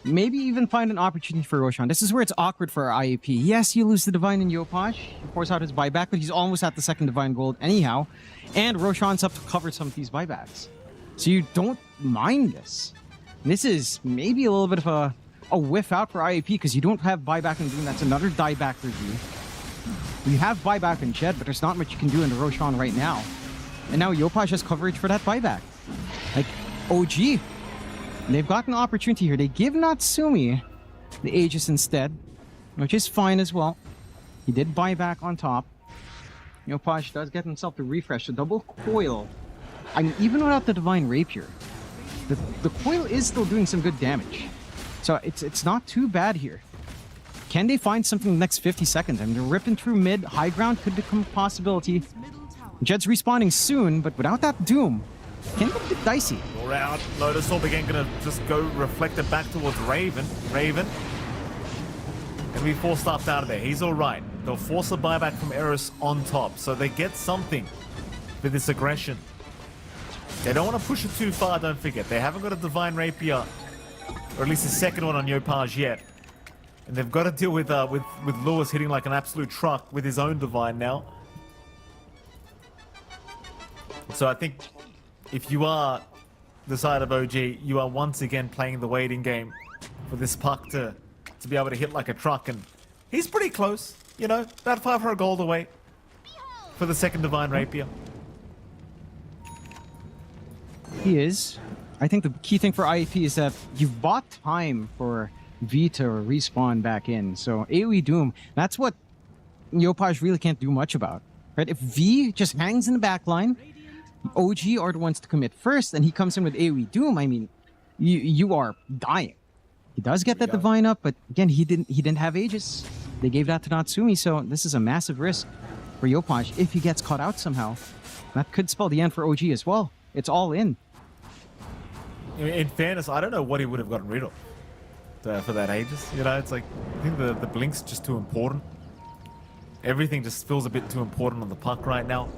Maybe even find an opportunity for Roshan. This is where it's awkward for our IAP. Yes, you lose the Divine in Yopaj. He pours out his buyback, but he's almost at the second Divine gold anyhow. And Roshan's up to cover some of these buybacks. So you don't mind this. And this is maybe a little bit of a whiff out for IAP because you don't have buyback in Doom. That's another dieback review. You have buyback in Jed, but there's not much you can do in the Roshan right now. And now Yopaj has coverage for that buyback. Like, OG. They've got an opportunity here. They give Natsumi the Aegis instead, which is fine as well. He did buy back on top. Yopaj does get himself the refresh, the double coil. I mean, even without the Divine Rapier, the coil is still doing some good damage. So it's not too bad here. Can they find something in the next 50 seconds? I mean, they're ripping through mid. High ground could become a possibility. Jed's respawning soon, but without that Doom, can get a bit dicey. All round, Lotus Orb again gonna just go reflect it back towards Raven. Raven. And we forced up out of there. He's alright. They'll force a buyback from Eris on top. So they get something for this aggression. They don't want to push it too far, don't forget. They haven't got a Divine Rapier. Or at least a second one on Yopaj yet. And they've got to deal with Lewis hitting like an absolute truck with his own Divine now. So I think if you are the side of OG, you are once again playing the waiting game for this puck to be able to hit like a truck. And he's pretty close, you know, about 500 gold away for the second Divine Rapier. He is. I think the key thing for IAP is that you've bought time for V to respawn back in. So AoE Doom, that's what Yopaj really can't do much about. Right? If V just hangs in the back line, OG are the ones to commit first, and he comes in with AoE Doom. I mean, you are dying. He does get that Divine up, but again, he didn't have Aegis. They gave that to Natsumi, so this is a massive risk for Yopaj if he gets caught out somehow. That could spell the end for OG as well. It's all in. In fairness, I don't know what he would have gotten rid of for that Aegis. You know, it's like, I think the blink's just too important. Everything just feels a bit too important on the puck right now.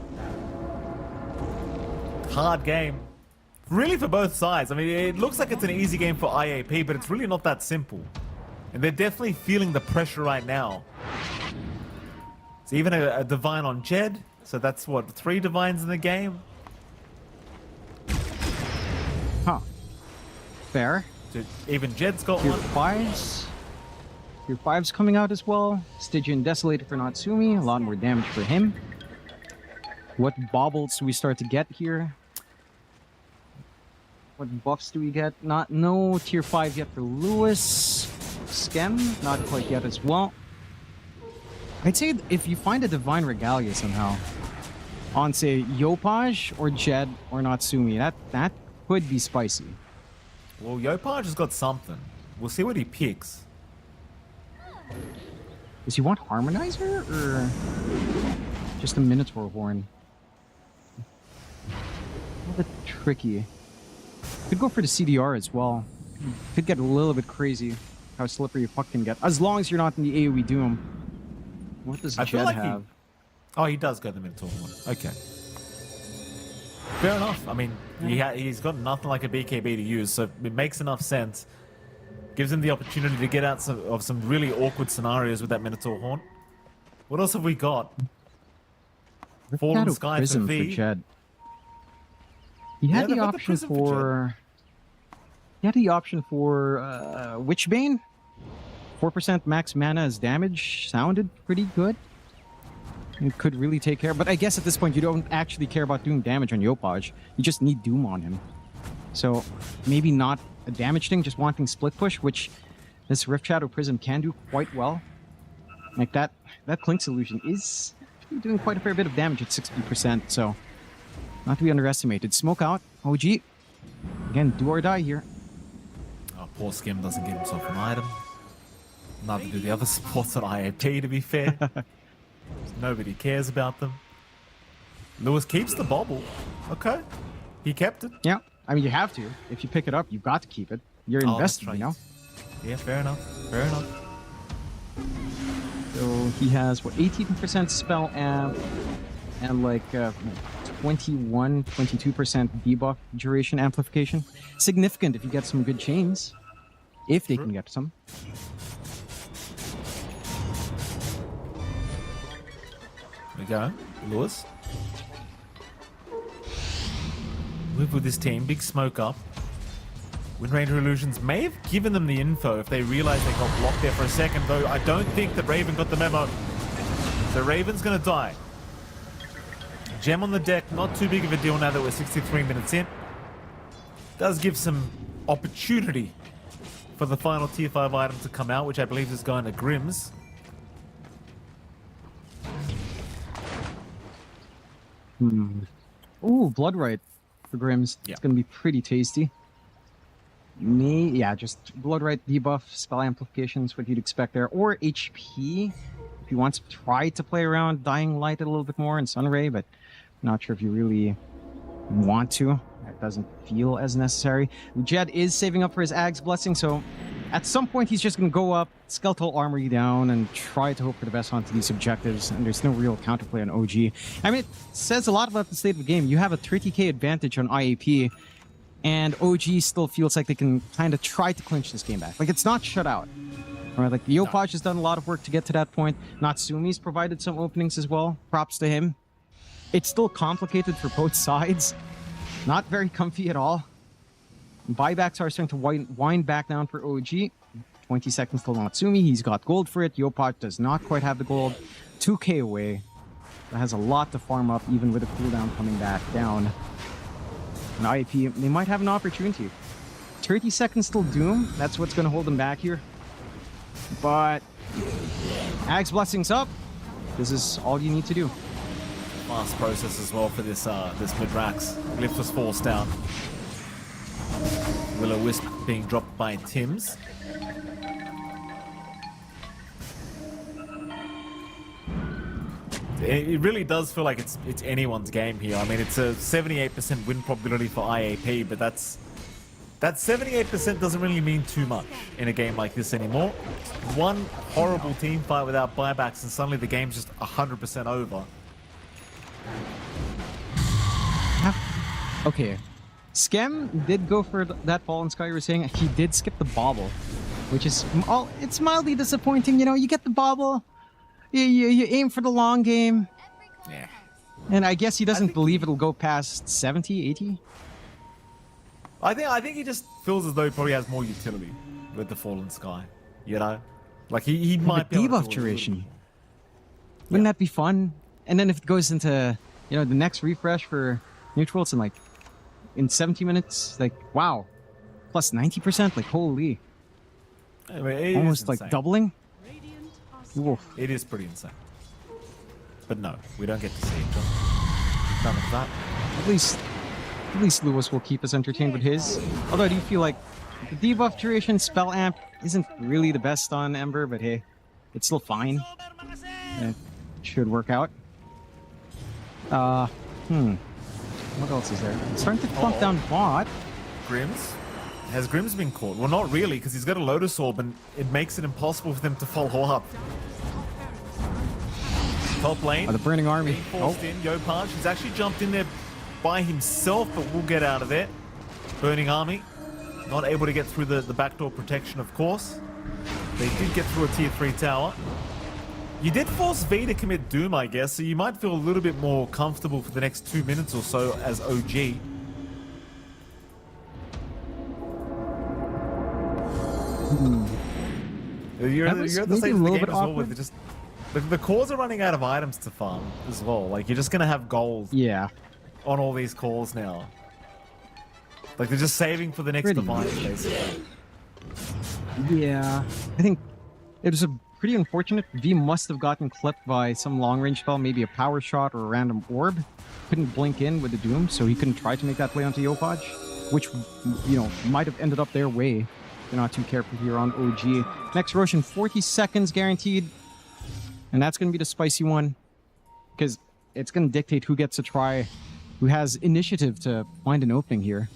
Hard game. Really for both sides. I mean, it looks like it's an easy game for IAP, but it's really not that simple. And they're definitely feeling the pressure right now. It's even a Divine on Jed. So that's what, 3 Divines in the game? Huh. Fair. So even Jed's got Tier one. 5s. Tier 5's coming out as well. Stygian Desolator for Natsumi. A lot more damage for him. What baubles do we start to get here? What buffs do we get? No tier 5 yet for Lewis. Skem, not quite yet as well. I'd say if you find a Divine Regalia somehow on, say, Yopaj or Jed or Natsumi, that could be spicy. Well, Yopaj has got something. We'll see what he picks. Does he want Harmonizer or just a Minotaur Horn? A little bit tricky. Could go for the CDR as well. Could get a little bit crazy how slippery your puck can get. As long as you're not in the AoE Doom. What does Jed like have? Oh, he does go the Minotaur one. Okay. Fair enough. I mean, he's got nothing like a BKB to use, so it makes enough sense. Gives him the opportunity to get out of some really awkward scenarios with that Minotaur Horn. What else have we got? Fallen Sky for Prism V. for Jed. He had they've the got the option Prism for He had the option for Witchbane. 4% max mana as damage sounded pretty good. It could really take care, but I guess at this point you don't actually care about doing damage on Yopaj. You just need Doom on him. So maybe not a damage thing, just wanting split push, which this Rift Shadow Prism can do quite well. Like that Clink Solution is doing quite a fair bit of damage at 60%, so not to be underestimated. Smoke out, OG. Again, do or die here. Oh, poor Skim doesn't get himself an item. Neither do the other supports at IAP, to be fair. Nobody cares about them. Lewis keeps the bobble. Okay. He kept it. Yeah, I mean, you have to. If you pick it up, you've got to keep it. You're Oh, invested, that's right. you know? Yeah, fair enough. Fair enough. So he has, what, 18% spell amp and like 21, 22% debuff duration amplification. Significant if you get some good chains. If they can get some. There we go. Lewis. Move with this team. Big smoke up. Wind Ranger Illusions may have given them the info if they realized they got blocked there for a second, though I don't think that Raven got the memo. So Raven's going to die. Gem on the deck, not too big of a deal now that we're 63 minutes in. Does give some opportunity for the final tier 5 item to come out, which I believe is going to Grimm's. Ooh, Bloodright for Grimm's. Yeah. It's going to be pretty tasty. Yeah, just Bloodright debuff, spell amplifications, what you'd expect there. Or HP, if you want to try to play around Dying Light a little bit more and Sunray, but not sure if you really want to. It doesn't feel as necessary. Jed is saving up for his Ag's Blessing, so at some point he's just going to go up, Skeletal Armor you down, and try to hope for the best onto these objectives, and there's no real counterplay on OG. I mean, it says a lot about the state of the game. You have a 30k advantage on IAP, and OG still feels like they can kind of try to clinch this game back. Like, it's not shut out. Right? Like, Yopaj has done a lot of work to get to that point. Natsumi's provided some openings as well. Props to him. It's still complicated for both sides. Not very comfy at all. Buybacks are starting to wind back down for OG. 20 seconds till Natsumi. He's got gold for it. Yopaj does not quite have the gold. 2k away. That has a lot to farm up, even with the cooldown coming back down. And IAP, they might have an opportunity. 30 seconds till Doom. That's what's going to hold them back here. But Ag's Blessings up. This is all you need to do. Fast process as well for this mid-rax. Glyph was forced down. Will-O-Wisp being dropped by Tims. It really does feel like it's anyone's game here. I mean, it's a 78% win probability for IAP, but that 78% doesn't really mean too much in a game like this anymore. One horrible team fight without buybacks, and suddenly the game's just 100% over. Okay. Skem did go for that Fallen Sky you were saying. He did skip the bobble, which is it's mildly disappointing. You know, you get the bobble, you aim for the long game. Yeah. And I guess he doesn't believe it'll go past 70, 80. I think he just feels as though he probably has more utility with the Fallen Sky. You know? Like he might The be able to debuff do a little duration. bit more. Wouldn't that be fun? And then if it goes into, you know, the next refresh for neutrals and like in 70 minutes. Like, wow. Plus 90%. Like, holy. I mean, it is Almost like insane. doubling. Radiant are Woof. scanning. It is pretty insane. But no, we don't get to see it, John. None of that. At least Lewis will keep us entertained with his. Although I do feel like the debuff duration spell amp isn't really the best on Ember, but hey, it's still fine. It should work out. What else is there? It's starting to plunk down bot. Grims? Has Grims been caught? Well, not really, because he's got a Lotus Orb, and it makes it impossible for them to follow up. Top lane. Oh, the Burning Army. Being forced in, Yopaj. He's actually jumped in there by himself, but we'll get out of there. Burning Army. Not able to get through the backdoor protection, of course. They did get through a tier 3 tower. You did force V to commit Doom, I guess, so you might feel a little bit more comfortable for the next 2 minutes or so as OG. You're That was at the maybe stage a of the little game bit as well awkward. with just the cores are running out of items to farm as well. Like, you're just gonna have gold Yeah. on all these cores now. Like, they're just saving for the next Pretty divine, much. basically. Yeah. I think it was a pretty unfortunate. V must have gotten clipped by some long range spell, maybe a power shot or a random orb. Couldn't blink in with the Doom, so he couldn't try to make that play onto Yopaj, which, might have ended up their way. They're not too careful here on OG. Next Roshan, 40 seconds guaranteed. And that's going to be the spicy one, because it's going to dictate who gets a try, who has initiative to find an opening here.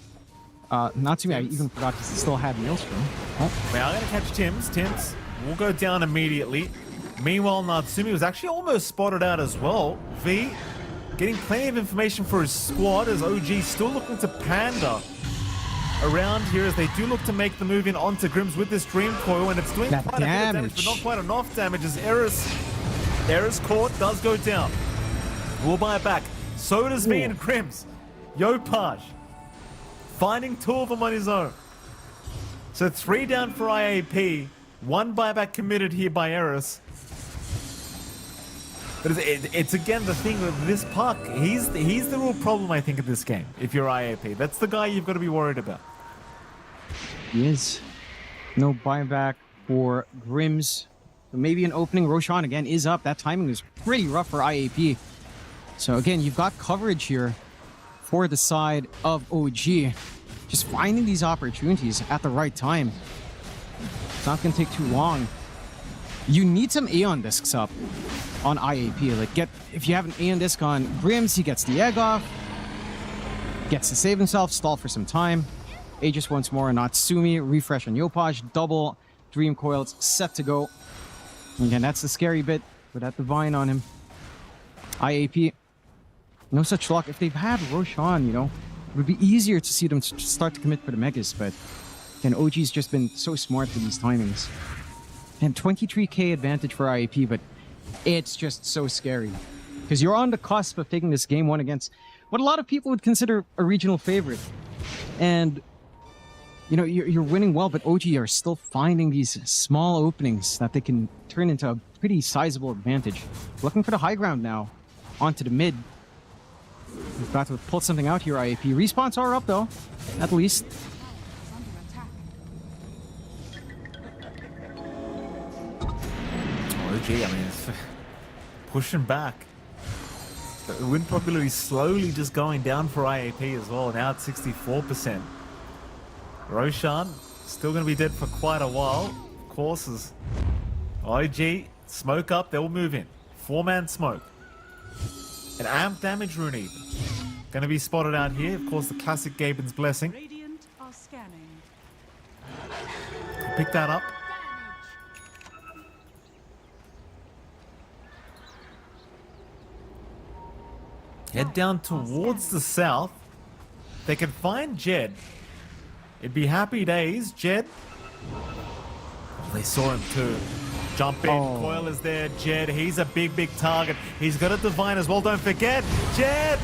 Natsumi, I even forgot he still had Maelstrom. Oh, We are going to catch Tims. Tims will go down immediately. Meanwhile, Natsumi was actually almost spotted out as well. V getting plenty of information for his squad as OG still looking to pander around here as they do look to make the move in onto Grims with this Dream Coil, and it's doing That quite a bit of damage, but damage. not quite enough damage as Eris Court does go down. We'll buy it back. So does V and Grims. Yopaj finding 2 of them on his own. So 3 down for IAP, 1 buyback committed here by Eris. But it's again the thing with this puck. He's the real problem, I think, in this game. If you're IAP, that's the guy you've got to be worried about. he is. No buyback for Grims. But maybe an opening. Roshan again is up. That timing was pretty rough for IAP. So again, you've got coverage here for the side of OG. Just finding these opportunities at the right time. It's not going to take too long. You need some Aeon discs up on IAP. Like, if you have an Aeon disc on Grims, he gets the egg off, gets to save himself, stall for some time. Aegis once more on Natsumi, refresh on Yopaj, double Dream Coils set to go. Again, that's the scary bit with that Divine on him. IAP, no such luck. If they've had Roshan, it would be easier to see them start to commit for the Megas, but again, OG's just been so smart with these timings. And 23k advantage for IAP, but it's just so scary. Because you're on the cusp of taking this game 1 against what a lot of people would consider a regional favorite. And, you're winning well, but OG are still finding these small openings that they can turn into a pretty sizable advantage. Looking for the high ground now. Onto the mid. We've got to pull something out here, IAP. Respawns are up, though. At least. OG, I mean, it's pushing back. The win probability slowly just going down for IAP as well. Now it's 64%. Roshan still going to be dead for quite a while. Of course, as OG smoke up, they'll move in. 4-man smoke. An amp damage rune even. Going to be spotted out here. Of course, the classic Gaben's Blessing. Radiant are scanning. Pick that up. Head down towards the south. They can find Jed. It'd be happy days. Jed. Oh, they saw him too. Jump in. Oh. Coil is there. Jed. He's a big target. He's got a Divine as well. Don't forget. Jed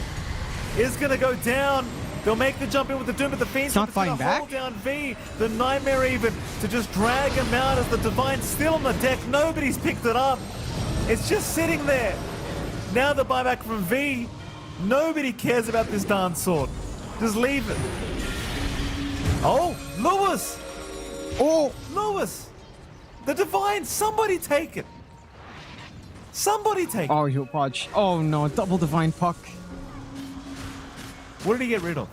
is going to go down. They'll make the jump in with the Doom, but the Fiend's not fighting gonna back. hold down V. The Nightmare even to just drag him out as the Divine's still on the deck. Nobody's picked it up. It's just sitting there. Now the buyback from V. Nobody cares about this dance sword. Just leave it. Oh, Lewis! Oh, Lewis! The Divine, somebody take it! Somebody take it! oh, Yopaj. Oh no, double divine puck. What did he get rid of?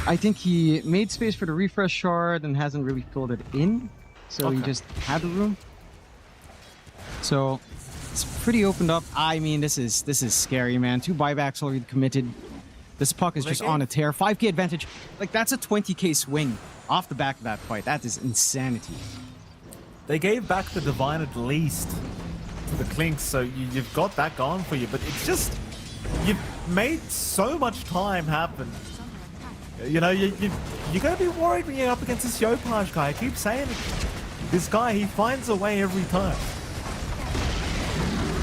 I think he made space for the refresh shard and hasn't really filled it in. So he Okay. just had the room. So it's pretty opened up. I mean, this is scary, man. 2 buybacks already committed. This puck is Well, they just on a tear. 5k advantage. Like, that's a 20k swing off the back of that fight. That is insanity. They gave back the Divine at least to the Clinks, so you've got that going for you, but it's just, you've made so much time happen. You know, you gotta be worried when you're up against this Yopaj guy. I keep saying it. This guy, he finds a way every time.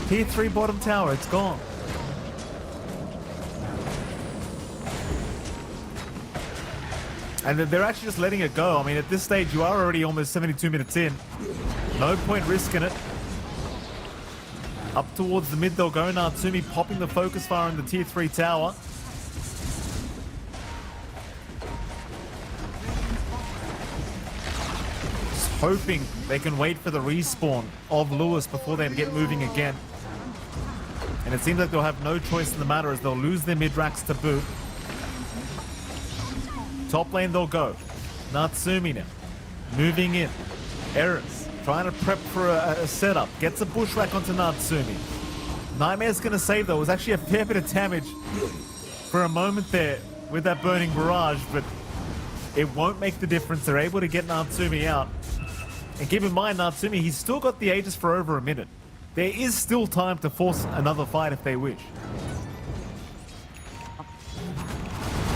Tier 3 bottom tower, it's gone. And they're actually just letting it go. I mean, at this stage, you are already almost 72 minutes in. No point risking it. Up towards the mid, they'll go. Natsumi popping the focus fire in the tier 3 tower. Just hoping they can wait for the respawn of Lewis before they get moving again. And it seems like they'll have no choice in the matter as they'll lose their mid-racks to boot. Top lane they'll go. Natsumi now. Moving in. Eris trying to prep for a setup. Gets a bushwhack onto Natsumi. Nightmare's going to save though. It was actually a fair bit of damage for a moment there with that burning barrage, but it won't make the difference. They're able to get Natsumi out. And keep in mind, Natsumi, he's still got the Aegis for over a minute. There is still time to force another fight if they wish.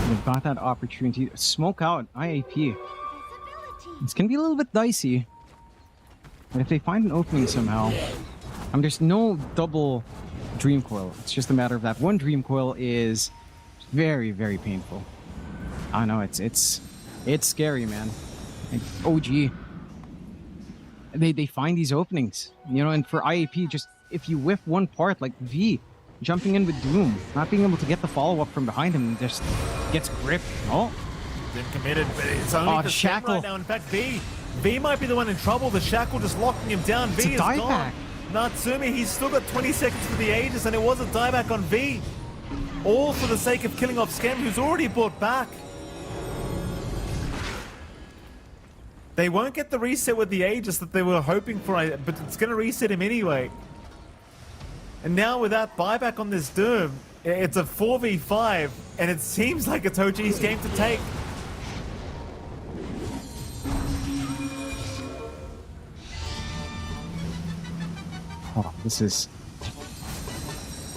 They've got that opportunity to smoke out IAP. It's going to be a little bit dicey. But if they find an opening somehow, there's no double Dream Coil. It's just a matter of that one Dream Coil is very, very painful. I know, it's scary, man. Like, OG. They find these openings, you know, and for IAP, just if you whiff one part, like V, jumping in with Doom, not being able to get the follow-up from behind him, just gets gripped. Oh, Been committed, but it's only the shackle right now. In fact, V might be the one in trouble. The shackle just locking him down. It's V a is gone. dieback. Natsumi, he's still got 20 seconds for the Aegis, and it was a dieback on V. All for the sake of killing off Skem, who's already brought back. They won't get the reset with the Aegis that they were hoping for, but it's going to reset him anyway. And now with that buyback on this Doom, it's a 4v5, and it seems like it's OG's game to take. oh, this is...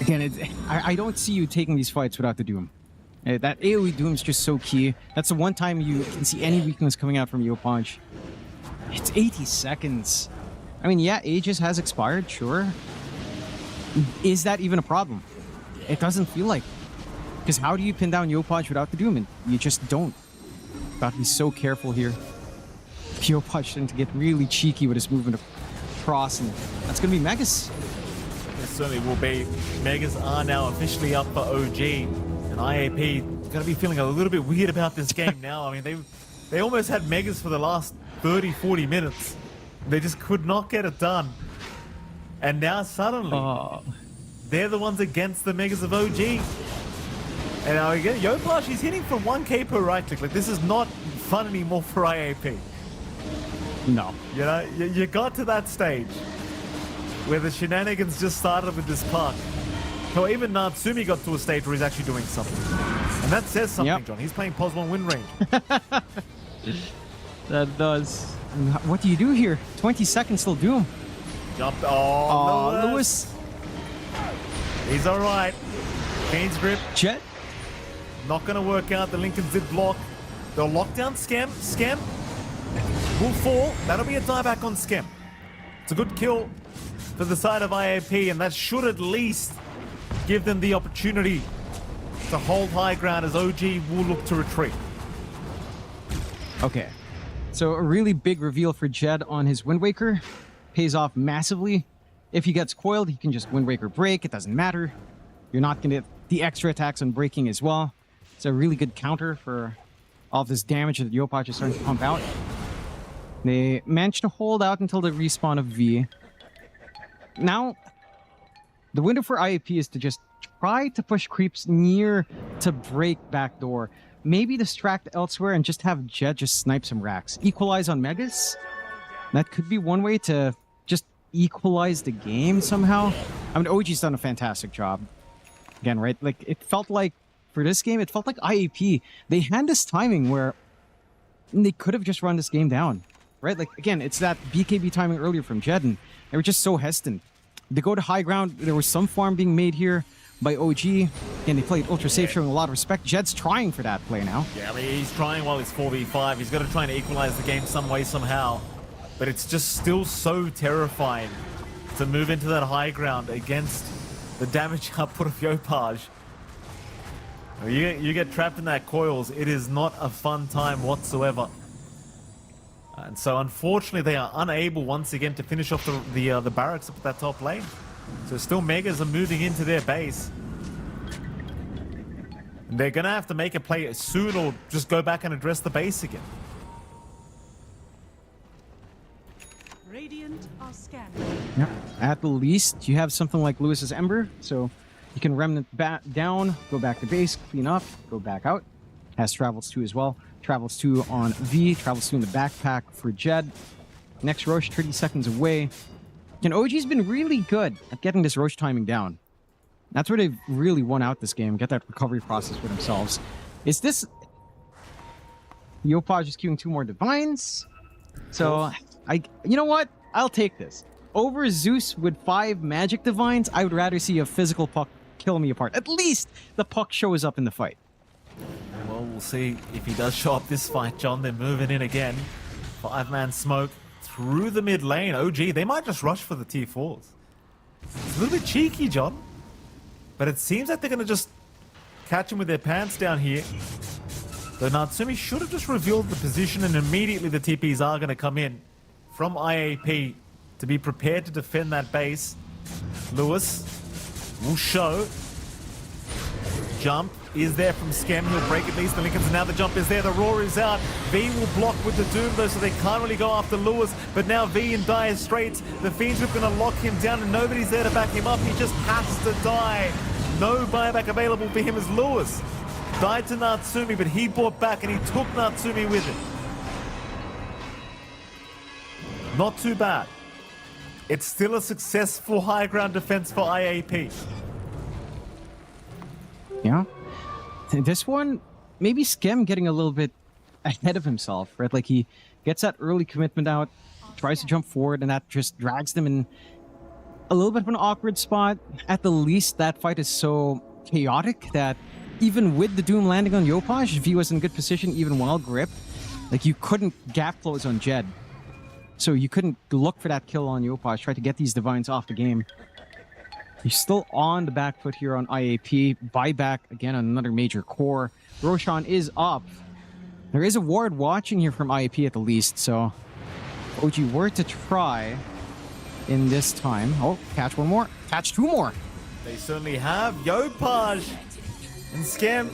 Again, I don't see you taking these fights without the Doom. That AoE Doom is just so key. That's the one time you can see any weakness coming out from Yopaj. It's 80 seconds. I mean, yeah, Aegis has expired, sure. Is that even a problem? It doesn't feel like. Because how do you pin down Yopaj without the Doom? And you just don't. Gotta be so careful here. Yopaj starting to get really cheeky with his movement across, and that's gonna be Megas. It certainly will be. Megas are now officially up for OG, and IAP going to be feeling a little bit weird about this game now. I mean, they almost had Megas for the last 30, 40 minutes. They just could not get it done. And now suddenly, they're the ones against the Megas of OG. And now again, Yopaj, he's hitting for 1k per right click. Like, this is not fun anymore for IAP. No. You know, you got to that stage where the shenanigans just started with this puck. So even Natsumi got to a stage where he's actually doing something. And that says something, Yep. John. He's playing pos 1 win range. That does. What do you do here? 20 seconds till Doom. Jump. Oh, Lewis. He's all right. Kane's grip. Jet. Not going to work out. The Lincolns did block. They'll lock down Skem. Skem will fall. That'll be a dieback on Skem. It's a good kill for the side of IAP, and that should at least give them the opportunity to hold high ground as OG will look to retreat. Okay. So a really big reveal for Jed on his Wind Waker. Pays off massively. If he gets coiled, he can just Wind Waker break. It doesn't matter. You're not going to the extra attacks on breaking as well. It's a really good counter for all this damage that Yopaj is starting to pump out. They managed to hold out until the respawn of V. Now, the window for IAP is to just try to push creeps near to break backdoor. Maybe distract elsewhere and just have Jet just snipe some racks. Equalize on Megas. That could be one way to just equalize the game somehow. I mean, OG's done a fantastic job. Again, right? Like, it felt like, for this game, it felt like IAP. They had this timing where they could have just run this game down. Right? Like, again, it's that BKB timing earlier from Jed, and they were just so hesitant. They go to high ground. There was some farm being made here by OG. Again, they played ultra safe, showing a lot of respect. Jed's trying for that play now. Yeah, I mean, he's trying while it's 4v5. He's got to try and equalize the game some way, somehow. But it's just still so terrifying to move into that high ground against the damage output of Yopaj. You get trapped in that coils. It is not a fun time whatsoever. And so, unfortunately, they are unable once again to finish off the barracks up at that top lane. So still Megas are moving into their base. And they're going to have to make a play soon or just go back and address the base again. Radiant are scanning. Yeah. At the least, you have something like Lewis's Ember, so you can remnant down, go back to base, clean up, go back out. Has Travels 2 as well. Travels 2 on V, Travels 2 in the backpack for Jed. Next Roche, 30 seconds away. And OG's been really good at getting this Roche timing down. That's where they've really won out this game, get that recovery process for themselves. Is this... Yopaj is queuing 2 more Divines. So, you know what? I'll take this. Over Zeus with 5 Magic Divines, I would rather see a physical puck kill me apart. At least the puck shows up in the fight. Well, we'll see if he does show up this fight, John. They're moving in again. 5-man smoke through the mid lane. OG, they might just rush for the tier 4s. It's a little bit cheeky, John. But it seems like they're going to just catch him with their pants down here. Though Natsumi should have just revealed the position, and immediately the TPs are going to come in from IAP to be prepared to defend that base. Lewis will show. Jump is there from Skem. He'll break at least the Lincolns. Now the jump is there. The roar is out. V will block with the Doom though, so they can't really go after Lewis. But now V in dire straits. The Fiends are going to lock him down and nobody's there to back him up. He just has to die. No buyback available for him as Lewis died to Natsumi, but he bought back and he took Natsumi with him. Not too bad. It's still a successful high ground defense for IAP. Yeah. This one, maybe Skem getting a little bit ahead of himself, right? Like he gets that early commitment out, tries to jump forward, and that just drags them in a little bit of an awkward spot. At the least, that fight is so chaotic that even with the Doom landing on Yopaj, V was in good position even while gripped. Like you couldn't gap close on Jed. So you couldn't look for that kill on Yopaj, try to get these Divines off the game. He's still on the back foot here on IAP. Buyback again on another major core. Roshan is up. There is a ward watching here from IAP at the least, so OG were to try in this time. Oh, catch one more. Catch 2 more. They certainly have. Yopaj and Skem.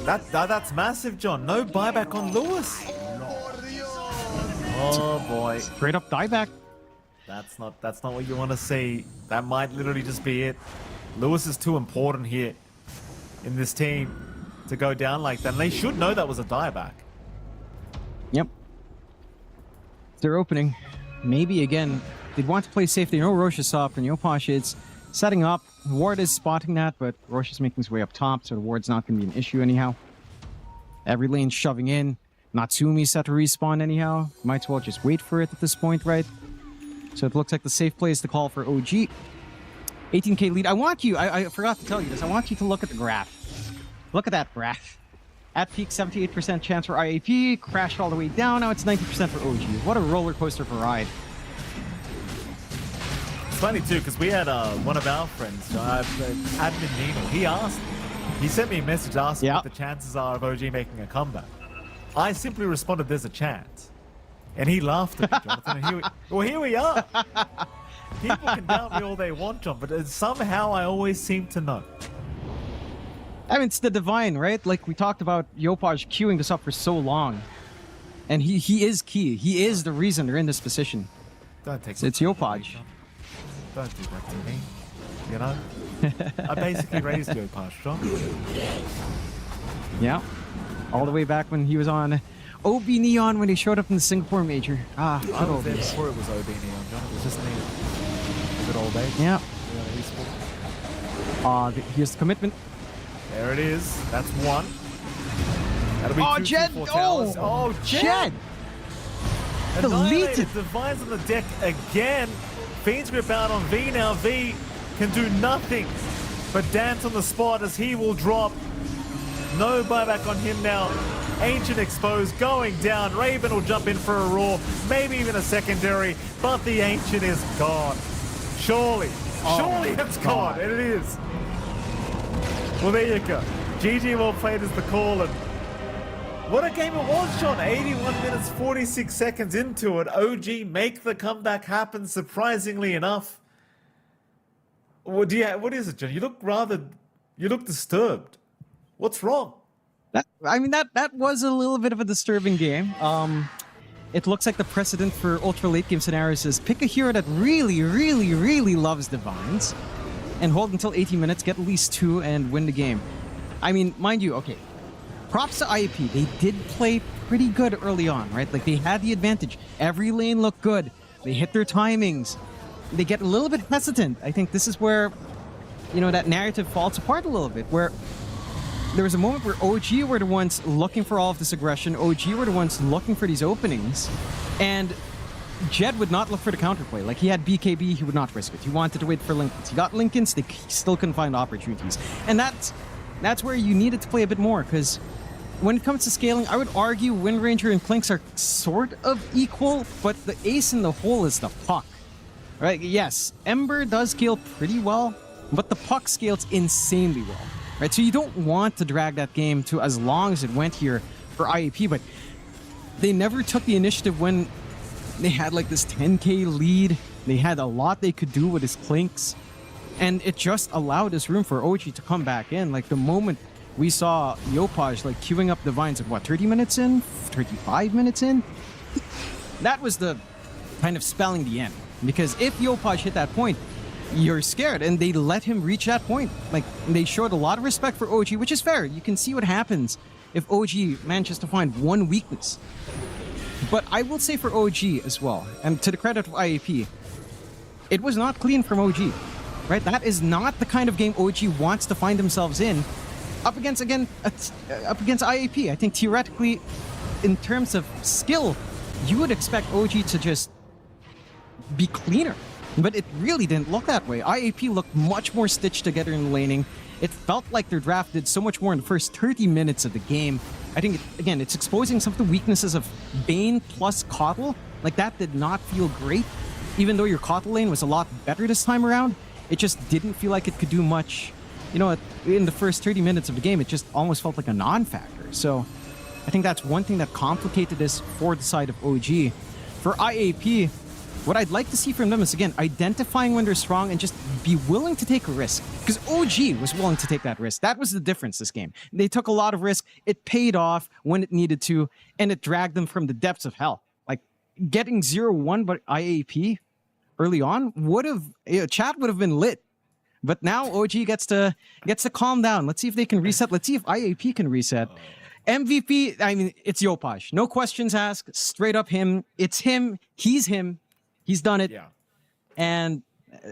That's massive, John. No buyback on Lewis. Oh boy. Straight up dieback. That's not what you want to see. That might literally just be it. Lewis is too important here in this team to go down like that. And they should know that was a dieback. Yep. They're opening. Maybe again, they'd want to play safe. They know Roche is soft and Yopaj is setting up. Ward is spotting that, but Roche is making his way up top, so the ward's not going to be an issue anyhow. Every lane shoving in. Natsumi set to respawn anyhow. Might as well just wait for it at this point, right? So it looks like the safe play is the call for OG. 18k lead. I want you, I forgot to tell you this. I want you to look at the graph. Look at that graph. At peak, 78% chance for IAP. Crashed all the way down. Now it's 90% for OG. What a roller coaster of a ride. It's funny too, because we had one of our friends, Admin Nino, he sent me a message asking what the chances are of OG making a comeback. I simply responded, there's a chance. And he laughed at me, Jonathan. And here we are. People can doubt me all they want, John, but somehow I always seem to know. I mean, it's the divine, right? Like we talked about Yopaj queuing this up for so long. And he is key. He is the reason they're in this position. Don't take It's Yopaj. Don't do that to me. You know? I basically raised Yopaj, John. Yeah. All the way back when he was on OB Neon when he showed up in the Singapore Major. Ah, good I was old there days. before it was OB Neon, John. It was just me. A good old days. Yeah. Yeah, Here's the commitment. there it is. That's one. That'll be Oh, two, Jed! 2, 4 towers. Oh, Jed! Jed! Annihilated. Deleted. Divines on the deck again. Fiend's grip out on V now. V can do nothing but dance on the spot as he will drop. No buyback on him now. Ancient exposed, going down. Raven will jump in for a roar, maybe even a secondary, but the Ancient is gone. Surely it's gone, and it is. Well, there you go. GG well played is the call, and what a game it was, John. 81 minutes, 46 seconds into it. OG make the comeback happen, surprisingly enough. What is it, John? You look disturbed. What's wrong? That was a little bit of a disturbing game. It looks like the precedent for ultra late game scenarios is pick a hero that really, really, really loves Divines and hold until 80 minutes, get at least 2, and win the game. I mean, mind you, okay, props to IAP. They did play pretty good early on, right? Like, they had the advantage. Every lane looked good. They hit their timings. They get a little bit hesitant. I think this is where, that narrative falls apart a little bit, where there was a moment where OG were the ones looking for all of this aggression. OG were the ones looking for these openings. And Jed would not look for the counterplay. Like, he had BKB, he would not risk it. He wanted to wait for Lincolns. He got Lincolns, he still couldn't find opportunities. And that's where you needed to play a bit more, because when it comes to scaling, I would argue Wind Ranger and Clinks are sort of equal, but the ace in the hole is the puck. Right? Yes, Ember does scale pretty well, but the puck scales insanely well. Right? So you don't want to drag that game to as long as it went here for IAP, but they never took the initiative when they had like this 10k lead. They had a lot they could do with his Clinks, and it just allowed this room for OG to come back in. Like, the moment we saw Yopaj like queuing up Divines at 30 minutes in, 35 minutes in, that was the kind of spelling the end. Because if Yopaj hit that point, you're scared, and they let him reach that point. Like, they showed a lot of respect for OG, which is fair. You can see what happens if OG manages to find one weakness. But I will say for OG as well, and to the credit of IAP, it was not clean from OG, right? That is not the kind of game OG wants to find themselves in up against IAP. I think theoretically, in terms of skill, you would expect OG to just be cleaner. But it really didn't look that way. IAP looked much more stitched together in the laning. It felt like their draft did so much more in the first 30 minutes of the game. I think, it's exposing some of the weaknesses of Bane plus Kotl. Like, that did not feel great. Even though your Kotl lane was a lot better this time around, it just didn't feel like it could do much. In the first 30 minutes of the game, it just almost felt like a non-factor. So I think that's one thing that complicated this for the side of OG. For IAP, what I'd like to see from them is, again, identifying when they're strong and just be willing to take a risk. Because OG was willing to take that risk. That was the difference this game. They took a lot of risk. It paid off when it needed to, and it dragged them from the depths of hell. Like, getting 0-1 by IAP early on chat would have been lit. But now OG gets to calm down. Let's see if they can reset. Let's see if IAP can reset. MVP, I mean, it's Yopaj. No questions asked. Straight up him. It's him. He's him. He's done it. Yeah. And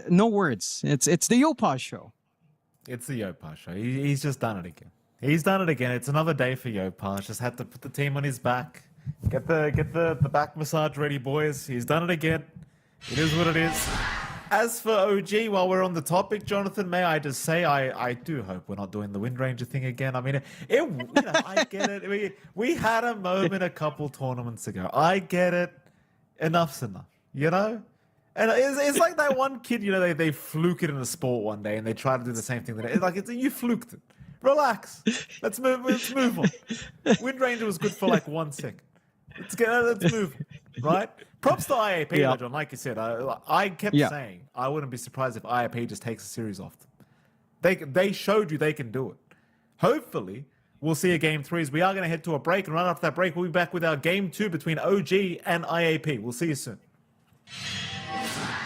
no words. It's the Yopaj show. It's the Yopaj show. He's just done it again. He's done it again. It's another day for Yopaj. Just had to put the team on his back. Get the back massage ready, boys. He's done it again. It is what it is. As for OG, while we're on the topic, Jonathan, may I just say I do hope we're not doing the Wind Ranger thing again. I mean, I get it. We had a moment a couple tournaments ago. I get it. Enough's enough. And it's like that one kid, they fluke it in a sport one day and they try to do the same thing. You fluked it. Relax. Let's move on. Wind Ranger was good for like 1 second. Let's move on, right? Props to IAP, though, John. Like you said, I kept saying I wouldn't be surprised if IAP just takes a series off them. They showed you they can do it. hopefully, we'll see a game 3 as we are going to head to a break. And right after that break, we'll be back with our game 2 between OG and IAP. We'll see you soon.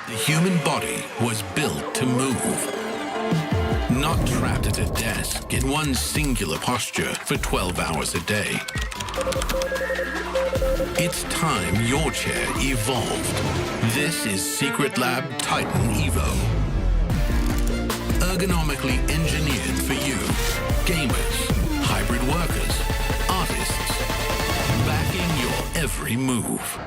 The human body was built to move. Not trapped at a desk in one singular posture for 12 hours a day. It's time your chair evolved. This is Secret Lab Titan Evo. Ergonomically engineered for you, gamers, hybrid workers, artists, backing your every move.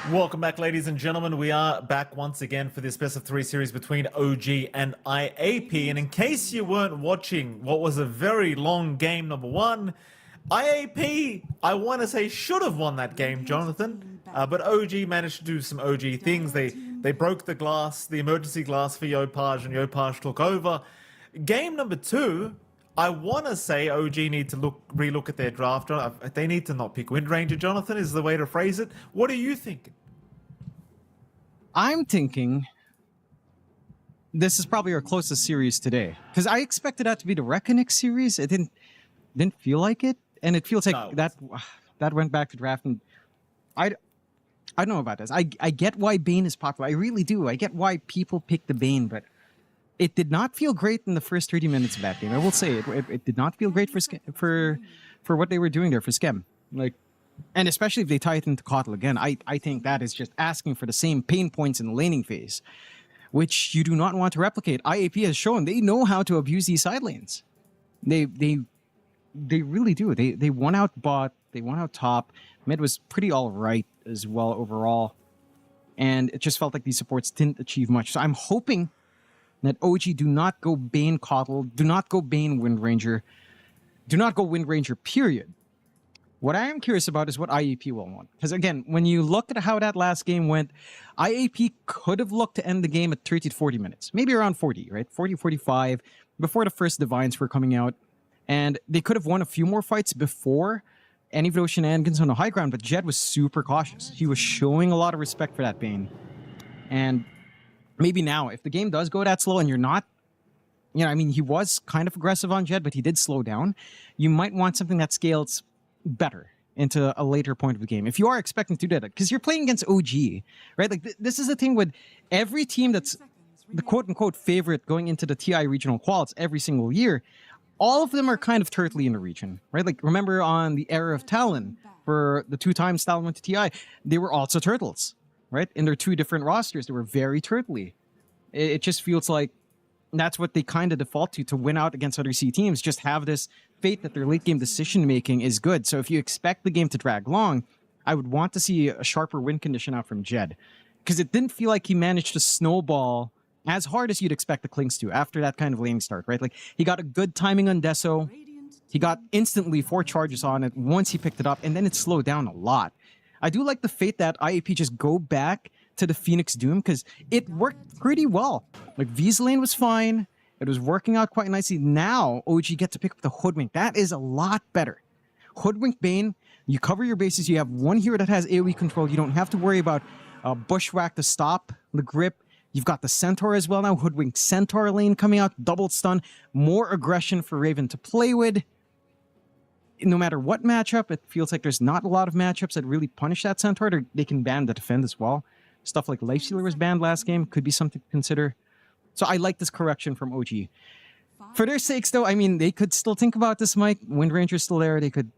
Welcome back, ladies and gentlemen. We are back once again for this best of 3 series between OG and IAP. And in case you weren't watching what was a very long game number 1, IAP, I want to say, should have won that game, Jonathan. But OG managed to do some OG things. They broke the glass, the emergency glass for Yopaj, and Yopaj took over. Game number 2, I want to say OG need to relook at their draft. They need to not pick Wind Ranger, Jonathan, is the way to phrase it. What are you thinking? I'm thinking this is probably our closest series today. Because I expected that to be the Reckoning series. It didn't feel like it. And it feels like that went back to draft. And I don't know about this. I get why Bane is popular. I really do. I get why people pick the Bane, but it did not feel great in the first 30 minutes of that game. I will say it did not feel great for what they were doing there for Skem. Like, and especially if they tie it into Kotl again, I think that is just asking for the same pain points in the laning phase, which you do not want to replicate. IAP has shown they know how to abuse these side lanes. They really do. They won out bot, they won out top. Mid was pretty all right as well overall. And it just felt like these supports didn't achieve much. So I'm hoping that OG do not go Bane Kotl, do not go Bane Wind Ranger, do not go Wind Ranger, period. What I am curious about is what IAP will want. Because again, when you look at how that last game went, IAP could have looked to end the game at 30 to 40 minutes. Maybe around 40, right? 40, 45, before the first Divines were coming out. And they could have won a few more fights before any of those shenanigans on the high ground, but Jed was super cautious. He was showing a lot of respect for that Bane. And maybe now, if the game does go that slow and you're not, you know, I mean, he was kind of aggressive on Jed, but he did slow down. You might want something that scales better into a later point of the game. If you are expecting to do that, because you're playing against OG, right? Like, this is the thing with every team that's the quote-unquote favorite going into the TI regional quals every single year. All of them are kind of turtly in the region, right? Like, remember on the era of Talon, for the 2 times Talon went to TI, they were also turtles, right? In their 2 different rosters, they were very turtly. It just feels like that's what they kind of default to win out against other C teams. Just have this faith that their late game decision making is good. So if you expect the game to drag long, I would want to see a sharper win condition out from Jed, because it didn't feel like he managed to snowball as hard as you'd expect the Clinks to after that kind of laning start, right? Like, he got a good timing on Deso. He got instantly 4 charges on it once he picked it up, and then it slowed down a lot. I do like the fate that IAP just go back to the Phoenix Doom, because it worked pretty well. Like, V's lane was fine. It was working out quite nicely. Now, OG get to pick up the Hoodwink. That is a lot better. Hoodwink Bane, you cover your bases. You have one hero that has AoE control. You don't have to worry about Bushwhack to stop the grip. You've got the Centaur as well now. Hoodwink Centaur lane coming out. Double stun. More aggression for Raven to play with. No matter what matchup, it feels like there's not a lot of matchups that really punish that Centaur. They can ban the defend as well. Stuff like Lifestealer was banned last game. Could be something to consider. So I like this correction from OG. For their sakes, though, I mean, they could still think about this, Mike. Wind Ranger's still there. They could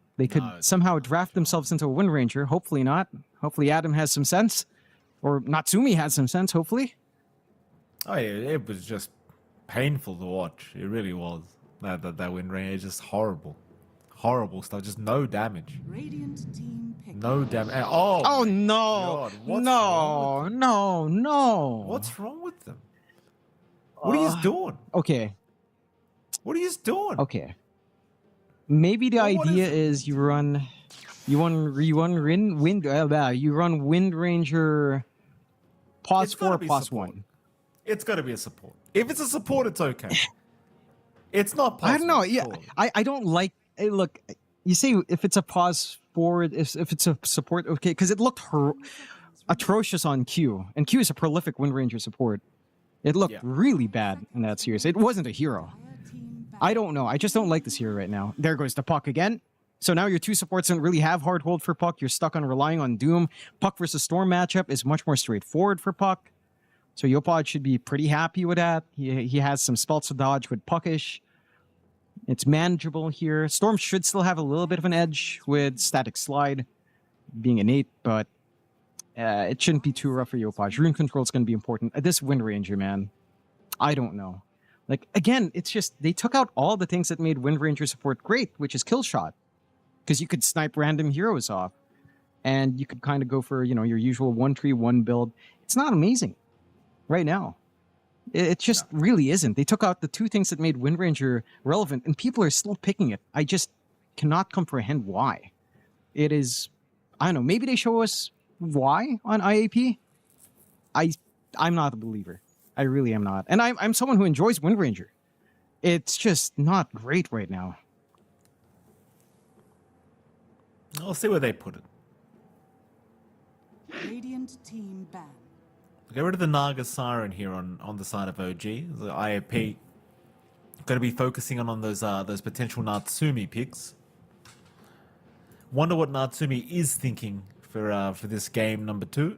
somehow draft themselves into a Wind Ranger. Hopefully not. Hopefully Adam has some sense. Or Natsumi has some sense, hopefully. Oh, yeah, it was just painful to watch. It really was. That Wind Ranger is just horrible. Horrible stuff. Just no damage. Radiant team pick. No damage. Oh no! God, No! What's wrong with them? What are you doing? Okay. What are you doing? Okay. Maybe the idea is you run Wind Ranger pause 4 plus 1. It's got to be a support. If it's a support, it's okay. It's not possible. I don't know. Yeah, surely. I don't like. Look, you say if it's a pause forward, if it's a support, okay, because it looked atrocious on Q, and Q is a prolific Wind Ranger support. It looked really bad in that series. It wasn't a hero. I don't know. I just don't like this hero right now. There goes the Puck again. So now your two supports don't really have hard hold for Puck. You're stuck on relying on Doom. Puck versus Storm matchup is much more straightforward for Puck. So Yopaj should be pretty happy with that. He has some spells to dodge with Puckish. It's manageable here. Storm should still have a little bit of an edge with Static Slide being innate, but it shouldn't be too rough for Yopaj. Rune control is going to be important. This Wind Ranger, man, I don't know. Like, again, it's just they took out all the things that made Wind Ranger support great, which is kill shot. Because you could snipe random heroes off. And you could kind of go for, your usual 1-3-1 build. It's not amazing right now. It just really isn't. They took out the two things that made Wind Ranger relevant, and people are still picking it. I just cannot comprehend why. It is, I don't know, maybe they show us why on IAP? I'm not a believer. I really am not. And I'm someone who enjoys Wind Ranger. It's just not great right now. I'll see where they put it. Radiant team ban. Get rid of the Naga Siren here on the side of OG. The IAP going to be focusing on those potential Natsumi picks. Wonder what Natsumi is thinking for this game number 2.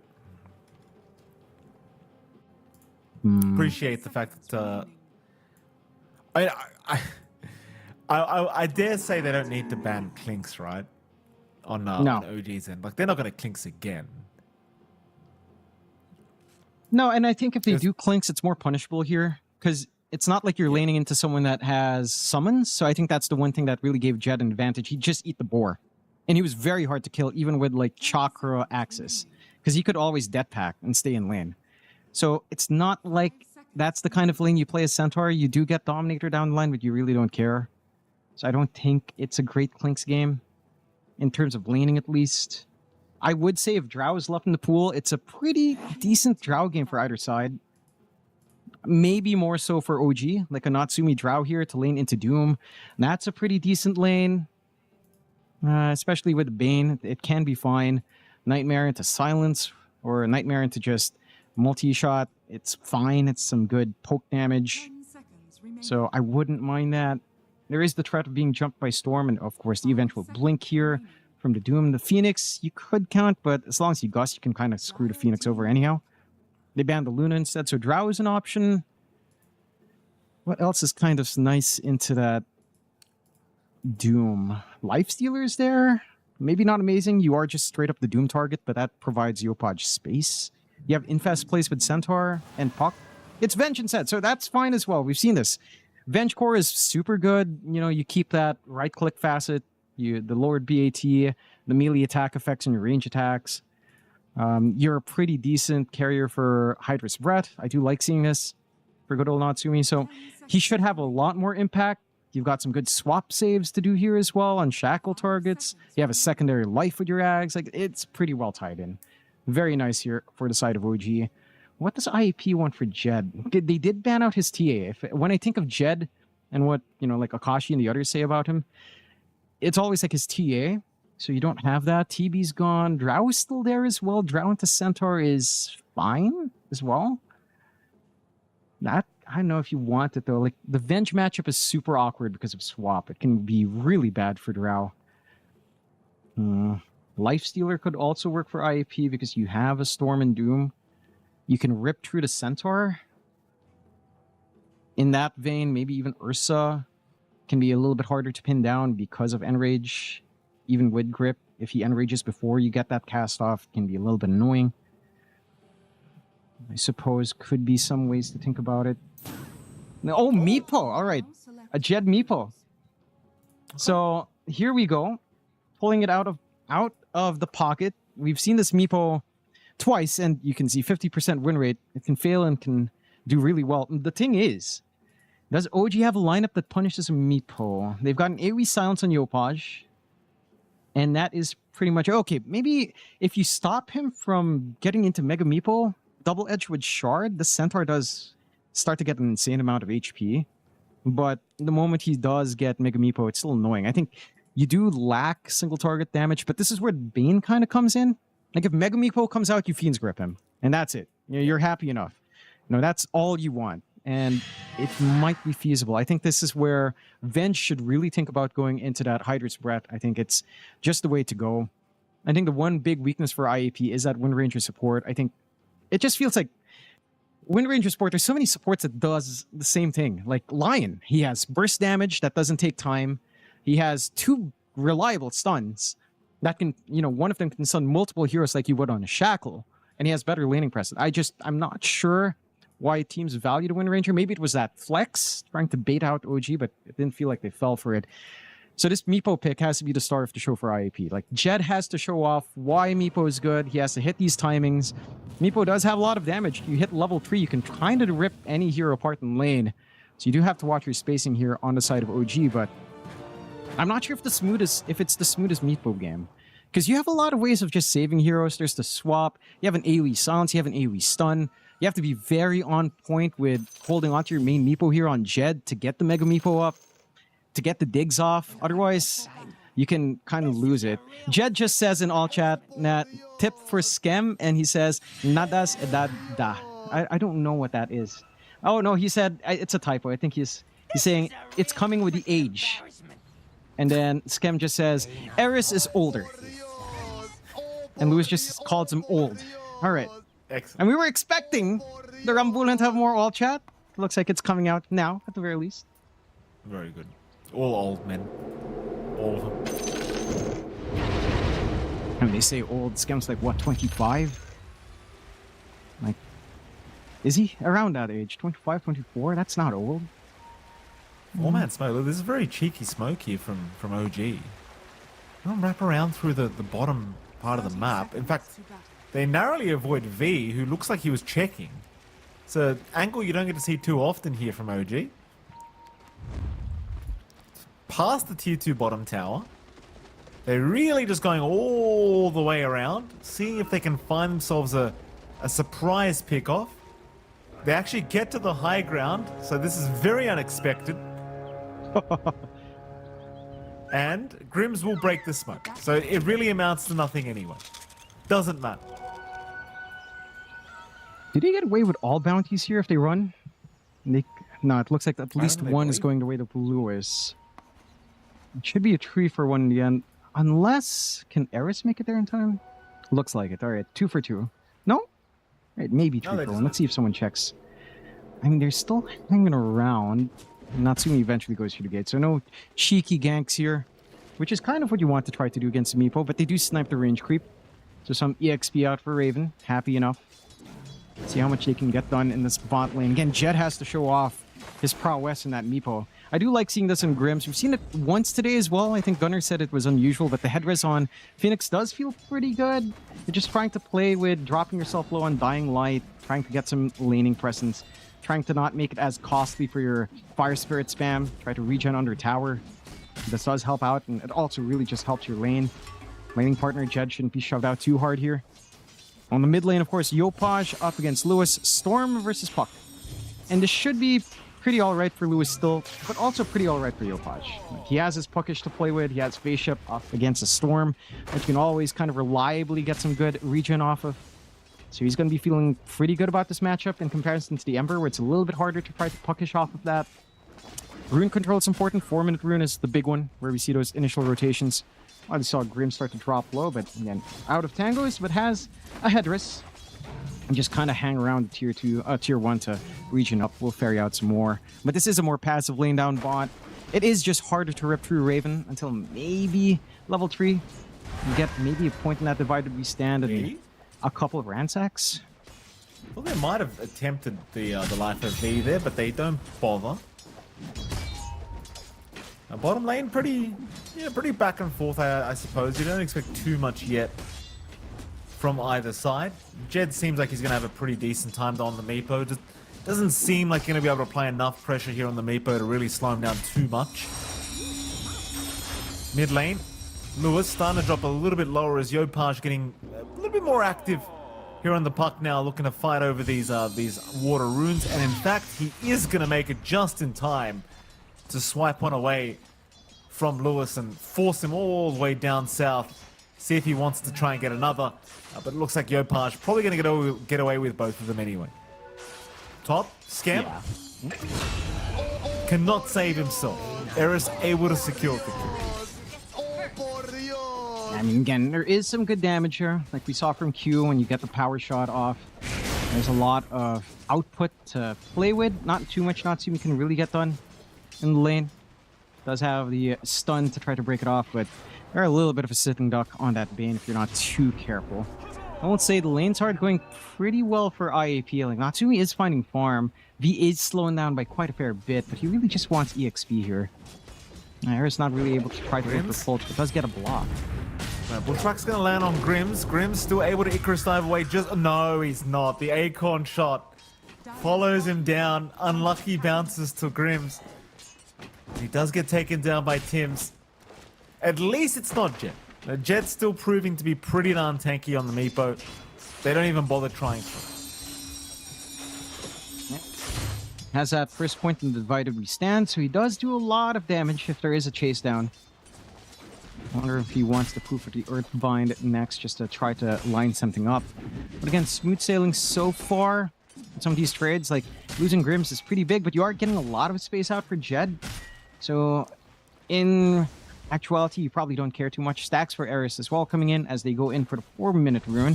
Appreciate the fact that I dare say they don't need to ban Clinks, right? On OG's end, like they're not going to Clinks again. No, and I think if they do Clinks, it's more punishable here because it's not like you're laning into someone that has summons. So I think that's the one thing that really gave Jed an advantage. He'd just eat the boar, and he was very hard to kill even with like Chakra Axis because he could always death pack and stay in lane. So it's not like that's the kind of lane you play as Centaur. You do get Dominator down the line, but you really don't care. So I don't think it's a great Clinks game in terms of laning at least. I would say if Drow is left in the pool, it's a pretty decent Drow game for either side. Maybe more so for OG, like a Natsumi Drow here to lane into Doom. That's a pretty decent lane, especially with Bane. It can be fine. Nightmare into Silence or a Nightmare into just multi-shot. It's fine. It's some good poke damage. So I wouldn't mind that. There is the threat of being jumped by Storm and, of course, the eventual Blink here from the Doom. The Phoenix, you could count, but as long as you Gust, you can kind of screw the Phoenix over anyhow. They banned the Luna instead, so Drow is an option. What else is kind of nice into that Doom? Lifestealer is there? Maybe not amazing. You are just straight up the Doom target, but that provides Yopaj space. You have Infest plays with Centaur and Puck. It's Vengeance set, so that's fine as well. We've seen this. Venge Core is super good. You keep that right-click facet, the lowered BAT, the melee attack effects on your range attacks. You're a pretty decent carrier for Hydra's Breath. I do like seeing this for good old Natsumi. So he should have a lot more impact. You've got some good swap saves to do here as well on shackle targets. You have a secondary life with your Ags. Like, it's pretty well tied in. Very nice here for the side of OG. What does IAP want for Jed? They did ban out his TA. When I think of Jed and what, like Akashi and the others say about him, it's always like his TA. So you don't have that. TB's gone. Drow is still there as well. Drow into Centaur is fine as well. I don't know if you want it, though. Like, the Venge matchup is super awkward because of swap. It can be really bad for Drow. Lifestealer could also work for IAP because you have a Storm and Doom. You can rip through the Centaur. In that vein, maybe even Ursa can be a little bit harder to pin down because of Enrage. Even with Grip, if he Enrages before you get that cast off, it can be a little bit annoying. I suppose could be some ways to think about it. Oh, Meepo! Alright. A Jed Meepo. So, here we go. Pulling it out of the pocket. We've seen this Meepo twice, and you can see 50% win rate. It can fail and can do really well. The thing is, does OG have a lineup that punishes a Meepo? They've got an AoE silence on Yopaj. And that is pretty much... Okay, maybe if you stop him from getting into Mega Meepo, double edge with Shard, the Centaur does start to get an insane amount of HP. But the moment he does get Mega Meepo, it's still annoying. I think you do lack single target damage, but this is where Bane kind of comes in. Like if Mega Meepo comes out, you Fiend's Grip him, and that's it. You're happy enough. That's all you want, and it might be feasible. I think this is where Venge should really think about going into that Hydra's Breath. I think it's just the way to go. I think the one big weakness for IAP is that Wind Ranger support. I think it just feels like Wind Ranger support, there's so many supports that does the same thing. Like Lion, he has burst damage that doesn't take time. He has 2 reliable stuns that can, one of them can stun multiple heroes like you would on a Shackle. And he has better laning presence. I'm not sure why teams value the Wind Ranger. Maybe it was that flex, trying to bait out OG, but it didn't feel like they fell for it. So this Meepo pick has to be the star of the show for IAP. Like, Jed has to show off why Meepo is good. He has to hit these timings. Meepo does have a lot of damage. You hit level 3, you can kind of rip any hero apart in lane. So you do have to watch your spacing here on the side of OG, but I'm not sure if it's the smoothest Meepo game. Because you have a lot of ways of just saving heroes. There's the swap. You have an AoE silence. You have an AoE stun. You have to be very on point with holding onto your main Meepo here on Jed to get the Mega Meepo up, to get the digs off. Otherwise, you can kind of lose it. Jed just says in all chat, tip for Skem, and he says, nadas edad. I don't know what that is. Oh, no, he said, it's a typo. I think he's saying, it's coming with the age. And then Skem just says, Eris is older. And Lewis just calls him old. All right. Excellent. And we were expecting the Rambulan to have more all chat. Looks like it's coming out now, at the very least. Very good. All old men. All of them. And they say old. Skem's like, what, 25? Like, is he around that age? 25, 24? That's not old. Man smoke. This is very cheeky smoke here from OG. Don't wrap around through the bottom part of the map. In fact, they narrowly avoid V, who looks like he was checking. It's an angle you don't get to see too often here from OG. Past the tier 2 bottom tower. They're really just going all the way around, seeing if they can find themselves a surprise pick-off. They actually get to the high ground, so this is very unexpected. And Grims will break the smoke. So it really amounts to nothing anyway. Doesn't matter. Did they get away with all bounties here if they run? No, it looks like at least one is going the way the blue is. It should be a 3-for-1 in the end. Unless... Can Eris make it there in time? Looks like it. Alright, 2 for 2. No? Right, maybe 3-for-1. Let's see if someone checks. I mean, they're still hanging around. Natsumi eventually goes through the gate, so no cheeky ganks here, which is kind of what you want to try to do against Meepo, but they do snipe the range creep. So some EXP out for Raven. Happy enough. See how much they can get done in this bot lane. Again, Jed has to show off his prowess in that Meepo. I do like seeing this in Grims. We've seen it once today as well. I think Gunnar said it was unusual, but the headres on Phoenix does feel pretty good. You're just trying to play with dropping yourself low on Dying Light, trying to get some laning presence, trying to not make it as costly for your Fire Spirit spam. Try to regen under tower. This does help out, and it also really just helps your lane. Laning partner Jed shouldn't be shoved out too hard here. On the mid lane, of course, Yopaj up against Lewis. Storm versus Puck. And this should be pretty alright for Lewis still, but also pretty alright for Yopaj. He has his Puckish to play with. He has Spaceship up against a Storm, which can always kind of reliably get some good regen off of. So he's going to be feeling pretty good about this matchup in comparison to the Ember, where it's a little bit harder to try to Puckish off of that. Rune control is important. 4-minute rune is the big one, where we see those initial rotations. I just saw Grim start to drop low, but again, out of tangos, but has a headress. And just kind of hang around tier 1 to regen up. We'll ferry out some more. But this is a more passive lane down bot. It is just harder to rip through Raven until maybe level 3. You get maybe a point in that divided we stand and a couple of ransacks. Well, they might have attempted the life of V there, but they don't bother. Bottom lane, pretty back and forth, I suppose. You don't expect too much yet from either side. Jed seems like he's going to have a pretty decent time on the Meepo. Just doesn't seem like you're going to be able to apply enough pressure here on the Meepo to really slow him down too much. Mid lane, Lewis starting to drop a little bit lower as Yopaj getting a little bit more active here on the puck now, looking to fight over these water runes, and in fact, he is going to make it just in time to swipe one away from Lewis and force him all the way down south. See if he wants to try and get another, but it looks like Yopaj probably going to get away with both of them anyway. Top, Scam. Cannot save himself. Eris able to secure the kill. I mean, again, there is some good damage here, like we saw from Q when you get the power shot off. There's a lot of output to play with. Not too much Natsumi can really get done in the lane. Does have the stun to try to break it off, but they're a little bit of a sitting duck on that Bane if you're not too careful. I won't say the lanes are going pretty well for IAP. Like, Natsumi is finding farm. V is slowing down by quite a fair bit, but he really just wants EXP here. Air's not really able to try to go for Fulch, but does get a block. Bulltruck's going to land on Grims. Grims still able to Icarus dive away. No, he's not. The Acorn shot follows him down. Unlucky bounces to Grims. He does get taken down by Tims. At least it's not Jet. Jet's still proving to be pretty darn tanky on the meat boat. They don't even bother trying for it. Has that first point in the divided we stand, so he does do a lot of damage if there is a chase down. I wonder if he wants to poof at the Earthbind next just to try to line something up. But again, smooth sailing so far. Some of these trades, like losing Grims is pretty big, but you are getting a lot of space out for Jed. So in actuality, you probably don't care too much. Stacks for Eris as well coming in as they go in for the 4-minute rune.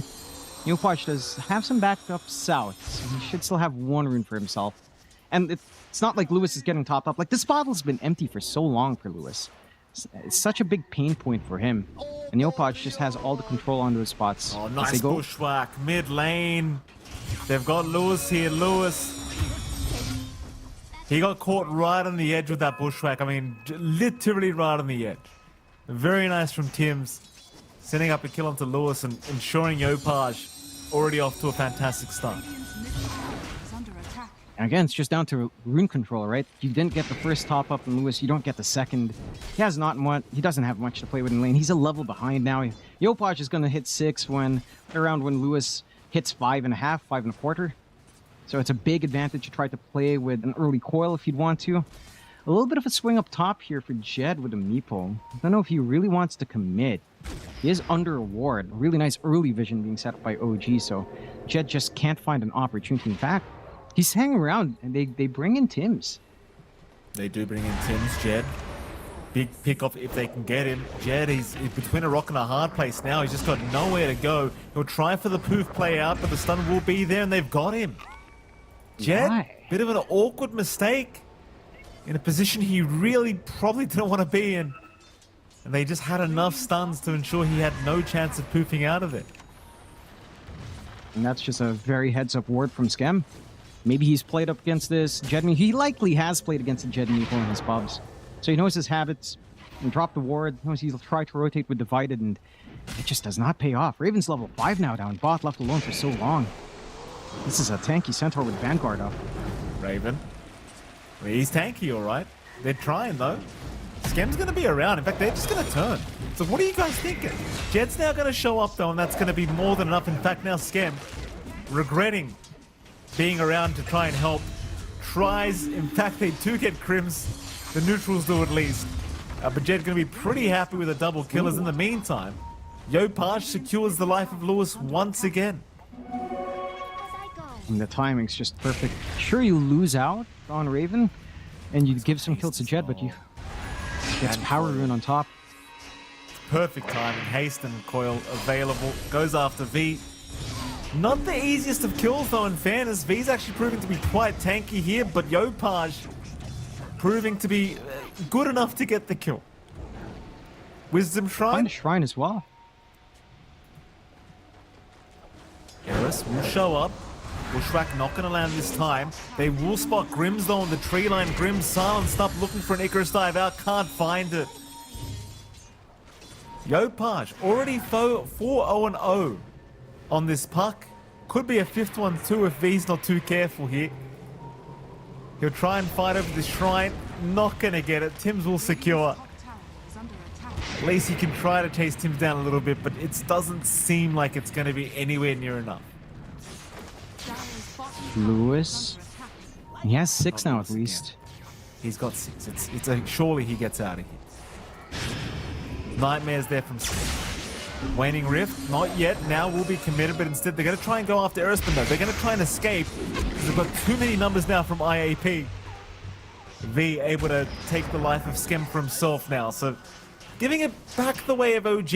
Neopaj does have some backup south, so he should still have 1 rune for himself. And it's not like Lewis is getting topped up. Like, this bottle's been empty for so long for Lewis. It's such a big pain point for him. And Neopaj just has all the control on those spots. Oh, nice bushwhack. Mid lane. They've got Lewis here. Lewis. He got caught right on the edge with that bushwhack. I mean, literally right on the edge. Very nice from Tims. Setting up a kill onto Lewis and ensuring Yopaj already off to a fantastic start. And again, it's just down to rune control, right? If you didn't get the first top up in Lewis, you don't get the second. He doesn't have much to play with in lane. He's a level behind now. Yopaj is going to hit 6 around when Lewis hits 5.5, 5.25. So it's a big advantage to try to play with an early coil if you'd want to. A little bit of a swing up top here for Jed with a meeple. I don't know if he really wants to commit. He is under a ward. Really nice early vision being set up by OG, so Jed just can't find an opportunity. In fact, he's hanging around, and they bring in Tims. They do bring in Tims, Jed. Big pick-off if they can get him. Jed, he's between a rock and a hard place now. He's just got nowhere to go. He'll try for the poof play out, but the stun will be there, and they've got him. Jed, bit of an awkward mistake in a position he really probably didn't want to be in. And they just had enough stuns to ensure he had no chance of poofing out of it. And that's just a very heads-up word from Scam. Maybe he's played up against this Jed. I mean, he likely has played against the Jed Meeple in his pubs. So he knows his habits. And drop the ward. He knows he'll try to rotate with Divided, and it just does not pay off. Raven's level 5 now down. Bot left alone for so long. This is a tanky Centaur with Vanguard up. Raven. Well, he's tanky, all right. They're trying, though. Skem's going to be around. In fact, they're just going to turn. So what are you guys thinking? Jed's now going to show up, though, and that's going to be more than enough. In fact, now Skem, regretting being around to try and help, tries. In fact, they do get Crims. The neutrals do at least. But Jed's going to be pretty happy with a double kill. As in the meantime, Yopaj secures the life of Lewis once again. And the timing's just perfect. Sure, you lose out on Raven, and you give some kills to Jed, but you gets Power Rune on top. Perfect timing. Haste and Coil available. Goes after V. Not the easiest of kills, though, in fairness. V's actually proving to be quite tanky here, but Yopaj proving to be good enough to get the kill. Wisdom Shrine. Find a shrine as well. Eris will show up. Bushwhack not going to land this time. They will spot Grims, though, on the tree line. Grims silenced up, looking for an Icarus dive out. Can't find it. Yopaj already 4-0-0 on this puck. Could be a 5th one, too, if V's not too careful here. He'll try and fight over the shrine. Not going to get it. Tims will secure. At least he can try to chase Tims down a little bit, but it doesn't seem like it's going to be anywhere near enough. Lewis. He has 6 now at least. He's got 6. It's a surely he gets out of here. Nightmares there from Skem. Waning Rift, not yet. Now will be committed, but instead they're going to try and go after Erspin though. They're going to try and escape because they've got too many numbers now from IAP. V able to take the life of Skem for himself now, so giving it back the way of OG.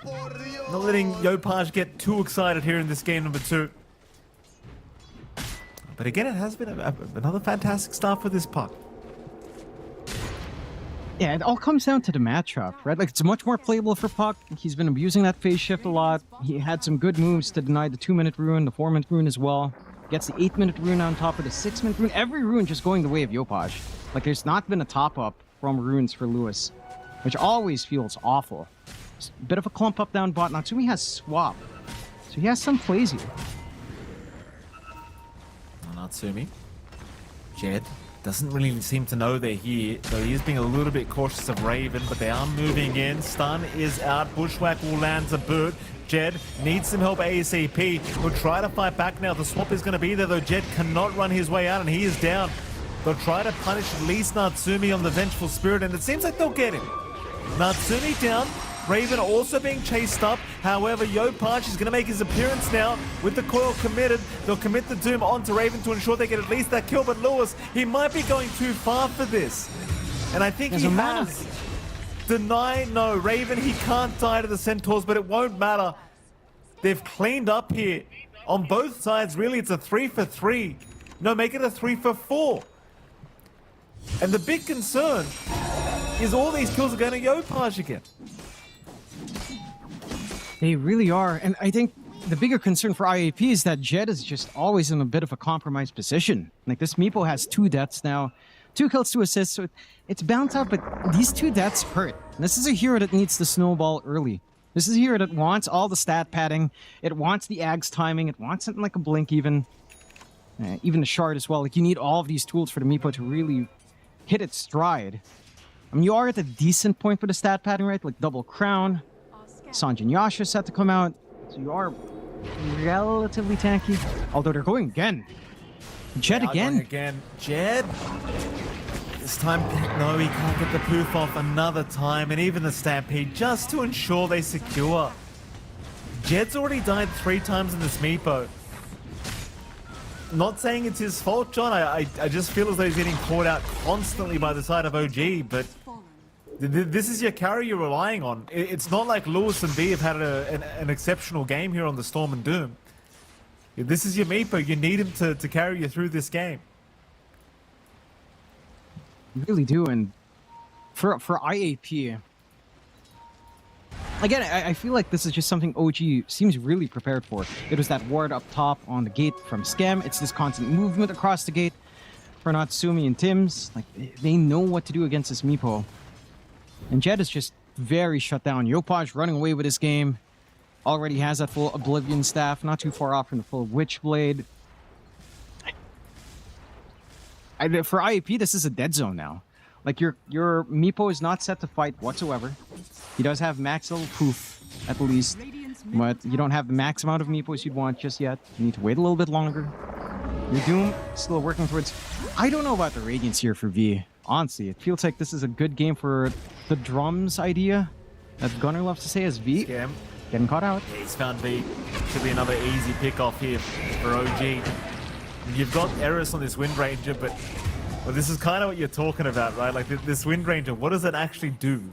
Not letting Yopaj get too excited here in this game number 2. But again, it has been another fantastic start for this puck. Yeah, it all comes down to the matchup, right? Like, it's much more playable for Puck. He's been abusing that phase shift a lot. He had some good moves to deny the 2-minute rune, the 4-minute rune as well. Gets the 8-minute rune on top of the 6-minute rune. Every rune just going the way of Yopaj. Like, there's not been a top-up from runes for Lewis, which always feels awful. Just a bit of a clump up down bot. Natsumi has swap, so he has some plays here. Natsumi. Jed doesn't really seem to know they're here, though he is being a little bit cautious of Raven, but they are moving in. Stun is out. Bushwhack will land a boot. Jed needs some help ASAP. He'll try to fight back now. The swap is going to be there, though. Jed cannot run his way out, and he is down. They'll try to punish at least Natsumi on the Vengeful Spirit, and it seems like they'll get him. Natsumi down. Raven also being chased up. However, Yopaj is going to make his appearance now with the coil committed. They'll commit the Doom onto Raven to ensure they get at least that kill. But Lewis, he might be going too far for this. And I think he has. Deny, no. Raven, he can't die to the Centaurs, but it won't matter. They've cleaned up here on both sides. Really, it's a 3 for 3. No, make it a 3 for 4. And the big concern is all these kills are going to Yopaj again. They really are, and I think the bigger concern for IAP is that Jed is just always in a bit of a compromised position. Like, this Meepo has 2 deaths now, 2 kills, 2 assists, so it's balanced out, but these 2 deaths hurt. And this is a hero that needs to snowball early. This is a hero that wants all the stat padding, it wants the Ags timing, it wants something like a Blink even the Shard as well. Like, you need all of these tools for the Meepo to really hit its stride. I mean, you are at a decent point for the stat padding, right? Like, double crown. Sanjin Yasha set to come out, so you are relatively tanky. Although they're going again. Jed again. Jed. This time, no, he can't get the poof off another time, and even the Stampede, just to ensure they secure. Jed's already died 3 times in this Meepo. Not saying it's his fault, John. I just feel as though he's getting caught out constantly by the side of OG, but this is your carry you're relying on. It's not like Lewis and V have had an exceptional game here on the Storm and Doom. This is your Meepo. You need him to carry you through this game. You really do, and for IAP, again, I feel like this is just something OG seems really prepared for. It was that ward up top on the gate from Scam. It's this constant movement across the gate for Natsumi and Tims. Like, they know what to do against this Meepo. And Jed is just very shut down. Yopaj running away with his game. Already has that full Oblivion staff. Not too far off from the full Witchblade. For IAP, this is a dead zone now. Like, your Meepo is not set to fight whatsoever. He does have max level poof, at least. But you don't have the max amount of Meepos you'd want just yet. You need to wait a little bit longer. Your Doom still working towards... I don't know about the Radiance here for V. Honestly, it feels like this is a good game for the drums idea that Gunnar loves to say as V. Scam. Getting caught out. He's found V. Should be another easy pick off here for OG. You've got Eris on this Wind Ranger, but well, this is kind of what you're talking about, right? Like, this Wind Ranger, what does it actually do?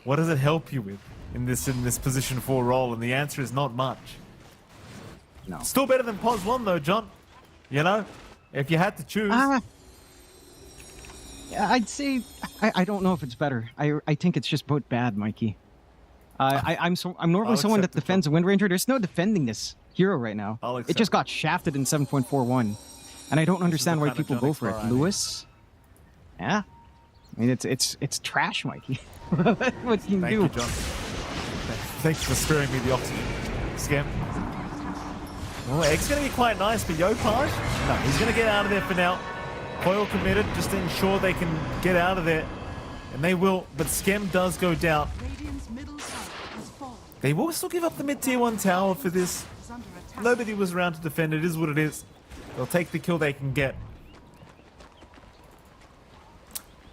What does it help you with in this position 4 role? And the answer is not much. No. Still better than Pos 1 though, John. You know, if you had to choose. I'd say I don't know if it's better. I think it's just both bad, Mikey. I'm normally someone that defends a Wind Ranger. There's no defending this hero right now. It just got shafted in 7.41, and I don't understand why people go for it. Lewis, yeah, I mean it's trash, Mikey. What can you do? Thank you, John. Thanks for sparing me the oxygen. Scam. Well, Egg's going to be quite nice, but Yopaj, no, he's going to get out of there for now. Coil committed just to ensure they can get out of there. And they will, but Skem does go down. They will still give up the mid-tier 1 tower for this. Nobody was around to defend it, is what it is. They'll take the kill they can get.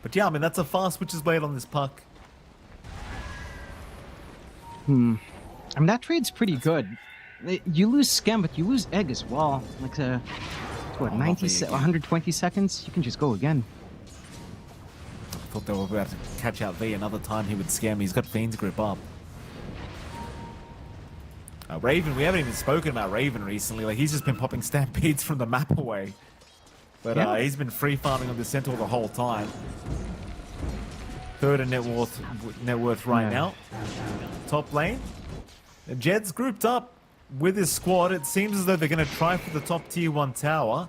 But yeah, I mean, that's a fast Witch's Blade on this puck. I mean, that trade's pretty good. You lose Scam, but you lose Egg as well. Like, what, 120 seconds? You can just go again. I thought they were about to catch out V another time. He would scam me. He's got Fiend's Grip up. Raven, we haven't even spoken about Raven recently. Like, he's just been popping stampedes from the map away. But he's been free farming on the Centaur the whole time. Third in net worth right now. Top lane. Jed's grouped up with his squad. It seems as though they're going to try for the top tier 1 tower.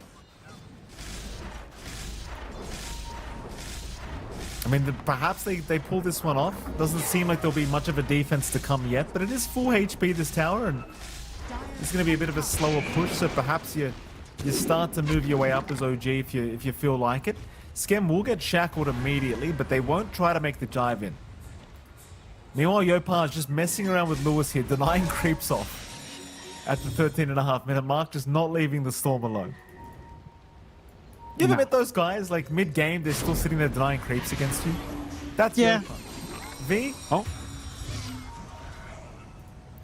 I mean, perhaps they pull this one off. Doesn't seem like there'll be much of a defense to come yet, but it is full HP, this tower, and it's going to be a bit of a slower push, so perhaps you start to move your way up as OG if you feel like it. Skem will get shackled immediately, but they won't try to make the dive in. Meanwhile, Yopar is just messing around with Lewis here, denying creeps off at the 13.5-minute mark, just not leaving the Storm alone. You ever met those guys, like mid-game, they're still sitting there denying creeps against you? That's Yopar. V? Oh.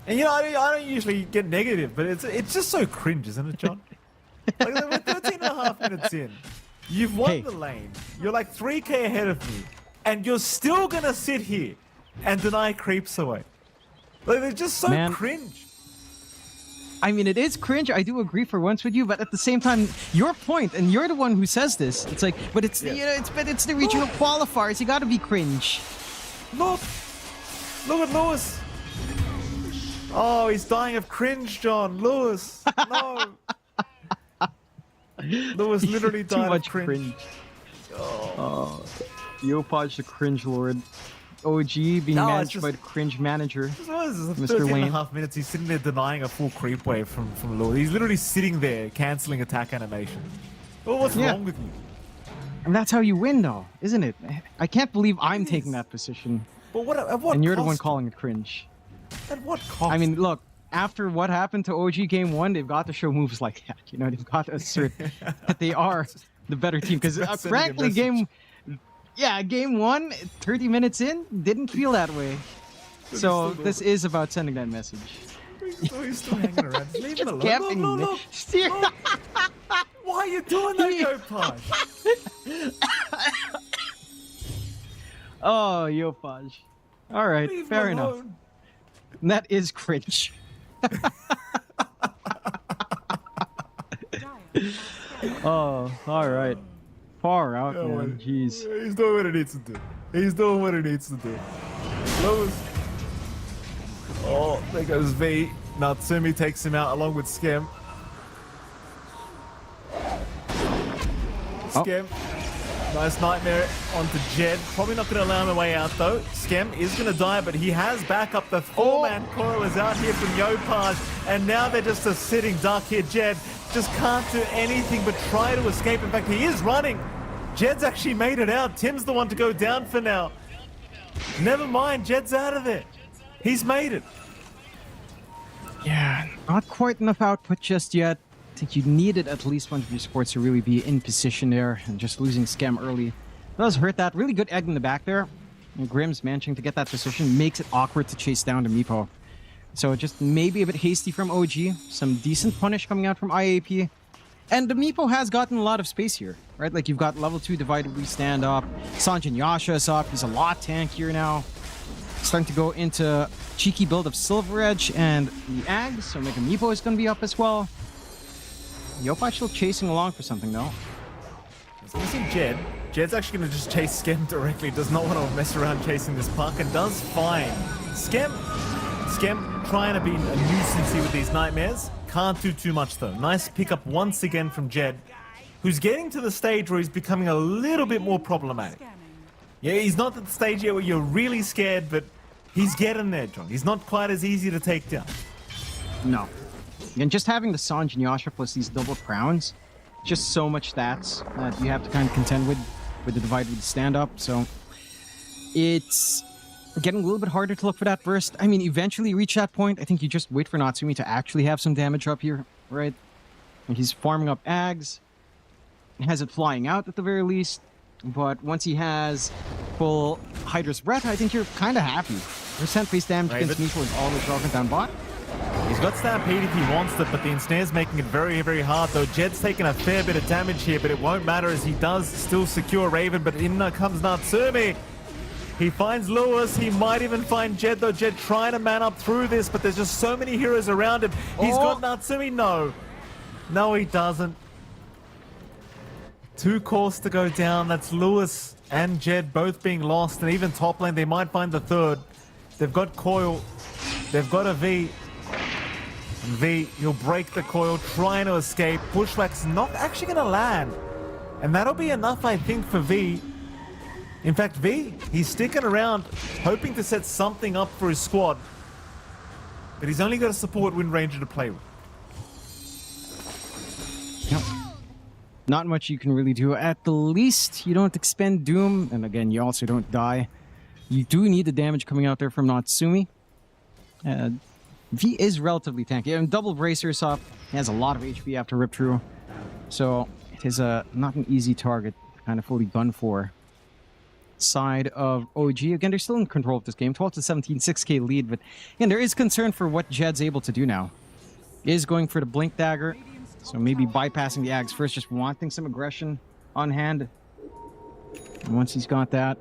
And you know, I don't usually get negative, but it's just so cringe, isn't it, John? Like, we're 13.5 minutes in. You've won the lane. You're like 3k ahead of me. And you're still gonna sit here and deny creeps away. Like, they're just so cringe. I mean, it is cringe. I do agree for once with you, but at the same time, your point, and you're the one who says this. It's like, but it's it's the regional qualifiers. You gotta be cringe. Look at Lewis. Oh, he's dying of cringe, John. Lewis, no. Lewis literally died of cringe. Oh, Yopaj the cringe lord. OG being managed by the cringe manager, Mr. Wayne. 13.5 minutes, he's sitting there denying a full creep wave from Lewis. He's literally sitting there cancelling attack animation. Oh, what's wrong with you? And that's how you win, though, isn't it? I can't believe I'm taking that position. But at what and you're cost? The one calling it cringe. At what cost? I mean, look, after what happened to OG Game 1, they've got to show moves like that. You know, they've got to assert that they are the better team. Because frankly, Game 1, 30 minutes in, didn't feel that way. So this is about sending that message. He's still hanging around. Just leave him alone. Camping. Look. Why are you doing that, Yopaj? Oh, Yopaj. All right, fair enough. And that is cringe. Oh, all right. Far out, man. Jeez. He's doing what he needs to do. He's doing what he needs to do. Lewis. Oh, there goes V. Natsumi takes him out along with Skem. Skem. Nice nightmare onto Jed. Probably not going to allow him a way out though. Skem is going to die, but he has backup. The four-man coil is out here from Yopaj, and now they're just a sitting duck here. Jed just can't do anything but try to escape. In fact, he is running. Jed's actually made it out. Tim's the one to go down for now. Never mind, Jed's out of there. He's made it. Yeah, not quite enough output just yet. I think you needed at least one of your supports to really be in position there, and just losing Scam early does hurt that. Really good egg in the back there. And Grimm's managing to get that position makes it awkward to chase down the Meepo. So just maybe a bit hasty from OG. Some decent punish coming out from IAP. And the Meepo has gotten a lot of space here, right? Like, you've got level 2 divided we stand up. Sanjin Yasha is up. He's a lot tankier now. Starting to go into cheeky build of Silver Edge and the Ags. So Mega Meepo is going to be up as well. Yopaj still chasing along for something, though. So you see Jed. Jed's actually going to just chase Skem directly. Does not want to mess around chasing this puck, and does fine. Skem trying to be a nuisance here with these nightmares. Can't do too much, though. Nice pickup once again from Jed, who's getting to the stage where he's becoming a little bit more problematic. Yeah, he's not at the stage yet where you're really scared, but he's getting there, John. He's not quite as easy to take down. No. And just having the Sanj and Yasha plus these double crowns, just so much stats that you have to kind of contend with the divide with the stand-up. So it's getting a little bit harder to look for that burst. I mean, eventually you reach that point. I think you just wait for Natsumi to actually have some damage up here, right? And he's farming up Ags. Has it flying out at the very least. But once he has full Hydra's Breath, I think you're kind of happy. Percent base damage against neutral is always relevant down bot. He's got Stampede if he wants it, but the ensnare's making it very, very hard, though. Jed's taking a fair bit of damage here, but it won't matter as he does still secure Raven, but in comes Natsumi. He finds Lewis. He might even find Jed, though. Jed trying to man up through this, but there's just so many heroes around him. He's got Natsumi. No. No, he doesn't. 2 cores to go down. That's Lewis and Jed both being lost, and even top lane, they might find the third. They've got Coil. They've got a V. And V, he'll break the coil, trying to escape. Bushwhack's not actually going to land. And that'll be enough, I think, for V. In fact, V, he's sticking around, hoping to set something up for his squad. But he's only got a support Wind Ranger to play with. Yep. Not much you can really do. At the least, you don't expend Doom. And again, you also don't die. You do need the damage coming out there from Natsumi. V is relatively tanky. And double bracers up. He has a lot of HP after Rip True. So it is not an easy target to kind of fully gun for. Side of OG. Again, they're still in control of this game. 12 to 17, 6k lead. But again, there is concern for what Jed's able to do now. He is going for the Blink Dagger. So maybe bypassing the Ags first, just wanting some aggression on hand. And once he's got that,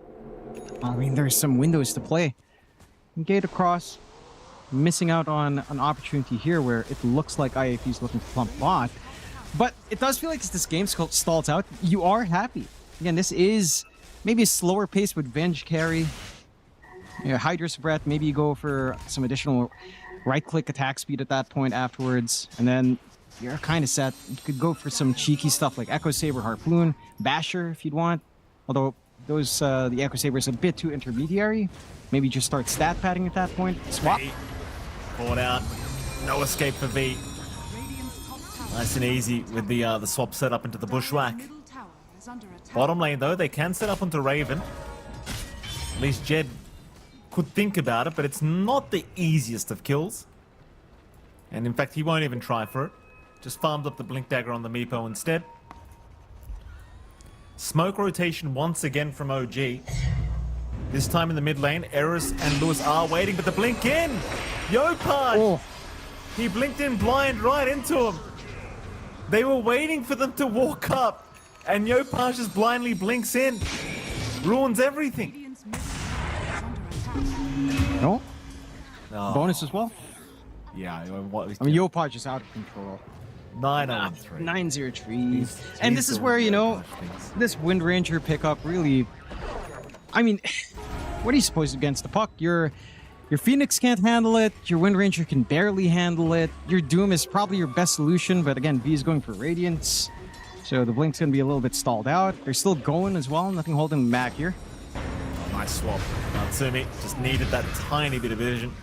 I mean, there's some windows to play. Gate across. Missing out on an opportunity here where it looks like IAP is looking to plump bot. But it does feel like as this game stalls out, you are happy. Again, this is maybe a slower pace with Venge carry. Hydra's Breath, maybe you go for some additional right-click attack speed at that point afterwards. And then you're kind of set. You could go for some cheeky stuff like Echo Saber, Harpoon, Basher if you'd want. Although those the Echo Saber is a bit too intermediary. Maybe just start stat padding at that point. Swap. Caught out. No escape for V. Nice and easy with the swap set up into the Bushwhack. Bottom lane though, they can set up onto Raven. At least Jed could think about it, but it's not the easiest of kills. And in fact, he won't even try for it. Just farmed up the Blink Dagger on the Meepo instead. Smoke rotation once again from OG. This time in the mid lane, Eris and Lewis are waiting, but the blink in! Yopaj! Oh. He blinked in blind right into him. They were waiting for them to walk up, and Yopaj just blindly blinks in. Ruins everything. No? Oh, Bonus as well? yeah, I mean, Yopaj is out of control. 9-on-3. 9-0-3. And this is where, you know, this Wind Ranger pickup really... I mean, what are you supposed to do against the puck? Your Phoenix can't handle it. Your Wind Ranger can barely handle it. Your Doom is probably your best solution, but again, V is going for Radiance. So the Blink's going to be a little bit stalled out. They're still going as well. Nothing holding them back here. Nice swap. Natsumi just needed that tiny bit of vision.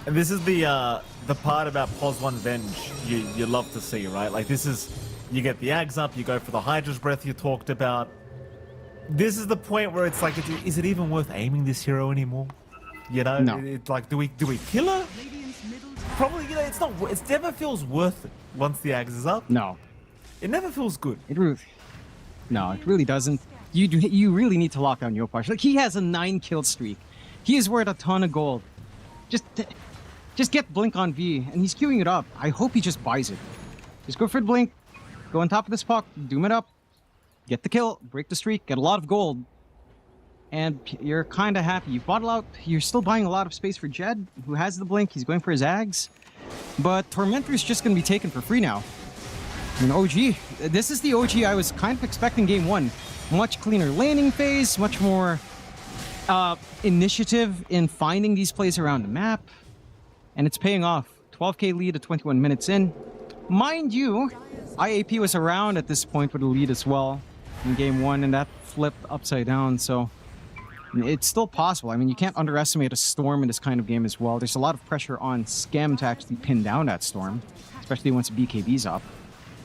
And this is the part about POS 1 Venge you love to see, right? Like this is, you get the Ags up, you go for the Hydra's Breath you talked about. This is the point where it's like, is it even worth aiming this hero anymore? You know, no. It's like, do we kill her? Probably, you know, it never feels worth it once the Ags is up. No, it never feels good. No, it really doesn't. You really need to lock down Yopaj. Like he has a 9-kill streak. He is worth a ton of gold. Just get Blink on V, and he's queuing it up. I hope he just buys it. Just go for the Blink, go on top of this puck, doom it up. Get the kill, break the streak, get a lot of gold, and you're kind of happy. You've bought a lot. You're still buying a lot of space for Jed, who has the blink. He's going for his Ags, but Tormentor's just going to be taken for free now. And OG, this is the OG I was kind of expecting game one. Much cleaner laning phase, much more initiative in finding these plays around the map, and it's paying off. 12k lead at 21 minutes in. Mind you, IAP was around at this point with a lead as well in game one, and that flipped upside down, so it's still possible. I mean, you can't underestimate a Storm in this kind of game as well. There's a lot of pressure on Scam to actually pin down that Storm, especially once BKB's up.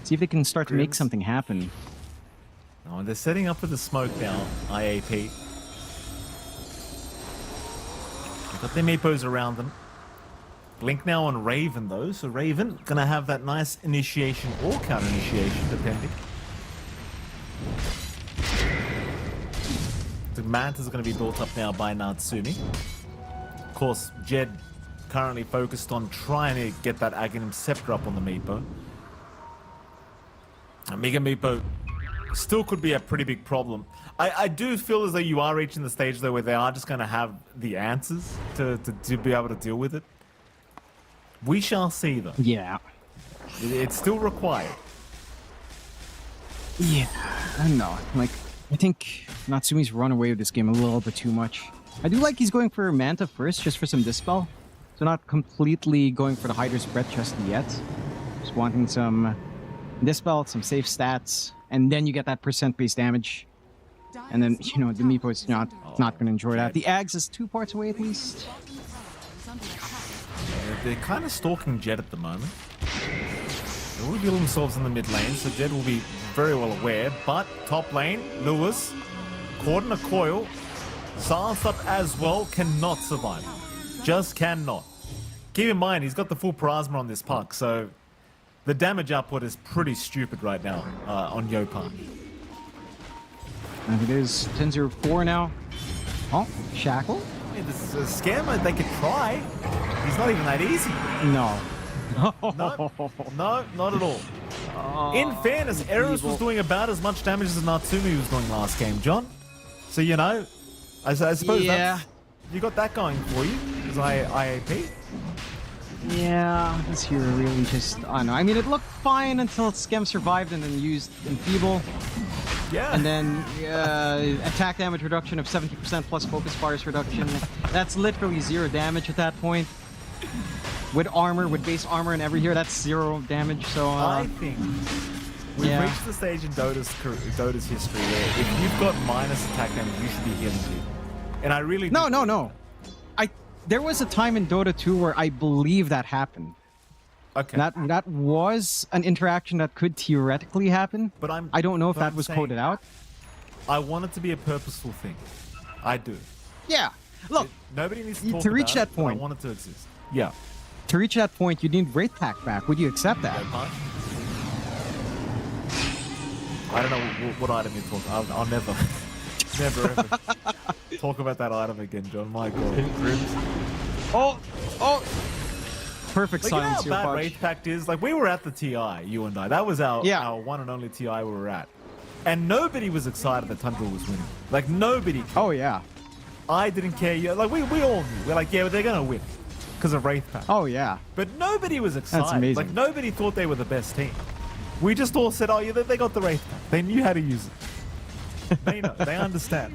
See if they can start to make something happen. Oh, they're setting up for the smoke now, IAP. They've got their Meepos around them. Blink now on Raven, though. So Raven gonna have that nice initiation or counter initiation, depending. The Mantis is gonna be built up now by Natsumi. Of course, Jed currently focused on trying to get that Aghanim Scepter up on the Meepo. Mega Meepo still could be a pretty big problem. I do feel as though you are reaching the stage, though, where they are just going to have the answers to be able to deal with it. We shall see, though. Yeah. It's still required. Yeah, I don't know. Like, I think Natsumi's run away with this game a little bit too much. I do like he's going for Manta first, just for some Dispel. So not completely going for the Hydra's Breath just yet. Just wanting some Dispel, some safe stats, and then you get that percent-based damage. And then, you know, the Meepo is not going to enjoy that. The Ags is 2 parts away at least. They're kind of stalking Jed at the moment. They will reveal themselves in the mid lane, so Jed will be very well aware. But top lane, Lewis, caught in a coil, silenced up as well, cannot survive. Just cannot. Keep in mind, he's got the full Plasma on this puck, so the damage output is pretty stupid right now on Yopar. And it is 10-0-4 now. Oh, Shackle? Hey, this is a scammer. They could try. He's not even that easy. No. No, not at all. In fairness, Eris was doing about as much damage as Natsumi was doing last game, John. So, you know, I suppose that's, you got that going for you as IAP. Yeah, this hero really just, I don't know. I mean, it looked fine until Schem survived and then used Enfeeble. Yeah. And then attack damage reduction of 70% plus focus bars reduction. That's literally 0 damage at that point. With armor, with base armor and every hero, that's 0 damage. So I think we've reached the stage in Dota's history where if you've got minus attack damage, you should be healing people. And I really No. There was a time in Dota 2 where I believe that happened. Okay. That was an interaction that could theoretically happen. But I don't know if that was coded out. I want it to be a purposeful thing. I do. Yeah. Look, nobody needs to talk to reach about that point. I want it to exist. Yeah. To reach that point, you need Wraith Pack back. Would you accept that? I don't know what item you're talking. I'll never, never ever talk about that item again, John. My God. Oh. Perfect Like, you know silence how here, bad Fudge. Wraith Pact is? Like, we were at the TI, you and I. That was our one and only TI we were at. And nobody was excited that Tundra was winning. Like, nobody cared. Oh, yeah. I didn't care. Yeah, like, we all knew. We're like, yeah, but they're going to win because of Wraith Pact. Oh, yeah. But nobody was excited. That's amazing. Like, nobody thought they were the best team. We just all said, oh, yeah, they got the Wraith Pact. They knew how to use it. They know. They understand.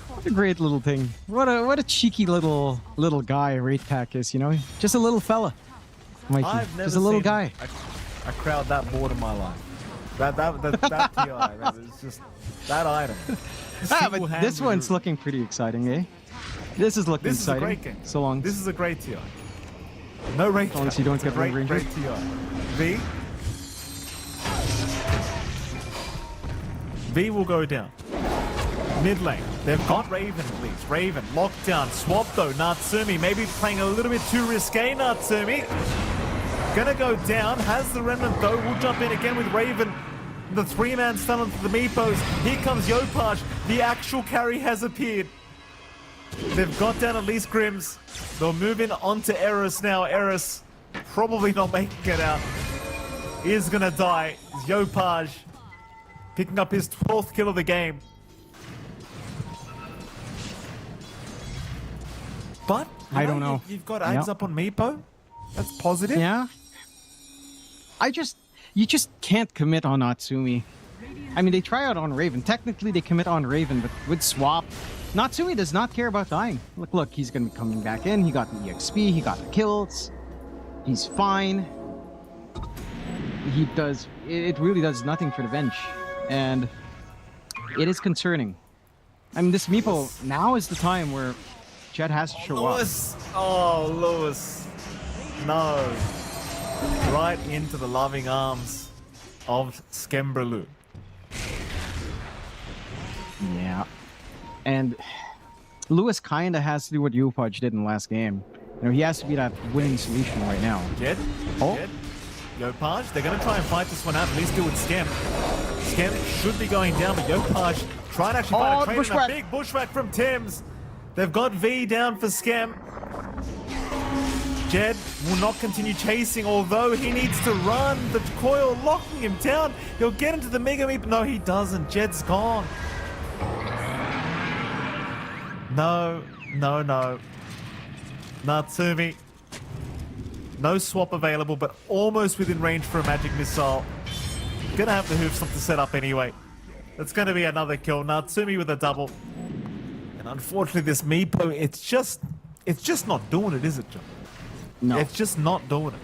What a great little thing. What a cheeky little guy Wraith Pack is, you know? Just a little fella. Mikey. I've never Just a little seen guy. a crowd that bored in my life. That TI, it's just that item. But this one's looking pretty exciting, eh? This is looking This is a exciting. great game. So long. This is a great TI. No Wraith Unless Pact. you don't It's get a great, Ring great Ranger. TI. V will go down. Mid lane. They've got Raven at least. Raven locked down. Swap though. Natsumi maybe playing a little bit too risque. Natsumi gonna go down. Has the remnant though. We'll jump in again with Raven. The 3-man stun onto the Meepos. Here comes Yopaj. The actual carry has appeared. They've got down at least Grims. They'll move in onto Eris now. Eris probably not making it out. Is gonna die. Yopaj picking up his 12th kill of the game. But I don't know. You've got Ags up on Meepo. That's positive. Yeah. You just can't commit on Natsumi. I mean, they try out on Raven. Technically, they commit on Raven, but with swap, Natsumi does not care about dying. Look, he's gonna be coming back in. He got the EXP. He got the kills. He's fine. He does. It really does nothing for the bench, and it is concerning. I mean, this Meepo now is the time where Jed has to show Lewis. Oh, Lewis. No. Right into the loving arms of Skembrelu. Yeah. And Lewis kind of has to do what Upaj did in the last game. You know, he has to be that winning solution right now. Jed? Oh. Jed? Yopaj, they're going to try and fight this one out, at least do it Scam. Scam should be going down, but Yopaj trying to actually find a trade and a bushwhack. big bushwhack from Tim's. They've got V down for Scam. Jed will not continue chasing, although he needs to run. The coil locking him down. He'll get into the Mega Meep. No, he doesn't. Jed's gone. No. Natsumi. No swap available, but almost within range for a magic missile. Gonna have the hoofs up to set up anyway. That's gonna be another kill. Natsumi with a double. And unfortunately, this Meepo, it's just not doing it, is it, John? No. It's just not doing it.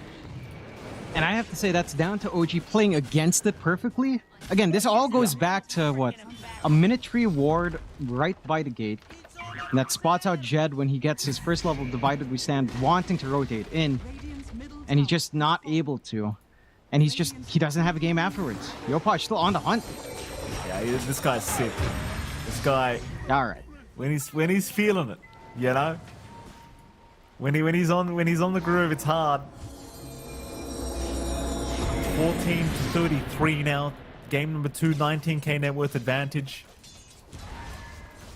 And I have to say that's down to OG playing against it perfectly. Again, this all goes back to what? A Minute ward right by the gate. And that spots out Jed when he gets his first level divided we stand, wanting to rotate in. And he's just not able to. And he doesn't have a game afterwards. Yopaj still on the hunt. Yeah, this guy's sick. This guy, All right. when he's feeling it, you know? When he's on the groove, it's hard. 14-33 now. Game number 2, 19k net worth advantage.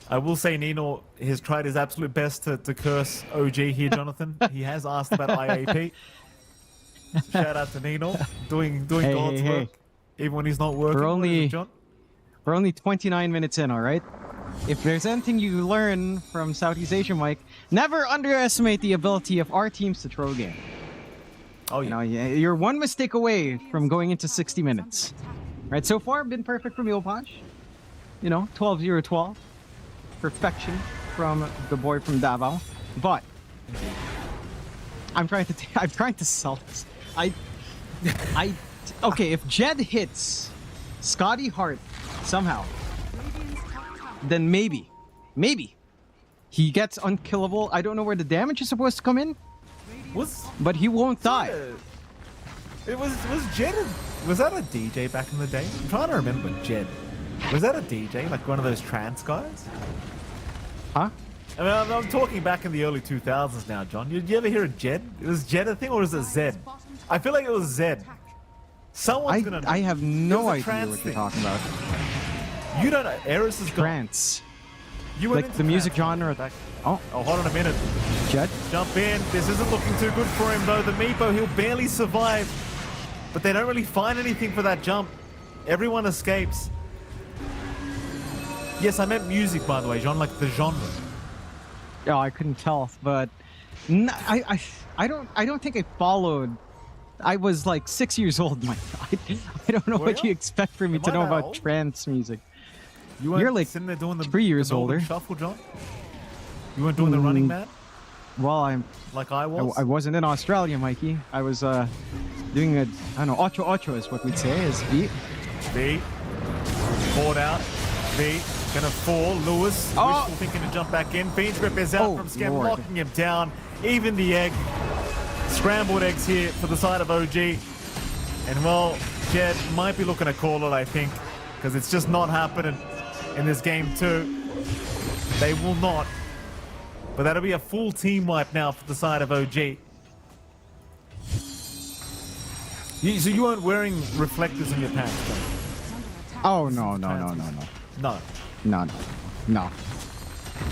I will say Nino has tried his absolute best to curse OG here, Jonathan. He has asked about IAP. Shout out to Nino, doing God's work, even when he's not working. We're only 29 minutes in, all right? If there's anything you learn from Southeast Asia, Mike, never underestimate the ability of our teams to throw a game. Oh You yeah. know, you're one mistake away from going into 60 minutes. Right, so far, been perfect from Yopaj. You know, 12-0-12. Perfection from the boy from Davao. But I'm trying to sell this. Okay, if Jed hits Scotty Hart somehow, then maybe he gets unkillable. I don't know where the damage is supposed to come in, but he won't die. Was Jed? Was that a DJ back in the day? I'm trying to remember Jed. Was that a DJ, like one of those trance guys? Huh? I mean, I'm talking back in the early 2000s now, John. Did you ever hear of Jed? Was Jed a thing or was it Zed? I feel like it was Zed. Someone's gonna know. I have no idea trance what you're thing. talking about. You don't know. Eris is gone. Trance. You went Like into the music trance. genre. Back. Oh, Oh, hold on a minute. Jed? Jump in. This isn't looking too good for him, though. The Meepo, he'll barely survive. But they don't really find anything for that jump. Everyone escapes. Yes, I meant music, by the way, John, like the genre. Oh, I couldn't tell, but I don't think I followed. I was like 6 years old, Mike. I don't know Were what you? you expect from me Am to I know that about old? trance music. You weren't You're like sitting there doing the 3 years the Northern older. Shuffle, John? You weren't doing the Running Man Well, like I was? I wasn't in Australia, Mikey. I was doing I don't know, ocho ocho is what we'd say, is beat. V. Caught out. V. Gonna fall. Lewis. Oh. Wishful thinking to jump back in. Fiend's Grip is out Oh, from Scam, Lord. locking him down. Even the egg. Scrambled eggs here for the side of OG. And well, Jed might be looking to call it, I think, because it's just not happening in this game too. They will not. But that'll be a full team wipe now for the side of OG. So you weren't wearing reflectors in your pants, John? Oh no.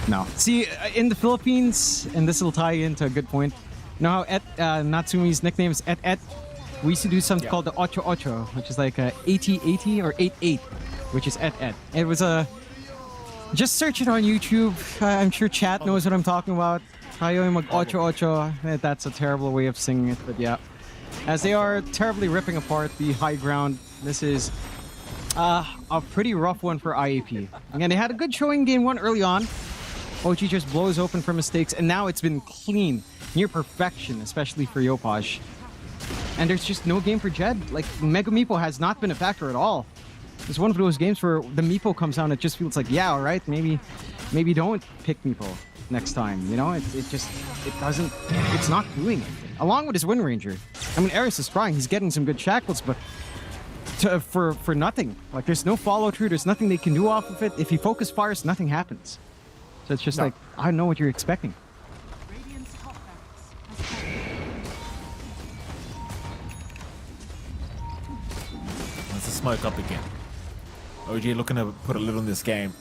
No. See, in the Philippines, and this will tie into a good point. You know how Natsumi's nickname is Et? We used to do something called the Ocho Ocho, which is like a 80-80 or 8-8, which is Et. It was just search it on YouTube. I'm sure chat knows what I'm talking about. Tayo yung mag Ocho Ocho. That's a terrible way of singing it, but yeah. As they are terribly ripping apart the high ground, this is a pretty rough one for IAP. Again, they had a good showing game one early on. OG just blows open for mistakes, and now it's been clean, near perfection, especially for Yopaj. And there's just no game for Jed. Like, Mega Meepo has not been a factor at all. It's one of those games where the Meepo comes down, it just feels like, yeah, all right, maybe don't pick Meepo next time. You know, it's not doing it. Along with his Wind Ranger. I mean, Eris is trying, he's getting some good shackles, but for nothing. Like, there's no follow through, there's nothing they can do off of it. If he focus fires, nothing happens. So it's just like, I don't know what you're expecting. smoke up again. OG looking to put a little in this game.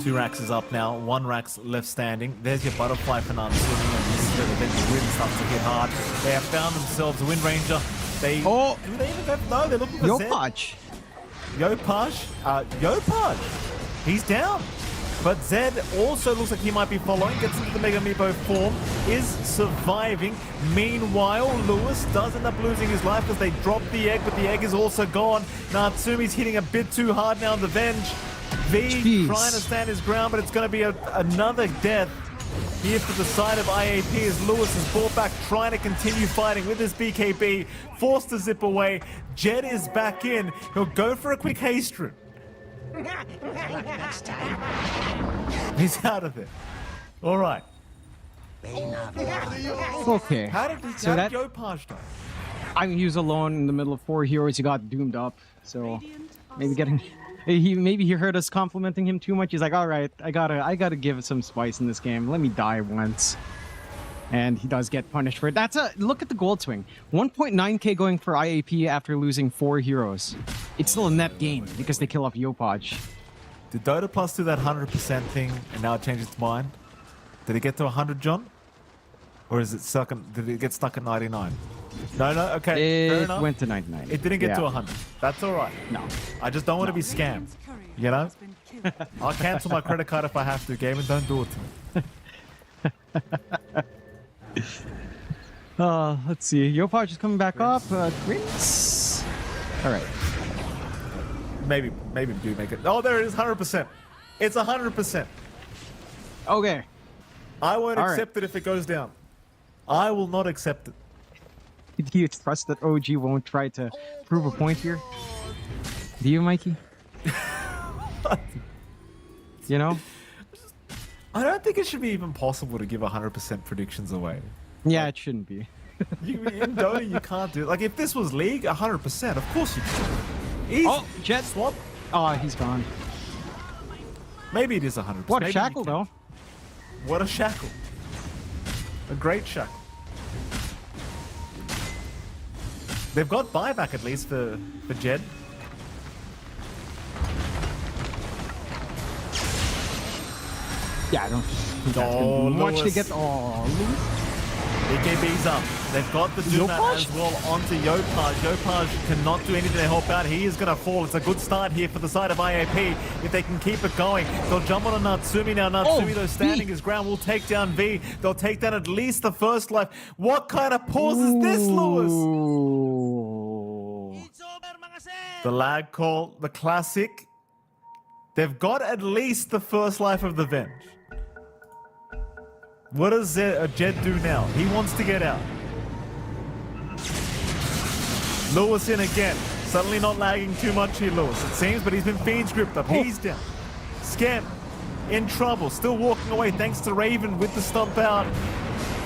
2 racks is up now. 1 rack's left standing. There's your butterfly for Natsumi, and this is where the wind starts to hit hard. They have found themselves a Wind Ranger. They do they even have, no, they're looking for Yopaj. Yopaj. He's down. But Zed also looks like he might be following. Gets into the Mega Meepo form. Is surviving. Meanwhile, Lewis does end up losing his life because they dropped the egg, but the egg is also gone. Natsumi's hitting a bit too hard now on the Venge. V trying to stand his ground, but it's going to be another death here for the side of IAP as Lewis is brought back, trying to continue fighting with his BKB. Forced to zip away. Jed is back in. He'll go for a quick haste rune. He's out of there. All right. Okay. How did Yopaj die? I mean, he was alone in the middle of 4 heroes. He got doomed up. So maybe he heard us complimenting him too much. He's like, all right, I gotta give it some spice in this game. Let me die once. And he does get punished for it. Look at the gold swing. 1.9k going for IAP after losing 4 heroes. It's still a net gain because they kill off Yopaj. Did Dota Plus do that 100% thing and now change its mind? Did it get to 100, John? Or is it stuck? Did it get stuck at 99? No, okay, fair enough. It went to 99. It didn't get to 100. That's all right. No. I just don't want to be scammed. You know? I'll cancel my credit card if I have to, Game, and don't do it to me. Let's see. Yopaj is coming back up. Greens. All right. Maybe do make it. Oh, there it is, 100%. It's 100%. Okay. I won't All accept it if it goes down. I will not accept it. Do you trust that OG won't try to prove a point here? Do you, Mikey? You know? I don't think it should be even possible to give 100% predictions away. Yeah, it shouldn't be. In Dota, you can't do it. Like, if this was League, 100%, of course you can. Easy. Oh, Jet swap. Oh, he's gone. Maybe it is 100%. What a Maybe shackle, though. What a shackle. A great shackle. They've got buyback at least for Jed. Yeah, I don't think that's Oh, gonna be much to Lewis. get. Oh, Lewis. BKB's up. They've got the Doommat Yopaj? as well onto Yopaj. Yopaj cannot do anything to help out. He is going to fall. It's a good start here for the side of IAP. If they can keep it going, they'll jump on a Natsumi now. Natsumi, though, standing his ground, will take down V. They'll take down at least the first life. What kind of pause is this, Lewis? Ooh. The lag call, the classic. They've got at least the first life of the Venge. What does Jed do now? He wants to get out. Lewis in again. Suddenly not lagging too much here, Lewis, it seems, but he's been Fiend's gripped up. He's down. Scam in trouble. Still walking away thanks to Raven with the stomp out.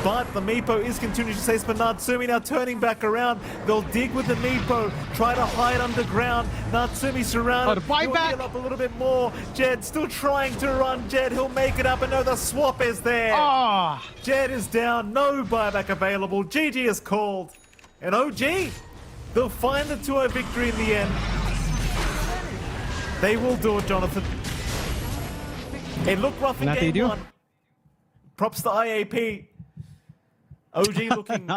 But the Meepo is continuing to chase, but Natsumi now turning back around. They'll dig with the Meepo, try to hide underground. Natsumi surrounded. Oh, the He'll buyback. heal up a little bit more. Jed still trying to run. Jed, he'll make it up, and no, the swap is there. Ah. Jed is down. No buyback available. GG is called. And OG, they'll find the 2-0 victory in the end. They will do it, Jonathan. It looked rough in And that they game do. 1. Props to IAP. OG looking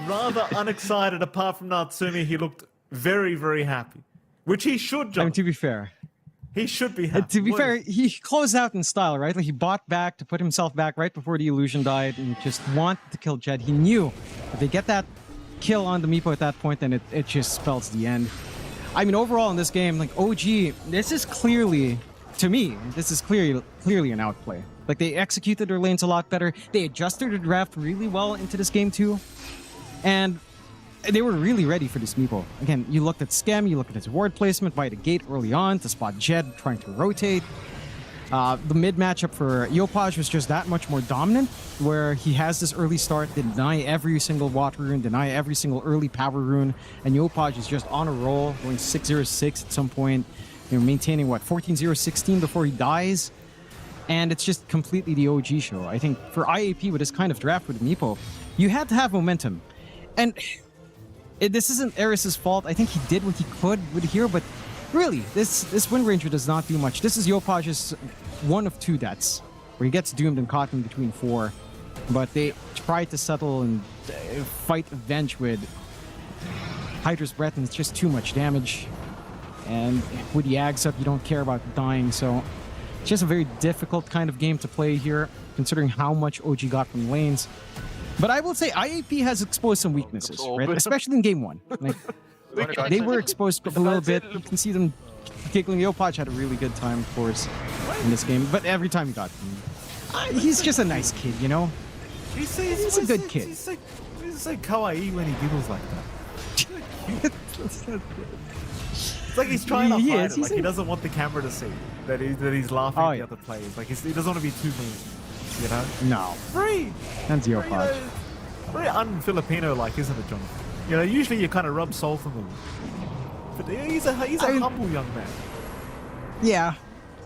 rather unexcited apart from Natsumi. He looked very, very happy. Which he should, John. I mean, to be fair. He should be happy. To be fair, he closed out in style, right? Like he bought back to put himself back right before the illusion died and just wanted to kill Jed. He knew if they get that kill on the Meepo at that point, then it just spells the end. I mean, overall in this game, like OG, this is clearly, to me, this is clearly an outplay. Like they executed their lanes a lot better. They adjusted their draft really well into this game too. And they were really ready for this Meepo. Again, you looked at Scam, you looked at his ward placement by the gate early on to spot Jed trying to rotate. The mid matchup for Yopaj was just that much more dominant, where he has this early start, deny every single water rune, deny every single early power rune, and Yopaj is just on a roll, going 6-0-6 at some point, you know, maintaining what, 14-0-16 before he dies. And it's just completely the OG show. I think for IAP with this kind of draft with Meepo, you had to have momentum. And this isn't Eris's fault. I think he did what he could with here, but really, this Wind Ranger does not do much. This is Yopaj's one of 2 deaths, where he gets doomed and caught in between 4. But they try to settle and fight Venge with Hydra's Breath, and it's just too much damage. And with the Ags up, you don't care about dying, so it's just a very difficult kind of game to play here, considering how much OG got from lanes. But I will say IAP has exposed some weaknesses, right? Especially in game 1. Like, they were exposed a little bit. You can see them giggling. Yopaj had a really good time, of course, in this game. But every time he got he's just a nice kid, you know? He's a good kid. He's so kawaii when he giggles like that. It's like he's trying to hide it. Like he doesn't want the camera to see that he's laughing at the other players. Like he doesn't want to be too mean, you know? No. Free. That's Yopaj. Very un-Filipino-like, isn't it, Jonathan? You know, usually you kind of rub salt in them. But he's a humble young man. Yeah,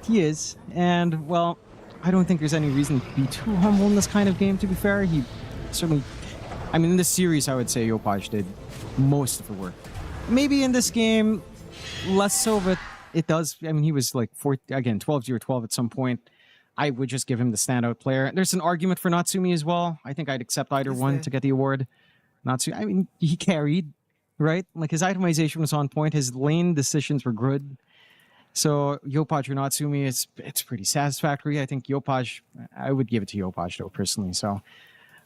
he is. And, well, I don't think there's any reason to be too humble in this kind of game, to be fair. He certainly... I mean, in this series, I would say Yopaj did most of the work. Maybe in this game, less so, but it does... I mean, he was like, 12-0-12 at some point. I would just give him the standout player. There's an argument for Natsumi as well. I think I'd accept either one to get the award. Natsumi, I mean, he carried, right? Like, his itemization was on point. His lane decisions were good. So, Yopaj or Natsumi, it's pretty satisfactory. I think Yopaj, I would give it to Yopaj, though, personally. So,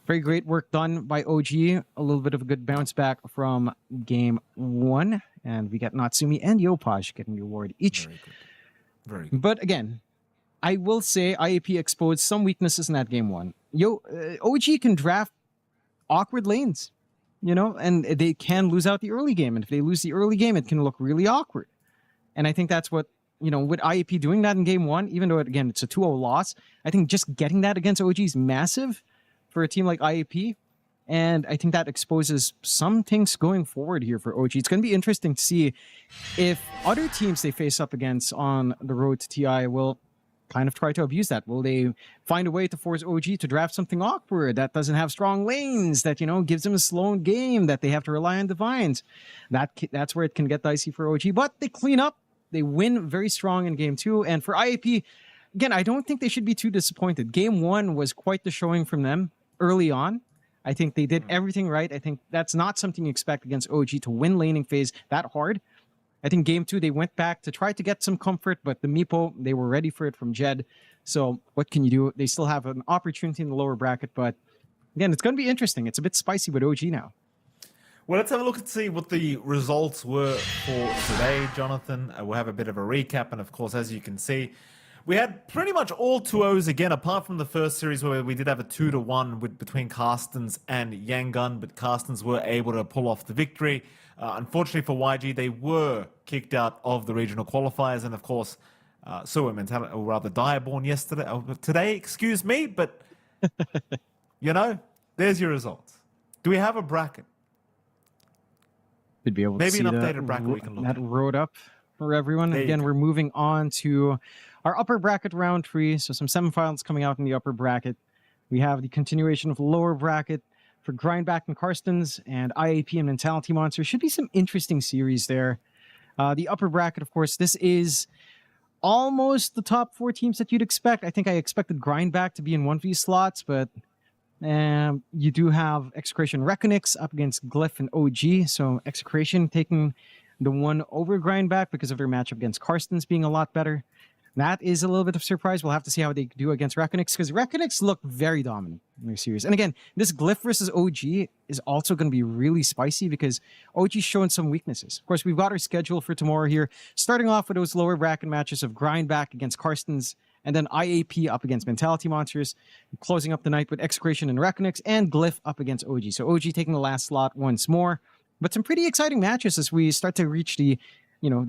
very great work done by OG. A little bit of a good bounce back from game 1. And we got Natsumi and Yopaj getting the award each. Very good. Very good. But again, I will say IAP exposed some weaknesses in that game 1. OG can draft awkward lanes, you know, and they can lose out the early game. And if they lose the early game, it can look really awkward. And I think that's what, you know, with IAP doing that in game 1, even though, again, it's a 2-0 loss, I think just getting that against OG is massive for a team like IAP. And I think that exposes some things going forward here for OG. It's going to be interesting to see if other teams they face up against on the road to TI will kind of try to abuse that. Will they find a way to force OG to draft something awkward that doesn't have strong lanes, that, you know, gives them a slow game, that they have to rely on divines? That's where it can get dicey for OG. But they clean up. They win very strong in game 2. And for IAP, again, I don't think they should be too disappointed. Game 1 was quite the showing from them early on. I think they did everything right. I think that's not something you expect against OG to win laning phase that hard. I think game 2, they went back to try to get some comfort, but the Meepo, they were ready for it from Jed. So what can you do? They still have an opportunity in the lower bracket, but again, it's going to be interesting. It's a bit spicy with OG now. Well, let's have a look and see what the results were for today, Jonathan. We'll have a bit of a recap, and of course, as you can see, we had pretty much all 2-0s again, apart from the first series where we did have a 2-1 between Carstens and Yangon, but Carstens were able to pull off the victory. Unfortunately for YG, they were kicked out of the regional qualifiers, and of course, so were Mentality, or rather Direborn today, excuse me, but you know, there's your results. Do we have a bracket? Should be able to maybe see an updated bracket we can look that at. road up for everyone. Again, we're moving on to our upper bracket round 3. So some semifinals coming out in the upper bracket. We have the continuation of lower bracket for Grindback and Karstens, and IAP and Mentality Monster. Should be some interesting series there. The upper bracket, of course, this is almost the top 4 teams that you'd expect. I think I expected Grindback to be in one of these slots, but you do have Execration Reckonix up against Glyph and OG. So Execration taking the one over Grindback because of their matchup against Karstens being a lot better. That is a little bit of a surprise. We'll have to see how they do against Reckonix, because Reckonix look very dominant in their series. And again, this Glyph versus OG is also going to be really spicy because OG's showing some weaknesses. Of course, we've got our schedule for tomorrow here, starting off with those lower bracket matches of Grindback against Karstens, and then IAP up against Mentality Monsters, closing up the night with Execration and Reckonix, and Glyph up against OG. So OG taking the last slot once more. But some pretty exciting matches as we start to reach the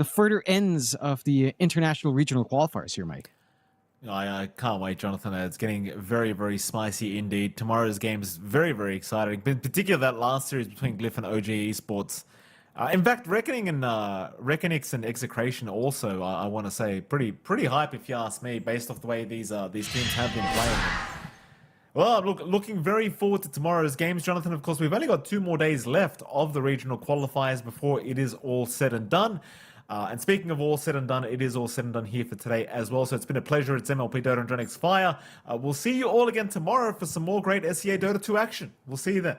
further ends of the international regional qualifiers here, Mike. I can't wait, Jonathan. It's getting very, very spicy indeed. Tomorrow's game is very, very exciting. In particular, that last series between Glyph and OG Esports. In fact, Reckonix and Execration also, I want to say, pretty hype if you ask me, based off the way these teams have been playing. Well, looking very forward to tomorrow's games, Jonathan. Of course, we've only got 2 more days left of the regional qualifiers before it is all said and done. And speaking of all said and done, it is all said and done here for today as well. So it's been a pleasure. It's MLP Dota and Dronix Fire. We'll see you all again tomorrow for some more great SEA Dota 2 action. We'll see you then.